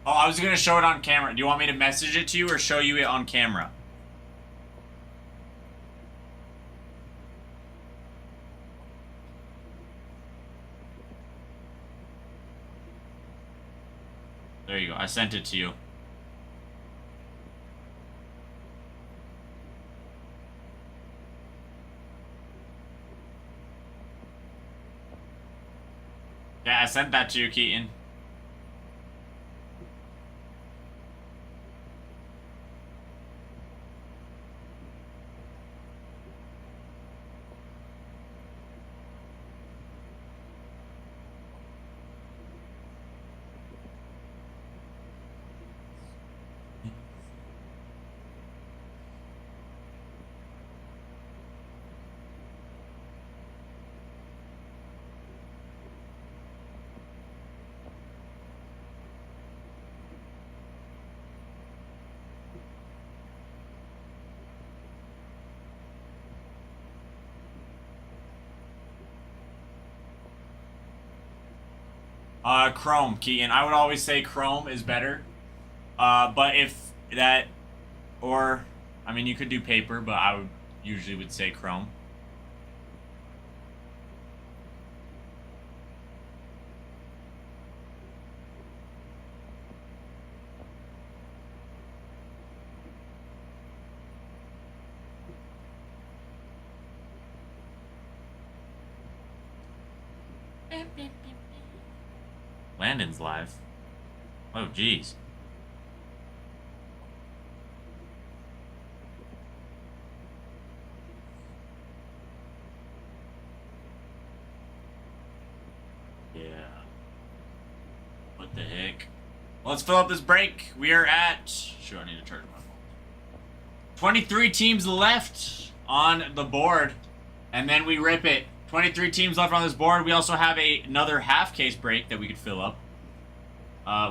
Oh, I was gonna show it on camera. Do you want me to message it to you or show you it on camera? There you go. I sent it to you. Yeah, I sent that to you, Keaton. Chrome, Keaton. I would always say Chrome is better. But if that, or, I mean, you could do paper, but I would usually would say Chrome. Landon's live. Oh, jeez. Yeah. What the heck? Let's fill up this break. We are at... Sure, I need to charge my phone. 23 teams left on the board. And then we rip it. 23 teams left on this board. We also have another half case break that we could fill up.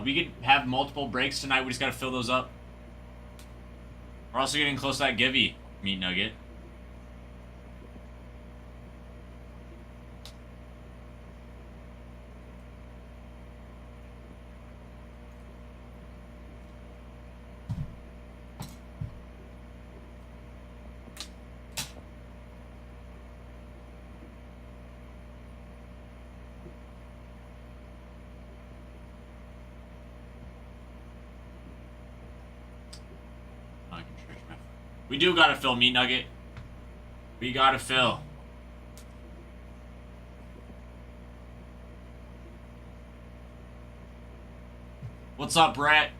We could have multiple breaks tonight. We just got to fill those up. We're also getting close to that Givey meat nugget. We do gotta fill meat nugget. We gotta fill. What's up, Brett?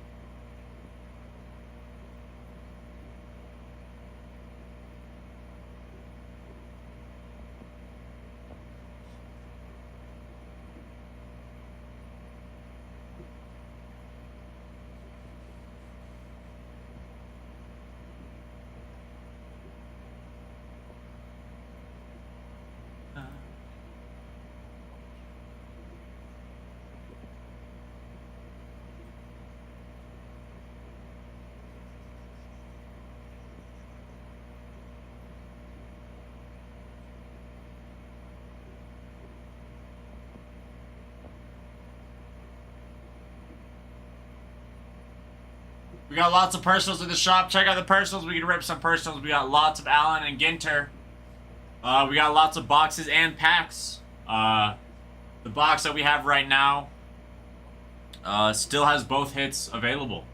We got lots of personals in the shop. Check out the personals. We can rip some personals. We got lots of Allen and Ginter. We got lots of boxes and packs. The box that we have right now still has both hits available.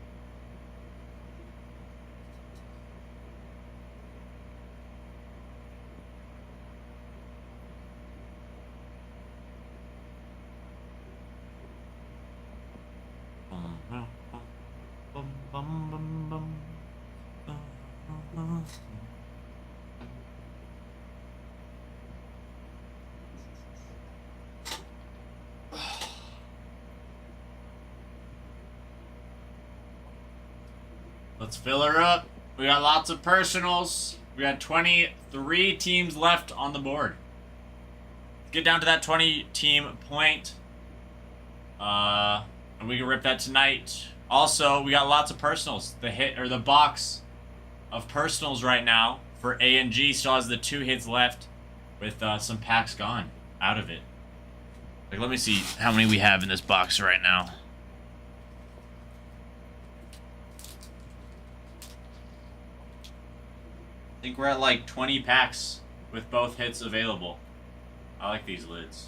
Let's fill her up. We got lots of personals. We got 23 teams left on the board. Let's get down to that 20 team point. And we can rip that tonight. Also, we got lots of personals. The hit or the box of personals right now for A and G still has the 2 hits left with some packs gone out of it. Like, let me see how many we have in this box right now. I think we're at like 20 packs with both hits available. I like these lids.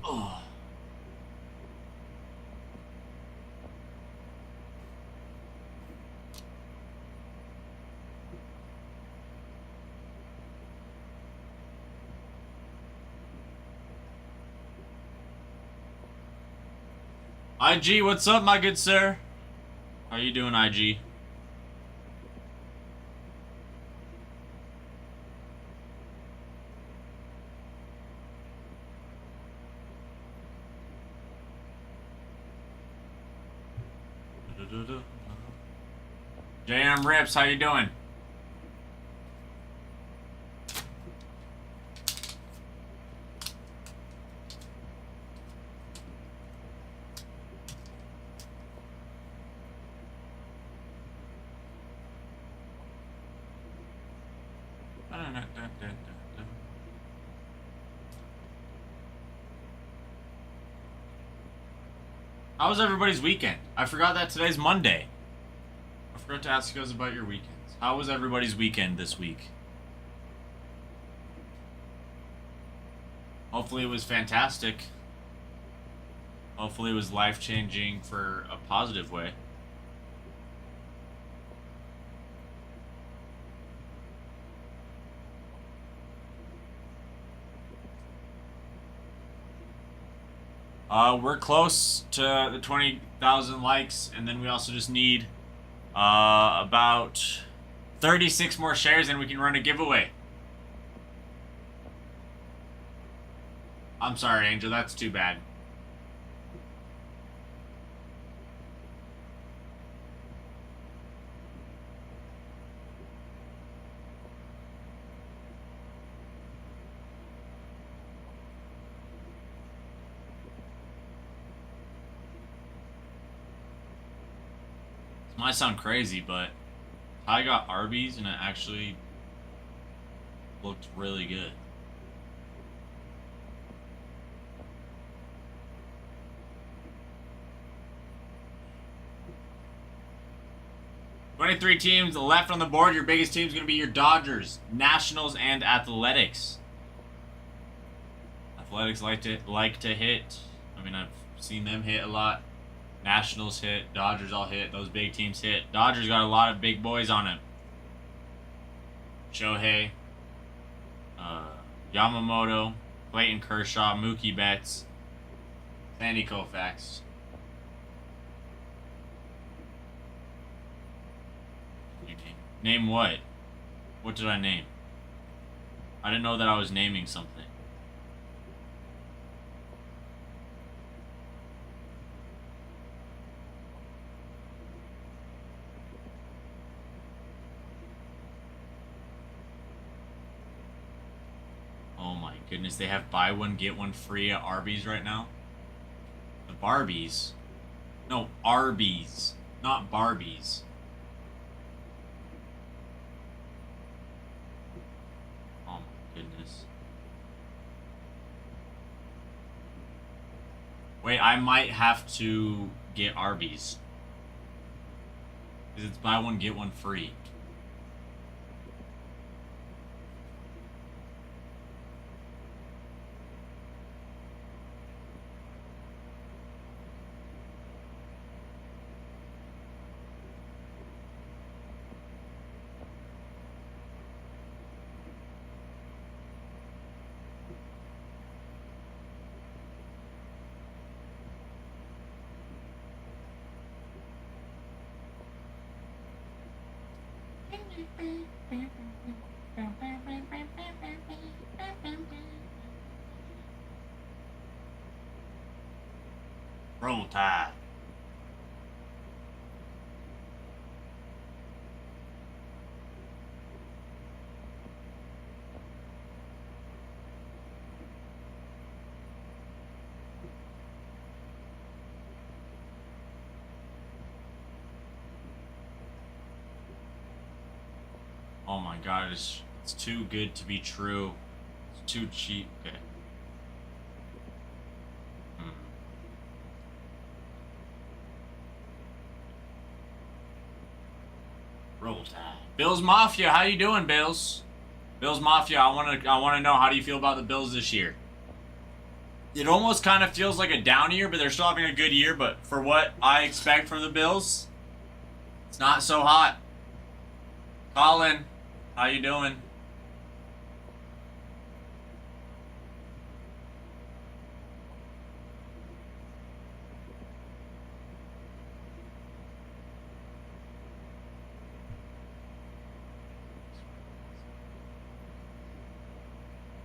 Oh. IG, what's up, my good sir? How you doing, IG? JM Rips, how you doing? How was everybody's weekend? I forgot that today's Monday. I forgot to ask you guys about your weekends. How was everybody's weekend this week? Hopefully it was fantastic. Hopefully it was life-changing for a positive way. We're close to the 20,000 likes, and then we also just need about 36 more shares, and we can run a giveaway. I'm sorry, Angel, that's too bad. Might sound crazy, but I got Arby's and it actually looked really good. "23 teams left on the board. Your biggest team is going to be your Dodgers, Nationals, and Athletics. Athletics like to hit. I mean, I've seen them hit a lot. Nationals hit, Dodgers all hit, those big teams hit. Dodgers got a lot of big boys on it. Shohei, Yamamoto, Clayton Kershaw, Mookie Betts, Sandy Koufax. Name what? What did I name? I didn't know that I was naming something. Oh my goodness, they have buy one, get one free at Arby's right now? The Barbies? No, Arby's, not Barbies. Oh my goodness. Wait, I might have to get Arby's. Because it's buy one, get one free. Roll Tide. Oh my god, it's too good to be true. It's too cheap. Okay. Roll Tide. Bills Mafia, how you doing, Bills? Bills Mafia, I wanna know, how do you feel about the Bills this year? It almost kind of feels like a down year, but they're still having a good year. But for what I expect from the Bills, it's not so hot. Colin, how you doing?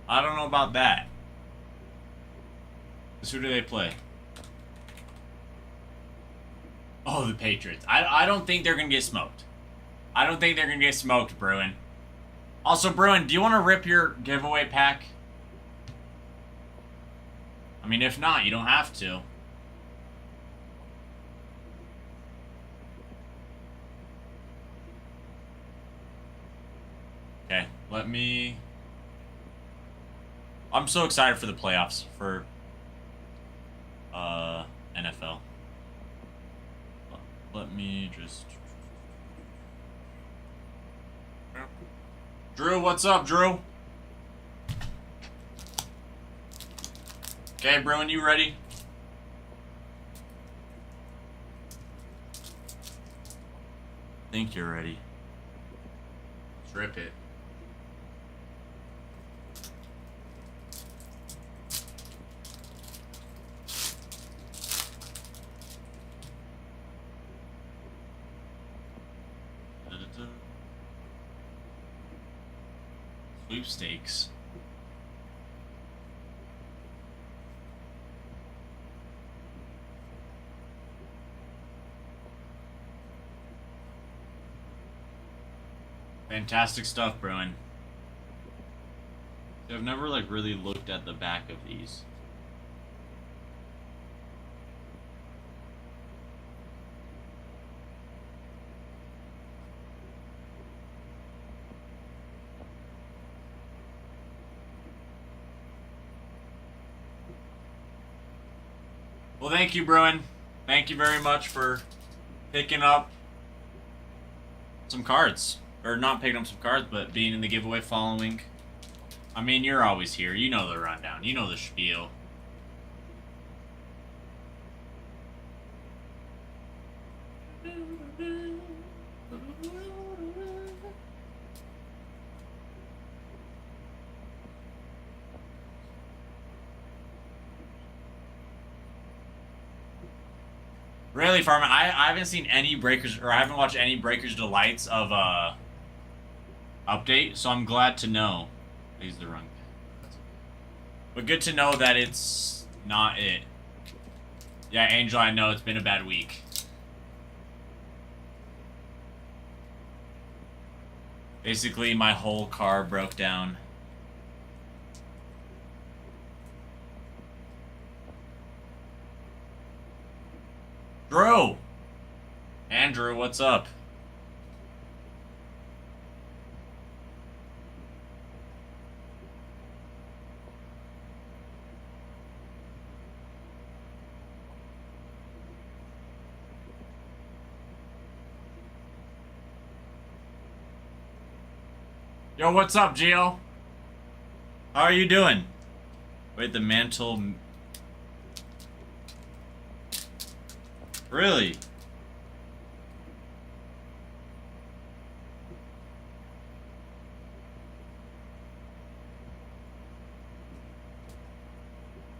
I don't know about that. Who do they play? Oh, the Patriots. I don't think they're going to get smoked. I don't think they're going to get smoked, Bruin. Also, Bruin, do you want to rip your giveaway pack? I mean, if not, you don't have to. Okay, let me... I'm so excited for the playoffs for NFL. Let me just... Drew, what's up, Drew? Okay, Bruin, you ready? I think you're ready. Let's rip it. Sweepstakes. Fantastic stuff, Bruin. I've never like really looked at the back of these. Well, thank you, Bruin. Thank you very much for picking up some cards. Or not picking up some cards, but being in the giveaway following. I mean, you're always here. You know the rundown. You know the spiel. Really, Farman, I haven't seen any Breakers, or I haven't watched any Breakers Delights of update, so I'm glad to know. He's the wrong. But good to know that it's not it. Yeah, Angel, I know it's been a bad week. Basically, my whole car broke down. Drew! Andrew, what's up? Yo, what's up, Gio? How are you doing? Wait, the mantle. Really?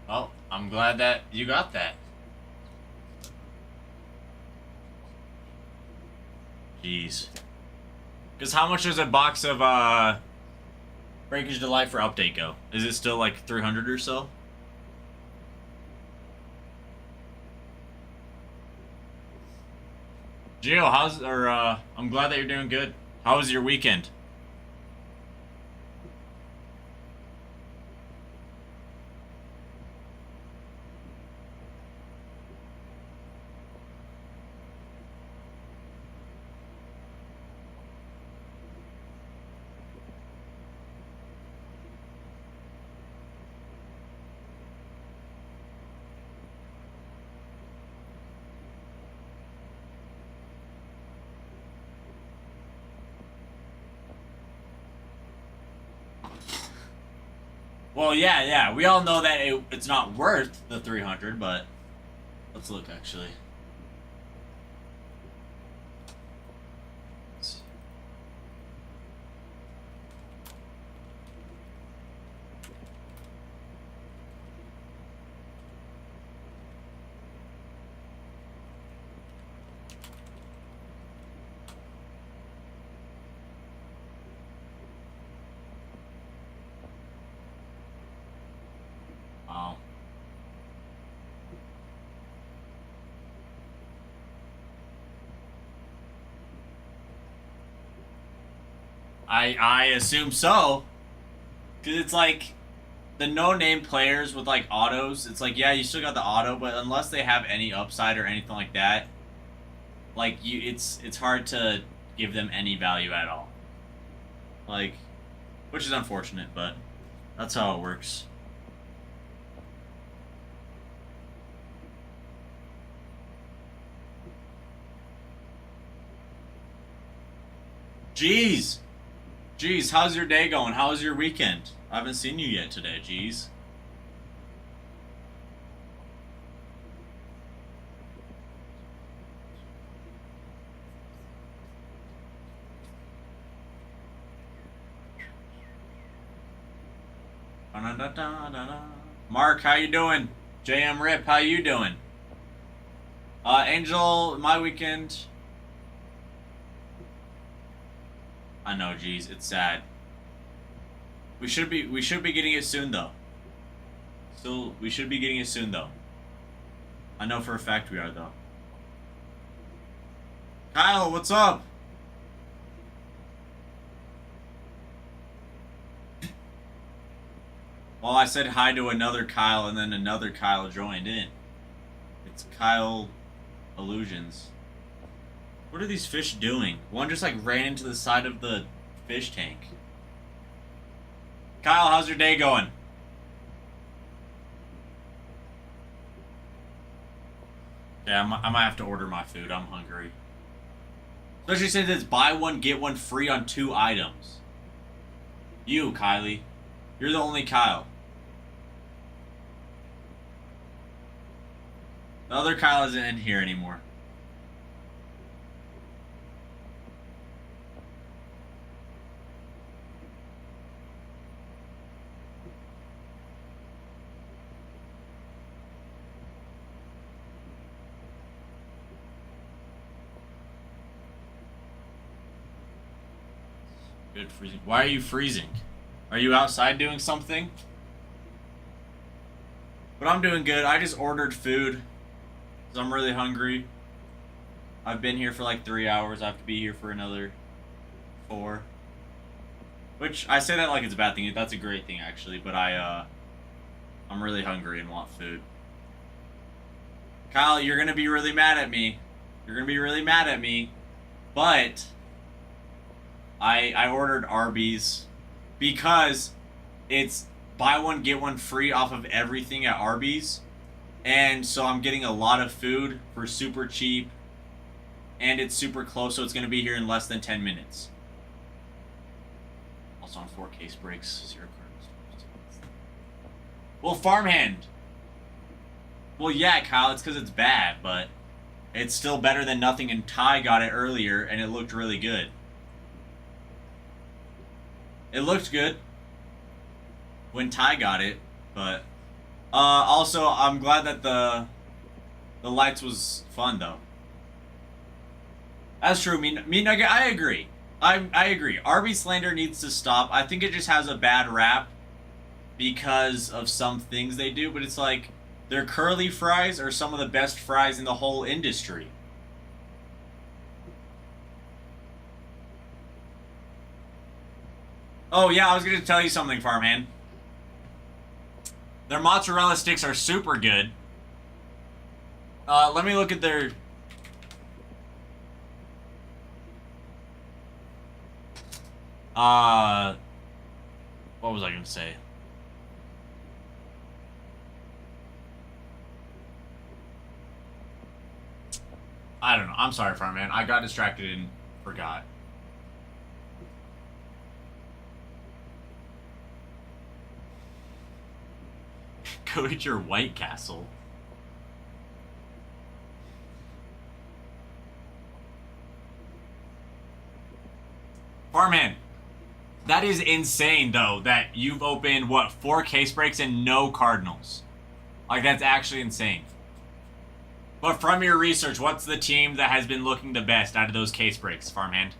Well, I'm glad that you got that. Jeez. Because how much does a box of Breakage Delight for update go? Is it still like 300 or so? Gio, I'm glad that you're doing good. How was your weekend? Well, yeah. We all know that it's not worth the 300, but let's look actually. Wow. I assume so. Cause it's like the no-name players with like autos, it's like, yeah, you still got the auto, but unless they have any upside or anything like that, like it's hard to give them any value at all. Like, which is unfortunate, but that's how it works. Jeez, how's your day going? How's your weekend? I haven't seen you yet today, jeez. Mark, how you doing? JM Rip, how you doing? Angel, my weekend. I know, geez, it's sad. We should be getting it soon though. We should be getting it soon though. I know for a fact we are though. Kyle, what's up? Well, I said hi to another Kyle and then another Kyle joined in. It's Kyle Illusions. What are these fish doing? One just like ran into the side of the fish tank. Kyle, how's your day going? Yeah, I might have to order my food. I'm hungry. Especially since it's buy one, get one free on 2 items. You, Kylie. You're the only Kyle. The other Kyle isn't in here anymore. Good freezing. Why are you freezing? Are you outside doing something? But I'm doing good. I just ordered food because I'm really hungry. I've been here for like 3 hours. I have to be here for another 4. Which, I say that like it's a bad thing. That's a great thing, actually. But I'm really hungry and want food. Kyle, you're going to be really mad at me. You're going to be really mad at me. But I ordered Arby's because it's buy one, get one free off of everything at Arby's. And so I'm getting a lot of food for super cheap. And it's super close, so it's going to be here in less than 10 minutes. Also on 4 case breaks, 0 Cardinals. Well, farmhand. Well, yeah, Kyle, it's because it's bad, but it's still better than nothing, and Ty got it earlier, and it looked really good. It looked good when Ty got it, but also I'm glad that the lights was fun though. That's true. Me Nugget, I agree. I agree. RB slander needs to stop. I think it just has a bad rap because of some things they do, but it's like their curly fries are some of the best fries in the whole industry. Oh yeah, I was gonna tell you something, Farmhand. Their mozzarella sticks are super good. Let me look at their... what was I gonna say? I don't know. I'm sorry, Farmhand. I got distracted and forgot. Go eat your White Castle. Farmhand, that is insane, though, that you've opened, what, 4 case breaks and no Cardinals. Like, that's actually insane. But from your research, what's the team that has been looking the best out of those case breaks, Farmhand?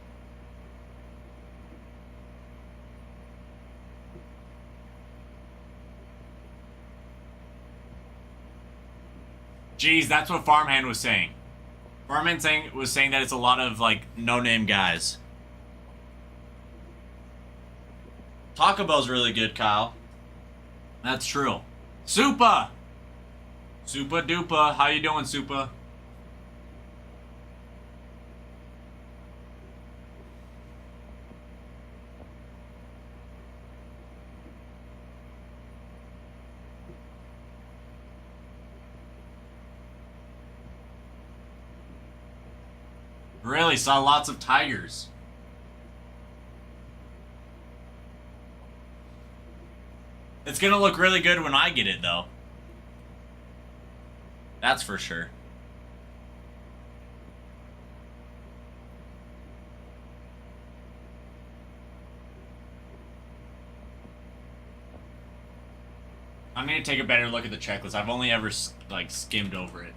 Jeez, that's what Farmhand was saying. Farmhand was saying that it's a lot of, like, no-name guys. Taco Bell's really good, Kyle. That's true. Supa! Supa Dupa. How you doing, Supa? Really, saw lots of tigers. It's gonna look really good when I get it, though. That's for sure. I'm gonna take a better look at the checklist. I've only ever, like, skimmed over it.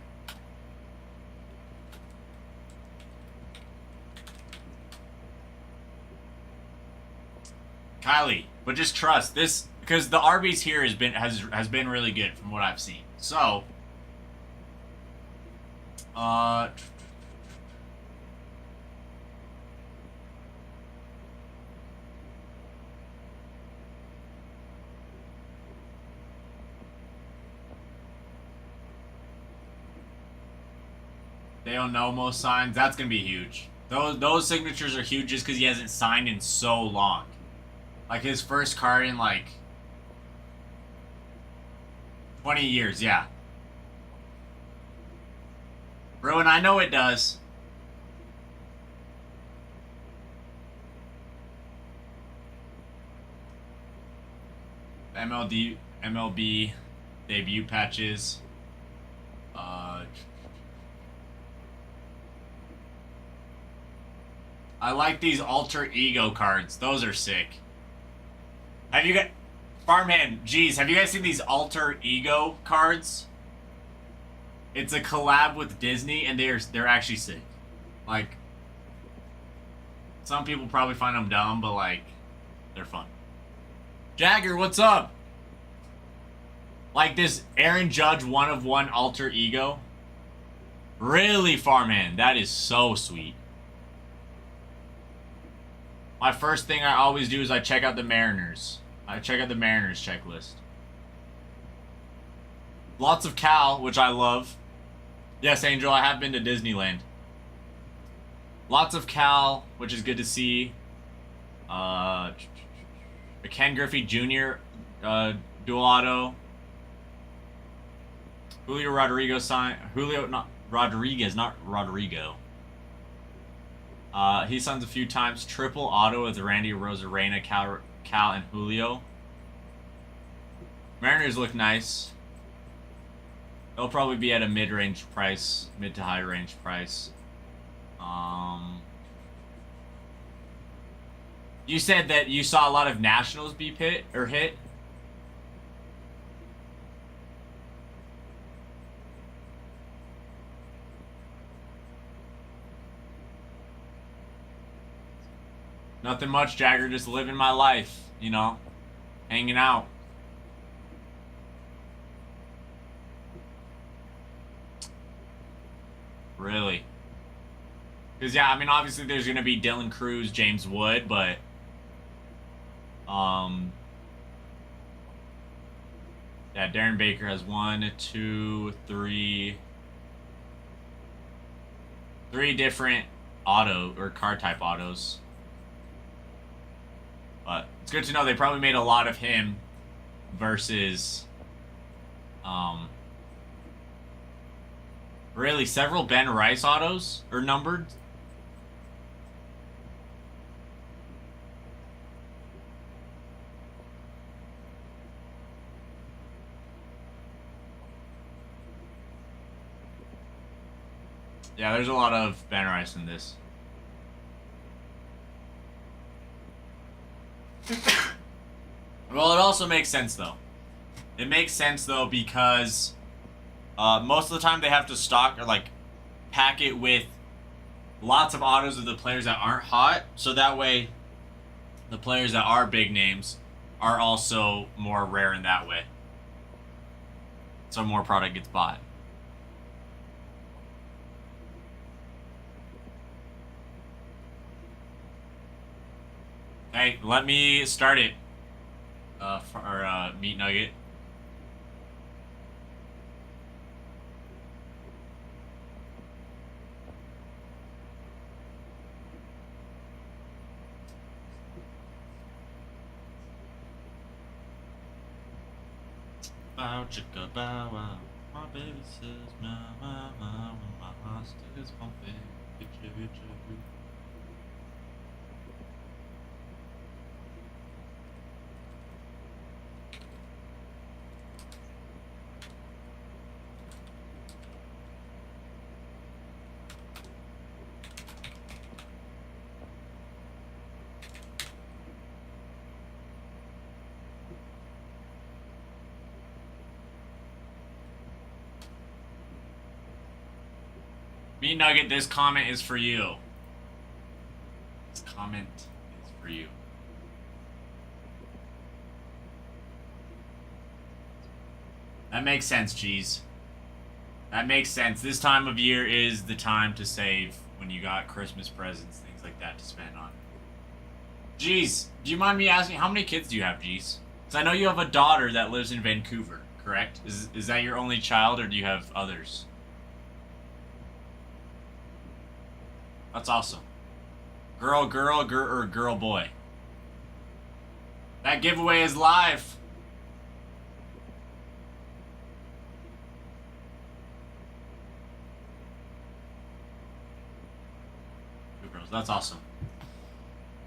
Kylie, but just trust this, because the Arby's here has been really good from what I've seen. So, they don't know most signs. That's gonna be huge. Those signatures are huge just because he hasn't signed in so long. Like his first card in like 20 years, yeah. Bro, and I know it does. MLB debut patches. I like these alter ego cards. Those are sick. Have you got Farmhand? Geez, have you guys seen these alter ego cards? It's a collab with Disney, and they're actually sick. Like, some people probably find them dumb, but like, they're fun. Jagger, what's up? Like this Aaron Judge 1/1 alter ego. Really, Farmhand? That is so sweet. My first thing I always do is I check out the Mariners. I check out the Mariners checklist. Lots of Cal, which I love. Yes, Angel, I have been to Disneyland. Lots of Cal, which is good to see. The Ken Griffey Jr. Dual auto. Julio, not Rodrigo. He signs a few times. Triple auto with Randy, Rosarena, Cal, and Julio. Mariners look nice. They'll probably be at a mid-range price, mid to high range price. You said that you saw a lot of Nationals be hit. Nothing much, Jagger. Just living my life, you know, hanging out. Really? Because, yeah, I mean, obviously there's going to be Dylan Cruz, James Wood, but... Yeah, Darren Baker has 1, 2, 3... 3 different auto, or card type autos. But it's good to know they probably made a lot of him versus... Really, several Ben Rice autos are numbered. Yeah, there's a lot of Ben Rice in this. Well, it also makes sense, though. It makes sense, though, because most of the time they have to stock or, like, pack it with lots of autos of the players that aren't hot, so that way the players that are big names are also more rare in that way. So more product gets bought. Hey, let me start it. For Meat Nugget. Bow chicka bow wow. My baby says meow meow meow when my heart is pumping. Itchy, itchy. Meat Nugget, this comment is for you. This comment is for you. That makes sense, G's. That makes sense. This time of year is the time to save when you got Christmas presents, things like that to spend on. G's, do you mind me asking, how many kids do you have, G's? Because I know you have a daughter that lives in Vancouver, correct? Is that your only child, or do you have others? That's awesome. Girl, or girl, boy. That giveaway is live. Two girls. That's awesome.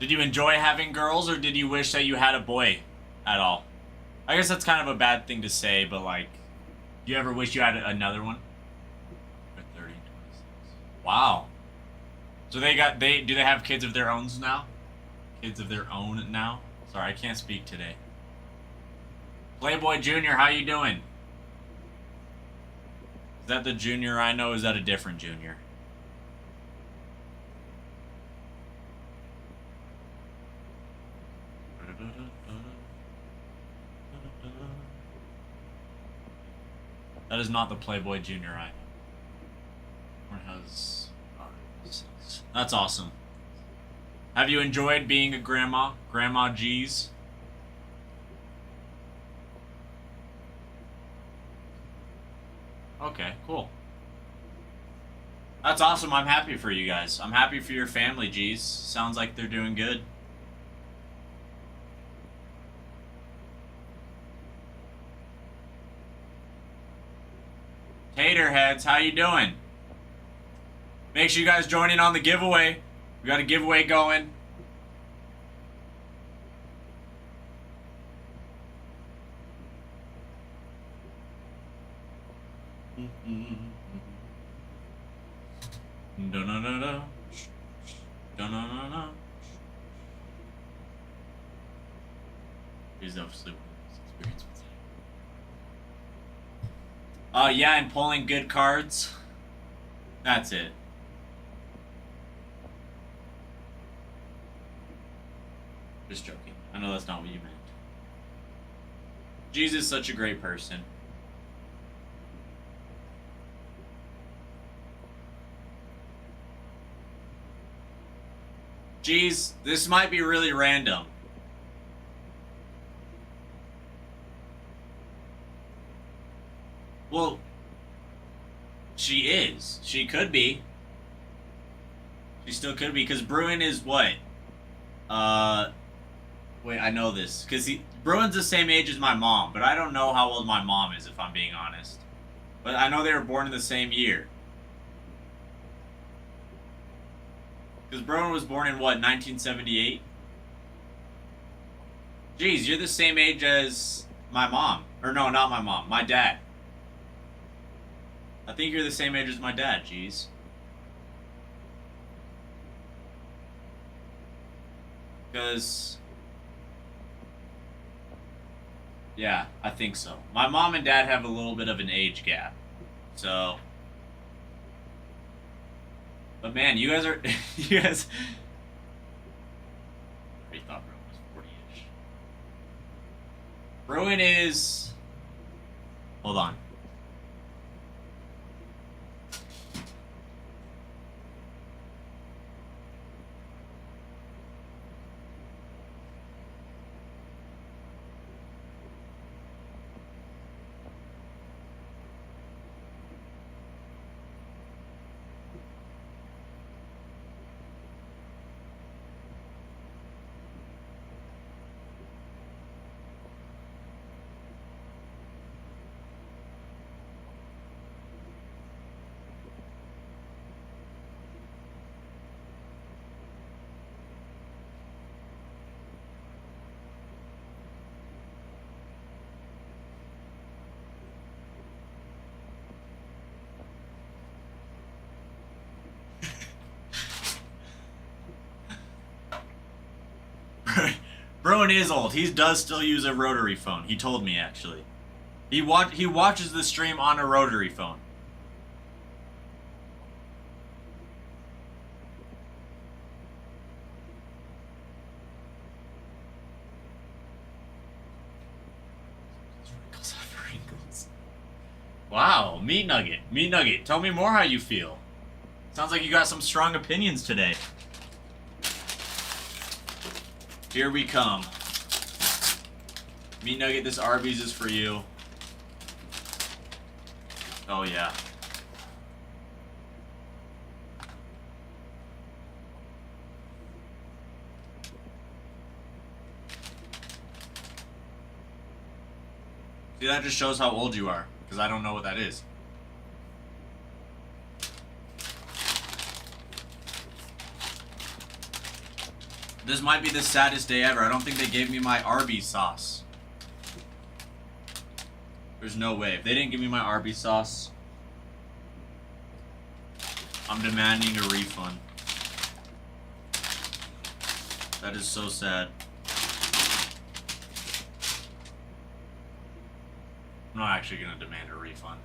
Did you enjoy having girls, or did you wish that you had a boy at all? I guess that's kind of a bad thing to say, but like, do you ever wish you had another one? 30, 26. Wow. So do they have kids of their own now? Kids of their own now? Sorry, I can't speak today. Playboy Junior, how you doing? Is that the junior I know? Or is that a different junior? That is not the Playboy Junior I know. Or has... That's awesome. Have you enjoyed being a grandma? Grandma G's? Okay, cool. That's awesome. I'm happy for you guys. I'm happy for your family, G's. Sounds like they're doing good. Taterheads, how you doing? Make sure you guys join in on the giveaway. We got a giveaway going. Da-na-na-na. Da-na-na-na. He's obviously experience with that. Yeah, and pulling good cards. That's it. Just joking. I know that's not what you meant. Jesus is such a great person. Geez, this might be really random. Well, she is. She could be. She still could be, because Bruin is what? Wait, I know this. Because Bruin's the same age as my mom, but I don't know how old my mom is, if I'm being honest. But I know they were born in the same year. Because Bruin was born in what, 1978? Jeez, you're the same age as my mom. Or no, not my mom, my dad. I think you're the same age as my dad, jeez. Because... yeah, I think so. My mom and dad have a little bit of an age gap. So... but man, you guys are... you guys... I already thought Bruin was 40-ish. Bruin is... hold on. Bruin is old. He does still use a rotary phone. He told me, actually. He watches the stream on a rotary phone. Wow, Meat Nugget. Meat Nugget, tell me more how you feel. Sounds like you got some strong opinions today. Here we come. Meat Nugget, this Arby's is for you. Oh, yeah. See, that just shows how old you are, because I don't know what that is. This might be the saddest day ever. I don't think they gave me my Arby's sauce. There's no way. If they didn't give me my Arby's sauce, I'm demanding a refund. That is so sad. I'm not actually gonna demand a refund.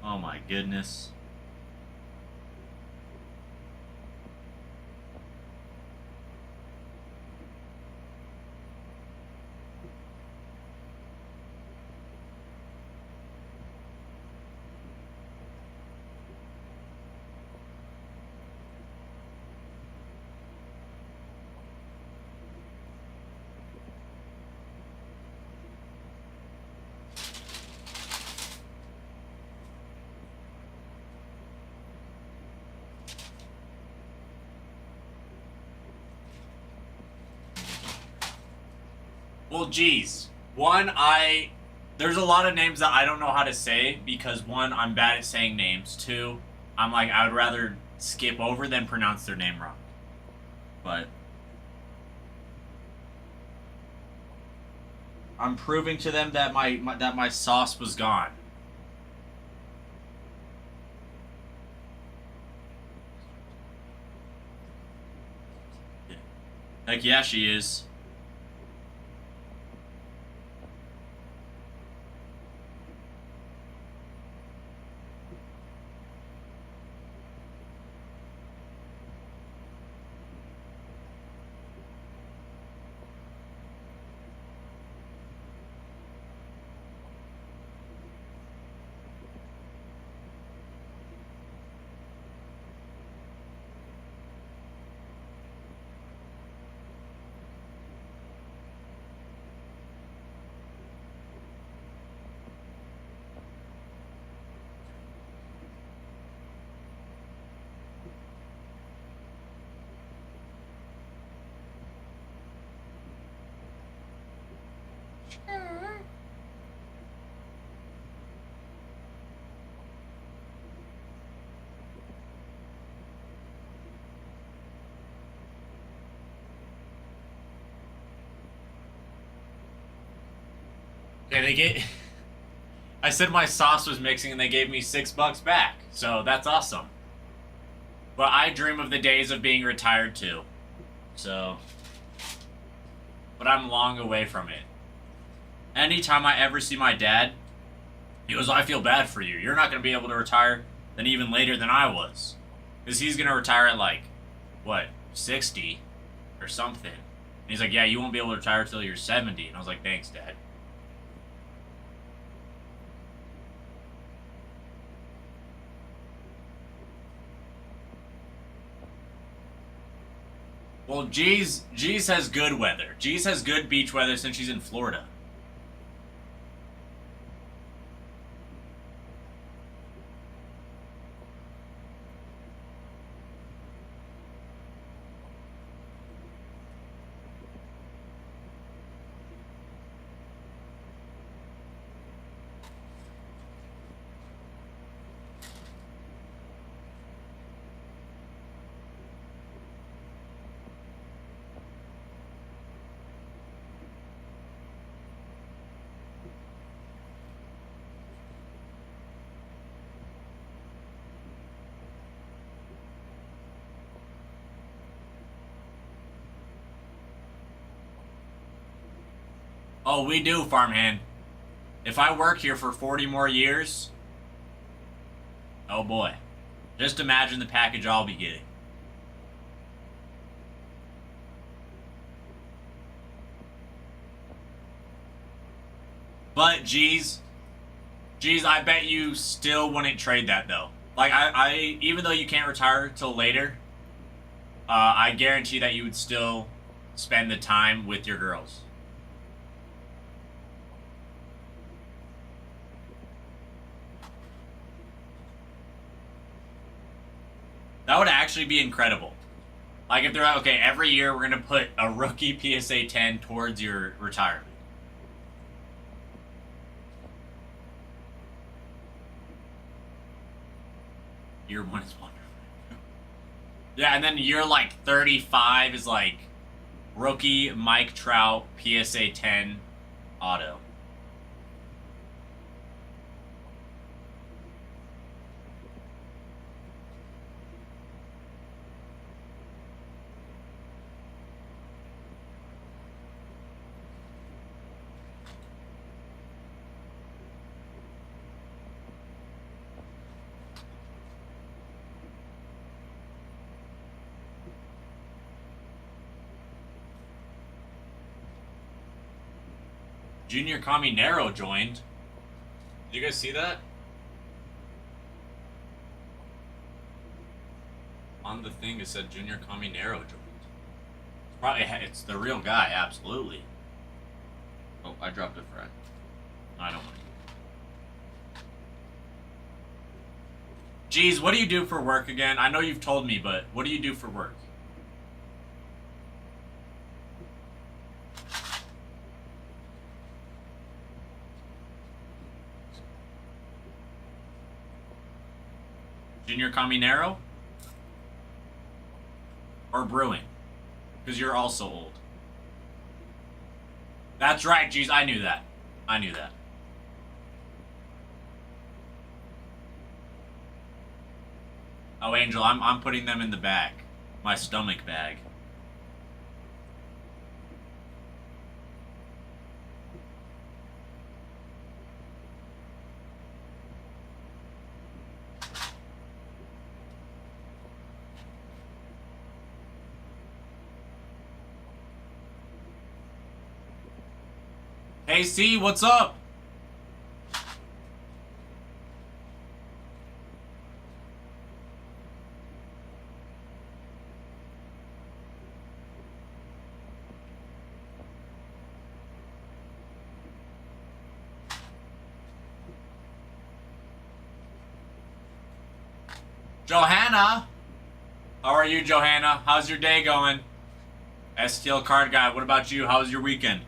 Oh my goodness. Well, geez. One, there's a lot of names that I don't know how to say because one, I'm bad at saying names. Two, I'm like, I would rather skip over than pronounce their name wrong. But I'm proving to them that my sauce was gone. Heck yeah, she is. Okay, they get. I said my sauce was mixing and they gave me $6 back. So that's awesome. But I dream of the days of being retired too. So. But I'm long away from it. Anytime I ever see my dad, he goes, I feel bad for you. You're not going to be able to retire then even later than I was. Because he's going to retire at like, what, 60 or something. And he's like, yeah, you won't be able to retire till you're 70. And I was like, thanks, Dad. Well, G's has good weather. G's has good beach weather since she's in Florida. Oh, we do, farmhand. If I work here for 40 more years, oh boy. Just imagine the package I'll be getting. But, geez, I bet you still wouldn't trade that, though. Like, I even though you can't retire till later, I guarantee that you would still spend the time with your girls. That would actually be incredible. Like, if they're like, okay, every year we're going to put a rookie PSA 10 towards your retirement. Year 1 is wonderful. Yeah, and then year, like, 35 is, like, rookie Mike Trout PSA 10 auto. Junior Caminero joined. Did you guys see that? On the thing it said Junior Caminero joined. It's the real guy, absolutely. Oh, I dropped a friend. I don't want to. Geez, what do you do for work again? I know you've told me, but what do you do for work? Junior Caminero? Or brewing? Because you're also old. That's right, geez, I knew that. I knew that. Oh, Angel, I'm putting them in the bag. My stomach bag. Hey, C, what's up? Johanna? How are you, Johanna? How's your day going? STL Card Guy, what about you? How's your weekend?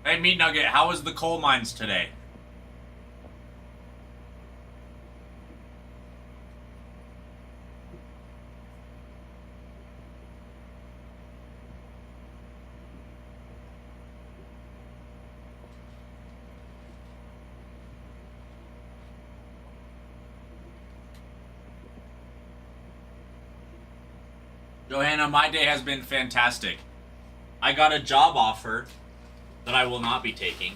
Hey, Meat Nugget, how was the coal mines today? Johanna, my day has been fantastic. I got a job offer that I will not be taking,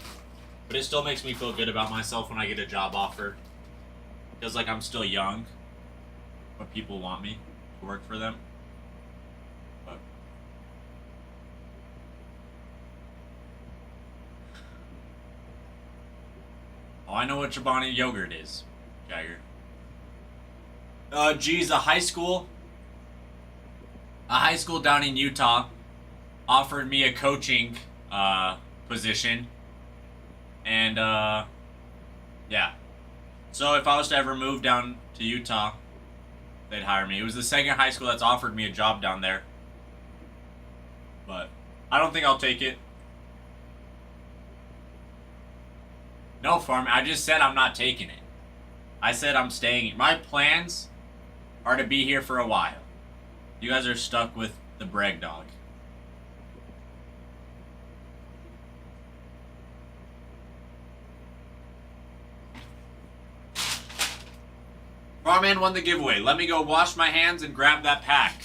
but it still makes me feel good about myself when I get a job offer. Feels like I'm still young, but people want me to work for them. But oh, I know what Chobani yogurt is, Jagger. Geez, a high school down in Utah offered me a coaching position, and yeah, so if I was to ever move down to Utah, they'd hire me. It was the second high school that's offered me a job down there, but I don't think I'll take it. No, Farm, I just said I'm not taking it. I said I'm staying. My plans are to be here for a while. You guys are stuck with the brag dog. Farman won the giveaway. Let me go wash my hands and grab that pack.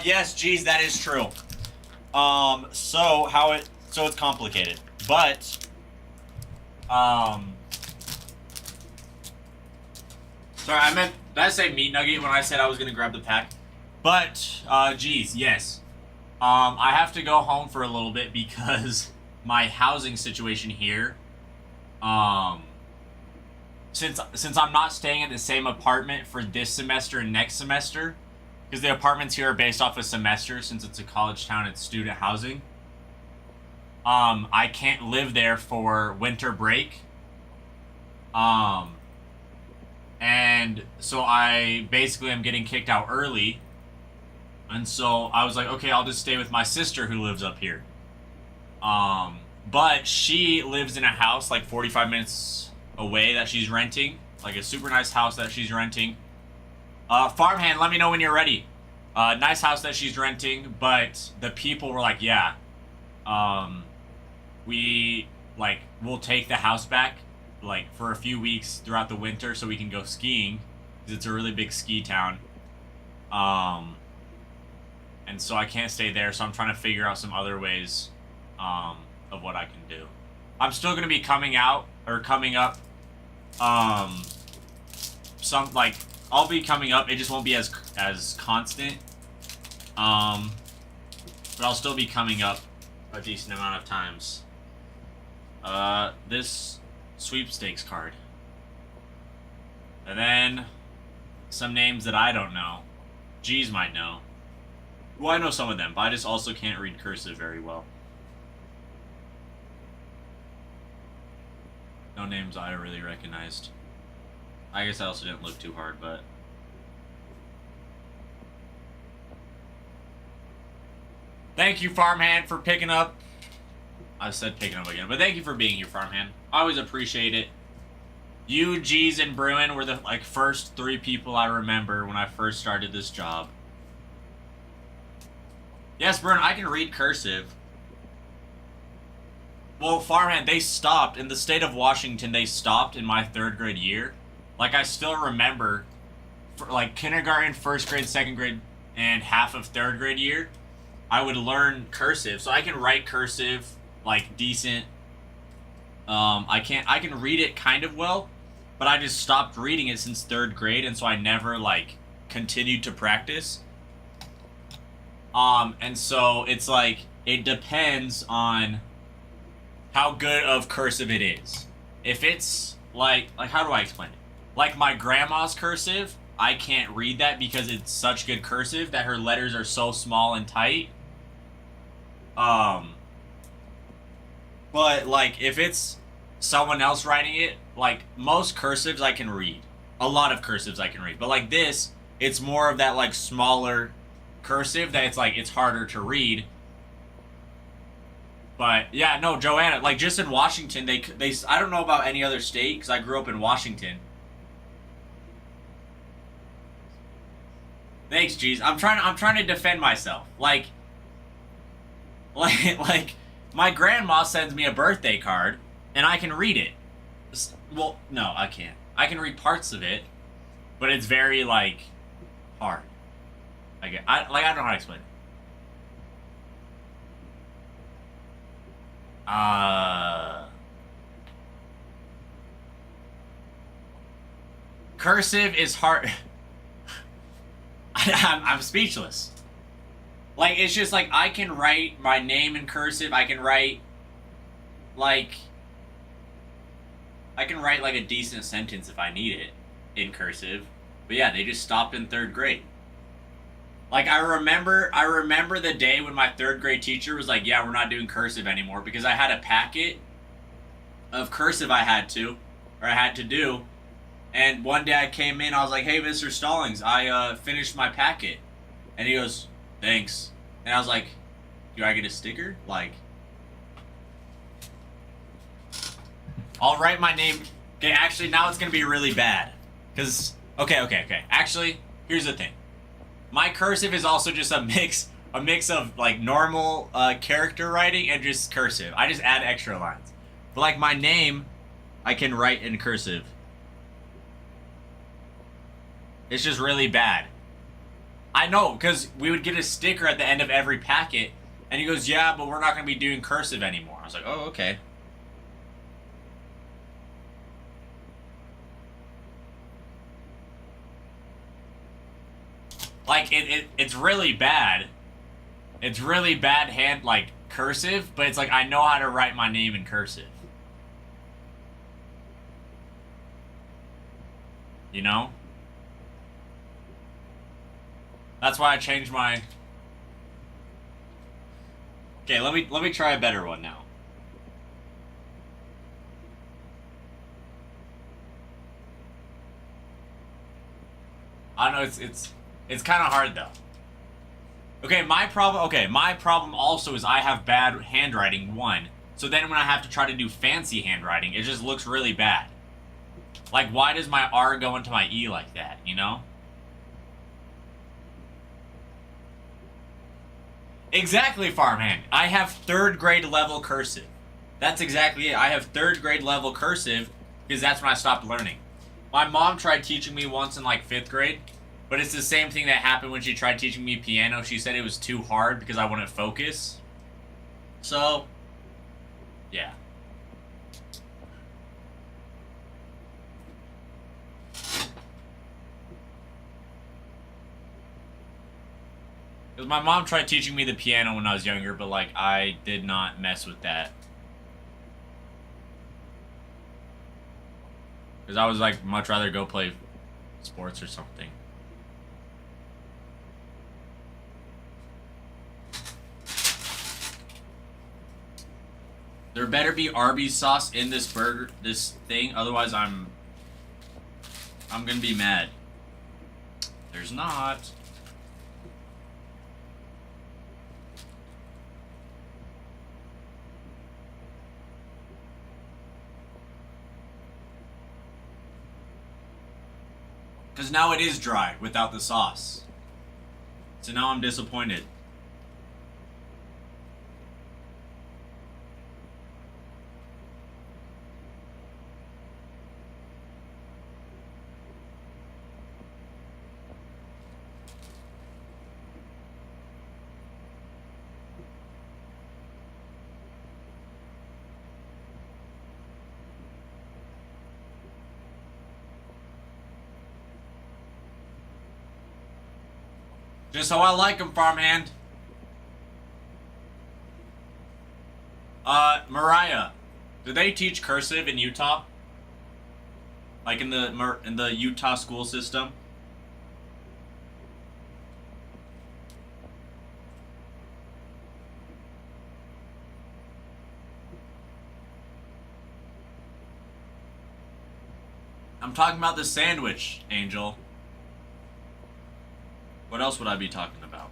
Yes, geez, that is true. So it's complicated. But, sorry, did I say meat nugget when I said I was gonna grab the pack? But, geez, yes. I have to go home for a little bit because my housing situation here, since I'm not staying at the same apartment for this semester and next semester, because the apartments here are based off a semester, since it's a college town, it's student housing. I can't live there for winter break. And so I basically am getting kicked out early. And so I was like, okay, I'll just stay with my sister who lives up here. But she lives in a house like 45 minutes away that she's renting. Like a super nice house that she's renting. Farmhand, let me know when you're ready. Nice house that she's renting, but the people were like, yeah, we'll take the house back, like, for a few weeks throughout the winter so we can go skiing, because it's a really big ski town. And so I can't stay there, so I'm trying to figure out some other ways of what I can do. I'm still going to be coming up, I'll be coming up, it just won't be as constant, but I'll still be coming up a decent amount of times. This sweepstakes card. And then some names that I don't know. G's might know. Well, I know some of them, but I just also can't read cursive very well. No names I really recognized. I guess I also didn't look too hard, but... Thank you, Farmhand, for picking up. I said picking up again, but thank you for being here, Farmhand. I always appreciate it. You, G's, and Bruin were the first 3 people I remember when I first started this job. Yes, Bruin, I can read cursive. Well, Farmhand, they stopped. In the state of Washington, they stopped in my 3rd grade year. Like, I still remember, for, like, kindergarten, 1st grade, 2nd grade, and half of 3rd grade year, I would learn cursive. So I can write cursive, like, decent. I can read it kind of well, but I just stopped reading it since 3rd grade, and so I never, like, continued to practice. And so it's like, it depends on how good of cursive it is. If it's, like, how do I explain it? Like, my grandma's cursive, I can't read that because it's such good cursive that her letters are so small and tight. But, like, if it's someone else writing it, like, most cursives I can read. A lot of cursives I can read. But, like, this, it's more of that, like, smaller cursive that it's, like, it's harder to read. But, yeah, no, Joanna, like, just in Washington, they I don't know about any other state, because I grew up in Washington. Thanks, G's. I'm trying to defend myself. Like, my grandma sends me a birthday card, and I can read it. Well, no, I can't. I can read parts of it, but it's very, like, hard. I don't know how to explain it. Cursive is hard. I'm speechless. Like, it's just like, I can write my name in cursive. I can write, like a decent sentence if I need it in cursive. But yeah, they just stopped in 3rd grade. Like, I remember the day when my 3rd grade teacher was like, yeah, we're not doing cursive anymore, because I had a packet of cursive I had to do. And one day I came in, I was like, hey, Mr. Stallings, I finished my packet. And he goes, thanks. And I was like, do I get a sticker? Like, I'll write my name. Okay, actually, now it's going to be really bad. Because, okay. Actually, here's the thing. My cursive is also just a mix of, like, normal character writing and just cursive. I just add extra lines. But, like, my name, I can write in cursive. It's just really bad. I know, because we would get a sticker at the end of every packet, and he goes, yeah, but we're not going to be doing cursive anymore. I was like, oh, okay. Like, it's really bad. It's really bad hand, like, cursive, but it's like, I know how to write my name in cursive. You know? That's why I changed my... Okay, let me try a better one now. I don't know, it's kind of hard though. Okay, my problem also is I have bad handwriting, 1. So then when I have to try to do fancy handwriting, it just looks really bad. Like, why does my R go into my E like that, you know? Exactly, Farmhand. I have 3rd grade level cursive. That's exactly it. I have 3rd grade level cursive because that's when I stopped learning. My mom tried teaching me once in, like, 5th grade, But it's the same thing that happened when she tried teaching me piano. She said it was too hard because I wouldn't focus. So, yeah. Because my mom tried teaching me the piano when I was younger, but, like, I did not mess with that. Because I was, like, much rather go play sports or something. There better be Arby's sauce in this burger, this thing, otherwise I'm gonna be mad. There's not. Because now it is dry without the sauce. So now I'm disappointed. Just how I like them, farmhand. Mariah, do they teach cursive in Utah? Like in the Utah school system? I'm talking about the sandwich, Angel. What else would I be talking about?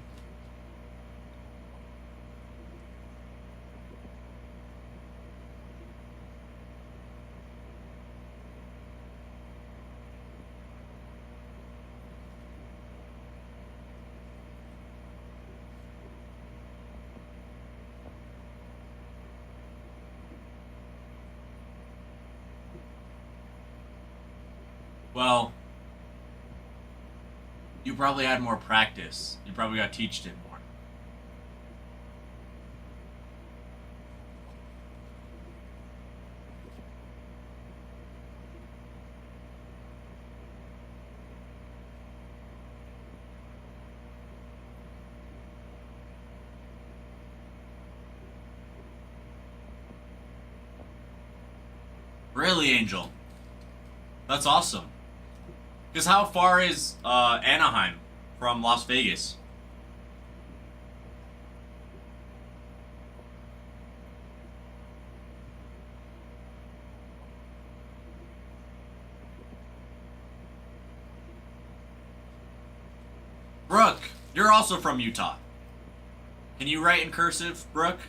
Well, you probably had more practice. You probably got teached it more. Really, Angel? That's awesome. Because how far is Anaheim from Las Vegas? Brooke, you're also from Utah. Can you write in cursive, Brooke?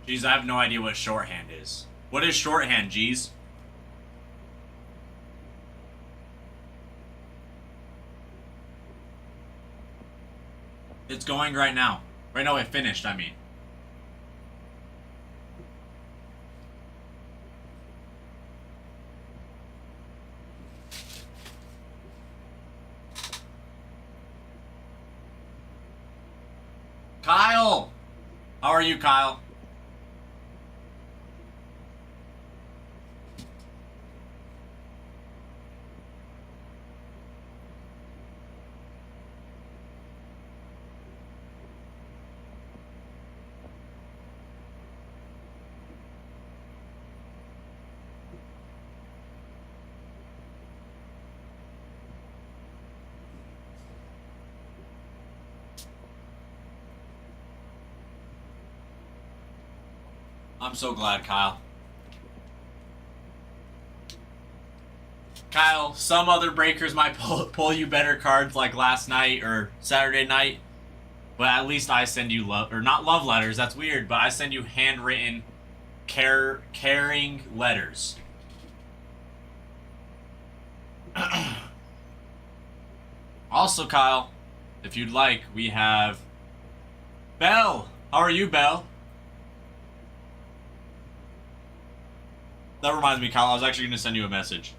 Jeez, I have no idea what shorthand is. What is shorthand, Jeez? It's going right now. Right now, it finished, I mean. Kyle! How are you, Kyle? I'm so glad, Kyle. Kyle, some other breakers might pull you better cards like last night or Saturday night, But at least I send you love, or not love letters. That's weird. But I send you handwritten, caring letters. Also, Kyle, if you'd like, we have Belle. How are you, Belle? That reminds me, Kyle, I was actually going to send you a message.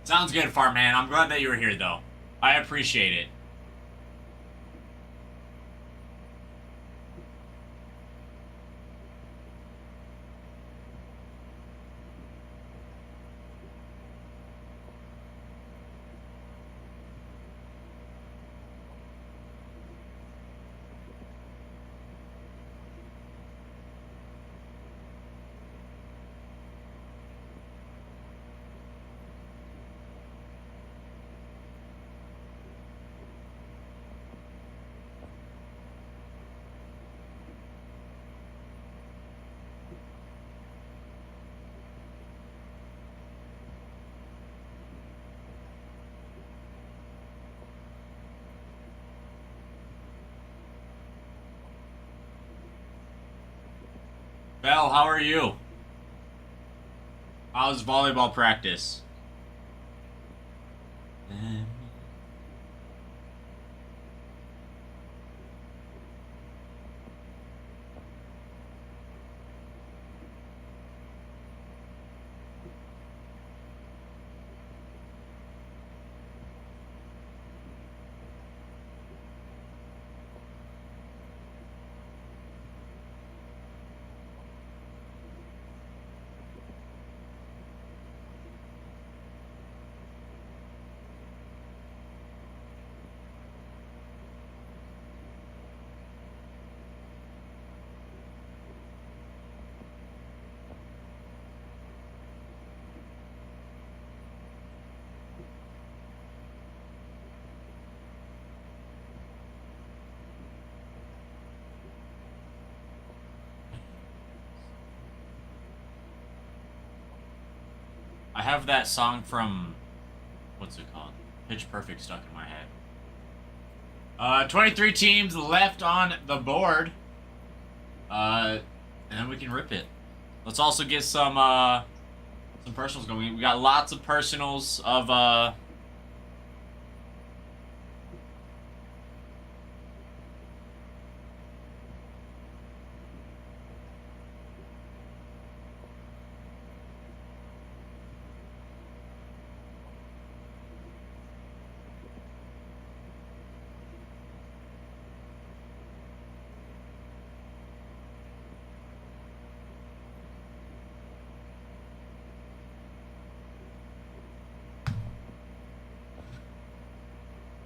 Sounds good, Farm Man. I'm glad that you were here, though. I appreciate it. Belle, how are you? How's volleyball practice? I have that song from, what's it called? Pitch Perfect stuck in my head. 23 teams left on the board. And then we can rip it. Let's also get some personals going. We got lots of personals of,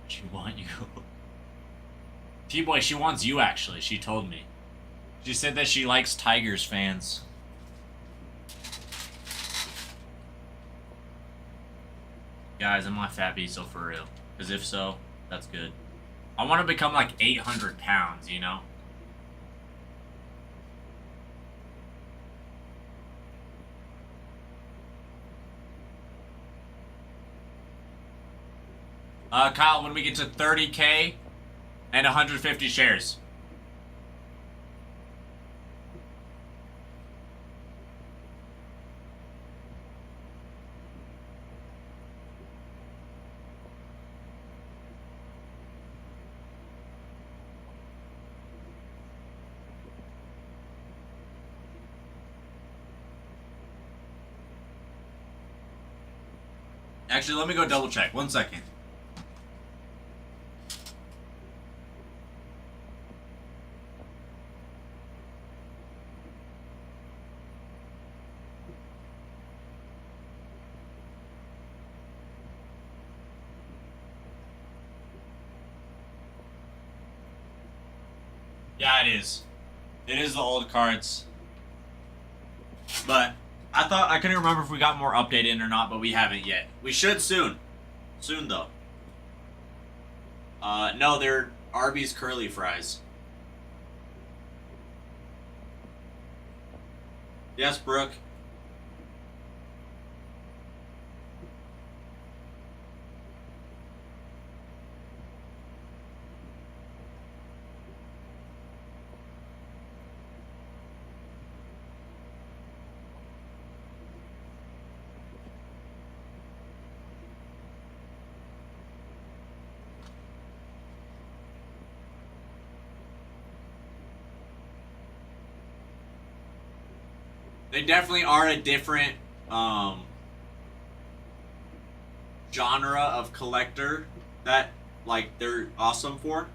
she want you. T-Boy, she wants you, actually. She told me. She said that she likes Tigers fans. Guys, am I fat Beasel for real? Because if so, that's good. I want to become like 800 pounds, you know? Kyle, when we get to 30K and 150 shares. Actually, let me go double check. 1 second. Yeah, it is. It is the old cards. But I couldn't remember if we got more updated or not, but we haven't yet. We should soon. Soon though. No, they're Arby's curly fries. Yes, Brooke. They definitely are a different genre of collector that like they're awesome for.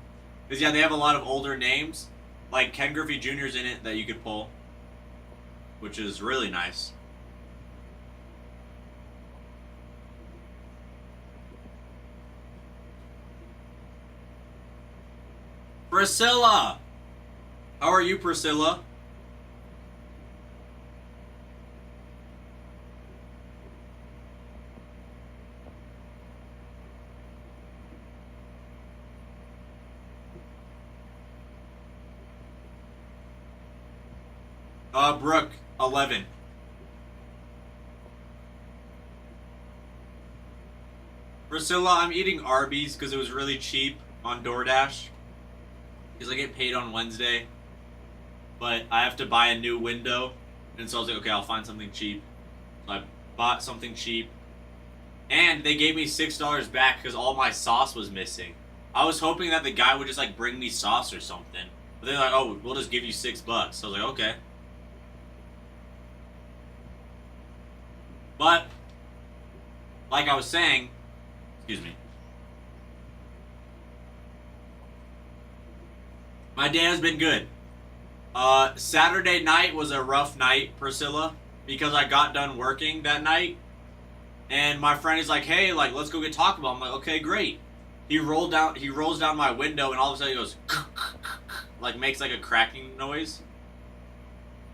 Because yeah, they have a lot of older names. Like Ken Griffey Jr.'s in it that you could pull. Which is really nice. Priscilla! How are you, Priscilla? Brooke, 11. Priscilla, I'm eating Arby's because it was really cheap on DoorDash. Because I get paid on Wednesday. But I have to buy a new window. And so I was like, okay, I'll find something cheap. So I bought something cheap. And they gave me $6 back because all my sauce was missing. I was hoping that the guy would just like bring me sauce or something. But they're like, oh, we'll just give you $6. So I was like, okay. But, like I was saying, excuse me, my day has been good. Saturday night was a rough night, Priscilla, because I got done working that night, and my friend is like, hey, like, let's go get Taco Bell. I'm like, okay, great. He rolls down my window, and all of a sudden he goes, like, makes like a cracking noise.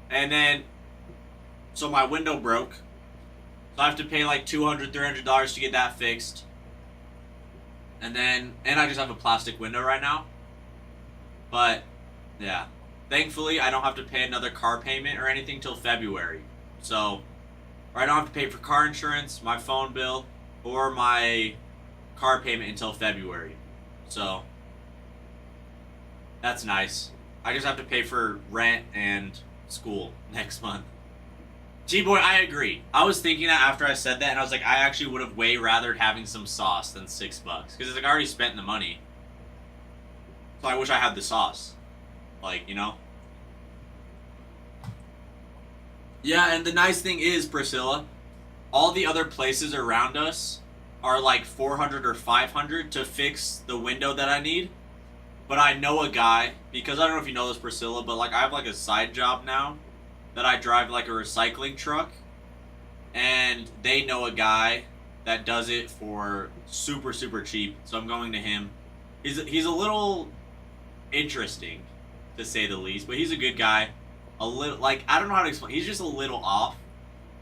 And then, so my window broke. So I have to pay like $200, $300 to get that fixed. And I just have a plastic window right now. But, yeah. Thankfully, I don't have to pay another car payment or anything till February. So, or I don't have to pay for car insurance, my phone bill, or my car payment until February. So, that's nice. I just have to pay for rent and school next month. G-Boy, I agree. I was thinking that after I said that, and I was like, I actually would have way rathered having some sauce than $6. Because it's like, I already spent the money. So I wish I had the sauce. Like, you know? Yeah, and the nice thing is, Priscilla, all the other places around us are like $400 or $500 to fix the window that I need. But I know a guy, because I don't know if you know this, Priscilla, but like I have like a side job now. That I drive like a recycling truck, and they know a guy that does it for super cheap, so I'm going to him. He's a little interesting, to say the least, but he's a good guy. A little, like, I don't know how to explain. He's just a little off,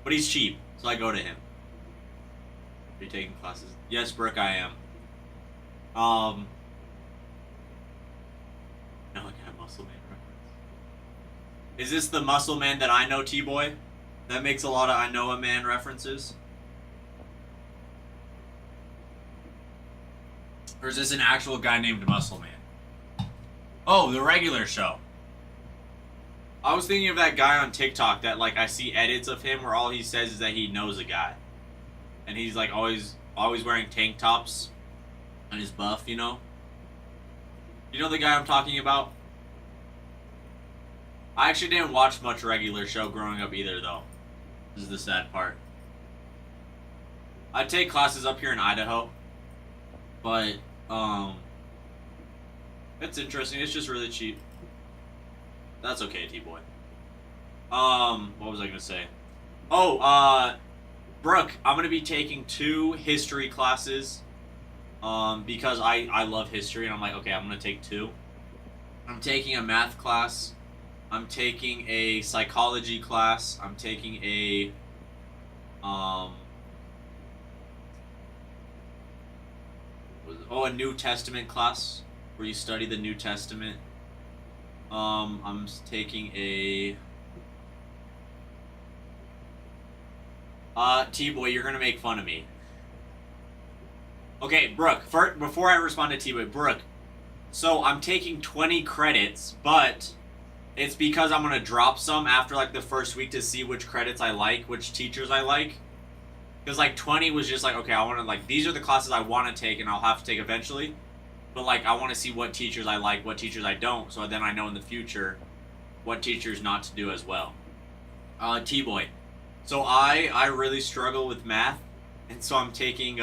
but he's cheap, so I go to him. Are you taking classes? Yes, Brooke, I am. No, I got muscle man. Is this the muscle man that I know, T-Boy? That makes a lot of I know a man references? Or is this an actual guy named Muscle Man? Oh, the regular show. I was thinking of that guy on TikTok that like I see edits of him where all he says is that he knows a guy. And he's like always wearing tank tops and his buff, you know? You know the guy I'm talking about? I actually didn't watch much regular show growing up either, though. This is the sad part. I take classes up here in Idaho, but it's interesting. It's just really cheap. That's okay, T-Boy. What was I gonna say? Oh, Brooke, I'm gonna be taking 2 history classes, because I love history, and I'm like, okay, I'm gonna take 2. I'm taking a math class. I'm taking a psychology class. I'm taking a a New Testament class where you study the New Testament. I'm taking a T-Boy, you're gonna make fun of me. Okay, Brooke, before I respond to T-Boy, Brooke, so I'm taking 20 credits, but it's because I'm gonna drop some after like the first week to see which credits I like, which teachers I like. Because like 20 was just like, okay, I want to like, these are the classes I want to take and I'll have to take eventually. But like, I want to see what teachers I like, what teachers I don't, so then I know in the future what teachers not to do as well. T-Boy. So I really struggle with math, and so I'm taking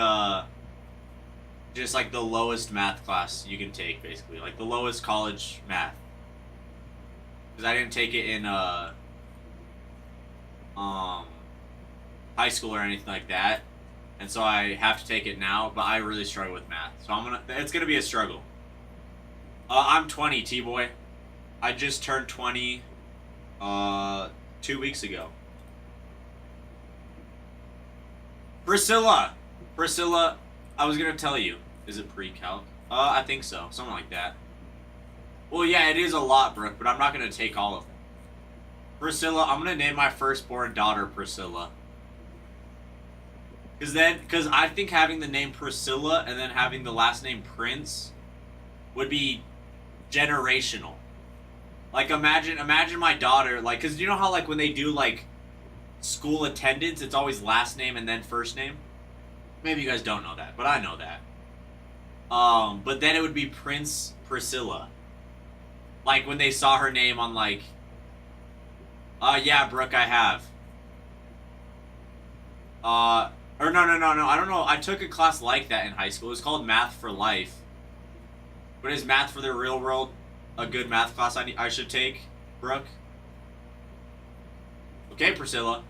just like the lowest math class you can take, basically, like the lowest college math. Because I didn't take it in high school or anything like that, and so I have to take it now. But I really struggle with math, so it's gonna be a struggle. I'm 20, T-Boy. I just turned 20 2 weeks ago. Priscilla, I was gonna tell you. Is it pre-calc? I think so, something like that. Well, yeah, it is a lot, Brooke, but I'm not gonna take all of them. Priscilla, I'm gonna name my firstborn daughter Priscilla. Because I think having the name Priscilla and then having the last name Prince would be generational. Like, imagine my daughter, like, because you know how, like, when they do, like, school attendance, it's always last name and then first name? Maybe you guys don't know that, but I know that. But then it would be Prince Priscilla. Like, when they saw her name on, like, yeah, Brooke, I have. Or no, I don't know. I took a class like that in high school. It was called Math for Life. But is Math for the Real World a good math class I should take, Brooke? Okay, Priscilla.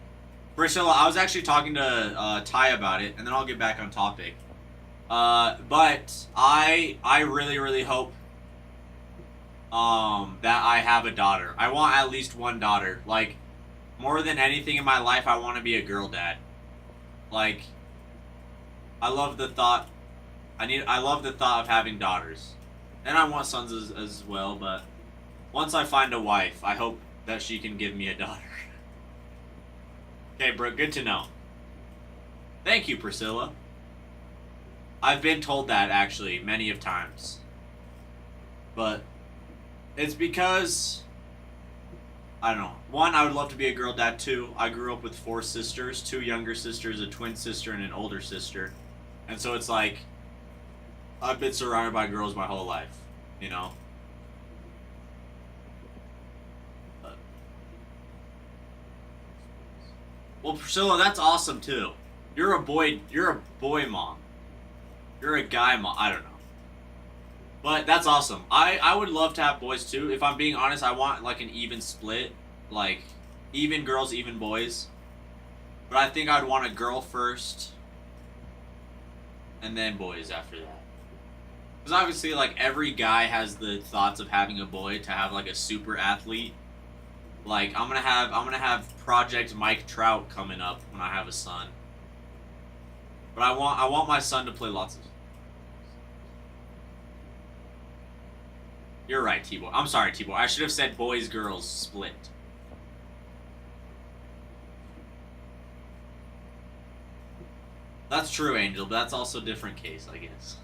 Priscilla, I was actually talking to Ty about it, and then I'll get back on topic. But I really, really hope that I have a daughter. I want at least one daughter. Like, more than anything in my life, I want to be a girl dad. Like, I love the thought. I love the thought of having daughters, and I want sons as well. But once I find a wife, I hope that she can give me a daughter. Okay, Brooke, good to know. Thank you, Priscilla. I've been told that actually many of times, but it's because I don't know. One, I would love to be a girl dad. Two, I grew up with 4 sisters, 2 younger sisters, a twin sister, and an older sister. And so it's like, I've been surrounded by girls my whole life, you know? Well, Priscilla, that's awesome too. You're a boy mom. You're a guy mom. I don't know. But that's awesome. I would love to have boys too. If I'm being honest, I want like an even split. Like, even girls, even boys. But I think I'd want a girl first. And then boys after that. Because obviously, like, every guy has the thoughts of having a boy to have like a super athlete. Like, I'm gonna have Project Mike Trout coming up when I have a son. But I want my son to play lots of. You're right, T-Boy. I'm sorry, T-Boy. I should have said boys, girls, split. That's true, Angel, but that's also a different case, I guess.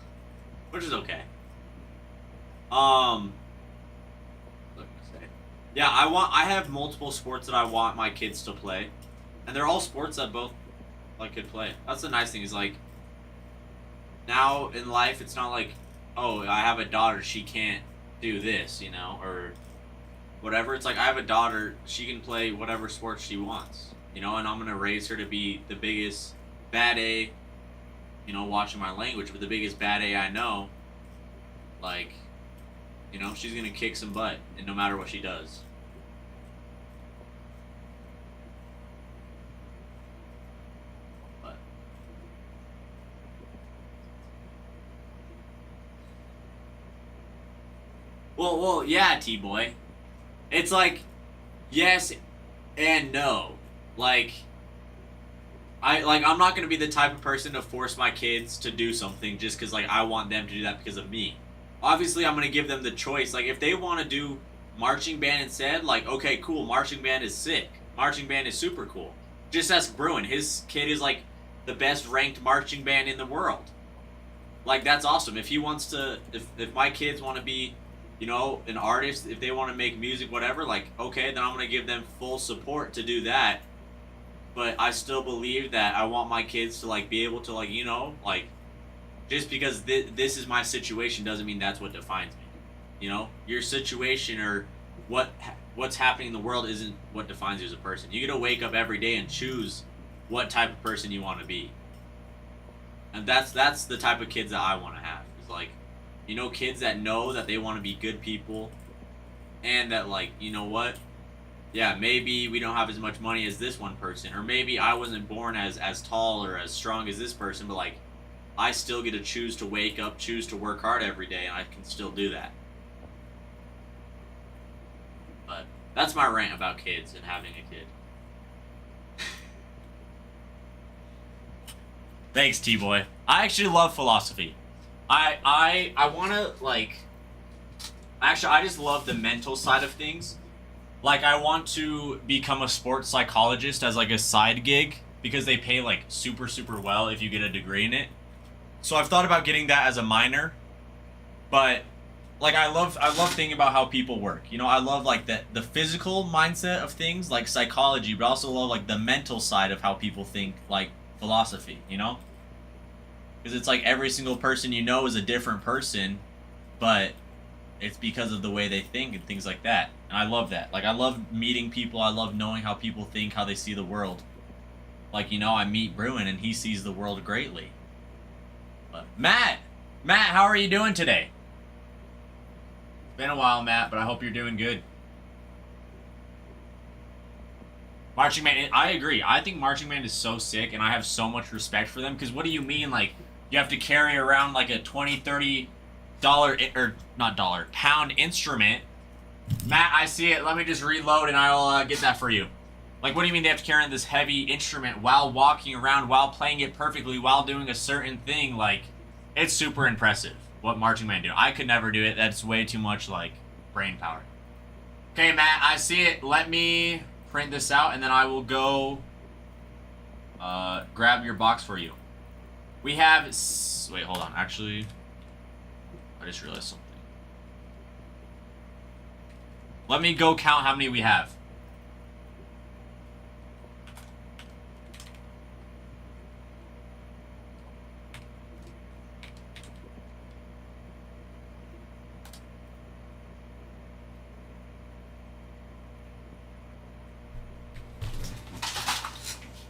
Which is okay. What was I gonna say? Yeah, I have multiple sports that I want my kids to play. And they're all sports that both like could play. That's the nice thing, is like, now in life it's not like, oh, I have a daughter, she can't do this, you know, or whatever. It's like, I have a daughter, she can play whatever sport she wants, you know, and I'm gonna raise her to be the biggest bad A, you know, watching my language, but the biggest bad A I know. Like, you know, she's gonna kick some butt, and no matter what she does. But Well, yeah, T-boy. It's like, yes and no. Like, I'm not gonna be the type of person to force my kids to do something just because like I want them to do that because of me. Obviously, I'm gonna give them the choice. Like, if they want to do marching band instead, like, okay, cool, marching band is sick. Marching band is super cool. Just ask Bruin. His kid is like the best ranked marching band in the world. Like, that's awesome. If he wants to, if my kids want to be, you know, an artist, if they want to make music, whatever, like, okay, then I'm gonna give them full support to do that. But I still believe that I want my kids to like be able to like, you know, like, just because this is my situation doesn't mean that's what defines me. You know, your situation or what's happening in the world isn't what defines you as a person. You get to wake up every day and choose what type of person you want to be. And that's the type of kids that I want to have. It's like, you know, kids that know that they want to be good people, and that like, you know what? Yeah, maybe we don't have as much money as this one person, or maybe I wasn't born as tall or as strong as this person, but like, I still get to choose to wake up, choose to work hard every day, and I can still do that. But that's my rant about kids and having a kid. Thanks, T-boy. I actually love philosophy. I want to, like... Actually, I just love the mental side of things. Like, I want to become a sports psychologist as, like, a side gig, because they pay, like, super, super well if you get a degree in it. So I've thought about getting that as a minor, but, like, I love thinking about how people work. You know, I love, like, the physical mindset of things, like psychology, but also love, like, the mental side of how people think, like, philosophy, you know? Because it's like every single person you know is a different person, but it's because of the way they think and things like that. And I love that. Like, I love meeting people. I love knowing how people think, how they see the world. Like, you know, I meet Bruin and he sees the world greatly. But Matt, how are you doing today? It's been a while, Matt, but I hope you're doing good. Marching band, I agree. I think marching band is so sick, and I have so much respect for them. Because what do you mean, like, you have to carry around like a $20, $30 or not dollar, pound instrument? Matt, I see it. Let me just reload, and I'll get that for you. Like, what do you mean they have to carry this heavy instrument while walking around, while playing it perfectly, while doing a certain thing? Like, it's super impressive what marching band do. I could never do it. That's way too much, like, brain power. Okay, Matt, I see it. Let me print this out, and then I will go grab your box for you. We have... Wait, hold on. Actually, I just realized something. Let me go count how many we have.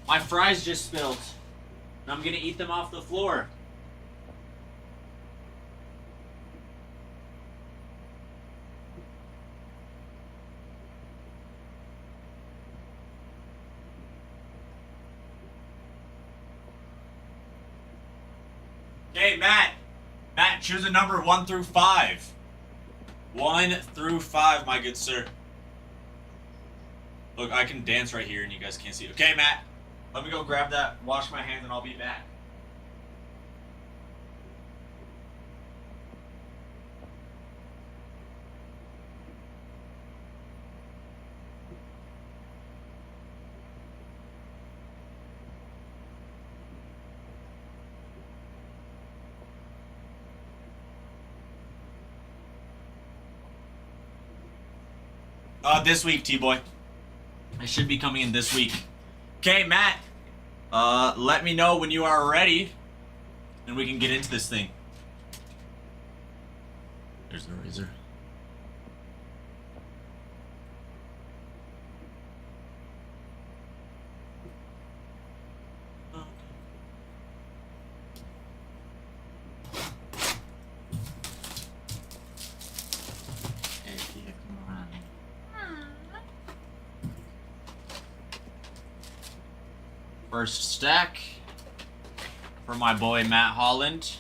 My fries just spilled. And I'm gonna eat them off the floor. Okay, Matt. Matt, choose a number 1 through 5. 1 through 5, my good sir. Look, I can dance right here and you guys can't see it. Okay, Matt. Let me go grab that, wash my hands, and I'll be back. This week, T-boy. I should be coming in this week. Okay, Matt. Let me know when you are ready, and we can get into this thing. There's the razor. First stack for my boy Matt Holland.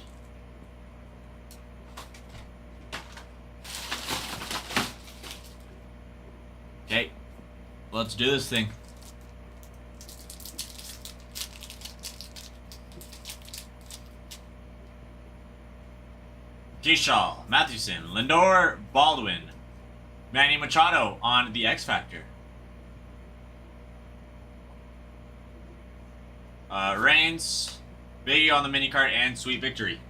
let's do this thing. Keishal, Mathewson, Lindor, Baldwin, Manny Machado on the X Factor. Reigns, Biggie on the mini card, and Sweet Victory.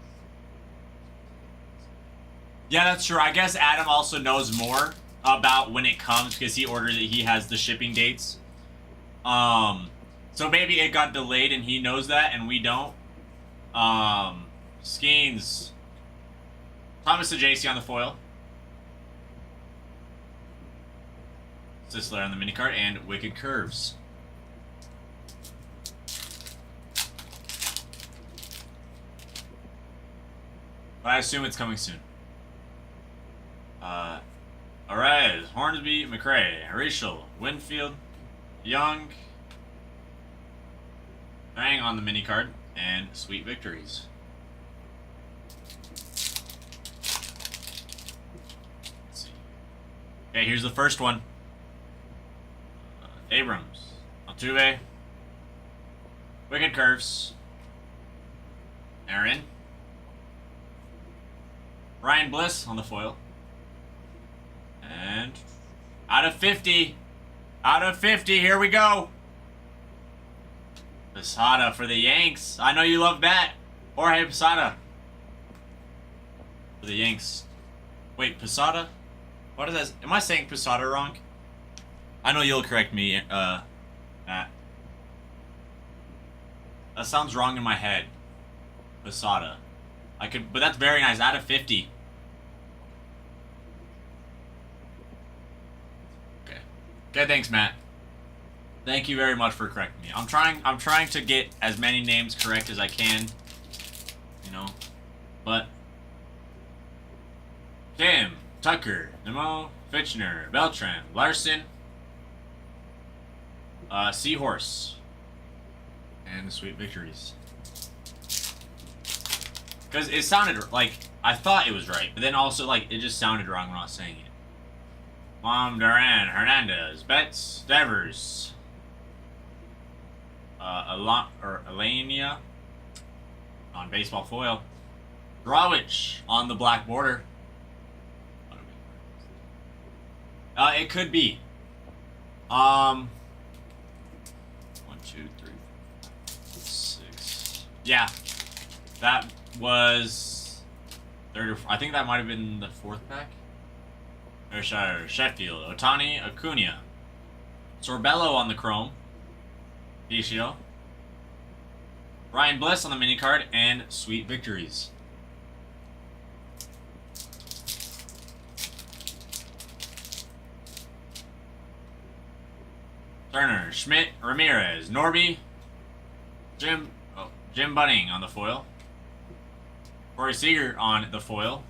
Yeah, that's true. I guess Adam also knows more about when it comes because he ordered it. He has the shipping dates. So maybe it got delayed and he knows that and we don't. Skeens, Thomas JC on the foil. Sisler on the mini card, and Wicked Curves. But I assume it's coming soon. Alright, Hornsby, McRae, Rachel, Winfield, Young, Bang on the mini card, and Sweet Victories. Let's see. Okay, here's the first one. Abrams, Altuve, Wicked Curves, Aaron, Ryan Bliss on the foil. And out of 50. Out of 50, here we go. Posada for the Yanks. I know you love that. Jorge Posada for the Yanks. Wait, Posada? What is that? Am I saying Posada wrong? I know you'll correct me, Matt. That sounds wrong in my head. Posada. But that's very nice. Out of 50. Okay, thanks, Matt. Thank you very much for correcting me. I'm trying to get as many names correct as I can. You know. But Tim, Tucker, Nemo, Fitchner, Beltran, Larson, Seahorse, and the Sweet Victories. Because it sounded like I thought it was right, but then also like it just sounded wrong when I was saying it. Duran, Hernandez, Betts, Devers, Alania on baseball foil, Drawich on the black border. It could be. 1, 2, 3, 6. Yeah, that was third. I think that might have been the fourth pack. Shire, Sheffield, Otani, Acuna, Sorbello on the chrome, Ishio, Ryan Bliss on the mini card, and Sweet Victories. Turner, Schmidt, Ramirez, Norby, Jim Bunning on the foil, Corey Seager on the foil,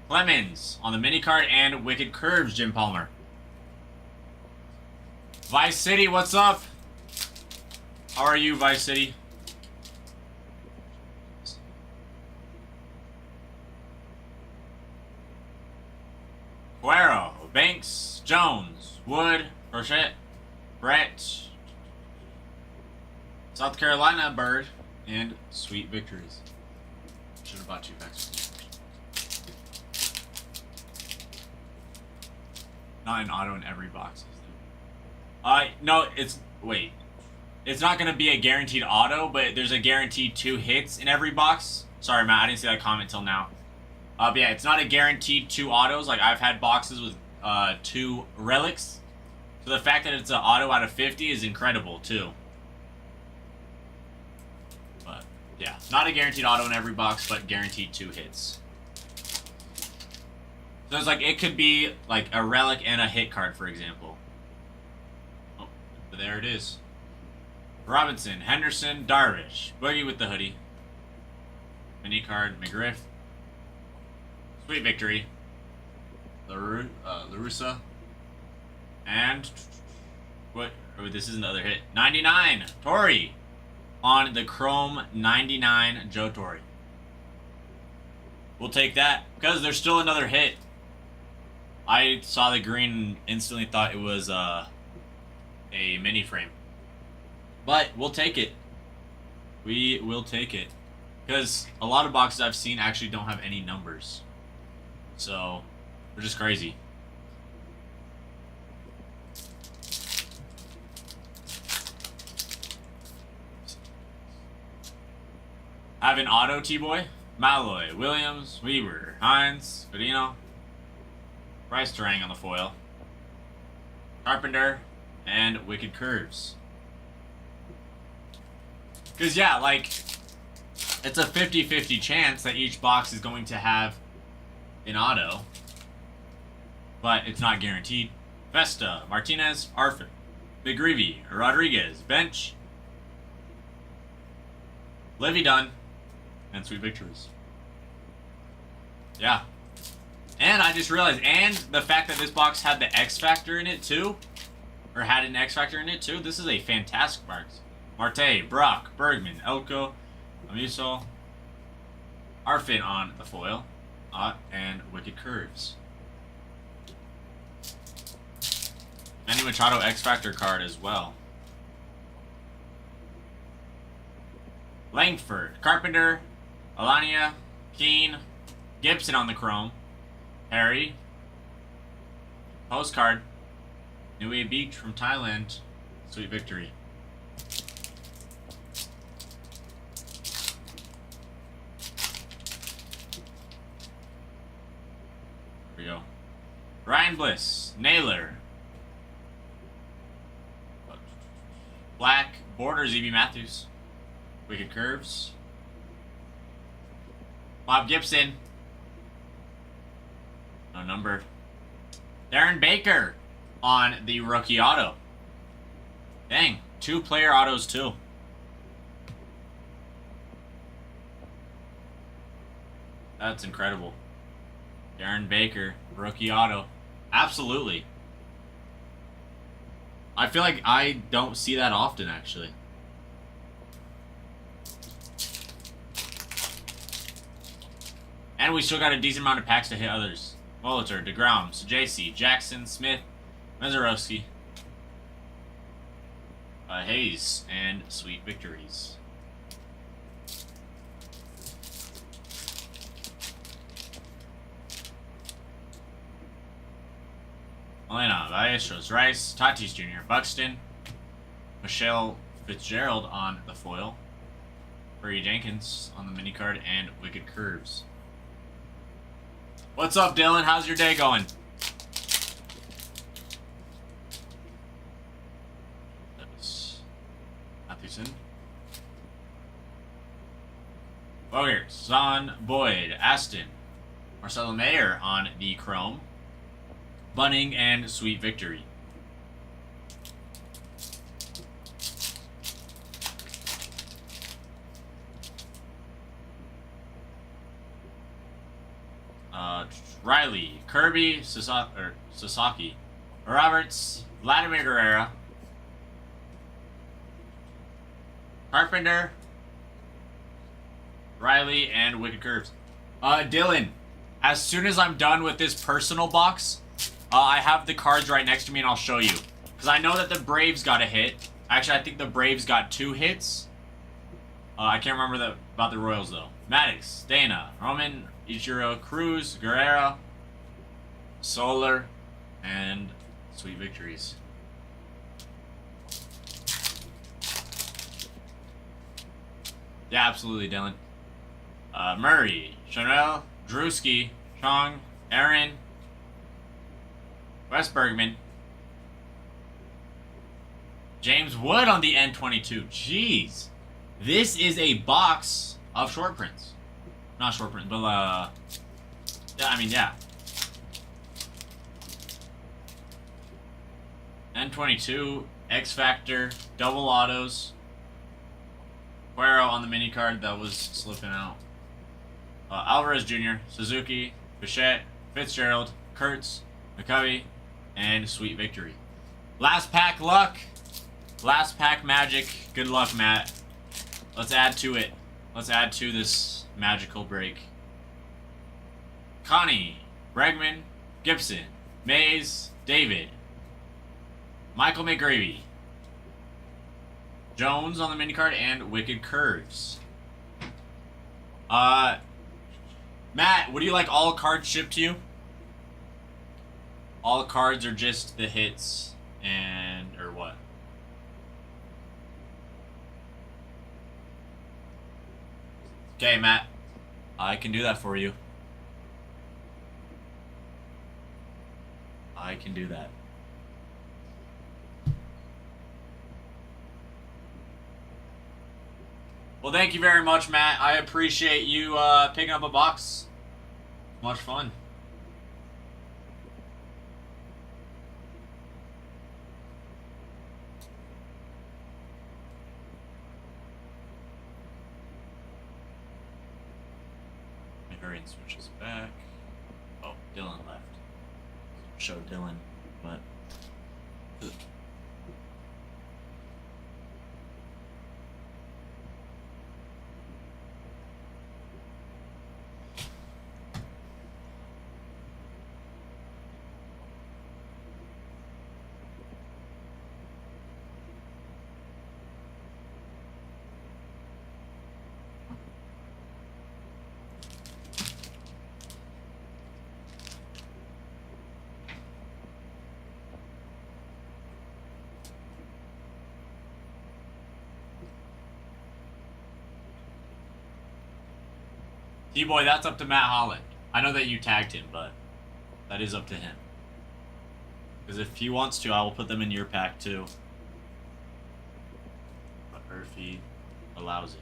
Clemens on the mini card, and Wicked Curves, Jim Palmer. Vice City, what's up? How are you, Vice City? Guerrero, Banks, Jones, Wood, Rochette, Brett, South Carolina, Bird, and Sweet Victories. Should have bought 2 packs. Not an auto in every box. No, wait. It's not going to be a guaranteed auto, but there's a guaranteed 2 hits in every box. Sorry, Matt, I didn't see that comment till now. But yeah, it's not a guaranteed 2 autos. Like, I've had boxes with 2 relics. So the fact that it's an auto out of 50 is incredible, too. But, yeah. Not a guaranteed auto in every box, but guaranteed 2 hits. So it's like, it could be like a relic and a hit card, for example. Oh, there it is. Robinson, Henderson, Darvish, Boogie with the hoodie. Mini card, McGriff. Sweet Victory. LaRussa. And what? Oh, this is another hit. 99, Torrey. On the Chrome 99, Joe Torre. We'll take that because there's still another hit. I saw the green and instantly thought it was a mini frame. But we'll take it. We will take it. Because a lot of boxes I've seen actually don't have any numbers. So, we're just crazy. I have an auto T-Boy, Malloy, Williams, Weaver, Hines, Godino, Bryce Terang on the foil, Carpenter, and Wicked Curves. Because, yeah, like, it's a 50-50 chance that each box is going to have an auto, but it's not guaranteed. Vesta, Martinez, Arfin, Big Reevy, Rodriguez, Bench, Livy Dunn, and Sweet Victories. Yeah. And I just realized, and the fact that this box had the X Factor in it too, or had an X Factor in it too, this is a fantastic box. Marte, Brock, Bergman, Elko, Amiso, Arfin on the foil, and Wicked Curves. Manny Machado X Factor card as well. Langford, Carpenter, Alania, Keane, Gibson on the chrome, Harry, postcard, Nui Beach from Thailand, Sweet Victory. Here we go. Ryan Bliss, Naylor, Black Borders, E.B. Matthews, Wicked Curves, Bob Gibson, no number, Darren Baker on the rookie auto. Dang, 2 player autos too. That's incredible. Darren Baker, rookie auto. Absolutely. I feel like I don't see that often, actually. And we still got a decent amount of packs to hit others. Molitor, DeGrom, JC, Jackson, Smith, Mezarowski, Hayes, and Sweet Victories. Elena, Vallejo, Rice, Tatis Jr., Buxton, Michelle Fitzgerald on the foil, Brady Jenkins on the mini card, and Wicked Curves. What's up, Dylan? How's your day going? That was Mathewson. Bogert, Zahn, Boyd, Aston, Marcelo Mayer on the chrome, Bunning, and Sweet Victory. Riley, Kirby, Sasaki, Roberts, Vladimir Guerrera, Carpenter, Riley, and Wicked Curves. Dylan, as soon as I'm done with this personal box, I have the cards right next to me and I'll show you. Because I know that the Braves got a hit. Actually, I think the Braves got 2 hits. I can't remember about the Royals, though. Maddox, Dana, Roman, Ichiro, Cruz, Guerrero, Solar, and Sweet Victories. Yeah, absolutely, Dylan. Murray, Chanel, Drewski, Chong, Aaron, Wes Bergman, James Wood on the N22. Jeez. This is a box of short prints. Not short print, but, yeah, I mean, yeah. N22, X Factor, double autos. Cuero on the mini card that was slipping out. Alvarez Jr., Suzuki, Bichette, Fitzgerald, Kurtz, McCovey, and Sweet Victory. Last pack luck. Last pack magic. Good luck, Matt. Let's add to it. Let's add to this magical break. Connie, Bregman, Gibson, Mays, David, Michael McGravy, Jones on the mini card, and Wicked Curves. Matt, would you like all cards shipped to you? All cards are just the hits and or what? Okay, Matt. I can do that for you. I can do that. Well, thank you very much, Matt. I appreciate you picking up a box. Much fun. Let me hurry and switch this back. Oh, Dylan left. Show Dylan, but. Ugh. T-Boy, that's up to Matt Holland. I know that you tagged him, but that is up to him. Because if he wants to, I will put them in your pack too. But Murphy allows it.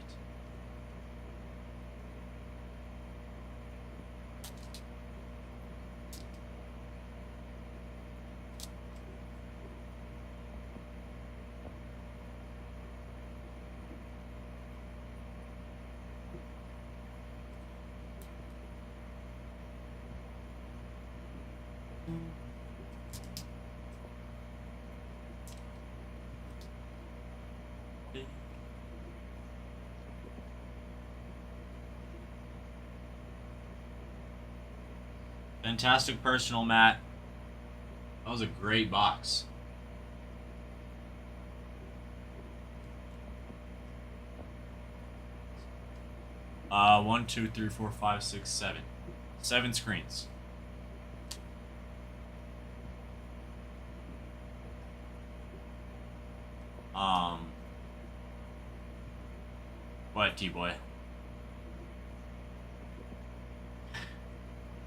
Fantastic personal, Matt. That was a great box. One, two, three, four, five, six, seven. 7 screens. What, T-Boy?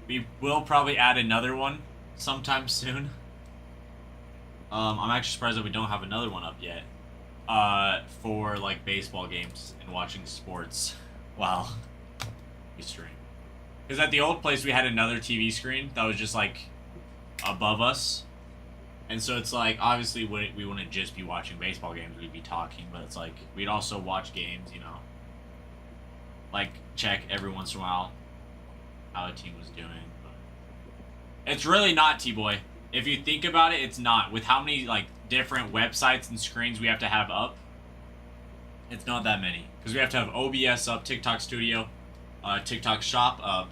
We will probably add another one sometime soon. I'm actually surprised that we don't have another one up yet. For like baseball games and watching sports while we stream. Because at the old place we had another TV screen that was just like above us. And so it's like, obviously we wouldn't just be watching baseball games, we'd be talking, but it's like, we'd also watch games, you know. Like, check every once in a while how a team was doing. But it's really not, T-Boy. If you think about it, it's not. With how many, like, different websites and screens we have to have up, it's not that many. Because we have to have OBS up, TikTok Studio, TikTok Shop up,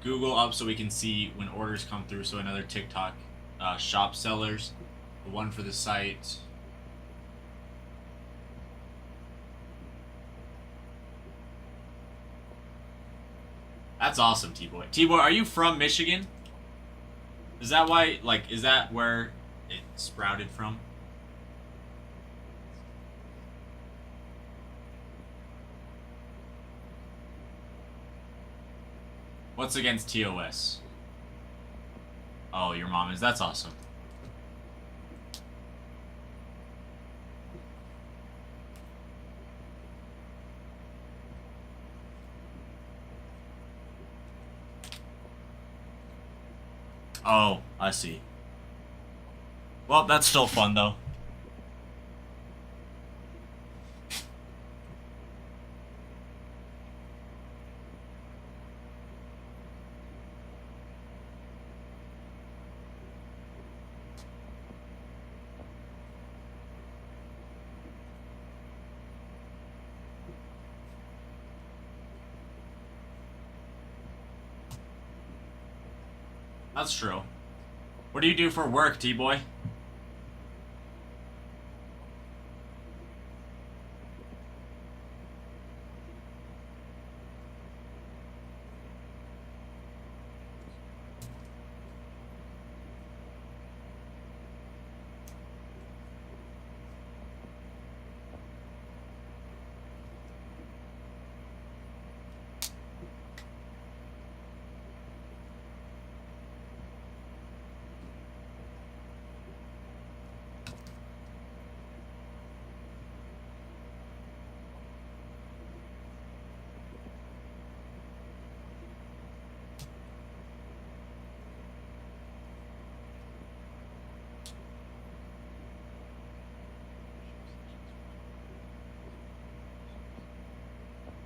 Google up so we can see when orders come through, so another TikTok shop sellers, the one for the site. That's awesome, T-Boy. T-Boy, are you from Michigan? Is that why, like, is that where it sprouted from? What's against TOS? Oh, your mom is. That's awesome. Oh, I see. Well, that's still fun, though. That's true. What do you do for work, T-Boy?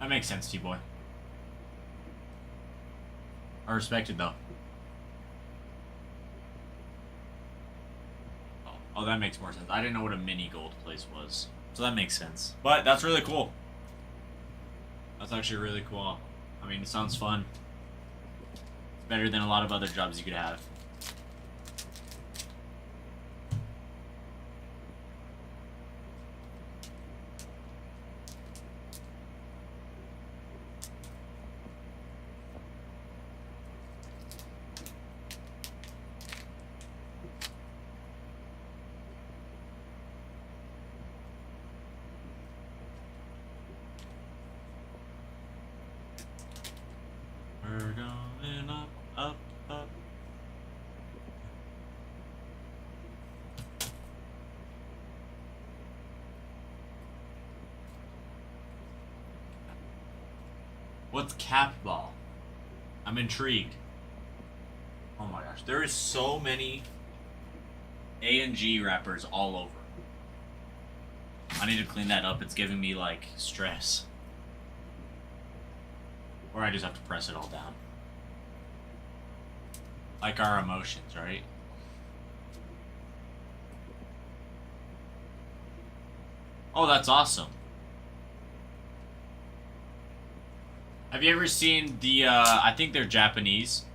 That makes sense, T-Boy. I respect it, though. Oh, that makes more sense. I didn't know what a mini gold place was. So that makes sense. But that's really cool. That's actually really cool. I mean, it sounds fun. It's better than a lot of other jobs you could have. We're going up, up, up. What's cap ball? I'm intrigued. Oh my gosh, there is so many A and G wrappers all over. I need to clean that up. It's giving me like stress. Or I just have to press it all down. Like our emotions, right? Oh, that's awesome. Have you ever seen the, I think they're Japanese.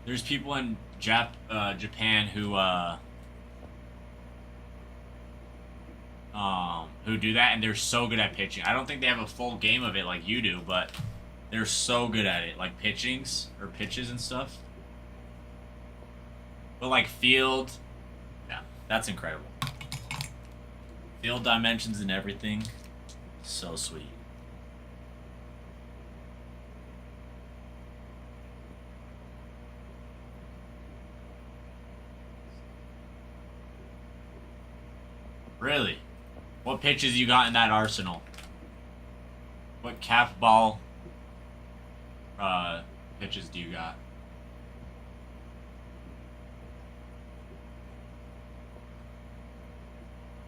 There's people in Japan who do that, and they're so good at pitching. I don't think they have a full game of it like you do, but they're so good at it, like pitches and stuff. But like field, yeah, that's incredible. Field dimensions and everything, so sweet. Really? What pitches you got in that arsenal? What cap ball pitches do you got?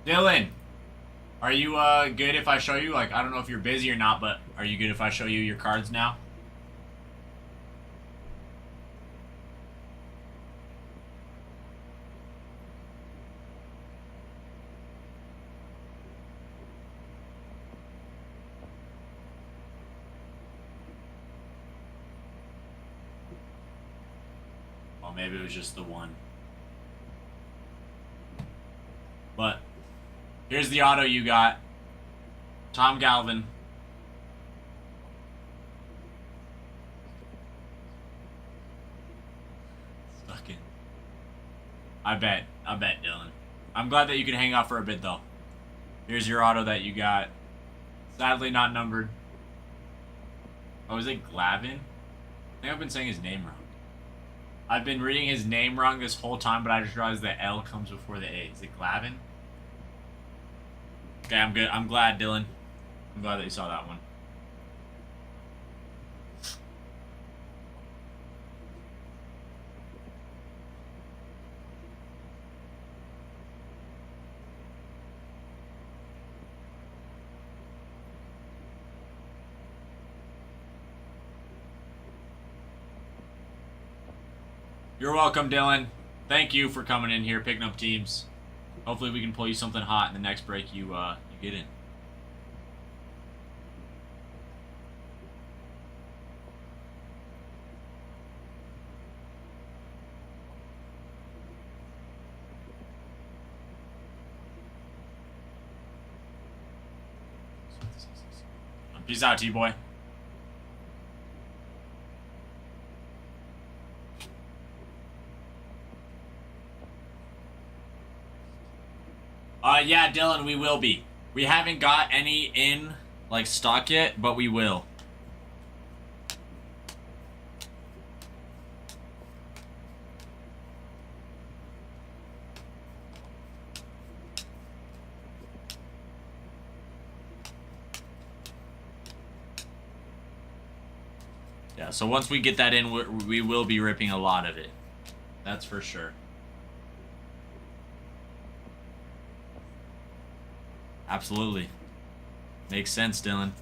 Dylan, are you good if I show you? Like, I don't know if you're busy or not, but are you good if I show you your cards now? Well, maybe it was just the one. But here's the auto you got. Tom Galvin. Fucking. I bet, Dylan. I'm glad that you can hang out for a bit, though. Here's your auto that you got. Sadly not numbered. Oh, is it Glavin? I think I've been saying his name wrong. I've been reading his name wrong this whole time, but I just realized the L comes before the A. Is it Glavin? Okay, I'm good. I'm glad, Dylan. I'm glad that you saw that one. You're welcome, Dylan. Thank you for coming in here, picking up teams. Hopefully we can pull you something hot in the next break you get in. Peace out, T-Boy. Yeah, Dylan, we will be. We haven't got any in, like, stock yet, but we will. Yeah, so once we get that in, we will be ripping a lot of it. That's for sure. Absolutely. Makes sense, Dylan.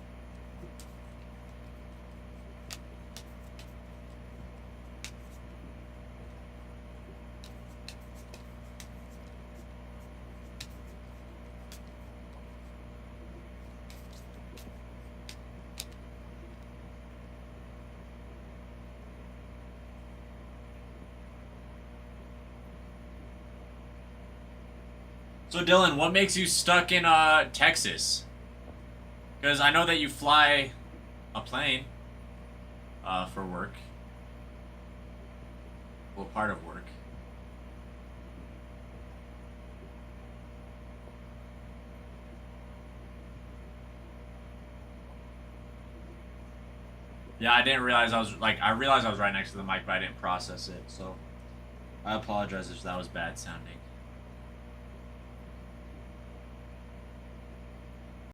So Dylan, what makes you stuck in Texas? Because I know that you fly a plane for work. Well, part of work. Yeah, I didn't realize I realized I was right next to the mic, but I didn't process it, so I apologize if that was bad sounding.